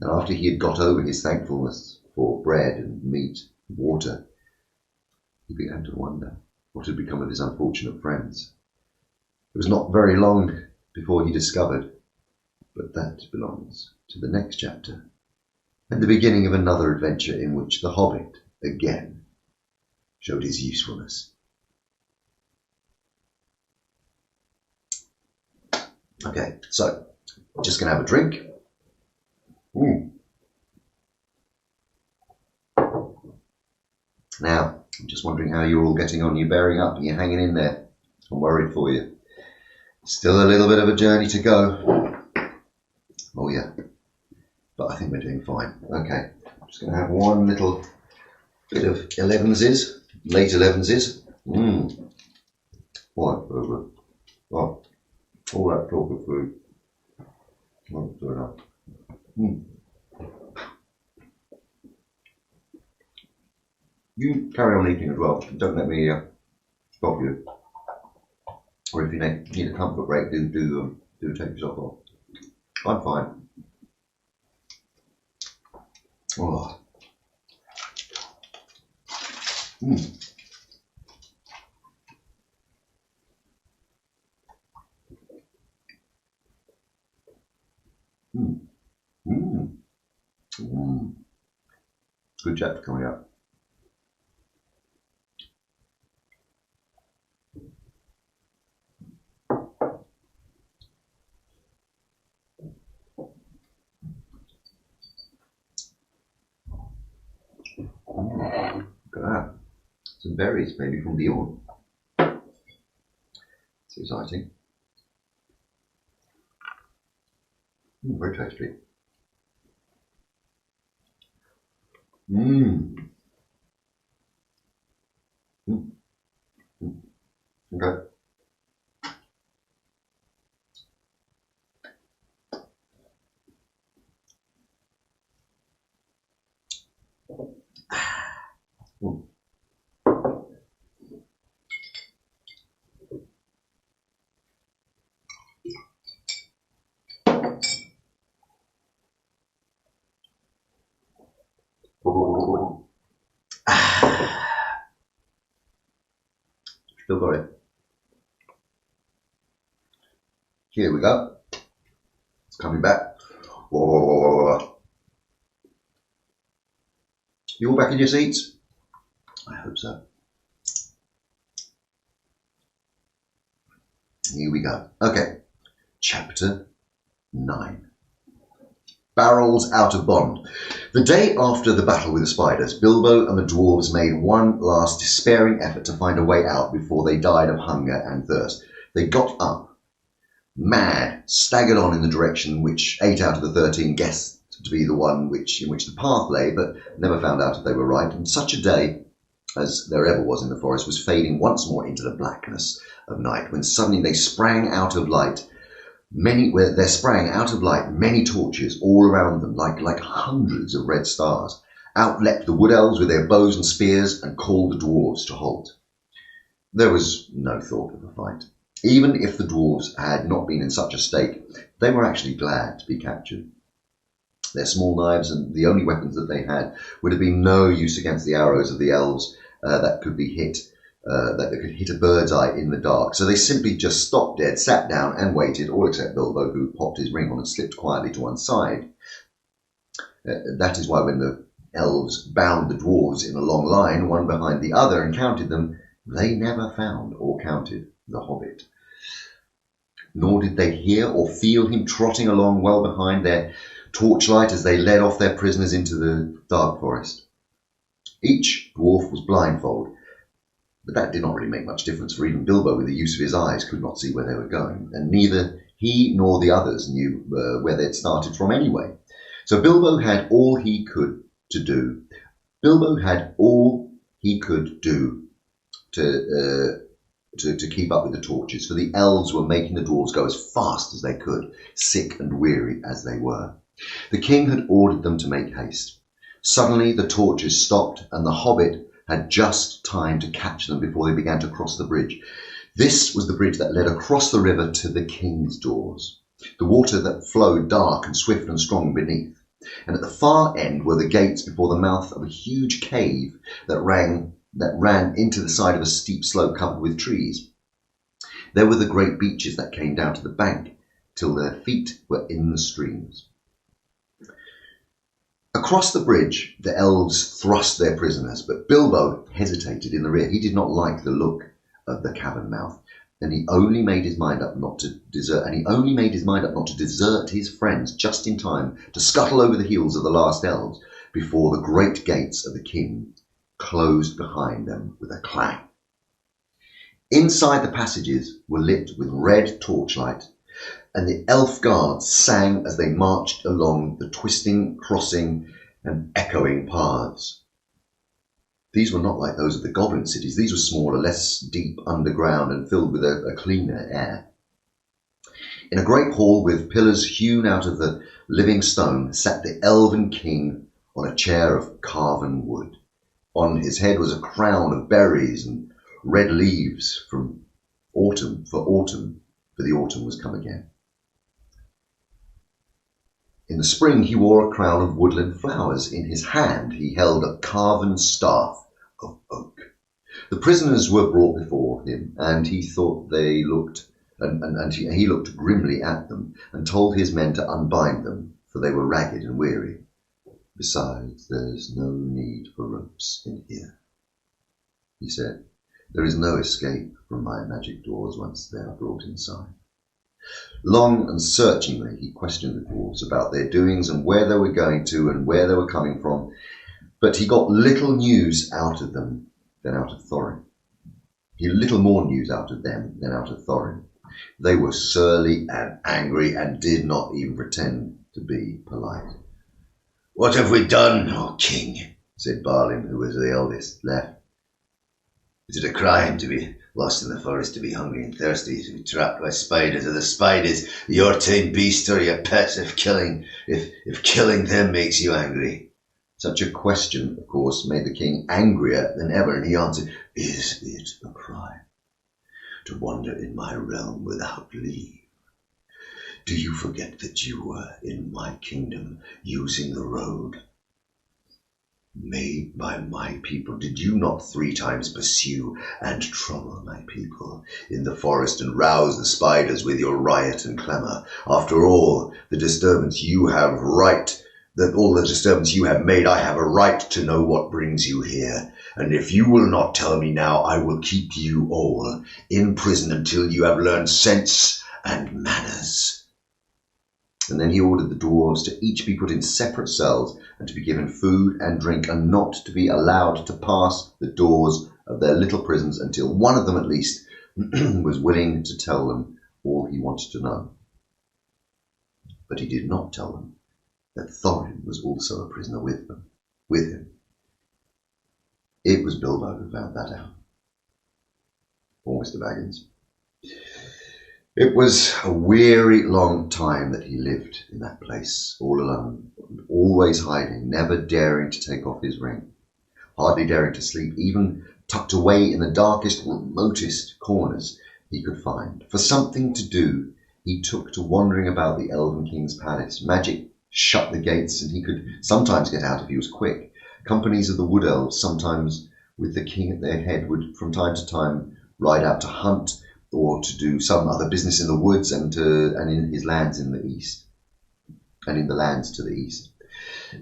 and after he had got over his thankfulness for bread and meat and water, he began to wonder what had become of his unfortunate friends. It was not very long before he discovered, but that belongs to the next chapter, and the beginning of another adventure in which the Hobbit again showed his usefulness. Okay, so just going to have a drink. Now, I'm just wondering how you're all getting on. You're bearing up and you're hanging in there. I'm worried for you. Still a little bit of a journey to go. Oh yeah, but I think we're doing fine. Okay, I'm just going to have one little bit of late 11s. What over? Oh, all that talk of food. What's doing up? You carry on eating as well. Don't let me stop you. Or if you need a comfort break, do take yourself off. I'm fine. Oh. Good chapter coming up. Look at that. Some berries, maybe from beyond. It's exciting. Very tasty. Okay. Still got it. Here we go. It's coming back. You all back in your seats? I hope so. Here we go. Okay. Chapter 9. Barrels out of bond. The day after the battle with the spiders, Bilbo and the dwarves made one last despairing effort to find a way out before they died of hunger and thirst. They got up, mad, staggered on in the direction which 8 out of the 13 guessed to be the one in which the path lay, but never found out if they were right. And such a day as there ever was in the forest was fading once more into the blackness of night, when suddenly they sprang out of light. Many torches all around them, like hundreds of red stars. Out leapt the wood elves with their bows and spears and called the dwarves to halt. There was no thought of a fight. Even if the dwarves had not been in such a state, they were actually glad to be captured. Their small knives and the only weapons that they had would have been no use against the arrows of the elves that could hit a bird's eye in the dark. So they simply just stopped dead, sat down and waited, all except Bilbo, who popped his ring on and slipped quietly to one side. That is why when the elves bound the dwarves in a long line, one behind the other, and counted them, they never found or counted the Hobbit. nor did they hear or feel him trotting along well behind their torchlight as they led off their prisoners into the dark forest. Each dwarf was blindfold, but that did not really make much difference, for even Bilbo, with the use of his eyes, could not see where they were going, and neither he nor the others knew where they'd started from anyway. So Bilbo had all he could do to keep up with the torches, for the elves were making the dwarves go as fast as they could, sick and weary as they were. The king had ordered them to make haste. Suddenly the torches stopped, and the hobbit had just time to catch them before they began to cross the bridge. This was the bridge that led across the river to the king's doors, the water that flowed dark and swift and strong beneath. And at the far end were the gates before the mouth of a huge cave that ran into the side of a steep slope covered with trees. There were the great beeches that came down to the bank till their feet were in the streams. Across the bridge, the elves thrust their prisoners, but Bilbo hesitated in the rear. He did not like the look of the cavern mouth, and he only made his mind up not to desert his friends just in time to scuttle over the heels of the last elves before the great gates of the king closed behind them with a clang. Inside the passages were lit with red torchlight, and the elf guards sang as they marched along the twisting, crossing, and echoing paths. These were not like those of the goblin cities. These were smaller, less deep underground, and filled with a cleaner air. In a great hall with pillars hewn out of the living stone sat the elven king on a chair of carven wood. On his head was a crown of berries and red leaves for the autumn was come again. In the spring he wore a crown of woodland flowers. In his hand he held a carven staff of oak. The prisoners were brought before him, and he thought they looked, he looked grimly at them, and told his men to unbind them, for they were ragged and weary. Besides, there is no need for ropes in here, he said. There is no escape from my magic doors once they are brought inside. Long and searchingly he questioned the dwarves about their doings and where they were going to and where they were coming from, but he got little news out of them than out of Thorin. He had little more news out of them than out of Thorin. They were surly and angry and did not even pretend to be polite. "What have we done, O king?" said Balin, who was the eldest left. "Is it a crime to be lost in the forest, to be hungry and thirsty, to be trapped by spiders? Are the spiders your tame beasts or your pets if killing them makes you angry?" Such a question, of course, made the king angrier than ever, and he answered, "Is it a crime to wander in my realm without leave? Do you forget that you were in my kingdom using the road made by my people? Did you not 3 times pursue and trouble my people in the forest and rouse the spiders with your riot and clamour? After all the disturbance you have made, I have a right to know what brings you here. And if you will not tell me now, I will keep you all in prison until you have learned sense and manners." And then he ordered the dwarves to each be put in separate cells and to be given food and drink, and not to be allowed to pass the doors of their little prisons until one of them at least was willing to tell them all he wanted to know. But he did not tell them that Thorin was also a prisoner with him. It was Bilbo who found that out. Poor Mr. Baggins. It was a weary long time that he lived in that place, all alone, always hiding, never daring to take off his ring, hardly daring to sleep, even tucked away in the darkest, remotest corners he could find. For something to do, he took to wandering about the Elven King's palace. Magic shut the gates, and he could sometimes get out if he was quick. Companies of the Wood Elves, sometimes with the king at their head, would from time to time ride out to hunt or to do some other business in the woods and in his lands in the east, and in the lands to the east.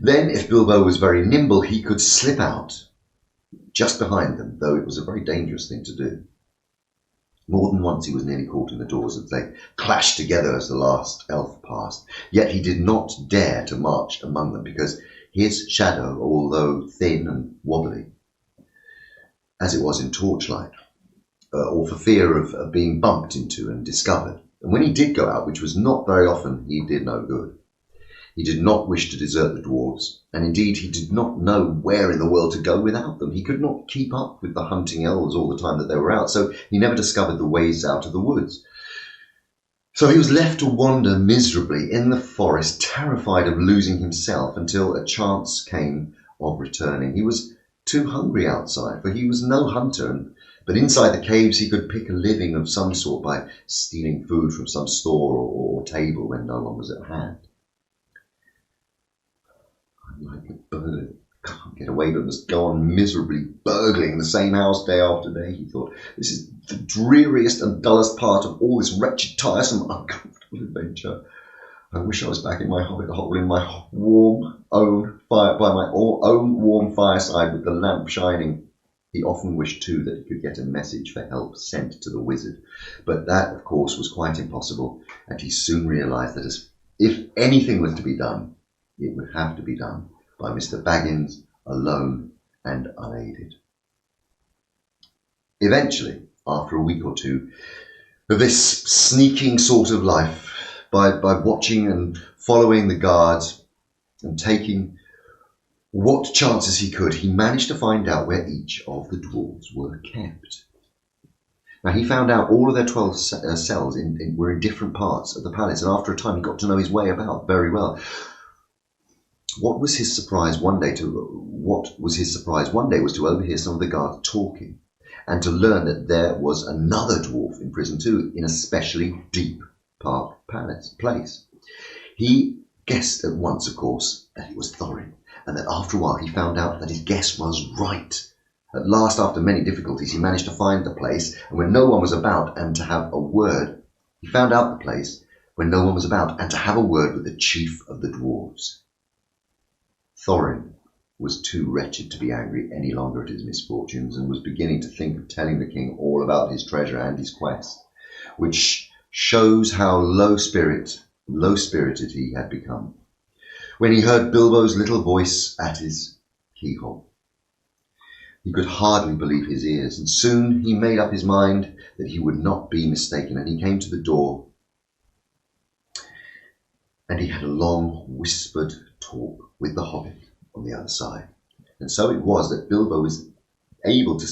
Then, if Bilbo was very nimble, he could slip out just behind them, though it was a very dangerous thing to do. More than once he was nearly caught in the doors as they clashed together as the last elf passed. Yet he did not dare to march among them, because his shadow, although thin and wobbly, as it was in torchlight, or for fear of being bumped into and discovered. And when he did go out, which was not very often, he did no good. He did not wish to desert the dwarves, and indeed he did not know where in the world to go without them. He could not keep up with the hunting elves all the time that they were out, so he never discovered the ways out of the woods. So he was left to wander miserably in the forest, terrified of losing himself, until a chance came of returning. He was too hungry outside, for he was no hunter, but inside the caves he could pick a living of some sort by stealing food from some store or table when no one was at hand. Like a burglar, can't get away, but must go on miserably burgling the same house day after day, he thought. This is the dreariest and dullest part of all this wretched, tiresome, uncomfortable adventure. I wish I was back in my hobbit hole, in my warm own fire, by my own warm fireside with the lamp shining. He often wished too that he could get a message for help sent to the wizard, but that, of course, was quite impossible, and he soon realised that if anything was to be done, it would have to be done by Mr. Baggins alone and unaided. Eventually, after a week or two of this sneaking sort of life, by watching and following the guards and taking what chances he could, he managed to find out where each of the dwarves were kept. Now, he found out all of their 12 cells were in different parts of the palace, and after a time he got to know his way about very well. What was his surprise one day was to overhear some of the guards talking, and to learn that there was another dwarf in prison too, in a specially deep park place. He guessed at once, of course, that it was Thorin, and that after a while he found out that his guess was right. At last, after many difficulties, he managed to find the place, and when no one was about, and to have a word. He found out the place when no one was about, and to have a word with the chief of the dwarves. Thorin was too wretched to be angry any longer at his misfortunes, and was beginning to think of telling the king all about his treasure and his quest, which shows how low-spirited he had become, when he heard Bilbo's little voice at his keyhole. He could hardly believe his ears, and soon he made up his mind that he would not be mistaken, and he came to the door, and he had a long, whispered talk with the Hobbit on the other side. And so it was that Bilbo was able to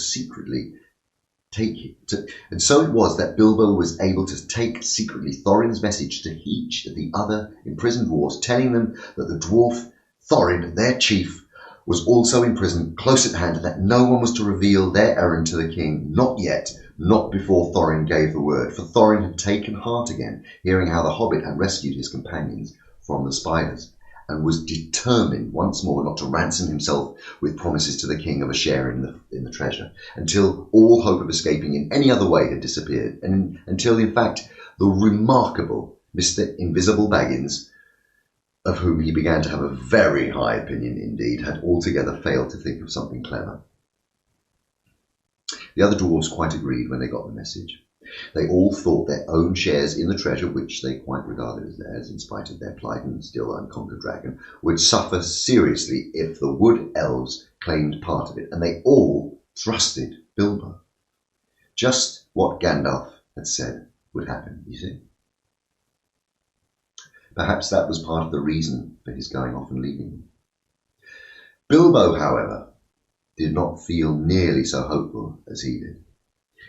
take secretly Thorin's message to each of the other imprisoned dwarves, telling them that the dwarf Thorin, their chief, was also in prison close at hand, and that no one was to reveal their errand to the king, not yet, not before Thorin gave the word. For Thorin had taken heart again, hearing how the Hobbit had rescued his companions from the spiders, and was determined once more not to ransom himself with promises to the king of a share in the treasure, until all hope of escaping in any other way had disappeared, and until, in fact, the remarkable Mr. Invisible Baggins, of whom he began to have a very high opinion indeed, had altogether failed to think of something clever. The other dwarves quite agreed when they got the message. They all thought their own shares in the treasure, which they quite regarded as theirs in spite of their plight and still unconquered dragon, would suffer seriously if the wood elves claimed part of it, and they all trusted Bilbo. Just what Gandalf had said would happen, you see. Perhaps that was part of the reason for his going off and leaving them. Bilbo, however, did not feel nearly so hopeful as he did.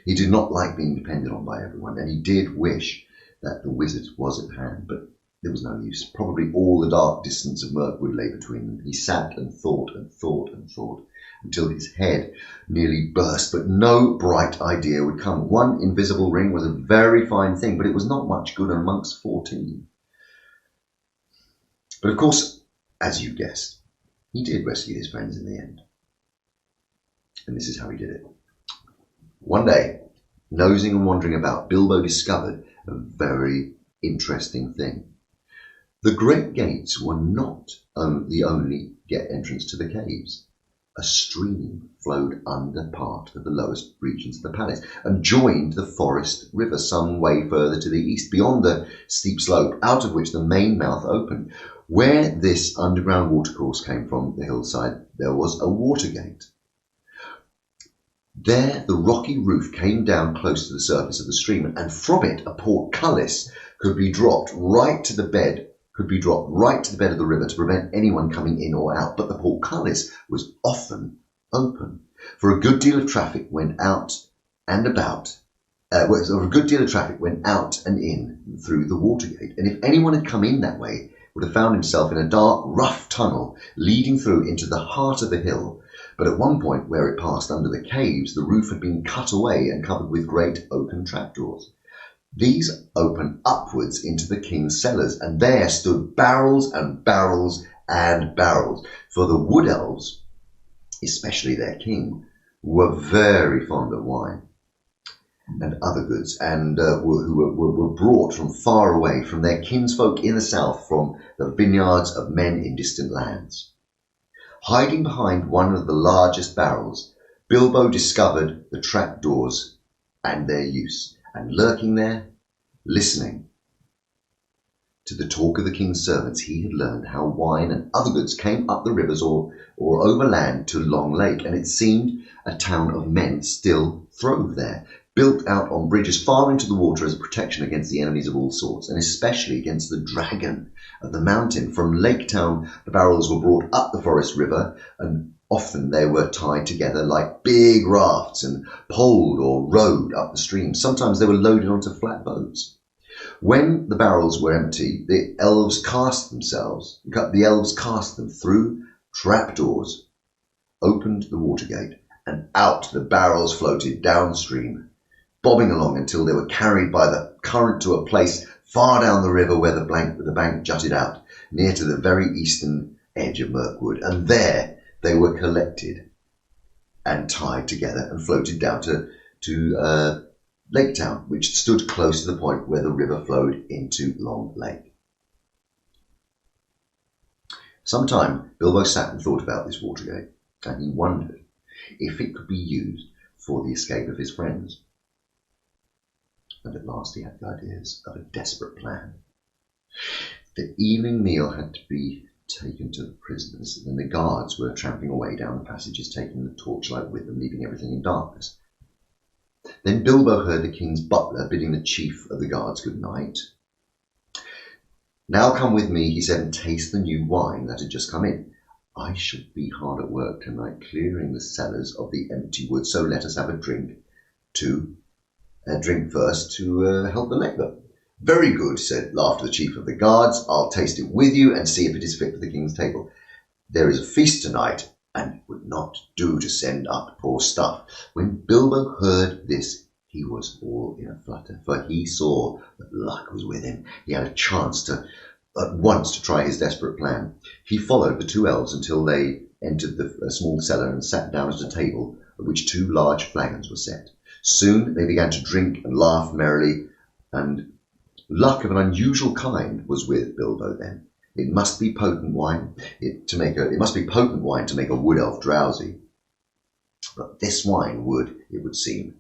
He did not like being depended on by everyone, and he did wish that the wizard was at hand, but there was no use. Probably all the dark distance of Mirkwood lay between them. He sat and thought and thought and thought, until his head nearly burst, but no bright idea would come. One invisible ring was a very fine thing, but it was not much good amongst 14. But of course, as you guessed, he did rescue his friends in the end. And this is how he did it. One day, nosing and wandering about, Bilbo discovered a very interesting thing. The great gates were not the only entrance to the caves. a stream flowed under part of the lowest regions of the palace and joined the forest river some way further to the east, beyond the steep slope, out of which the main mouth opened. Where this underground watercourse came from the hillside, there was a water gate. There the rocky roof came down close to the surface of the stream, and from it a portcullis could be dropped right to the bed of the river to prevent anyone coming in or out. But the portcullis was often open, for a good deal of traffic went out and in through the Watergate, and if anyone had come in that way, would have found himself in a dark, rough tunnel leading through into the heart of the hill. But at one point where it passed under the caves, the roof had been cut away and covered with great oaken trapdoors. These opened upwards into the king's cellars, and there stood barrels and barrels and barrels, for the wood elves, especially their king, were very fond of wine and other goods, and were brought from far away, from their kinsfolk in the south, from the vineyards of men in distant lands. Hiding behind one of the largest barrels, Bilbo discovered the trapdoors and their use, and lurking there, listening to the talk of the king's servants, he had learned how wine and other goods came up the rivers or overland to Long Lake, and it seemed a town of men still throve there, built out on bridges far into the water as a protection against the enemies of all sorts, and especially against the dragon of the mountain. From Lake Town, the barrels were brought up the forest river, and often they were tied together like big rafts and poled or rowed up the stream. Sometimes they were loaded onto flat boats. When the barrels were empty, the elves cast them through trapdoors, opened the Watergate, and out the barrels floated downstream, bobbing along until they were carried by the current to a place far down the river where the bank jutted out, near to the very eastern edge of Mirkwood, and there they were collected and tied together and floated down to Lake Town, which stood close to the point where the river flowed into Long Lake. Sometime Bilbo sat and thought about this Watergate, and he wondered if it could be used for the escape of his friends. And at last he had the ideas of a desperate plan. The evening meal had to be taken to the prisoners, and the guards were tramping away down the passages, taking the torchlight with them, leaving everything in darkness. Then Bilbo heard the king's butler bidding the chief of the guards good night. "Now come with me," he said, "and taste the new wine that had just come in. I shall be hard at work tonight, clearing the cellars of the empty wood, so let us have a drink first to help the labour." "Very good," laughed the chief of the guards. "I'll taste it with you and see if it is fit for the king's table. There is a feast tonight, and it would not do to send up poor stuff." When Bilbo heard this, he was all in a flutter, for he saw that luck was with him. He had a chance at once to try his desperate plan. He followed the two elves until they entered a small cellar and sat down at a table at which two large flagons were set. Soon they began to drink and laugh merrily, and luck of an unusual kind was with Bilbo then. It must be potent wine to make a wood elf drowsy. But this wine would, it would seem,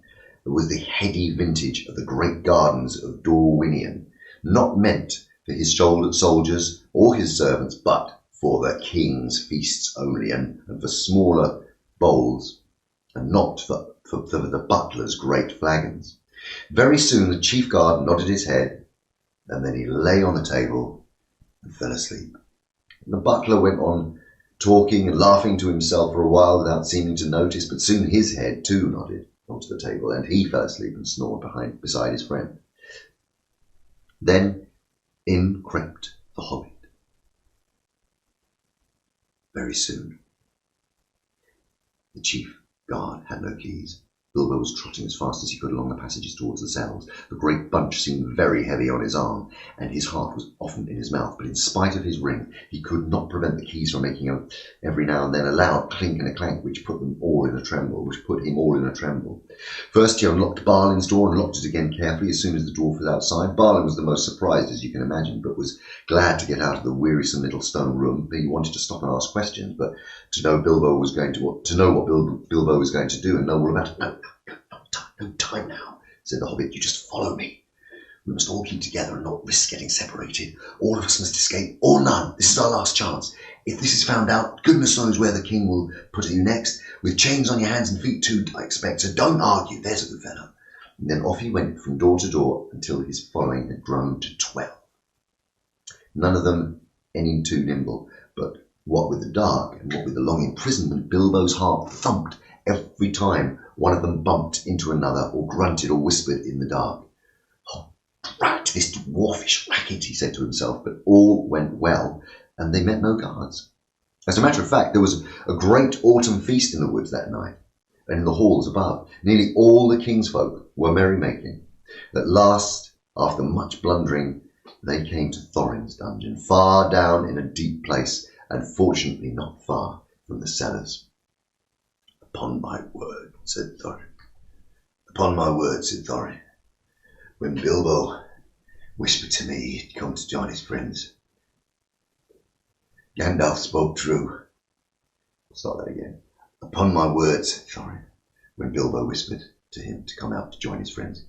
it was the heady vintage of the great gardens of Dorwinion, not meant for his soldiers or his servants, but for the king's feasts only, and for smaller bowls, and not for the butler's great flagons. Very soon the chief guard nodded his head, and then he lay on the table and fell asleep. The butler went on talking and laughing to himself for a while without seeming to notice, but soon his head too nodded onto the table, and he fell asleep and snored beside his friend. Then in crept the Hobbit. Very soon. The chief guard had no keys, Bilbo was trotting as fast as he could along the passages towards the cells. The great bunch seemed very heavy on his arm, and his heart was often in his mouth, but in spite of his ring, he could not prevent the keys from making every now and then a loud clink and a clank, which put him all in a tremble. First he unlocked Balin's door and locked it again carefully as soon as the dwarf was outside. Balin was the most surprised, as you can imagine, but was glad to get out of the wearisome little stone room. He wanted to stop and ask questions, but to know what Bilbo was going to do and know all about it. No time now, said the Hobbit. You just follow me. We must all keep together and not risk getting separated. All of us must escape, or none. This is our last chance. If this is found out, goodness knows where the king will put you next, with chains on your hands and feet too, I expect. So don't argue, there's a good fellow. And then off he went from door to door until his following had grown to 12. None of them any too nimble, but what with the dark and what with the long imprisonment, Bilbo's heart thumped every time one of them bumped into another or grunted or whispered in the dark. Oh, drat this dwarfish racket, he said to himself, but all went well, and they met no guards. As a matter of fact, there was a great autumn feast in the woods that night, and in the halls above. Nearly all the kingsfolk were merrymaking. At last, after much blundering, they came to Thorin's dungeon, far down in a deep place, and fortunately not far from the cellars. Upon my word, said Thorin. Upon my word, said Thorin. When Bilbo whispered to me he'd come to join his friends, Gandalf spoke true. I'll start that again. Upon my word, said Thorin, when Bilbo whispered to him to come out to join his friends.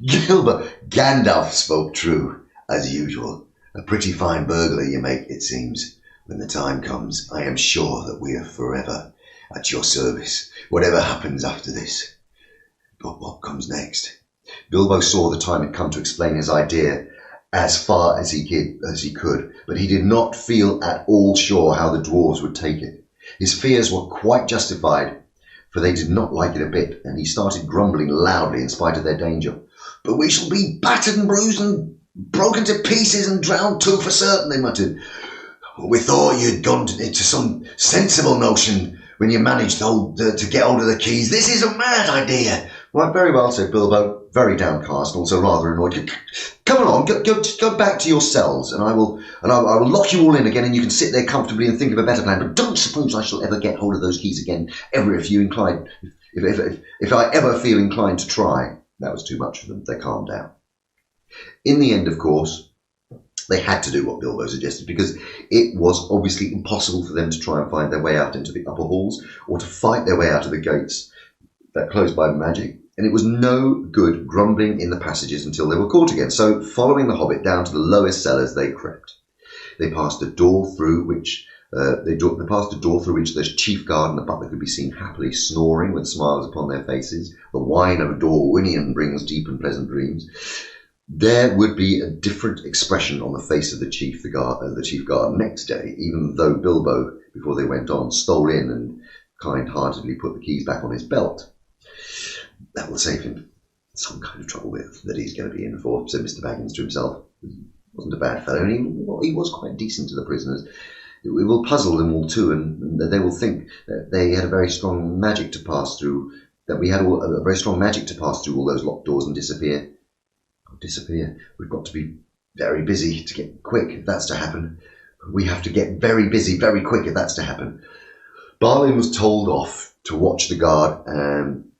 Gandalf spoke true, as usual. A pretty fine burglar you make, it seems. When the time comes, I am sure that we are forever at your service, whatever happens after this. But what comes next? Bilbo saw the time had come to explain his idea as far as he could, but he did not feel at all sure how the dwarves would take it. His fears were quite justified, for they did not like it a bit, and he started grumbling loudly in spite of their danger. But we shall be battered and bruised and broken to pieces and drowned too for certain, they muttered. We thought you'd gone into some sensible notion when you managed to get hold of the keys. This is a mad idea. Right, very well, said Bilbo, very downcast and also rather annoyed. Come along, go back to your cells, and I will lock you all in again, and you can sit there comfortably and think of a better plan. But don't suppose I shall ever get hold of those keys again, if I ever feel inclined to try. That was too much for them. They calmed down. In the end, of course, they had to do what Bilbo suggested, because it was obviously impossible for them to try and find their way out into the upper halls or to fight their way out of the gates that closed by magic. And it was no good grumbling in the passages until they were caught again. So, following the Hobbit down to the lowest cellars, they crept. They passed a door through which the chief guard and the butler could be seen happily snoring with smiles upon their faces. The wine of a Dorwinian brings deep and pleasant dreams. There would be a different expression on the face of the chief guard next day, even though Bilbo, before they went on, stole in and kind-heartedly put the keys back on his belt. That will save him some kind of trouble that he's going to be in for, said Mr. Baggins to himself. He wasn't a bad fellow, and he was quite decent to the prisoners. It will puzzle them all too, and they will think that they had a very strong magic to pass through, that we had a very strong magic to pass through all those locked doors and disappear. Disappear. We've got to be very busy to get quick if that's to happen. We have to get very busy very quick if that's to happen. Balin was told off to watch the guard and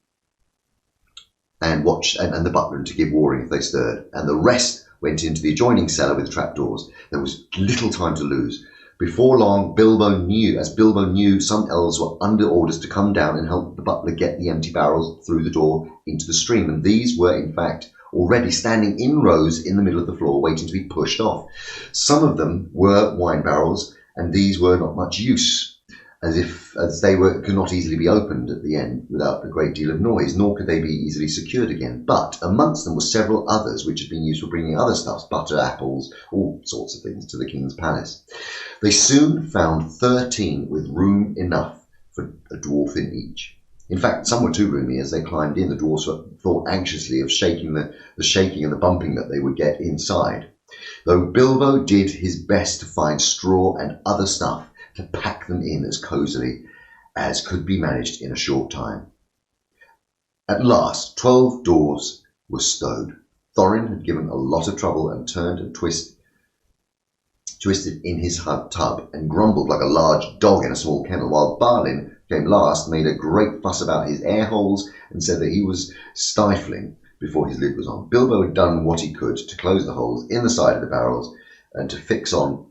the butler and to give warning if they stirred, and the rest went into the adjoining cellar with trapdoors. There was little time to lose. Before long, Bilbo knew some elves were under orders to come down and help the butler get the empty barrels through the door into the stream, and these were in fact already standing in rows in the middle of the floor waiting to be pushed off. Some of them were wine barrels, and these were not much use, as they could not easily be opened at the end without a great deal of noise, nor could they be easily secured again. But amongst them were several others which had been used for bringing other stuffs, butter, apples, all sorts of things, to the king's palace. They soon found 13 with room enough for a dwarf in each. In fact, some were too roomy. As they climbed in, the dwarfs thought anxiously of the shaking and the bumping that they would get inside. Though Bilbo did his best to find straw and other stuff to pack them in as cosily as could be managed in a short time. At last 12 dwarves were stowed. Thorin had given a lot of trouble and turned and twisted in his tub and grumbled like a large dog in a small kennel, while Balin came last, made a great fuss about his air holes and said that he was stifling before his lid was on. Bilbo had done what he could to close the holes in the side of the barrels and to fix on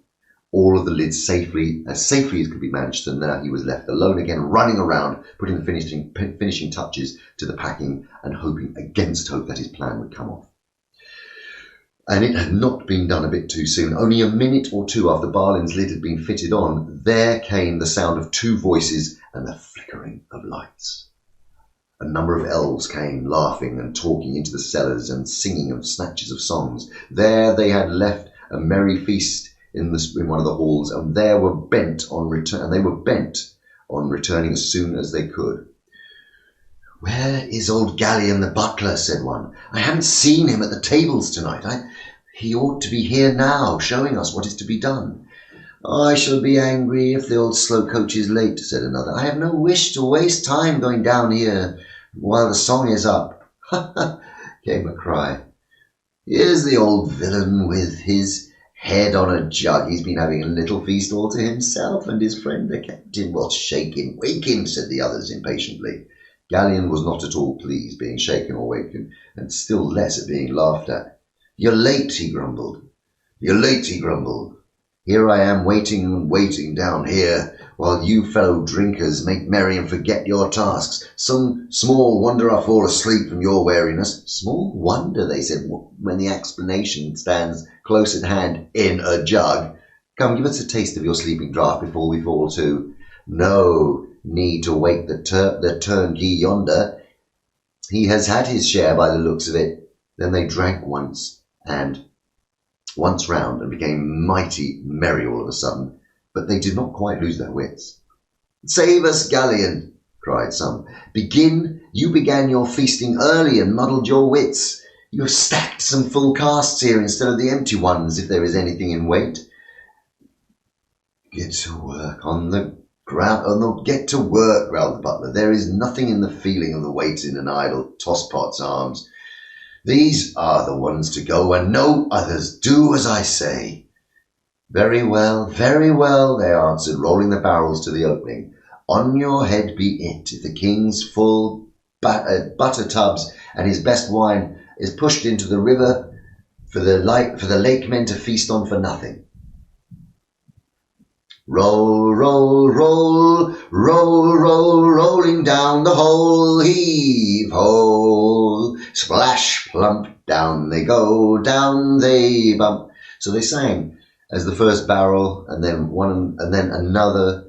all of the lids safely as could be managed, and now he was left alone again, running around, putting the finishing touches to the packing and hoping against hope that his plan would come off. And it had not been done a bit too soon. Only a minute or two after Balin's lid had been fitted on, there came the sound of 2 voices and the flickering of lights. A number of elves came, laughing and talking into the cellars and singing of snatches of songs. There they had left a merry feast in one of the halls, and they were bent on returning as soon as they could. "Where is old Gallion the butler?" said one. "I haven't seen him at the tables tonight. He ought to be here now, showing us what is to be done." "I shall be angry if the old slow coach is late," said another. "I have no wish to waste time going down here while the song is up." "Ha ha!" came a cry. "Here's the old villain with his head on a jug. He's been having a little feast all to himself, and his friend the captain will shake him." "Wake him," said the others impatiently. Gallion was not at all pleased being shaken or wakened, and still less at being laughed at. "You're late," he grumbled. "You're late," he grumbled. "Here I am waiting and waiting down here, while you fellow drinkers make merry and forget your tasks. Some small wonder I fall asleep from your weariness." "Small wonder," they said, "when the explanation stands close at hand in a jug. Come, give us a taste of your sleeping draught before we fall to. No need to wake the turnkey yonder. He has had his share by the looks of it." Then they drank once round and became mighty merry all of a sudden, but they did not quite lose their wits. "Save us, Gallion!" cried some. You began your feasting early and muddled your wits. You have stacked some full casks here instead of the empty ones, if there is anything in weight." "Get to work on the ground, get to work," growled the butler. "There is nothing in the feeling of the weight in an idle tosspot's arms. These are the ones to go, and no others. Do as I say." Very well, they answered, rolling the barrels to the opening. "On your head be it, if the king's full butter tubs and his best wine is pushed into the river for the lake men to feast on for nothing. Roll, roll, roll, roll, roll, rolling down the hole, heave ho, splash, plump, down they go, down they bump." So they sang as the first barrel and then one and then another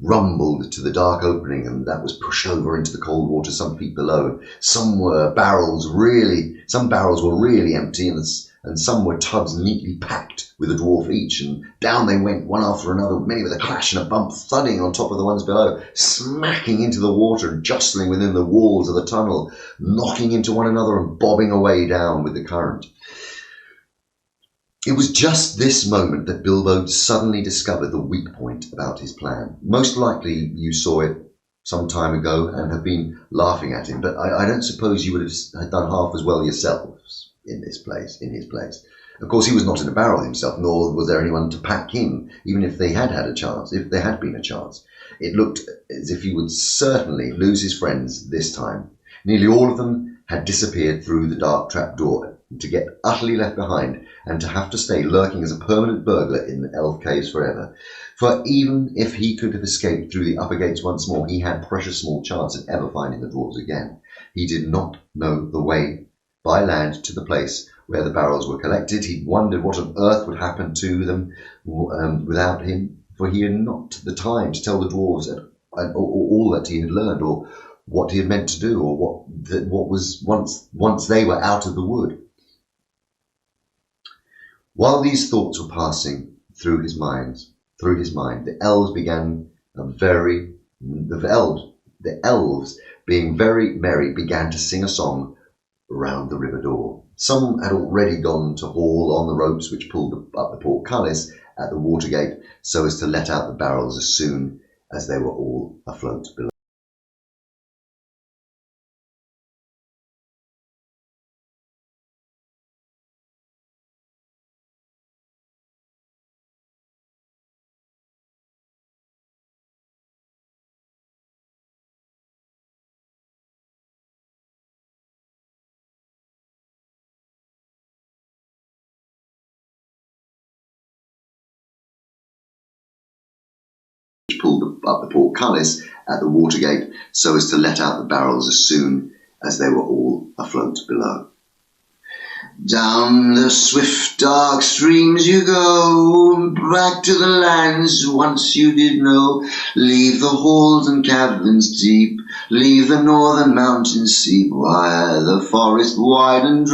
rumbled to the dark opening, and that was pushed over into the cold water some feet below. Some barrels were really empty, and some were tubs neatly packed with a dwarf each, and down they went one after another, many with a clash and a bump, thudding on top of the ones below, smacking into the water and jostling within the walls of the tunnel, knocking into one another and bobbing away down with the current. It was just this moment that Bilbo suddenly discovered the weak point about his plan. Most likely you saw it some time ago and have been laughing at him, but I don't suppose you would have done half as well yourselves in his place. Of course, he was not in a barrel himself, nor was there anyone to pack him, even if they had had a chance, if there had been a chance. It looked as if he would certainly lose his friends this time. Nearly all of them had disappeared through the dark trapdoor, to get utterly left behind and to have to stay lurking as a permanent burglar in the elf caves forever. For even if he could have escaped through the upper gates once more, he had precious small chance of ever finding the dwarves again. He did not know the way by land to the place where the barrels were collected. He wondered what on earth would happen to them without him, for he had not the time to tell the dwarves all that he had learned, or what he had meant to do, or what was once they were out of the wood. While these thoughts were passing through his mind, the elves, being very merry, began to sing a song round the river door. Some had already gone to haul on the ropes which pulled up the portcullis at the water gate, so as to let out the barrels as soon as they were all afloat below. pulled up the portcullis at the watergate so as to let out the barrels as soon as they were all afloat below. Down the swift dark streams you go, back to the lands once you did know. Leave the halls and caverns deep, leave the northern mountains steep, while the forest wide and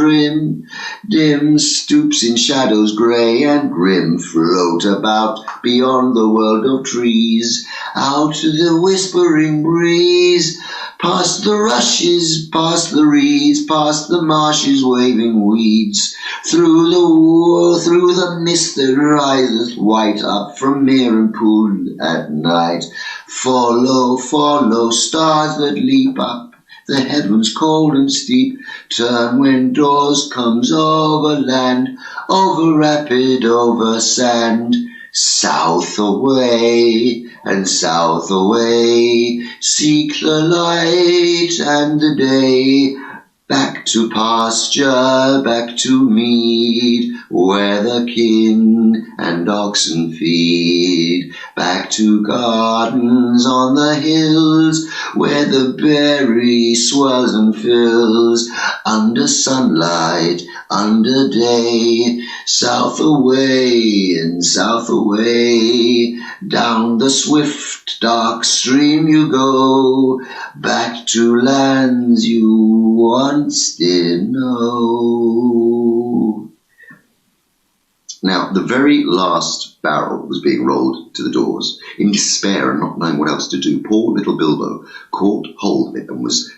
dim stoops in shadows grey and grim, float about beyond the world of trees, out to the whispering breeze, past the rushes, past the reeds, past the marshes waving weeds, through the mist that riseth white up from mere and pool at night. Follow, follow, stars that leap up the heavens cold and steep, turn when doors comes over land, over rapid, over sand. South away and south away, seek the light and the day, back to pasture, back to mead, where the kine and oxen feed, back to gardens on the hills, where the berry swells and fills, under sunlight, under day, south away and south away, down the swift dark stream you go, back to lands you once did know. Now, the very last barrel was being rolled to the doors. In despair and not knowing what else to do, poor little Bilbo caught hold of it and was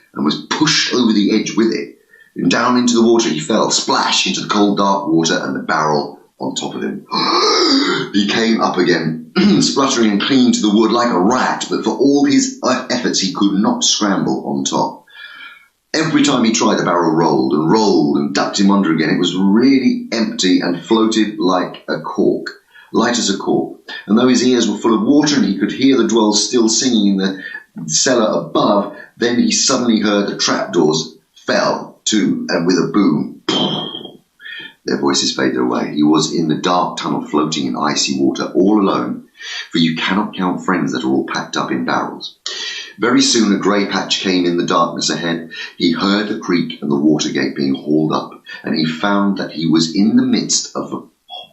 pushed over the edge with it. And down into the water he fell, splash into the cold dark water and the barrel on top of him. He came up again, spluttering and clinging to the wood like a rat, but for all his efforts he could not scramble on top. Every time he tried, the barrel rolled and ducked him under again. It was really empty and floated like a cork, light as a cork. And though his ears were full of water and he could hear the dwells still singing in the cellar above, then he suddenly heard the trapdoors fell to, and with a boom, their voices faded away. He was in the dark tunnel floating in icy water, all alone, for you cannot count friends that are all packed up in barrels. Very soon a grey patch came in the darkness ahead. He heard the creak and the water gate being hauled up, and he found that he was in the midst of a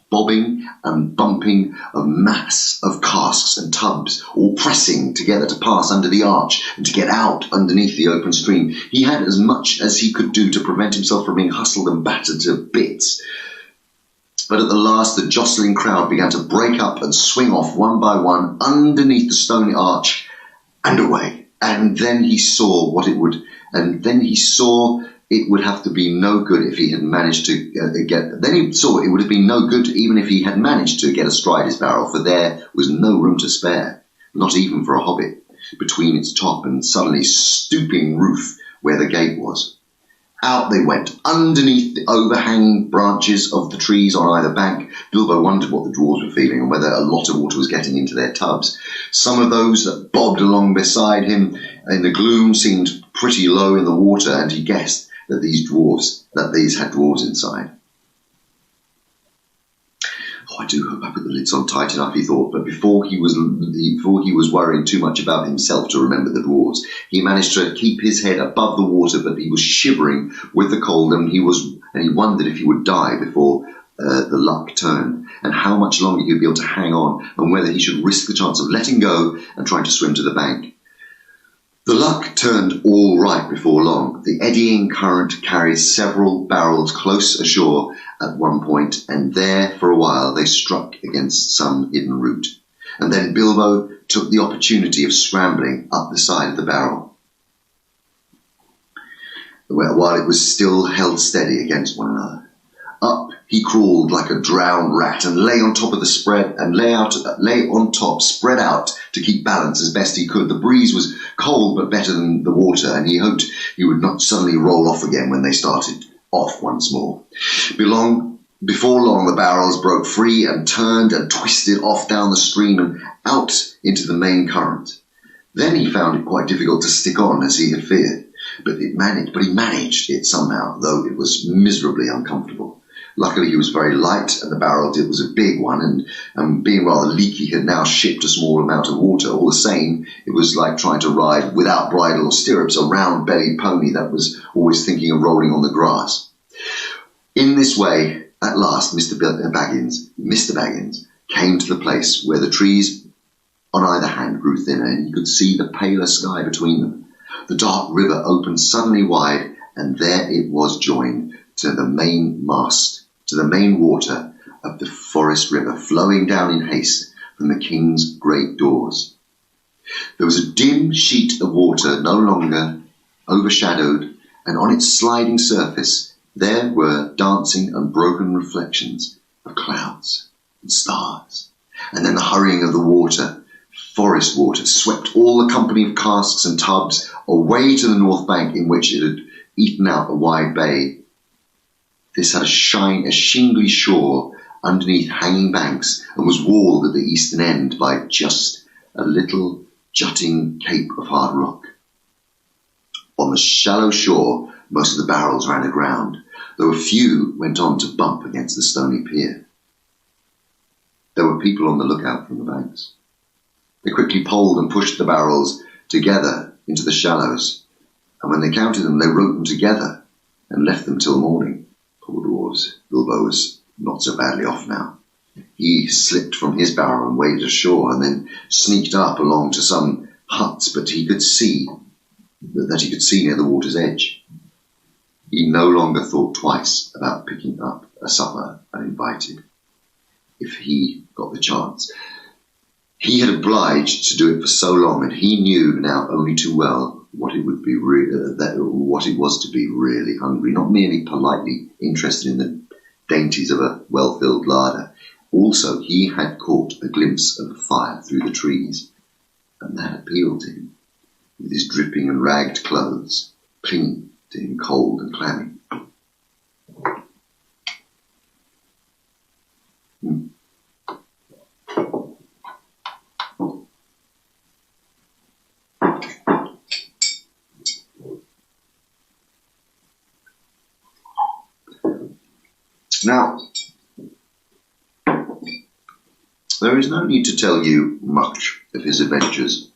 bobbing and bumping a mass of casks and tubs, all pressing together to pass under the arch and to get out underneath the open stream. He had as much as he could do to prevent himself from being hustled and battered to bits. But at the last, the jostling crowd began to break up and swing off one by one underneath the stony arch and away. And then he saw it would have to be no good if he had managed to then he saw it would have been no good even if he had managed to get astride his barrel, for there was no room to spare, not even for a hobbit, between its top and suddenly stooping roof where the gate was. Out they went, underneath the overhanging branches of the trees on either bank. Bilbo wondered what the dwarves were feeling and whether a lot of water was getting into their tubs. Some of those that bobbed along beside him in the gloom seemed pretty low in the water, and he guessed that these had dwarves inside. Oh, I do hope I put the lids on tight enough, he thought, but before he was worrying too much about himself to remember the dwarves, he managed to keep his head above the water, but he was shivering with the cold, and he wondered if he would die before the luck turned, and how much longer he would be able to hang on, and whether he should risk the chance of letting go and trying to swim to the bank. The luck turned all right before long. The eddying current carried several barrels close ashore at one point, and there for a while they struck against some hidden root. And then Bilbo took the opportunity of scrambling up the side of the barrel, while it was still held steady against one another. Up he crawled like a drowned rat and lay on top of the spread out to keep balance as best he could. The breeze was cold but better than the water, and he hoped he would not suddenly roll off again when they started off once more. Before long the barrels broke free and turned and twisted off down the stream and out into the main current. Then he found it quite difficult to stick on as he had feared, but he managed it somehow, though it was miserably uncomfortable. Luckily, he was very light, and the barrel was a big one, and being rather leaky, had now shipped a small amount of water. All the same, it was like trying to ride without bridle or stirrups a round-bellied pony that was always thinking of rolling on the grass. In this way, at last, Mr. Baggins came to the place where the trees on either hand grew thinner, and he could see the paler sky between them. The dark river opened suddenly wide, and there it was joined to the main water of the forest river, flowing down in haste from the king's great doors. There was a dim sheet of water, no longer overshadowed, and on its sliding surface there were dancing and broken reflections of clouds and stars. And then the hurrying of the water, forest water, swept all the company of casks and tubs away to the north bank, in which it had eaten out a wide bay. This had a shingly shore underneath hanging banks, and was walled at the eastern end by just a little jutting cape of hard rock. On the shallow shore, most of the barrels ran aground, though a few went on to bump against the stony pier. There were people on the lookout from the banks. They quickly poled and pushed the barrels together into the shallows, and when they counted them, they wrote them together and left them till morning. Poor dwarves, Bilbo was not so badly off now. He slipped from his barrel and waded ashore, and then sneaked up along to some huts, but he could see near the water's edge. He no longer thought twice about picking up a supper uninvited, if he got the chance. He had obliged to do it for so long, and he knew now only too well what it was to be really hungry, not merely politely interested in the dainties of a well-filled larder. Also, he had caught a glimpse of a fire through the trees, and that appealed to him, with his dripping and ragged clothes clinging to him cold and clammy. Now, there is no need to tell you much of his adventures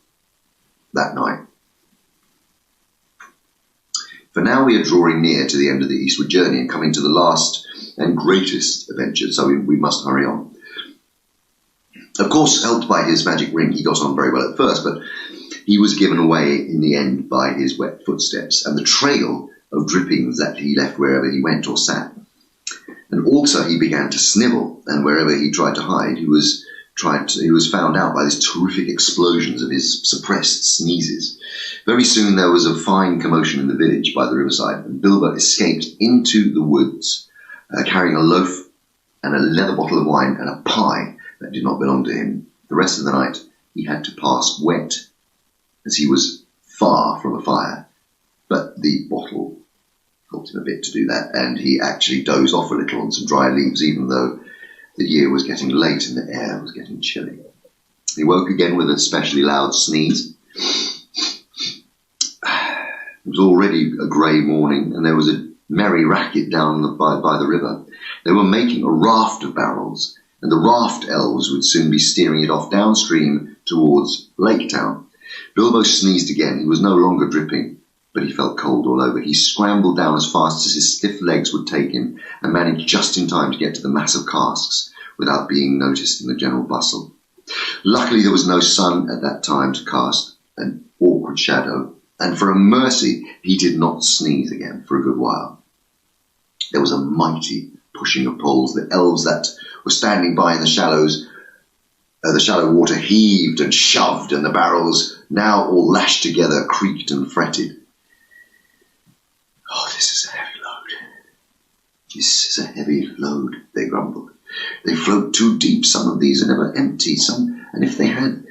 that night. For now we are drawing near to the end of the eastward journey and coming to the last and greatest adventure, so we must hurry on. Of course, helped by his magic ring, he got on very well at first, but he was given away in the end by his wet footsteps and the trail of drippings that he left wherever he went or sat. And also he began to snivel, and wherever he tried to hide, he was found out by these terrific explosions of his suppressed sneezes. Very soon there was a fine commotion in the village by the riverside, and Bilbo escaped into the woods, carrying a loaf and a leather bottle of wine and a pie that did not belong to him. The rest of the night he had to pass wet, as he was far from a fire, but the bottle helped him a bit to do that, and he actually dozed off a little on some dry leaves, even though the year was getting late and the air was getting chilly. He woke again with a especially loud sneeze. It was already a grey morning, and there was a merry racket down by the river. They were making a raft of barrels, and the raft elves would soon be steering it off downstream towards Lake Town. Bilbo sneezed again. He was no longer dripping, but he felt cold all over. He scrambled down as fast as his stiff legs would take him, and managed just in time to get to the mass of casks without being noticed in the general bustle. Luckily there was no sun at that time to cast an awkward shadow, and for a mercy he did not sneeze again for a good while. There was a mighty pushing of poles. The elves that were standing by in the shallow water heaved and shoved, and the barrels, now all lashed together, creaked and fretted. "Oh, this is a heavy load. This is a heavy load," they grumbled. "They float too deep. Some of these are never empty. And if they had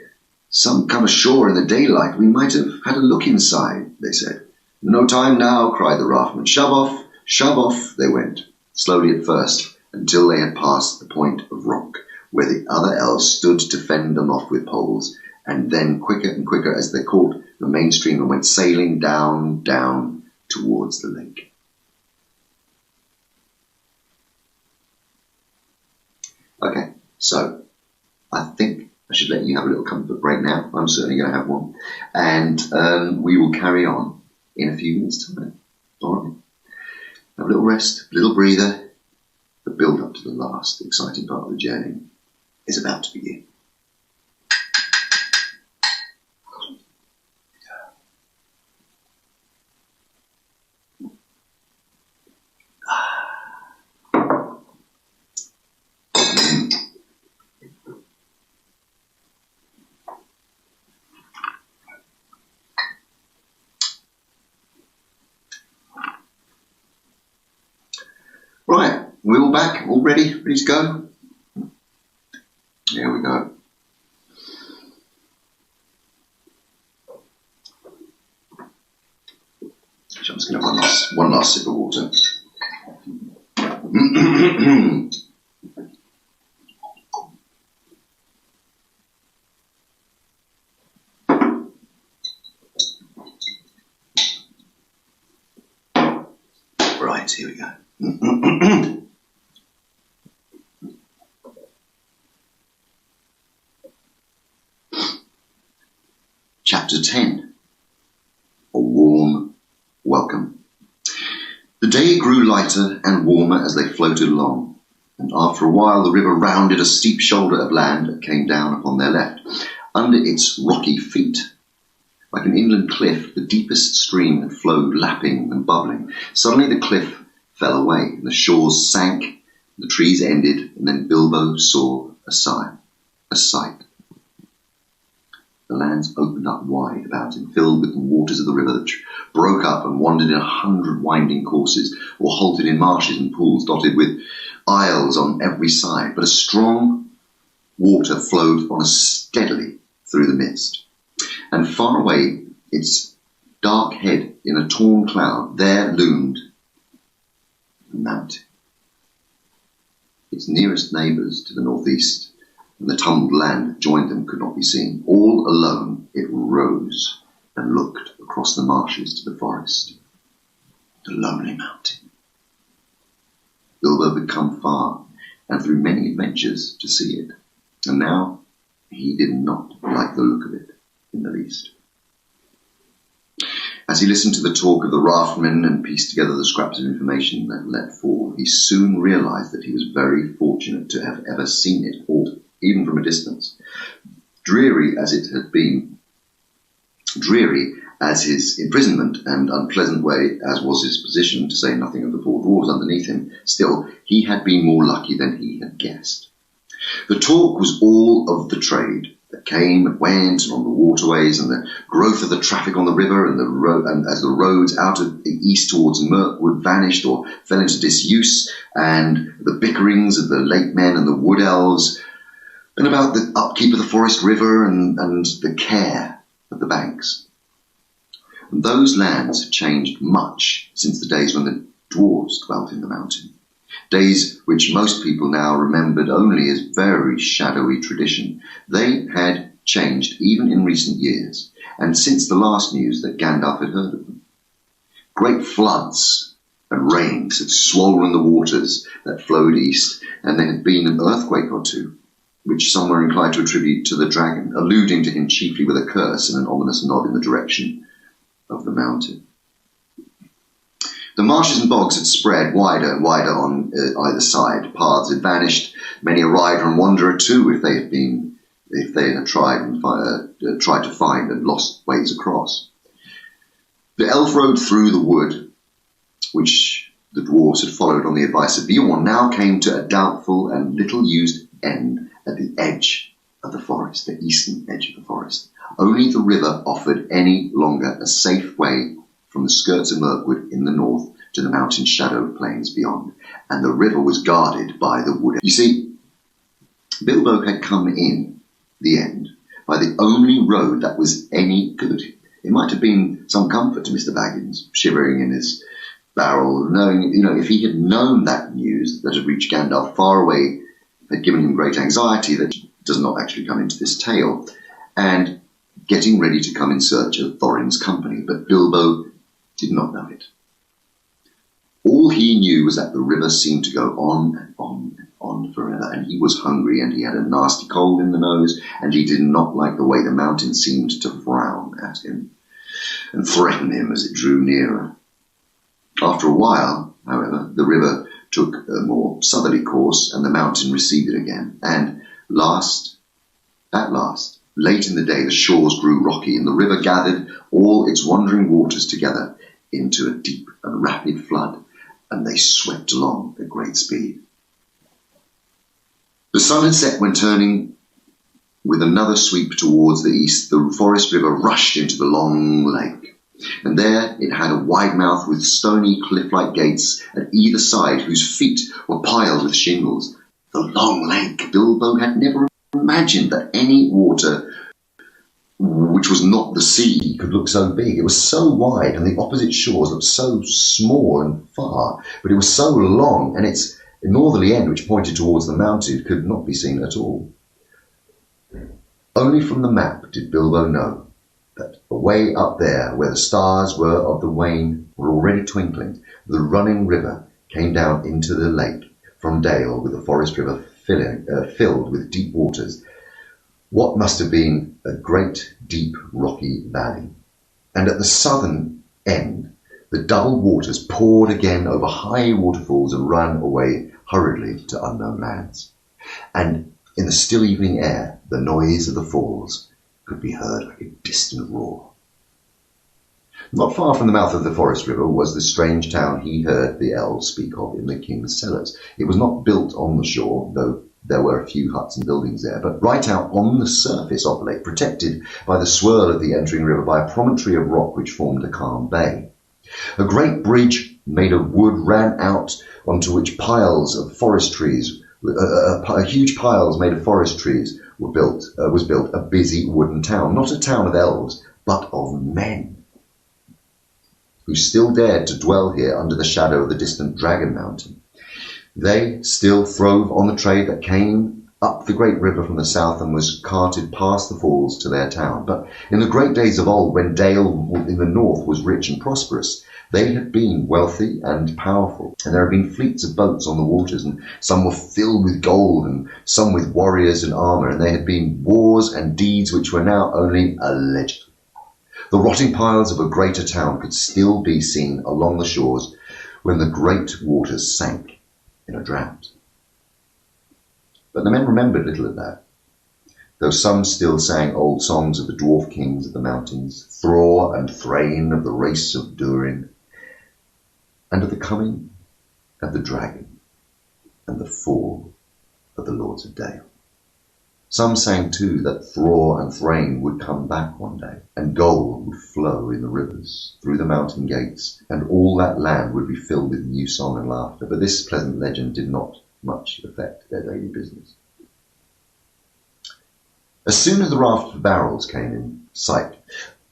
some come ashore in the daylight, we might have had a look inside," they said. "No time now," cried the raftmen. "Shove off, shove off," they went, slowly at first, until they had passed the point of rock, where the other elves stood to fend them off with poles, and then quicker and quicker as they caught the main stream and went sailing down, down towards the lake. Okay, so I think I should let you have a little comfort break now. I'm certainly going to have one. And we will carry on in a few minutes' time. All right. Have a little rest, a little breather. The build up to the last exciting part of the journey is about to begin. Right, we're all back, all ready to go? Here we go. So I'm just going to have one last sip of water. Right, here we go. Chapter 10. A Warm Welcome. The day grew lighter and warmer as they floated along, and after a while the river rounded a steep shoulder of land that came down upon their left. Under its rocky feet, like an inland cliff, the deepest stream had flowed lapping and bubbling. Suddenly the cliff fell away, and the shores sank, the trees ended, and then Bilbo saw a sight. The lands opened up wide about him, filled with the waters of the river that broke up and wandered in 100 winding courses, or halted in marshes and pools dotted with isles on every side. But a strong water flowed on steadily through the mist, and far away, its dark head in a torn cloud, there loomed the mountain. Its nearest neighbours to the northeast and the tumbled land that joined them could not be seen. All alone it rose and looked across the marshes to the forest. The lonely mountain. Bilbo had come far and through many adventures to see it, and now he did not like the look of it in the least. As he listened to the talk of the raftmen and pieced together the scraps of information that let fall, he soon realized that he was very fortunate to have ever seen it, or even from a distance. Dreary as it had been, dreary as his imprisonment and unpleasant way as was his position, to say nothing of the four dwarves underneath him, still he had been more lucky than he had guessed. The talk was all of the trade that came and went and on the waterways, and the growth of the traffic on the river, and as the roads out of the east towards Mirkwood vanished or fell into disuse, and the bickerings of the lake men and the wood elves, and about the upkeep of the forest river and the care of the banks. And those lands had changed much since the days when the dwarves dwelt in the mountain. Days which most people now remembered only as very shadowy tradition. They had changed even in recent years, and since the last news that Gandalf had heard of them. Great floods and rains had swollen the waters that flowed east, and there had been an earthquake or two, which some were inclined to attribute to the dragon, alluding to him chiefly with a curse and an ominous nod in the direction of the mountain. The marshes and bogs had spread wider and wider on either side. Paths had vanished. Many a rider and wanderer too, if they had tried to find and lost ways across. The elf road through the wood, which the dwarves had followed on the advice of Bjorn, now came to a doubtful and little-used end at the edge of the forest, the eastern edge of the forest. Only the river offered any longer a safe way from the skirts of Mirkwood in the north to the mountain-shadowed plains beyond, and the river was guarded by the wood. You see, Bilbo had come in the end by the only road that was any good. It might have been some comfort to Mr. Baggins, shivering in his barrel, knowing, if he had known that news that had reached Gandalf far away, had given him great anxiety that does not actually come into this tale, and getting ready to come in search of Thorin's company. But Bilbo did not know it. All he knew was that the river seemed to go on and on and pond forever, and he was hungry, and he had a nasty cold in the nose, and he did not like the way the mountain seemed to frown at him and threaten him as it drew nearer. After a while, however, the river took a more southerly course, and the mountain receded again, and at last, late in the day, the shores grew rocky, and the river gathered all its wandering waters together into a deep and rapid flood, and they swept along at great speed. The sun had set when, turning with another sweep towards the east, the forest river rushed into the long lake, and there it had a wide mouth with stony cliff-like gates at either side, whose feet were piled with shingles. The long lake! Bilbo had never imagined that any water which was not the sea could look so big. It was so wide, and the opposite shores looked so small and far, but it was so long, and its northerly end, which pointed towards the mountain, could not be seen at all. Only from the map did Bilbo know that away up there, where the stars were of the wane were already twinkling, the running river came down into the lake from Dale, with the forest river filled with deep waters, what must have been a great, deep, rocky valley. And at the southern end, the doubled waters poured again over high waterfalls and ran away hurriedly to unknown lands. And in the still evening air, the noise of the falls could be heard like a distant roar. Not far from the mouth of the forest river was the strange town he heard the elves speak of in the king's cellars. It was not built on the shore, though there were a few huts and buildings there, but right out on the surface of the lake, protected by the swirl of the entering river by a promontory of rock which formed a calm bay. A great bridge made of wood ran out onto which piles of forest trees, huge piles made of forest trees was built, a busy wooden town, not a town of elves, but of men, who still dared to dwell here under the shadow of the distant Dragon Mountain. They still throve on the trade that came up the great river from the south and was carted past the falls to their town. But in the great days of old, when Dale in the north was rich and prosperous, they had been wealthy and powerful, and there had been fleets of boats on the waters, and some were filled with gold and some with warriors and armour, and there had been wars and deeds which were now only alleged. The rotting piles of a greater town could still be seen along the shores when the great waters sank in a drought. But the men remembered little of that, though some still sang old songs of the dwarf kings of the mountains, Thror and Thrain of the race of Durin, and of the coming of the dragon and the fall of the lords of Dale. Some sang too that Thror and Thrain would come back one day, and gold would flow in the rivers through the mountain gates, and all that land would be filled with new song and laughter. But this pleasant legend did not much affect their daily business. As soon as the raft of barrels came in sight,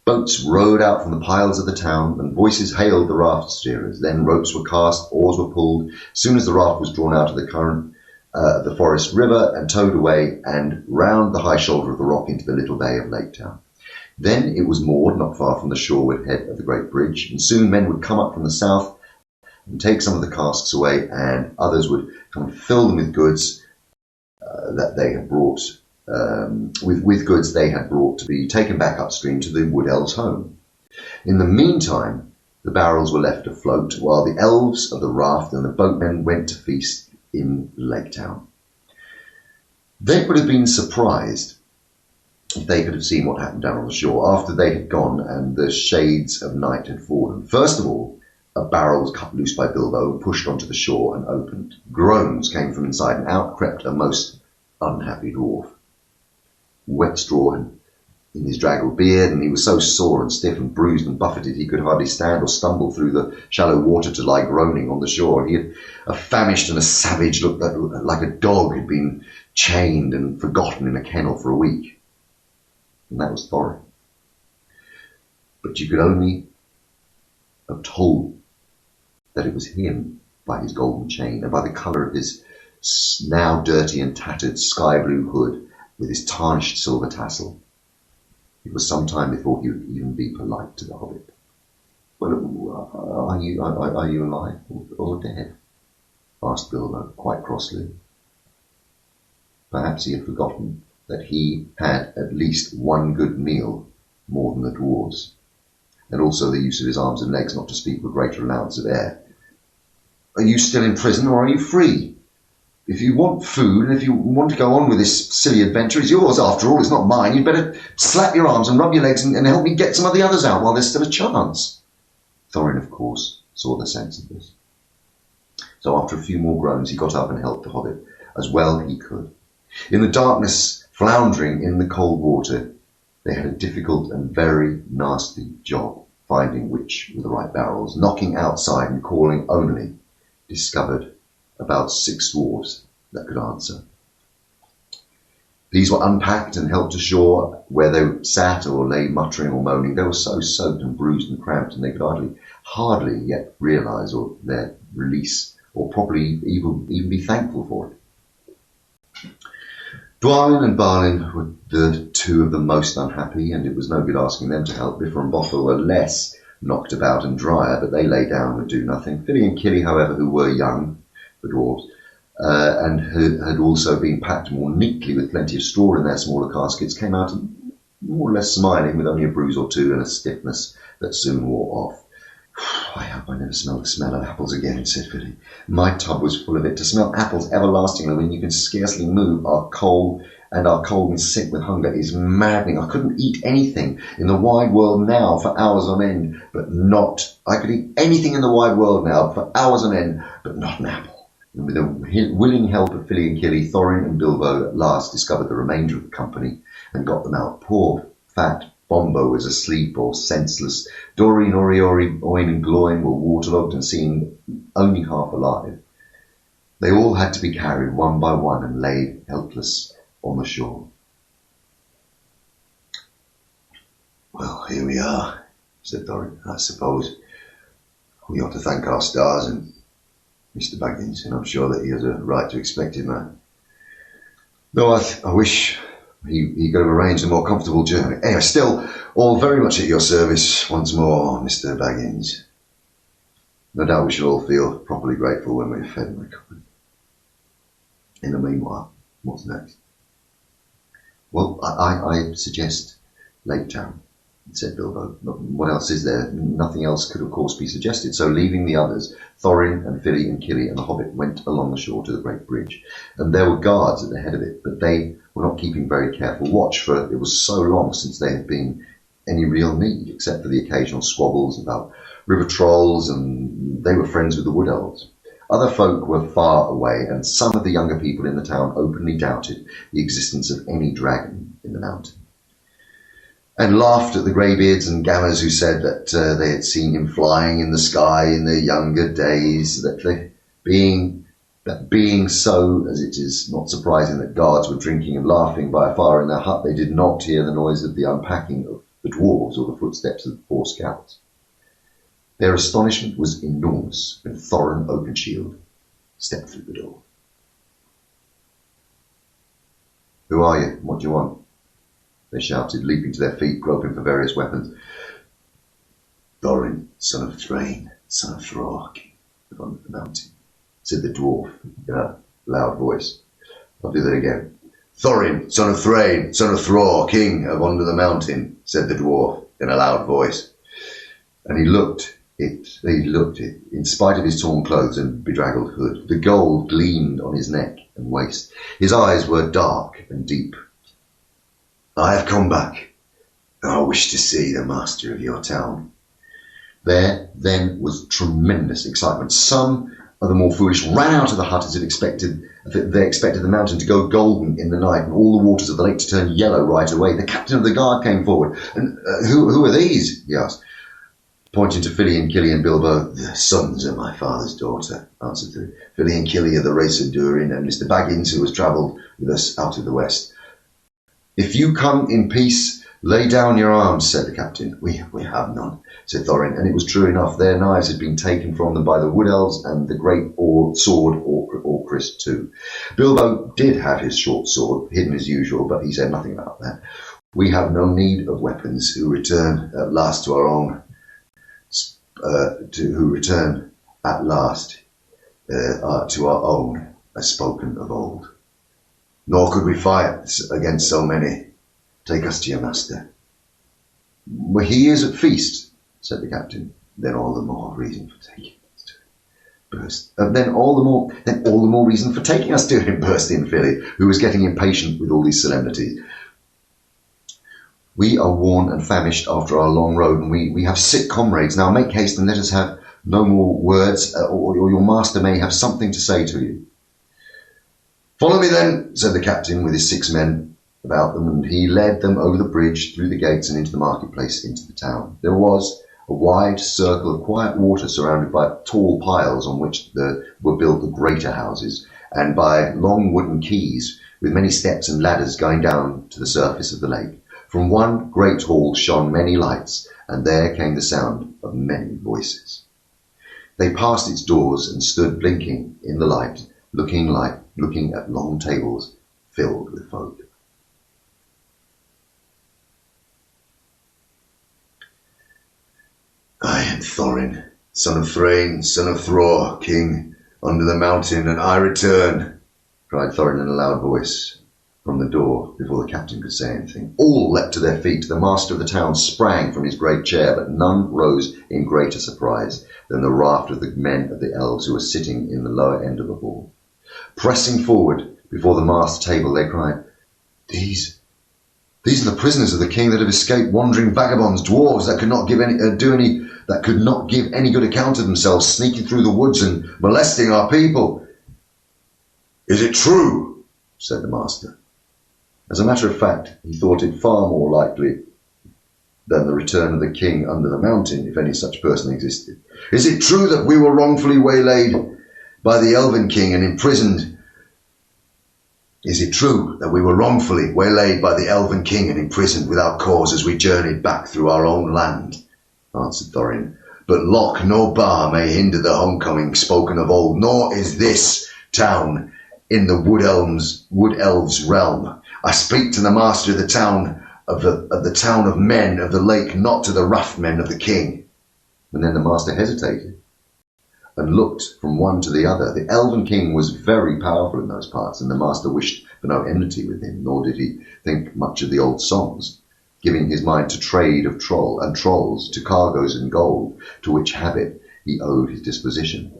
boats rowed out from the piles of the town, and voices hailed the raft steerers. Then ropes were cast, oars were pulled. As soon as the raft was drawn out of the current, the forest river, and towed away and round the high shoulder of the rock into the little bay of Lake Town. Then it was moored not far from the shoreward head of the great bridge, and soon men would come up from the south and take some of the casks away, and others would come and fill them with goods that they had brought, with goods they had brought to be taken back upstream to the wood elves' home. In the meantime, the barrels were left afloat, while the elves of the raft and the boatmen went to feast in Lake Town. They would have been surprised if they could have seen what happened down on the shore after they had gone and the shades of night had fallen. First of all, a barrel was cut loose by Bilbo and pushed onto the shore and opened. Groans came from inside, and out crept a most unhappy dwarf. Wet straw in his draggled beard, and he was so sore and stiff and bruised and buffeted he could hardly stand or stumble through the shallow water to lie groaning on the shore. He had a famished and a savage look that like a dog had been chained and forgotten in a kennel for a week. And that was Thorin. But you could only have told that it was him by his golden chain and by the colour of his now dirty and tattered sky blue hood with his tarnished silver tassel. It was some time before he would even be polite to the Hobbit. "Well, are you alive or dead?" asked Bilbo, quite crossly. Perhaps he had forgotten that he had at least one good meal more than the dwarves, and also the use of his arms and legs, not to speak of a greater allowance of air. Are you still in prison, or are you free? If you want food, and if you want to go on with this silly adventure, it's yours after all, it's not mine. You'd better slap your arms and rub your legs and help me get some of the others out while there's still a chance. Thorin, of course, saw the sense of this. So after a few more groans, he got up and helped the hobbit as well he could. In the darkness, floundering in the cold water, they had a difficult and very nasty job finding which were the right barrels, knocking outside and calling only, discovered about 6 dwarves that could answer. These were unpacked and helped ashore where they sat or lay muttering or moaning. They were so soaked and bruised and cramped, and they could hardly yet realise or their release, or probably even be thankful for it. Dwalin and Balin were the 2 of the most unhappy, and it was no good asking them to help. Bifur and Bofur were less knocked about and drier, but they lay down and would do nothing. Fili and Kili, however, who were young, the dwarves, and had also been packed more neatly with plenty of straw in their smaller caskets, came out more or less smiling, with only a bruise or 2 and a stiffness that soon wore off. I hope I never smell the smell of apples again, said Fili. My tub was full of it. To smell apples everlastingly when you can scarcely move, are cold and sick with hunger, is maddening. I couldn't eat anything in the wide world now for hours on end, I could eat anything in the wide world now for hours on end, but not an apple. And with the willing help of Fili and Kili, Thorin and Bilbo at last discovered the remainder of the company and got them out. Poor, fat Bombo was asleep or senseless. Doreen, Oriori, Oin and Gloin were waterlogged and seemed only half alive. They all had to be carried one by one and laid helpless on the shore. Well, here we are, said Thorin. I suppose we ought to thank our stars and Mr. Baggins, and I'm sure that he has a right to expect it, man. Though I wish he could have arranged a more comfortable journey. Anyway, still, all very much at your service once more, Mr. Baggins. No doubt we shall all feel properly grateful when we're fed and recovered. In the meanwhile, what's next? Well, I suggest Lake Town, said Bilbo. What else is there? Nothing else could, of course, be suggested. So leaving the others, Thorin and Fili and Kili and the Hobbit went along the shore to the great bridge. And there were guards at the head of it, but they were not keeping very careful watch, for it was so long since there had been any real need, except for the occasional squabbles about river trolls, and they were friends with the wood elves. Other folk were far away, and some of the younger people in the town openly doubted the existence of any dragon in the mountain, and laughed at the greybeards and gammers who said that they had seen him flying in the sky in their younger days, that being so, as it is not surprising that guards were drinking and laughing by a fire in their hut, they did not hear the noise of the unpacking of the dwarves or the footsteps of the 4 scouts. Their astonishment was enormous when Thorin Openshield stepped through the door. Who are you? What do you want? They shouted, leaping to their feet, groping for various weapons. Thorin, son of Thrain, son of Thror, king of the mountain, said the dwarf in a loud voice. I'll do that again. Thorin, son of Thrain, son of Thror, king of under the mountain, said the dwarf in a loud voice. And he looked it, in spite of his torn clothes and bedraggled hood. The gold gleamed on his neck and waist. His eyes were dark and deep. I have come back. I wish to see the master of your town. There then was tremendous excitement. Some of the more foolish ran out of the hut as if they expected the mountain to go golden in the night and all the waters of the lake to turn yellow right away. The captain of the guard came forward. And who are these? He asked, pointing to Fili and Kili and Bilbo. The sons of my father's daughter, answered Fili and Kili of the race of Durin, and Mr. Baggins, who has travelled with us out of the west. If you come in peace, lay down your arms, said the captain. We have none, said Thorin, and it was true enough. Their knives had been taken from them by the wood elves, and the great sword Orcris too. Bilbo did have his short sword hidden as usual, but he said nothing about that. We have no need of weapons, who return at last to our own. To our own, as spoken of old. nor could we fight against so many. Take us to your master. Well, he is at feast, said the captain. Then all the more reason for taking us to him. Then all the more reason for taking us to him, burst in Philly, who was getting impatient with all these solemnities. We are worn and famished after our long road, and we have sick comrades. Now make haste and let us have no more words, or your master may have something to say to you. Follow me then, said the captain with his 6 men about them, and he led them over the bridge, through the gates and into the marketplace, into the town. There was a wide circle of quiet water surrounded by tall piles on which were built the greater houses, and by long wooden quays with many steps and ladders going down to the surface of the lake. From one great hall shone many lights, and there came the sound of many voices. They passed its doors and stood blinking in the light, looking at long tables filled with folk. I am Thorin, son of Thrain, son of Thror, king under the mountain, and I return, cried Thorin in a loud voice from the door before the captain could say anything. All leapt to their feet. The master of the town sprang from his great chair, but none rose in greater surprise than the raft of the men of the elves who were sitting in the lower end of the hall. Pressing forward before the master table, they cried, These are the prisoners of the king that have escaped, wandering vagabonds, dwarves that could not give any good account of themselves, sneaking through the woods and molesting our people. Is it true? Said the master. As a matter of fact, he thought it far more likely than the return of the king under the mountain, if any such person existed. Is it true that we were wrongfully waylaid by the elven king and imprisoned? Is it true that we were wrongfully waylaid by the elven king and imprisoned without cause as we journeyed back through our own land? Answered Thorin. But lock nor bar may hinder the homecoming spoken of old, nor is this town in the wood elves' realm. I speak to the master of the town of the town of men of the lake, not to the rough men of the king. And then the master hesitated and looked from one to the other. The elven king was very powerful in those parts, and the master wished for no enmity with him, nor did he think much of the old songs, giving his mind to trade of trolls, to cargoes and gold, to which habit he owed his disposition.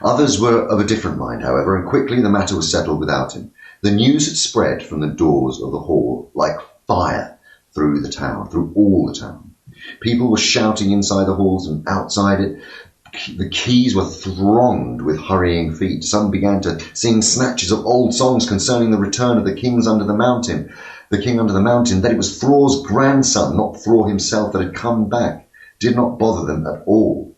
Others were of a different mind, however, and quickly the matter was settled without him. The news had spread from the doors of the hall like fire through all the town. People were shouting inside the halls and outside it. The quays were thronged with hurrying feet. Some began to sing snatches of old songs concerning the return of the king under the mountain, that it was Thror's grandson, not Thror himself, that had come back, did not bother them at all.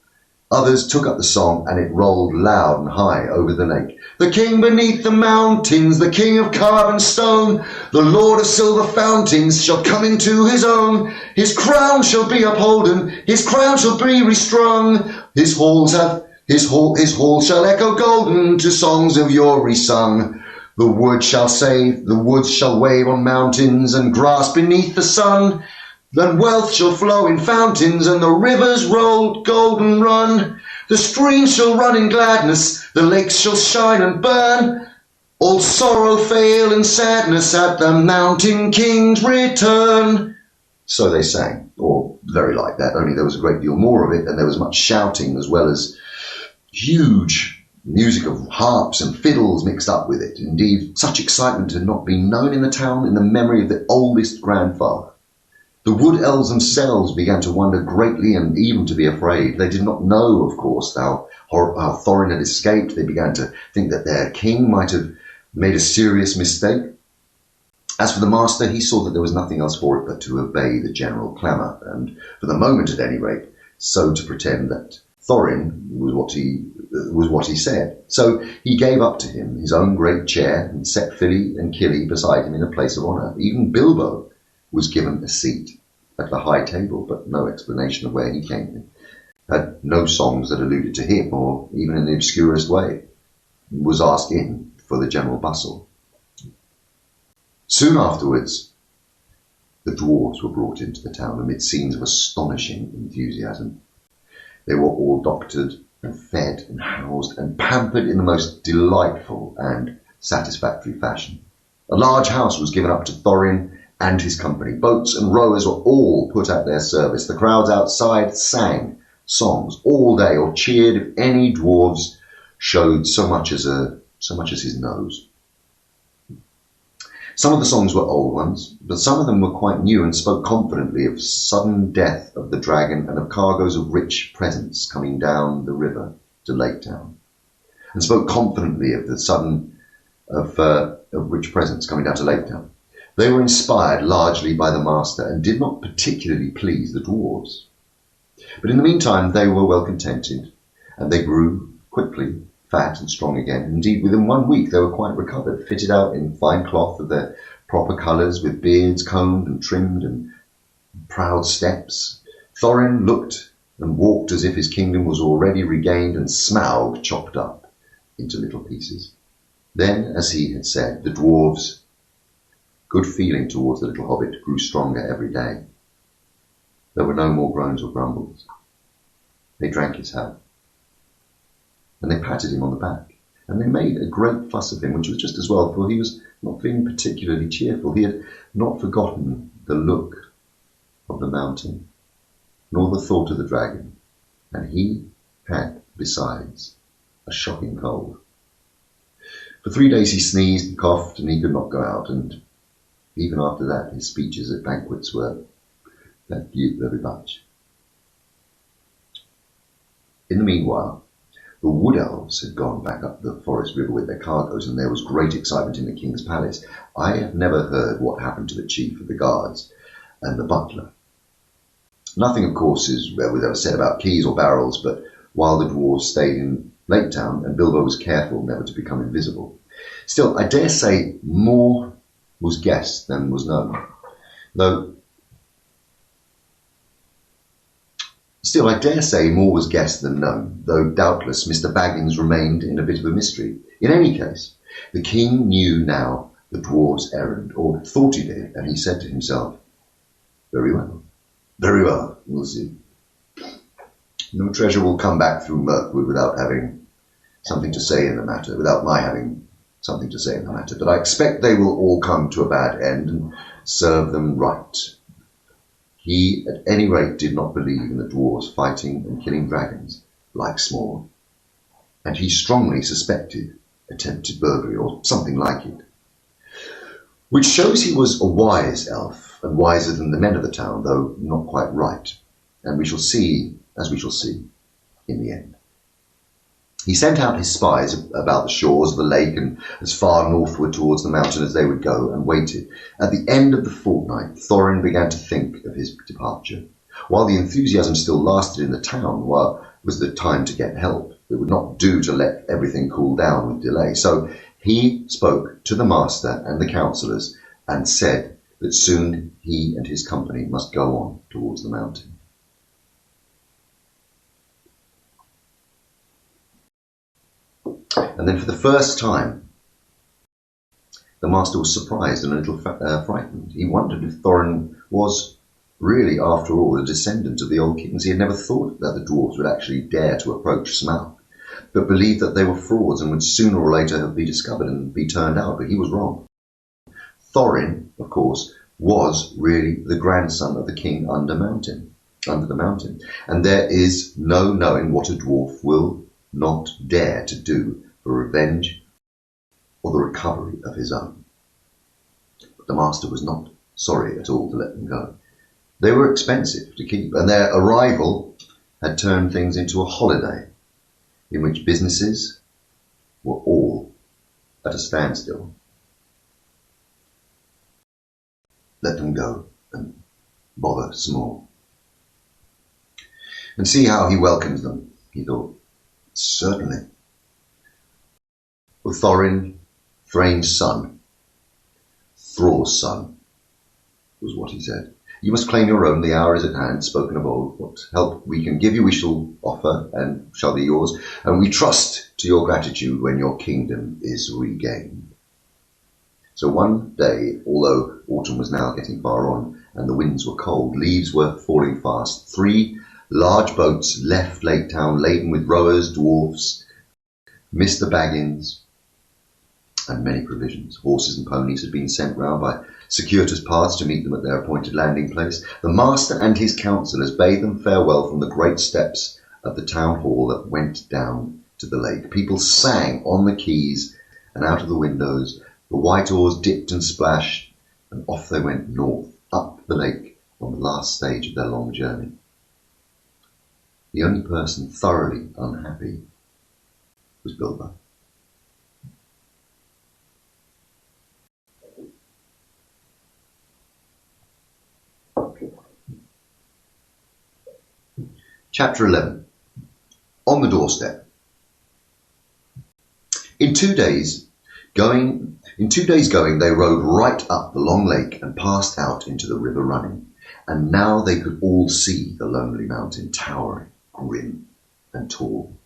Others took up the song, and it rolled loud and high over the lake. The king beneath the mountains, the king of carven stone, the lord of silver fountains shall come into his own. His crown shall be upholden, his crown shall be restrung. His halls shall echo golden to songs of yore resung. The wood shall save, the woods shall wave on mountains, and grass beneath the sun. Then wealth shall flow in fountains, and the rivers roll golden run. The streams shall run in gladness, the lakes shall shine and burn. All sorrow fail and sadness at the mountain king's return. So they sang, or very like that, only there was a great deal more of it, and there was much shouting as well as huge music of harps and fiddles mixed up with it. Indeed, such excitement had not been known in the town in the memory of the oldest grandfather. The wood elves themselves began to wonder greatly and even to be afraid. They did not know, of course, how Thorin had escaped. They began to think that their king might have made a serious mistake. As for the master, he saw that there was nothing else for it but to obey the general clamour, and for the moment at any rate, so to pretend that Thorin was what he said. So he gave up to him his own great chair and set Philly and Killy beside him in a place of honour. Even Bilbo was given a seat at the high table, but no explanation of where he came from. Had no songs that alluded to him, or even in the obscurest way, was asked in for the general bustle. Soon afterwards, the dwarves were brought into the town amid scenes of astonishing enthusiasm. They were all doctored and fed and housed and pampered in the most delightful and satisfactory fashion. A large house was given up to Thorin and his company. Boats and rowers were all put at their service. The crowds outside sang songs all day, or cheered if any dwarves showed so much as his nose. Some of the songs were old ones, but some of them were quite new and spoke confidently of sudden death of the dragon and of cargoes of rich presents coming down the river to Lake Town, and spoke confidently of the rich presents coming down to Lake Town. They were inspired largely by the master and did not particularly please the dwarves. But in the meantime they were well contented, and they grew quickly fat and strong again. Indeed, within 1 week they were quite recovered, fitted out in fine cloth of their proper colours, with beards combed and trimmed and proud steps. Thorin looked and walked as if his kingdom was already regained, and Smaug chopped up into little pieces. Then, as he had said, the dwarves' good feeling towards the little hobbit grew stronger every day. There were no more groans or grumbles. They drank his health, and they patted him on the back, and they made a great fuss of him, which was just as well, for he was not feeling particularly cheerful. He had not forgotten the look of the mountain, nor the thought of the dragon, and he had, besides, a shocking cold. For 3 days he sneezed and coughed, and he could not go out, and even after that his speeches at banquets were "thank you very much." In the meanwhile, the wood elves had gone back up the forest river with their cargoes, and there was great excitement in the king's palace. I have never heard what happened to the chief of the guards and the butler. Nothing, of course, was ever said about keys or barrels, but while the dwarves stayed in Lake Town, and Bilbo was careful never to become invisible. Still, I dare say more was guessed than was known, though doubtless Mr. Baggins remained in a bit of a mystery. In any case, the king knew now the dwarf's errand, or thought he did, and he said to himself, very well, we'll see. No treasure will come back through Mirkwood without having something to say in the matter, without my having something to say in the matter, but I expect they will all come to a bad end, and serve them right. He, at any rate, did not believe in the dwarves fighting and killing dragons like Smaug, and he strongly suspected attempted burglary or something like it, which shows he was a wise elf, and wiser than the men of the town, though not quite right, and we shall see in the end. He sent out his spies about the shores of the lake and as far northward towards the mountain as they would go, and waited. At the end of the fortnight, Thorin began to think of his departure. While the enthusiasm still lasted in the town, was the time to get help. It would not do to let everything cool down with delay. So he spoke to the master and the councillors, and said that soon he and his company must go on towards the mountain. And then for the first time, the master was surprised and a little frightened. He wondered if Thorin was really, after all, a descendant of the old kings. He had never thought that the dwarves would actually dare to approach Smaug, but believed that they were frauds and would sooner or later be discovered and be turned out. But he was wrong. Thorin, of course, was really the grandson of the king under the mountain, and there is no knowing what a dwarf will not dare to do for revenge or the recovery of his own. But the master was not sorry at all to let them go. They were expensive to keep, and their arrival had turned things into a holiday in which businesses were all at a standstill. Let them go and bother Smaug, and see how he welcomes them, he thought. Certainly. Well, Thorin, Thrain's son, Thrall's son, was what he said. You must claim your own, the hour is at hand, spoken of old. What help we can give you we shall offer, and shall be yours, and we trust to your gratitude when your kingdom is regained. So one day, although autumn was now getting far on, and the winds were cold, leaves were falling fast, 3 large boats left Lake Town laden with rowers, dwarfs, Mr. Baggins, and many provisions. Horses and ponies had been sent round by circuitous paths to meet them at their appointed landing place. The master and his councillors bade them farewell from the great steps of the town hall that went down to the lake. People sang on the quays and out of the windows. The white oars dipped and splashed, and off they went north, up the lake, on the last stage of their long journey. The only person thoroughly unhappy was Bilbo. Chapter 11. On the doorstep. In 2 days going, they rode right up the long lake and passed out into the river running. And now they could all see the lonely mountain towering, grim and tall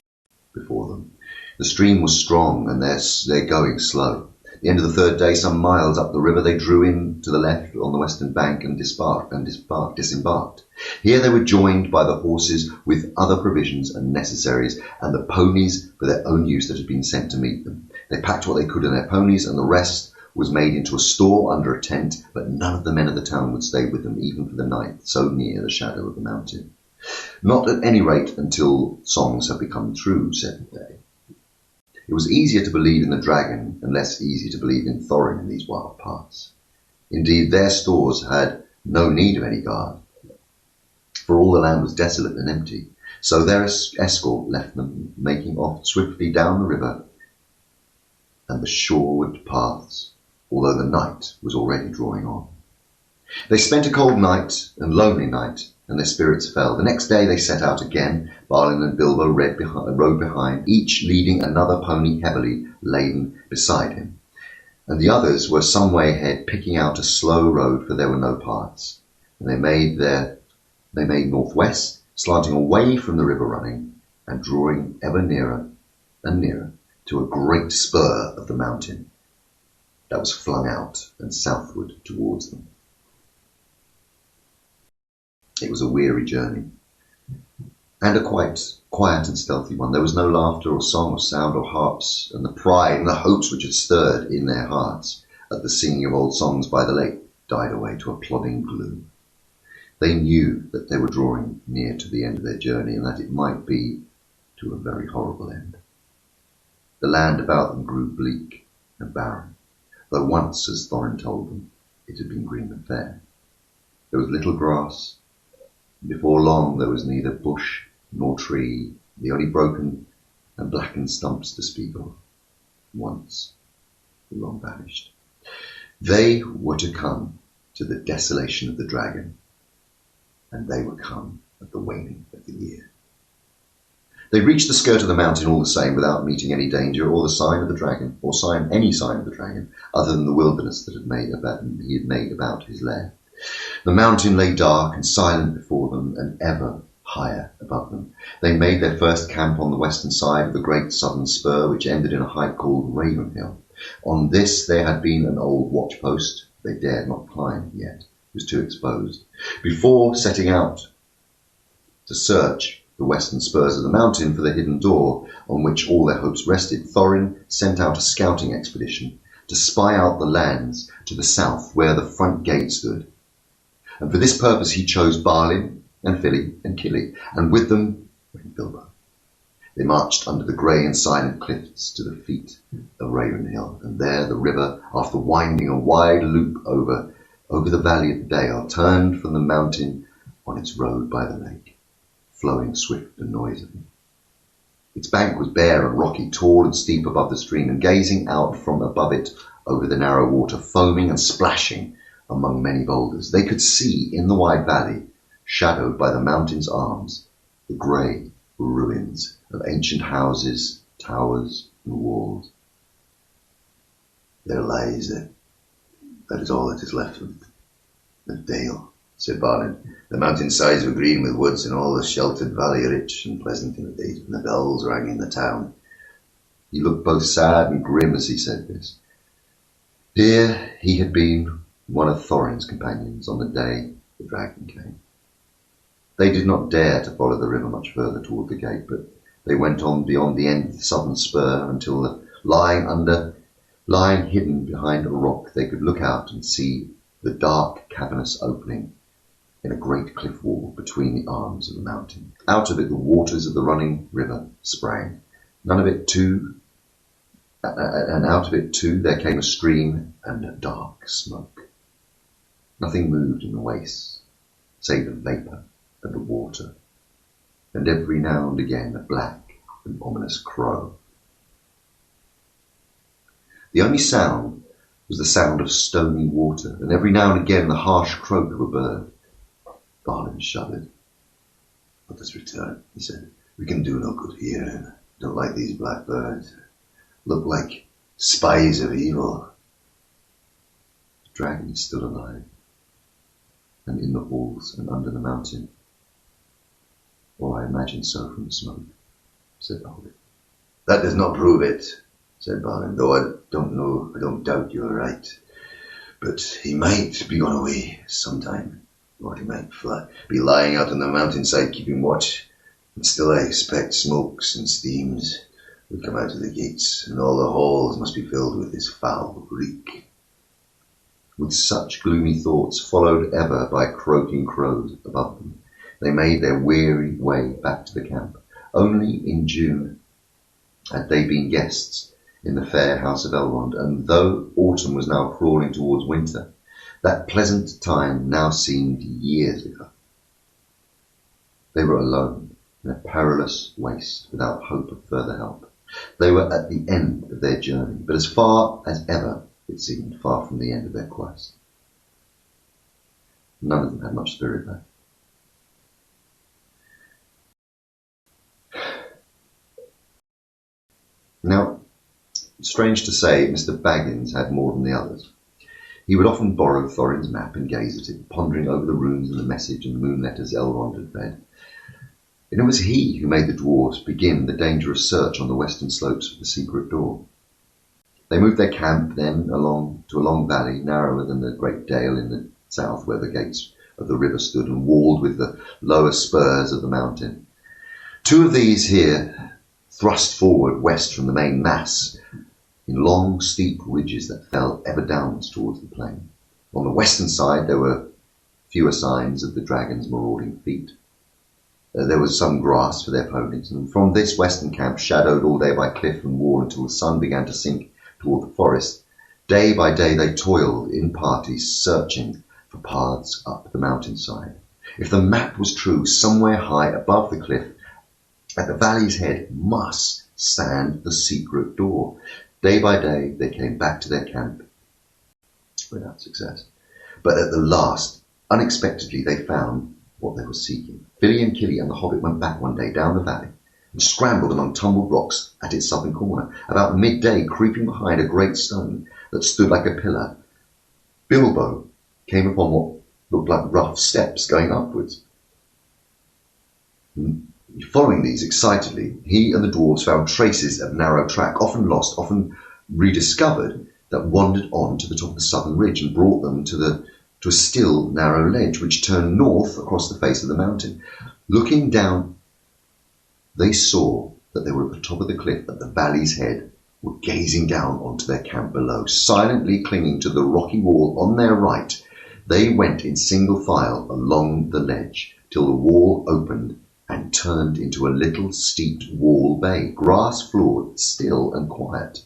before them. The stream was strong and they're going slow. At the end of the 3rd day, some miles up the river, they drew in to the left on the western bank and disembarked. Here they were joined by the horses with other provisions and necessaries, and the ponies for their own use that had been sent to meet them. They packed what they could in their ponies, and the rest was made into a store under a tent, but none of the men of the town would stay with them, even for the night, so near the shadow of the mountain. Not at any rate until songs had become true, said they. It was easier to believe in the dragon and less easy to believe in Thorin in these wild parts. Indeed, their stores had no need of any guard, for all the land was desolate and empty. So their escort left them, making off swiftly down the river and the shoreward paths, although the night was already drawing on. They spent a cold night and lonely night, and their spirits fell. The next day they set out again. Balin and Bilbo rode behind, each leading another pony heavily laden beside him. And the others were some way ahead, picking out a slow road, for there were no paths. And they made northwest, slanting away from the river running, and drawing ever nearer and nearer to a great spur of the mountain that was flung out and southward towards them. It was a weary journey, and a quite quiet and stealthy one. There was no laughter or song or sound or harps, and the pride and the hopes which had stirred in their hearts at the singing of old songs by the lake died away to a plodding gloom. They knew that they were drawing near to the end of their journey, and that it might be to a very horrible end. The land about them grew bleak and barren, though once, as Thorin told them, it had been green and fair. There was little grass. Before long there was neither bush nor tree, the only broken and blackened stumps to speak of. Once, long vanished. They were to come to the desolation of the dragon, and they would come at the waning of the year. They reached the skirt of the mountain all the same, without meeting any danger or the sign of the dragon, or any sign of the dragon, other than the wilderness that he had made about his lair. The mountain lay dark and silent before them, and ever higher above them. They made their first camp on the western side of the great southern spur, which ended in a height called Ravenhill. On this there had been an old watch post. They dared not climb yet. It was too exposed. Before setting out to search the western spurs of the mountain for the hidden door on which all their hopes rested, Thorin sent out a scouting expedition to spy out the lands to the south where the front gate stood. And for this purpose he chose Balin and Fili and Kili, and with them went Bilbo. They marched under the grey and silent cliffs to the feet of Ravenhill, and there the river, after winding a wide loop over the valley of the Dale, turned from the mountain on its road by the lake, flowing swift and noisily. Its bank was bare and rocky, tall and steep above the stream, and gazing out from above it over the narrow water, foaming and splashing among many boulders, they could see in the wide valley, shadowed by the mountain's arms, the grey ruins of ancient houses, towers and walls. There lies it. That is all that is left of the Dale, said Balin. The mountain sides were green with woods, and all the sheltered valley rich and pleasant in the days when the bells rang in the town. He looked both sad and grim as he said this. Here he had been one of Thorin's companions on the day the dragon came. They did not dare to follow the river much further toward the gate, but they went on beyond the end of the southern spur until lying under Lying hidden behind a rock, they could look out and see the dark, cavernous opening in a great cliff wall between the arms of the mountain. Out of it the waters of the running river sprang. And out of it too there came a stream and dark smoke. Nothing moved in the wastes, save the vapour and the water, and every now and again a black and ominous crow. The only sound was the sound of stony water, and every now and again the harsh croak of a bird. Balin shuddered. "Let us return," he said. "We can do no good here. Don't like these black birds. Look like spies of evil." The dragon is still alive, and in the halls and under the mountain. Or I imagine so from the smoke, said the Hobbit. "That does not prove it," said Balin, "though I don't doubt you are right. But he might be gone away sometime, or he might be lying out on the mountainside keeping watch, and still I expect smokes and steams would come out of the gates, and all the halls must be filled with this foul reek." With such gloomy thoughts, followed ever by croaking crows above them, they made their weary way back to the camp. Only in June had they been guests in the fair house of Elrond, and though autumn was now crawling towards winter, that pleasant time now seemed years ago. They were alone in a perilous waste, without hope of further help. They were at the end of their journey, but as far as ever, it seemed, far from the end of their quest. None of them had much spirit left. Now, strange to say, Mr. Baggins had more than the others. He would often borrow Thorin's map and gaze at it, pondering over the runes and the message and the moon letters Elrond had read. And it was he who made the dwarves begin the dangerous search on the western slopes of the secret door. They moved their camp then along to a long valley, narrower than the great dale in the south where the gates of the river stood, and walled with the lower spurs of the mountain. Two of these here thrust forward west from the main mass in long, steep ridges that fell ever downwards towards the plain. On the western side there were fewer signs of the dragon's marauding feet. There was some grass for their ponies, and from this western camp, shadowed all day by cliff and wall until the sun began to sink toward the forest, day by day they toiled in parties, searching for paths up the mountainside. If the map was true, somewhere high above the cliff, at the valley's head, must stand the secret door. Day by day they came back to their camp without success. But at the last, unexpectedly, they found what they were seeking. Billy and Killy and the Hobbit went back one day down the valley and scrambled among tumbled rocks at its southern corner. About midday, creeping behind a great stone that stood like a pillar, Bilbo came upon what looked like rough steps going upwards. Following these excitedly, he and the dwarves found traces of narrow track, often lost, often rediscovered, that wandered on to the top of the southern ridge and brought them to a still narrow ledge which turned north across the face of the mountain. Looking down, they saw that they were at the top of the cliff at the valley's head, were gazing down onto their camp below, silently clinging to the rocky wall on their right. They went in single file along the ledge till the wall opened and turned into a little steeped wall bay, grass-floored, still and quiet.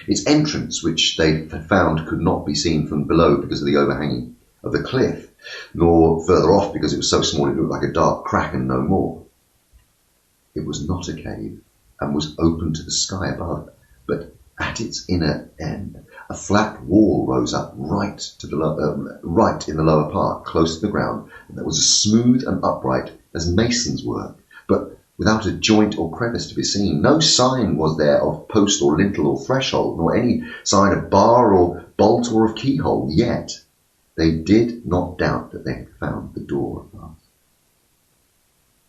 Its entrance, which they had found could not be seen from below because of the overhanging of the cliff, nor further off because it was so small it looked like a dark crack and no more. It was not a cave and was open to the sky above, but at its inner end a flat wall rose up right in the lower part, close to the ground, and that was as smooth and upright as mason's work, but without a joint or crevice to be seen. No sign was there of post or lintel or threshold, nor any sign of bar or bolt or of keyhole, yet they did not doubt that they had found the door at last.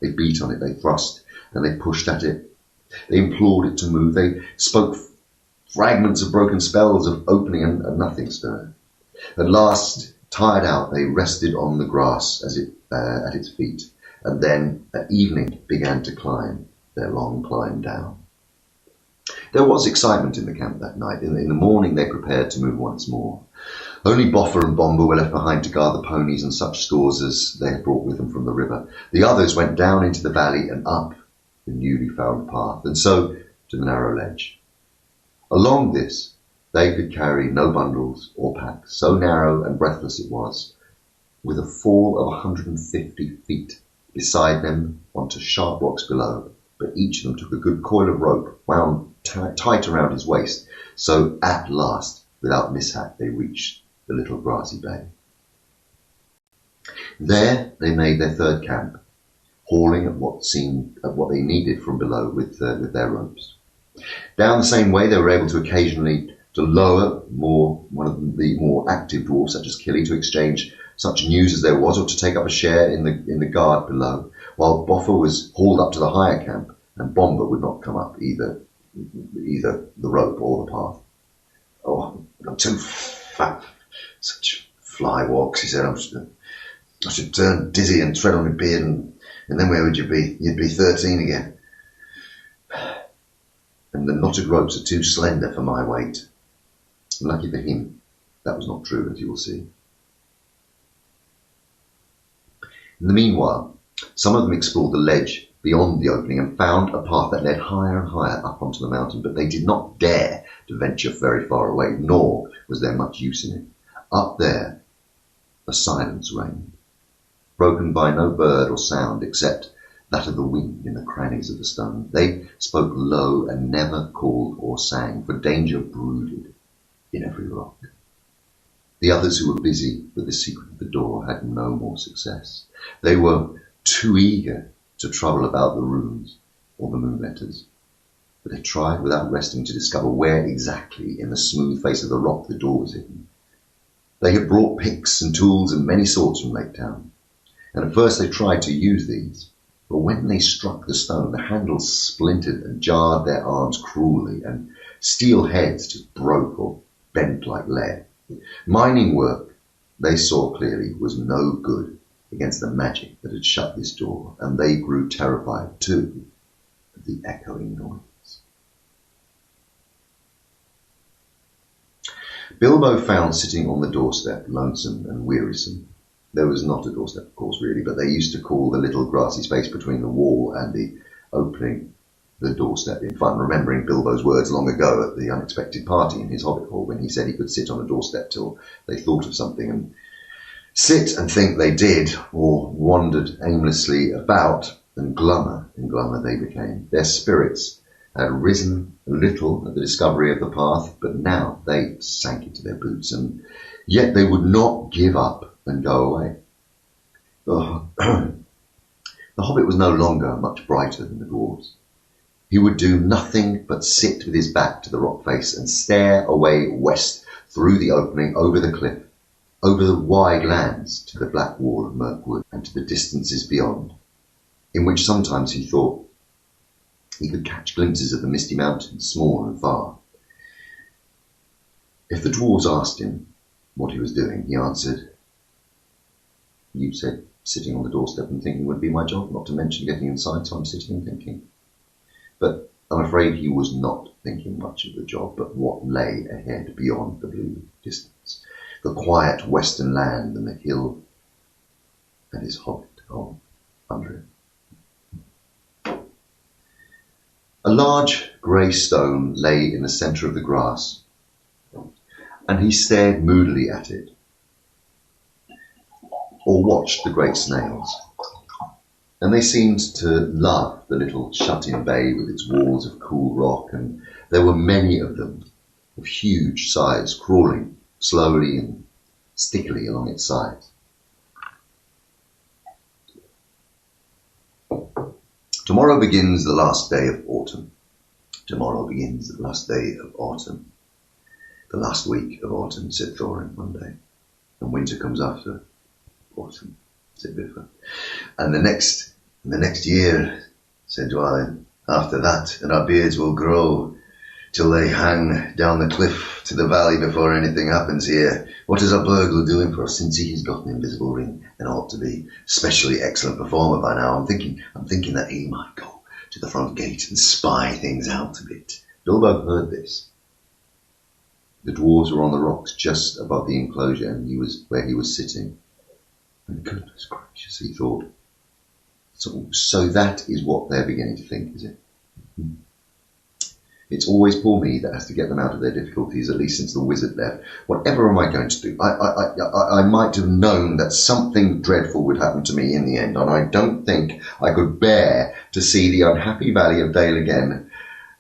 They beat on it, they thrust, and they pushed at it. They implored it to move. They spoke fragments of broken spells of opening, and nothing stirred. At last, tired out, they rested on the grass at its feet, and then at evening began to climb their long climb down. There was excitement in the camp that night. In the morning they prepared to move once more. Only Boffer and Bomber were left behind to guard the ponies and such stores as they had brought with them from the river. The others went down into the valley and up the newly found path, and so to the narrow ledge. Along this they could carry no bundles or packs, so narrow and breathless it was, with a fall of 150 feet beside them onto sharp rocks below. But each of them took a good coil of rope wound tight around his waist, so at last, without mishap, they reached the little grassy bay. There they made their third camp, hauling at what they needed from below with their ropes. Down the same way, they were able to occasionally to lower one of the more active dwarves, such as Killy, to exchange such news as there was, or to take up a share in the guard below, while Boffer was hauled up to the higher camp, and Bomber would not come up either the rope or the path. "Oh, I'm too fat, such fly walks," he said. I should turn dizzy and tread on my beard, and then where would you be? You'd be 13 again. And the knotted ropes are too slender for my weight. Lucky for him, that was not true, as you will see. In the meanwhile, some of them explored the ledge beyond the opening and found a path that led higher and higher up onto the mountain, but they did not dare to venture very far away, nor was there much use in it. Up there, a silence reigned, broken by no bird or sound except that of the wind in the crannies of the stone. They spoke low and never called or sang, for danger brooded in every rock. The others who were busy with the secret of the door had no more success. They were too eager to trouble about the runes or the moon letters, but they tried without resting to discover where exactly in the smooth face of the rock the door was hidden. They had brought picks and tools and many sorts from Lake Town, and at first they tried to use these, but when they struck the stone, the handles splintered and jarred their arms cruelly, and steel heads just broke or bent like lead. Mining work, they saw clearly, was no good against the magic that had shut this door, and they grew terrified too of the echoing noise. Bilbo found sitting on the doorstep, lonesome and wearisome. There was not a doorstep, of course, really, but they used to call the little grassy space between the wall and the opening the doorstep in fun, remembering Bilbo's words long ago at the unexpected party in his Hobbit hall when he said he could sit on a doorstep till they thought of something, and sit and think they did, or wandered aimlessly about, and glummer and glummer they became. Their spirits had risen a little at the discovery of the path, but now they sank into their boots, and yet they would not give up and go away. The Hobbit was no longer much brighter than the dwarves. He would do nothing but sit with his back to the rock face and stare away west through the opening, over the cliff, over the wide lands to the black wall of Mirkwood and to the distances beyond, in which sometimes he thought he could catch glimpses of the misty mountains, small and far. If the dwarves asked him what he was doing, he answered, "You said sitting on the doorstep and thinking would be my job, not to mention getting inside, so I'm sitting and thinking." But I'm afraid he was not thinking much of the job, but what lay ahead beyond the blue distance, the quiet western land and the hill and his hobbit hole under it. A large grey stone lay in the centre of the grass, and he stared moodily at it, or watched the great snails. And they seemed to love the little shut-in bay with its walls of cool rock, and there were many of them, of huge size, crawling slowly and stickily along its sides. Tomorrow begins the last day of autumn. Tomorrow begins the last day of autumn. The last week of autumn, said Thorin one day. And winter comes after autumn, said Biffa. And the next year, said Dwalin, after that, and our beards will grow till they hang down the cliff to the valley before anything happens here. What is a burglar doing for us since he's got an invisible ring and ought to be specially excellent performer by now? I'm thinking that he might go to the front gate and spy things out a bit Bilbo heard this. The dwarves were on the rocks just above the enclosure, and where he was sitting. And goodness gracious, he thought, so that is what they're beginning to think, is it? It's always poor me that has to get them out of their difficulties, at least since the wizard left. Whatever am I going to do? I might have known that something dreadful would happen to me in the end, and I don't think I could bear to see the unhappy Valley of Dale again.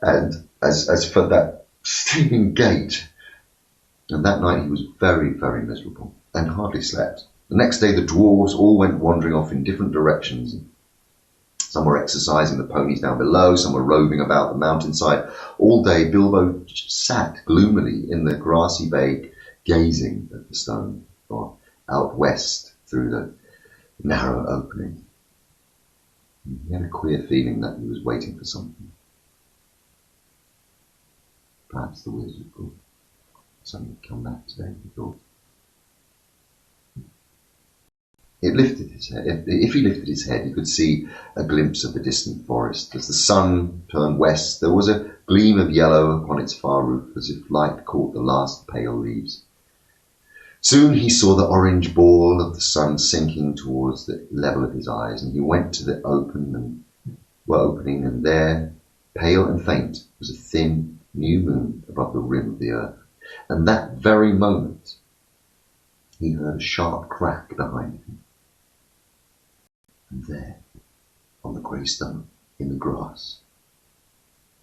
And as for that steaming gate... And that night he was very, very miserable, and hardly slept. The next day the dwarves all went wandering off in different directions. Some were exercising the ponies down below, some were roving about the mountainside. All day Bilbo sat gloomily in the grassy bay, gazing at the stone, or out west through the narrow opening. He had a queer feeling that he was waiting for something. Perhaps the wizard would suddenly come back today, he thought. It lifted his head. If he lifted his head, he could see a glimpse of the distant forest. As the sun turned west, there was a gleam of yellow upon its far roof, as if light caught the last pale leaves. Soon he saw the orange ball of the sun sinking towards the level of his eyes, and he went to the opening, and there, pale and faint, was a thin new moon above the rim of the earth. And that very moment, he heard a sharp crack behind him. And there, on the grey stone, in the grass,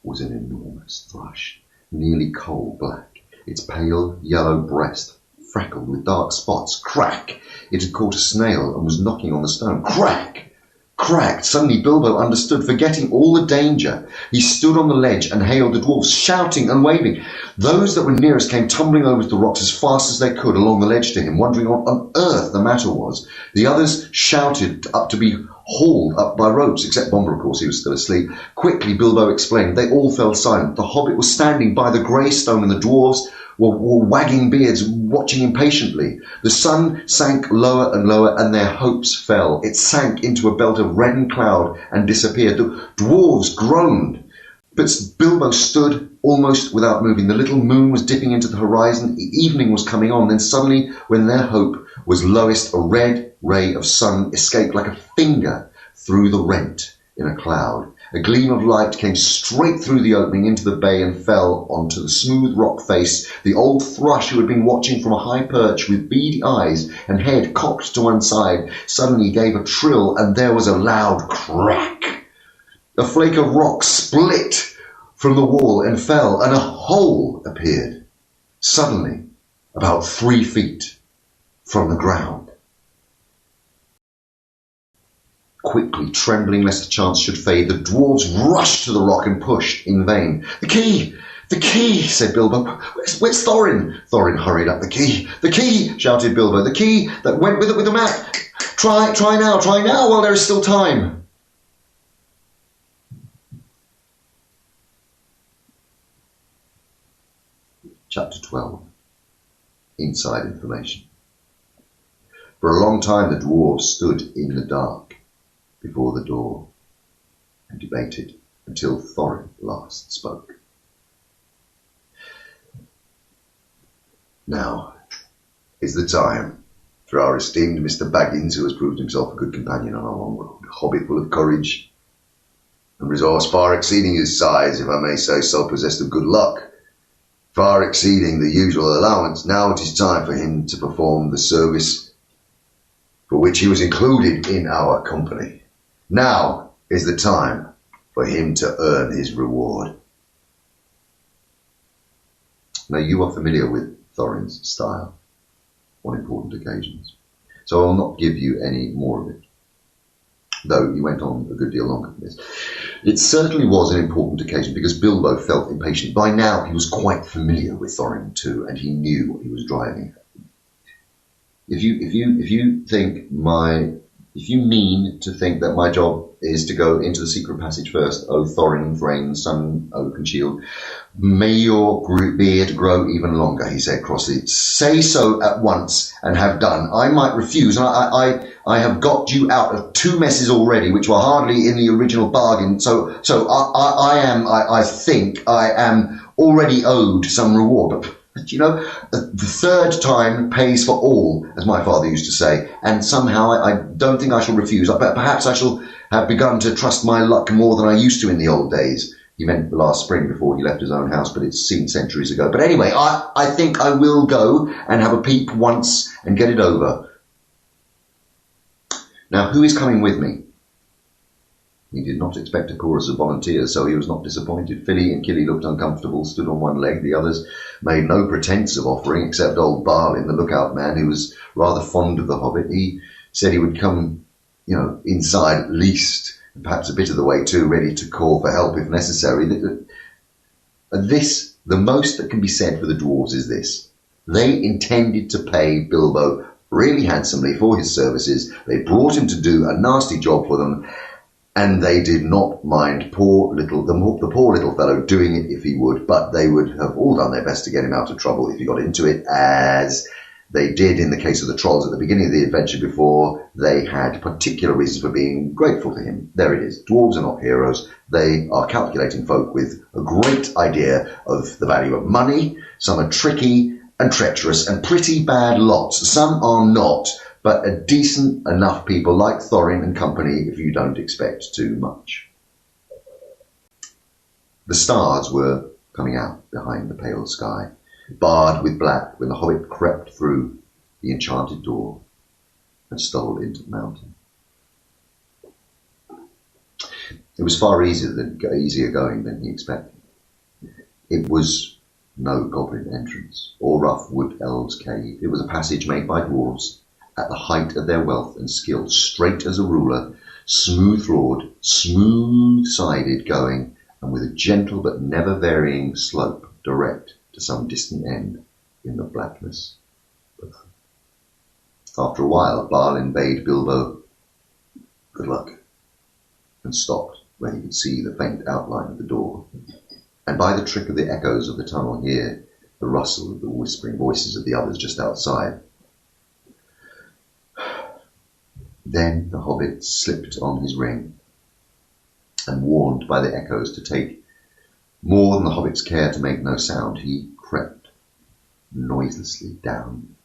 was an enormous thrush, nearly coal black, its pale yellow breast freckled with dark spots. Crack! It had caught a snail and was knocking on the stone. Crack! Cracked. Suddenly Bilbo understood, forgetting all the danger. He stood on the ledge and hailed the dwarves, shouting and waving. Those that were nearest came tumbling over the rocks as fast as they could along the ledge to him, wondering what on earth the matter was. The others shouted up to be hauled up by ropes, except Bomber, of course, he was still asleep. Quickly, Bilbo explained. They all fell silent. The hobbit was standing by the grey stone, and the dwarves were wagging beards, watching impatiently. The sun sank lower and lower, and their hopes fell. It sank into a belt of reddened cloud and disappeared. The dwarves groaned, but Bilbo stood almost without moving. The little moon was dipping into the horizon. The evening was coming on. Then suddenly, when their hope was lowest, a red ray of sun escaped like a finger through the rent in a cloud. A gleam of light came straight through the opening into the bay and fell onto the smooth rock face. The old thrush, who had been watching from a high perch with beady eyes and head cocked to one side, suddenly gave a trill, and there was a loud crack. A flake of rock split from the wall and fell, and a hole appeared, suddenly, about 3 feet from the ground. Quickly, trembling lest the chance should fade, the dwarves rushed to the rock and pushed in vain. The key! The key! Said Bilbo. Where's Thorin? Thorin hurried up. The key! The key! Shouted Bilbo. The key that went with the map! Try now while there is still time! Chapter 12. Inside Information. For a long time the dwarves stood in the dark before the door and debated until Thorin last spoke. Now is the time for our esteemed Mr. Baggins, who has proved himself a good companion on our long road, a hobbit full of courage and resource far exceeding his size, if I may say so, possessed of good luck, far exceeding the usual allowance. Now it is time for him to perform the service for which he was included in our company. Now is the time for him to earn his reward. Now you are familiar with Thorin's style on important occasions, so I will not give you any more of it, though he went on a good deal longer than this. It certainly was an important occasion because Bilbo felt impatient. By now he was quite familiar with Thorin too, and he knew what he was driving at. If you think If you mean to think that my job is to go into the secret passage first, O Thorin, Thrain, Sun, Oak and Shield, may your beard grow even longer, he said crossly. Say so at once and have done. I might refuse. I have got you out of 2 messes already, which were hardly in the original bargain. So I think I am already owed some reward. But you know, the 3rd time pays for all, as my father used to say, and somehow I don't think I shall refuse. Perhaps I shall have begun to trust my luck more than I used to in the old days. He meant last spring before he left his own house, but it's seen centuries ago. But anyway, I think I will go and have a peep once and get it over. Now, who is coming with me? He did not expect a chorus of volunteers, so he was not disappointed. Philly and Killy looked uncomfortable, stood on one leg. The others made no pretence of offering, except old Balin, the lookout man, who was rather fond of the Hobbit. He said he would come, inside at least, and perhaps a bit of the way too, ready to call for help if necessary. The most that can be said for the dwarves is this. They intended to pay Bilbo really handsomely for his services. They brought him to do a nasty job for them, and they did not mind the poor little fellow doing it if he would, but they would have all done their best to get him out of trouble if he got into it, as they did in the case of the trolls at the beginning of the adventure before they had particular reasons for being grateful to him. There it is. Dwarves are not heroes. They are calculating folk with a great idea of the value of money. Some are tricky and treacherous and pretty bad lots. Some are not, but a decent enough people like Thorin and company if you don't expect too much. The stars were coming out behind the pale sky, barred with black, when the Hobbit crept through the enchanted door and stole into the mountain. It was far easier going than he expected. It was no goblin entrance or rough wood elves' cave. It was a passage made by dwarves at the height of their wealth and skill, straight as a ruler, smooth-floored, smooth-sided going, and with a gentle but never varying slope direct to some distant end in the blackness below. After a while, Balin bade Bilbo good luck and stopped where he could see the faint outline of the door, and by the trick of the echoes of the tunnel hear the rustle of the whispering voices of the others just outside. Then the Hobbit slipped on his ring, and warned by the echoes to take more than the Hobbit's care to make no sound, he crept noiselessly down,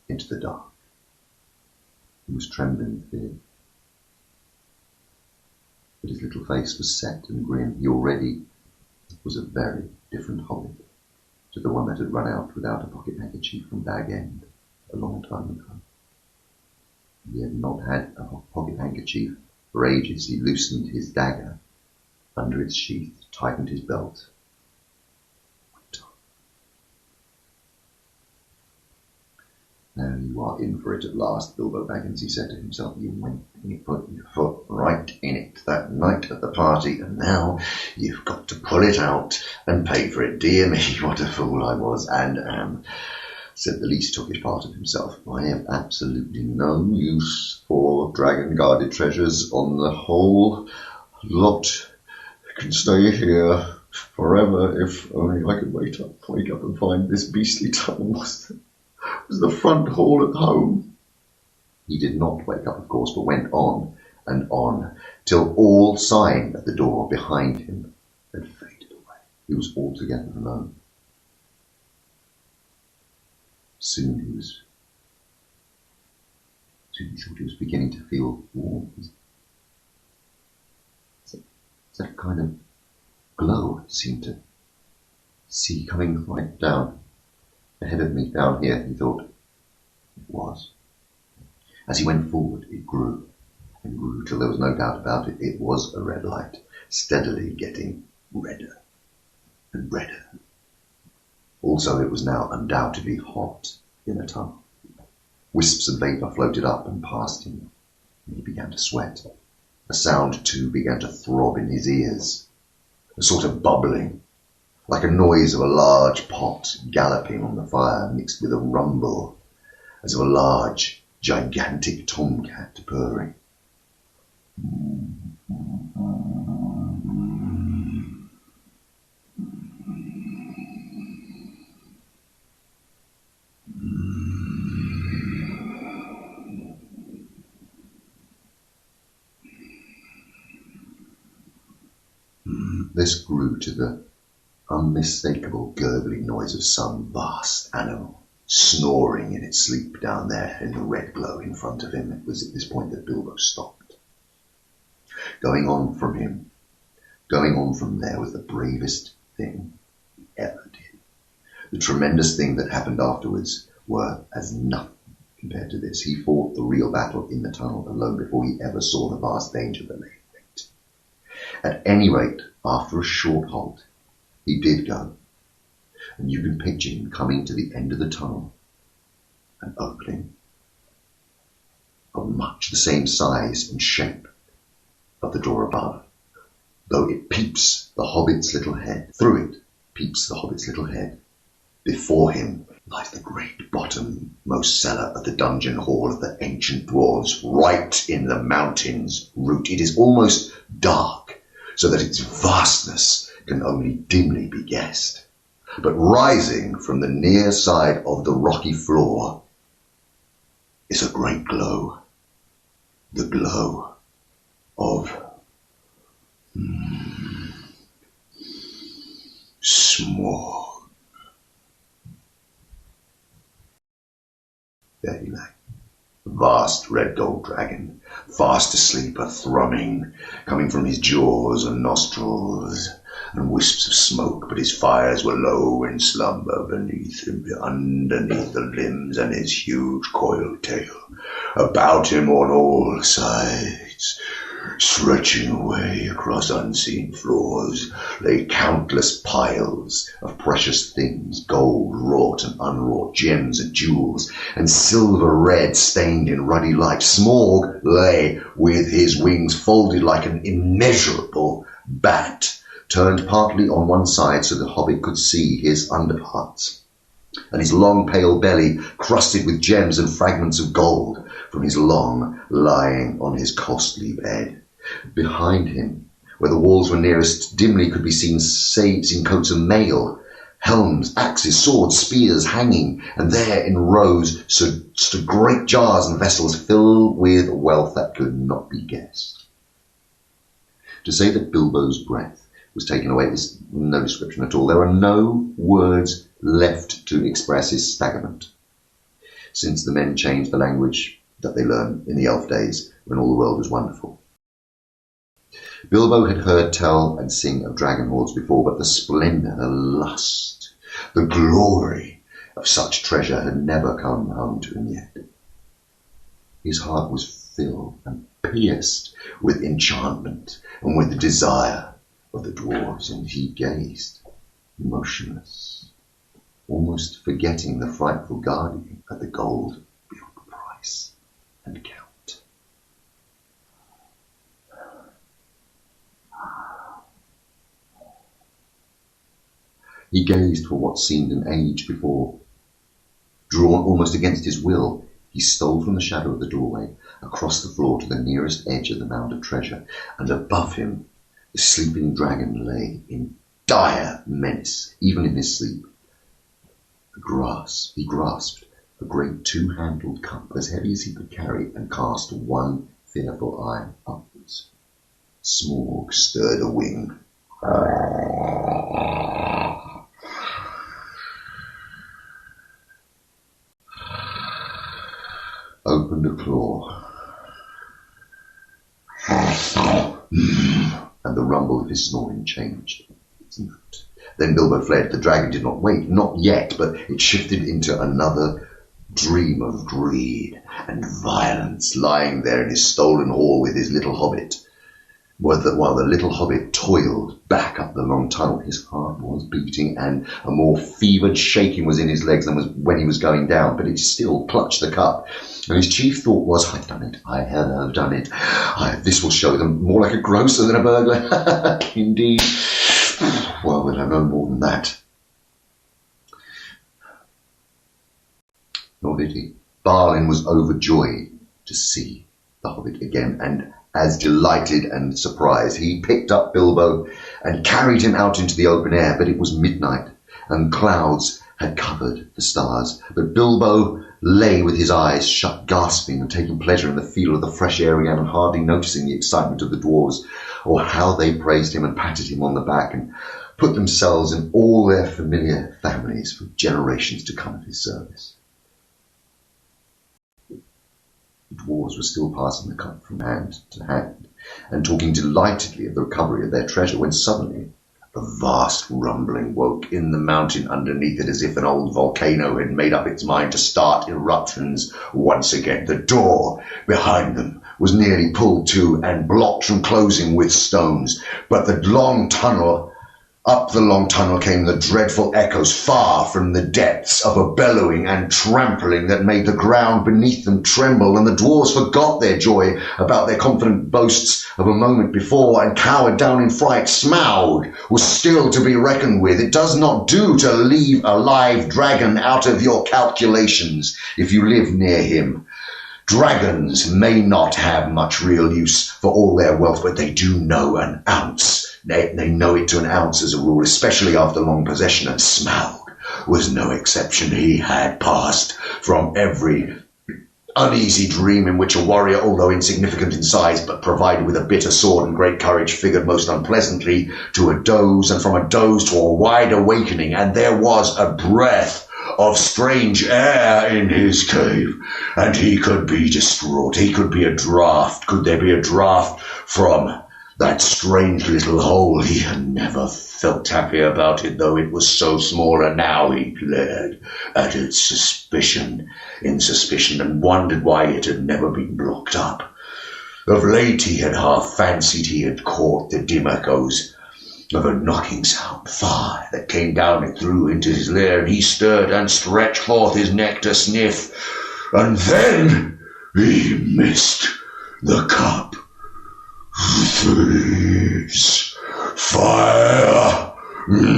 into the dark. He was trembling with fear, but his little face was set and grim. He already was a very different Hobbit to the one that had run out without a pocket handkerchief from Bag End a long time ago. He had not had a pocket handkerchief for ages. He loosened his dagger under its sheath, tightened his belt. Went on. Now you are in for it at last, Bilbo Baggins, he said to himself. You went and you put your foot right in it that night at the party, and now you've got to pull it out and pay for it. Dear me, what a fool I was and am, said the least took his part of himself. I have absolutely no use for dragon-guarded treasures on the whole lot. I can stay here forever if only I could wake up and find this beastly tunnel was the front hall at home. He did not wake up, of course, but went on and on, till all sign at the door behind him had faded away. He was altogether alone. Soon he thought he was beginning to feel warm. That kind of glow I seemed to see coming right down ahead of me, down here, he thought. It was. As he went forward, it grew and grew till there was no doubt about it. It was a red light, steadily getting redder and redder. Also, it was now undoubtedly hot in a tunnel. Wisps of vapour floated up and past him, and he began to sweat. A sound, too, began to throb in his ears, a sort of bubbling, like a noise of a large pot galloping on the fire, mixed with a rumble as of a large, gigantic tomcat purring. This grew to the unmistakable gurgling noise of some vast animal snoring in its sleep down there in the red glow in front of him. It was at this point that Bilbo stopped. Going on from there was the bravest thing he ever did. The tremendous thing that happened afterwards were as nothing compared to this. He fought the real battle in the tunnel alone before he ever saw the vast danger that lay in wait. At any rate, after a short halt, he did go, and you can picture him coming to the end of the tunnel, an opening of much the same size and shape of the door above, though it peeps the Hobbit's little head. Through it peeps the Hobbit's little head. Before him lies the great bottommost cellar of the dungeon hall of the ancient dwarves, right in the mountain's root. It is almost dark, so that its vastness can only dimly be guessed. But rising from the near side of the rocky floor is a great glow, the glow of smog. There he lay, the vast red gold dragon, fast asleep, a thrumming coming from his jaws and nostrils, and wisps of smoke, but his fires were low in slumber beneath him, underneath the limbs and his huge coiled tail. About him on all sides, stretching away across unseen floors, lay countless piles of precious things, gold, wrought and unwrought, gems and jewels, and silver red stained in ruddy light. Smaug lay with his wings folded like an immeasurable bat, turned partly on one side so the Hobbit could see his underparts, and his long pale belly crusted with gems and fragments of gold from his long lying on his costly bed. Behind him, where the walls were nearest, dimly could be seen coats of mail, helms, axes, swords, spears hanging, and there in rows stood great jars and vessels filled with wealth that could not be guessed. To say that Bilbo's breath was taken away is no description at all. There are no words left to express his staggerment, since the men changed the language that they learned in the elf days when all the world was wonderful. Bilbo had heard tell and sing of dragon hoards before, but the splendour, the lust, the glory of such treasure had never come home to him yet. His heart was filled and pierced with enchantment and with the desire of the dwarves, and he gazed, motionless, almost forgetting the frightful guardian at the gold beyond price and count. He gazed for what seemed an age before. Drawn almost against his will, he stole from the shadow of the doorway across the floor to the nearest edge of the mound of treasure, and above him the sleeping dragon lay in dire menace, even in his sleep. He grasped a great two-handled cup as heavy as he could carry and cast one fearful eye upwards. Smaug stirred a wing. Opened a claw, and the rumble of his snoring changed its note. Then Bilbo fled. The dragon did not wait, not yet, but it shifted into another dream of greed and violence, lying there in his stolen hall with his little hobbit. While the little hobbit toiled back up the long tunnel, his heart was beating, and a more fevered shaking was in his legs than was when he was going down, but he still clutched the cup. And his chief thought was, I've done it. I have done it. This will show them more like a grocer than a burglar. Indeed. Well, we'll have no more than that. Nor did he. Balin was overjoyed to see the Hobbit again, and as delighted and surprised, he picked up Bilbo and carried him out into the open air. But it was midnight, and clouds had covered the stars. But Bilbo lay with his eyes shut, gasping and taking pleasure in the feel of the fresh air again, and hardly noticing the excitement of the dwarves, or how they praised him and patted him on the back, and put themselves in all their familiar families for generations to come at his service. The dwarves were still passing the cup from hand to hand, and talking delightedly of the recovery of their treasure, when suddenly a vast rumbling woke in the mountain underneath it, as if an old volcano had made up its mind to start eruptions once again. The door behind them was nearly pulled to and blocked from closing with stones, but up the long tunnel came the dreadful echoes, far from the depths, of a bellowing and trampling that made the ground beneath them tremble, and the dwarves forgot their joy about their confident boasts of a moment before, and cowered down in fright. Smaug was still to be reckoned with. It does not do to leave a live dragon out of your calculations if you live near him. Dragons may not have much real use for all their wealth, but they do know an ounce. They know it to an ounce as a rule, especially after long possession, and Smaug was no exception. He had passed from every uneasy dream in which a warrior, although insignificant in size, but provided with a bitter sword and great courage, figured most unpleasantly, to a doze, and from a doze to a wide awakening, and there was a breath of strange air in his cave, and he could be distraught. He could be a draught. Could there be a draught from that strange little hole? He had never felt happy about it, though it was so small, and now he glared at its suspicion, and wondered why it had never been blocked up. Of late he had half fancied he had caught the dim echoes of a knocking sound far that came down it through into his lair, and he stirred and stretched forth his neck to sniff, and then he missed the cup. Thieves, fire, murder.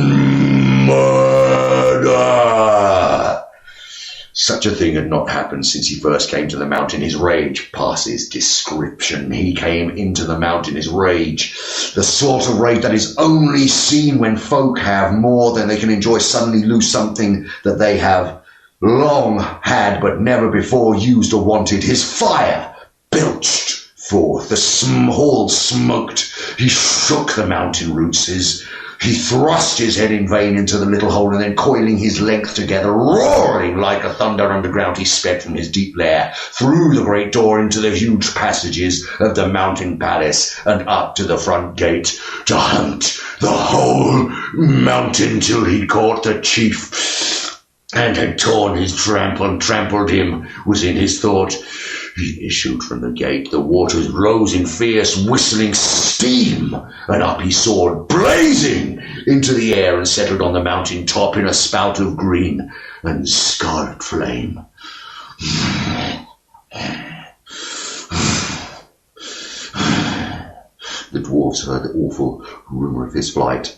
Such a thing had not happened since he first came to the mountain. His rage passes description. He came into the mountain, his rage, the sort of rage that is only seen when folk have more than they can enjoy, suddenly lose something that they have long had but never before used or wanted. His fire belched forth. The hall smoked. He shook the mountain roots. He thrust his head in vain into the little hole, and then, coiling his length together, roaring like a thunder underground, he sped from his deep lair, through the great door into the huge passages of the mountain palace, and up to the front gate, to hunt the whole mountain till he caught the chief, and had torn his trampled him, was in his thought. He issued from the gate. The waters rose in fierce whistling steam, and up he soared, blazing into the air, and settled on the mountain top in a spout of green and scarlet flame. The dwarves heard the awful rumour of his flight,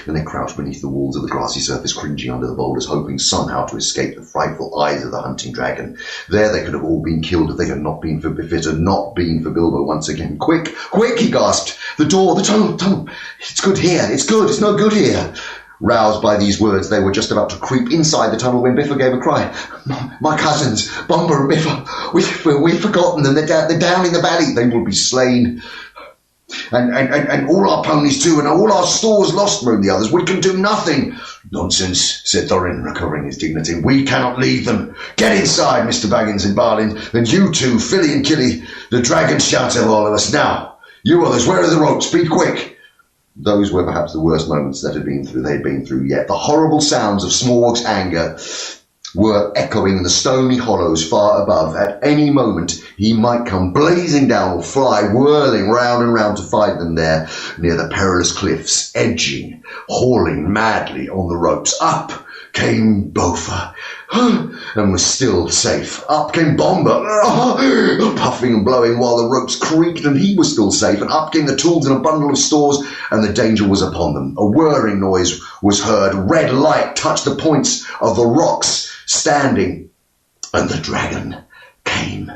and they crouched beneath the walls of the grassy surface, cringing under the boulders, hoping somehow to escape the frightful eyes of the hunting dragon. There they could have all been killed if they had not been for Bilbo once again. Quick, quick, he gasped. The door, the tunnel. It's good here. It's good. It's no good here. Roused by these words, they were just about to creep inside the tunnel when Biffa gave a cry. My cousins, Bomber and Biffa, we've forgotten them. They're down in the valley. They will be slain. And all our ponies too, and all our stores lost, moaned the others. We can do nothing. Nonsense, said Thorin, recovering his dignity. We cannot leave them. Get inside, Mr. Baggins and Balin, and you two, Philly and Killy. The dragon shouts at all of us. Now, you others, where are the ropes? Be quick. Those were perhaps the worst moments they'd been through yet. The horrible sounds of Smaug's anger were echoing in the stony hollows far above. At any moment he might come blazing down or fly whirling round and round to find them there near the perilous cliffs, edging, hauling madly on the ropes. Up came Bofur, and was still safe. Up came Bomber, puffing and blowing while the ropes creaked, and he was still safe. And up came the tools and a bundle of stores, and the danger was upon them. A whirring noise was heard. Red light touched the points of the rocks standing And the dragon came.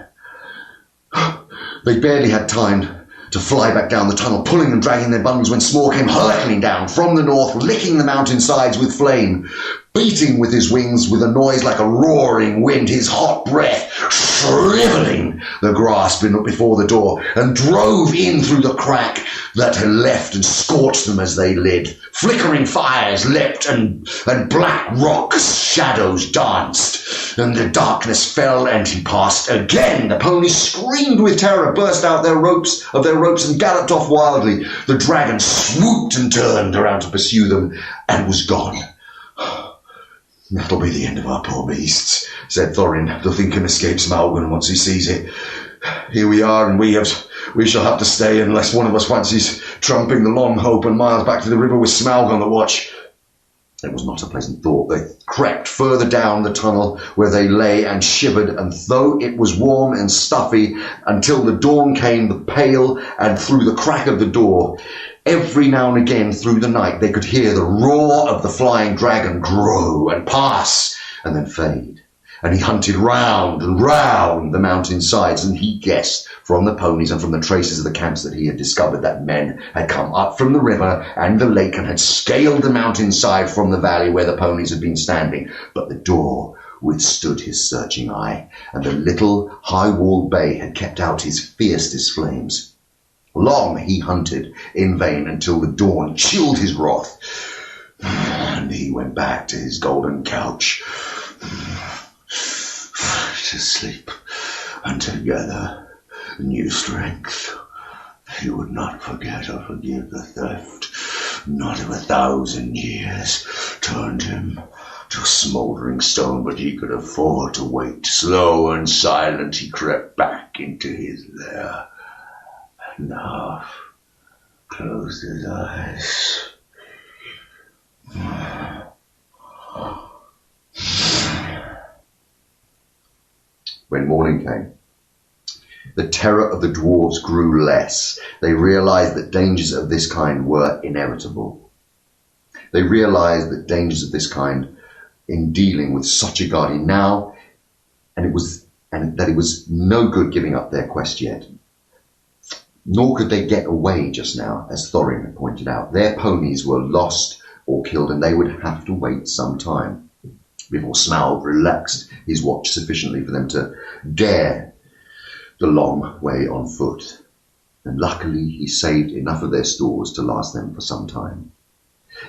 They barely had time to fly back down the tunnel, pulling and dragging their bundles, when Smaug came hurtling down from the north, licking the mountainsides with flame, beating with his wings with a noise like a roaring wind, his hot breath shriveling the grass before the door, and drove in through the crack that had left and scorched them as they lit. Flickering fires leapt, and black rocks shadows danced, and the darkness fell, and he passed again. The ponies screamed with terror, burst out their ropes, and galloped off wildly. The dragon swooped and turned around to pursue them, and was gone. "That'll be the end of our poor beasts," said Thorin. "Nothing can escape Smaug once he sees it. Here we are, and we shall have to stay unless one of us fancies tramping the long hope and miles back to the river with Smaug on the watch." It was not a pleasant thought. They crept further down the tunnel, where they lay and shivered, and though it was warm and stuffy, until the dawn came, the pale, and through the crack of the door, every now and again through the night, they could hear the roar of the flying dragon grow and pass and then fade. And he hunted round and round the mountainsides, and he guessed from the ponies and from the traces of the camps that he had discovered that men had come up from the river and the lake and had scaled the mountainside from the valley where the ponies had been standing. But the door withstood his searching eye, and the little high-walled bay had kept out his fiercest flames. Long he hunted in vain until the dawn chilled his wrath, and he went back to his golden couch to sleep and to gather new strength. He would not forget or forgive the theft, not if 1,000 years turned him to a smouldering stone, but he could afford to wait. Slow and silent he crept back into his lair, and half closed his eyes. When morning came, the terror of the dwarves grew less. They realized that dangers of this kind were inevitable. They realized that dangers of this kind in dealing with such a guardian now, and that it was no good giving up their quest yet. Nor could they get away just now, as Thorin had pointed out. Their ponies were lost or killed, and they would have to wait some time before Smaug relaxed his watch sufficiently for them to dare the long way on foot. And luckily he saved enough of their stores to last them for some time.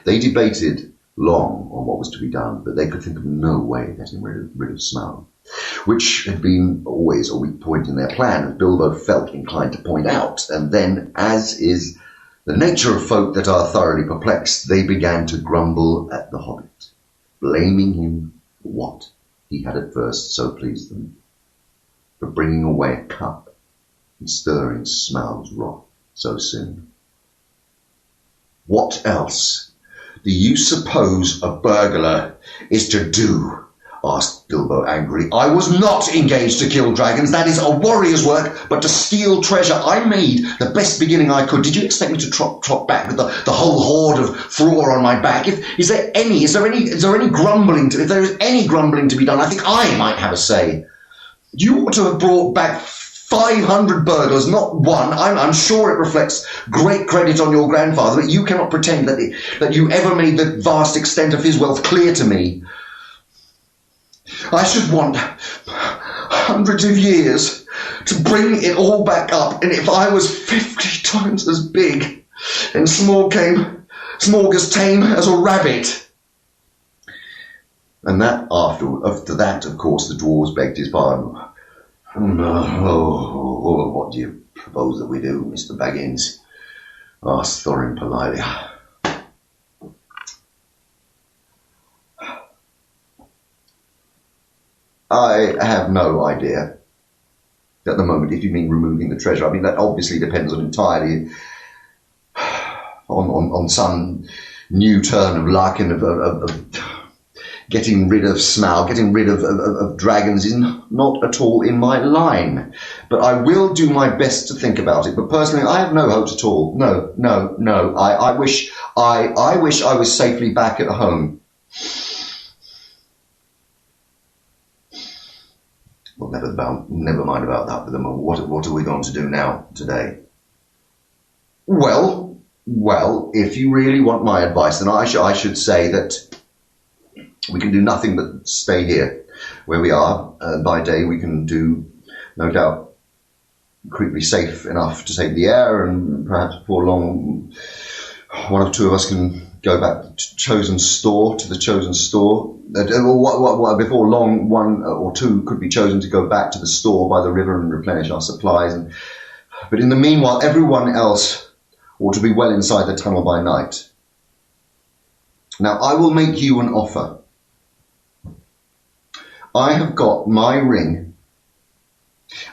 They debated long on what was to be done, but they could think of no way of getting rid of Smaug, which had been always a weak point in their plan, as Bilbo felt inclined to point out. And then, as is the nature of folk that are thoroughly perplexed, they began to grumble at the Hobbit, blaming him for what he had at first so pleased them, for bringing away a cup and stirring Smaug's wrath so soon. "What else do you suppose a burglar is to do?" asked Bilbo angrily. "I was not engaged to kill dragons. That is a warrior's work, but to steal treasure. I made the best beginning I could. Did you expect me to trot back with the whole horde of Thror on my back? Is there any grumbling if there is any grumbling to be done, I think I might have a say. You ought to have brought back 500 burglars, not one. I'm sure it reflects great credit on your grandfather, but you cannot pretend that you ever made the vast extent of his wealth clear to me. I should want hundreds of years to bring it all back up, and if I was 50 times as big, and Smaug as tame as a rabbit." And that after that, of course, the dwarves begged his pardon. "What do you propose that we do, Mr. Baggins?" asked Thorin politely. "I have no idea at the moment, if you mean removing the treasure. I mean, that obviously depends entirely on some new turn of luck, and of getting rid of Smaug. Getting rid of dragons is not at all in my line. But I will do my best to think about it. But personally, I have no hopes at all. No. I wish I was safely back at home." Well, never mind about that for the moment. What are we going to do now, today? Well, if you really want my advice, then I should say that we can do nothing but stay here where we are. By day we can do, no doubt, creepily safe enough to take the air, and perhaps before long one or two of us can go back to the chosen store. Before long, one or two could be chosen to go back to the store by the river and replenish our supplies. But in the meanwhile, everyone else ought to be well inside the tunnel by night. Now, I will make you an offer. I have got my ring,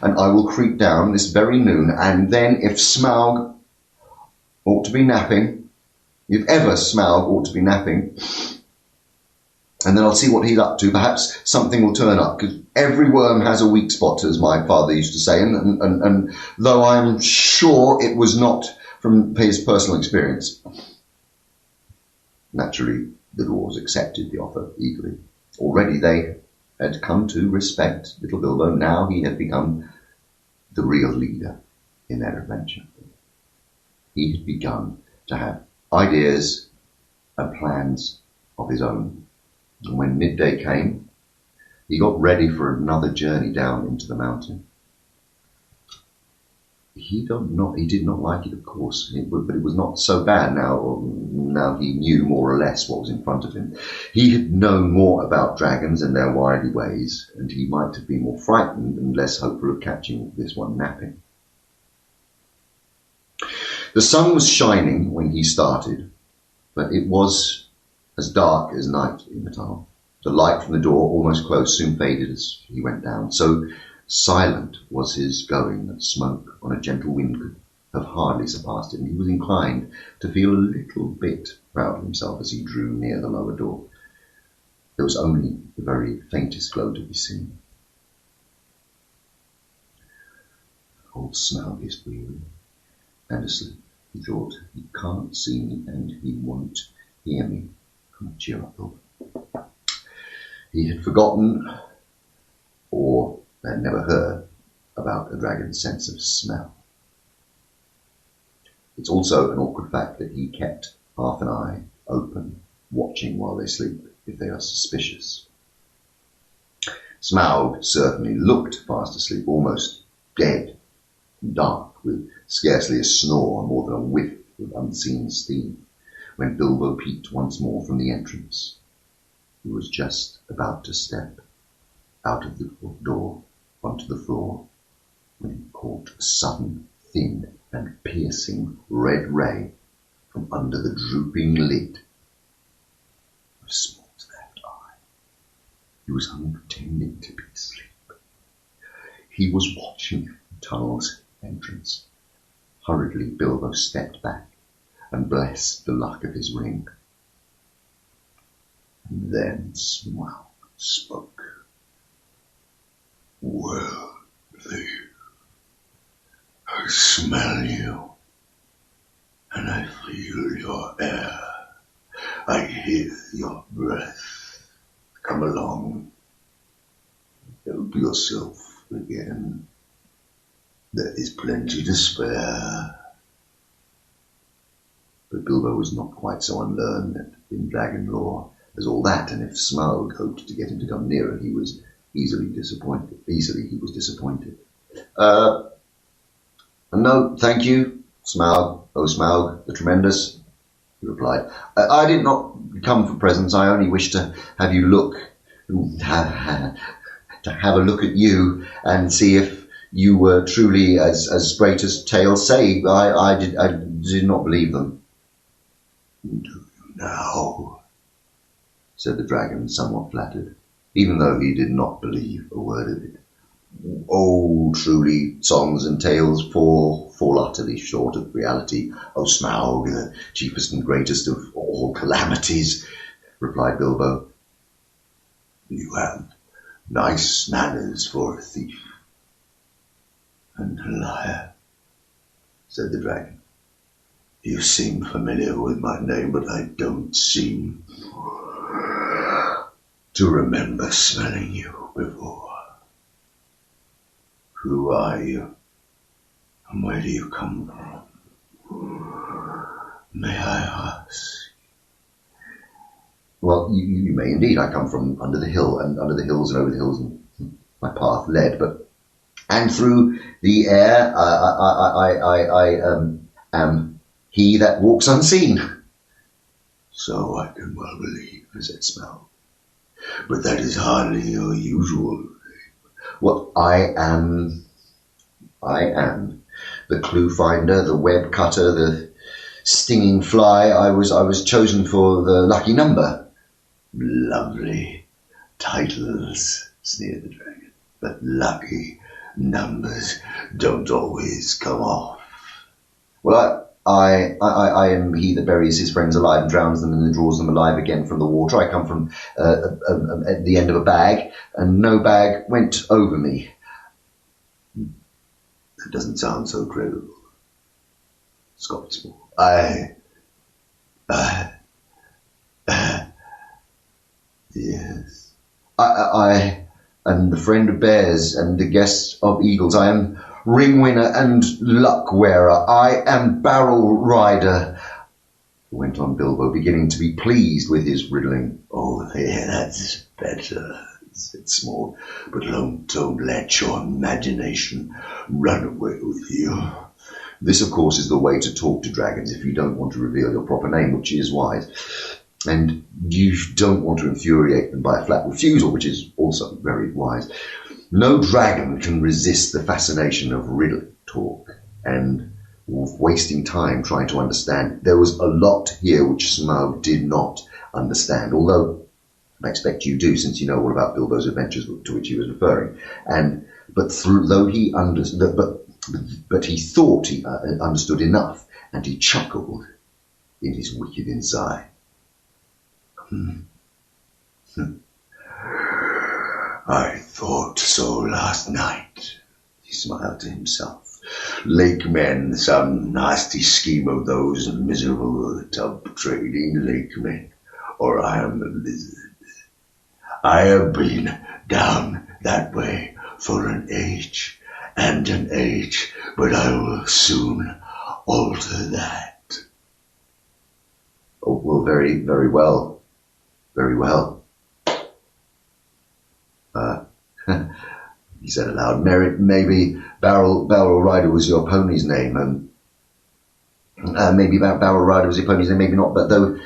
and I will creep down this very noon, and then if Smaug ought to be napping, if ever Smaug ought to be napping, and then I'll see what he's up to. Perhaps something will turn up, because every worm has a weak spot, as my father used to say, and though I'm sure it was not from his personal experience. Naturally, the dwarves accepted the offer eagerly. Already they had come to respect little Bilbo. Now he had become the real leader in their adventure. He had begun to have ideas and plans of his own. And when midday came, he got ready for another journey down into the mountain. He did not like it, of course, but it was not so bad now. Now he knew more or less what was in front of him. He had known more about dragons and their wily ways, and he might have been more frightened and less hopeful of catching this one napping. The sun was shining when he started, but it was as dark as night in the tunnel. The light from the door, almost closed, soon faded as he went down. So silent was his going that smoke on a gentle wind could have hardly surpassed it, and he was inclined to feel a little bit proud of himself as he drew near the lower door. There was only the very faintest glow to be seen. Old Smaug is weary and asleep, he thought. He can't see me and he won't hear me. Come on, cheer up, Bilbo. He had forgotten, or had never heard, about a dragon's sense of smell. It's also an awkward fact that he kept half an eye open, watching while they sleep, if they are suspicious. Smaug certainly looked fast asleep, almost dead, dark, with scarcely a snore, more than a whiff of unseen steam, when Bilbo peeped once more from the entrance. He was just about to step out of the door onto the floor when he caught a sudden, thin and piercing red ray from under the drooping lid of Smaug's left eye. He was only pretending to be asleep. He was watching the tunnel's entrance. Hurriedly, Bilbo stepped back and blessed the luck of his ring. And then Smaug spoke. Worthy, I smell you, and I feel your air. I hear your breath. Come along. Help yourself again. There is plenty to spare. But Bilbo was not quite so unlearned in dragon lore as all that, and if Smaug hoped to get him to come nearer, he was easily he was disappointed. No, thank you, Smaug. Oh, Smaug, the Tremendous, he replied. I did not come for presents. I only wished to have you look, to have a look at you and see if you were truly as great as tales say. I did not believe them. Do you now? Said the dragon, somewhat flattered, even though he did not believe a word of it. Oh, truly, songs and tales fall utterly short of reality. Oh, Smaug, the chiefest and greatest of all calamities, replied Bilbo. You have nice manners for a thief and a liar, said the dragon. You seem familiar with my name, but I don't seem to remember smelling you before. Who are you? And where do you come from? May I ask? Well, you may indeed. I come from under the hill, and under the hills and over the hills, and my path led. And through the air, I am he that walks unseen. So I can well believe, said Smell. But that is hardly your usual name. Well, I am the clue finder, the web cutter, the stinging fly. I was chosen for the lucky number. Lovely titles, sneered the dragon, but lucky numbers don't always come off. Well, I am he that buries his friends alive and drowns them and then draws them alive again from the water. I come from at the end of a bag, and no bag went over me. That doesn't sound so credible, scoffed Small. Yes. I am the friend of bears and the guest of eagles. I am ring winner and luck wearer. I am barrel rider, went on Bilbo, beginning to be pleased with his riddling. Oh, yeah, that's better, said Small, but don't let your imagination run away with you. This, of course, is the way to talk to dragons if you don't want to reveal your proper name, which is wise. And you don't want to infuriate them by a flat refusal, which is also very wise. No dragon can resist the fascination of riddle talk and wasting time trying to understand. There was a lot here which Smaug did not understand, although I expect you do, since you know all about Bilbo's adventures to which he was referring. But he thought he understood enough, and he chuckled in his wicked inside. I thought so last night, he smiled to himself. Lake men, some nasty scheme of those miserable tub trading lake men, or I am a lizard. I have been down that way for an age and an age, but I will soon alter that. Oh, well, very, very well. Very well. He said aloud, maybe Barrel Rider was your pony's name, maybe Barrel Rider was your pony's name, maybe not, but though,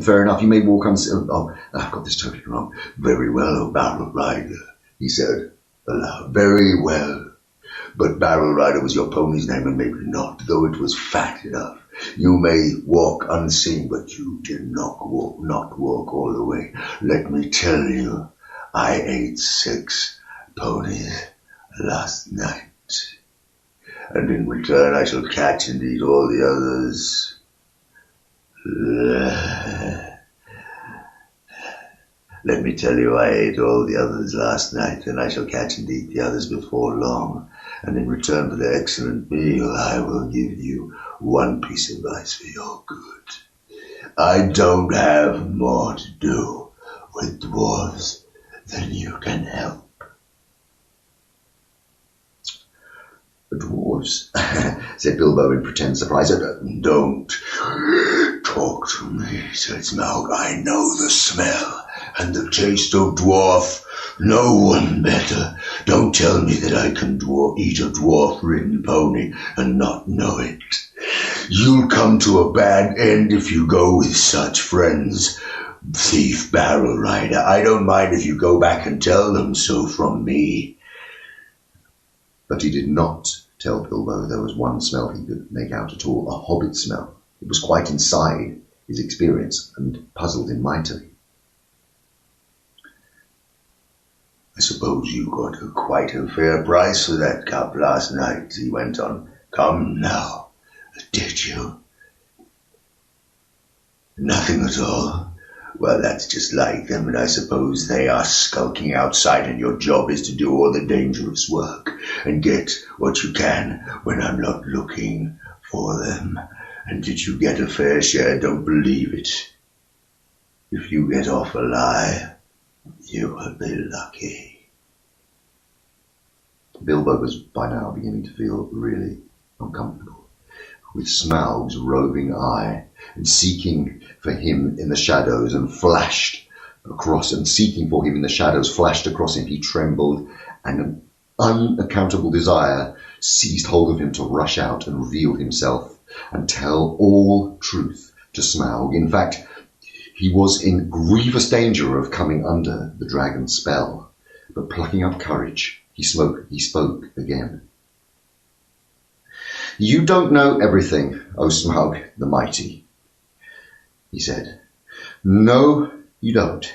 fair enough, you may walk on, I've got this totally wrong. Very well, Barrel Rider, he said aloud, very well, but Barrel Rider was your pony's name, and maybe not, though it was fat enough. You may walk unseen, but you did not walk all the way. Let me tell you, I ate 6 ponies last night, and in return I shall catch and eat all the others. Let me tell you, I ate all the others last night, and I shall catch and eat the others before long, and in return for the excellent meal I will give you one piece of advice for your good. I don't have more to do with dwarves than you can help. The dwarves, said Bilbo in pretend surprise. Don't talk to me, said Smaug. I know the smell and the taste of dwarf. No one better. Don't tell me that I can eat a dwarf-ridden pony and not know it. You'll come to a bad end if you go with such friends, thief Barrel Rider. I don't mind if you go back and tell them so from me. But he did not tell Bilbo there was one smell he could make out at all, a hobbit smell. It was quite inside his experience and puzzled him mightily. I suppose you got quite a fair price for that cup last night, he went on. Come now, did you? Nothing at all? Well, that's just like them, and I suppose they are skulking outside, and your job is to do all the dangerous work and get what you can when I'm not looking for them. And did you get a fair share? Don't believe it. If you get off alive, you will be lucky. Bilbo was by now beginning to feel really uncomfortable, with Smaug's roving eye and seeking for him in the shadows flashed across him. He trembled, and an unaccountable desire seized hold of him to rush out and reveal himself and tell all truth to Smaug. In fact, he was in grievous danger of coming under the dragon's spell, but plucking up courage, he spoke again. "You don't know everything, O Smaug the Mighty," he said. "No, you don't.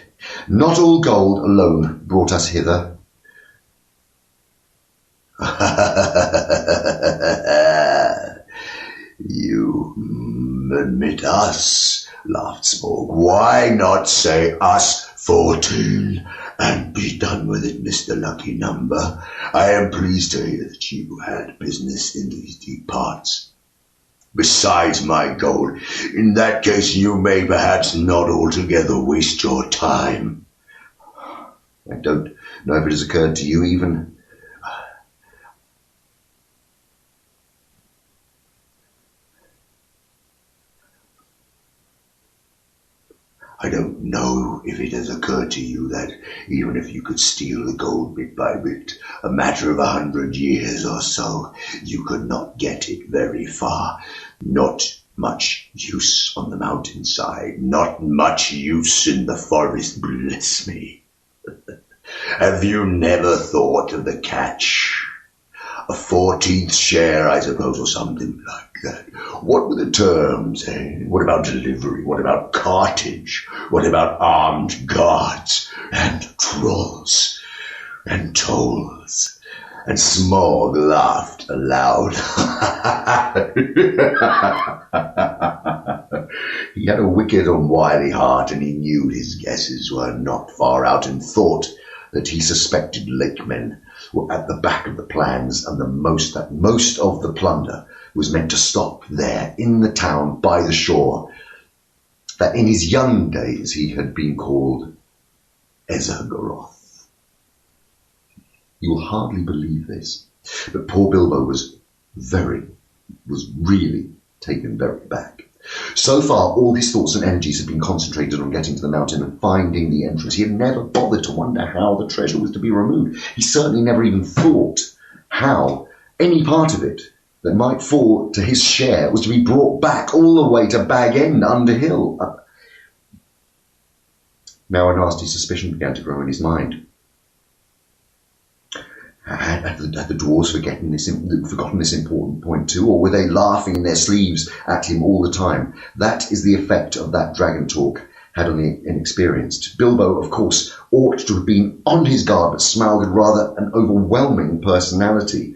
Not all gold alone brought us hither." "You admit us," laughed Smaug. "Why not say us 14 and be done with it, Mr. Lucky Number? I am pleased to hear that you had business in these deep parts. Besides my gold, in that case you may perhaps not altogether waste your time." "I don't know if it has occurred to you even..." "I don't know if it has occurred to you that even if you could steal the gold bit by bit, a matter of 100 years or so, you could not get it very far. Not much use on the mountainside, not much use in the forest, bless me. Have you never thought of the catch? A 14th share, I suppose, or something like that. What were the terms, eh? What about delivery? What about cartage? What about armed guards and trolls and tolls?" And Smaug laughed aloud. He had a wicked and wily heart, and he knew his guesses were not far out, and thought that he suspected lakemen were at the back of the plans, and that most of the plunder was meant to stop there in the town by the shore, that in his young days he had been called Esargoroth. You will hardly believe this, but poor Bilbo was really taken very back. So far, all his thoughts and energies had been concentrated on getting to the mountain and finding the entrance. He had never bothered to wonder how the treasure was to be removed. He certainly never even thought how any part of it that might fall to his share was to be brought back all the way to Bag End under hill. Now a nasty suspicion began to grow in his mind. Had the dwarves forgotten this important point too, or were they laughing in their sleeves at him all the time? That is the effect of that dragon talk had on the inexperienced. Bilbo, of course, ought to have been on his guard, but Smaug had rather an overwhelming personality.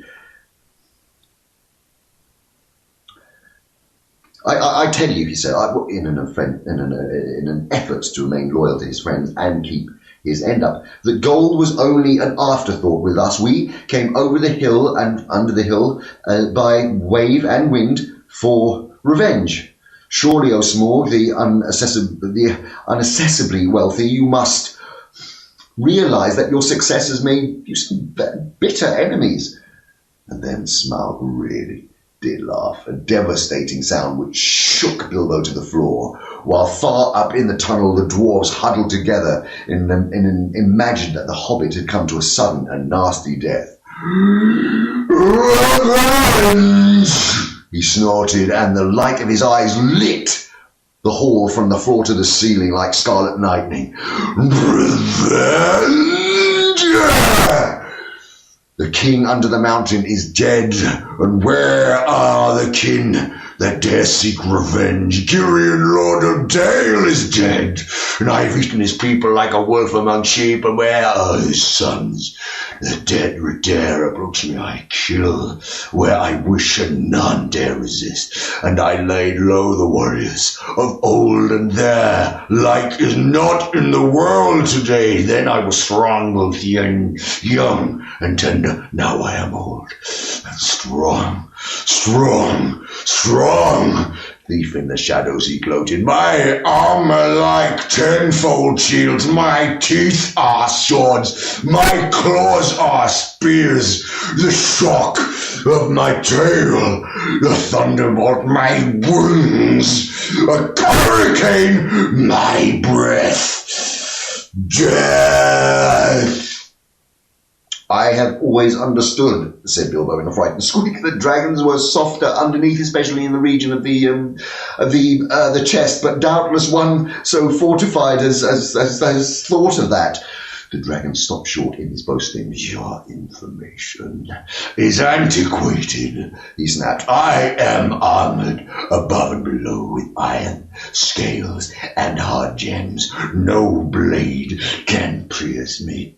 I tell you, he said, in an effort to remain loyal to his friends and keep his end up, that gold was only an afterthought with us. We came over the hill and under the hill by wave and wind for revenge. Surely, O Smaug, the unaccessibly wealthy, you must realize that your success has made you some bitter enemies." And then Smaug really did laugh, a devastating sound which shook Bilbo to the floor, while far up in the tunnel the dwarves huddled together and imagined that the Hobbit had come to a sudden and nasty death. "Revenge!" he snorted, and the light of his eyes lit the hall from the floor to the ceiling like scarlet lightning. "Revenge! The king under the mountain is dead, and where are the kin that dare seek revenge? Girion, Lord of Dale, is dead, and I have eaten his people like a wolf among sheep, and where are his sons? The dead dare approach me, I kill, where I wish, and none dare resist, and I laid low the warriors of old, and their like is not in the world today. Then I was strong, both young and tender. Now I am old and strong, Thief in the shadows, he gloated. My armor like tenfold shields, my teeth are swords, my claws are spears, the shock of my tail, the thunderbolt, my wings, a hurricane, my breath, death. I have always understood, said Bilbo in a frightened squeak, that dragons were softer underneath, especially in the region of the chest, but doubtless one so fortified has thought of that. The dragon stopped short in his boasting. Your information is antiquated, he snapped. I am armored above and below with iron, scales, and hard gems. No blade can pierce me.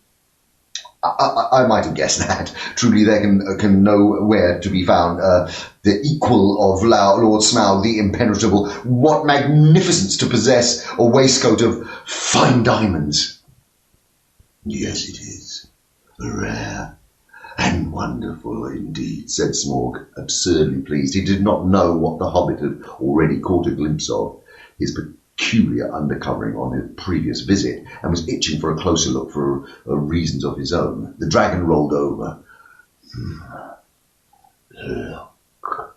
I might have guessed that. Truly there can nowhere to be found the equal of Lord Smaug the Impenetrable. What magnificence to possess a waistcoat of fine diamonds. Yes, it is. Rare and wonderful indeed, said Smaug, absurdly pleased. He did not know what the Hobbit had already caught a glimpse of. His peculiar undercovering on his previous visit, and was itching for a closer look for reasons of his own. The dragon rolled over. Look,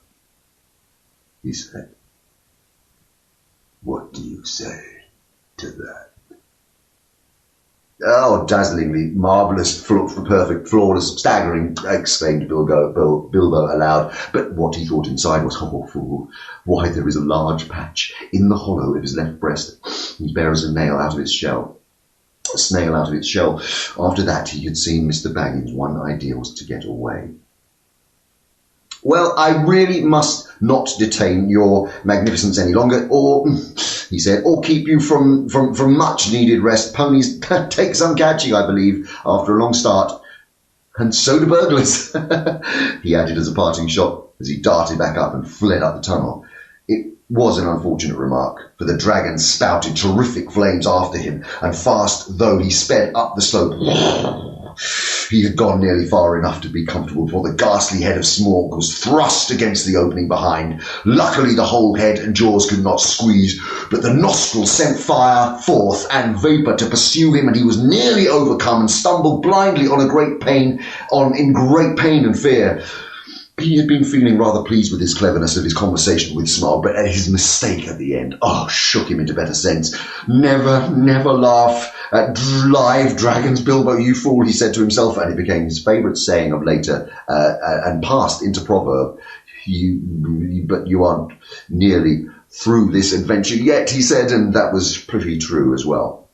he said. What do you say to that? Oh, dazzlingly, marvellous, perfect, flawless, staggering, exclaimed Bilbo aloud. But what he thought inside was, oh, fool, why there is a large patch in the hollow of his left breast, as bare as a nail out of its shell. A snail out of its shell. After that, he had seen Mr. Baggins' one idea was to get away. Well, I really must not detain your magnificence any longer, or, he said, or keep you from much needed rest. Ponies take some catching, I believe, after a long start. And so do burglars, he added as a parting shot, as he darted back up and fled up the tunnel. It was an unfortunate remark, for the dragon spouted terrific flames after him, and fast though he sped up the slope, he had gone nearly far enough to be comfortable before the ghastly head of Smaug was thrust against the opening behind. Luckily the whole head and jaws could not squeeze, but the nostrils sent fire forth and vapour to pursue him, and he was nearly overcome and stumbled blindly in great pain and fear. He had been feeling rather pleased with his cleverness of his conversation with Smaug, but his mistake at the end, shook him into better sense. Never laugh at live dragons, Bilbo, you fool, he said to himself, and it became his favourite saying of later, and passed into proverb. But you aren't nearly through this adventure yet, he said, and that was pretty true as well.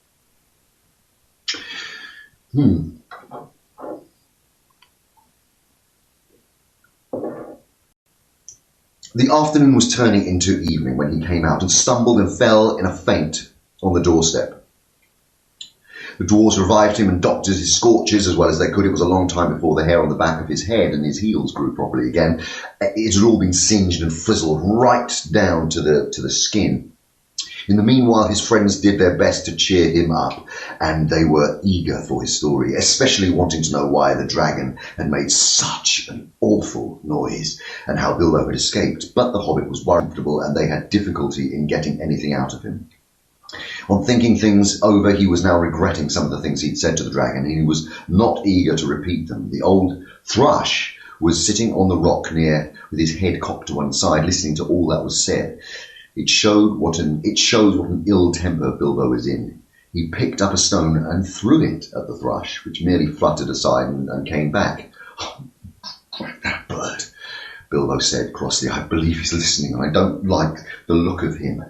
The afternoon was turning into evening when he came out and stumbled and fell in a faint on the doorstep. The dwarves revived him and doctored his scorches as well as they could. It was a long time before the hair on the back of his head and his heels grew properly again. It had all been singed and frizzled right down to the skin. In the meanwhile, his friends did their best to cheer him up, and they were eager for his story, especially wanting to know why the dragon had made such an awful noise, and how Bilbo had escaped. But the Hobbit was comfortable, and they had difficulty in getting anything out of him. On thinking things over, he was now regretting some of the things he'd said to the dragon, and he was not eager to repeat them. The old thrush was sitting on the rock near, with his head cocked to one side, listening to all that was said. It showed what an ill temper Bilbo was in. He picked up a stone and threw it at the thrush, which merely fluttered aside and came back. That bird, Bilbo said crossly. I believe he's listening, and I don't like the look of him.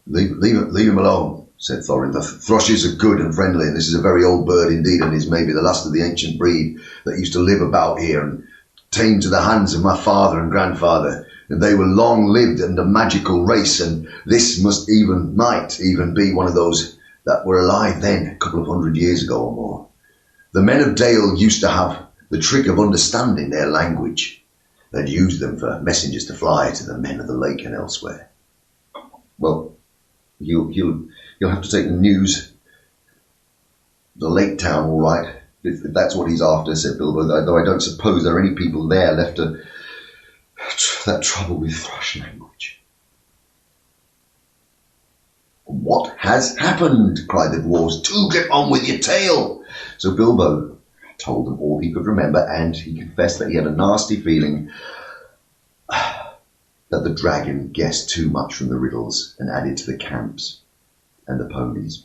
Leave him alone, said Thorin. The thrushes are good and friendly, and this is a very old bird indeed, and is maybe the last of the ancient breed that used to live about here, and tamed to the hands of my father and grandfather, and they were long-lived and a magical race, and this might even be one of those that were alive then, a couple of 100 years ago or more. The men of Dale used to have the trick of understanding their language. They'd use them for messengers to fly to the men of the lake and elsewhere. Well, you'll have to take the news, the lake town, all right. If that's what he's after, said Bilbo, though I don't suppose there are any people there left to that trouble with thrush language. What has happened? Cried the dwarves. Do get on with your tale. So Bilbo told them all he could remember, and he confessed that he had a nasty feeling that the dragon guessed too much from the riddles and added to the camps and the ponies.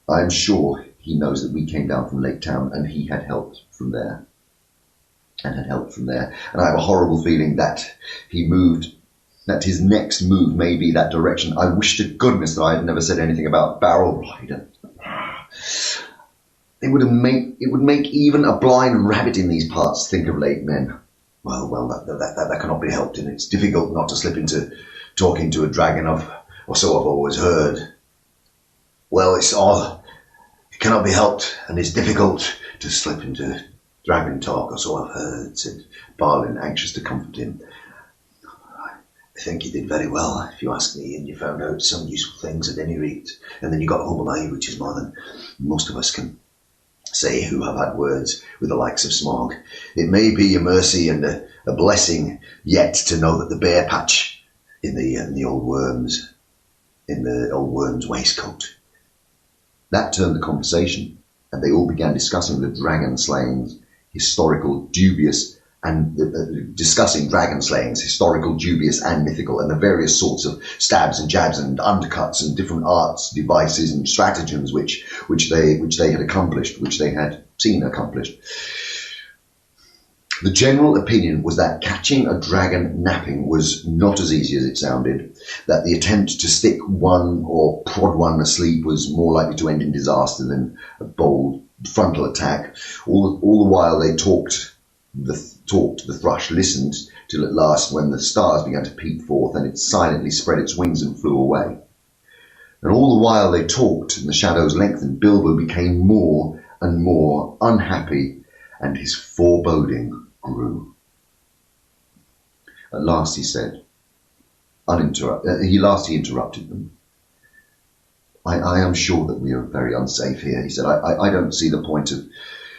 I am sure he knows that we came down from Lake Town and he had helped from there. And I have a horrible feeling that that his next move may be that direction. I wish to goodness that I had never said anything about Barrel Rider. It would make even a blind rabbit in these parts think of late men. Well, that cannot be helped, and it's difficult not to slip into talking to a dragon or so I've always heard. Well, it cannot be helped, and it's difficult to slip into dragon talk, or so I've heard, said Balin, anxious to comfort him. I think you did very well, if you ask me, and you found out some useful things at any rate, and then you got home alive, which is more than most of us can say who have had words with the likes of Smaug. It may be a mercy and a blessing yet to know that the bear patch in the old worm's waistcoat. That turned the conversation, and they all began discussing the dragon slaying's historical, dubious, and discussing dragon slayings, historical, dubious, and mythical, and the various sorts of stabs and jabs and undercuts and different arts, devices, and stratagems which they had accomplished, which they had seen accomplished. The general opinion was that catching a dragon napping was not as easy as it sounded, that the attempt to stick one or prod one asleep was more likely to end in disaster than a bold frontal attack. All the while they talked, the thrush listened till at last, when the stars began to peep forth, and it silently spread its wings and flew away. And all the while they talked and the shadows lengthened, Bilbo became more and more unhappy, and his foreboding grew. At last he said, he interrupted them. I am sure that we are very unsafe here, he said. I don't see the point of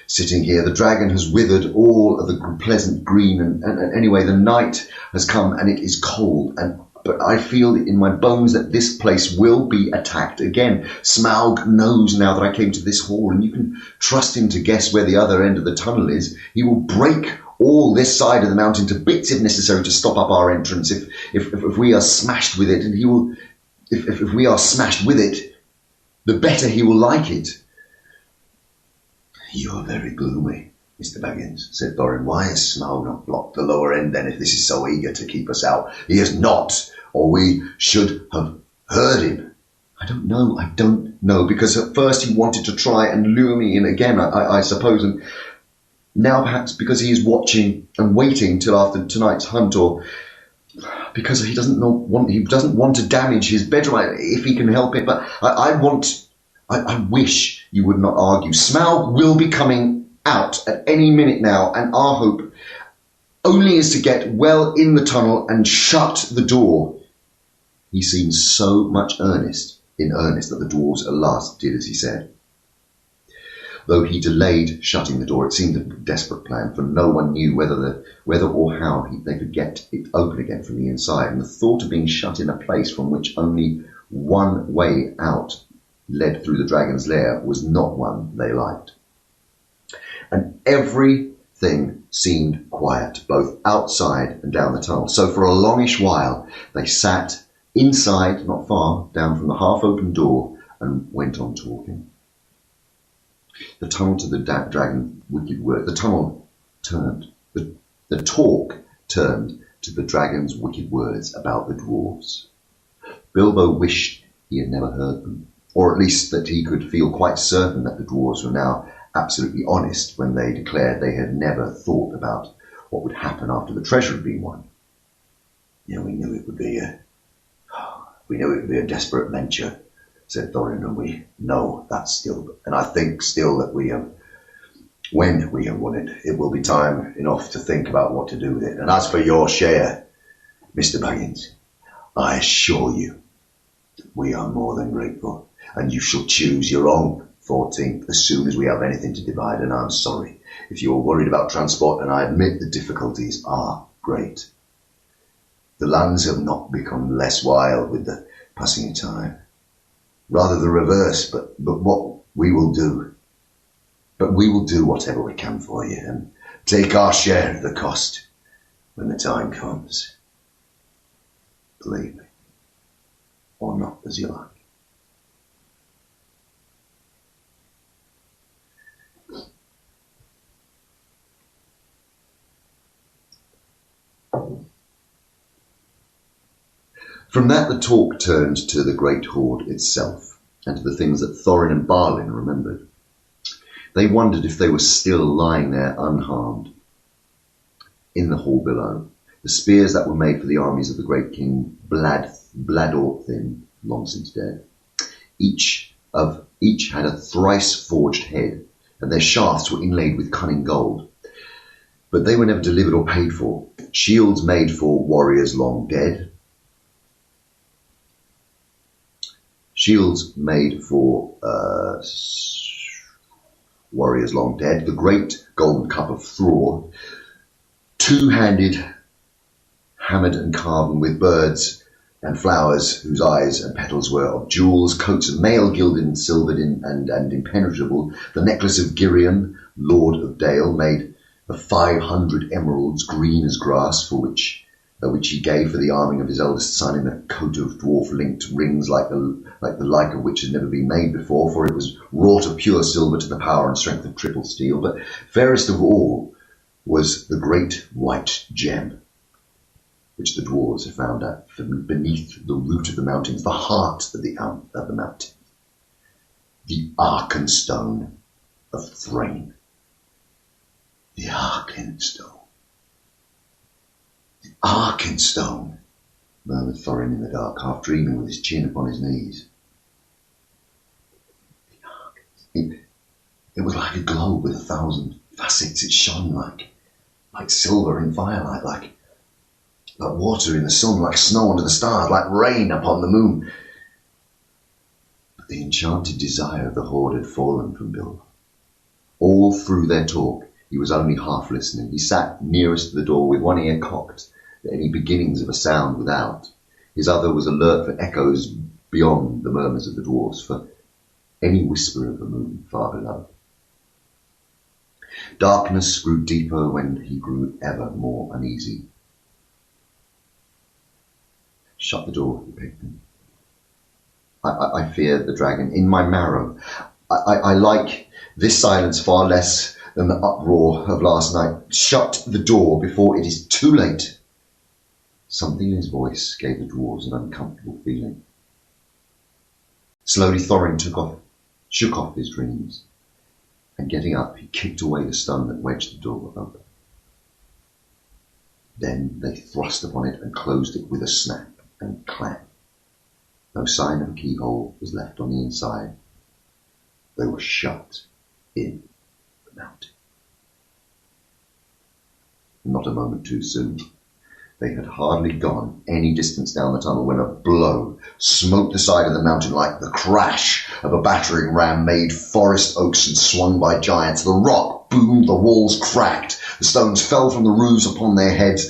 sitting here. The dragon has withered all of the pleasant green, and anyway, the night has come and it is cold, but I feel in my bones that this place will be attacked again. Smaug knows now that I came to this hall, and you can trust him to guess where the other end of the tunnel is. He will break all this side of the mountain to bits if necessary to stop up our entrance if we are smashed with it, and he will, if we are smashed with it, the better he will like it. You are very gloomy, Mr. Baggins, said Thorin. Why has Smaug not blocked the lower end then, if this is so eager to keep us out? He has not, or we should have heard him. I don't know, because at first he wanted to try and lure me in again, I suppose, and now perhaps because he is watching and waiting till after tonight's hunt, or because he doesn't want to damage his bedroom if he can help it. But I wish you would not argue. Smaug will be coming out at any minute now, and our hope only is to get well in the tunnel and shut the door. He seemed so much in earnest that the dwarves at last did as he said. Though he delayed shutting the door, it seemed a desperate plan, for no one knew whether or how they could get it open again from the inside, and the thought of being shut in a place from which only one way out led through the dragon's lair was not one they liked. And everything seemed quiet, both outside and down the tunnel. So for a longish while they sat inside, not far down from the half-open door, and went on talking. The tunnel to the dragon wicked word. The tunnel turned. The talk turned to the dragon's wicked words about the dwarves. Bilbo wished he had never heard them, or at least that he could feel quite certain that the dwarves were now absolutely honest when they declared they had never thought about what would happen after the treasure had been won. Yeah, we knew it would be a desperate venture, said Thorin, and we know that still. And I think still that when we have won it, it will be time enough to think about what to do with it. And as for your share, Mr. Baggins, I assure you that we are more than grateful, and you shall choose your own 14th as soon as we have anything to divide. And I'm sorry if you're worried about transport, and I admit the difficulties are great. The lands have not become less wild with the passing of time. Rather the reverse, but what we will do. But we will do whatever we can for you and take our share of the cost when the time comes. Believe me. Or not, as you like. From that the talk turned to the great hoard itself, and to the things that Thorin and Balin remembered. They wondered if they were still lying there unharmed. In the hall below, the spears that were made for the armies of the great king Bladorthin, long since dead. Each had a thrice forged head, and their shafts were inlaid with cunning gold. But they were never delivered or paid for. Shields made for warriors long dead. Shields made for warriors long dead. The great golden cup of Thror, two-handed, hammered and carven with birds and flowers whose eyes and petals were of jewels, coats of mail gilded and silvered and impenetrable, the necklace of Girion, lord of Dale, made of 500 emeralds green as grass, for which he gave for the arming of his eldest son in a coat of dwarf-linked rings like the like of which had never been made before, for it was wrought of pure silver to the power and strength of triple steel. But fairest of all was the great white gem, which the dwarves had found out beneath the root of the mountains, the heart of the mountain, the Arkenstone of Thrain. The Arkenstone. The Arkenstone, murmured Thorin in the dark, half dreaming with his chin upon his knees. It was like a globe with 1,000 facets. It shone like silver in firelight, like water in the sun, like snow under the stars, like rain upon the moon. But the enchanted desire of the horde had fallen from Bilbo. All through their talk, he was only half listening. He sat nearest to the door with one ear cocked at any beginnings of a sound without. His other was alert for echoes beyond the murmurs of the dwarfs, for any whisper of the moon far below. Darkness grew deeper when he grew ever more uneasy. Shut the door, he begged him. I fear the dragon in my marrow. I like this silence far less than the uproar of last night. Shut the door before it is too late. Something in his voice gave the dwarves an uncomfortable feeling. Slowly Thorin shook off his dreams, and getting up, he kicked away the stone that wedged the door open. Then they thrust upon it and closed it with a snap and clang. No sign of a keyhole was left on the inside. They were shut in the mountain. Not a moment too soon. They had hardly gone any distance down the tunnel when a blow smote the side of the mountain like the crash of a battering ram made forest oaks and swung by giants. The rock boomed, the walls cracked, the stones fell from the roofs upon their heads.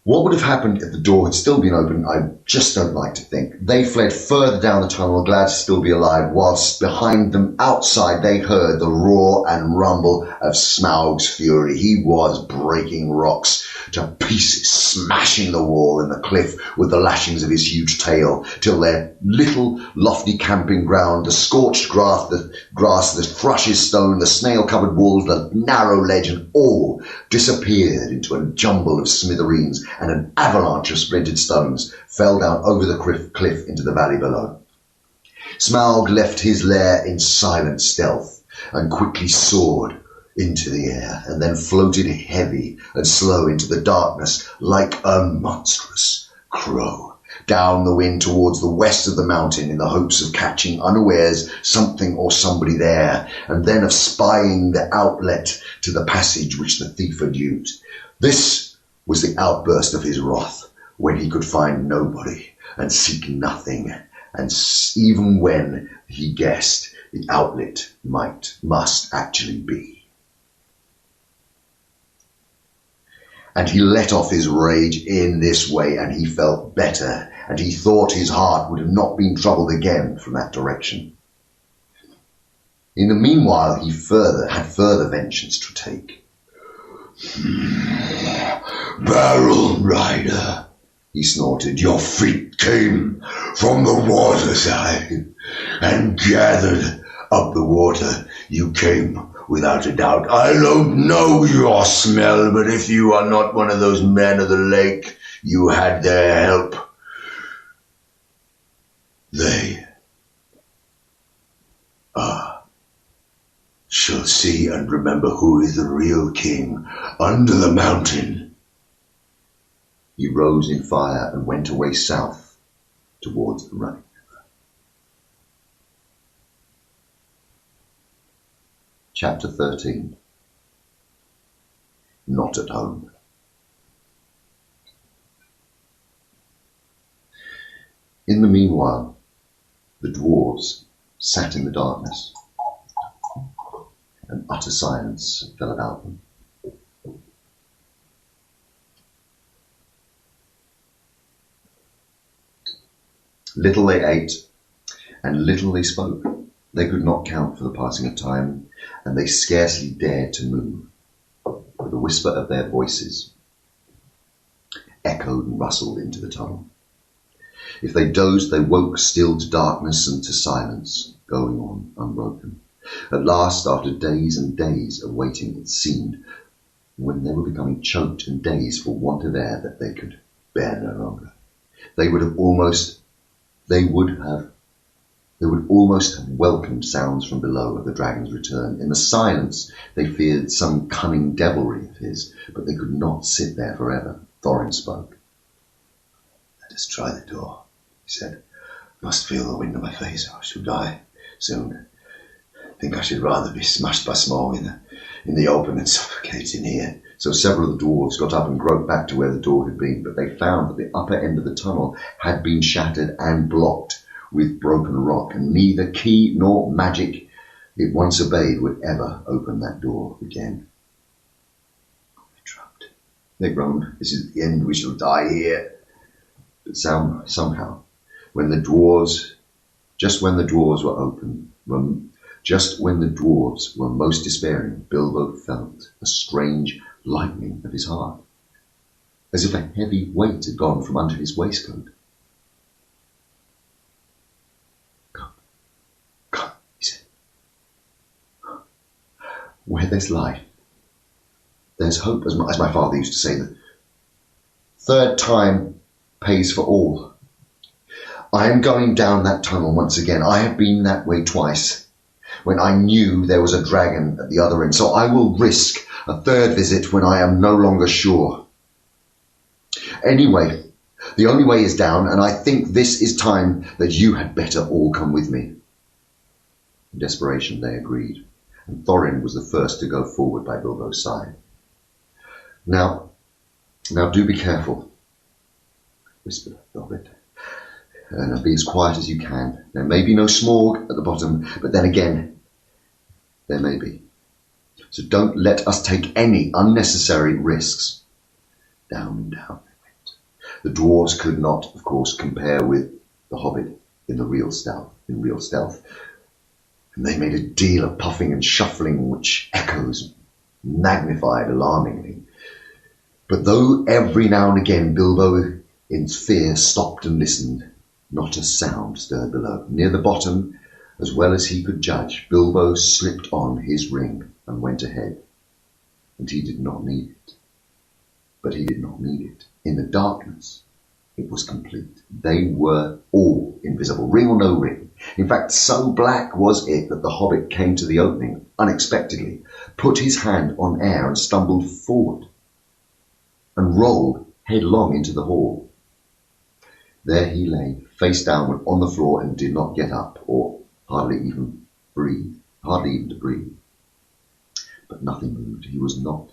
What would have happened if the door had still been open, I just don't like to think. They fled further down the tunnel, glad to still be alive, whilst behind them, outside, they heard the roar and rumble of Smaug's fury. He was breaking rocks to pieces, smashing the wall and the cliff with the lashings of his huge tail, till their little lofty camping ground, the scorched grass, the thrushes stone, the snail-covered walls, the narrow ledge, and all disappeared into a jumble of smithereens, and an avalanche of splintered stones fell down over the cliff into the valley below. Smaug left his lair in silent stealth and quickly soared into the air, and then floated heavy and slow into the darkness like a monstrous crow, down the wind towards the west of the mountain in the hopes of catching unawares something or somebody there, and then of spying the outlet to the passage which the thief had used. This was the outburst of his wrath, when he could find nobody and seek nothing, and even when he guessed the outlet must actually be. And he let off his rage in this way, and he felt better, and he thought his heart would have not been troubled again from that direction. In the meanwhile, he had further vengeance to take. Barrel Rider, he snorted, your feet came from the water side and gathered up the water. You came without a doubt. I don't know your smell, but if you are not one of those men of the lake, you had their help. They shall see and remember who is the real king under the mountain. He rose in fire and went away south towards the running river. Chapter 13. Not at home. In the meanwhile, the dwarves sat in the darkness, and utter silence fell about them. Little they ate, and little they spoke. They could not count for the passing of time, and they scarcely dared to move, for the whisper of their voices echoed and rustled into the tunnel. If they dozed, they woke still to darkness and to silence, going on unbroken. At last, after days and days of waiting, it seemed, when they were becoming choked and dazed for want of air that they could bear no longer, they would almost have welcomed sounds from below of the dragon's return. In the silence, they feared some cunning devilry of his, but they could not sit there forever. Thorin spoke. Let us try the door, he said. Must feel the wind on my face, or I shall die soon. Think I should rather be smashed by smog in the open than suffocate in here. So several of the dwarves got up and groped back to where the door had been, but they found that the upper end of the tunnel had been shattered and blocked with broken rock, and neither key nor magic it once obeyed would ever open that door again. We're trapped, they groaned. This is the end. We shall die here. But somehow, just when the dwarves were most despairing, Bilbo felt a strange lightening of his heart, as if a heavy weight had gone from under his waistcoat. Come, he said. Where there's life, there's hope, as my father used to say. The third time pays for all. I am going down that tunnel once again. I have been that way twice, when I knew there was a dragon at the other end, so I will risk a third visit when I am no longer sure. Anyway, the only way is down, and I think this is time that you had better all come with me. In desperation, they agreed, and Thorin was the first to go forward by Bilbo's side. Now do be careful, whispered the Hobbit, and be as quiet as you can. There may be no smog at the bottom, but then again, there may be. So don't let us take any unnecessary risks. Down and down they went. The dwarves could not, of course, compare with the Hobbit in real stealth. And they made a deal of puffing and shuffling, which echoes magnified alarmingly. But though every now and again Bilbo, in fear, stopped and listened, not a sound stirred below. Near the bottom, as well as he could judge, Bilbo slipped on his ring and went ahead. And he did not need it. But he did not need it. In the darkness, it was complete. They were all invisible, ring or no ring. In fact, so black was it that the Hobbit came to the opening unexpectedly, put his hand on air and stumbled forward, and rolled headlong into the hall. There he lay, face downward on the floor, and did not get up, or hardly even to breathe. But nothing moved. There was not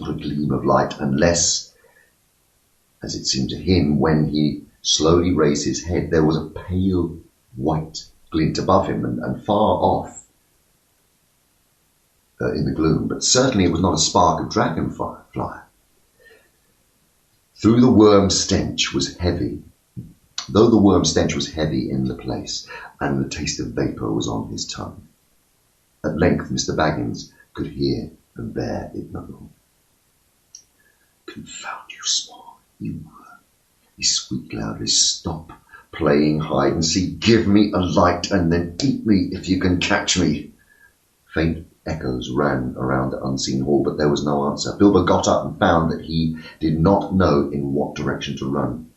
a gleam of light, unless, as it seemed to him, when he slowly raised his head, there was a pale white glint above him and far off in the gloom, but certainly it was not a spark of dragonfire. Though the worm stench was heavy in the place, and the taste of vapour was on his tongue, at length Mr. Baggins could hear and bear it no more. "Confound you, Small, you," he squeaked loudly. "Stop playing hide and seek. Give me a light, and then eat me if you can catch me." Faint echoes ran around the unseen hall, but there was no answer. Bilbo got up and found that he did not know in what direction to run.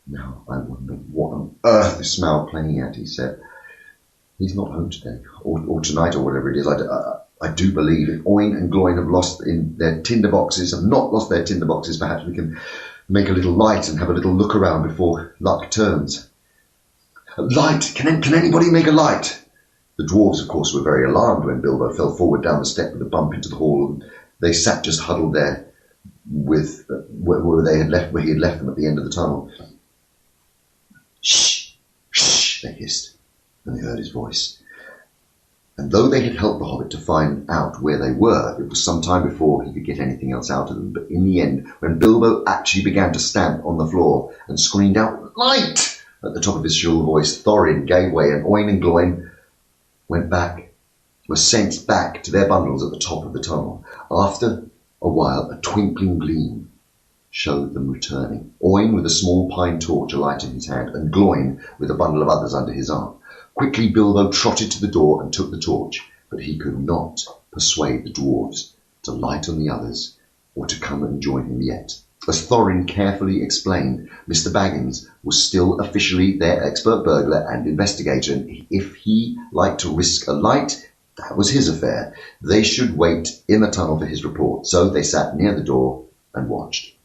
"Now I wonder what on earth is Smaug playing at," he said. "He's not home today, or tonight, or whatever it is. I do believe if Oin and Gloin have not lost their tinder boxes, perhaps we can make a little light and have a little look around before luck turns." "A light? Can anybody make a light?" The dwarves, of course, were very alarmed when Bilbo fell forward down the step with a bump into the hall, and they sat just huddled there with where he had left them at the end of the tunnel. "Shh! Shh!" they hissed, and they heard his voice. And though they had helped the Hobbit to find out where they were, it was some time before he could get anything else out of them. But in the end, when Bilbo actually began to stamp on the floor and screamed out, "Light!" at the top of his shrill voice, Thorin gave way, and Oin and Gloin were sent back to their bundles at the top of the tunnel. After a while, a twinkling gleam showed them returning. Oin with a small pine torch alight in his hand, and Gloin with a bundle of others under his arm. Quickly Bilbo trotted to the door and took the torch, but he could not persuade the dwarves to light on the others or to come and join him yet. As Thorin carefully explained, Mr. Baggins was still officially their expert burglar and investigator, and if he liked to risk a light, that was his affair. They should wait in the tunnel for his report. So they sat near the door and watched.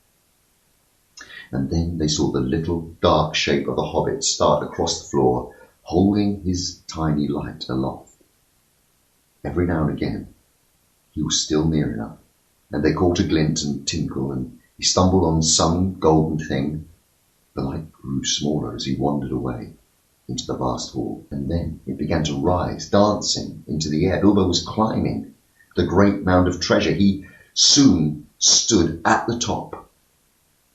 And then they saw the little dark shape of the Hobbit start across the floor, holding his tiny light aloft. Every now and again, he was still near enough, and they caught a glint and tinkle, and he stumbled on some golden thing. The light grew smaller as he wandered away into the vast hall, and then it began to rise, dancing into the air. Bilbo was climbing the great mound of treasure. He soon stood at the top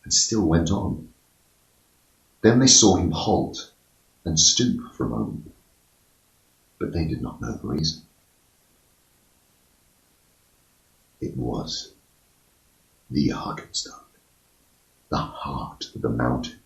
and still went on. Then they saw him halt and stoop for a moment, but they did not know the reason. It was the Arkenstone, the heart of the mountain.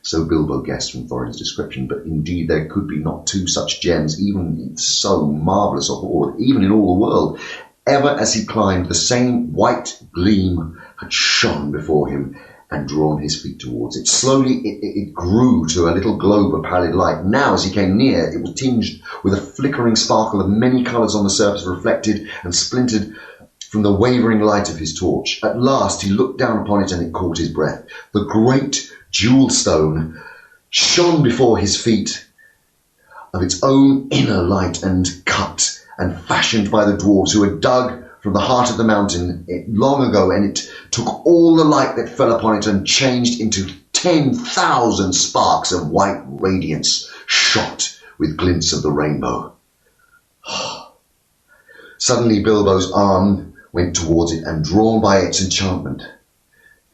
So Bilbo guessed from Thorin's description, but indeed there could be not two such gems, even in so marvellous a hoard, even in all the world. Ever as he climbed, the same white gleam had shone before him and drawn his feet towards it. Slowly it grew to a little globe of pallid light. Now, as he came near, it was tinged with a flickering sparkle of many colours on the surface, reflected and splintered from the wavering light of his torch. At last he looked down upon it, and it caught his breath. The great jewel stone shone before his feet of its own inner light, and cut and fashioned by the dwarves who had dug from the heart of the mountain long ago, and it took all the light that fell upon it and changed into 10,000 sparks of white radiance, shot with glints of the rainbow. Suddenly Bilbo's arm went towards it, and drawn by its enchantment,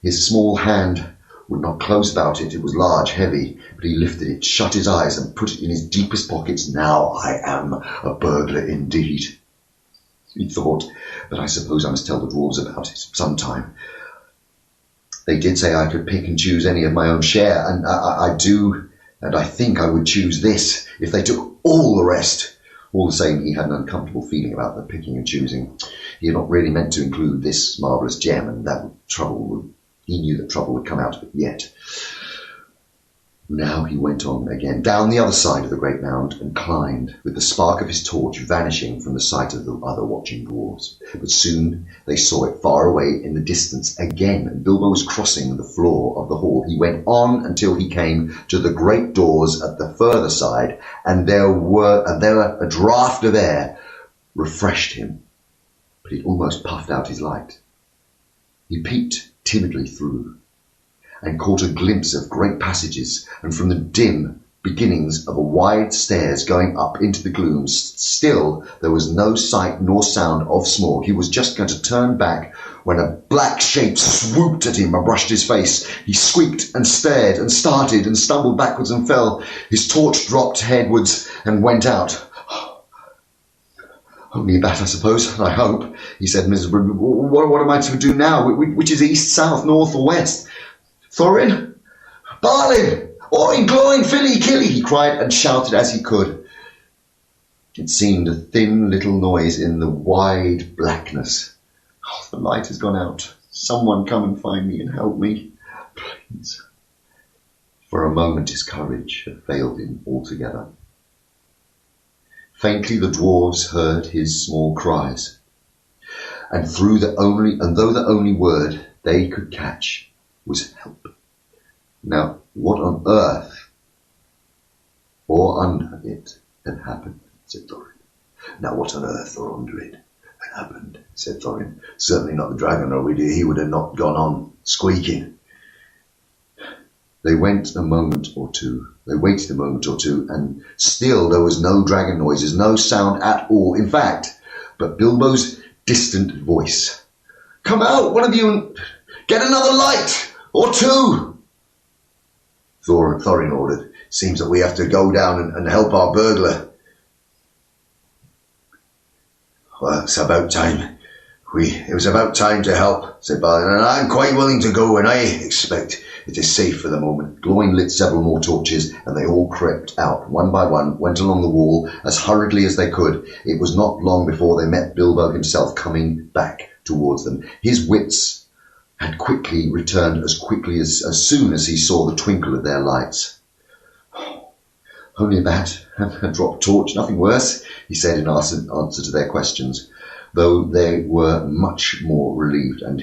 his small hand would not close about it. It was large, heavy, but he lifted it, shut his eyes, and put it in his deepest pockets. "Now I am a burglar indeed," he thought, "but I suppose I must tell the dwarves about it sometime. They did say I could pick and choose any of my own share, and I do, and I think I would choose this if they took all the rest." All the same, he had an uncomfortable feeling about the picking and choosing. He had not really meant to include this marvellous gem, and he knew that trouble would come out of it yet. Now he went on again, down the other side of the great mound, and climbed, with the spark of his torch vanishing from the sight of the other watching dwarves. But soon they saw it far away in the distance again, and Bilbo was crossing the floor of the hall. He went on until he came to the great doors at the further side, and there a draught of air refreshed him, but it almost puffed out his light. He peeped timidly through, and caught a glimpse of great passages, and from the dim, beginnings of a wide stairs going up into the gloom. Still, there was no sight nor sound of Smaug. He was just going to turn back when a black shape swooped at him and brushed his face. He squeaked and stared and started and stumbled backwards and fell. His torch dropped headwards and went out. Only a bat, I suppose, I hope, he said miserably. What am I to do now? Which is east, south, north, or west? Thorin? Balin! Oin, glowing, filly, killy, he cried and shouted as he could. It seemed a thin little noise in the wide blackness. Oh, the light has gone out. Someone come and find me and help me, please. For a moment his courage had failed him altogether. Faintly the dwarves heard his small cries, and though the only word they could catch was help. Now, what on earth or under it had happened, said Thorin. Now, what on earth or under it had happened, said Thorin. Certainly not the dragon, or he would have not gone on squeaking. They waited a moment or two, and still there was no dragon noises, no sound at all, in fact, but Bilbo's distant voice. Come out, one of you, and get another light, or two. Thorin ordered. Seems that we have to go down and help our burglar. Well, it's about time. It was about time to help, said Balin, and I'm quite willing to go, and I expect it is safe for the moment. Gloin lit several more torches, and they all crept out, one by one, went along the wall as hurriedly as they could. It was not long before they met Bilbo himself coming back towards them. His wits had quickly returned as soon as he saw the twinkle of their lights. Only a bat, a dropped torch, nothing worse, he said in answer to their questions, though they were much more relieved, and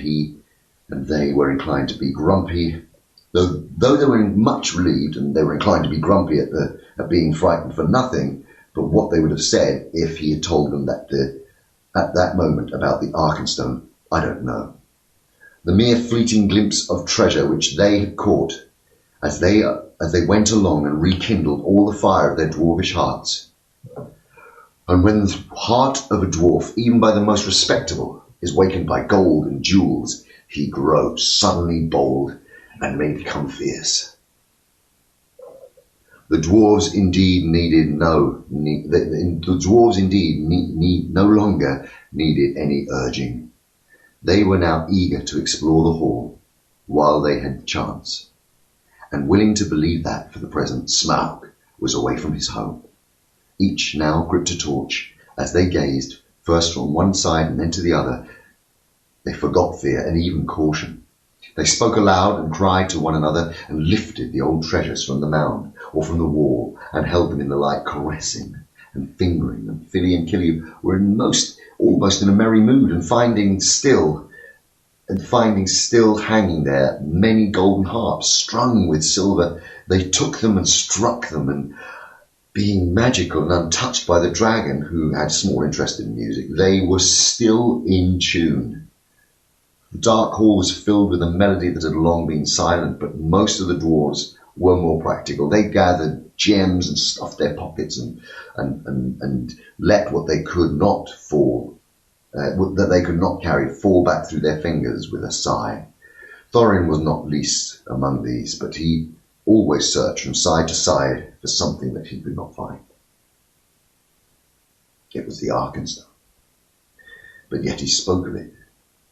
they were inclined to be grumpy. Though they were much relieved, and they were inclined to be grumpy at being frightened for nothing, but what they would have said if he had told them at that moment about the Arkenstone, I don't know. The mere fleeting glimpse of treasure which they had caught as they went along and rekindled all the fire of their dwarvish hearts. And when the heart of a dwarf, even by the most respectable, is wakened by gold and jewels, he grows suddenly bold and may become fierce. The dwarves indeed no longer needed any urging. They were now eager to explore the hall while they had chance, and willing to believe that, for the present, Smaug was away from his home. Each now gripped a torch. As they gazed, first from one side and then to the other, they forgot fear and even caution. They spoke aloud and cried to one another and lifted the old treasures from the mound or from the wall and held them in the light, caressing and fingering them. Filly and Killy were almost in a merry mood, and finding still hanging there many golden harps strung with silver, they took them and struck them, and being magical and untouched by the dragon, who had small interest in music, they were still in tune. The dark hall was filled with a melody that had long been silent, but most of the dwarves were more practical. They gathered gems and stuffed their pockets and let what they could not carry fall back through their fingers with a sigh. Thorin was not least among these, but he always searched from side to side for something that he could not find. It was the Arkenstone, but yet he spoke of it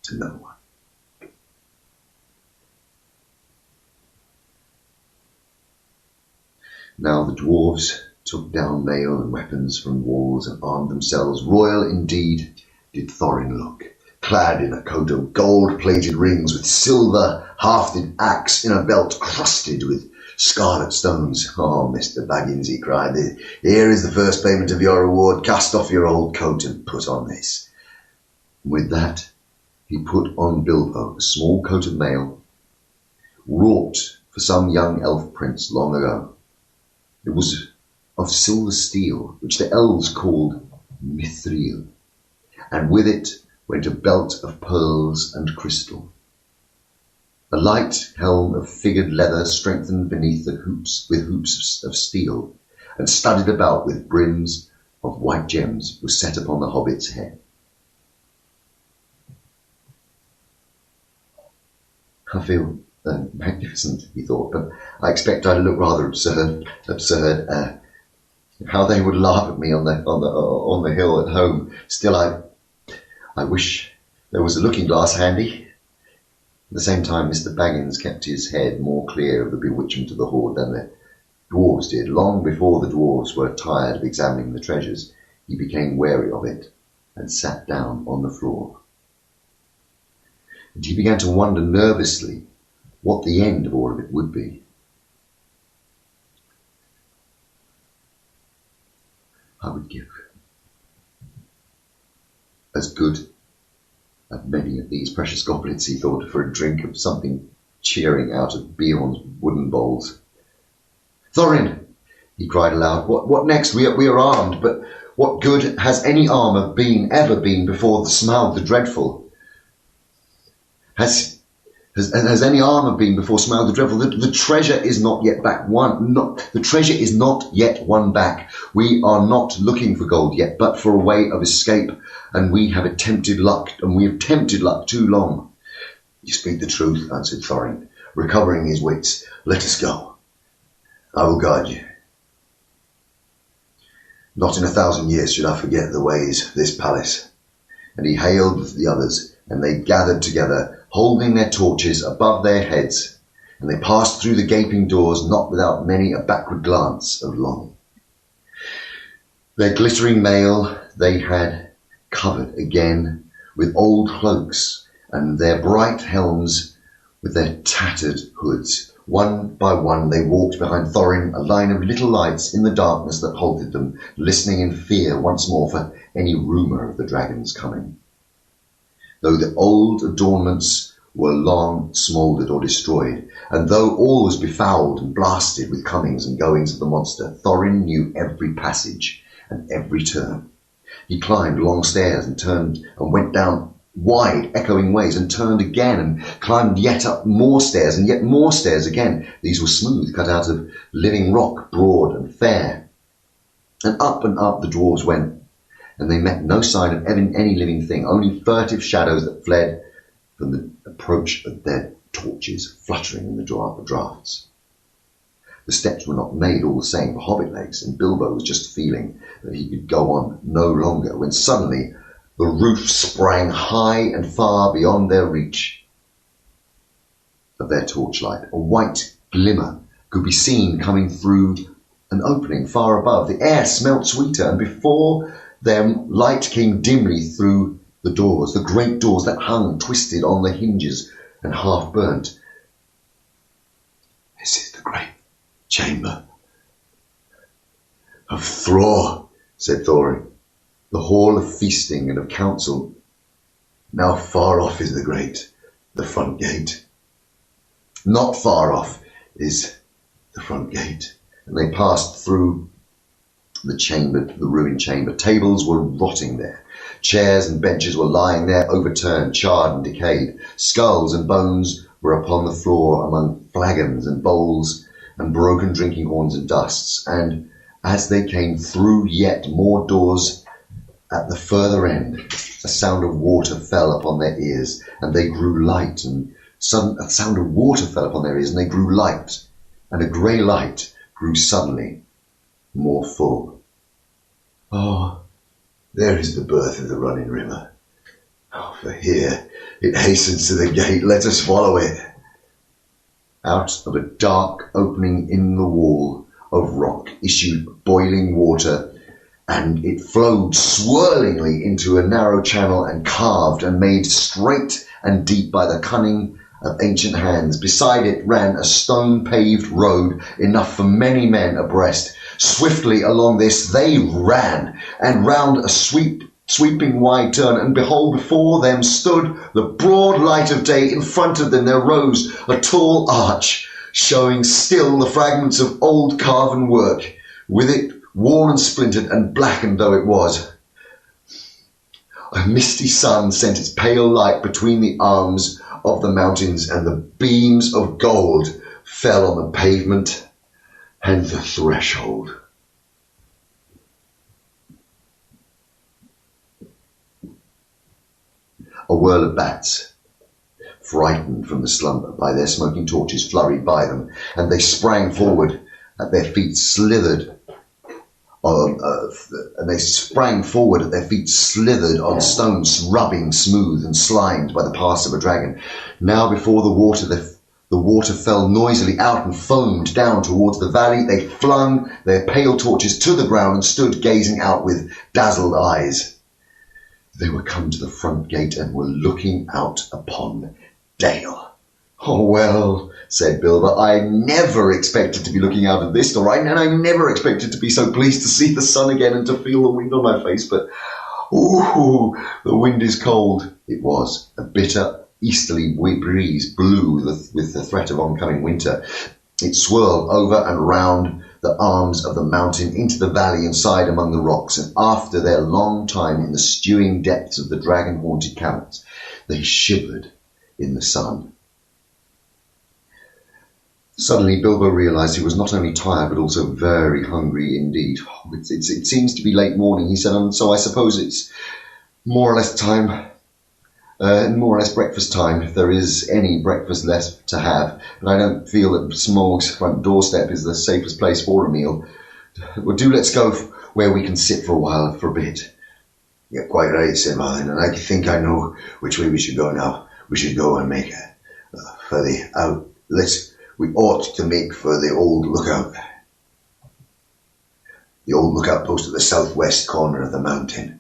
to no one. Now the dwarves took down mail and weapons from walls and armed themselves. Royal indeed did Thorin look, clad in a coat of gold-plated rings, with silver hafted axe in a belt crusted with scarlet stones. Oh, Mr. Baggins, he cried, here is the first payment of your reward. Cast off your old coat and put on this. With that, he put on Bilbo a small coat of mail, wrought for some young elf prince long ago. It was of silver steel, which the elves called mithril, and with it went a belt of pearls and crystal. A light helm of figured leather strengthened beneath the hoops with hoops of steel, and studded about with brims of white gems, was set upon the hobbit's head. I feel magnificent, he thought, but I expect I look rather absurd. How they would laugh at me on the hill at home. Still, I wish there was a looking glass handy. At the same time, Mr. Baggins kept his head more clear of the bewitchment of the hoard than the dwarves did. Long before the dwarves were tired of examining the treasures, he became wary of it and sat down on the floor. And he began to wonder nervously what the end of all of it would be. I would give as good as many of these precious goblets, he thought, for a drink of something cheering out of Beorn's wooden bowls. Thorin, he cried aloud, what next? We are armed, but what good has any armour ever been before the Smaug the Dreadful? Has any armour been before Smaug the Dreadful? The treasure is not yet won. The treasure is not yet won back. We are not looking for gold yet, but for a way of escape, and we have tempted luck too long. You speak the truth, answered Thorin, recovering his wits. Let us go. I will guide you. Not in 1,000 years should I forget the ways of this palace. And he hailed the others, and they gathered together, holding their torches above their heads, and they passed through the gaping doors, not without many a backward glance of longing. Their glittering mail they had covered again with old cloaks, and their bright helms with their tattered hoods. One by one they walked behind Thorin, a line of little lights in the darkness that halted them, listening in fear once more for any rumour of the dragon's coming. Though the old adornments were long smouldered or destroyed, and though all was befouled and blasted with comings and goings of the monster, Thorin knew every passage and every turn. He climbed long stairs and turned and went down wide, echoing ways, and turned again and climbed yet up more stairs and yet more stairs again. These were smooth, cut out of living rock, broad and fair. And up the dwarves went, and they met no sign of any living thing, only furtive shadows that fled from the approach of their torches fluttering in the draughts. The steps were not made all the same for hobbit legs, and Bilbo was just feeling that he could go on no longer, when suddenly the roof sprang high and far beyond their reach of their torchlight. A white glimmer could be seen coming through an opening far above. The air smelt sweeter, and before them light came dimly through the doors, the great doors that hung twisted on the hinges and half burnt. This is the great chamber of Thror, said Thorin. The hall of feasting and of council. Now far off is the front gate. Not far off is the front gate. And they passed through the ruined chamber. Tables were rotting there. Chairs and benches were lying there, overturned, charred and decayed. Skulls and bones were upon the floor among flagons and bowls and broken drinking horns and dusts. And as they came through yet more doors at the further end, a sound of water fell upon their ears, and they grew light, and a sound of water fell upon their ears, and they grew light, and a grey light grew suddenly more full. Oh, there is the birth of the running river. Oh, for here it hastens to the gate, let us follow it. Out of a dark opening in the wall of rock issued boiling water, and it flowed swirlingly into a narrow channel, and carved and made straight and deep by the cunning of ancient hands. Beside it ran a stone-paved road, enough for many men abreast. Swiftly along this they ran, and round a sweeping wide turn, and behold, before them stood the broad light of day. In front of them there rose a tall arch, showing still the fragments of old carven work, with it worn and splintered and blackened though it was. A misty sun sent its pale light between the arms of the mountains, and the beams of gold fell on the pavement and the threshold. A whirl of bats, frightened from the slumber by their smoking torches, flurried by them, and they sprang forward. At their feet slithered on stones, rubbing smooth and slimed by the pass of a dragon. Now before the water fell noisily out and foamed down towards the valley. They flung their pale torches to the ground and stood gazing out with dazzled eyes. They were come to the front gate and were looking out upon Dale. "Oh, well," said Bilbo, "I never expected to be looking out of this door, and I never expected to be so pleased to see the sun again and to feel the wind on my face, but, ooh, the wind is cold." It was. A bitter easterly breeze blew with the threat of oncoming winter. It swirled over and round the arms of the mountain into the valley inside among the rocks, and after their long time in the stewing depths of the dragon-haunted caverns, they shivered in the sun. Suddenly Bilbo realised he was not only tired but also very hungry indeed. It seems to be late morning," he said, "and so I suppose it's more or less breakfast time, if there is any breakfast left to have. But I don't feel that Smaug's front doorstep is the safest place for a meal. Well, do let's go where we can sit for a while, for a bit." "You're quite right," said Balin, "and I think I know which way we should go now. We should go and make we ought to make for the old lookout. The old lookout post at the southwest corner of the mountain."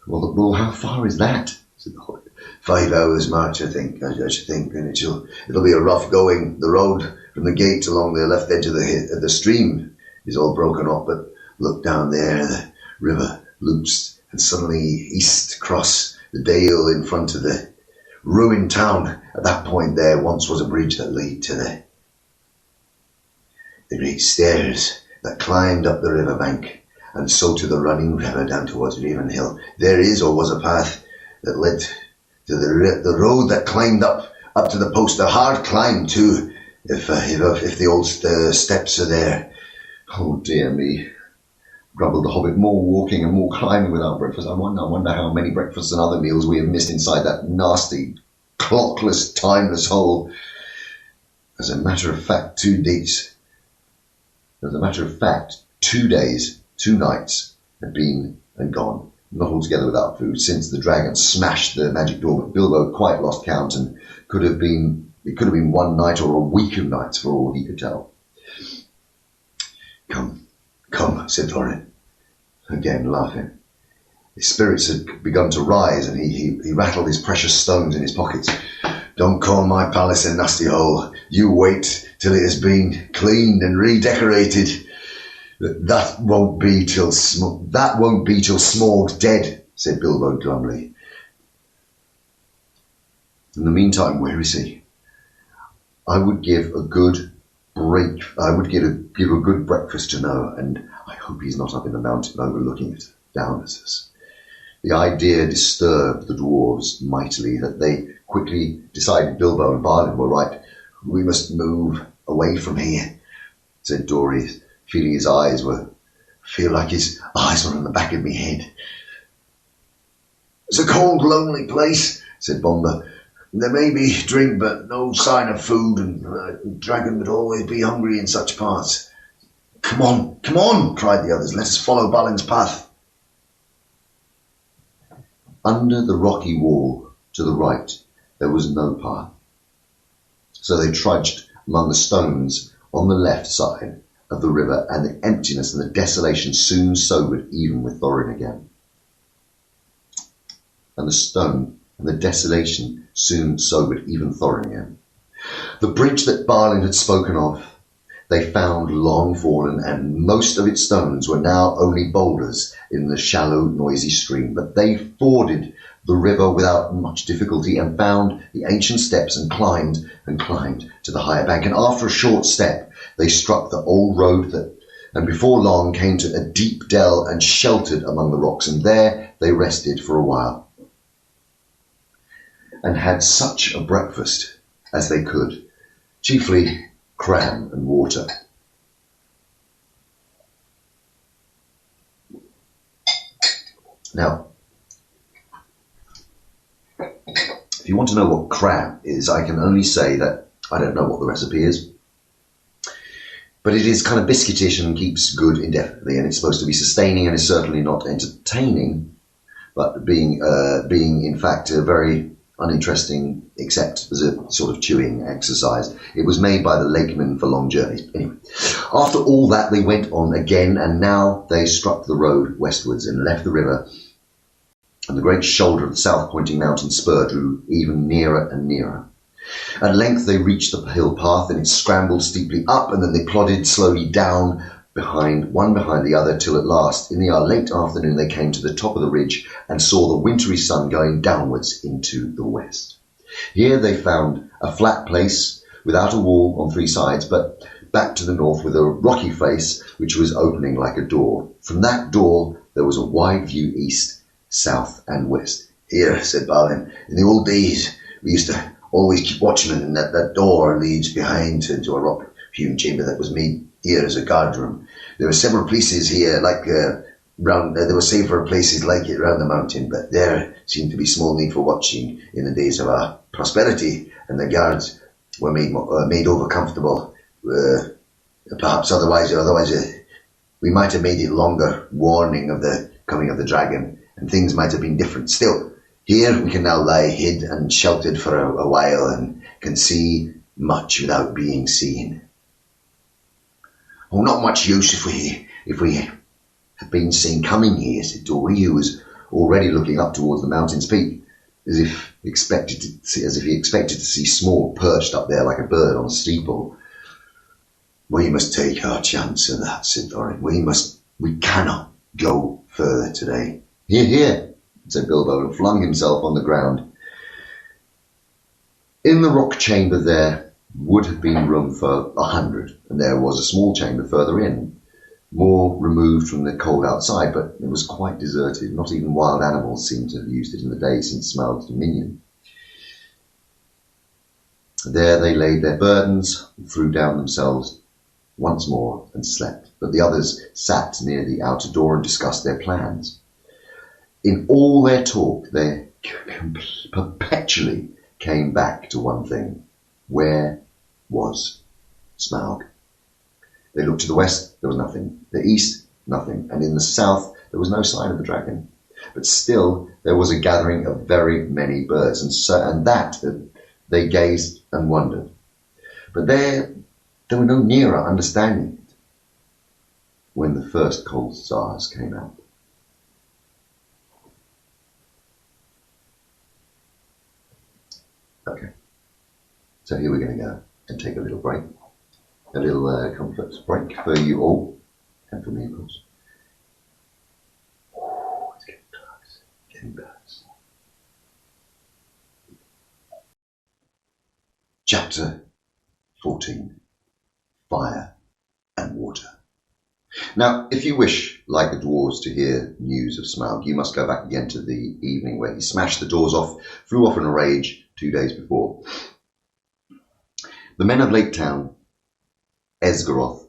Well, how far is that?" said the Hobbit. 5 hours march, I think, and it'll be a rough going. The road from the gate along the left edge of the stream is all broken up, but look down there, the river loops, and suddenly east across the dale in front of the ruined town. At that point there once was a bridge that led to the great stairs that climbed up the river bank, and so to the running river down towards Raven Hill. There is or was a path that led to the road that climbed up to the post. A hard climb too, if the old steps are there. "Oh dear me," grumbled the Hobbit, "more walking and more climbing without breakfast. I wonder how many breakfasts and other meals we have missed inside that nasty, clockless, timeless hole." As a matter of fact, 2 days, 2 nights had been and gone, not altogether without food, since the dragon smashed the magic door, but Bilbo quite lost count, and it could have been 1 night or a week of nights for all he could tell. Come, said Thorin, again laughing. His spirits had begun to rise, and he rattled his precious stones in his pockets. "Don't call my palace a nasty hole. You wait till it has been cleaned and redecorated. That won't be till Smaug's dead," said Bilbo glumly. "In the meantime, where is he? I would give a good breakfast to know, and I hope he's not up in the mountain overlooking it, down at us." The idea disturbed the dwarves mightily, that they quickly decided Bilbo and Balin were right. "We must move away from here," said Dory, feeling like his eyes were on the back of my head. "It's a cold, lonely place," said Bomba. "There may be drink, but no sign of food, and a dragon would always be hungry in such parts." Come on, cried the others. "Let us follow Balin's path." Under the rocky wall to the right there was no path, so they trudged among the stones on the left side of the river, and the emptiness and the desolation soon sobered even with Thorin again. The bridge that Balin had spoken of they found long fallen, and most of its stones were now only boulders in the shallow, noisy stream. But they forded the river without much difficulty, and found the ancient steps, and climbed to the higher bank. And after a short step, they struck the old road and before long came to a deep dell and sheltered among the rocks, and there they rested for a while. and had such a breakfast as they could, chiefly cram and water. Now, if you want to know what cram is, I can only say that I don't know what the recipe is, but it is kind of biscuitish and keeps good indefinitely, and it's supposed to be sustaining and is certainly not entertaining, but being in fact very uninteresting, except as a sort of chewing exercise. It was made by the lakemen for long journeys. Anyway, after all that, they went on again, and now they struck the road westwards and left the river, and the great shoulder of the south-pointing mountain spur drew even nearer and nearer. At length they reached the hill path, and it scrambled steeply up, and then they plodded slowly down, one behind the other, till at last, in the late afternoon, they came to the top of the ridge and saw the wintry sun going downwards into the west. Here they found a flat place without a wall on three sides, but back to the north with a rocky face which was opening like a door. From that door there was a wide view east, south and west. "Here," said Balin, "in the old days we used to always keep watchmen, and that door leads behind into a rock-hewn chamber that was made here as a guard room. There were several places here there were safer places like it round the mountain, but there seemed to be small need for watching in the days of our prosperity, and the guards were made over comfortable. Perhaps otherwise we might have made it longer, warning of the coming of the dragon, and things might have been different. Still, here we can now lie hid and sheltered for a while, and can see much without being seen." "Oh, not much use if we have been seen coming here," said Dory, who was already looking up towards the mountain's peak, as if he expected to see Small perched up there like a bird on a steeple. "We must take our chance of that," said Thorin. We cannot go further today." "Here, here," said Bilbo, and flung himself on the ground. In the rock chamber there would have been room for 100, and there was a small chamber further in, more removed from the cold outside, but it was quite deserted. Not even wild animals seemed to have used it in the days since Smaug's dominion. There they laid their burdens, and threw down themselves once more and slept, but the others sat near the outer door and discussed their plans. In all their talk, they perpetually came back to one thing. Where was Smaug? They looked to the west, there was nothing. The east, nothing. And in the south, there was no sign of the dragon. But still, there was a gathering of very many birds, and that they gazed and wondered. But they were no nearer understanding it when the first cold stars came out. Okay, so here we're going to go and take a little break, a little comfort break for you all, and for me, of course. It's getting close. Chapter 14, Fire and Water. Now, if you wish, like the dwarves, to hear news of Smaug, you must go back again to the evening where he smashed the doors off, flew off in a rage 2 days before. The men of Lake Town, Esgaroth,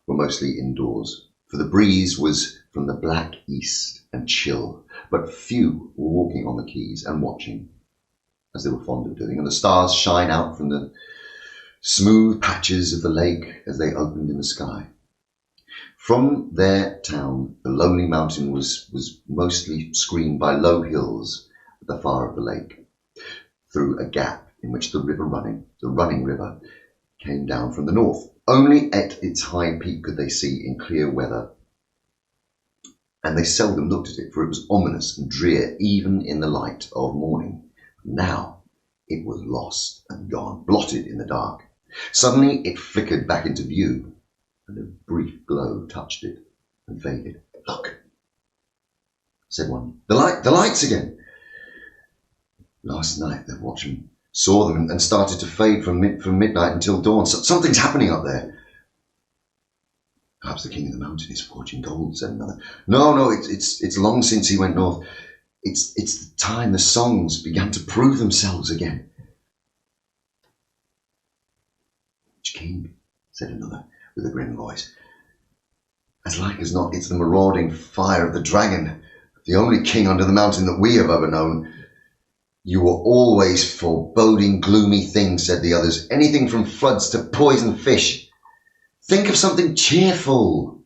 were mostly indoors, for the breeze was from the black east and chill, but few were walking on the quays and watching, as they were fond of doing, and the stars shine out from the smooth patches of the lake as they opened in the sky. From their town, the lonely mountain was mostly screened by low hills at the far of the lake, through a gap in which the running river, came down from the north. Only at its high peak could they see in clear weather, and they seldom looked at it, for it was ominous and drear even in the light of morning. Now it was lost and gone, blotted in the dark. Suddenly it flickered back into view, and a brief glow touched it and faded. "Look," said one. The lights again." Last night the watchman saw them and started to fade from midnight until dawn. "Something's happening up there." "Perhaps the king of the mountain is forging gold," said another. No, it's long since he went north. It's the time the songs began to prove themselves again. Which king? Said another with a grim voice. As like as not, it's the marauding fire of the dragon, the only king under the mountain that we have ever known. You were always foreboding gloomy things, said the others. Anything from floods to poisoned fish. Think of something cheerful.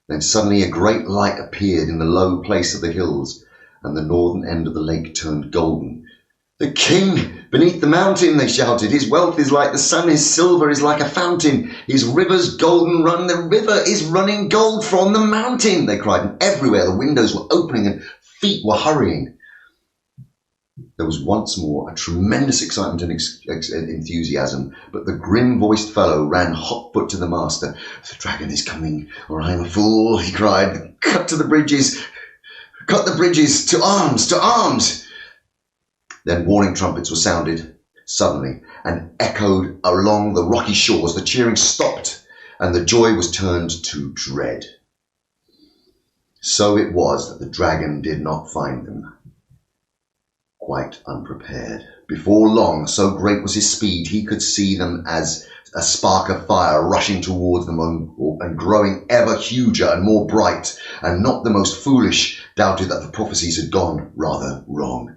Then suddenly a great light appeared in the low place of the hills, and the northern end of the lake turned golden. The king beneath the mountain, they shouted. His wealth is like the sun, his silver is like a fountain. His rivers golden run, the river is running gold from the mountain, they cried. And everywhere the windows were opening and feet were hurrying. There was once more a tremendous excitement and enthusiasm, but the grim-voiced fellow ran hot-foot to the master. The dragon is coming, or I am a fool, he cried. Cut the bridges, to arms, to arms. Then warning trumpets were sounded suddenly and echoed along the rocky shores. The cheering stopped, and the joy was turned to dread. So it was that the dragon did not find them quite unprepared. Before long, so great was his speed, he could see them as a spark of fire rushing towards them and growing ever huger and more bright, and not the most foolish doubted that the prophecies had gone rather wrong.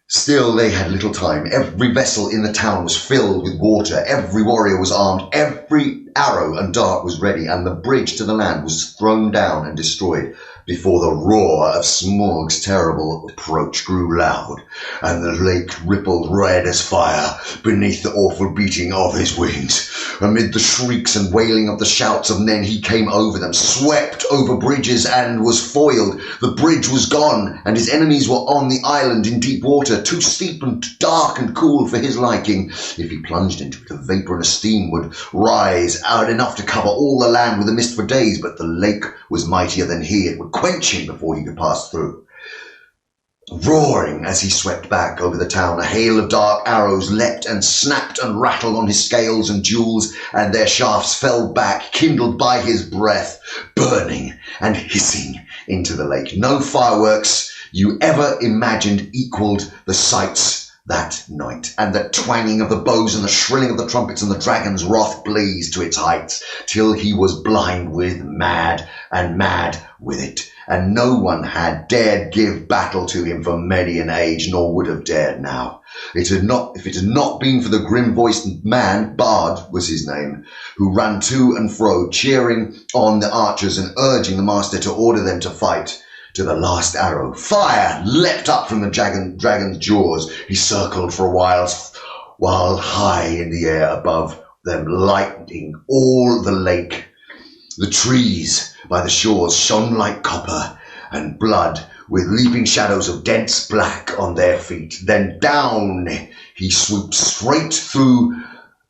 Still, they had little time. Every vessel in the town was filled with water. Every warrior was armed. Every arrow and dart was ready, and the bridge to the land was thrown down and destroyed before the roar of Smaug's terrible approach grew loud, and the lake rippled red as fire beneath the awful beating of his wings. Amid the shrieks and wailing of the shouts of men, he came over them, swept over bridges, and was foiled. The bridge was gone, and his enemies were on the island in deep water, too steep and dark and cool for his liking. If he plunged into it, a vapour and a steam would rise out enough to cover all the land with a mist for days, but the lake was mightier than he. It would quench him before he could pass through. Roaring as he swept back over the town, a hail of dark arrows leapt and snapped and rattled on his scales and jewels, and their shafts fell back, kindled by his breath, burning and hissing into the lake. No fireworks you ever imagined equalled the sights that night, and the twanging of the bows and the shrilling of the trumpets, and the dragon's wrath blazed to its heights, till he was blind with mad with it, and no one had dared give battle to him for many an age, nor would have dared now. If it had not been for the grim-voiced man, Bard was his name, who ran to and fro, cheering on the archers and urging the master to order them to fight to the last arrow. Fire leapt up from the dragon's jaws. He circled for a while high in the air above them, lighting all the lake. The trees by the shores shone like copper and blood, with leaping shadows of dense black on their feet. Then down he swooped straight through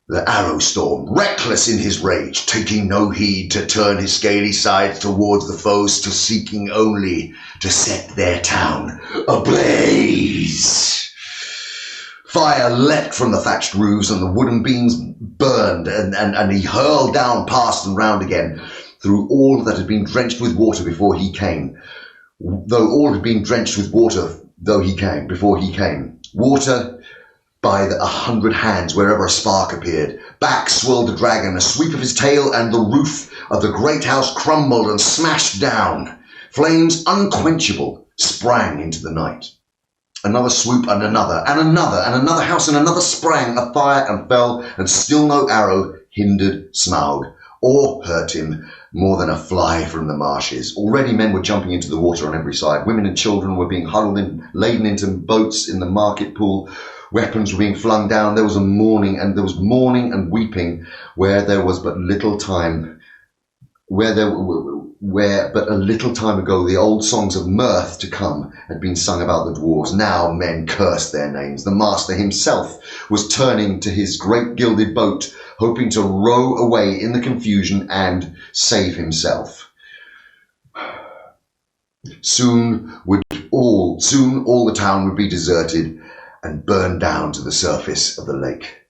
the arrow storm, reckless in his rage, taking no heed to turn his scaly sides towards the foes, to seeking only to set their town ablaze. Fire leapt from the thatched roofs, and the wooden beams burned, and he hurled down past and round again through all that had been drenched with water before he came. Before he came. Water by 100 hands wherever a spark appeared. Back swirled the dragon, a sweep of his tail, and the roof of the great house crumbled and smashed down. Flames unquenchable sprang into the night. Another swoop, and another house, and another sprang afire and fell, and still no arrow hindered Smaug or hurt him more than a fly from the marshes. Already men were jumping into the water on every side. Women and children were being huddled and laden into boats in the market pool. Weapons were being flung down. There was mourning and weeping where there was but little time, where but a little time ago the old songs of mirth to come had been sung about the dwarves. Now men cursed their names. The master himself was turning to his great gilded boat, hoping to row away in the confusion and save himself. Soon all the town would be deserted and burned down to the surface of the lake.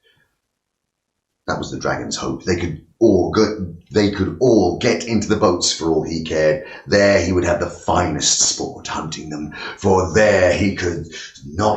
That was the dragon's hope. They could they could all get into the boats for all he cared. There he would have the finest sport hunting them, for there he could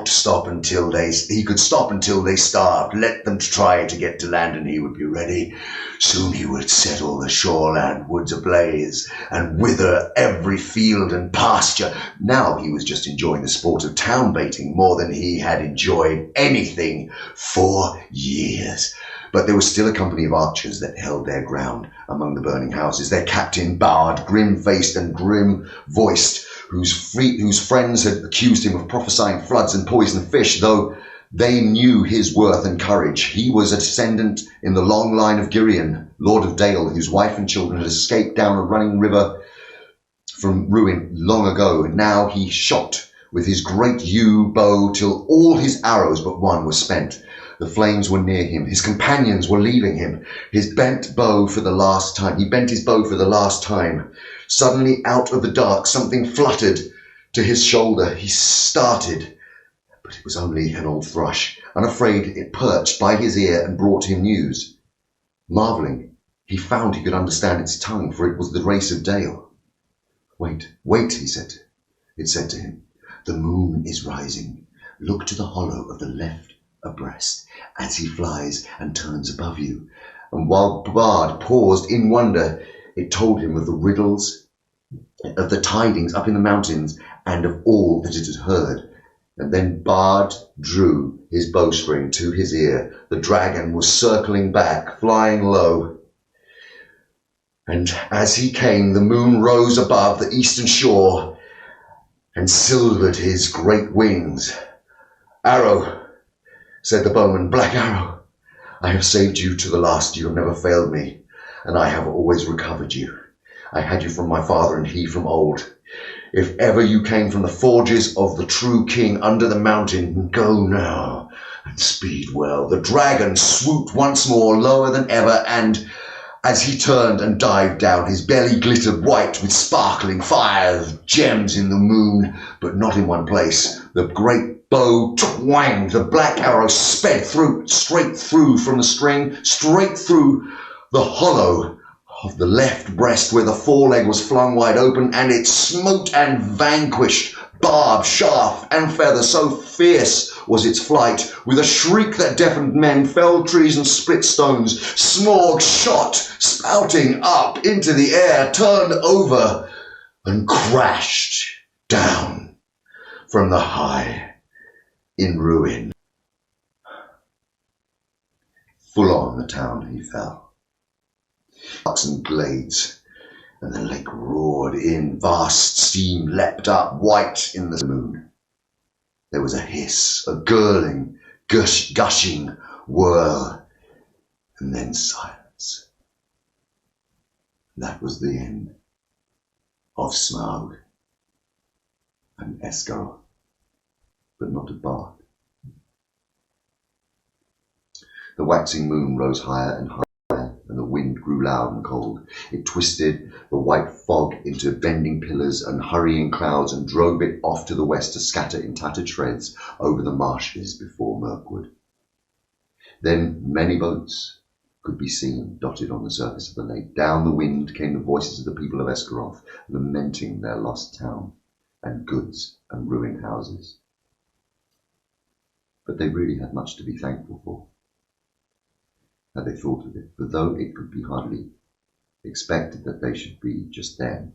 stop until they starved, let them try to get to land, and he would be ready. Soon he would set all the shoreland woods ablaze and wither every field and pasture. Now he was just enjoying the sport of town baiting more than he had enjoyed anything for years. But there was still a company of archers that held their ground among the burning houses. Their captain, Bard, grim-faced and grim-voiced, whose friends had accused him of prophesying floods and poisoned fish, though they knew his worth and courage. He was a descendant in the long line of Girion, Lord of Dale, whose wife and children had escaped down a running river from ruin long ago. Now he shot with his great yew bow till all his arrows but one were spent. The flames were near him. His companions were leaving him. He bent his bow for the last time. Suddenly, out of the dark, something fluttered to his shoulder. He started, but it was only an old thrush. Unafraid, it perched by his ear and brought him news. Marvelling, he found he could understand its tongue, for it was the race of Dale. Wait, he said. It said to him, the moon is rising. Look to the hollow of the left abreast as he flies and turns above you. And while Bard paused in wonder, it told him of the riddles, of the tidings up in the mountains, and of all that it had heard. And then Bard drew his bowstring to his ear. The dragon was circling back, flying low. And as he came, the moon rose above the eastern shore and silvered his great wings. Arrow, said the bowman, Black Arrow, I have saved you to the last. You have never failed me, and I have always recovered you. I had you from my father, and he from old. If ever you came from the forges of the true king under the mountain, go now, and speed well. The dragon swooped once more, lower than ever, and as he turned and dived down, his belly glittered white with sparkling fire, gems in the moon, but not in one place. The great bow twanged, the black arrow sped straight through from the string, straight through the hollow of the left breast where the foreleg was flung wide open, and it smote and vanquished barb, shaft, and feather. So fierce was its flight, with a shriek that deafened men, felled trees and split stones. Smaug shot, spouting up into the air, turned over and crashed down from the high in ruin. Full on the town he fell. Parks and glades, and the lake roared in. Vast steam leapt up, white in the moon. There was a hiss, a gurgling, gushing whirl, and then silence. That was the end of Smaug and Esgaroth, but not of Bard. The waxing moon rose higher and higher, and the wind grew loud and cold. It twisted the white fog into bending pillars and hurrying clouds, and drove it off to the west to scatter in tattered shreds over the marshes before Mirkwood. Then many boats could be seen dotted on the surface of the lake. Down the wind came the voices of the people of Esgaroth, lamenting their lost town and goods and ruined houses. But they really had much to be thankful for, had they thought of it, for though it could be hardly expected that they should be just then,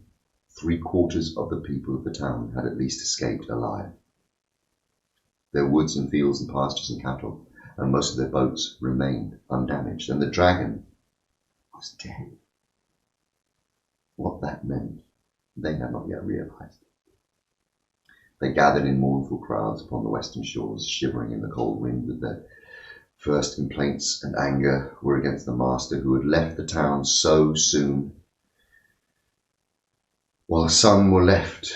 3/4 of the people of the town had at least escaped alive. Their woods and fields and pastures and cattle, and most of their boats remained undamaged, and the dragon was dead. What that meant, they had not yet realized. They gathered in mournful crowds upon the western shores, shivering in the cold wind, with their first complaints and anger were against the master who had left the town so soon, while some were left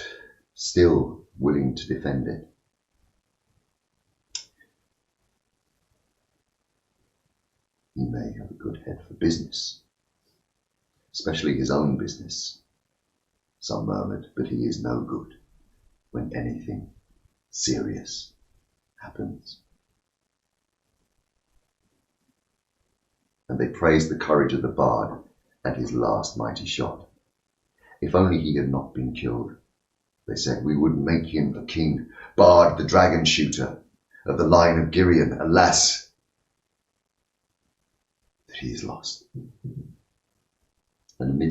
still willing to defend it. He may have a good head for business, especially his own business, some murmured, but he is no good when anything serious happens. and they praised the courage of the bard and his last mighty shot. If only he had not been killed, they said, we would make him a king, Bard the dragon shooter of the line of Girion. Alas, that he is lost. And in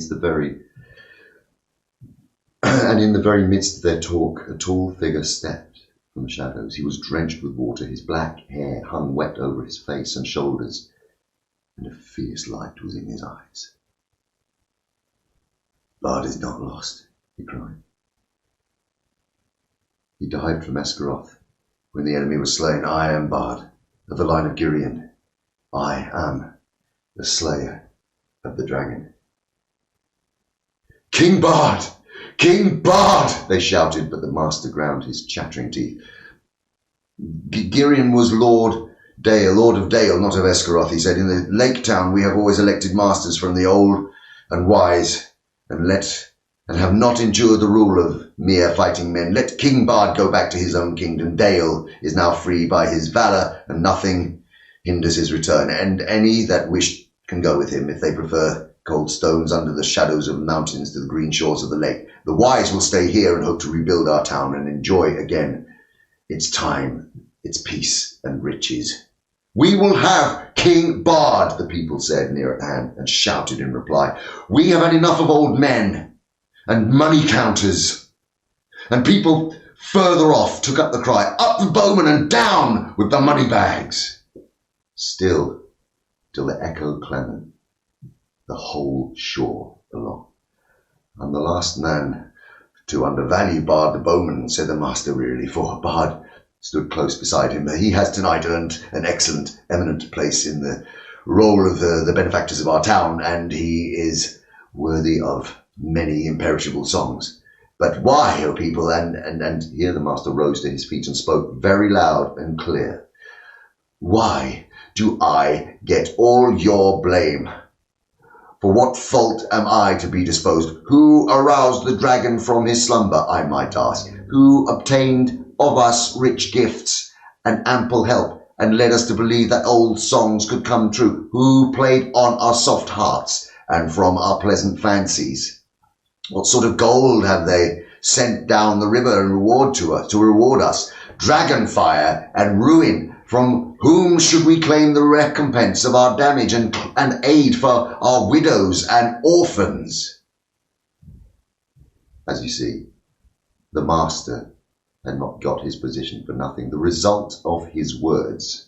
the very midst of their talk, a tall figure stepped from the shadows. He was drenched with water. His black hair hung wet over his face and shoulders, and a fierce light was in his eyes. Bard is not lost, he cried. He died from Esgaroth when the enemy was slain. I am Bard of the line of Girion. I am the slayer of the dragon. King Bard! King Bard! They shouted, but the master ground his chattering teeth. Girion was Lord of Dale, not of Esgaroth, he said. In the lake town we have always elected masters from the old and wise, and have not endured the rule of mere fighting men. Let King Bard go back to his own kingdom. Dale is now free by his valour, and nothing hinders his return. And any that wish can go with him, if they prefer cold stones under the shadows of mountains to the green shores of the lake. The wise will stay here and hope to rebuild our town and enjoy again its time, its peace and riches. We will have King Bard, the people said near at hand, and shouted in reply. We have had enough of old men and money counters. And people further off took up the cry, up the bowmen and down with the money bags. Still, till the echo clamoured the whole shore along. I'm the last man to undervalue Bard the bowman, said the master wearily, for Bard stood close beside him. He has tonight earned an excellent, eminent place in the roll of the benefactors of our town, and he is worthy of many imperishable songs. But why, O people, and here the master rose to his feet and spoke very loud and clear, why do I get all your blame? For what fault am I to be disposed? Who aroused the dragon from his slumber, I might ask? Who obtained of us rich gifts and ample help, and led us to believe that old songs could come true? Who played on our soft hearts and from our pleasant fancies? What sort of gold have they sent down the river and reward us? Dragon fire and ruin. From whom should we claim the recompense of our damage and aid for our widows and orphans? As you see, the master had not got his position for nothing. The result of his words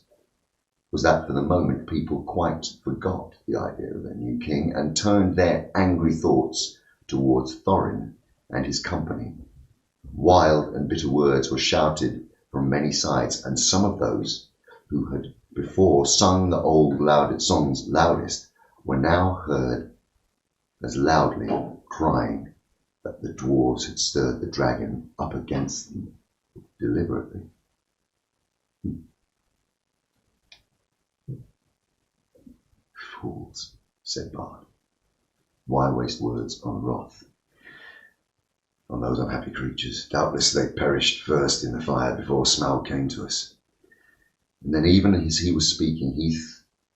was that for the moment people quite forgot the idea of their new king and turned their angry thoughts towards Thorin and his company. Wild and bitter words were shouted from many sides, and some of those who had before sung the old songs loudest were now heard as loudly crying that the dwarves had stirred the dragon up against them deliberately. Fools, said Bard. Why waste words on wrath? On those unhappy creatures. Doubtless they perished first in the fire before Smaug came to us. And then even as he was speaking,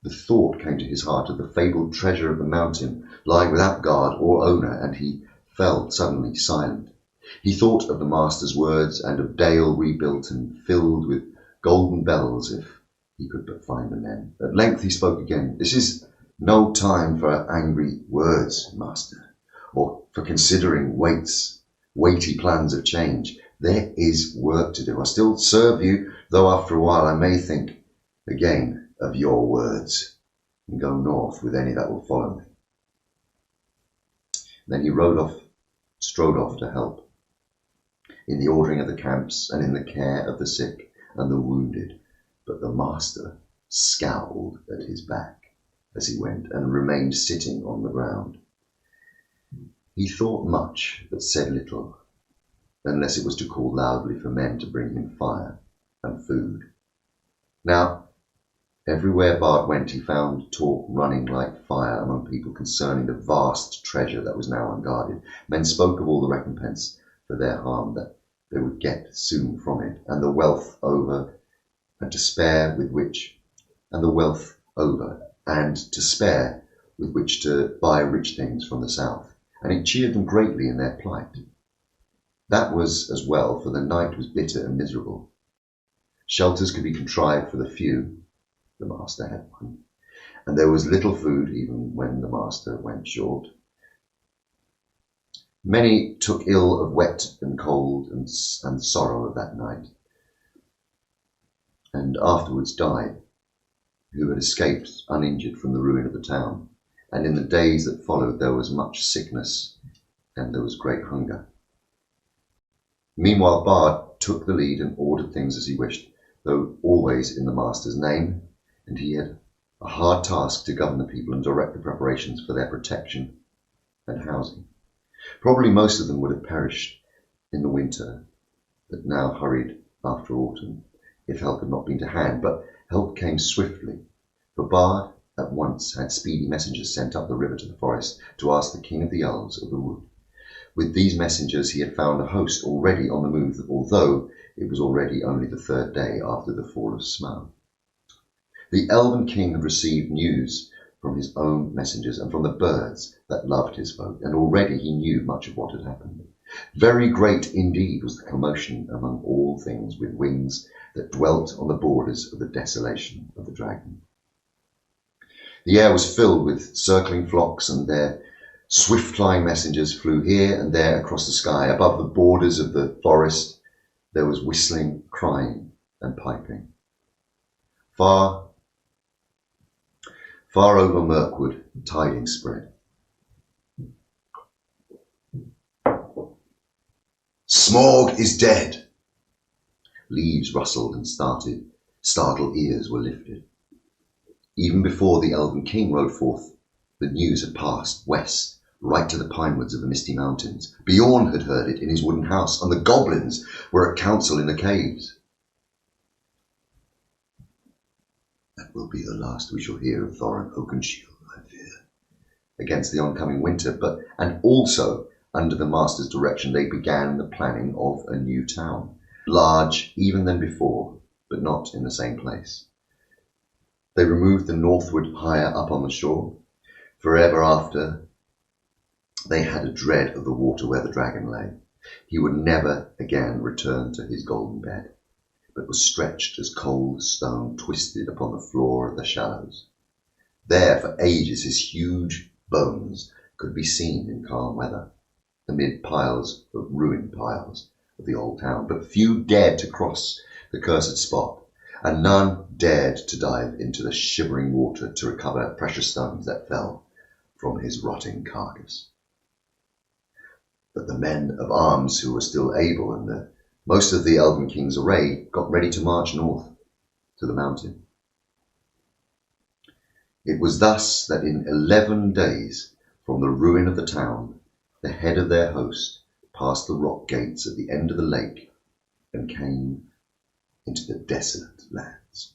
the thought came to his heart of the fabled treasure of the mountain lying without guard or owner, and he fell suddenly silent. He thought of the master's words and of Dale rebuilt and filled with golden bells if he could but find the men. At length he spoke again. This is no time for angry words, master, or for considering weighty plans of change. There is work to do. I still serve you, though after a while I may think again of your words and go north with any that will follow me. Then he strode off to help in the ordering of the camps and in the care of the sick and the wounded. But the master scowled at his back as he went and remained sitting on the ground. He thought much, but said little, unless it was to call loudly for men to bring him fire and food. Now, everywhere Bard went, he found talk running like fire among people concerning the vast treasure that was now unguarded. Men spoke of all the recompense for their harm that they would get soon from it, and the wealth over and to spare with which, and the wealth over and to spare with which to buy rich things from the south, and it cheered them greatly in their plight. That was as well, for the night was bitter and miserable. Shelters could be contrived for the few, the master had one, and there was little food even when the master went short. Many took ill of wet and cold and sorrow of that night, and afterwards died, who had escaped uninjured from the ruin of the town. And in the days that followed there was much sickness, and there was great hunger. Meanwhile Bard took the lead and ordered things as he wished, though always in the master's name, and he had a hard task to govern the people and direct the preparations for their protection and housing. Probably most of them would have perished in the winter that now hurried after autumn, if help had not been to hand, but help came swiftly, for Bard at once had speedy messengers sent up the river to the forest to ask the king of the elves of the wood. With these messengers he had found a host already on the move, although it was already only the third day after the fall of snow. The elven king had received news from his own messengers and from the birds that loved his folk, and already he knew much of what had happened. Very great indeed was the commotion among all things with wings that dwelt on the borders of the desolation of the dragon. The air was filled with circling flocks, and their swift-flying messengers flew here and there across the sky. Above the borders of the forest there was whistling, crying, and piping. Far over Mirkwood tidings spread. Smaug is dead. Leaves rustled and startled ears were lifted. Even before the elven king rode forth, the news had passed west, right to the pinewoods of the misty mountains. Bjorn had heard it in his wooden house, and the goblins were at council in the caves. That will be the last we shall hear of Thorin Oakenshield, I fear, against the oncoming winter, and also under the master's direction they began the planning of a new town, large even than before, but not in the same place. They removed the northward higher up on the shore. Forever after, they had a dread of the water where the dragon lay. He would never again return to his golden bed, but was stretched as cold stone twisted upon the floor of the shallows. There for ages his huge bones could be seen in calm weather, amid ruined piles of the old town, but few dared to cross the cursed spot, and none dared to dive into the shivering water to recover precious stones that fell from his rotting carcass. But the men of arms who were still able, and most of the elven king's array, got ready to march north to the mountain. It was thus that in 11 days from the ruin of the town, the head of their host passed the rock gates at the end of the lake and came into the desolate lands.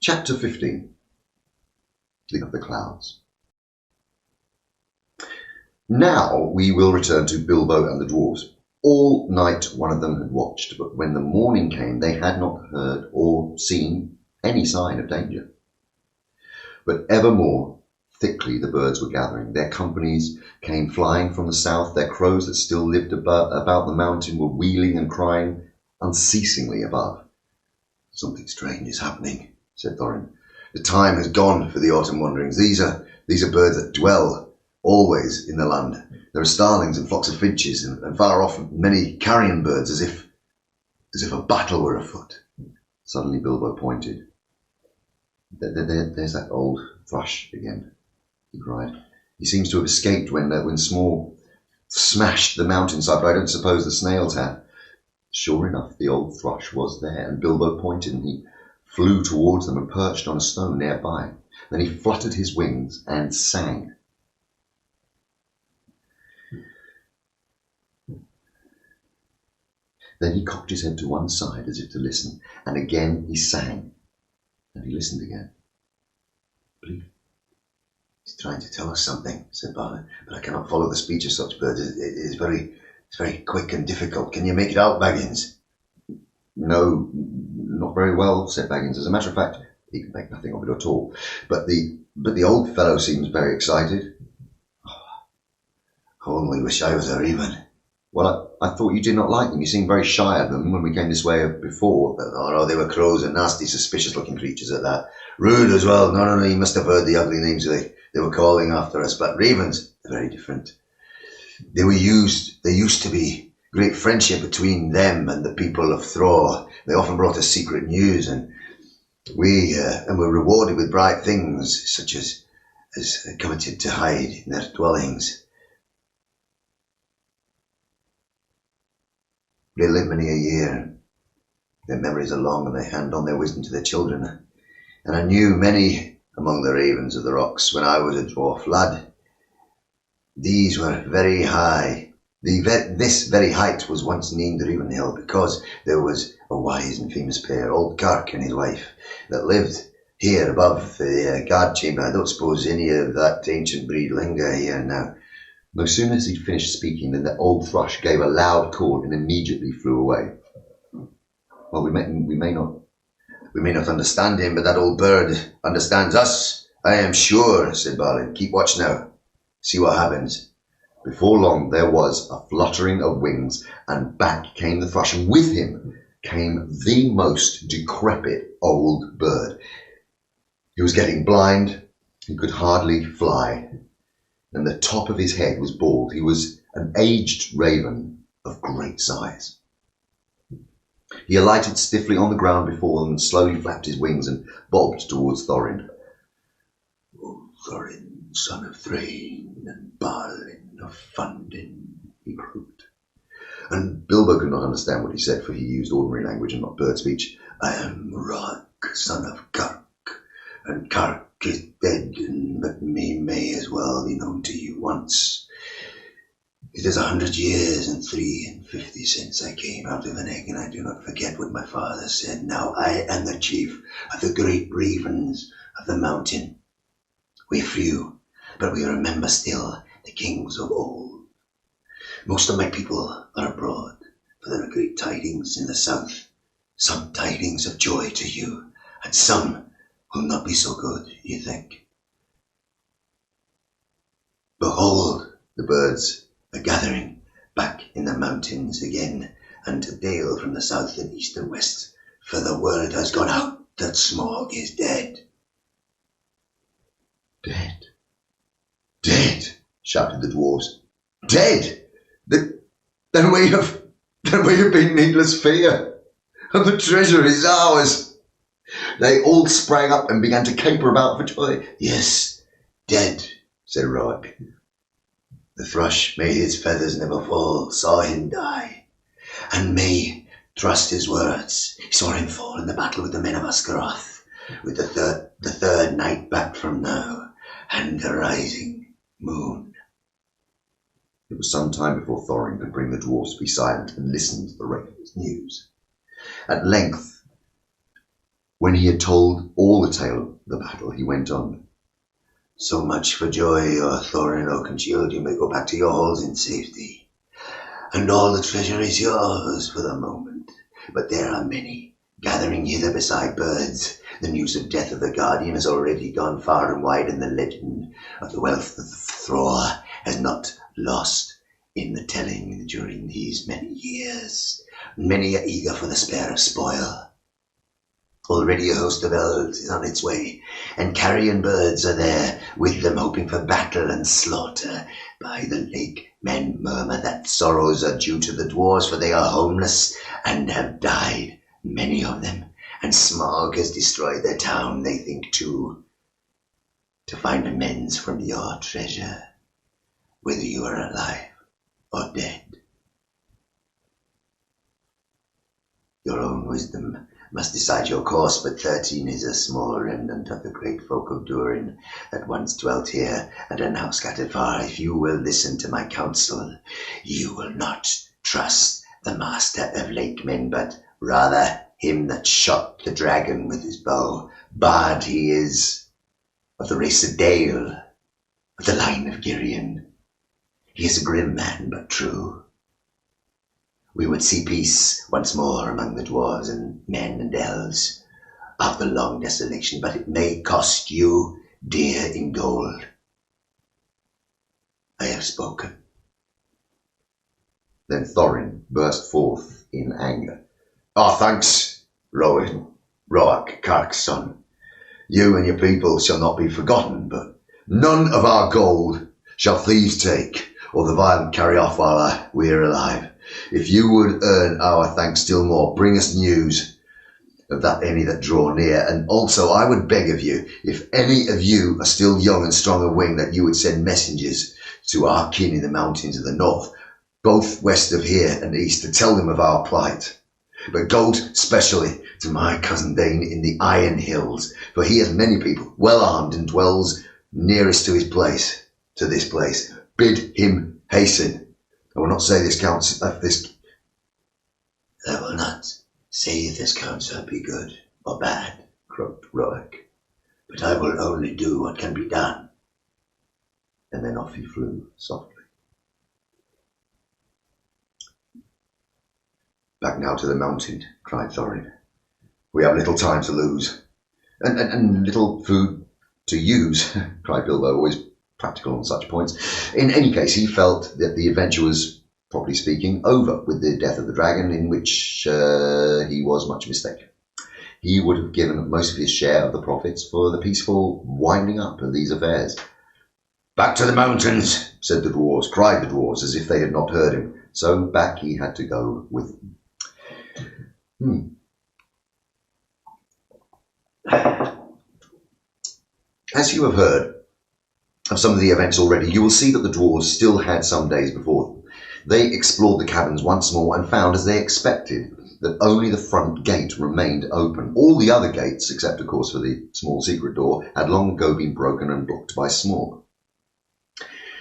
Chapter 15. Of the Clouds. Now we will return to Bilbo and the dwarves. All night one of them had watched, but when the morning came they had not heard or seen any sign of danger. But evermore thickly the birds were gathering. Their companies came flying from the south. Their crows that still lived about the mountain were wheeling and crying unceasingly above. Something strange is happening, said Thorin. The time has gone for the autumn wanderings. These are birds that dwell always in the land. There are starlings and flocks of finches, and far off many carrion birds, as if a battle were afoot. Suddenly Bilbo pointed. There's that old thrush again, he cried. He seems to have escaped when Smaug smashed the mountainside, but I don't suppose the snails have. Sure enough, the old thrush was there, and Bilbo pointed, and he flew towards them and perched on a stone nearby. Then he fluttered his wings and sang. Then he cocked his head to one side as if to listen, and again he sang, and he listened again. Bleep, He's trying to tell us something, said Balin, but I cannot follow the speech of such birds. It's very quick and difficult. Can you make it out, Baggins? No, not very well, said Baggins. As a matter of fact, he could make nothing of it at all. But the old fellow seems very excited. I only wish I was a raven. Well, I thought you did not like them. You seemed very shy of them when we came this way before. But, oh no, they were crows and nasty, suspicious-looking creatures at that. Rude as well. Not only you must have heard the ugly names they were calling after us, but ravens are very different. There used to be great friendship between them and the people of Thor. They often brought us secret news, and we were rewarded with bright things, such as coveted to hide in their dwellings. They live many a year. Their memories are long, and they hand on their wisdom to their children. And I knew many among the ravens of the rocks when I was a dwarf lad. These were very high. This very height was once named Raven Hill because there was a wise and famous pair, old Kirk and his wife, that lived here above the guard chamber. I don't suppose any of that ancient breed linger here now. No sooner as he'd finished speaking than the old thrush gave a loud call and immediately flew away. Well, we may not understand him, but that old bird understands us, I am sure, said Balin. Keep watch now. See what happens. Before long there was a fluttering of wings, and back came the thrush, and with him came the most decrepit old bird. He was getting blind, he could hardly fly, and the top of his head was bald. He was an aged raven of great size. He alighted stiffly on the ground before them and slowly flapped his wings and bobbed towards Thorin. "O Thorin, son of Thrain and Balin of Fundin," he croaked. And Bilbo could not understand what he said, for he used ordinary language and not bird speech. "I am Rock, son of Kirk, and Kirk is dead, but me may as well be known to you once. It is 100 years and 53 since I came out of an egg, and I do not forget what my father said. Now I am the chief of the great ravens of the mountain. We're few, but we remember still the kings of old. Most of my people are abroad, for there are great tidings in the south, some tidings of joy to you, and some will not be so good, you think. Behold, the birds are gathering back in the mountains again, and to Dale from the south and east and west, for the word has gone out that Smaug is dead." "Dead? Dead?" shouted the dwarves. "Dead? Then we have been needless fear, and the treasure is ours." They all sprang up and began to caper about for joy. "Yes, dead," said Rock. "The thrush, may his feathers never fall, saw him die, and may trust his words. He saw him fall in the battle with the men of Oscaroth, with the third night back from now, and the rising moon." It was some time before Thorin could bring the dwarfs to be silent and listen to the raven's news. At length, when he had told all the tale of the battle, he went on. "So much for joy, O Thorin Oakenshield. You may go back to your halls in safety, and all the treasure is yours for the moment. But there are many gathering hither beside birds. The news of death of the Guardian has already gone far and wide, and the legend of the wealth of Thor has not lost in the telling during these many years. Many are eager for the spare of spoil. Already a host of elves is on its way, and carrion birds are there with them, hoping for battle and slaughter. By the lake men murmur that sorrows are due to the dwarves, for they are homeless and have died, many of them, and Smaug has destroyed their town, they think, to find amends from your treasure, whether you are alive or dead. Your own wisdom must decide your course, but 13 is a small remnant of the great folk of Durin that once dwelt here and are now scattered far. If you will listen to my counsel, you will not trust the master of Lake Men, but rather him that shot the dragon with his bow. Bard he is, of the race of Dale, the line of Girion. He is a grim man, but true. We would see peace once more among the dwarves and men and elves after long desolation, but it may cost you dear in gold. I have spoken. Then Thorin burst forth in anger. Thanks, Roak, Kark's son. You and your people shall not be forgotten, but none of our gold shall thieves take, or the violent carry off while we are alive. If you would earn our thanks still more, bring us news of that any that draw near. And also I would beg of you, if any of you are still young and strong of wing, that you would send messengers to our kin in the mountains of the north, both west of here and east, to tell them of our plight. But go specially to my cousin Dane in the Iron Hills, for he has many people well armed and dwells nearest to this place. Bid him hasten. I will not say this counts this. I will not say if this counsel be good or bad, croaked Roak, but I will only do what can be done. And then off he flew softly. Back now to the mountain, cried Thorin. We have little time to lose. And little food to use, cried Bilbo, always practical on such points. In any case, he felt that the adventure was, properly speaking, over with the death of the dragon, in which he was much mistaken. He would have given most of his share of the profits for the peaceful winding up of these affairs. Back to the mountains, said the dwarves, cried the dwarves, as if they had not heard him. So back he had to go with them. As you have heard of some of the events already, you will see that the dwarves still had some days before them. They explored the caverns once more and found, as they expected, that only the front gate remained open. All the other gates, except of course for the small secret door, had long ago been broken and blocked by smog.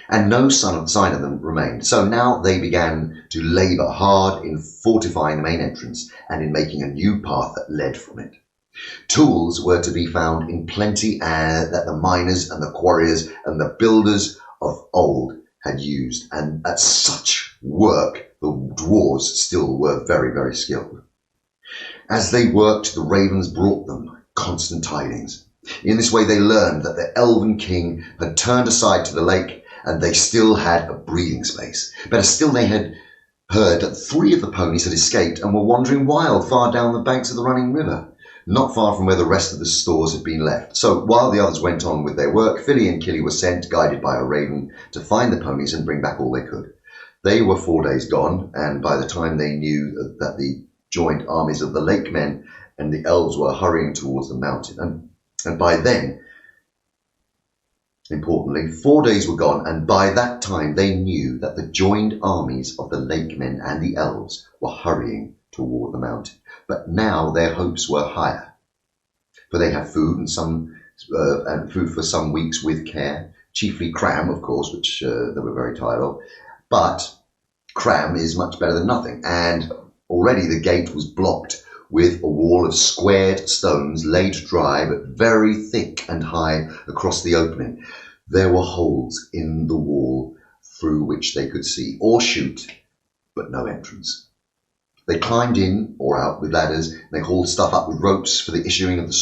And no sign of them remained. So now they began to labour hard in fortifying the main entrance and in making a new path that led from it. Tools were to be found in plenty that the miners and the quarriers and the builders of old had used, and at such work the dwarves still were very, very skilled. As they worked, the ravens brought them constant tidings. In this way they learned that the elven king had turned aside to the lake, and they still had a breathing space. Better still, they had heard that 3 of the ponies had escaped and were wandering wild far down the banks of the running river, not far from where the rest of the stores had been left. So while the others went on with their work, Philly and Killy were sent, guided by a raven, to find the ponies and bring back all they could. They were 4 days gone, and by the time they knew that the joined armies of the lake men and the elves were hurrying towards the mountain, and by then, importantly, 4 days were gone, and by that time they knew that the joined armies of the lake men and the elves were hurrying toward the mountain. But now their hopes were higher, for they had food and food for some weeks with care, chiefly cram, of course, which they were very tired of. But cram is much better than nothing, and already the gate was blocked with a wall of squared stones laid dry but very thick and high across the opening. There were holes in the wall through which they could see or shoot, but no entrance. They climbed in or out with ladders. They hauled stuff up with ropes for the issuing of the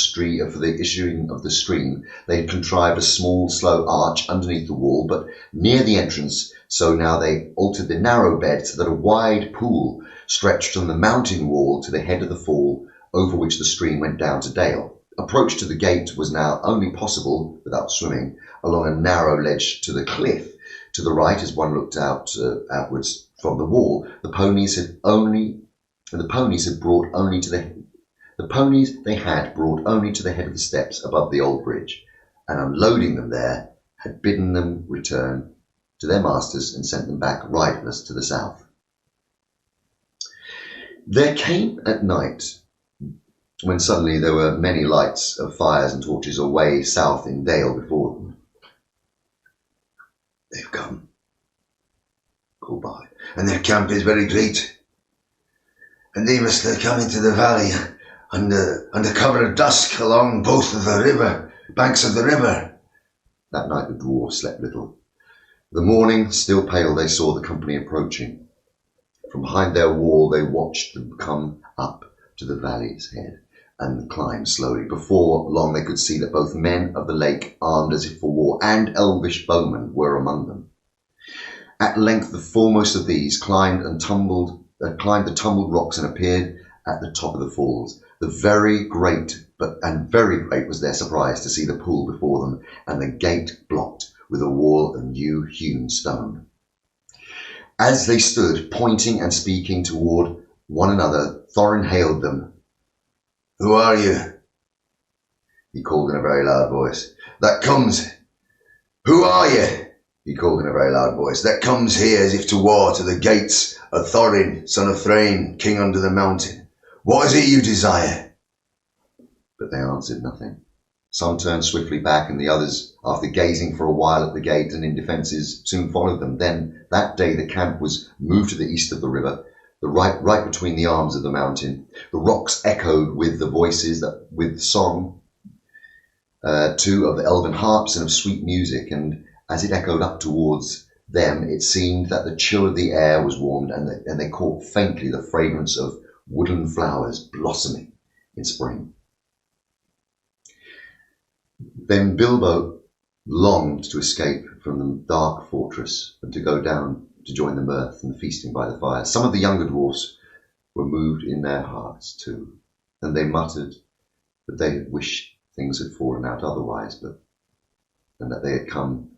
stream. They had contrived a small, slow arch underneath the wall, but near the entrance. So now they altered the narrow bed so that a wide pool stretched from the mountain wall to the head of the fall, over which the stream went down to Dale. Approach to the gate was now only possible, without swimming, along a narrow ledge to the cliff. To the right, as one looked outwards from the wall, the ponies they had brought only to the head of the steps above the old bridge, and unloading them there, had bidden them return to their masters and sent them back riderless to the south. There came at night, when suddenly there were many lights of fires and torches away south in Dale before them. They've come, called by, and their camp is very great. And they must have come into the valley under cover of dusk along both of the banks of the river. That night the dwarves slept little. The morning, still pale, they saw the company approaching. From behind their wall they watched them come up to the valley's head and climb slowly. Before long they could see that both men of the lake, armed as if for war, and elvish bowmen were among them. At length the foremost of these climbed the tumbled rocks and appeared at the top of the falls. Very great was their surprise to see the pool before them, and the gate blocked with a wall of new hewn stone. As they stood, pointing and speaking toward one another, Thorin hailed them. "Who are you?" he called in a very loud voice. "Who are you?" he called in a very loud voice. "That comes here as if to war to the gates of Thorin, son of Thrain, king under the mountain. What is it you desire?" But they answered nothing. Some turned swiftly back, and the others, after gazing for a while at the gate and in defences, soon followed them. Then, that day, the camp was moved to the east of the river, right between the arms of the mountain. The rocks echoed with the voices with song, too, of elven harps and of sweet music, and as it echoed up towards them, it seemed that the chill of the air was warmed, and they caught faintly the fragrance of woodland flowers blossoming in spring. Then Bilbo longed to escape from the dark fortress and to go down to join the mirth and the feasting by the fire. Some of the younger dwarfs were moved in their hearts too, and they muttered that they had wished things had fallen out otherwise, and that they had come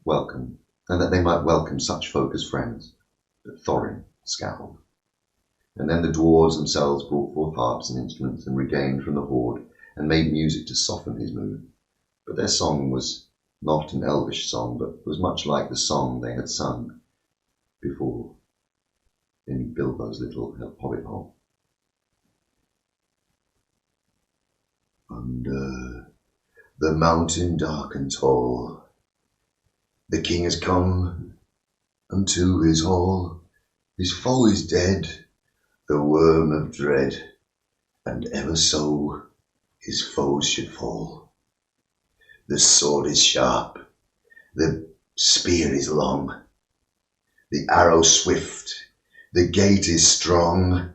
welcome, and that they might welcome such folk as friends. But Thorin scowled. And then the dwarves themselves brought forth harps and instruments and regained from the horde and made music to soften his mood. But their song was not an elvish song, but was much like the song they had sung before in Bilbo's little hobbit hole. Under the mountain dark and tall, the king has come unto his hall. His foe is dead, the worm of dread, and ever so his foes should fall. The sword is sharp, the spear is long, the arrow swift, the gate is strong,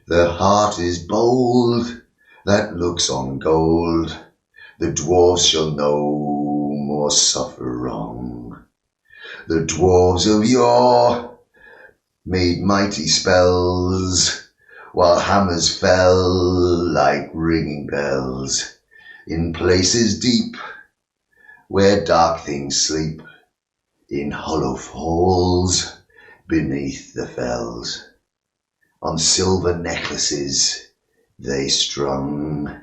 the heart is bold that looks on gold. The dwarves shall no more suffer wrong. The dwarves of yore made mighty spells, while hammers fell like ringing bells, in places deep where dark things sleep, in hollow halls beneath the fells. On silver necklaces they strung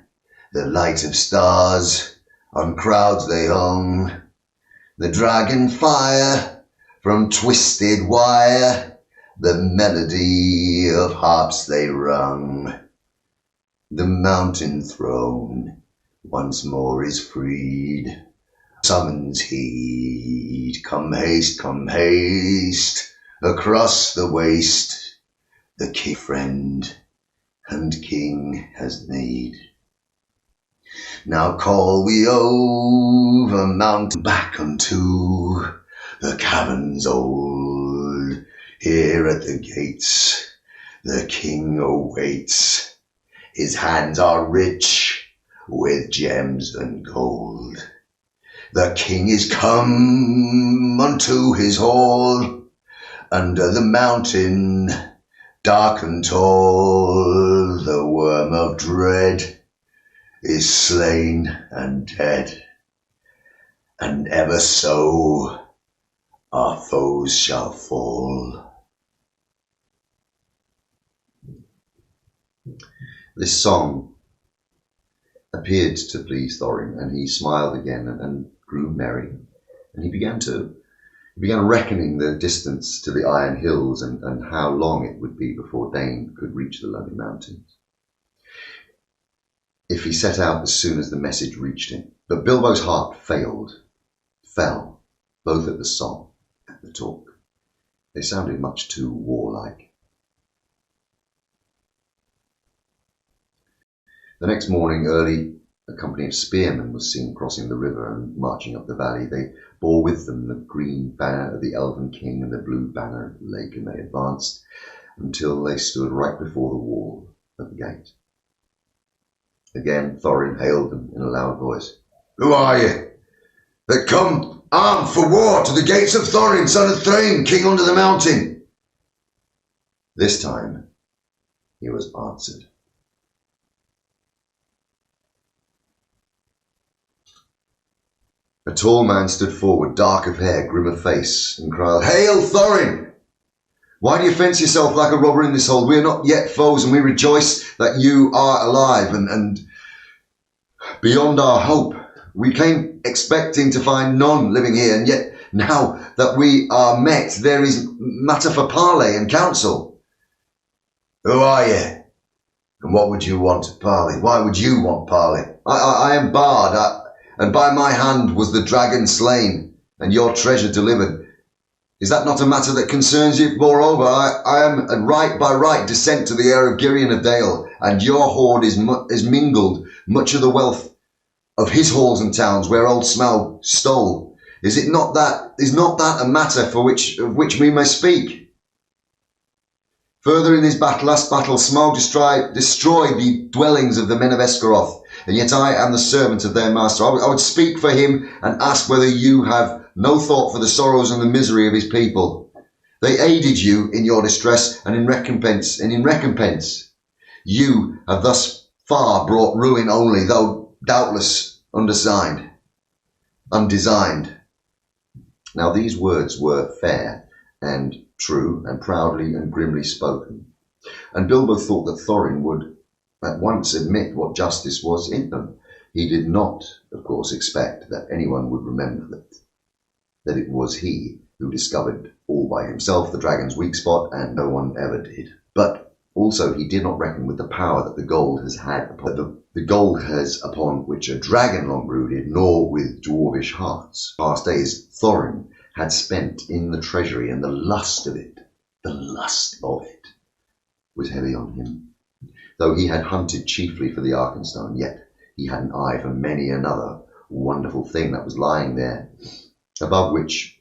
the light of stars, on crowds they hung the dragon fire from twisted wire. The melody of harps they rung. The mountain throne once more is freed. Summons heed, come haste, across the waste. The king friend and king has need. Now call we over mountain back unto the caverns old. Here at the gates the king awaits. His hands are rich with gems and gold. The king is come unto his hall, under the mountain dark and tall. The worm of dread is slain and dead, and ever so our foes shall fall. This song appeared to please Thorin, and he smiled again and grew merry, and he began reckoning the distance to the Iron Hills and how long it would be before Dane could reach the Lonely Mountains, if he set out as soon as the message reached him. But Bilbo's heart fell, both at the song and the talk. They sounded much too warlike. The next morning, early, A company of spearmen was seen crossing the river and marching up the valley. They bore with them the green banner of the Elven King and the blue banner of the lake, and they advanced until they stood right before the wall at the gate. Again Thorin hailed them in a loud voice. Who are you? That come armed for war to the gates of Thorin, son of Thrain, king under the mountain. This time he was answered. A tall man stood forward, dark of hair, grim of face, and cried, Hail, Thorin! Why do you fence yourself like a robber in this hold? We are not yet foes, and we rejoice that you are alive and beyond our hope. We came expecting to find none living here, and yet now that we are met, there is matter for parley and counsel. Who are you? And what would you want parley? Why would you want parley? I am Bard, and by my hand was the dragon slain, and your treasure delivered. Is that not a matter that concerns you? Moreover, I am a by right descent to the heir of Girion of Dale, and your hoard is mingled much of the wealth of his halls and towns where old Smaug stole. Is not that a matter of which we may speak? Further in this last battle, Smaug destroyed the dwellings of the men of Esgaroth, and yet I am the servant of their master. I would speak for him and ask whether you have no thought for the sorrows and the misery of his people. They aided you in your distress, and in recompense, you have thus far brought ruin only, though doubtless undesigned. Now these words were fair and true and proudly and grimly spoken, and Bilbo thought that Thorin would at once admit what justice was in them. He did not, of course, expect that anyone would remember that it was he who discovered all by himself the dragon's weak spot, and no one ever did. But also he did not reckon with the power that the gold has upon which a dragon long brooded, nor with dwarvish hearts. Past days Thorin had spent in the treasury, and the lust of it was heavy on him. Though he had hunted chiefly for the Arkenstone, yet he had an eye for many another wonderful thing that was lying there, above which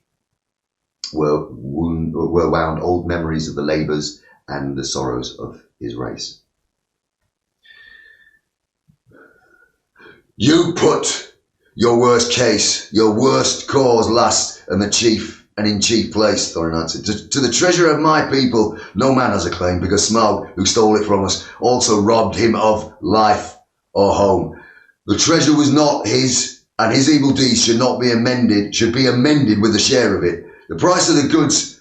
were wound old memories of the labours and the sorrows of his race. You put your worst case, your worst cause last, and in chief place, Thorin answered. To the treasure of my people, no man has a claim, because Smaug, who stole it from us, also robbed him of life or home. The treasure was not his, and his evil deeds should be amended with a share of it. The price of the goods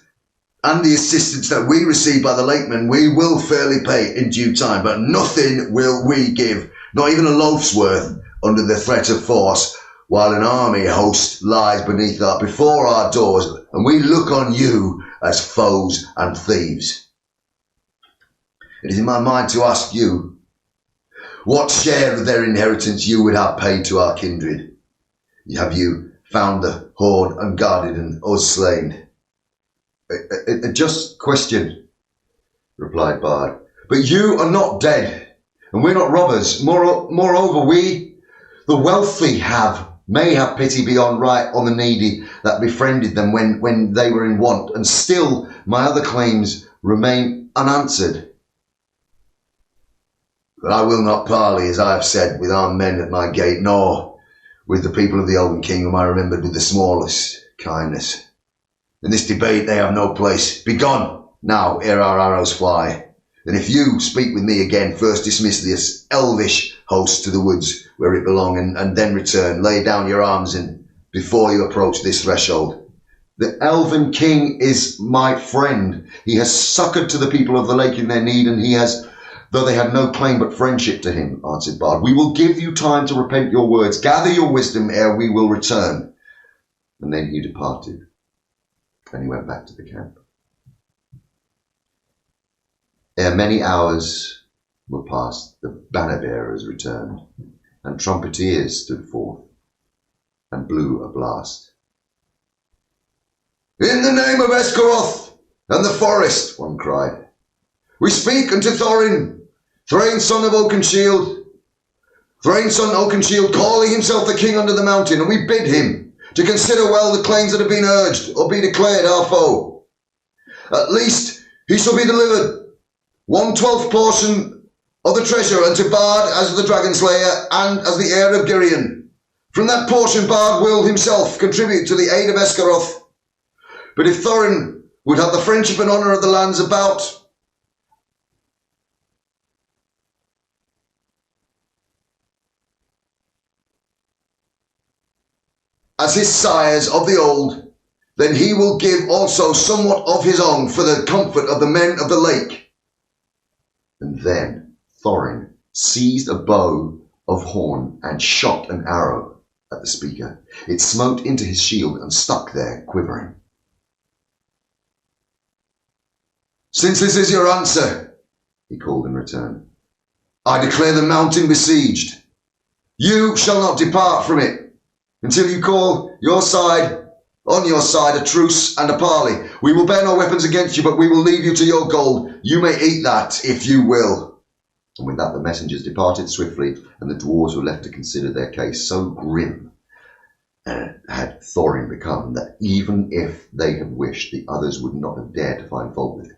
and the assistance that we receive by the lakemen, we will fairly pay in due time, but nothing will we give, not even a loaf's worth, under the threat of force, while an army host lies before our doors, and we look on you as foes and thieves. It is in my mind to ask you what share of their inheritance you would have paid to our kindred. Have you found the hoard unguarded and us slain? A just question, replied Bard. But you are not dead, and we're not robbers. Moreover, we, the wealthy, may have pity beyond right on the needy that befriended them when they were in want, and still my other claims remain unanswered. But I will not parley, as I have said, with armed men at my gate, nor with the people of the Elven King, whom I remembered with the smallest kindness. In this debate they have no place. Begone now, ere our arrows fly. And if you speak with me again, first dismiss this elvish host to the woods where it belongs, and then return. Lay down your arms and before you approach this threshold. The Elven King is my friend. He has succoured to the people of the lake in their need, and he has, though they had no claim but friendship to him, answered Bard. We will give you time to repent your words. Gather your wisdom ere we will return. And then he departed, and he went back to the camp. Ere many hours were past, the banner bearers returned, and trumpeters stood forth, and blew a blast. In the name of Esgaroth and the forest, one cried, we speak unto Thorin, Thrain, son of Oakenshield. Thrain's son Oakenshield calling himself the king under the mountain, and we bid him to consider well the claims that have been urged, or be declared our foe. At least he shall be delivered 1/12 portion of the treasure unto Bard as the dragon slayer and as the heir of Girion. From that portion Bard will himself contribute to the aid of Esgaroth. But if Thorin would have the friendship and honour of the lands about, as his sires of the old, then he will give also somewhat of his own for the comfort of the men of the lake. And then Thorin seized a bow of horn and shot an arrow at the speaker. It smote into his shield and stuck there, quivering. Since this is your answer, he called in return, I declare the mountain besieged. You shall not depart from it until you call on your side a truce and a parley. We will bear no weapons against you, but we will leave you to your gold. You may eat that if you will. And with that the messengers departed swiftly, and the dwarves were left to consider their case. So grim had Thorin become that even if they had wished, the others would not have dared to find fault with him.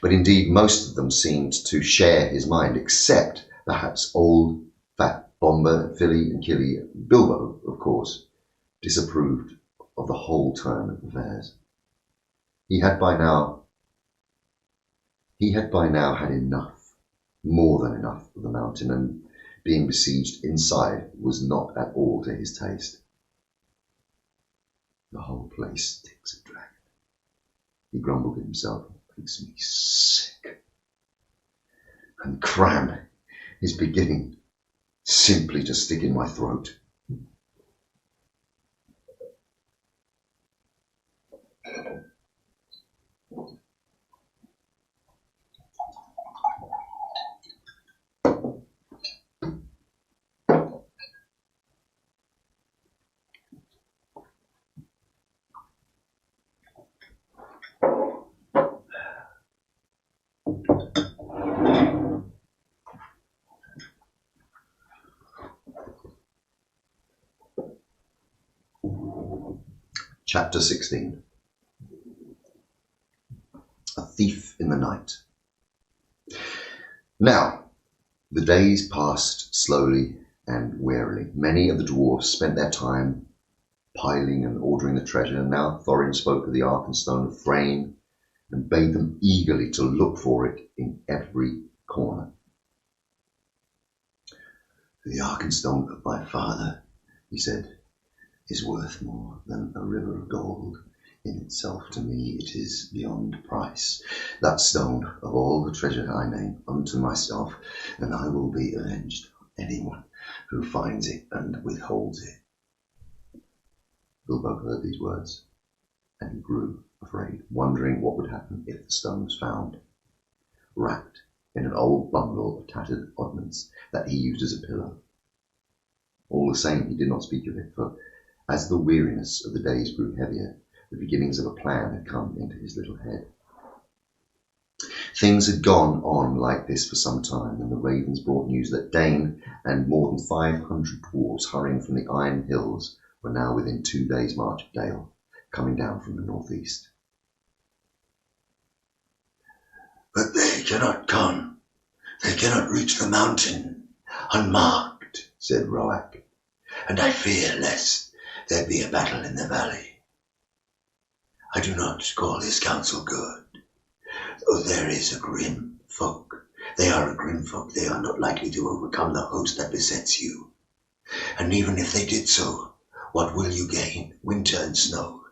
But indeed most of them seemed to share his mind, except perhaps old fat Bomber, Philly and Killy. Bilbo, of course, disapproved of the whole turn of affairs. He had by now had enough, more than enough of the mountain, and being besieged inside was not at all to his taste. The whole place stinks of dragon, he grumbled to himself. It makes me sick. And cram is beginning simply to stick in my throat. Chapter 16. A Thief in the Night. Now, the days passed slowly and warily. Many of the dwarfs spent their time piling and ordering the treasure, and now Thorin spoke of the Arkenstone of Thrain and bade them eagerly to look for it in every corner. The Arkenstone of my father, he said, is worth more than a river of gold. In itself to me it is beyond price. That stone of all the treasure I name unto myself, and I will be avenged on anyone who finds it and withholds it. Bilbo heard these words, and he grew afraid, wondering what would happen if the stone was found, wrapped in an old bundle of tattered oddments that he used as a pillow. All the same, he did not speak of it, for as the weariness of the days grew heavier, the beginnings of a plan had come into his little head. Things had gone on like this for some time, and the ravens brought news that Dane and more than 500 dwarves hurrying from the Iron Hills were now within 2 days' march of Dale, coming down from the northeast. But they cannot come. They cannot reach the mountain unmarked, said Roak, and I fear lest there be a battle in the valley. I do not call this counsel good, though there is a grim folk. They are a grim folk. They are not likely to overcome the host that besets you. And even if they did so, what will you gain? Winter and snow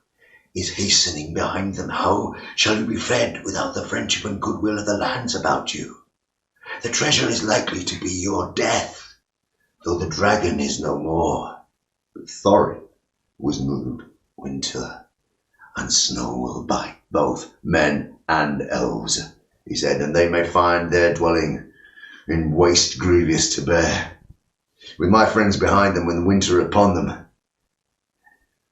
is hastening behind them. How shall you be fed without the friendship and goodwill of the lands about you? The treasure is likely to be your death, though the dragon is no more. But Thorin was moved. Winter and snow will bite both men and elves, he said, and they may find their dwelling in waste grievous to bear. With my friends behind them, when winter upon them,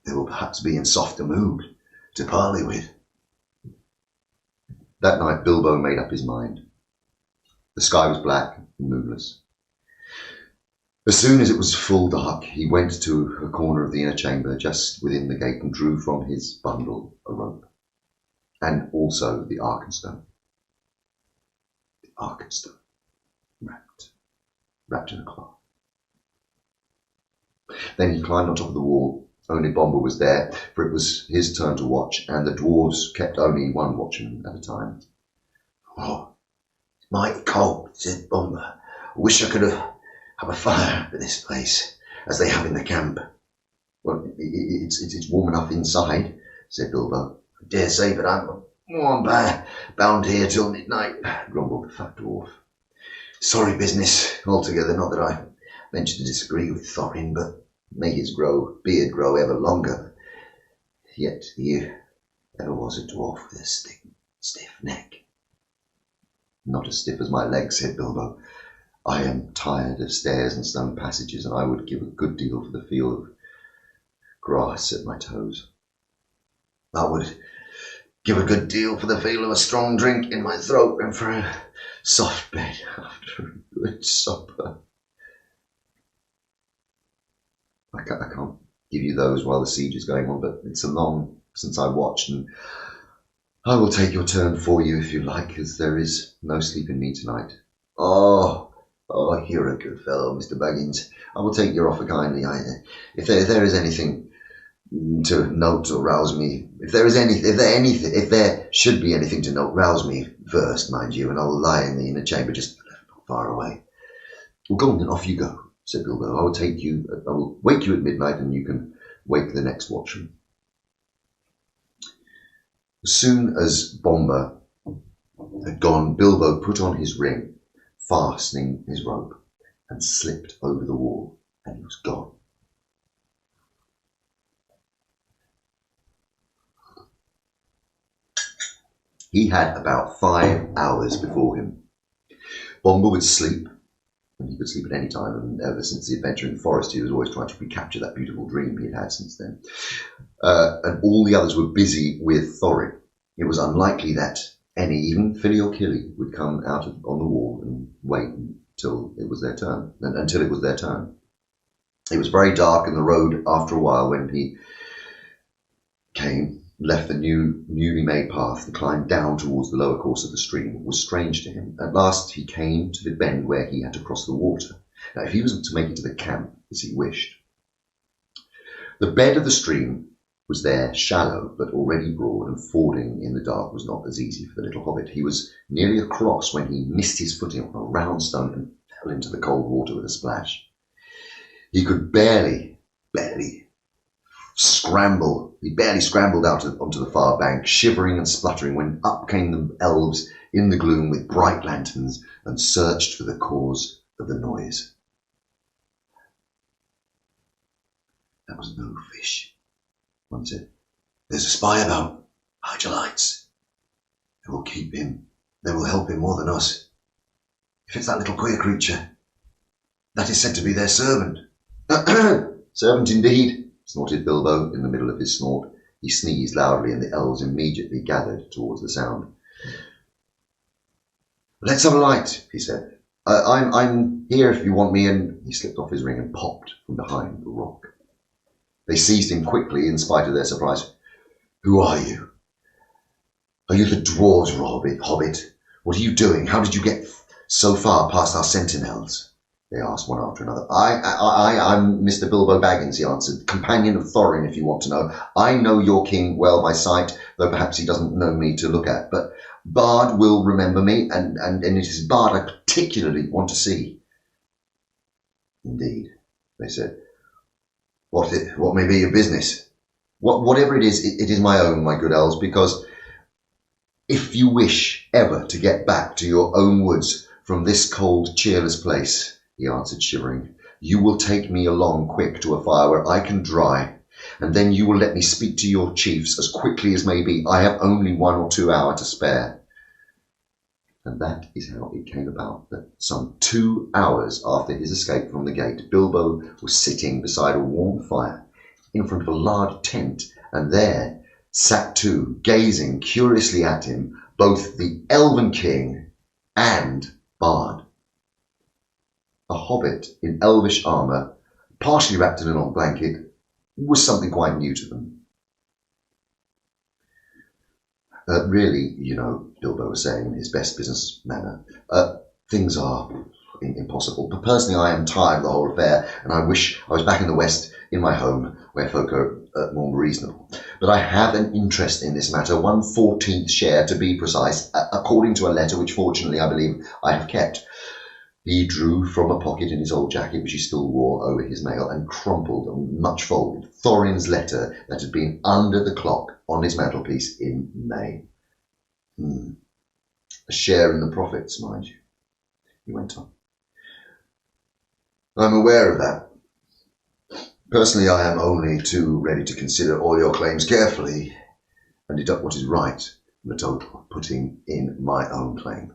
they will perhaps be in softer mood to parley with. That night Bilbo made up his mind. The sky was black and moonless. As soon as it was full dark, he went to a corner of the inner chamber just within the gate and drew from his bundle a rope, and also the Arkenstone. The Arkenstone, wrapped in a cloth. Then he climbed on top of the wall. Only Bomber was there, for it was his turn to watch, and the dwarves kept only one watchman at a time. Oh, it's mighty cold, said Bomber. I wish I could have a fire at this place, as they have in the camp. Well, it's warm enough inside, said Bilbo. I dare say, but I'm warm bound here till midnight, grumbled the fat dwarf. Sorry business, altogether. Not that I venture to disagree with Thorin, but make his beard grow ever longer. Yet he ever was a dwarf with a stiff neck. Not as stiff as my legs, said Bilbo. I am tired of stairs and stone passages, and I would give a good deal for the feel of grass at my toes. I would give a good deal for the feel of a strong drink in my throat and for a soft bed after a good supper. I can't give you those while the siege is going on, but it's so long since I watched, and I will take your turn for you if you like, as there is no sleep in me tonight. Oh, you're a good fellow, Mr. Baggins. I will take your offer kindly. If there is anything to note or rouse me, if there should be anything to note, rouse me first, mind you, and I will lie in the inner chamber just not far away. Well, go on then, off you go, said Bilbo. I will wake you at midnight, and you can wake the next watchman. As soon as Bomber had gone, Bilbo put on his ring, fastening his rope, and slipped over the wall, and he was gone. He had about 5 hours before him. Bomber would sleep, and he could sleep at any time, and ever since the adventure in the forest, he was always trying to recapture that beautiful dream he had had since then. And all the others were busy with Thorin. It was unlikely that any, even Philly or Killy, would come out on the wall and wait until it was their turn. It was very dark in the road after a while when he left the newly made path and climbed down towards the lower course of the stream. It was strange to him. At last he came to the bend where he had to cross the water. Now, if he was to make it to the camp as he wished, the bed of the stream was there, shallow but already broad, and fording in the dark was not as easy for the little hobbit. He was nearly across when he missed his footing on a round stone and fell into the cold water with a splash. He could barely scramble. He barely scrambled out onto the far bank, shivering and spluttering, when up came the elves in the gloom with bright lanterns and searched for the cause of the noise. That was no fish, one said. There's a spy about. Hide your lights. They will keep him. They will help him more than us. If it's that little queer creature, that is said to be their servant. Servant indeed, snorted Bilbo in the middle of his snort. He sneezed loudly, and the elves immediately gathered towards the sound. Let's have a light, he said. I'm here if you want me, and he slipped off his ring and popped from behind the rock. They seized him quickly in spite of their surprise. Who are you? Are you the dwarves, Hobbit? What are you doing? How did you get so far past our sentinels? They asked one after another. I'm Mr. Bilbo Baggins, he answered, companion of Thorin, if you want to know. I know your king well by sight, though perhaps he doesn't know me to look at. But Bard will remember me, and it is Bard I particularly want to see. Indeed, they said. What may be your business? Whatever it is my own, my good elves, because if you wish ever to get back to your own woods from this cold, cheerless place, he answered, shivering, you will take me along quick to a fire where I can dry, and then you will let me speak to your chiefs as quickly as may be. I have only 1 or 2 hours to spare. And that is how it came about that some 2 hours after his escape from the gate, Bilbo was sitting beside a warm fire in front of a large tent, and there sat two, gazing curiously at him, both the Elven King and Bard. A hobbit in elvish armour, partially wrapped in an old blanket, was something quite new to them. Really, Bilbo was saying in his best business manner, things are impossible. But personally, I am tired of the whole affair, and I wish I was back in the West, in my home, where folk are more reasonable. But I have an interest in this matter, 1/14th share to be precise, according to a letter which fortunately I believe I have kept. He drew from a pocket in his old jacket, which he still wore over his mail, and crumpled and much folded Thorin's letter that had been under the clock on his mantelpiece in May. A share in the profits, mind you, he went on. I'm aware of that. Personally, I am only too ready to consider all your claims carefully and deduct what is right from the total, putting in my own claim.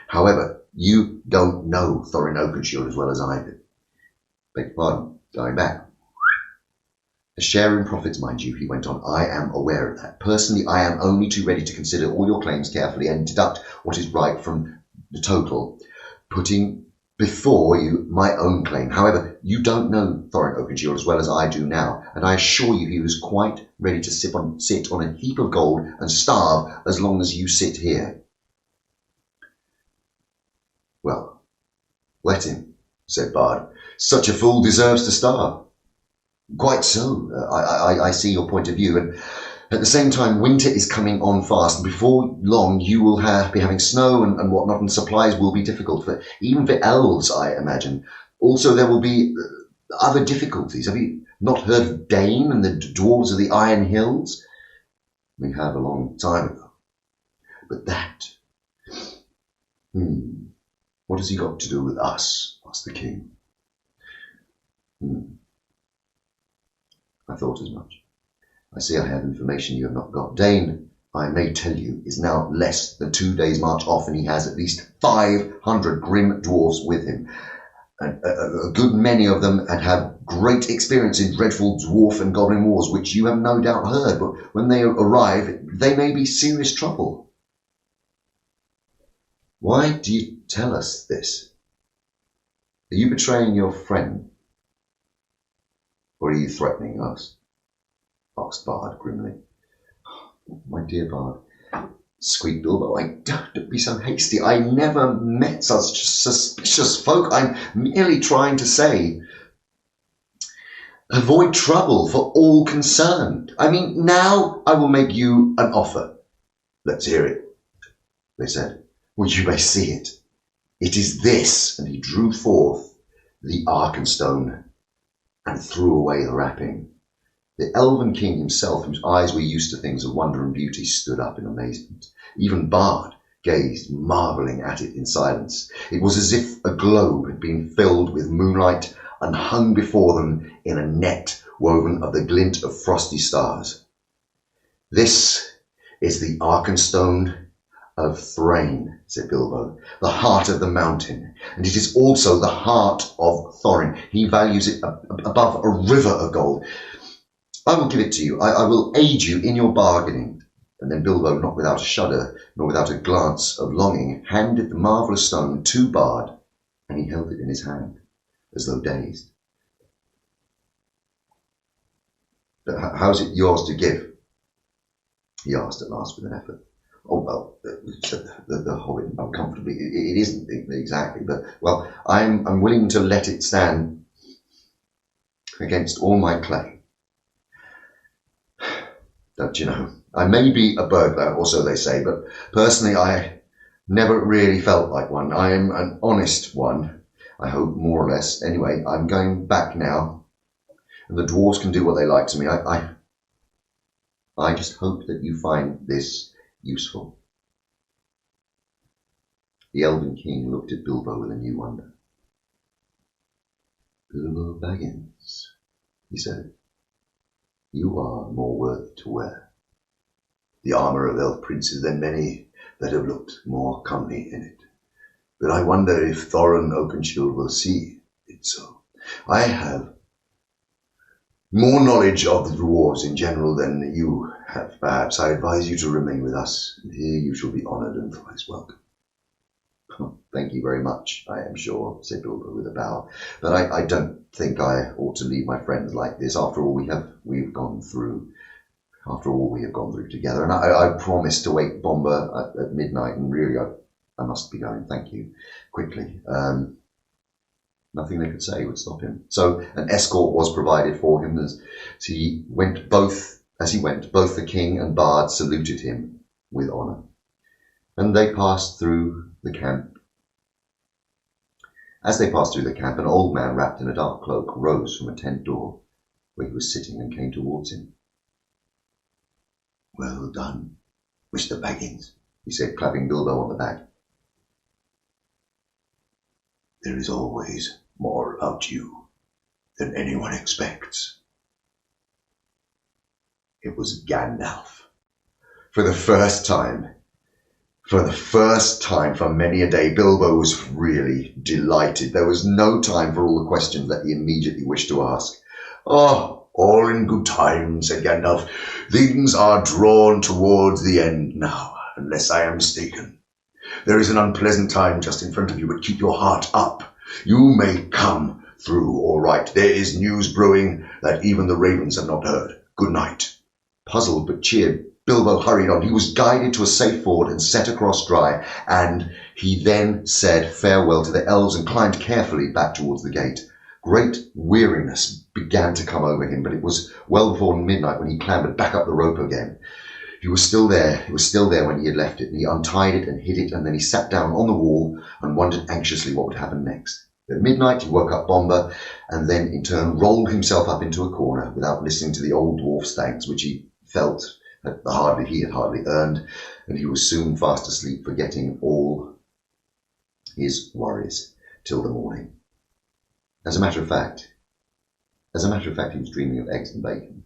However, you don't know Thorin Oakenshield as well as I do. Beg your pardon, going back. A share in profits, mind you, he went on. I am aware of that. Personally, I am only too ready to consider all your claims carefully and deduct what is right from the total, putting before you my own claim. However, you don't know Thorin Oakenshield as well as I do now, and I assure you he was quite ready to sit on a heap of gold and starve as long as you sit here. Well, let him, said Bard. Such a fool deserves to starve. Quite so. I see your point of view, and at the same time, winter is coming on fast, and before long you will be having snow and whatnot, and supplies will be difficult, even for elves, I imagine. Also, there will be other difficulties. Have you not heard of Dane and the dwarves of the Iron Hills? We have a long time ago. But that... What has he got to do with us? Asked the king. I thought as much. I see I have information you have not got. Dane, I may tell you, is now less than 2 days' march off, and he has at least 500 grim dwarfs with him. And a good many of them had had great experience in dreadful dwarf and goblin wars, which you have no doubt heard, but when they arrive, they may be serious trouble. Why do you tell us this? Are you betraying your friend? Or are you threatening us? Asked Bard grimly. My dear Bard, squeaked Bilbo, don't be so hasty. I never met such suspicious folk. I'm merely trying to say, avoid trouble for all concerned. I mean, now I will make you an offer. Let's hear it, they said. Well, you may see it. It is this, and he drew forth the Arkenstone and threw away the wrapping. The elven king himself, whose eyes were used to things of wonder and beauty, stood up in amazement. Even Bard gazed, marvelling at it in silence. It was as if a globe had been filled with moonlight and hung before them in a net woven of the glint of frosty stars. This is the Arkenstone of Thrain, said Bilbo, the heart of the mountain, and it is also the heart of Thorin. He values it above a river of gold. I will give it to you. I will aid you in your bargaining. And then Bilbo, not without a shudder, nor without a glance of longing, handed the marvellous stone to Bard, and he held it in his hand, as though dazed. How's it yours to give? He asked at last with an effort. Oh, well, the Hobbit uncomfortably. It isn't exactly, but, well, I'm willing to let it stand against all my claim. Don't you know, I may be a burglar, or so they say, but personally I never really felt like one. I am an honest one, I hope, more or less. Anyway, I'm going back now, and the dwarves can do what they like to me. I just hope that you find this useful. The Elven King looked at Bilbo with a new wonder. Bilbo Baggins, he said. You are more worthy to wear the armour of elf princes than many that have looked more comely in it. But I wonder if Thorin Oakenshield will see it so. I have more knowledge of the dwarves in general than you have, perhaps. I advise you to remain with us, and here you shall be honoured and thrice welcome. Thank you very much, I am sure, said Bilbo with a bow. But I don't think I ought to leave my friends like this after all we have gone through together. And I promised to wake Bomber at midnight, and really I must be going. Thank you. Quickly. Nothing they could say would stop him. So an escort was provided for him as he went. Both the king and bard saluted him with honour, and they passed through the camp. As they passed through the camp, an old man wrapped in a dark cloak rose from a tent door where he was sitting and came towards him. Well done, Mr. Baggins, he said, clapping Bilbo on the back. There is always more about you than anyone expects. It was Gandalf. For the first time for many a day, Bilbo was really delighted. There was no time for all the questions that he immediately wished to ask. Oh, all in good time, said Gandalf. Things are drawn towards the end now, unless I am mistaken. There is an unpleasant time just in front of you, but keep your heart up. You may come through all right. There is news brewing that even the ravens have not heard. Good night. Puzzled but cheered, Bilbo hurried on. He was guided to a safe ford and set across dry, and he then said farewell to the elves and climbed carefully back towards the gate. Great weariness began to come over him, but it was well before midnight when he clambered back up the rope again. He was still there. It was still there when he had left it, and he untied it and hid it, and then he sat down on the wall and wondered anxiously what would happen next. At midnight he woke up Bomber, and then in turn rolled himself up into a corner without listening to the old dwarf's thanks, which he felt he had hardly earned, and he was soon fast asleep, forgetting all his worries till the morning. As a matter of fact, he was dreaming of eggs and bacon.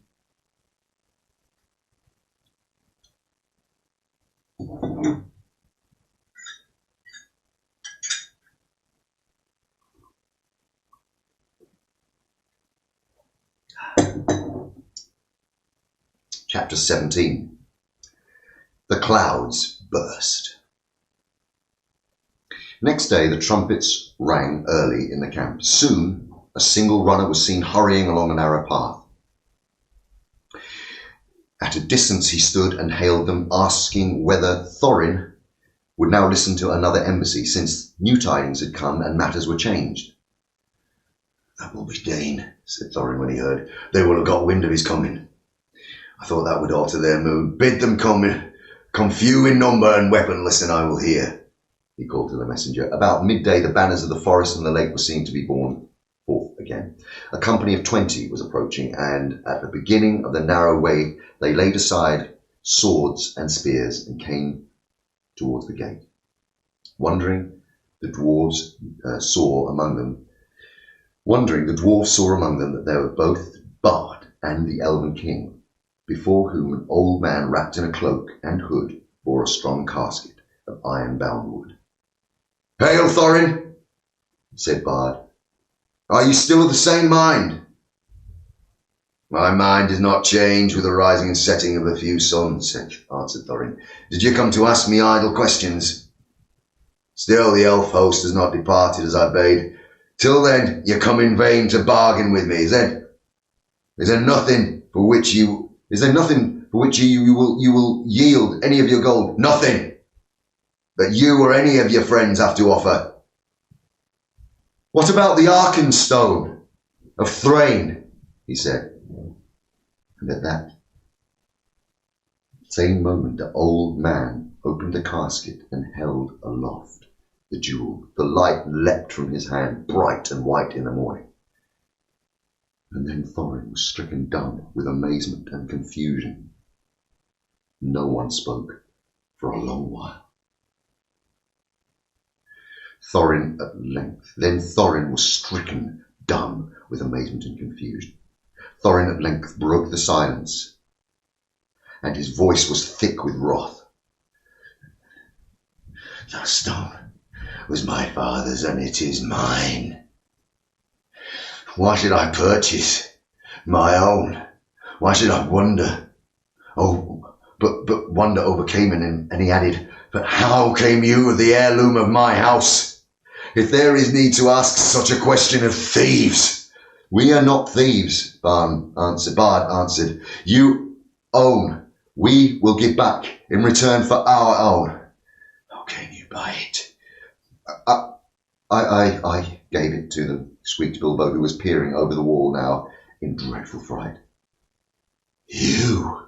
Chapter 17. The clouds burst. Next day the trumpets rang early in the camp. Soon a single runner was seen hurrying along a narrow path. At a distance he stood and hailed them, asking whether Thorin would now listen to another embassy, since new tidings had come and matters were changed. That will be Dane, said Thorin when he heard. They will have got wind of his coming. I thought that would alter their mood. Bid them come few in number and weaponless, and I will hear, he called to the messenger. About midday the banners of the forest and the lake were seen to be borne forth again. A company of 20 was approaching, and at the beginning of the narrow way they laid aside swords and spears and came towards the gate. Wondering, the dwarves saw among them that they were both Bard and the Elven King, before whom an old man wrapped in a cloak and hood bore a strong casket of iron-bound wood. Hail, Thorin, said Bard. Are you still of the same mind? My mind is not changed with the rising and setting of a few suns, answered Thorin. Did you come to ask me idle questions? Still the elf host has not departed as I bade. Till then, you come in vain to bargain with me. Is there nothing for which you will yield any of your gold? Nothing that you or any of your friends have to offer. What about the Arkenstone of Thrain? He said. And at that same moment the old man opened the casket and held aloft the jewel. The light leapt from his hand, bright and white in the morning. And then Thorin was stricken dumb with amazement and confusion. No one spoke for a long while. Thorin was stricken dumb with amazement and confusion. Thorin at length broke the silence, and his voice was thick with wrath. The stone was my father's, and it is mine. Why should I purchase my own? Why should I wonder? Oh, but wonder overcame him, and he added, But how came you of the heirloom of my house? If there is need to ask such a question of thieves. We are not thieves, Bard answered. You own. We will give back in return for our own. How can you buy it? I gave it to them, squeaked Bilbo, who was peering over the wall now in dreadful fright. You,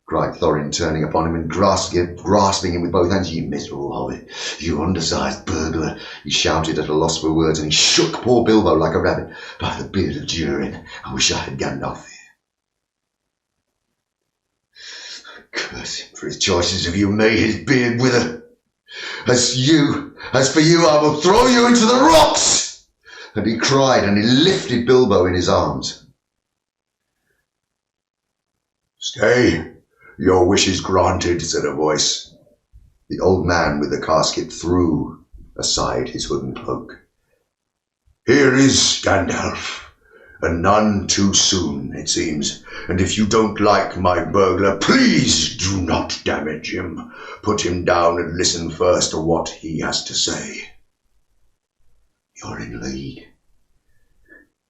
cried Thorin, turning upon him and grasping him with both hands. You miserable hobbit, you undersized burglar, he shouted at a loss for words, and he shook poor Bilbo like a rabbit. By the beard of Durin, I wish I had Gandalf here. Curse him for his choices if you made his beard wither. As for you, I will throw you into the rocks! And he cried, and he lifted Bilbo in his arms. Stay. Your wish is granted, said a voice. The old man with the casket threw aside his hood and cloak. Here is Gandalf, and none too soon, it seems. And if you don't like my burglar, please do not damage him. Put him down and listen first to what he has to say. You're in league,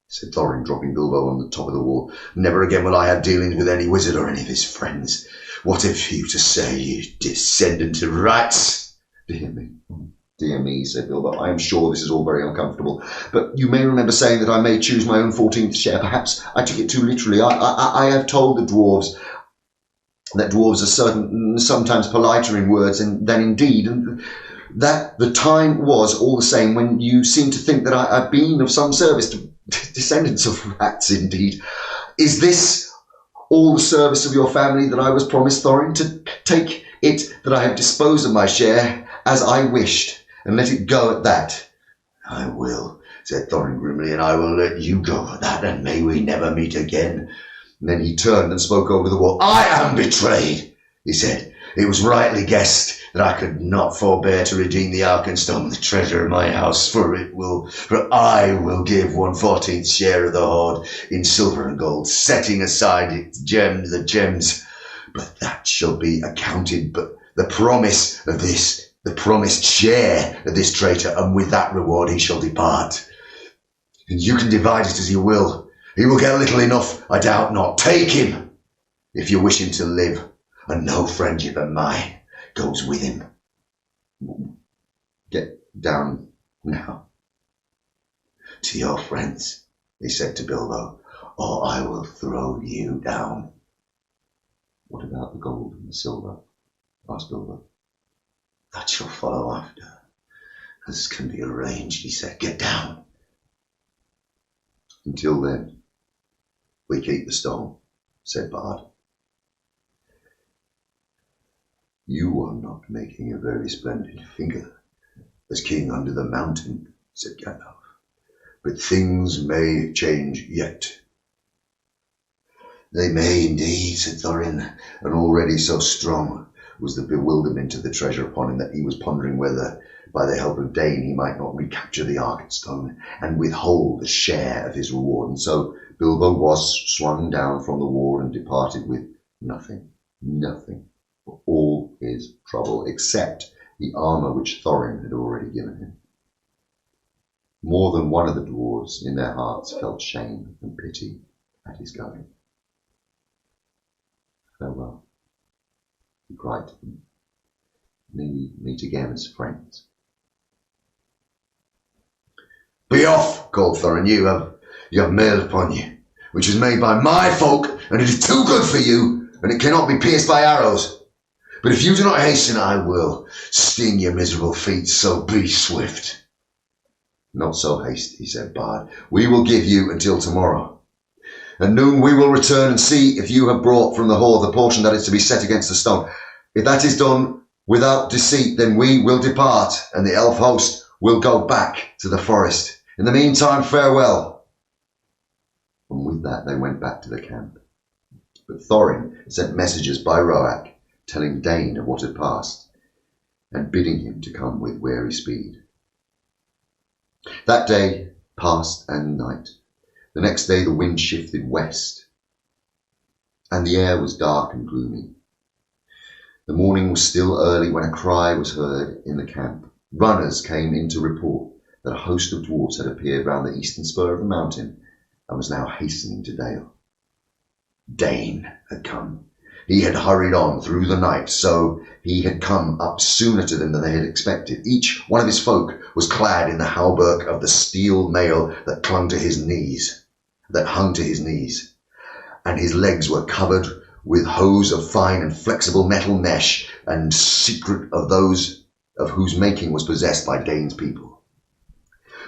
said Thorin, dropping Bilbo on the top of the wall. Never again will I have dealings with any wizard or any of his friends. What have you to say, you descendant of rats? Dear me, said Bilbo. I am sure this is all very uncomfortable, but you may remember saying that I may choose my own 14th share. Perhaps I took it too literally. I have told the dwarves that dwarves are sometimes politer in words than in deed, and that the time was all the same when you seem to think that I've been of some service to descendants of rats, indeed. Is this all the service of your family that I was promised, Thorin? To take it that I have disposed of my share as I wished, and let it go at that? I will, said Thorin grimly, and I will let you go at that, and may we never meet again. And then he turned and spoke over the wall. I am betrayed, he said. It was rightly guessed that I could not forbear to redeem the Arkenstone, the treasure of my house, for I will give 1/14th share of the hoard in silver and gold, setting aside the gems. But that shall be accounted, but the promised share of this traitor, and with that reward he shall depart. And you can divide it as you will. He will get little enough, I doubt not. Take him, if you wish him to live, and no friendship of mine goes with him. Get down now to your friends, he said to Bilbo, or I will throw you down. What about the gold and the silver? Asked Bilbo. That shall follow after. This can be arranged, he said. Get down. Until then, we keep the stone, said Bard. You are not making a very splendid figure as king under the mountain, said Gandalf. But things may change yet. They may indeed, said Thorin, and already so strong was the bewilderment of the treasure upon him that he was pondering whether, by the help of Dane, he might not recapture the Arkenstone and withhold a share of his reward. And so Bilbo was swung down from the wall and departed with nothing for all his trouble, except the armour which Thorin had already given him. More than one of the dwarves in their hearts felt shame and pity at his going. Farewell, he cried to them. May we meet again as friends. Be off, called Thorin. You have mail upon you, which is made by my folk, and it is too good for you, and it cannot be pierced by arrows. But if you do not hasten, I will sting your miserable feet, so be swift. Not so haste, he said, Bard. We will give you until tomorrow. At noon we will return and see if you have brought from the hoard the portion that is to be set against the stone. If that is done without deceit, then we will depart, and the elf host will go back to the forest. In the meantime, farewell. And with that they went back to the camp. But Thorin sent messengers by Roak, telling Dane of what had passed, and bidding him to come with wary speed. That day passed and night. The next day the wind shifted west, and the air was dark and gloomy. The morning was still early when a cry was heard in the camp. Runners came in to report that a host of dwarfs had appeared round the eastern spur of the mountain and was now hastening to Dale. Dane had come. He had hurried on through the night, so he had come up sooner to them than they had expected. Each one of his folk was clad in the hauberk of the steel mail that hung to his knees, and his legs were covered with hose of fine and flexible metal mesh, and secret of those of whose making was possessed by Dane's people.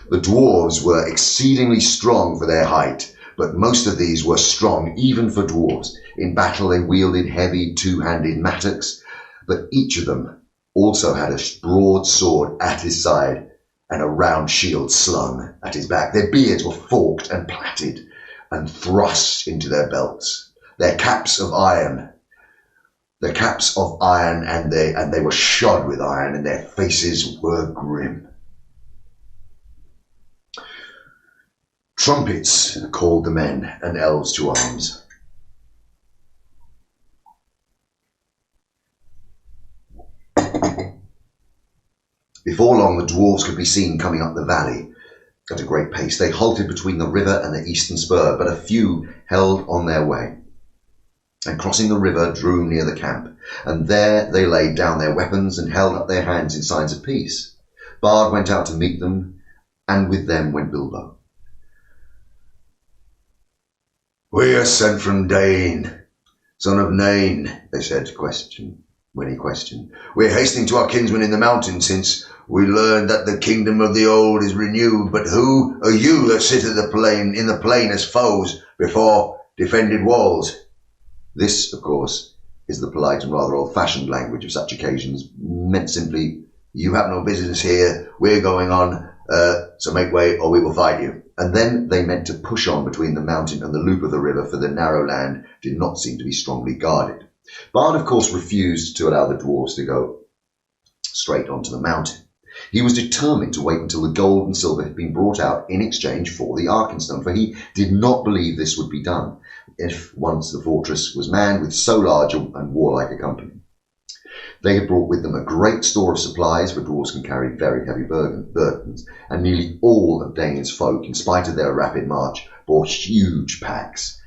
The dwarves were exceedingly strong for their height, but most of these were strong even for dwarves. In battle they wielded heavy two-handed mattocks, but each of them also had a broad sword at his side and a round shield slung at his back. Their beards were forked and plaited and thrust into their belts. Their caps of iron, and they were shod with iron, and their faces were grim. Trumpets called the men and elves to arms. Before long, the dwarves could be seen coming up the valley at a great pace. They halted between the river and the eastern spur, but a few held on their way, and crossing the river drew near the camp, and there they laid down their weapons and held up their hands in signs of peace. Bard went out to meet them, and with them went Bilbo. "We are sent from Dane, son of Nain," they said when he questioned. "We're hastening to our kinsmen in the mountains, since we learned that the kingdom of the old is renewed. But who are you that sit in the plain as foes before defended walls?" This, of course, is the polite and rather old-fashioned language of such occasions, meant simply, "You have no business here, we're going on, so make way or we will fight you." And then they meant to push on between the mountain and the loop of the river, for the narrow land did not seem to be strongly guarded. Bard, of course, refused to allow the dwarves to go straight onto the mountain. He was determined to wait until the gold and silver had been brought out in exchange for the Arkenstone, for he did not believe this would be done if once the fortress was manned with so large and warlike a company. They had brought with them a great store of supplies, for dwarves can carry very heavy burdens, and nearly all of Dane's folk, in spite of their rapid march, bore huge packs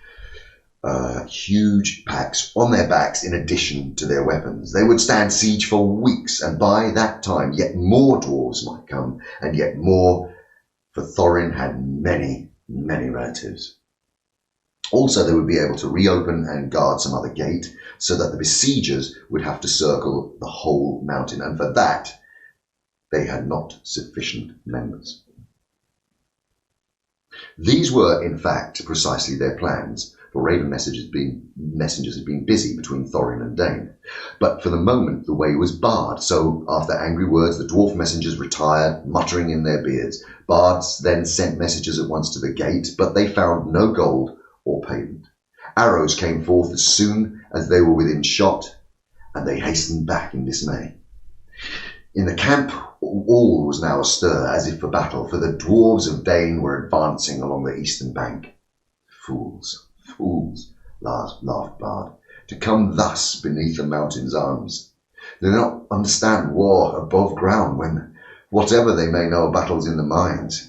on their backs in addition to their weapons. They would stand siege for weeks, and by that time yet more dwarves might come, and yet more, for Thorin had many, many relatives. Also, they would be able to reopen and guard some other gate, so that the besiegers would have to circle the whole mountain, and for that they had not sufficient members. These were, in fact, precisely their plans, for raven messengers had been busy between Thorin and Dane. But for the moment the way was barred, so after angry words the dwarf messengers retired, muttering in their beards. Bards then sent messengers at once to the gate, but they found no gold or payment. Arrows came forth as soon as they were within shot, and they hastened back in dismay. In the camp all was now astir, as if for battle, for the dwarves of Dane were advancing along the eastern bank. Fools, laughed Bard, to come thus beneath the mountain's arms. They do not understand war above ground, when, whatever they may know of battles in the mines.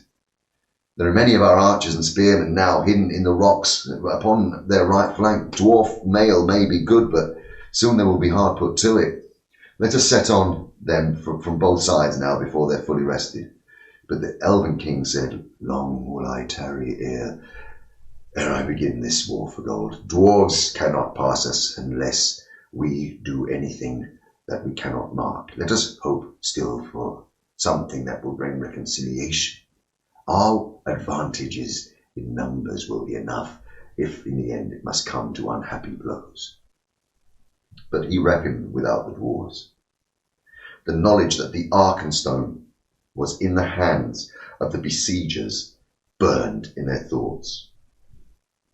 There are many of our archers and spearmen now hidden in the rocks upon their right flank. Dwarf mail may be good, but soon they will be hard put to it. Let us set on them from both sides now, before they're fully rested. But the Elven King said, "Long will I tarry ere I begin this war for gold. Dwarves cannot pass us unless we do anything that we cannot mark. Let us hope still for something that will bring reconciliation. Our advantages in numbers will be enough, if in the end it must come to unhappy blows." But he reckoned without the dwarves. The knowledge that the Arkenstone was in the hands of the besiegers burned in their thoughts.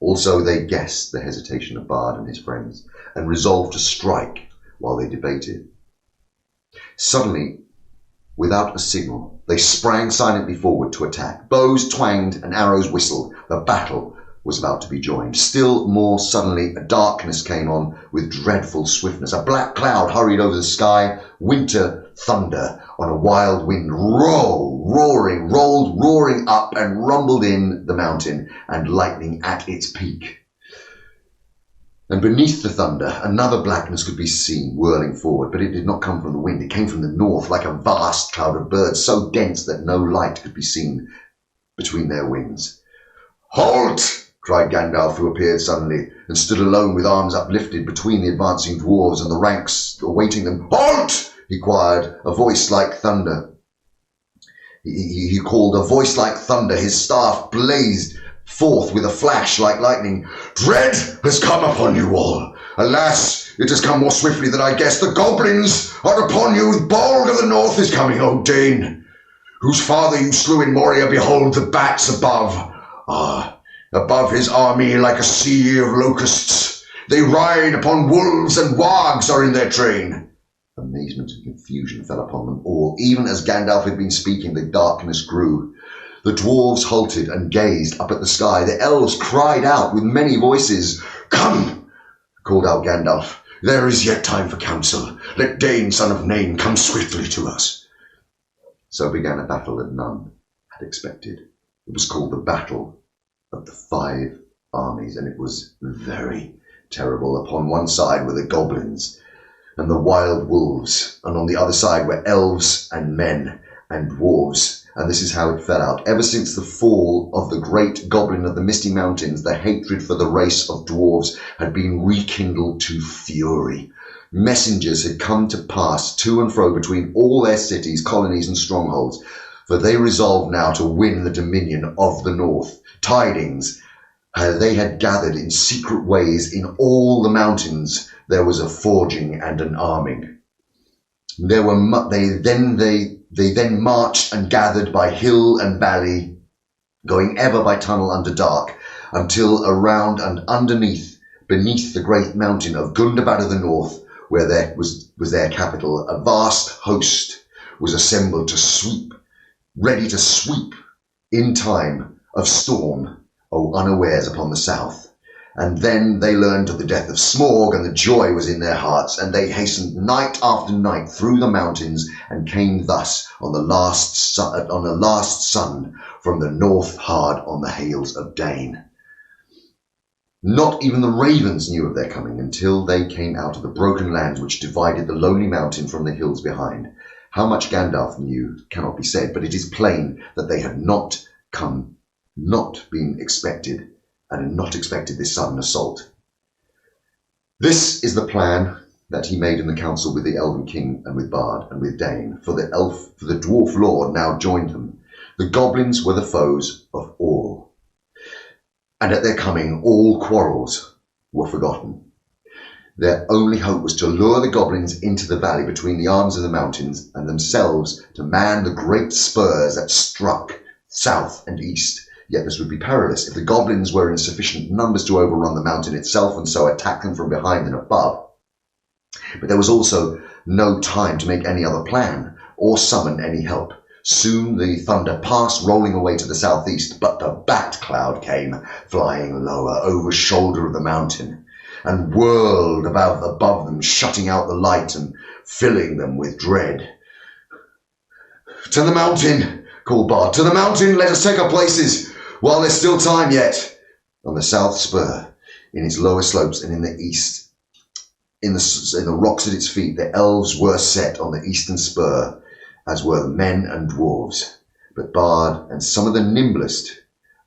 Also they guessed the hesitation of Bard and his friends, and resolved to strike while they debated. Suddenly, without a signal, they sprang silently forward to attack. Bows twanged and arrows whistled. The battle was about to be joined. Still more suddenly, a darkness came on with dreadful swiftness. A black cloud hurried over the sky. Winter thunder on a wild wind rolled roaring up and rumbled in the mountain, and lightning at its peak. And beneath the thunder, another blackness could be seen whirling forward, but it did not come from the wind. It came from the north, like a vast cloud of birds, so dense that no light could be seen between their wings. "Halt!" cried Gandalf, who appeared suddenly and stood alone with arms uplifted between the advancing dwarves and the ranks awaiting them. "Halt!" he cried, a voice like thunder. He called a voice like thunder. His staff blazed forth with a flash like lightning. "Dread has come upon you all. Alas, it has come more swiftly than I guessed. The goblins are upon you. Bald of the north is coming, O Dane, whose father you slew in Moria. Behold the bats above. Above his army like a sea of locusts. They ride upon wolves, and wargs are in their train." Amazement and confusion fell upon them all. Even as Gandalf had been speaking, the darkness grew. The dwarves halted and gazed up at the sky. The elves cried out with many voices. "Come!" called out Gandalf. "There is yet time for counsel. Let Dane, son of Nain, come swiftly to us." So began a battle that none had expected. It was called the Battle of the Five Armies, and it was very terrible. Upon one side were the goblins and the wild wolves, and on the other side were elves and men and dwarves. And this is how it fell out. Ever since the fall of the great goblin of the Misty Mountains, the hatred for the race of dwarves had been rekindled to fury. Messengers had come to pass to and fro between all their cities, colonies, and strongholds, for they resolved now to win the dominion of the north. Tidings they had gathered in secret ways in all the mountains. There was a forging and an arming. They then marched and gathered by hill and valley, going ever by tunnel under dark, until around and beneath the great mountain of Gundabad of the north, where there was their capital, a vast host was assembled to sweep, ready to sweep in time of storm, unawares upon the south. And then they learned of the death of Smaug, and the joy was in their hearts, and they hastened night after night through the mountains, and came thus on the last sun from the north hard on the Hales of Dane. Not even the ravens knew of their coming until they came out of the broken lands which divided the lonely mountain from the hills behind. How much Gandalf knew cannot be said, but it is plain that they had not been expected, and had not expected this sudden assault. This is the plan that he made in the council with the Elven King and with Bard and with Dane, for the dwarf lord now joined them. The goblins were the foes of all, and at their coming all quarrels were forgotten. Their only hope was to lure the goblins into the valley between the arms of the mountains, and themselves to man the great spurs that struck south and east. Yet this would be perilous if the goblins were in sufficient numbers to overrun the mountain itself and so attack them from behind and above. But there was also no time to make any other plan or summon any help. Soon the thunder passed, rolling away to the southeast, but the bat cloud came flying lower over the shoulder of the mountain and whirled above them, shutting out the light and filling them with dread. "To the mountain!" called Bard. "To the mountain! Let us take our places while there's still time yet." On the south spur, in its lower slopes, and in the east, in the rocks at its feet, the elves were set on the eastern spur, as were the men and dwarves. But Bard and some of the nimblest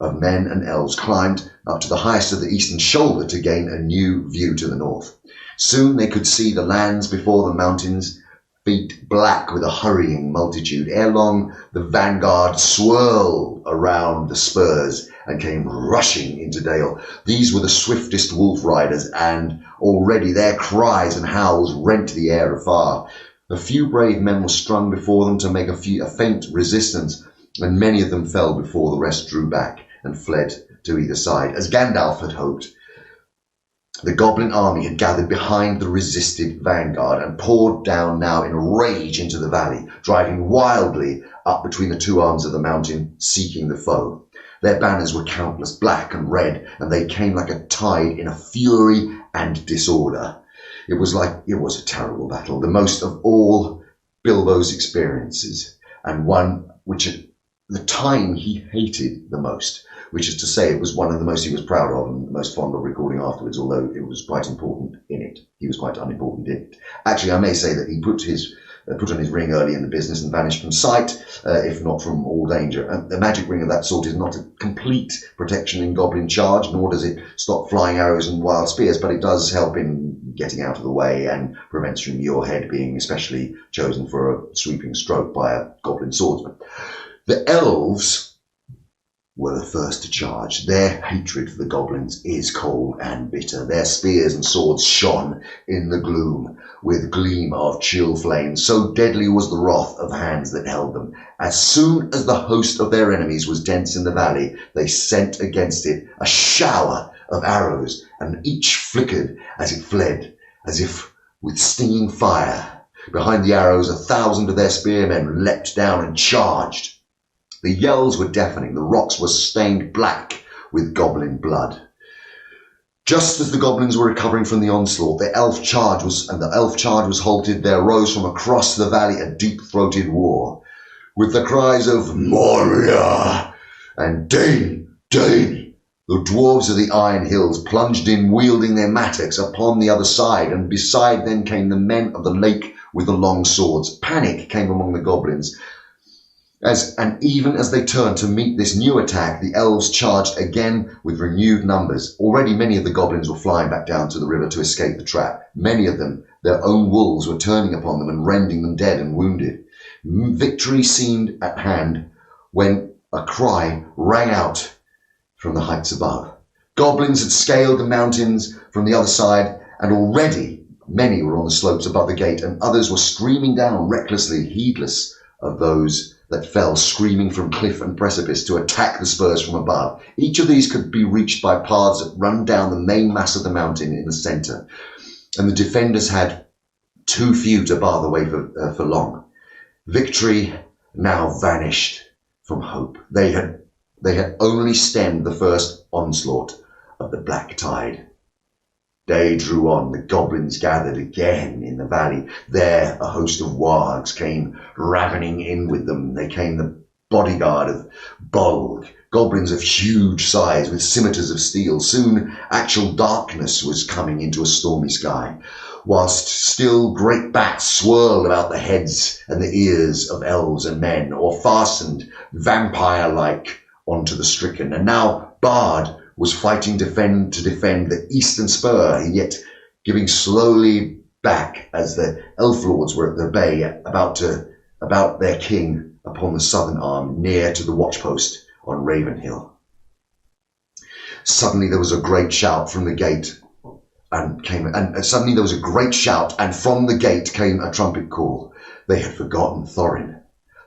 of men and elves climbed up to the highest of the eastern shoulder to gain a new view to the north. Soon they could see the lands before the mountains, feet black with a hurrying multitude. Ere long the vanguard swirled around the spurs and came rushing into Dale. These were the swiftest wolf riders, and already their cries and howls rent the air afar. A few brave men were strung before them to make a faint resistance, and many of them fell before the rest drew back and fled to either side. As Gandalf had hoped, the goblin army had gathered behind the resisted vanguard and poured down now in rage into the valley, driving wildly up between the two arms of the mountain, seeking the foe. Their banners were countless, black and red, and they came like a tide in a fury and disorder. It was a terrible battle, the most of all Bilbo's experiences, and one which at the time he hated the most, which is to say it was one of the most he was proud of and most fond of recording afterwards, although it was quite important in it. He was quite unimportant in it. Actually, I may say that he put on his ring early in the business and vanished from sight, if not from all danger. A magic ring of that sort is not a complete protection in goblin charge, nor does it stop flying arrows and wild spears, but it does help in getting out of the way and prevents from your head being especially chosen for a sweeping stroke by a goblin swordsman. The elves were the first to charge. Their hatred for the goblins is cold and bitter. Their spears and swords shone in the gloom with gleam of chill flames. So deadly was the wrath of hands that held them. As soon as the host of their enemies was dense in the valley, they sent against it a shower of arrows, and each flickered as it fled, as if with stinging fire. Behind the arrows, 1,000 of their spearmen leapt down and charged. The yells were deafening. The rocks were stained black with goblin blood. Just as the goblins were recovering from the onslaught, the elf charge was halted. There rose from across the valley a deep-throated war, with the cries of Moria and Dane, Dane. The dwarves of the Iron Hills plunged in, wielding their mattocks upon the other side, and beside them came the men of the lake with the long swords. Panic came among the goblins. And even as they turned to meet this new attack, the elves charged again with renewed numbers. Already many of the goblins were flying back down to the river to escape the trap. Many of them, their own wolves, were turning upon them and rending them dead and wounded. Victory seemed at hand when a cry rang out from the heights above. Goblins had scaled the mountains from the other side, and already many were on the slopes above the gate, and others were streaming down recklessly, heedless of those that fell screaming from cliff and precipice to attack the spurs from above. Each of these could be reached by paths that run down the main mass of the mountain in the centre, and the defenders had too few to bar the way for long. Victory now vanished from hope. They had only stemmed the first onslaught of the black tide. Day drew on. The goblins gathered again in the valley. There a host of wargs came ravening in with them. They came the bodyguard of Bolg, goblins of huge size with scimitars of steel. Soon actual darkness was coming into a stormy sky, whilst still great bats swirled about the heads and the ears of elves and men, or fastened vampire-like onto the stricken. And now Bard was fighting to defend the eastern spur, yet giving slowly back as the elf lords were at the bay about their king upon the southern arm, near to the watchpost on Ravenhill. Suddenly there was a great shout from the gate, and from the gate came a trumpet call. They had forgotten Thorin.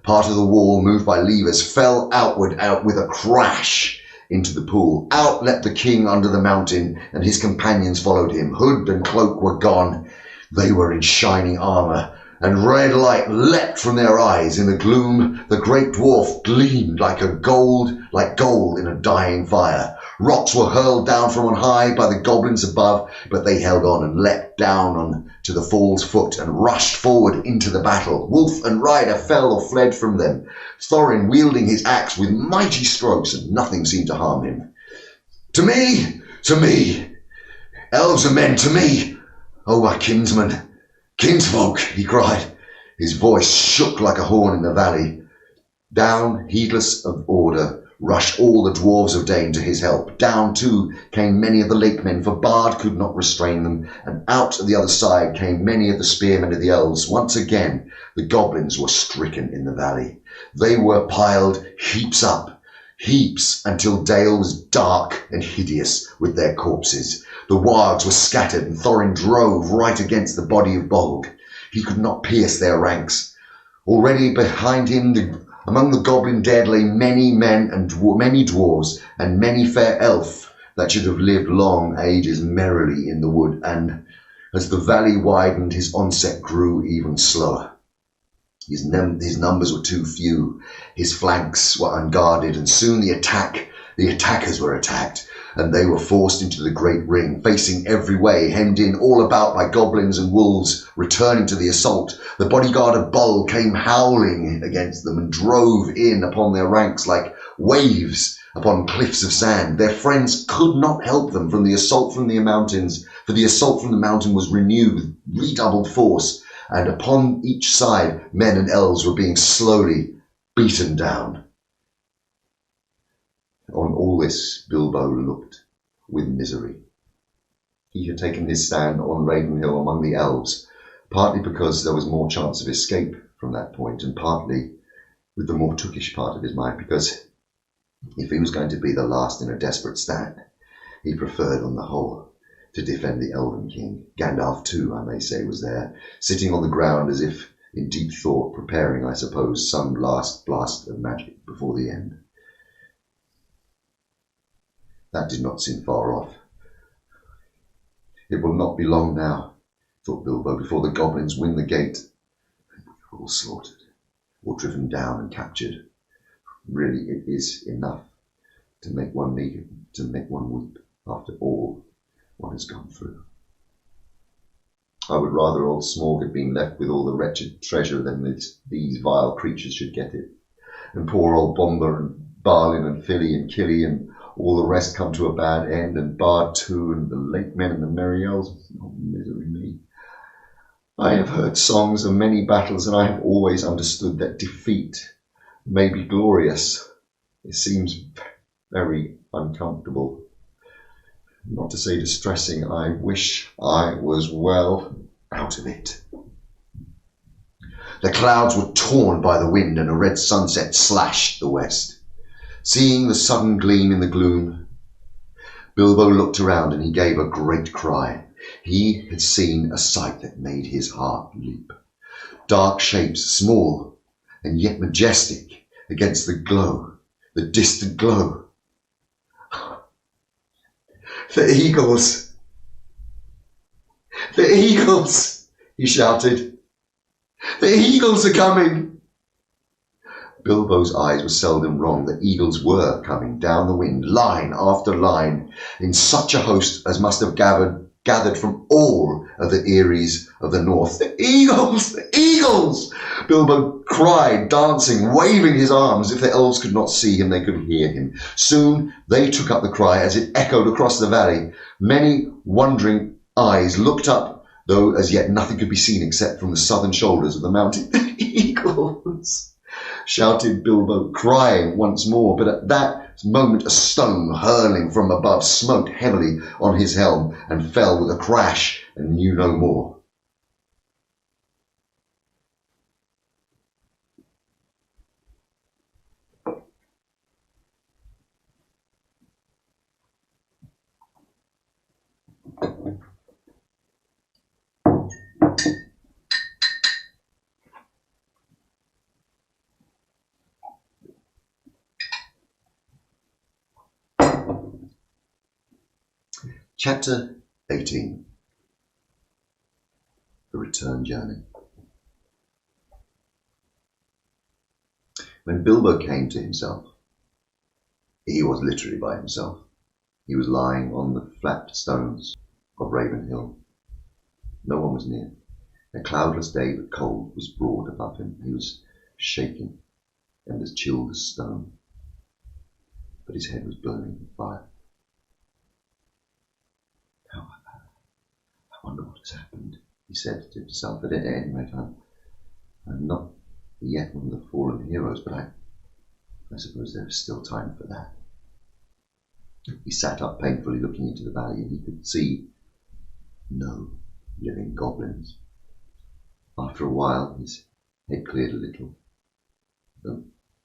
Part of the wall, moved by levers, fell out with a crash into the pool. Out leapt the king under the mountain, and his companions followed him. Hood and cloak were gone. They were in shining armour, and red light leapt from their eyes. In the gloom, the great dwarf gleamed like gold in a dying fire. Rocks were hurled down from on high by the goblins above, but they held on and leapt down on to the fall's foot and rushed forward into the battle. Wolf and rider fell or fled from them, Thorin wielding his axe with mighty strokes, and nothing seemed to harm him. To me! To me! Elves and men, to me! Oh, my kinsmen! Kinsfolk! He cried. His voice shook like a horn in the valley. Down, heedless of order, rushed all the dwarves of Dane to his help. Down, too, came many of the lakemen, for Bard could not restrain them, and out at the other side came many of the spearmen of the elves. Once again, the goblins were stricken in the valley. They were piled heaps until Dale was dark and hideous with their corpses. The wargs were scattered, and Thorin drove right against the body of Bolg. He could not pierce their ranks. Already behind him, among the goblin dead, lay many men and many dwarves, and many fair elf that should have lived long ages merrily in the wood. And as the valley widened, his onset grew even slower. His numbers were too few, his flanks were unguarded, and soon the attack The attackers were attacked, and they were forced into the great ring, facing every way, hemmed in all about by goblins and wolves, returning to the assault. The bodyguard of Bull came howling against them and drove in upon their ranks like waves upon cliffs of sand. Their friends could not help them from the assault from the mountains, for the assault from the mountain was renewed with redoubled force, and upon each side men and elves were being slowly beaten down. On all this Bilbo looked with misery. He had taken his stand on Ravenhill among the elves, partly because there was more chance of escape from that point, and partly with the more tookish part of his mind, because if he was going to be the last in a desperate stand, he preferred on the whole to defend the Elven King. Gandalf too, I may say, was there, sitting on the ground as if in deep thought, preparing, I suppose, some last blast of magic before the end. That did not seem far off. It will not be long now, thought Bilbo, before the goblins win the gate. We're all slaughtered, or driven down and captured. Really, it is enough to make one weep after all one has gone through. I would rather old Smaug had been left with all the wretched treasure than these vile creatures should get it. And poor old Bomber and Balin and Filly and Killy and all the rest come to a bad end, and Bard too, and the Lake Men and the Merry Elves. Oh, misery me. I have heard songs of many battles, and I have always understood that defeat may be glorious. It seems very uncomfortable, not to say distressing. I wish I was well out of it. The clouds were torn by the wind, and a red sunset slashed the west. Seeing the sudden gleam in the gloom, Bilbo looked around, and he gave a great cry. He had seen a sight that made his heart leap. Dark shapes, small and yet majestic, against the glow, the distant glow. The eagles! The eagles! He shouted. The eagles are coming! Bilbo's eyes were seldom wrong. The eagles were coming down the wind, line after line, in such a host as must have gathered from all of the Eyries of the north. The eagles! The eagles! Bilbo cried, dancing, waving his arms. If the elves could not see him, they could hear him. Soon they took up the cry as it echoed across the valley. Many wondering eyes looked up, though as yet nothing could be seen except from the southern shoulders of the mountain. The eagles! Shouted Bilbo, crying once more, but at that moment a stone hurling from above smote heavily on his helm and fell with a crash and knew no more. Chapter 18. The Return Journey. When Bilbo came to himself, he was literally by himself. He was lying on the flat stones of Ravenhill. No one was near. A cloudless day, but cold, was broad above him. He was shaking and as chilled as stone, but his head was burning with fire. I wonder what has happened, he said to himself. At any rate, I'm not yet one of the fallen heroes, but I suppose there is still time for that. He sat up painfully, looking into the valley, and he could see no living goblins. After a while, his head cleared a little. Though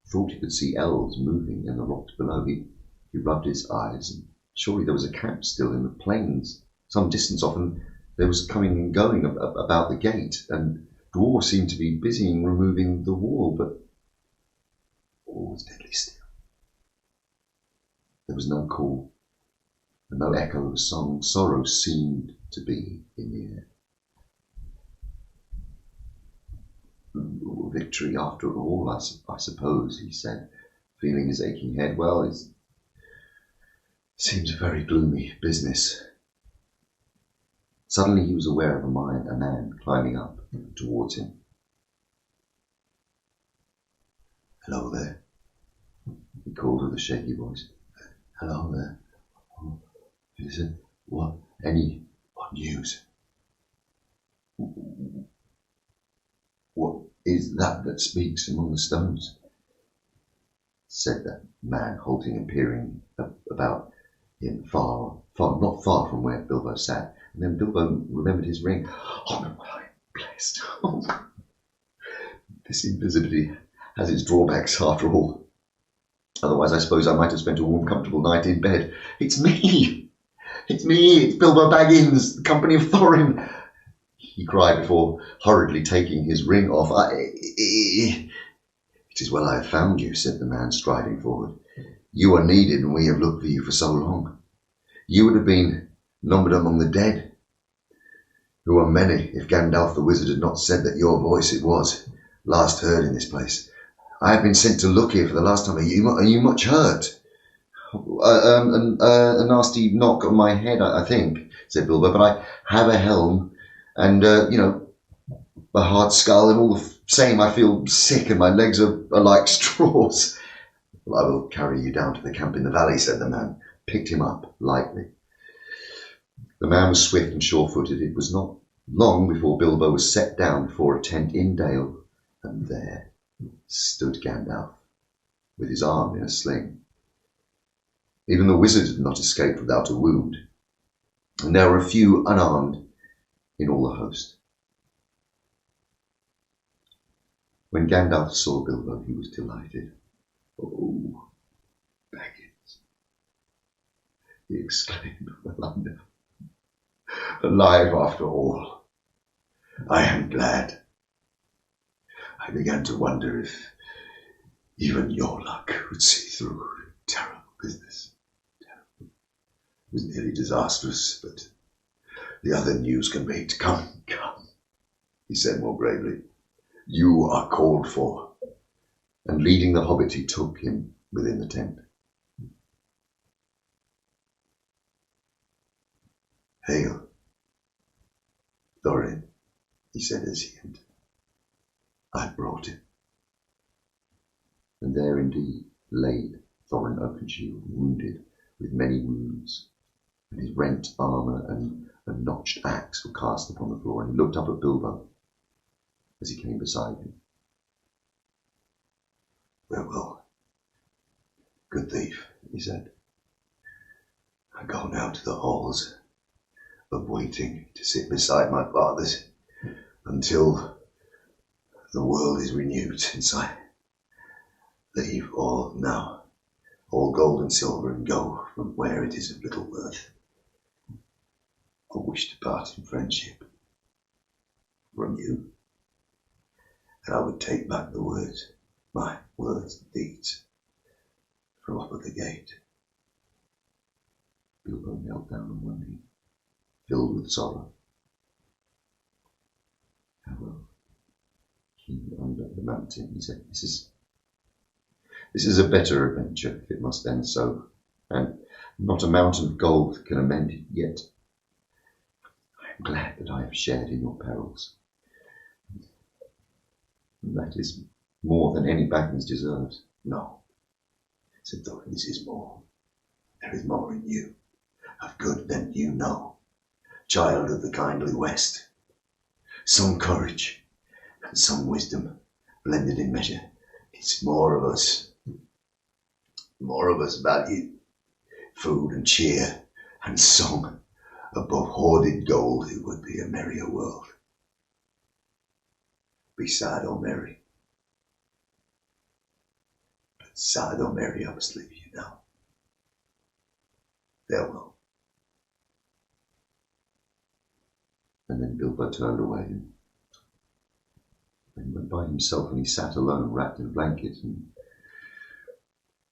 thought he could see elves moving in the rocks below. He rubbed his eyes, and surely there was a camp still in the plains, some distance off, and there was coming and going about the gate, and dwarves seemed to be busy in removing the wall, but all was deadly still. There was no call, and no echo of a song. Sorrow seemed to be in the air. Victory after all, I suppose, he said, feeling his aching head. Well, Seems a very gloomy business. Suddenly he was aware of a man climbing up towards him. "Hello there," he called with a shaky voice. "Hello there. Oh, is it what news? What is that speaks among the stones?" said that man, halting and peering about him not far from where Bilbo sat. And then Bilbo remembered his ring. "Oh, no, I am blessed. Oh, this invisibility has its drawbacks after all. Otherwise, I suppose I might have spent a warm, comfortable night in bed. It's me! It's me! It's Bilbo Baggins, the company of Thorin!" he cried before hurriedly taking his ring off. "It is well I have found you," said the man, striding forward. "You are needed, and we have looked for you for so long. You would have been numbered among the dead, who are many, if Gandalf the wizard had not said that your voice it was last heard in this place. I have been sent to look here for the last time. Are you much hurt?" A nasty knock on my head, I think," said Bilbo, "but I have a helm and, a hard skull, and all the same I feel sick and my legs are like straws." "Well, I will carry you down to the camp in the valley," said the man, picked him up lightly. The man was swift and sure-footed. It was not long before Bilbo was set down before a tent in Dale, and there stood Gandalf, with his arm in a sling. Even the wizard had not escaped without a wound, and there were a few unarmed in all the host. When Gandalf saw Bilbo, he was delighted. "Oh, Baggins," he exclaimed, "alive after all. I am glad. I began to wonder if even your luck would see through terrible business. Terrible. It was nearly disastrous, but the other news can wait. Come, he said more gravely. You are called for." And leading the hobbit, he took him within the tent. "Hail, Thorin," he said as he entered. "I brought him." And there indeed laid Thorin Oakenshield, wounded with many wounds, and his rent armour and a notched axe were cast upon the floor, and he looked up at Bilbo as he came beside him. "Farewell, good thief," he said. "I go now to the halls of waiting to sit beside my fathers until the world is renewed, since I leave all now, all gold and silver, and go from where it is of little worth. I wish to part in friendship from you, and I would take back the words, my words and deeds, from up at the gate." Bilbo knelt down on one knee, filled with sorrow. "Farewell, King under the mountain," he said. This is a better adventure, if it must end so, and not a mountain of gold can amend it yet. I am glad that I have shared in your perils. That is more than any Baggins deserves." "No," said Thorin, "this is more. There is more in you, of good than you know, child of the kindly West. Some courage and some wisdom blended in measure. It's more of us value food and cheer and song above hoarded gold. It would be a merrier world. Be sad or merry. But sad or merry, I must leave you now. Farewell." And then Bilbo turned away and went by himself, and he sat alone, wrapped in a blanket. And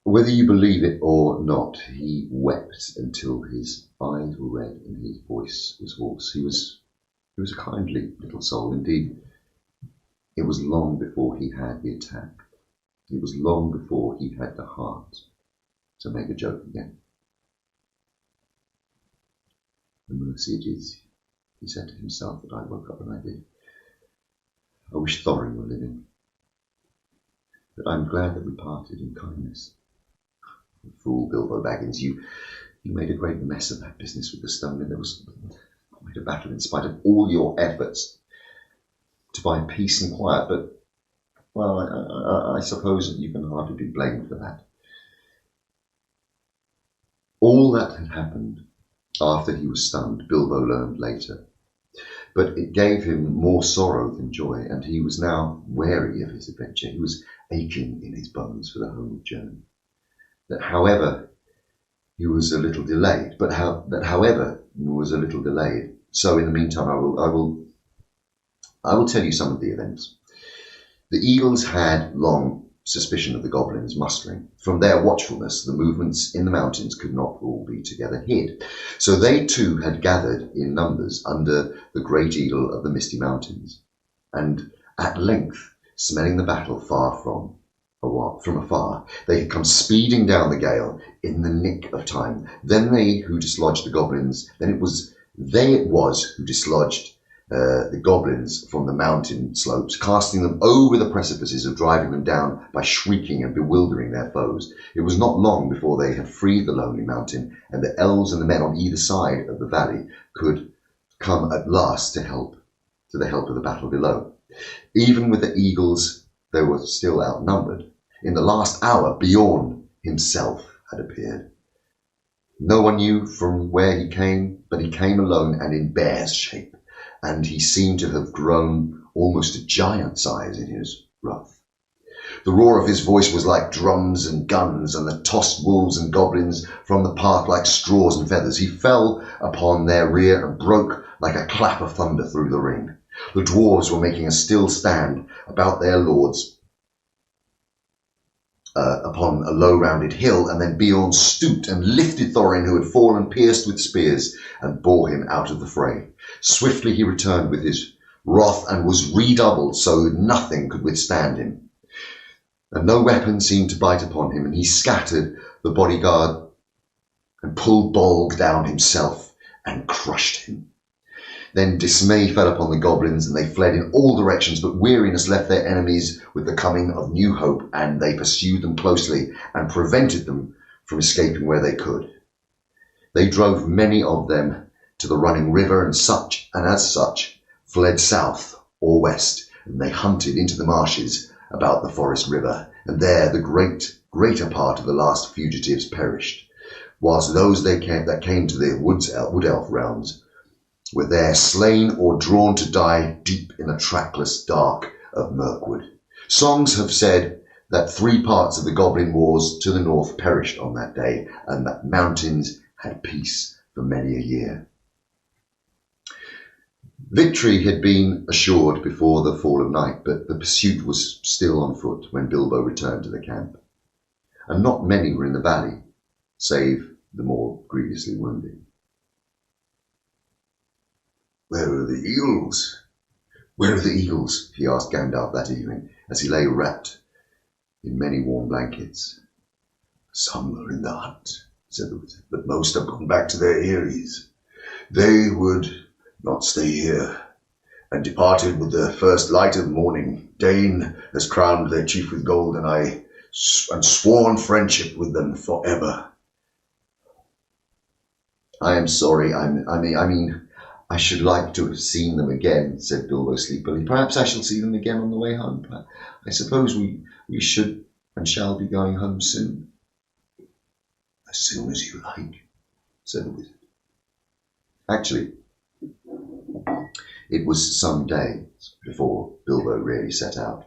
whether you believe it or not, he wept until his eyes were red and his voice was hoarse. He was a kindly little soul. Indeed, it was long before he had the attack. It was long before he had the heart to make a joke again. mercy it is, he said to himself, that I woke up when I did. I wish Thorin were living. But I'm glad that we parted in kindness. Fool, Bilbo Baggins, you made a great mess of that business with the stone, and there was quite a battle in spite of all your efforts to buy peace and quiet, but, well, I suppose that you can hardly be blamed for that. All that had happened after he was stunned, Bilbo learned later, but it gave him more sorrow than joy, and he was now wary of his adventure. He was aching in his bones for the homeward journey. That however he was a little delayed, so in the meantime I will tell you some of the events. The eagles had long suspicion of the goblins mustering. From their watchfulness, the movements in the mountains could not all be together hid. So they too had gathered in numbers under the great eagle of the misty mountains, and at length, smelling the battle from afar, they had come speeding down the gale in the nick of time. Then it was who dislodged the goblins from the mountain slopes, casting them over the precipices or driving them down by shrieking and bewildering their foes. It was not long before they had freed the lonely mountain, and the elves and the men on either side of the valley could come at last to the help of the battle below. Even with the eagles, they were still outnumbered. In the last hour, Bjorn himself had appeared. No one knew from where he came, but he came alone and in bear's shape, and he seemed to have grown almost to giant size in his wrath. The roar of his voice was like drums and guns, and the tossed wolves and goblins from the path like straws and feathers. He fell upon their rear and broke like a clap of thunder through the ring. The dwarves were making a still stand about their lords upon a low rounded hill, and then Bjorn stooped and lifted Thorin, who had fallen pierced with spears, and bore him out of the fray. Swiftly he returned with his wrath, and was redoubled, so nothing could withstand him, and no weapon seemed to bite upon him, and he scattered the bodyguard and pulled Bolg down himself and crushed him. Then dismay fell upon the goblins, and they fled in all directions, but weariness left their enemies with the coming of new hope, and they pursued them closely and prevented them from escaping where they could. They drove many of them to the running river, and as such fled south or west, and they hunted into the marshes about the forest river, and there the greater part of the last fugitives perished, whilst those that came to the wood elf realms were there slain or drawn to die deep in the trackless dark of Mirkwood. Songs have said that 3 parts of the goblin wars to the north perished on that day, and that mountains had peace for many a year. Victory had been assured before the fall of night, but the pursuit was still on foot when Bilbo returned to the camp, and not many were in the valley, save the more grievously wounded. "Where are the eagles? Where are the eagles?" he asked Gandalf that evening, as he lay wrapped in many warm blankets. "Some are in the hut," said the wizard, "but most have gone back to their eyries. They would not stay here, and departed with the first light of morning. Dane has crowned their chief with gold, and sworn friendship with them forever." "I am sorry. I should like to have seen them again," said Bilbo sleepily. "Perhaps I shall see them again on the way home. I suppose we should and shall be going home soon." "As soon as you like," said the wizard. Actually, it was some days before Bilbo really set out.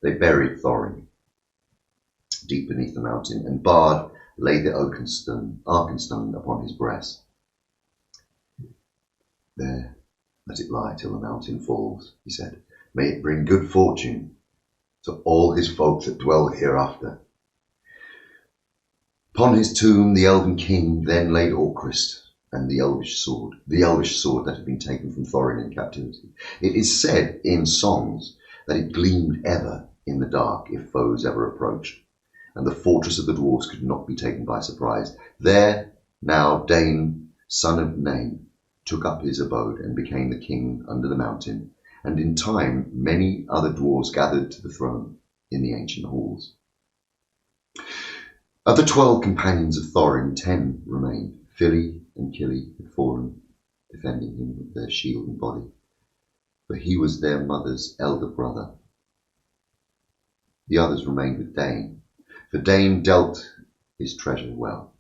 They buried Thorin deep beneath the mountain, and Bard laid the Arkenstone upon his breast. "There, let it lie till the mountain falls," he said. "May it bring good fortune to all his folk that dwell hereafter." Upon his tomb the Elven King then laid Orcrist, and the elvish sword that had been taken from Thorin in captivity. It is said in songs that it gleamed ever in the dark if foes ever approached, and the fortress of the dwarves could not be taken by surprise. There now Dain, son of Nain, took up his abode and became the king under the mountain, and in time many other dwarves gathered to the throne in the ancient halls. Of the 12 companions of Thorin, 10 remained. Fili and Kili had fallen, defending him with their shield and body, for he was their mother's elder brother. The others remained with Dain, for Dain dealt his treasure well.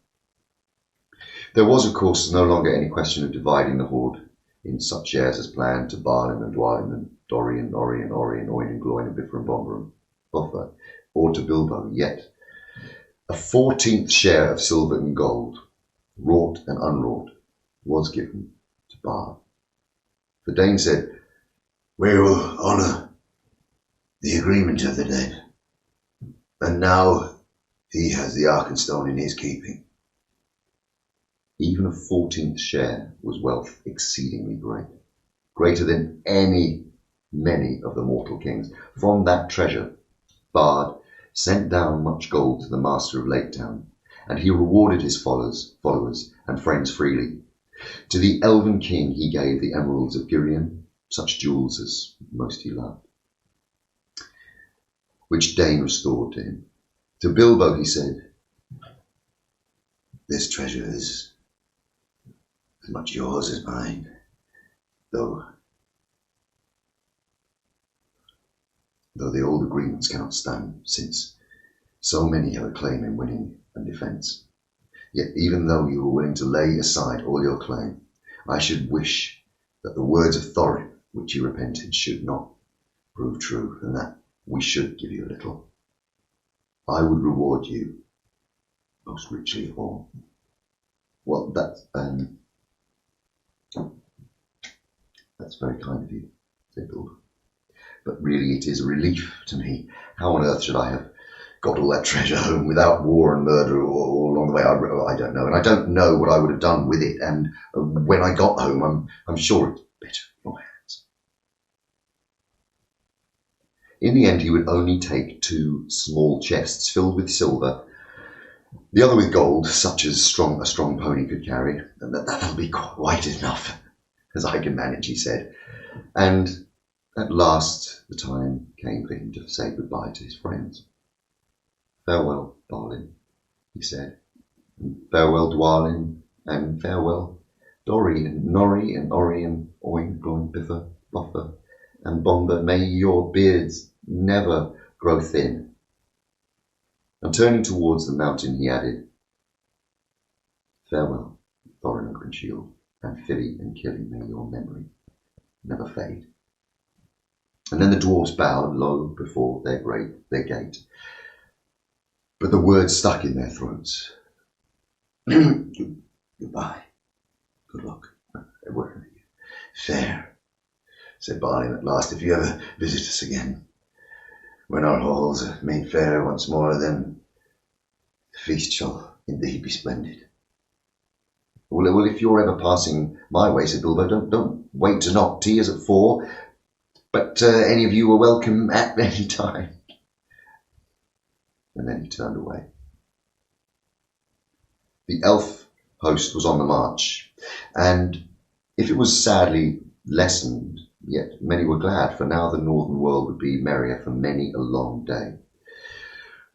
There was, of course, no longer any question of dividing the horde in such shares as planned to Balin and Dwalin and Dorian, Orien, Oin and Gloin and Bifur and Bombur and Boffer, or to Bilbo, yet a 14th share of silver and gold, wrought and unwrought, was given to Bard. For Dain said, "We will honour the agreement of the dead, and now he has the Arkenstone in his keeping." Even a 14th share was wealth exceedingly great, greater than many of the mortal kings. From that treasure, Bard sent down much gold to the master of Lake Town, and he rewarded his followers and friends freely. To the elven king he gave the emeralds of Girion, such jewels as most he loved, which Dain restored to him. To Bilbo he said, "This treasure is as much yours as mine, though the old agreements cannot stand, since so many have a claim in winning and defence. Yet even though you were willing to lay aside all your claim, I should wish that the words of Thorin, which you repented, should not prove true, and that we should give you a little. I would reward you most richly of all." Well, that's very kind of you, said Bilbo. "But really it is a relief to me. How on earth should I have got all that treasure home without war and murder all along the way? I don't know, and I don't know what I would have done with it, and when I got home I'm sure it's better in your hands." In the end he would only take 2 small chests filled with silver, the other with gold, such as a strong pony could carry, and that'll be quite enough, as I can manage, he said. And at last the time came for him to say goodbye to his friends. "Farewell, Balin," he said, and "farewell, Dwalin, and farewell, Dorian, Nori, and Orien, Oin, Gloin, Bifur, Boffer, and Bombur. May your beards never grow thin." And turning towards the mountain, he added, "Farewell, Thorin Oakenshield, and Fili and Kili. May your memory never fade." And then the dwarves bowed low before their gate, but the words stuck in their throats. Goodbye. Good luck. Wherever you fare, said Balin at last. "If you ever visit us again, when our halls are made fair once more, then the feast shall indeed be splendid." Well, if you're ever passing my way, said Bilbo, don't wait to knock. Tea is at 4, but any of you are welcome at any time. And then he turned away. The elf host was on the march, and if it was sadly lessened, yet many were glad, for now the northern world would be merrier for many a long day.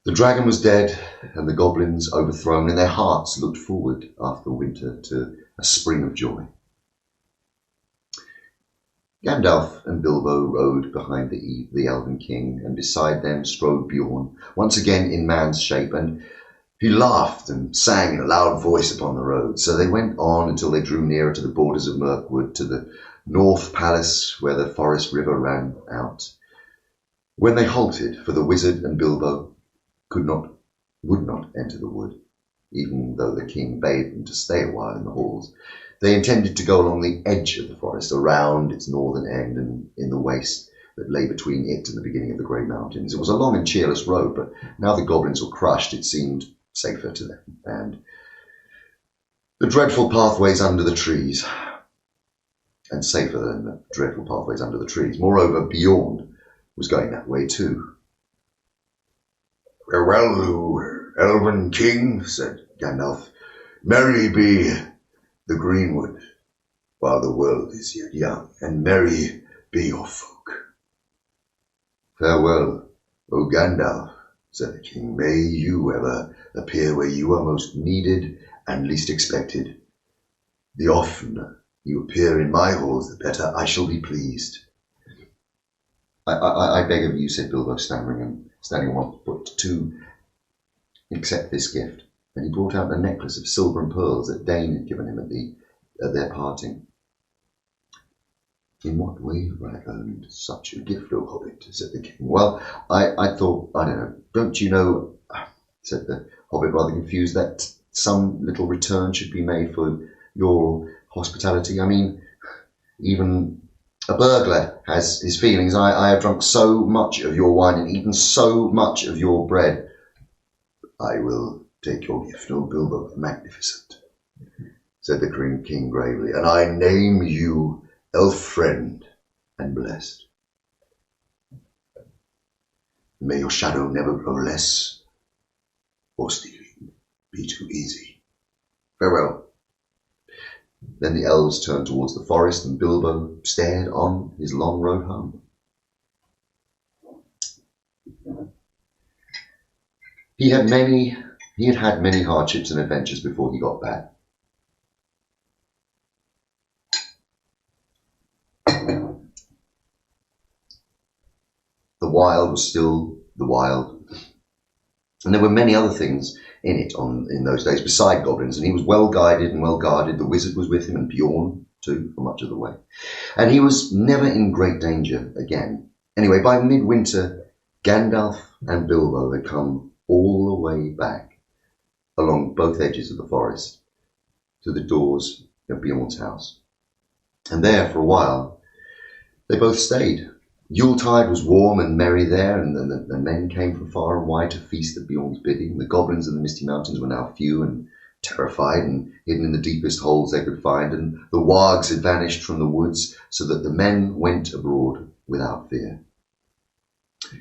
The dragon was dead, and the goblins overthrown, and their hearts looked forward after winter to a spring of joy. Gandalf and Bilbo rode behind the elven king, and beside them strode Beorn, once again in man's shape, and he laughed and sang in a loud voice upon the road. So they went on until they drew nearer to the borders of Mirkwood, to the North Palace where the forest river ran out. When they halted, for the wizard and Bilbo would not enter the wood, even though the king bade them to stay a while in the halls. They intended to go along the edge of the forest, around its northern end, and in the waste that lay between it and the beginning of the Grey Mountains. It was a long and cheerless road, but now the goblins were crushed, it seemed safer to them. And The dreadful pathways under the trees, and safer than the dreadful pathways under the trees. Moreover, Bjorn was going that way too. Farewell, you elven king, said Gandalf. Merry be the greenwood, while the world is yet young, and merry be your folk. Farewell, O Gandalf, said the king. May you ever appear where you are most needed and least expected. The oftener you appear in my halls, the better I shall be pleased. I beg of you, said Bilbo, stammering and standing on one foot, to accept this gift. And he brought out a necklace of silver and pearls that Dane had given him at their parting. In what way have I earned such a gift, O Hobbit? Said the king. Well, I thought, I don't know, don't you know, said the Hobbit, rather confused, that some little return should be made for your hospitality? I mean, even a burglar has his feelings. I have drunk so much of your wine and eaten so much of your bread. I will take your gift, O Bilbo, magnificent, said the king gravely, and I name you elf friend and blessed. May your shadow never grow less, or stealing be too easy. Farewell. Then the elves turned towards the forest, and Bilbo stared on his long road home. He had had many hardships and adventures before he got back. The wild was still the wild, and there were many other things in it in those days beside goblins, and he was well guided and well guarded. The wizard was with him, and Bjorn too, for much of the way, and he was never in great danger again. Anyway, by midwinter, Gandalf and Bilbo had come all the way back along both edges of the forest to the doors of Bjorn's house, and there for a while they both stayed. Yuletide was warm and merry there, and the men came from far and wide to feast at Bjorn's bidding. The goblins of the Misty Mountains were now few and terrified and hidden in the deepest holes they could find, and the wargs had vanished from the woods, so that the men went abroad without fear.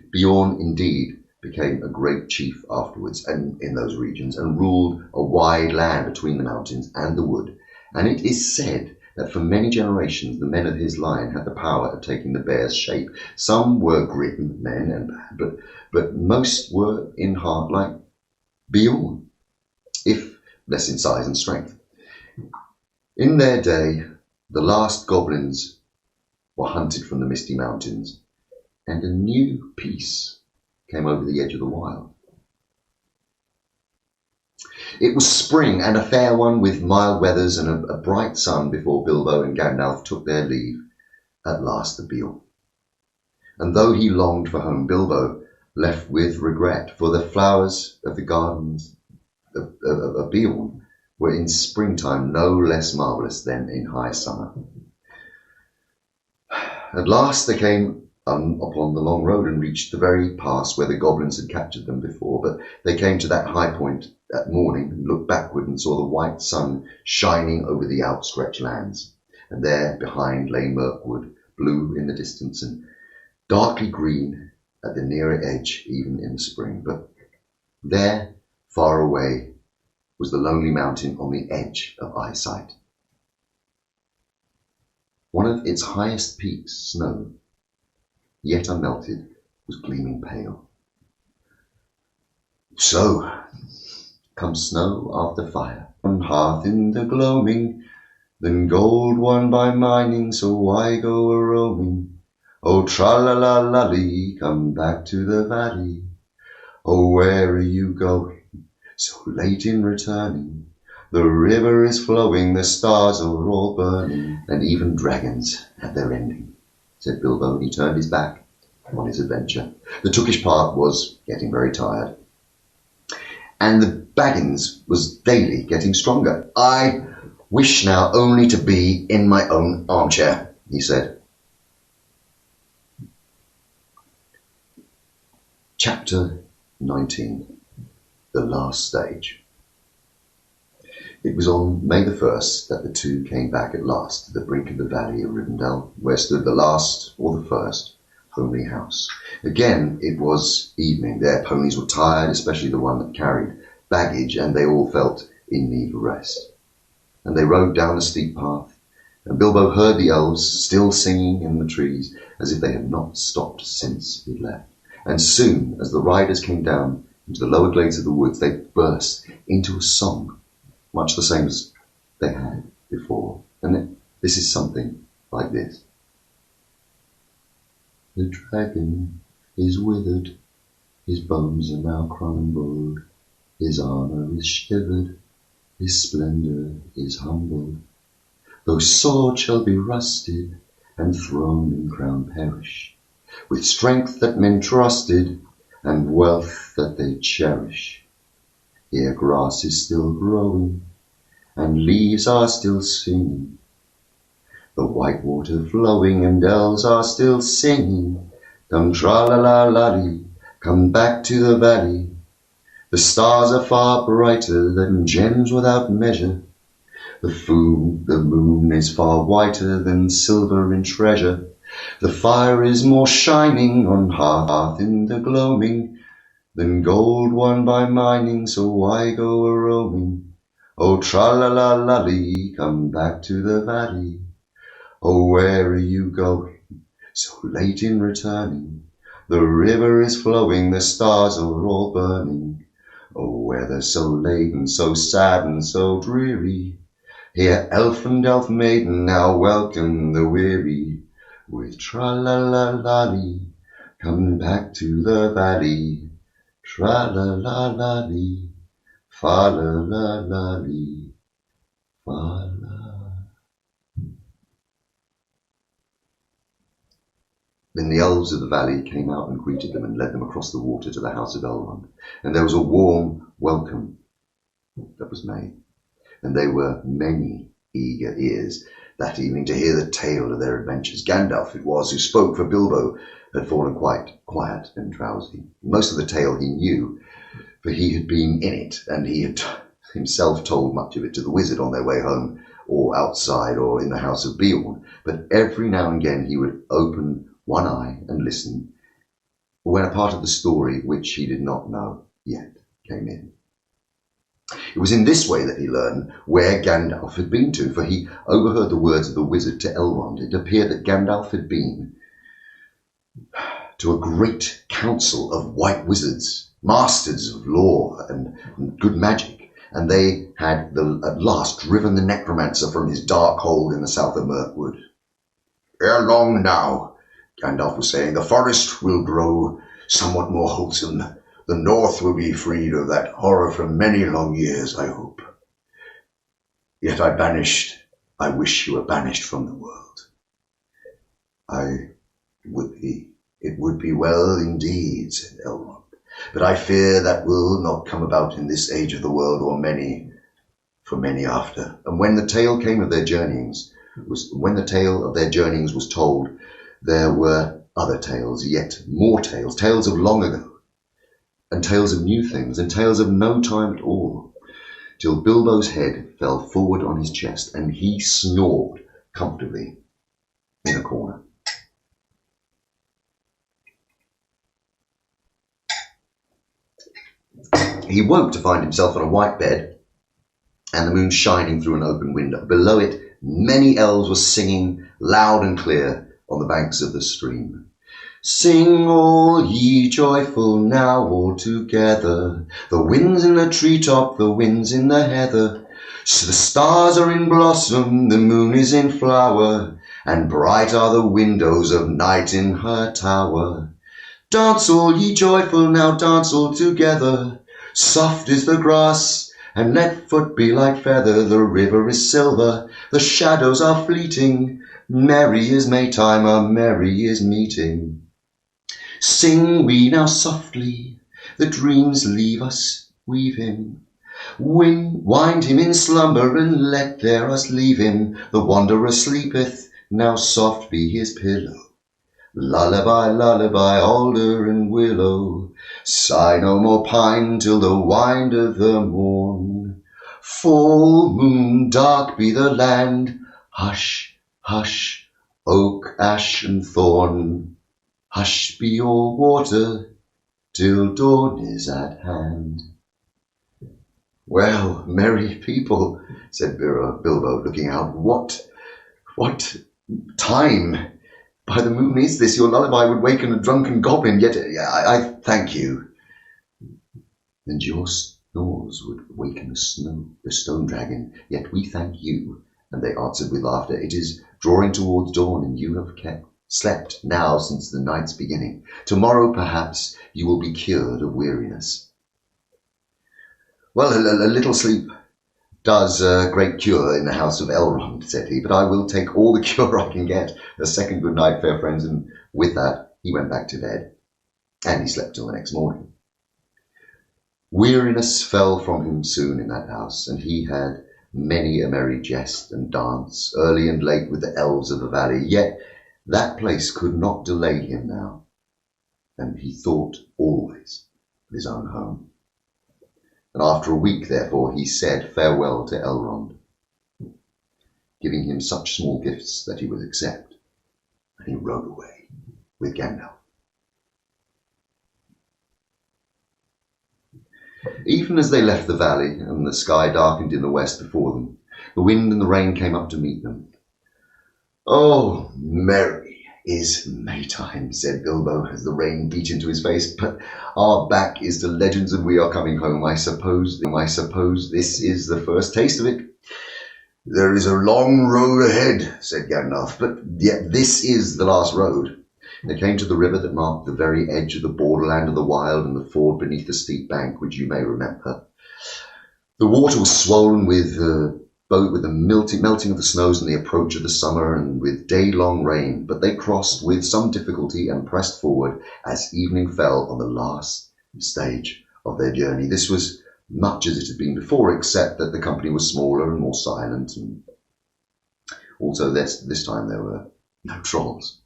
Bjorn indeed became a great chief afterwards and in those regions, and ruled a wide land between the mountains and the wood, and it is said that for many generations the men of his line had the power of taking the bear's shape. Some were grim men and bad, but most were in heart like Bjorn, if less in size and strength. In their day, the last goblins were hunted from the Misty Mountains, and a new peace came over the edge of the wild. It was spring, and a fair one, with mild weathers and a bright sun, before Bilbo and Gandalf took their leave at last of Bjorn. And though he longed for home, Bilbo left with regret, for the flowers of the gardens of Bjorn were in springtime no less marvellous than in high summer. At last they came upon the long road and reached the very pass where the goblins had captured them before, but they came to that high point at morning and looked backward and saw the white sun shining over the outstretched lands, and there behind lay Mirkwood, blue in the distance and darkly green at the nearer edge even in the spring. But there, far away, was the lonely mountain on the edge of eyesight. One of its highest peaks, snow, yet unmelted, was gleaming pale. So comes snow after fire, on hearth in the gloaming, then gold won by mining, so why go a-roaming? Oh, tra-la-la-la-lee, come back to the valley. Oh, where are you going, so late in returning? The river is flowing, the stars are all burning, and even dragons have their ending, said Bilbo, and he turned his back on his adventure. The Tookish part was getting very tired, and the Baggins was daily getting stronger. I wish now only to be in my own armchair, he said. Chapter 19. The Last Stage. It was on May the 1st that the two came back at last to the brink of the valley of Rivendell, where stood the last, or the first, homely house. Again, it was evening. Their ponies were tired, especially the one that carried baggage, and they all felt in need of rest. And they rode down the steep path, and Bilbo heard the elves still singing in the trees, as if they had not stopped since he left. And soon, as the riders came down into the lower glades of the woods, they burst into a song, much the same as they had before. And this is something like this. The dragon is withered, his bones are now crumbled, his armour is shivered, his splendour is humbled. Though sword shall be rusted, and throne and crown perish, with strength that men trusted, and wealth that they cherish. Here grass is still growing, and leaves are still singing, the white water flowing, and elves are still singing. Come tra-la-la-la-lee, come back to the valley. The stars are far brighter than gems without measure. The moon is far whiter than silver in treasure. The fire is more shining on hearth in the gloaming than gold won by mining, so why go a-roaming? Oh, tra-la-la-la-lee, come back to the valley. Oh, where are you going, so late in returning? The river is flowing, the stars are all burning. Oh, weather so late and so sad and so dreary. Here elf and elf maiden now welcome the weary. With tra-la-la-la-lee, come back to the valley. Tra-la-la-la-lee, fa-la-la-la-lee, fa-la. Then the elves of the valley came out and greeted them and led them across the water to the house of Elrond. And there was a warm welcome that was made. And there were many eager ears that evening to hear the tale of their adventures. Gandalf it was who spoke, for Bilbo had fallen quite quiet and drowsy. Most of the tale he knew, for he had been in it, and he had himself told much of it to the wizard on their way home, or outside, or in the house of Beorn. But every now and again he would open one eye and listen when a part of the story which he did not know yet came in. It was in this way that he learned where Gandalf had been to, for he overheard the words of the wizard to Elrond. It appeared that Gandalf had been to a great council of white wizards, masters of law and good magic, and they had at last driven the necromancer from his dark hole in the south of Mirkwood. Ere long now, Gandalf was saying, the forest will grow somewhat more wholesome. The north will be freed of that horror for many long years, I hope. Yet I wish you were banished from the world. It would be well indeed, said Elrond, but I fear that will not come about in this age of the world, or for many after. And when the tale came of their journeyings, was told, there were other tales, yet more tales, tales of long ago, and tales of new things, and tales of no time at all, till Bilbo's head fell forward on his chest, and he snored comfortably in a corner. He woke to find himself on a white bed, and the moon shining through an open window. Below it, many elves were singing loud and clear on the banks of the stream. Sing all ye joyful now all together, the winds in the treetop, the winds in the heather. So the stars are in blossom, the moon is in flower, and bright are the windows of night in her tower. Dance all ye joyful now, dance all together. Soft is the grass, and let foot be like feather. The river is silver, the shadows are fleeting. Merry is Maytime, our merry is meeting. Sing we now softly, the dreams leave us, weave him. Wind him in slumber, and let there us leave him. The wanderer sleepeth, now soft be his pillow. Lullaby, lullaby, alder and willow. Sigh no more, pine, till the wind of the morn. Full moon, dark be the land. Hush, hush, oak, ash, and thorn. Hush be your water, till dawn is at hand. Well, merry people, said Bilbo, looking out, what time? By the moon is this? Your lullaby would waken a drunken goblin, yet I thank you. And your snores would waken the stone dragon, yet we thank you. And they answered with laughter, it is drawing towards dawn, and you have slept now since the night's beginning. Tomorrow, perhaps, you will be cured of weariness. Well, a little sleep does a great cure in the house of Elrond, said he, but I will take all the cure I can get. A second good night, fair friends, and with that he went back to bed, and he slept till the next morning. Weariness fell from him soon in that house, and he had many a merry jest and dance, early and late with the elves of the valley, yet that place could not delay him now, and he thought always of his own home. And after a week, therefore, he said farewell to Elrond, giving him such small gifts that he would accept, and he rode away with Gandalf. Even as they left the valley, and the sky darkened in the west before them, the wind and the rain came up to meet them. Oh, merry is Maytime, said Bilbo, as the rain beat into his face, but our back is to legends and we are coming home. I suppose this is the first taste of it. There is a long road ahead, said Gandalf, but yet this is the last road. They came to the river that marked the very edge of the borderland of the wild and the ford beneath the steep bank, which you may remember. The water was swollen with the melting of the snows and the approach of the summer, and with day-long rain, but they crossed with some difficulty and pressed forward as evening fell on the last stage of their journey. This was much as it had been before, except that the company was smaller and more silent, and also this time there were no trolls.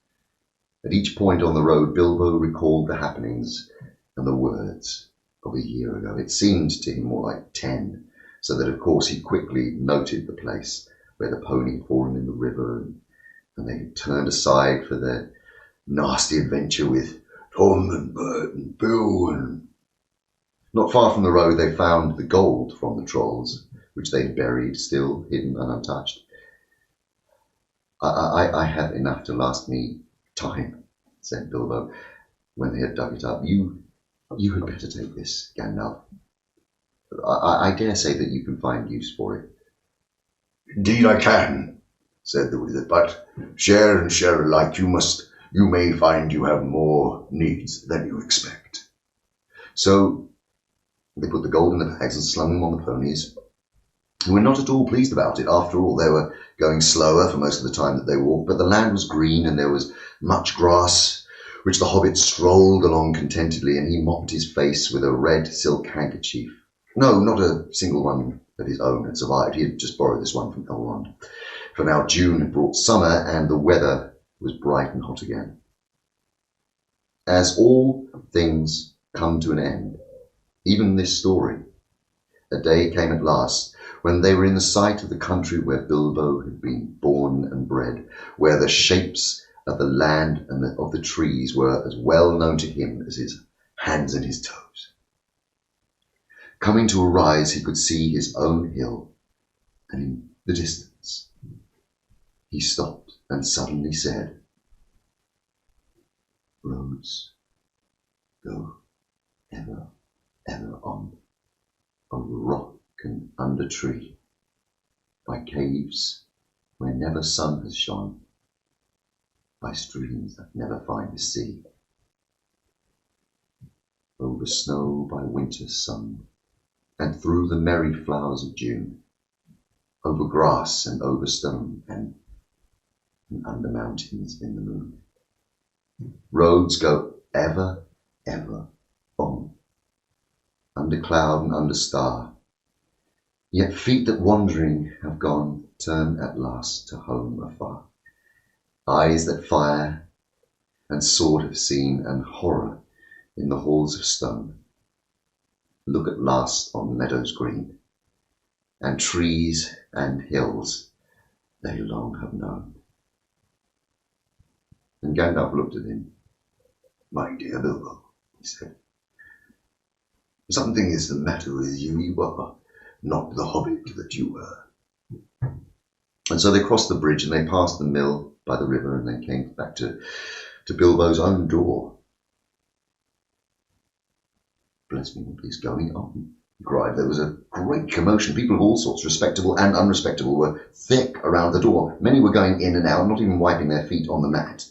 At each point on the road, Bilbo recalled the happenings and the words of a year ago. It seemed to him more like 10, so that of course he quickly noted the place where the pony had fallen in the river, and they had turned aside for their nasty adventure with Tom and Bert and Bill. And not far from the road they found the gold from the trolls, which they had buried, still hidden and untouched. I have enough to last me time, said Bilbo, when they had dug it up. You had better take this, Gandalf. I dare say that you can find use for it. Indeed I can, said the wizard, but share and share alike. You may find you have more needs than you expect. So they put the gold in the bags and slung them on the ponies, who were not at all pleased about it. After all, they were going slower for most of the time that they walked, but the land was green and there was much grass, which the hobbit strolled along contentedly, and he mopped his face with a red silk handkerchief. No, not a single one of his own had survived. He had just borrowed this one from Elrond. For now June had brought summer, and the weather was bright and hot again. As all things come to an end, even this story, a day came at last when they were in the sight of the country where Bilbo had been born and bred, where the shapes of the land and of the trees were as well known to him as his hands and his toes. Coming to a rise, he could see his own hill, and in the distance he stopped and suddenly said, roads go ever, ever on, over rock and under tree, by caves where never sun has shone, by streams that never find a sea, over snow by winter's sun, and through the merry flowers of June, over grass and over stone, and under mountains in the moon. Roads go ever, ever on, under cloud and under star, yet feet that wandering have gone turn at last to home afar. Eyes that fire and sword have seen, and horror in the halls of stone, look at last on meadows green, and trees and hills they long have known. And Gandalf looked at him. My dear Bilbo, he said, something is the matter with you. You are not the hobbit that you were. And so they crossed the bridge and they passed the mill by the river and they came back to Bilbo's own door. Bless me, what is going on? He cried. There was a great commotion. People of all sorts, respectable and unrespectable, were thick around the door. Many were going in and out, not even wiping their feet on the mat.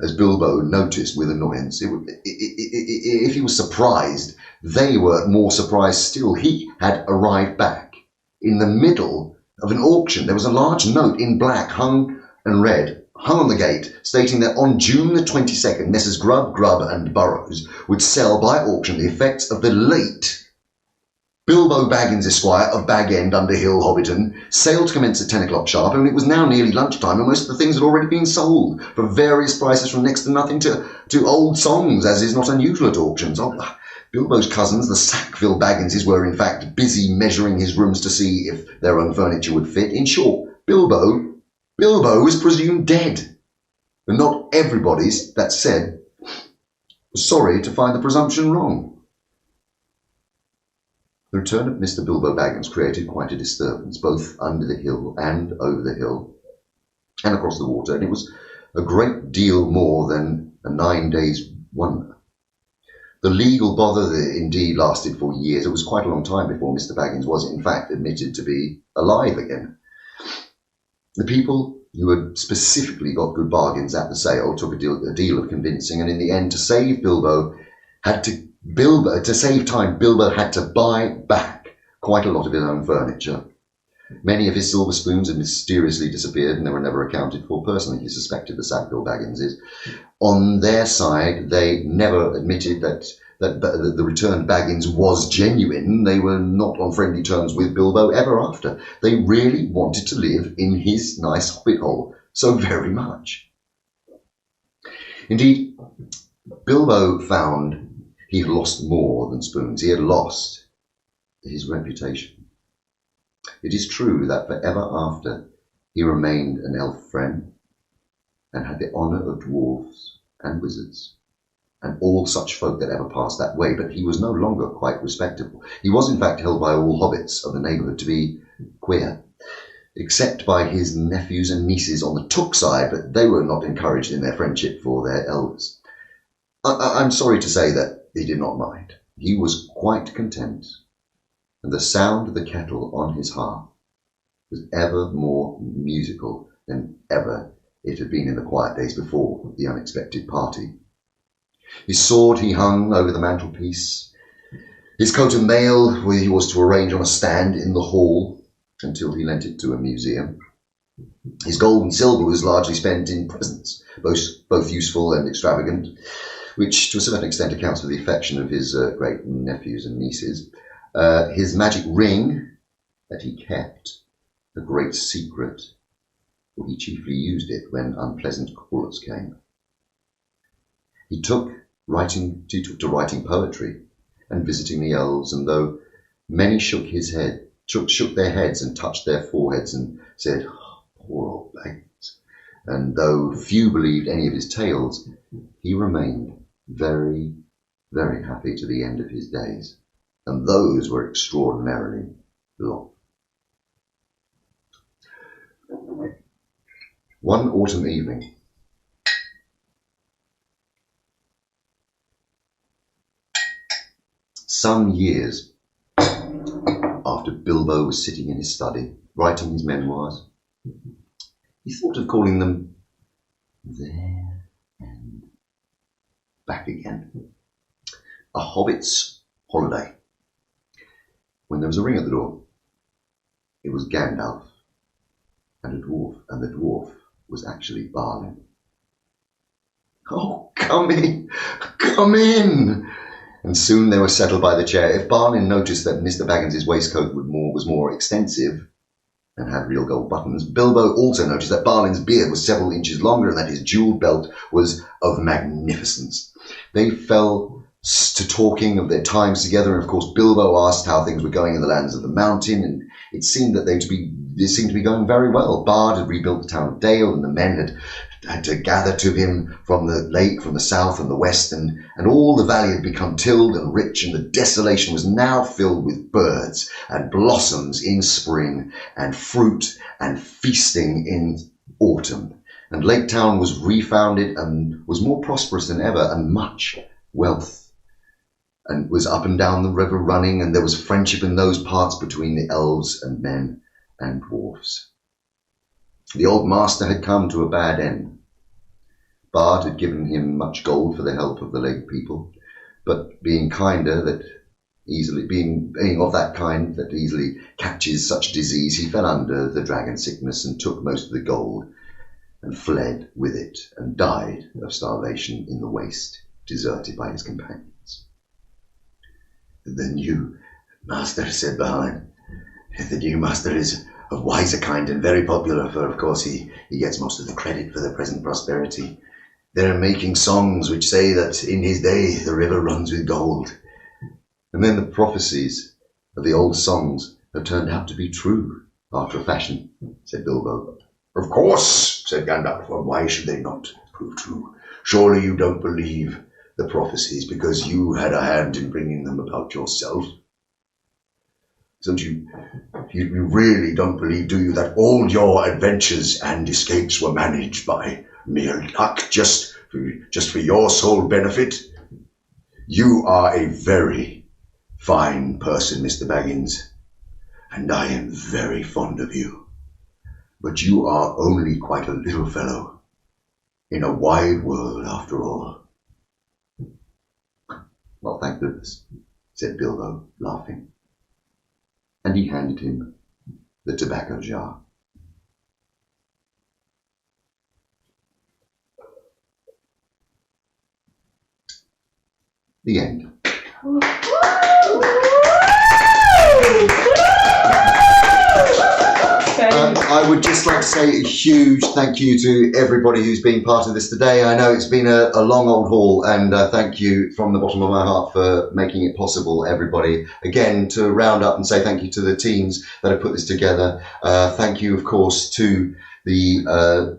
As Bilbo noticed with annoyance, if he was surprised, they were more surprised still. He had arrived back in the middle of an auction. There was a large note in black hung on the gate, stating that on June the 22nd, Messrs. Grubb, and Burrows would sell by auction the effects of the late Bilbo Baggins, Esquire, of Bag End, Underhill, Hobbiton. Sale to commence at 10 o'clock sharp, and it was now nearly lunchtime, and most of the things had already been sold for various prices from next to nothing to old songs, as is not unusual at auctions. Bilbo's cousins, the Sackville Bagginses, were in fact busy measuring his rooms to see if their own furniture would fit. In short, Bilbo was presumed dead. And not everybody's, that said, was sorry to find the presumption wrong. The return of Mr. Bilbo Baggins created quite a disturbance, both under the hill and over the hill, and across the water, and it was a great deal more than a 9 days' wonder. The legal bother indeed lasted for years. It was quite a long time before Mr. Baggins was, in fact, admitted to be alive again. The people who had specifically got good bargains at the sale took a deal of convincing, and in the end, to save time, Bilbo had to buy back quite a lot of his own furniture. Many of his silver spoons had mysteriously disappeared and they were never accounted for. Personally, he suspected the Sackville Bagginses. On their side, they never admitted that the returned Baggins was genuine. They were not on friendly terms with Bilbo ever after. They really wanted to live in his nice hobbit hole so very much. Indeed, Bilbo found he had lost more than spoons. He had lost his reputation. It is true that forever after he remained an elf friend and had the honour of dwarves and wizards and all such folk that ever passed that way, but he was no longer quite respectable. He was in fact held by all hobbits of the neighbourhood to be queer, except by his nephews and nieces on the Took side, but they were not encouraged in their friendship for their elders. I'm sorry to say that he did not mind. He was quite content, and the sound of the kettle on his hearth was ever more musical than ever it had been in the quiet days before the unexpected party. His sword he hung over the mantelpiece. His coat of mail he was to arrange on a stand in the hall until he lent it to a museum. His gold and silver was largely spent in presents, both useful and extravagant, which to a certain extent accounts for the affection of his great nephews and nieces. His magic ring that he kept, a great secret, for he chiefly used it when unpleasant callers came. He took to writing poetry and visiting the elves, and though many shook their heads and touched their foreheads and said, "Oh, poor old Baggins," and though few believed any of his tales, he remained very, very happy to the end of his days, and those were extraordinarily long. One autumn evening, some years after Bilbo was sitting in his study, writing his memoirs, he thought of calling them There and Back Again. A Hobbit's Holiday. When there was a ring at the door, it was Gandalf and a dwarf, and the dwarf was actually Balin. "Oh, come in, come in!" And soon they were settled by the chair. If Balin noticed that Mr. Baggins's waistcoat was more extensive and had real gold buttons, Bilbo also noticed that Balin's beard was several inches longer and that his jewelled belt was of magnificence. They fell to talking of their times together. And of course, Bilbo asked how things were going in the lands of the mountain, and it seemed that they seemed to be going very well. Bard had rebuilt the town of Dale, and the men had to gather to him from the lake, from the south and the west, and all the valley had become tilled and rich, and the desolation was now filled with birds and blossoms in spring, and fruit and feasting in autumn. And Lake Town was refounded and was more prosperous than ever, and much wealth, and was up and down the river running, and there was friendship in those parts between the elves and men and dwarfs. The old master had come to a bad end. Bard had given him much gold for the help of the lake people, but being of that kind that easily catches such disease, he fell under the dragon sickness and took most of the gold and fled with it, and died of starvation in the waste, deserted by his companions. The new master said behind, the new master is of wiser kind and very popular, for of course he gets most of the credit for the present prosperity. They're making songs which say that in his day the river runs with gold. And then the prophecies of the old songs have turned out to be true, after a fashion, said Bilbo. Of course, said Gandalf. Well, why should they not prove true? Surely you don't believe the prophecies because you had a hand in bringing them about yourself. Don't you really don't believe, do you, that all your adventures and escapes were managed by mere luck, just for your sole benefit? You are a very fine person, Mr. Baggins, and I am very fond of you. But you are only quite a little fellow in a wide world after all. Well, thank goodness, said Bilbo, laughing. And he handed him the tobacco jar. The end. I would just like to say a huge thank you to everybody who's been part of this today. I know it's been a long old haul, and thank you from the bottom of my heart for making it possible, everybody. Again, to round up and say thank you to the teams that have put this together. Thank you, of course, to the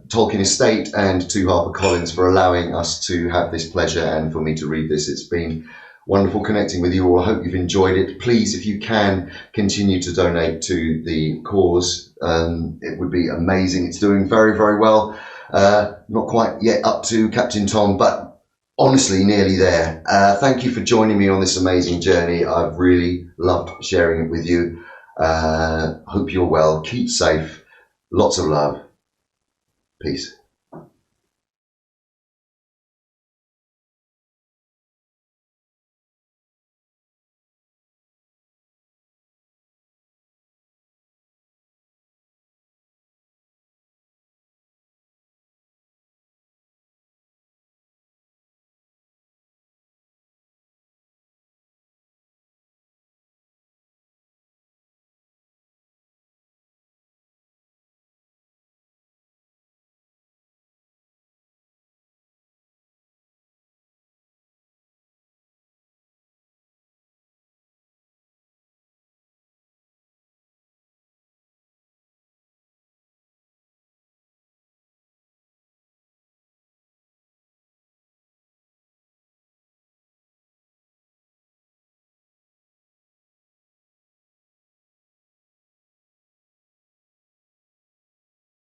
Tolkien estate and to HarperCollins for allowing us to have this pleasure and for me to read this. It's been wonderful connecting with you all. I hope you've enjoyed it. Please, if you can, continue to donate to the cause. It would be amazing. It's doing very, very well. Not quite yet up to Captain Tom, but honestly nearly there. Thank you for joining me on this amazing journey. I've really loved sharing it with you. Hope you're well. Keep safe. Lots of love. Peace.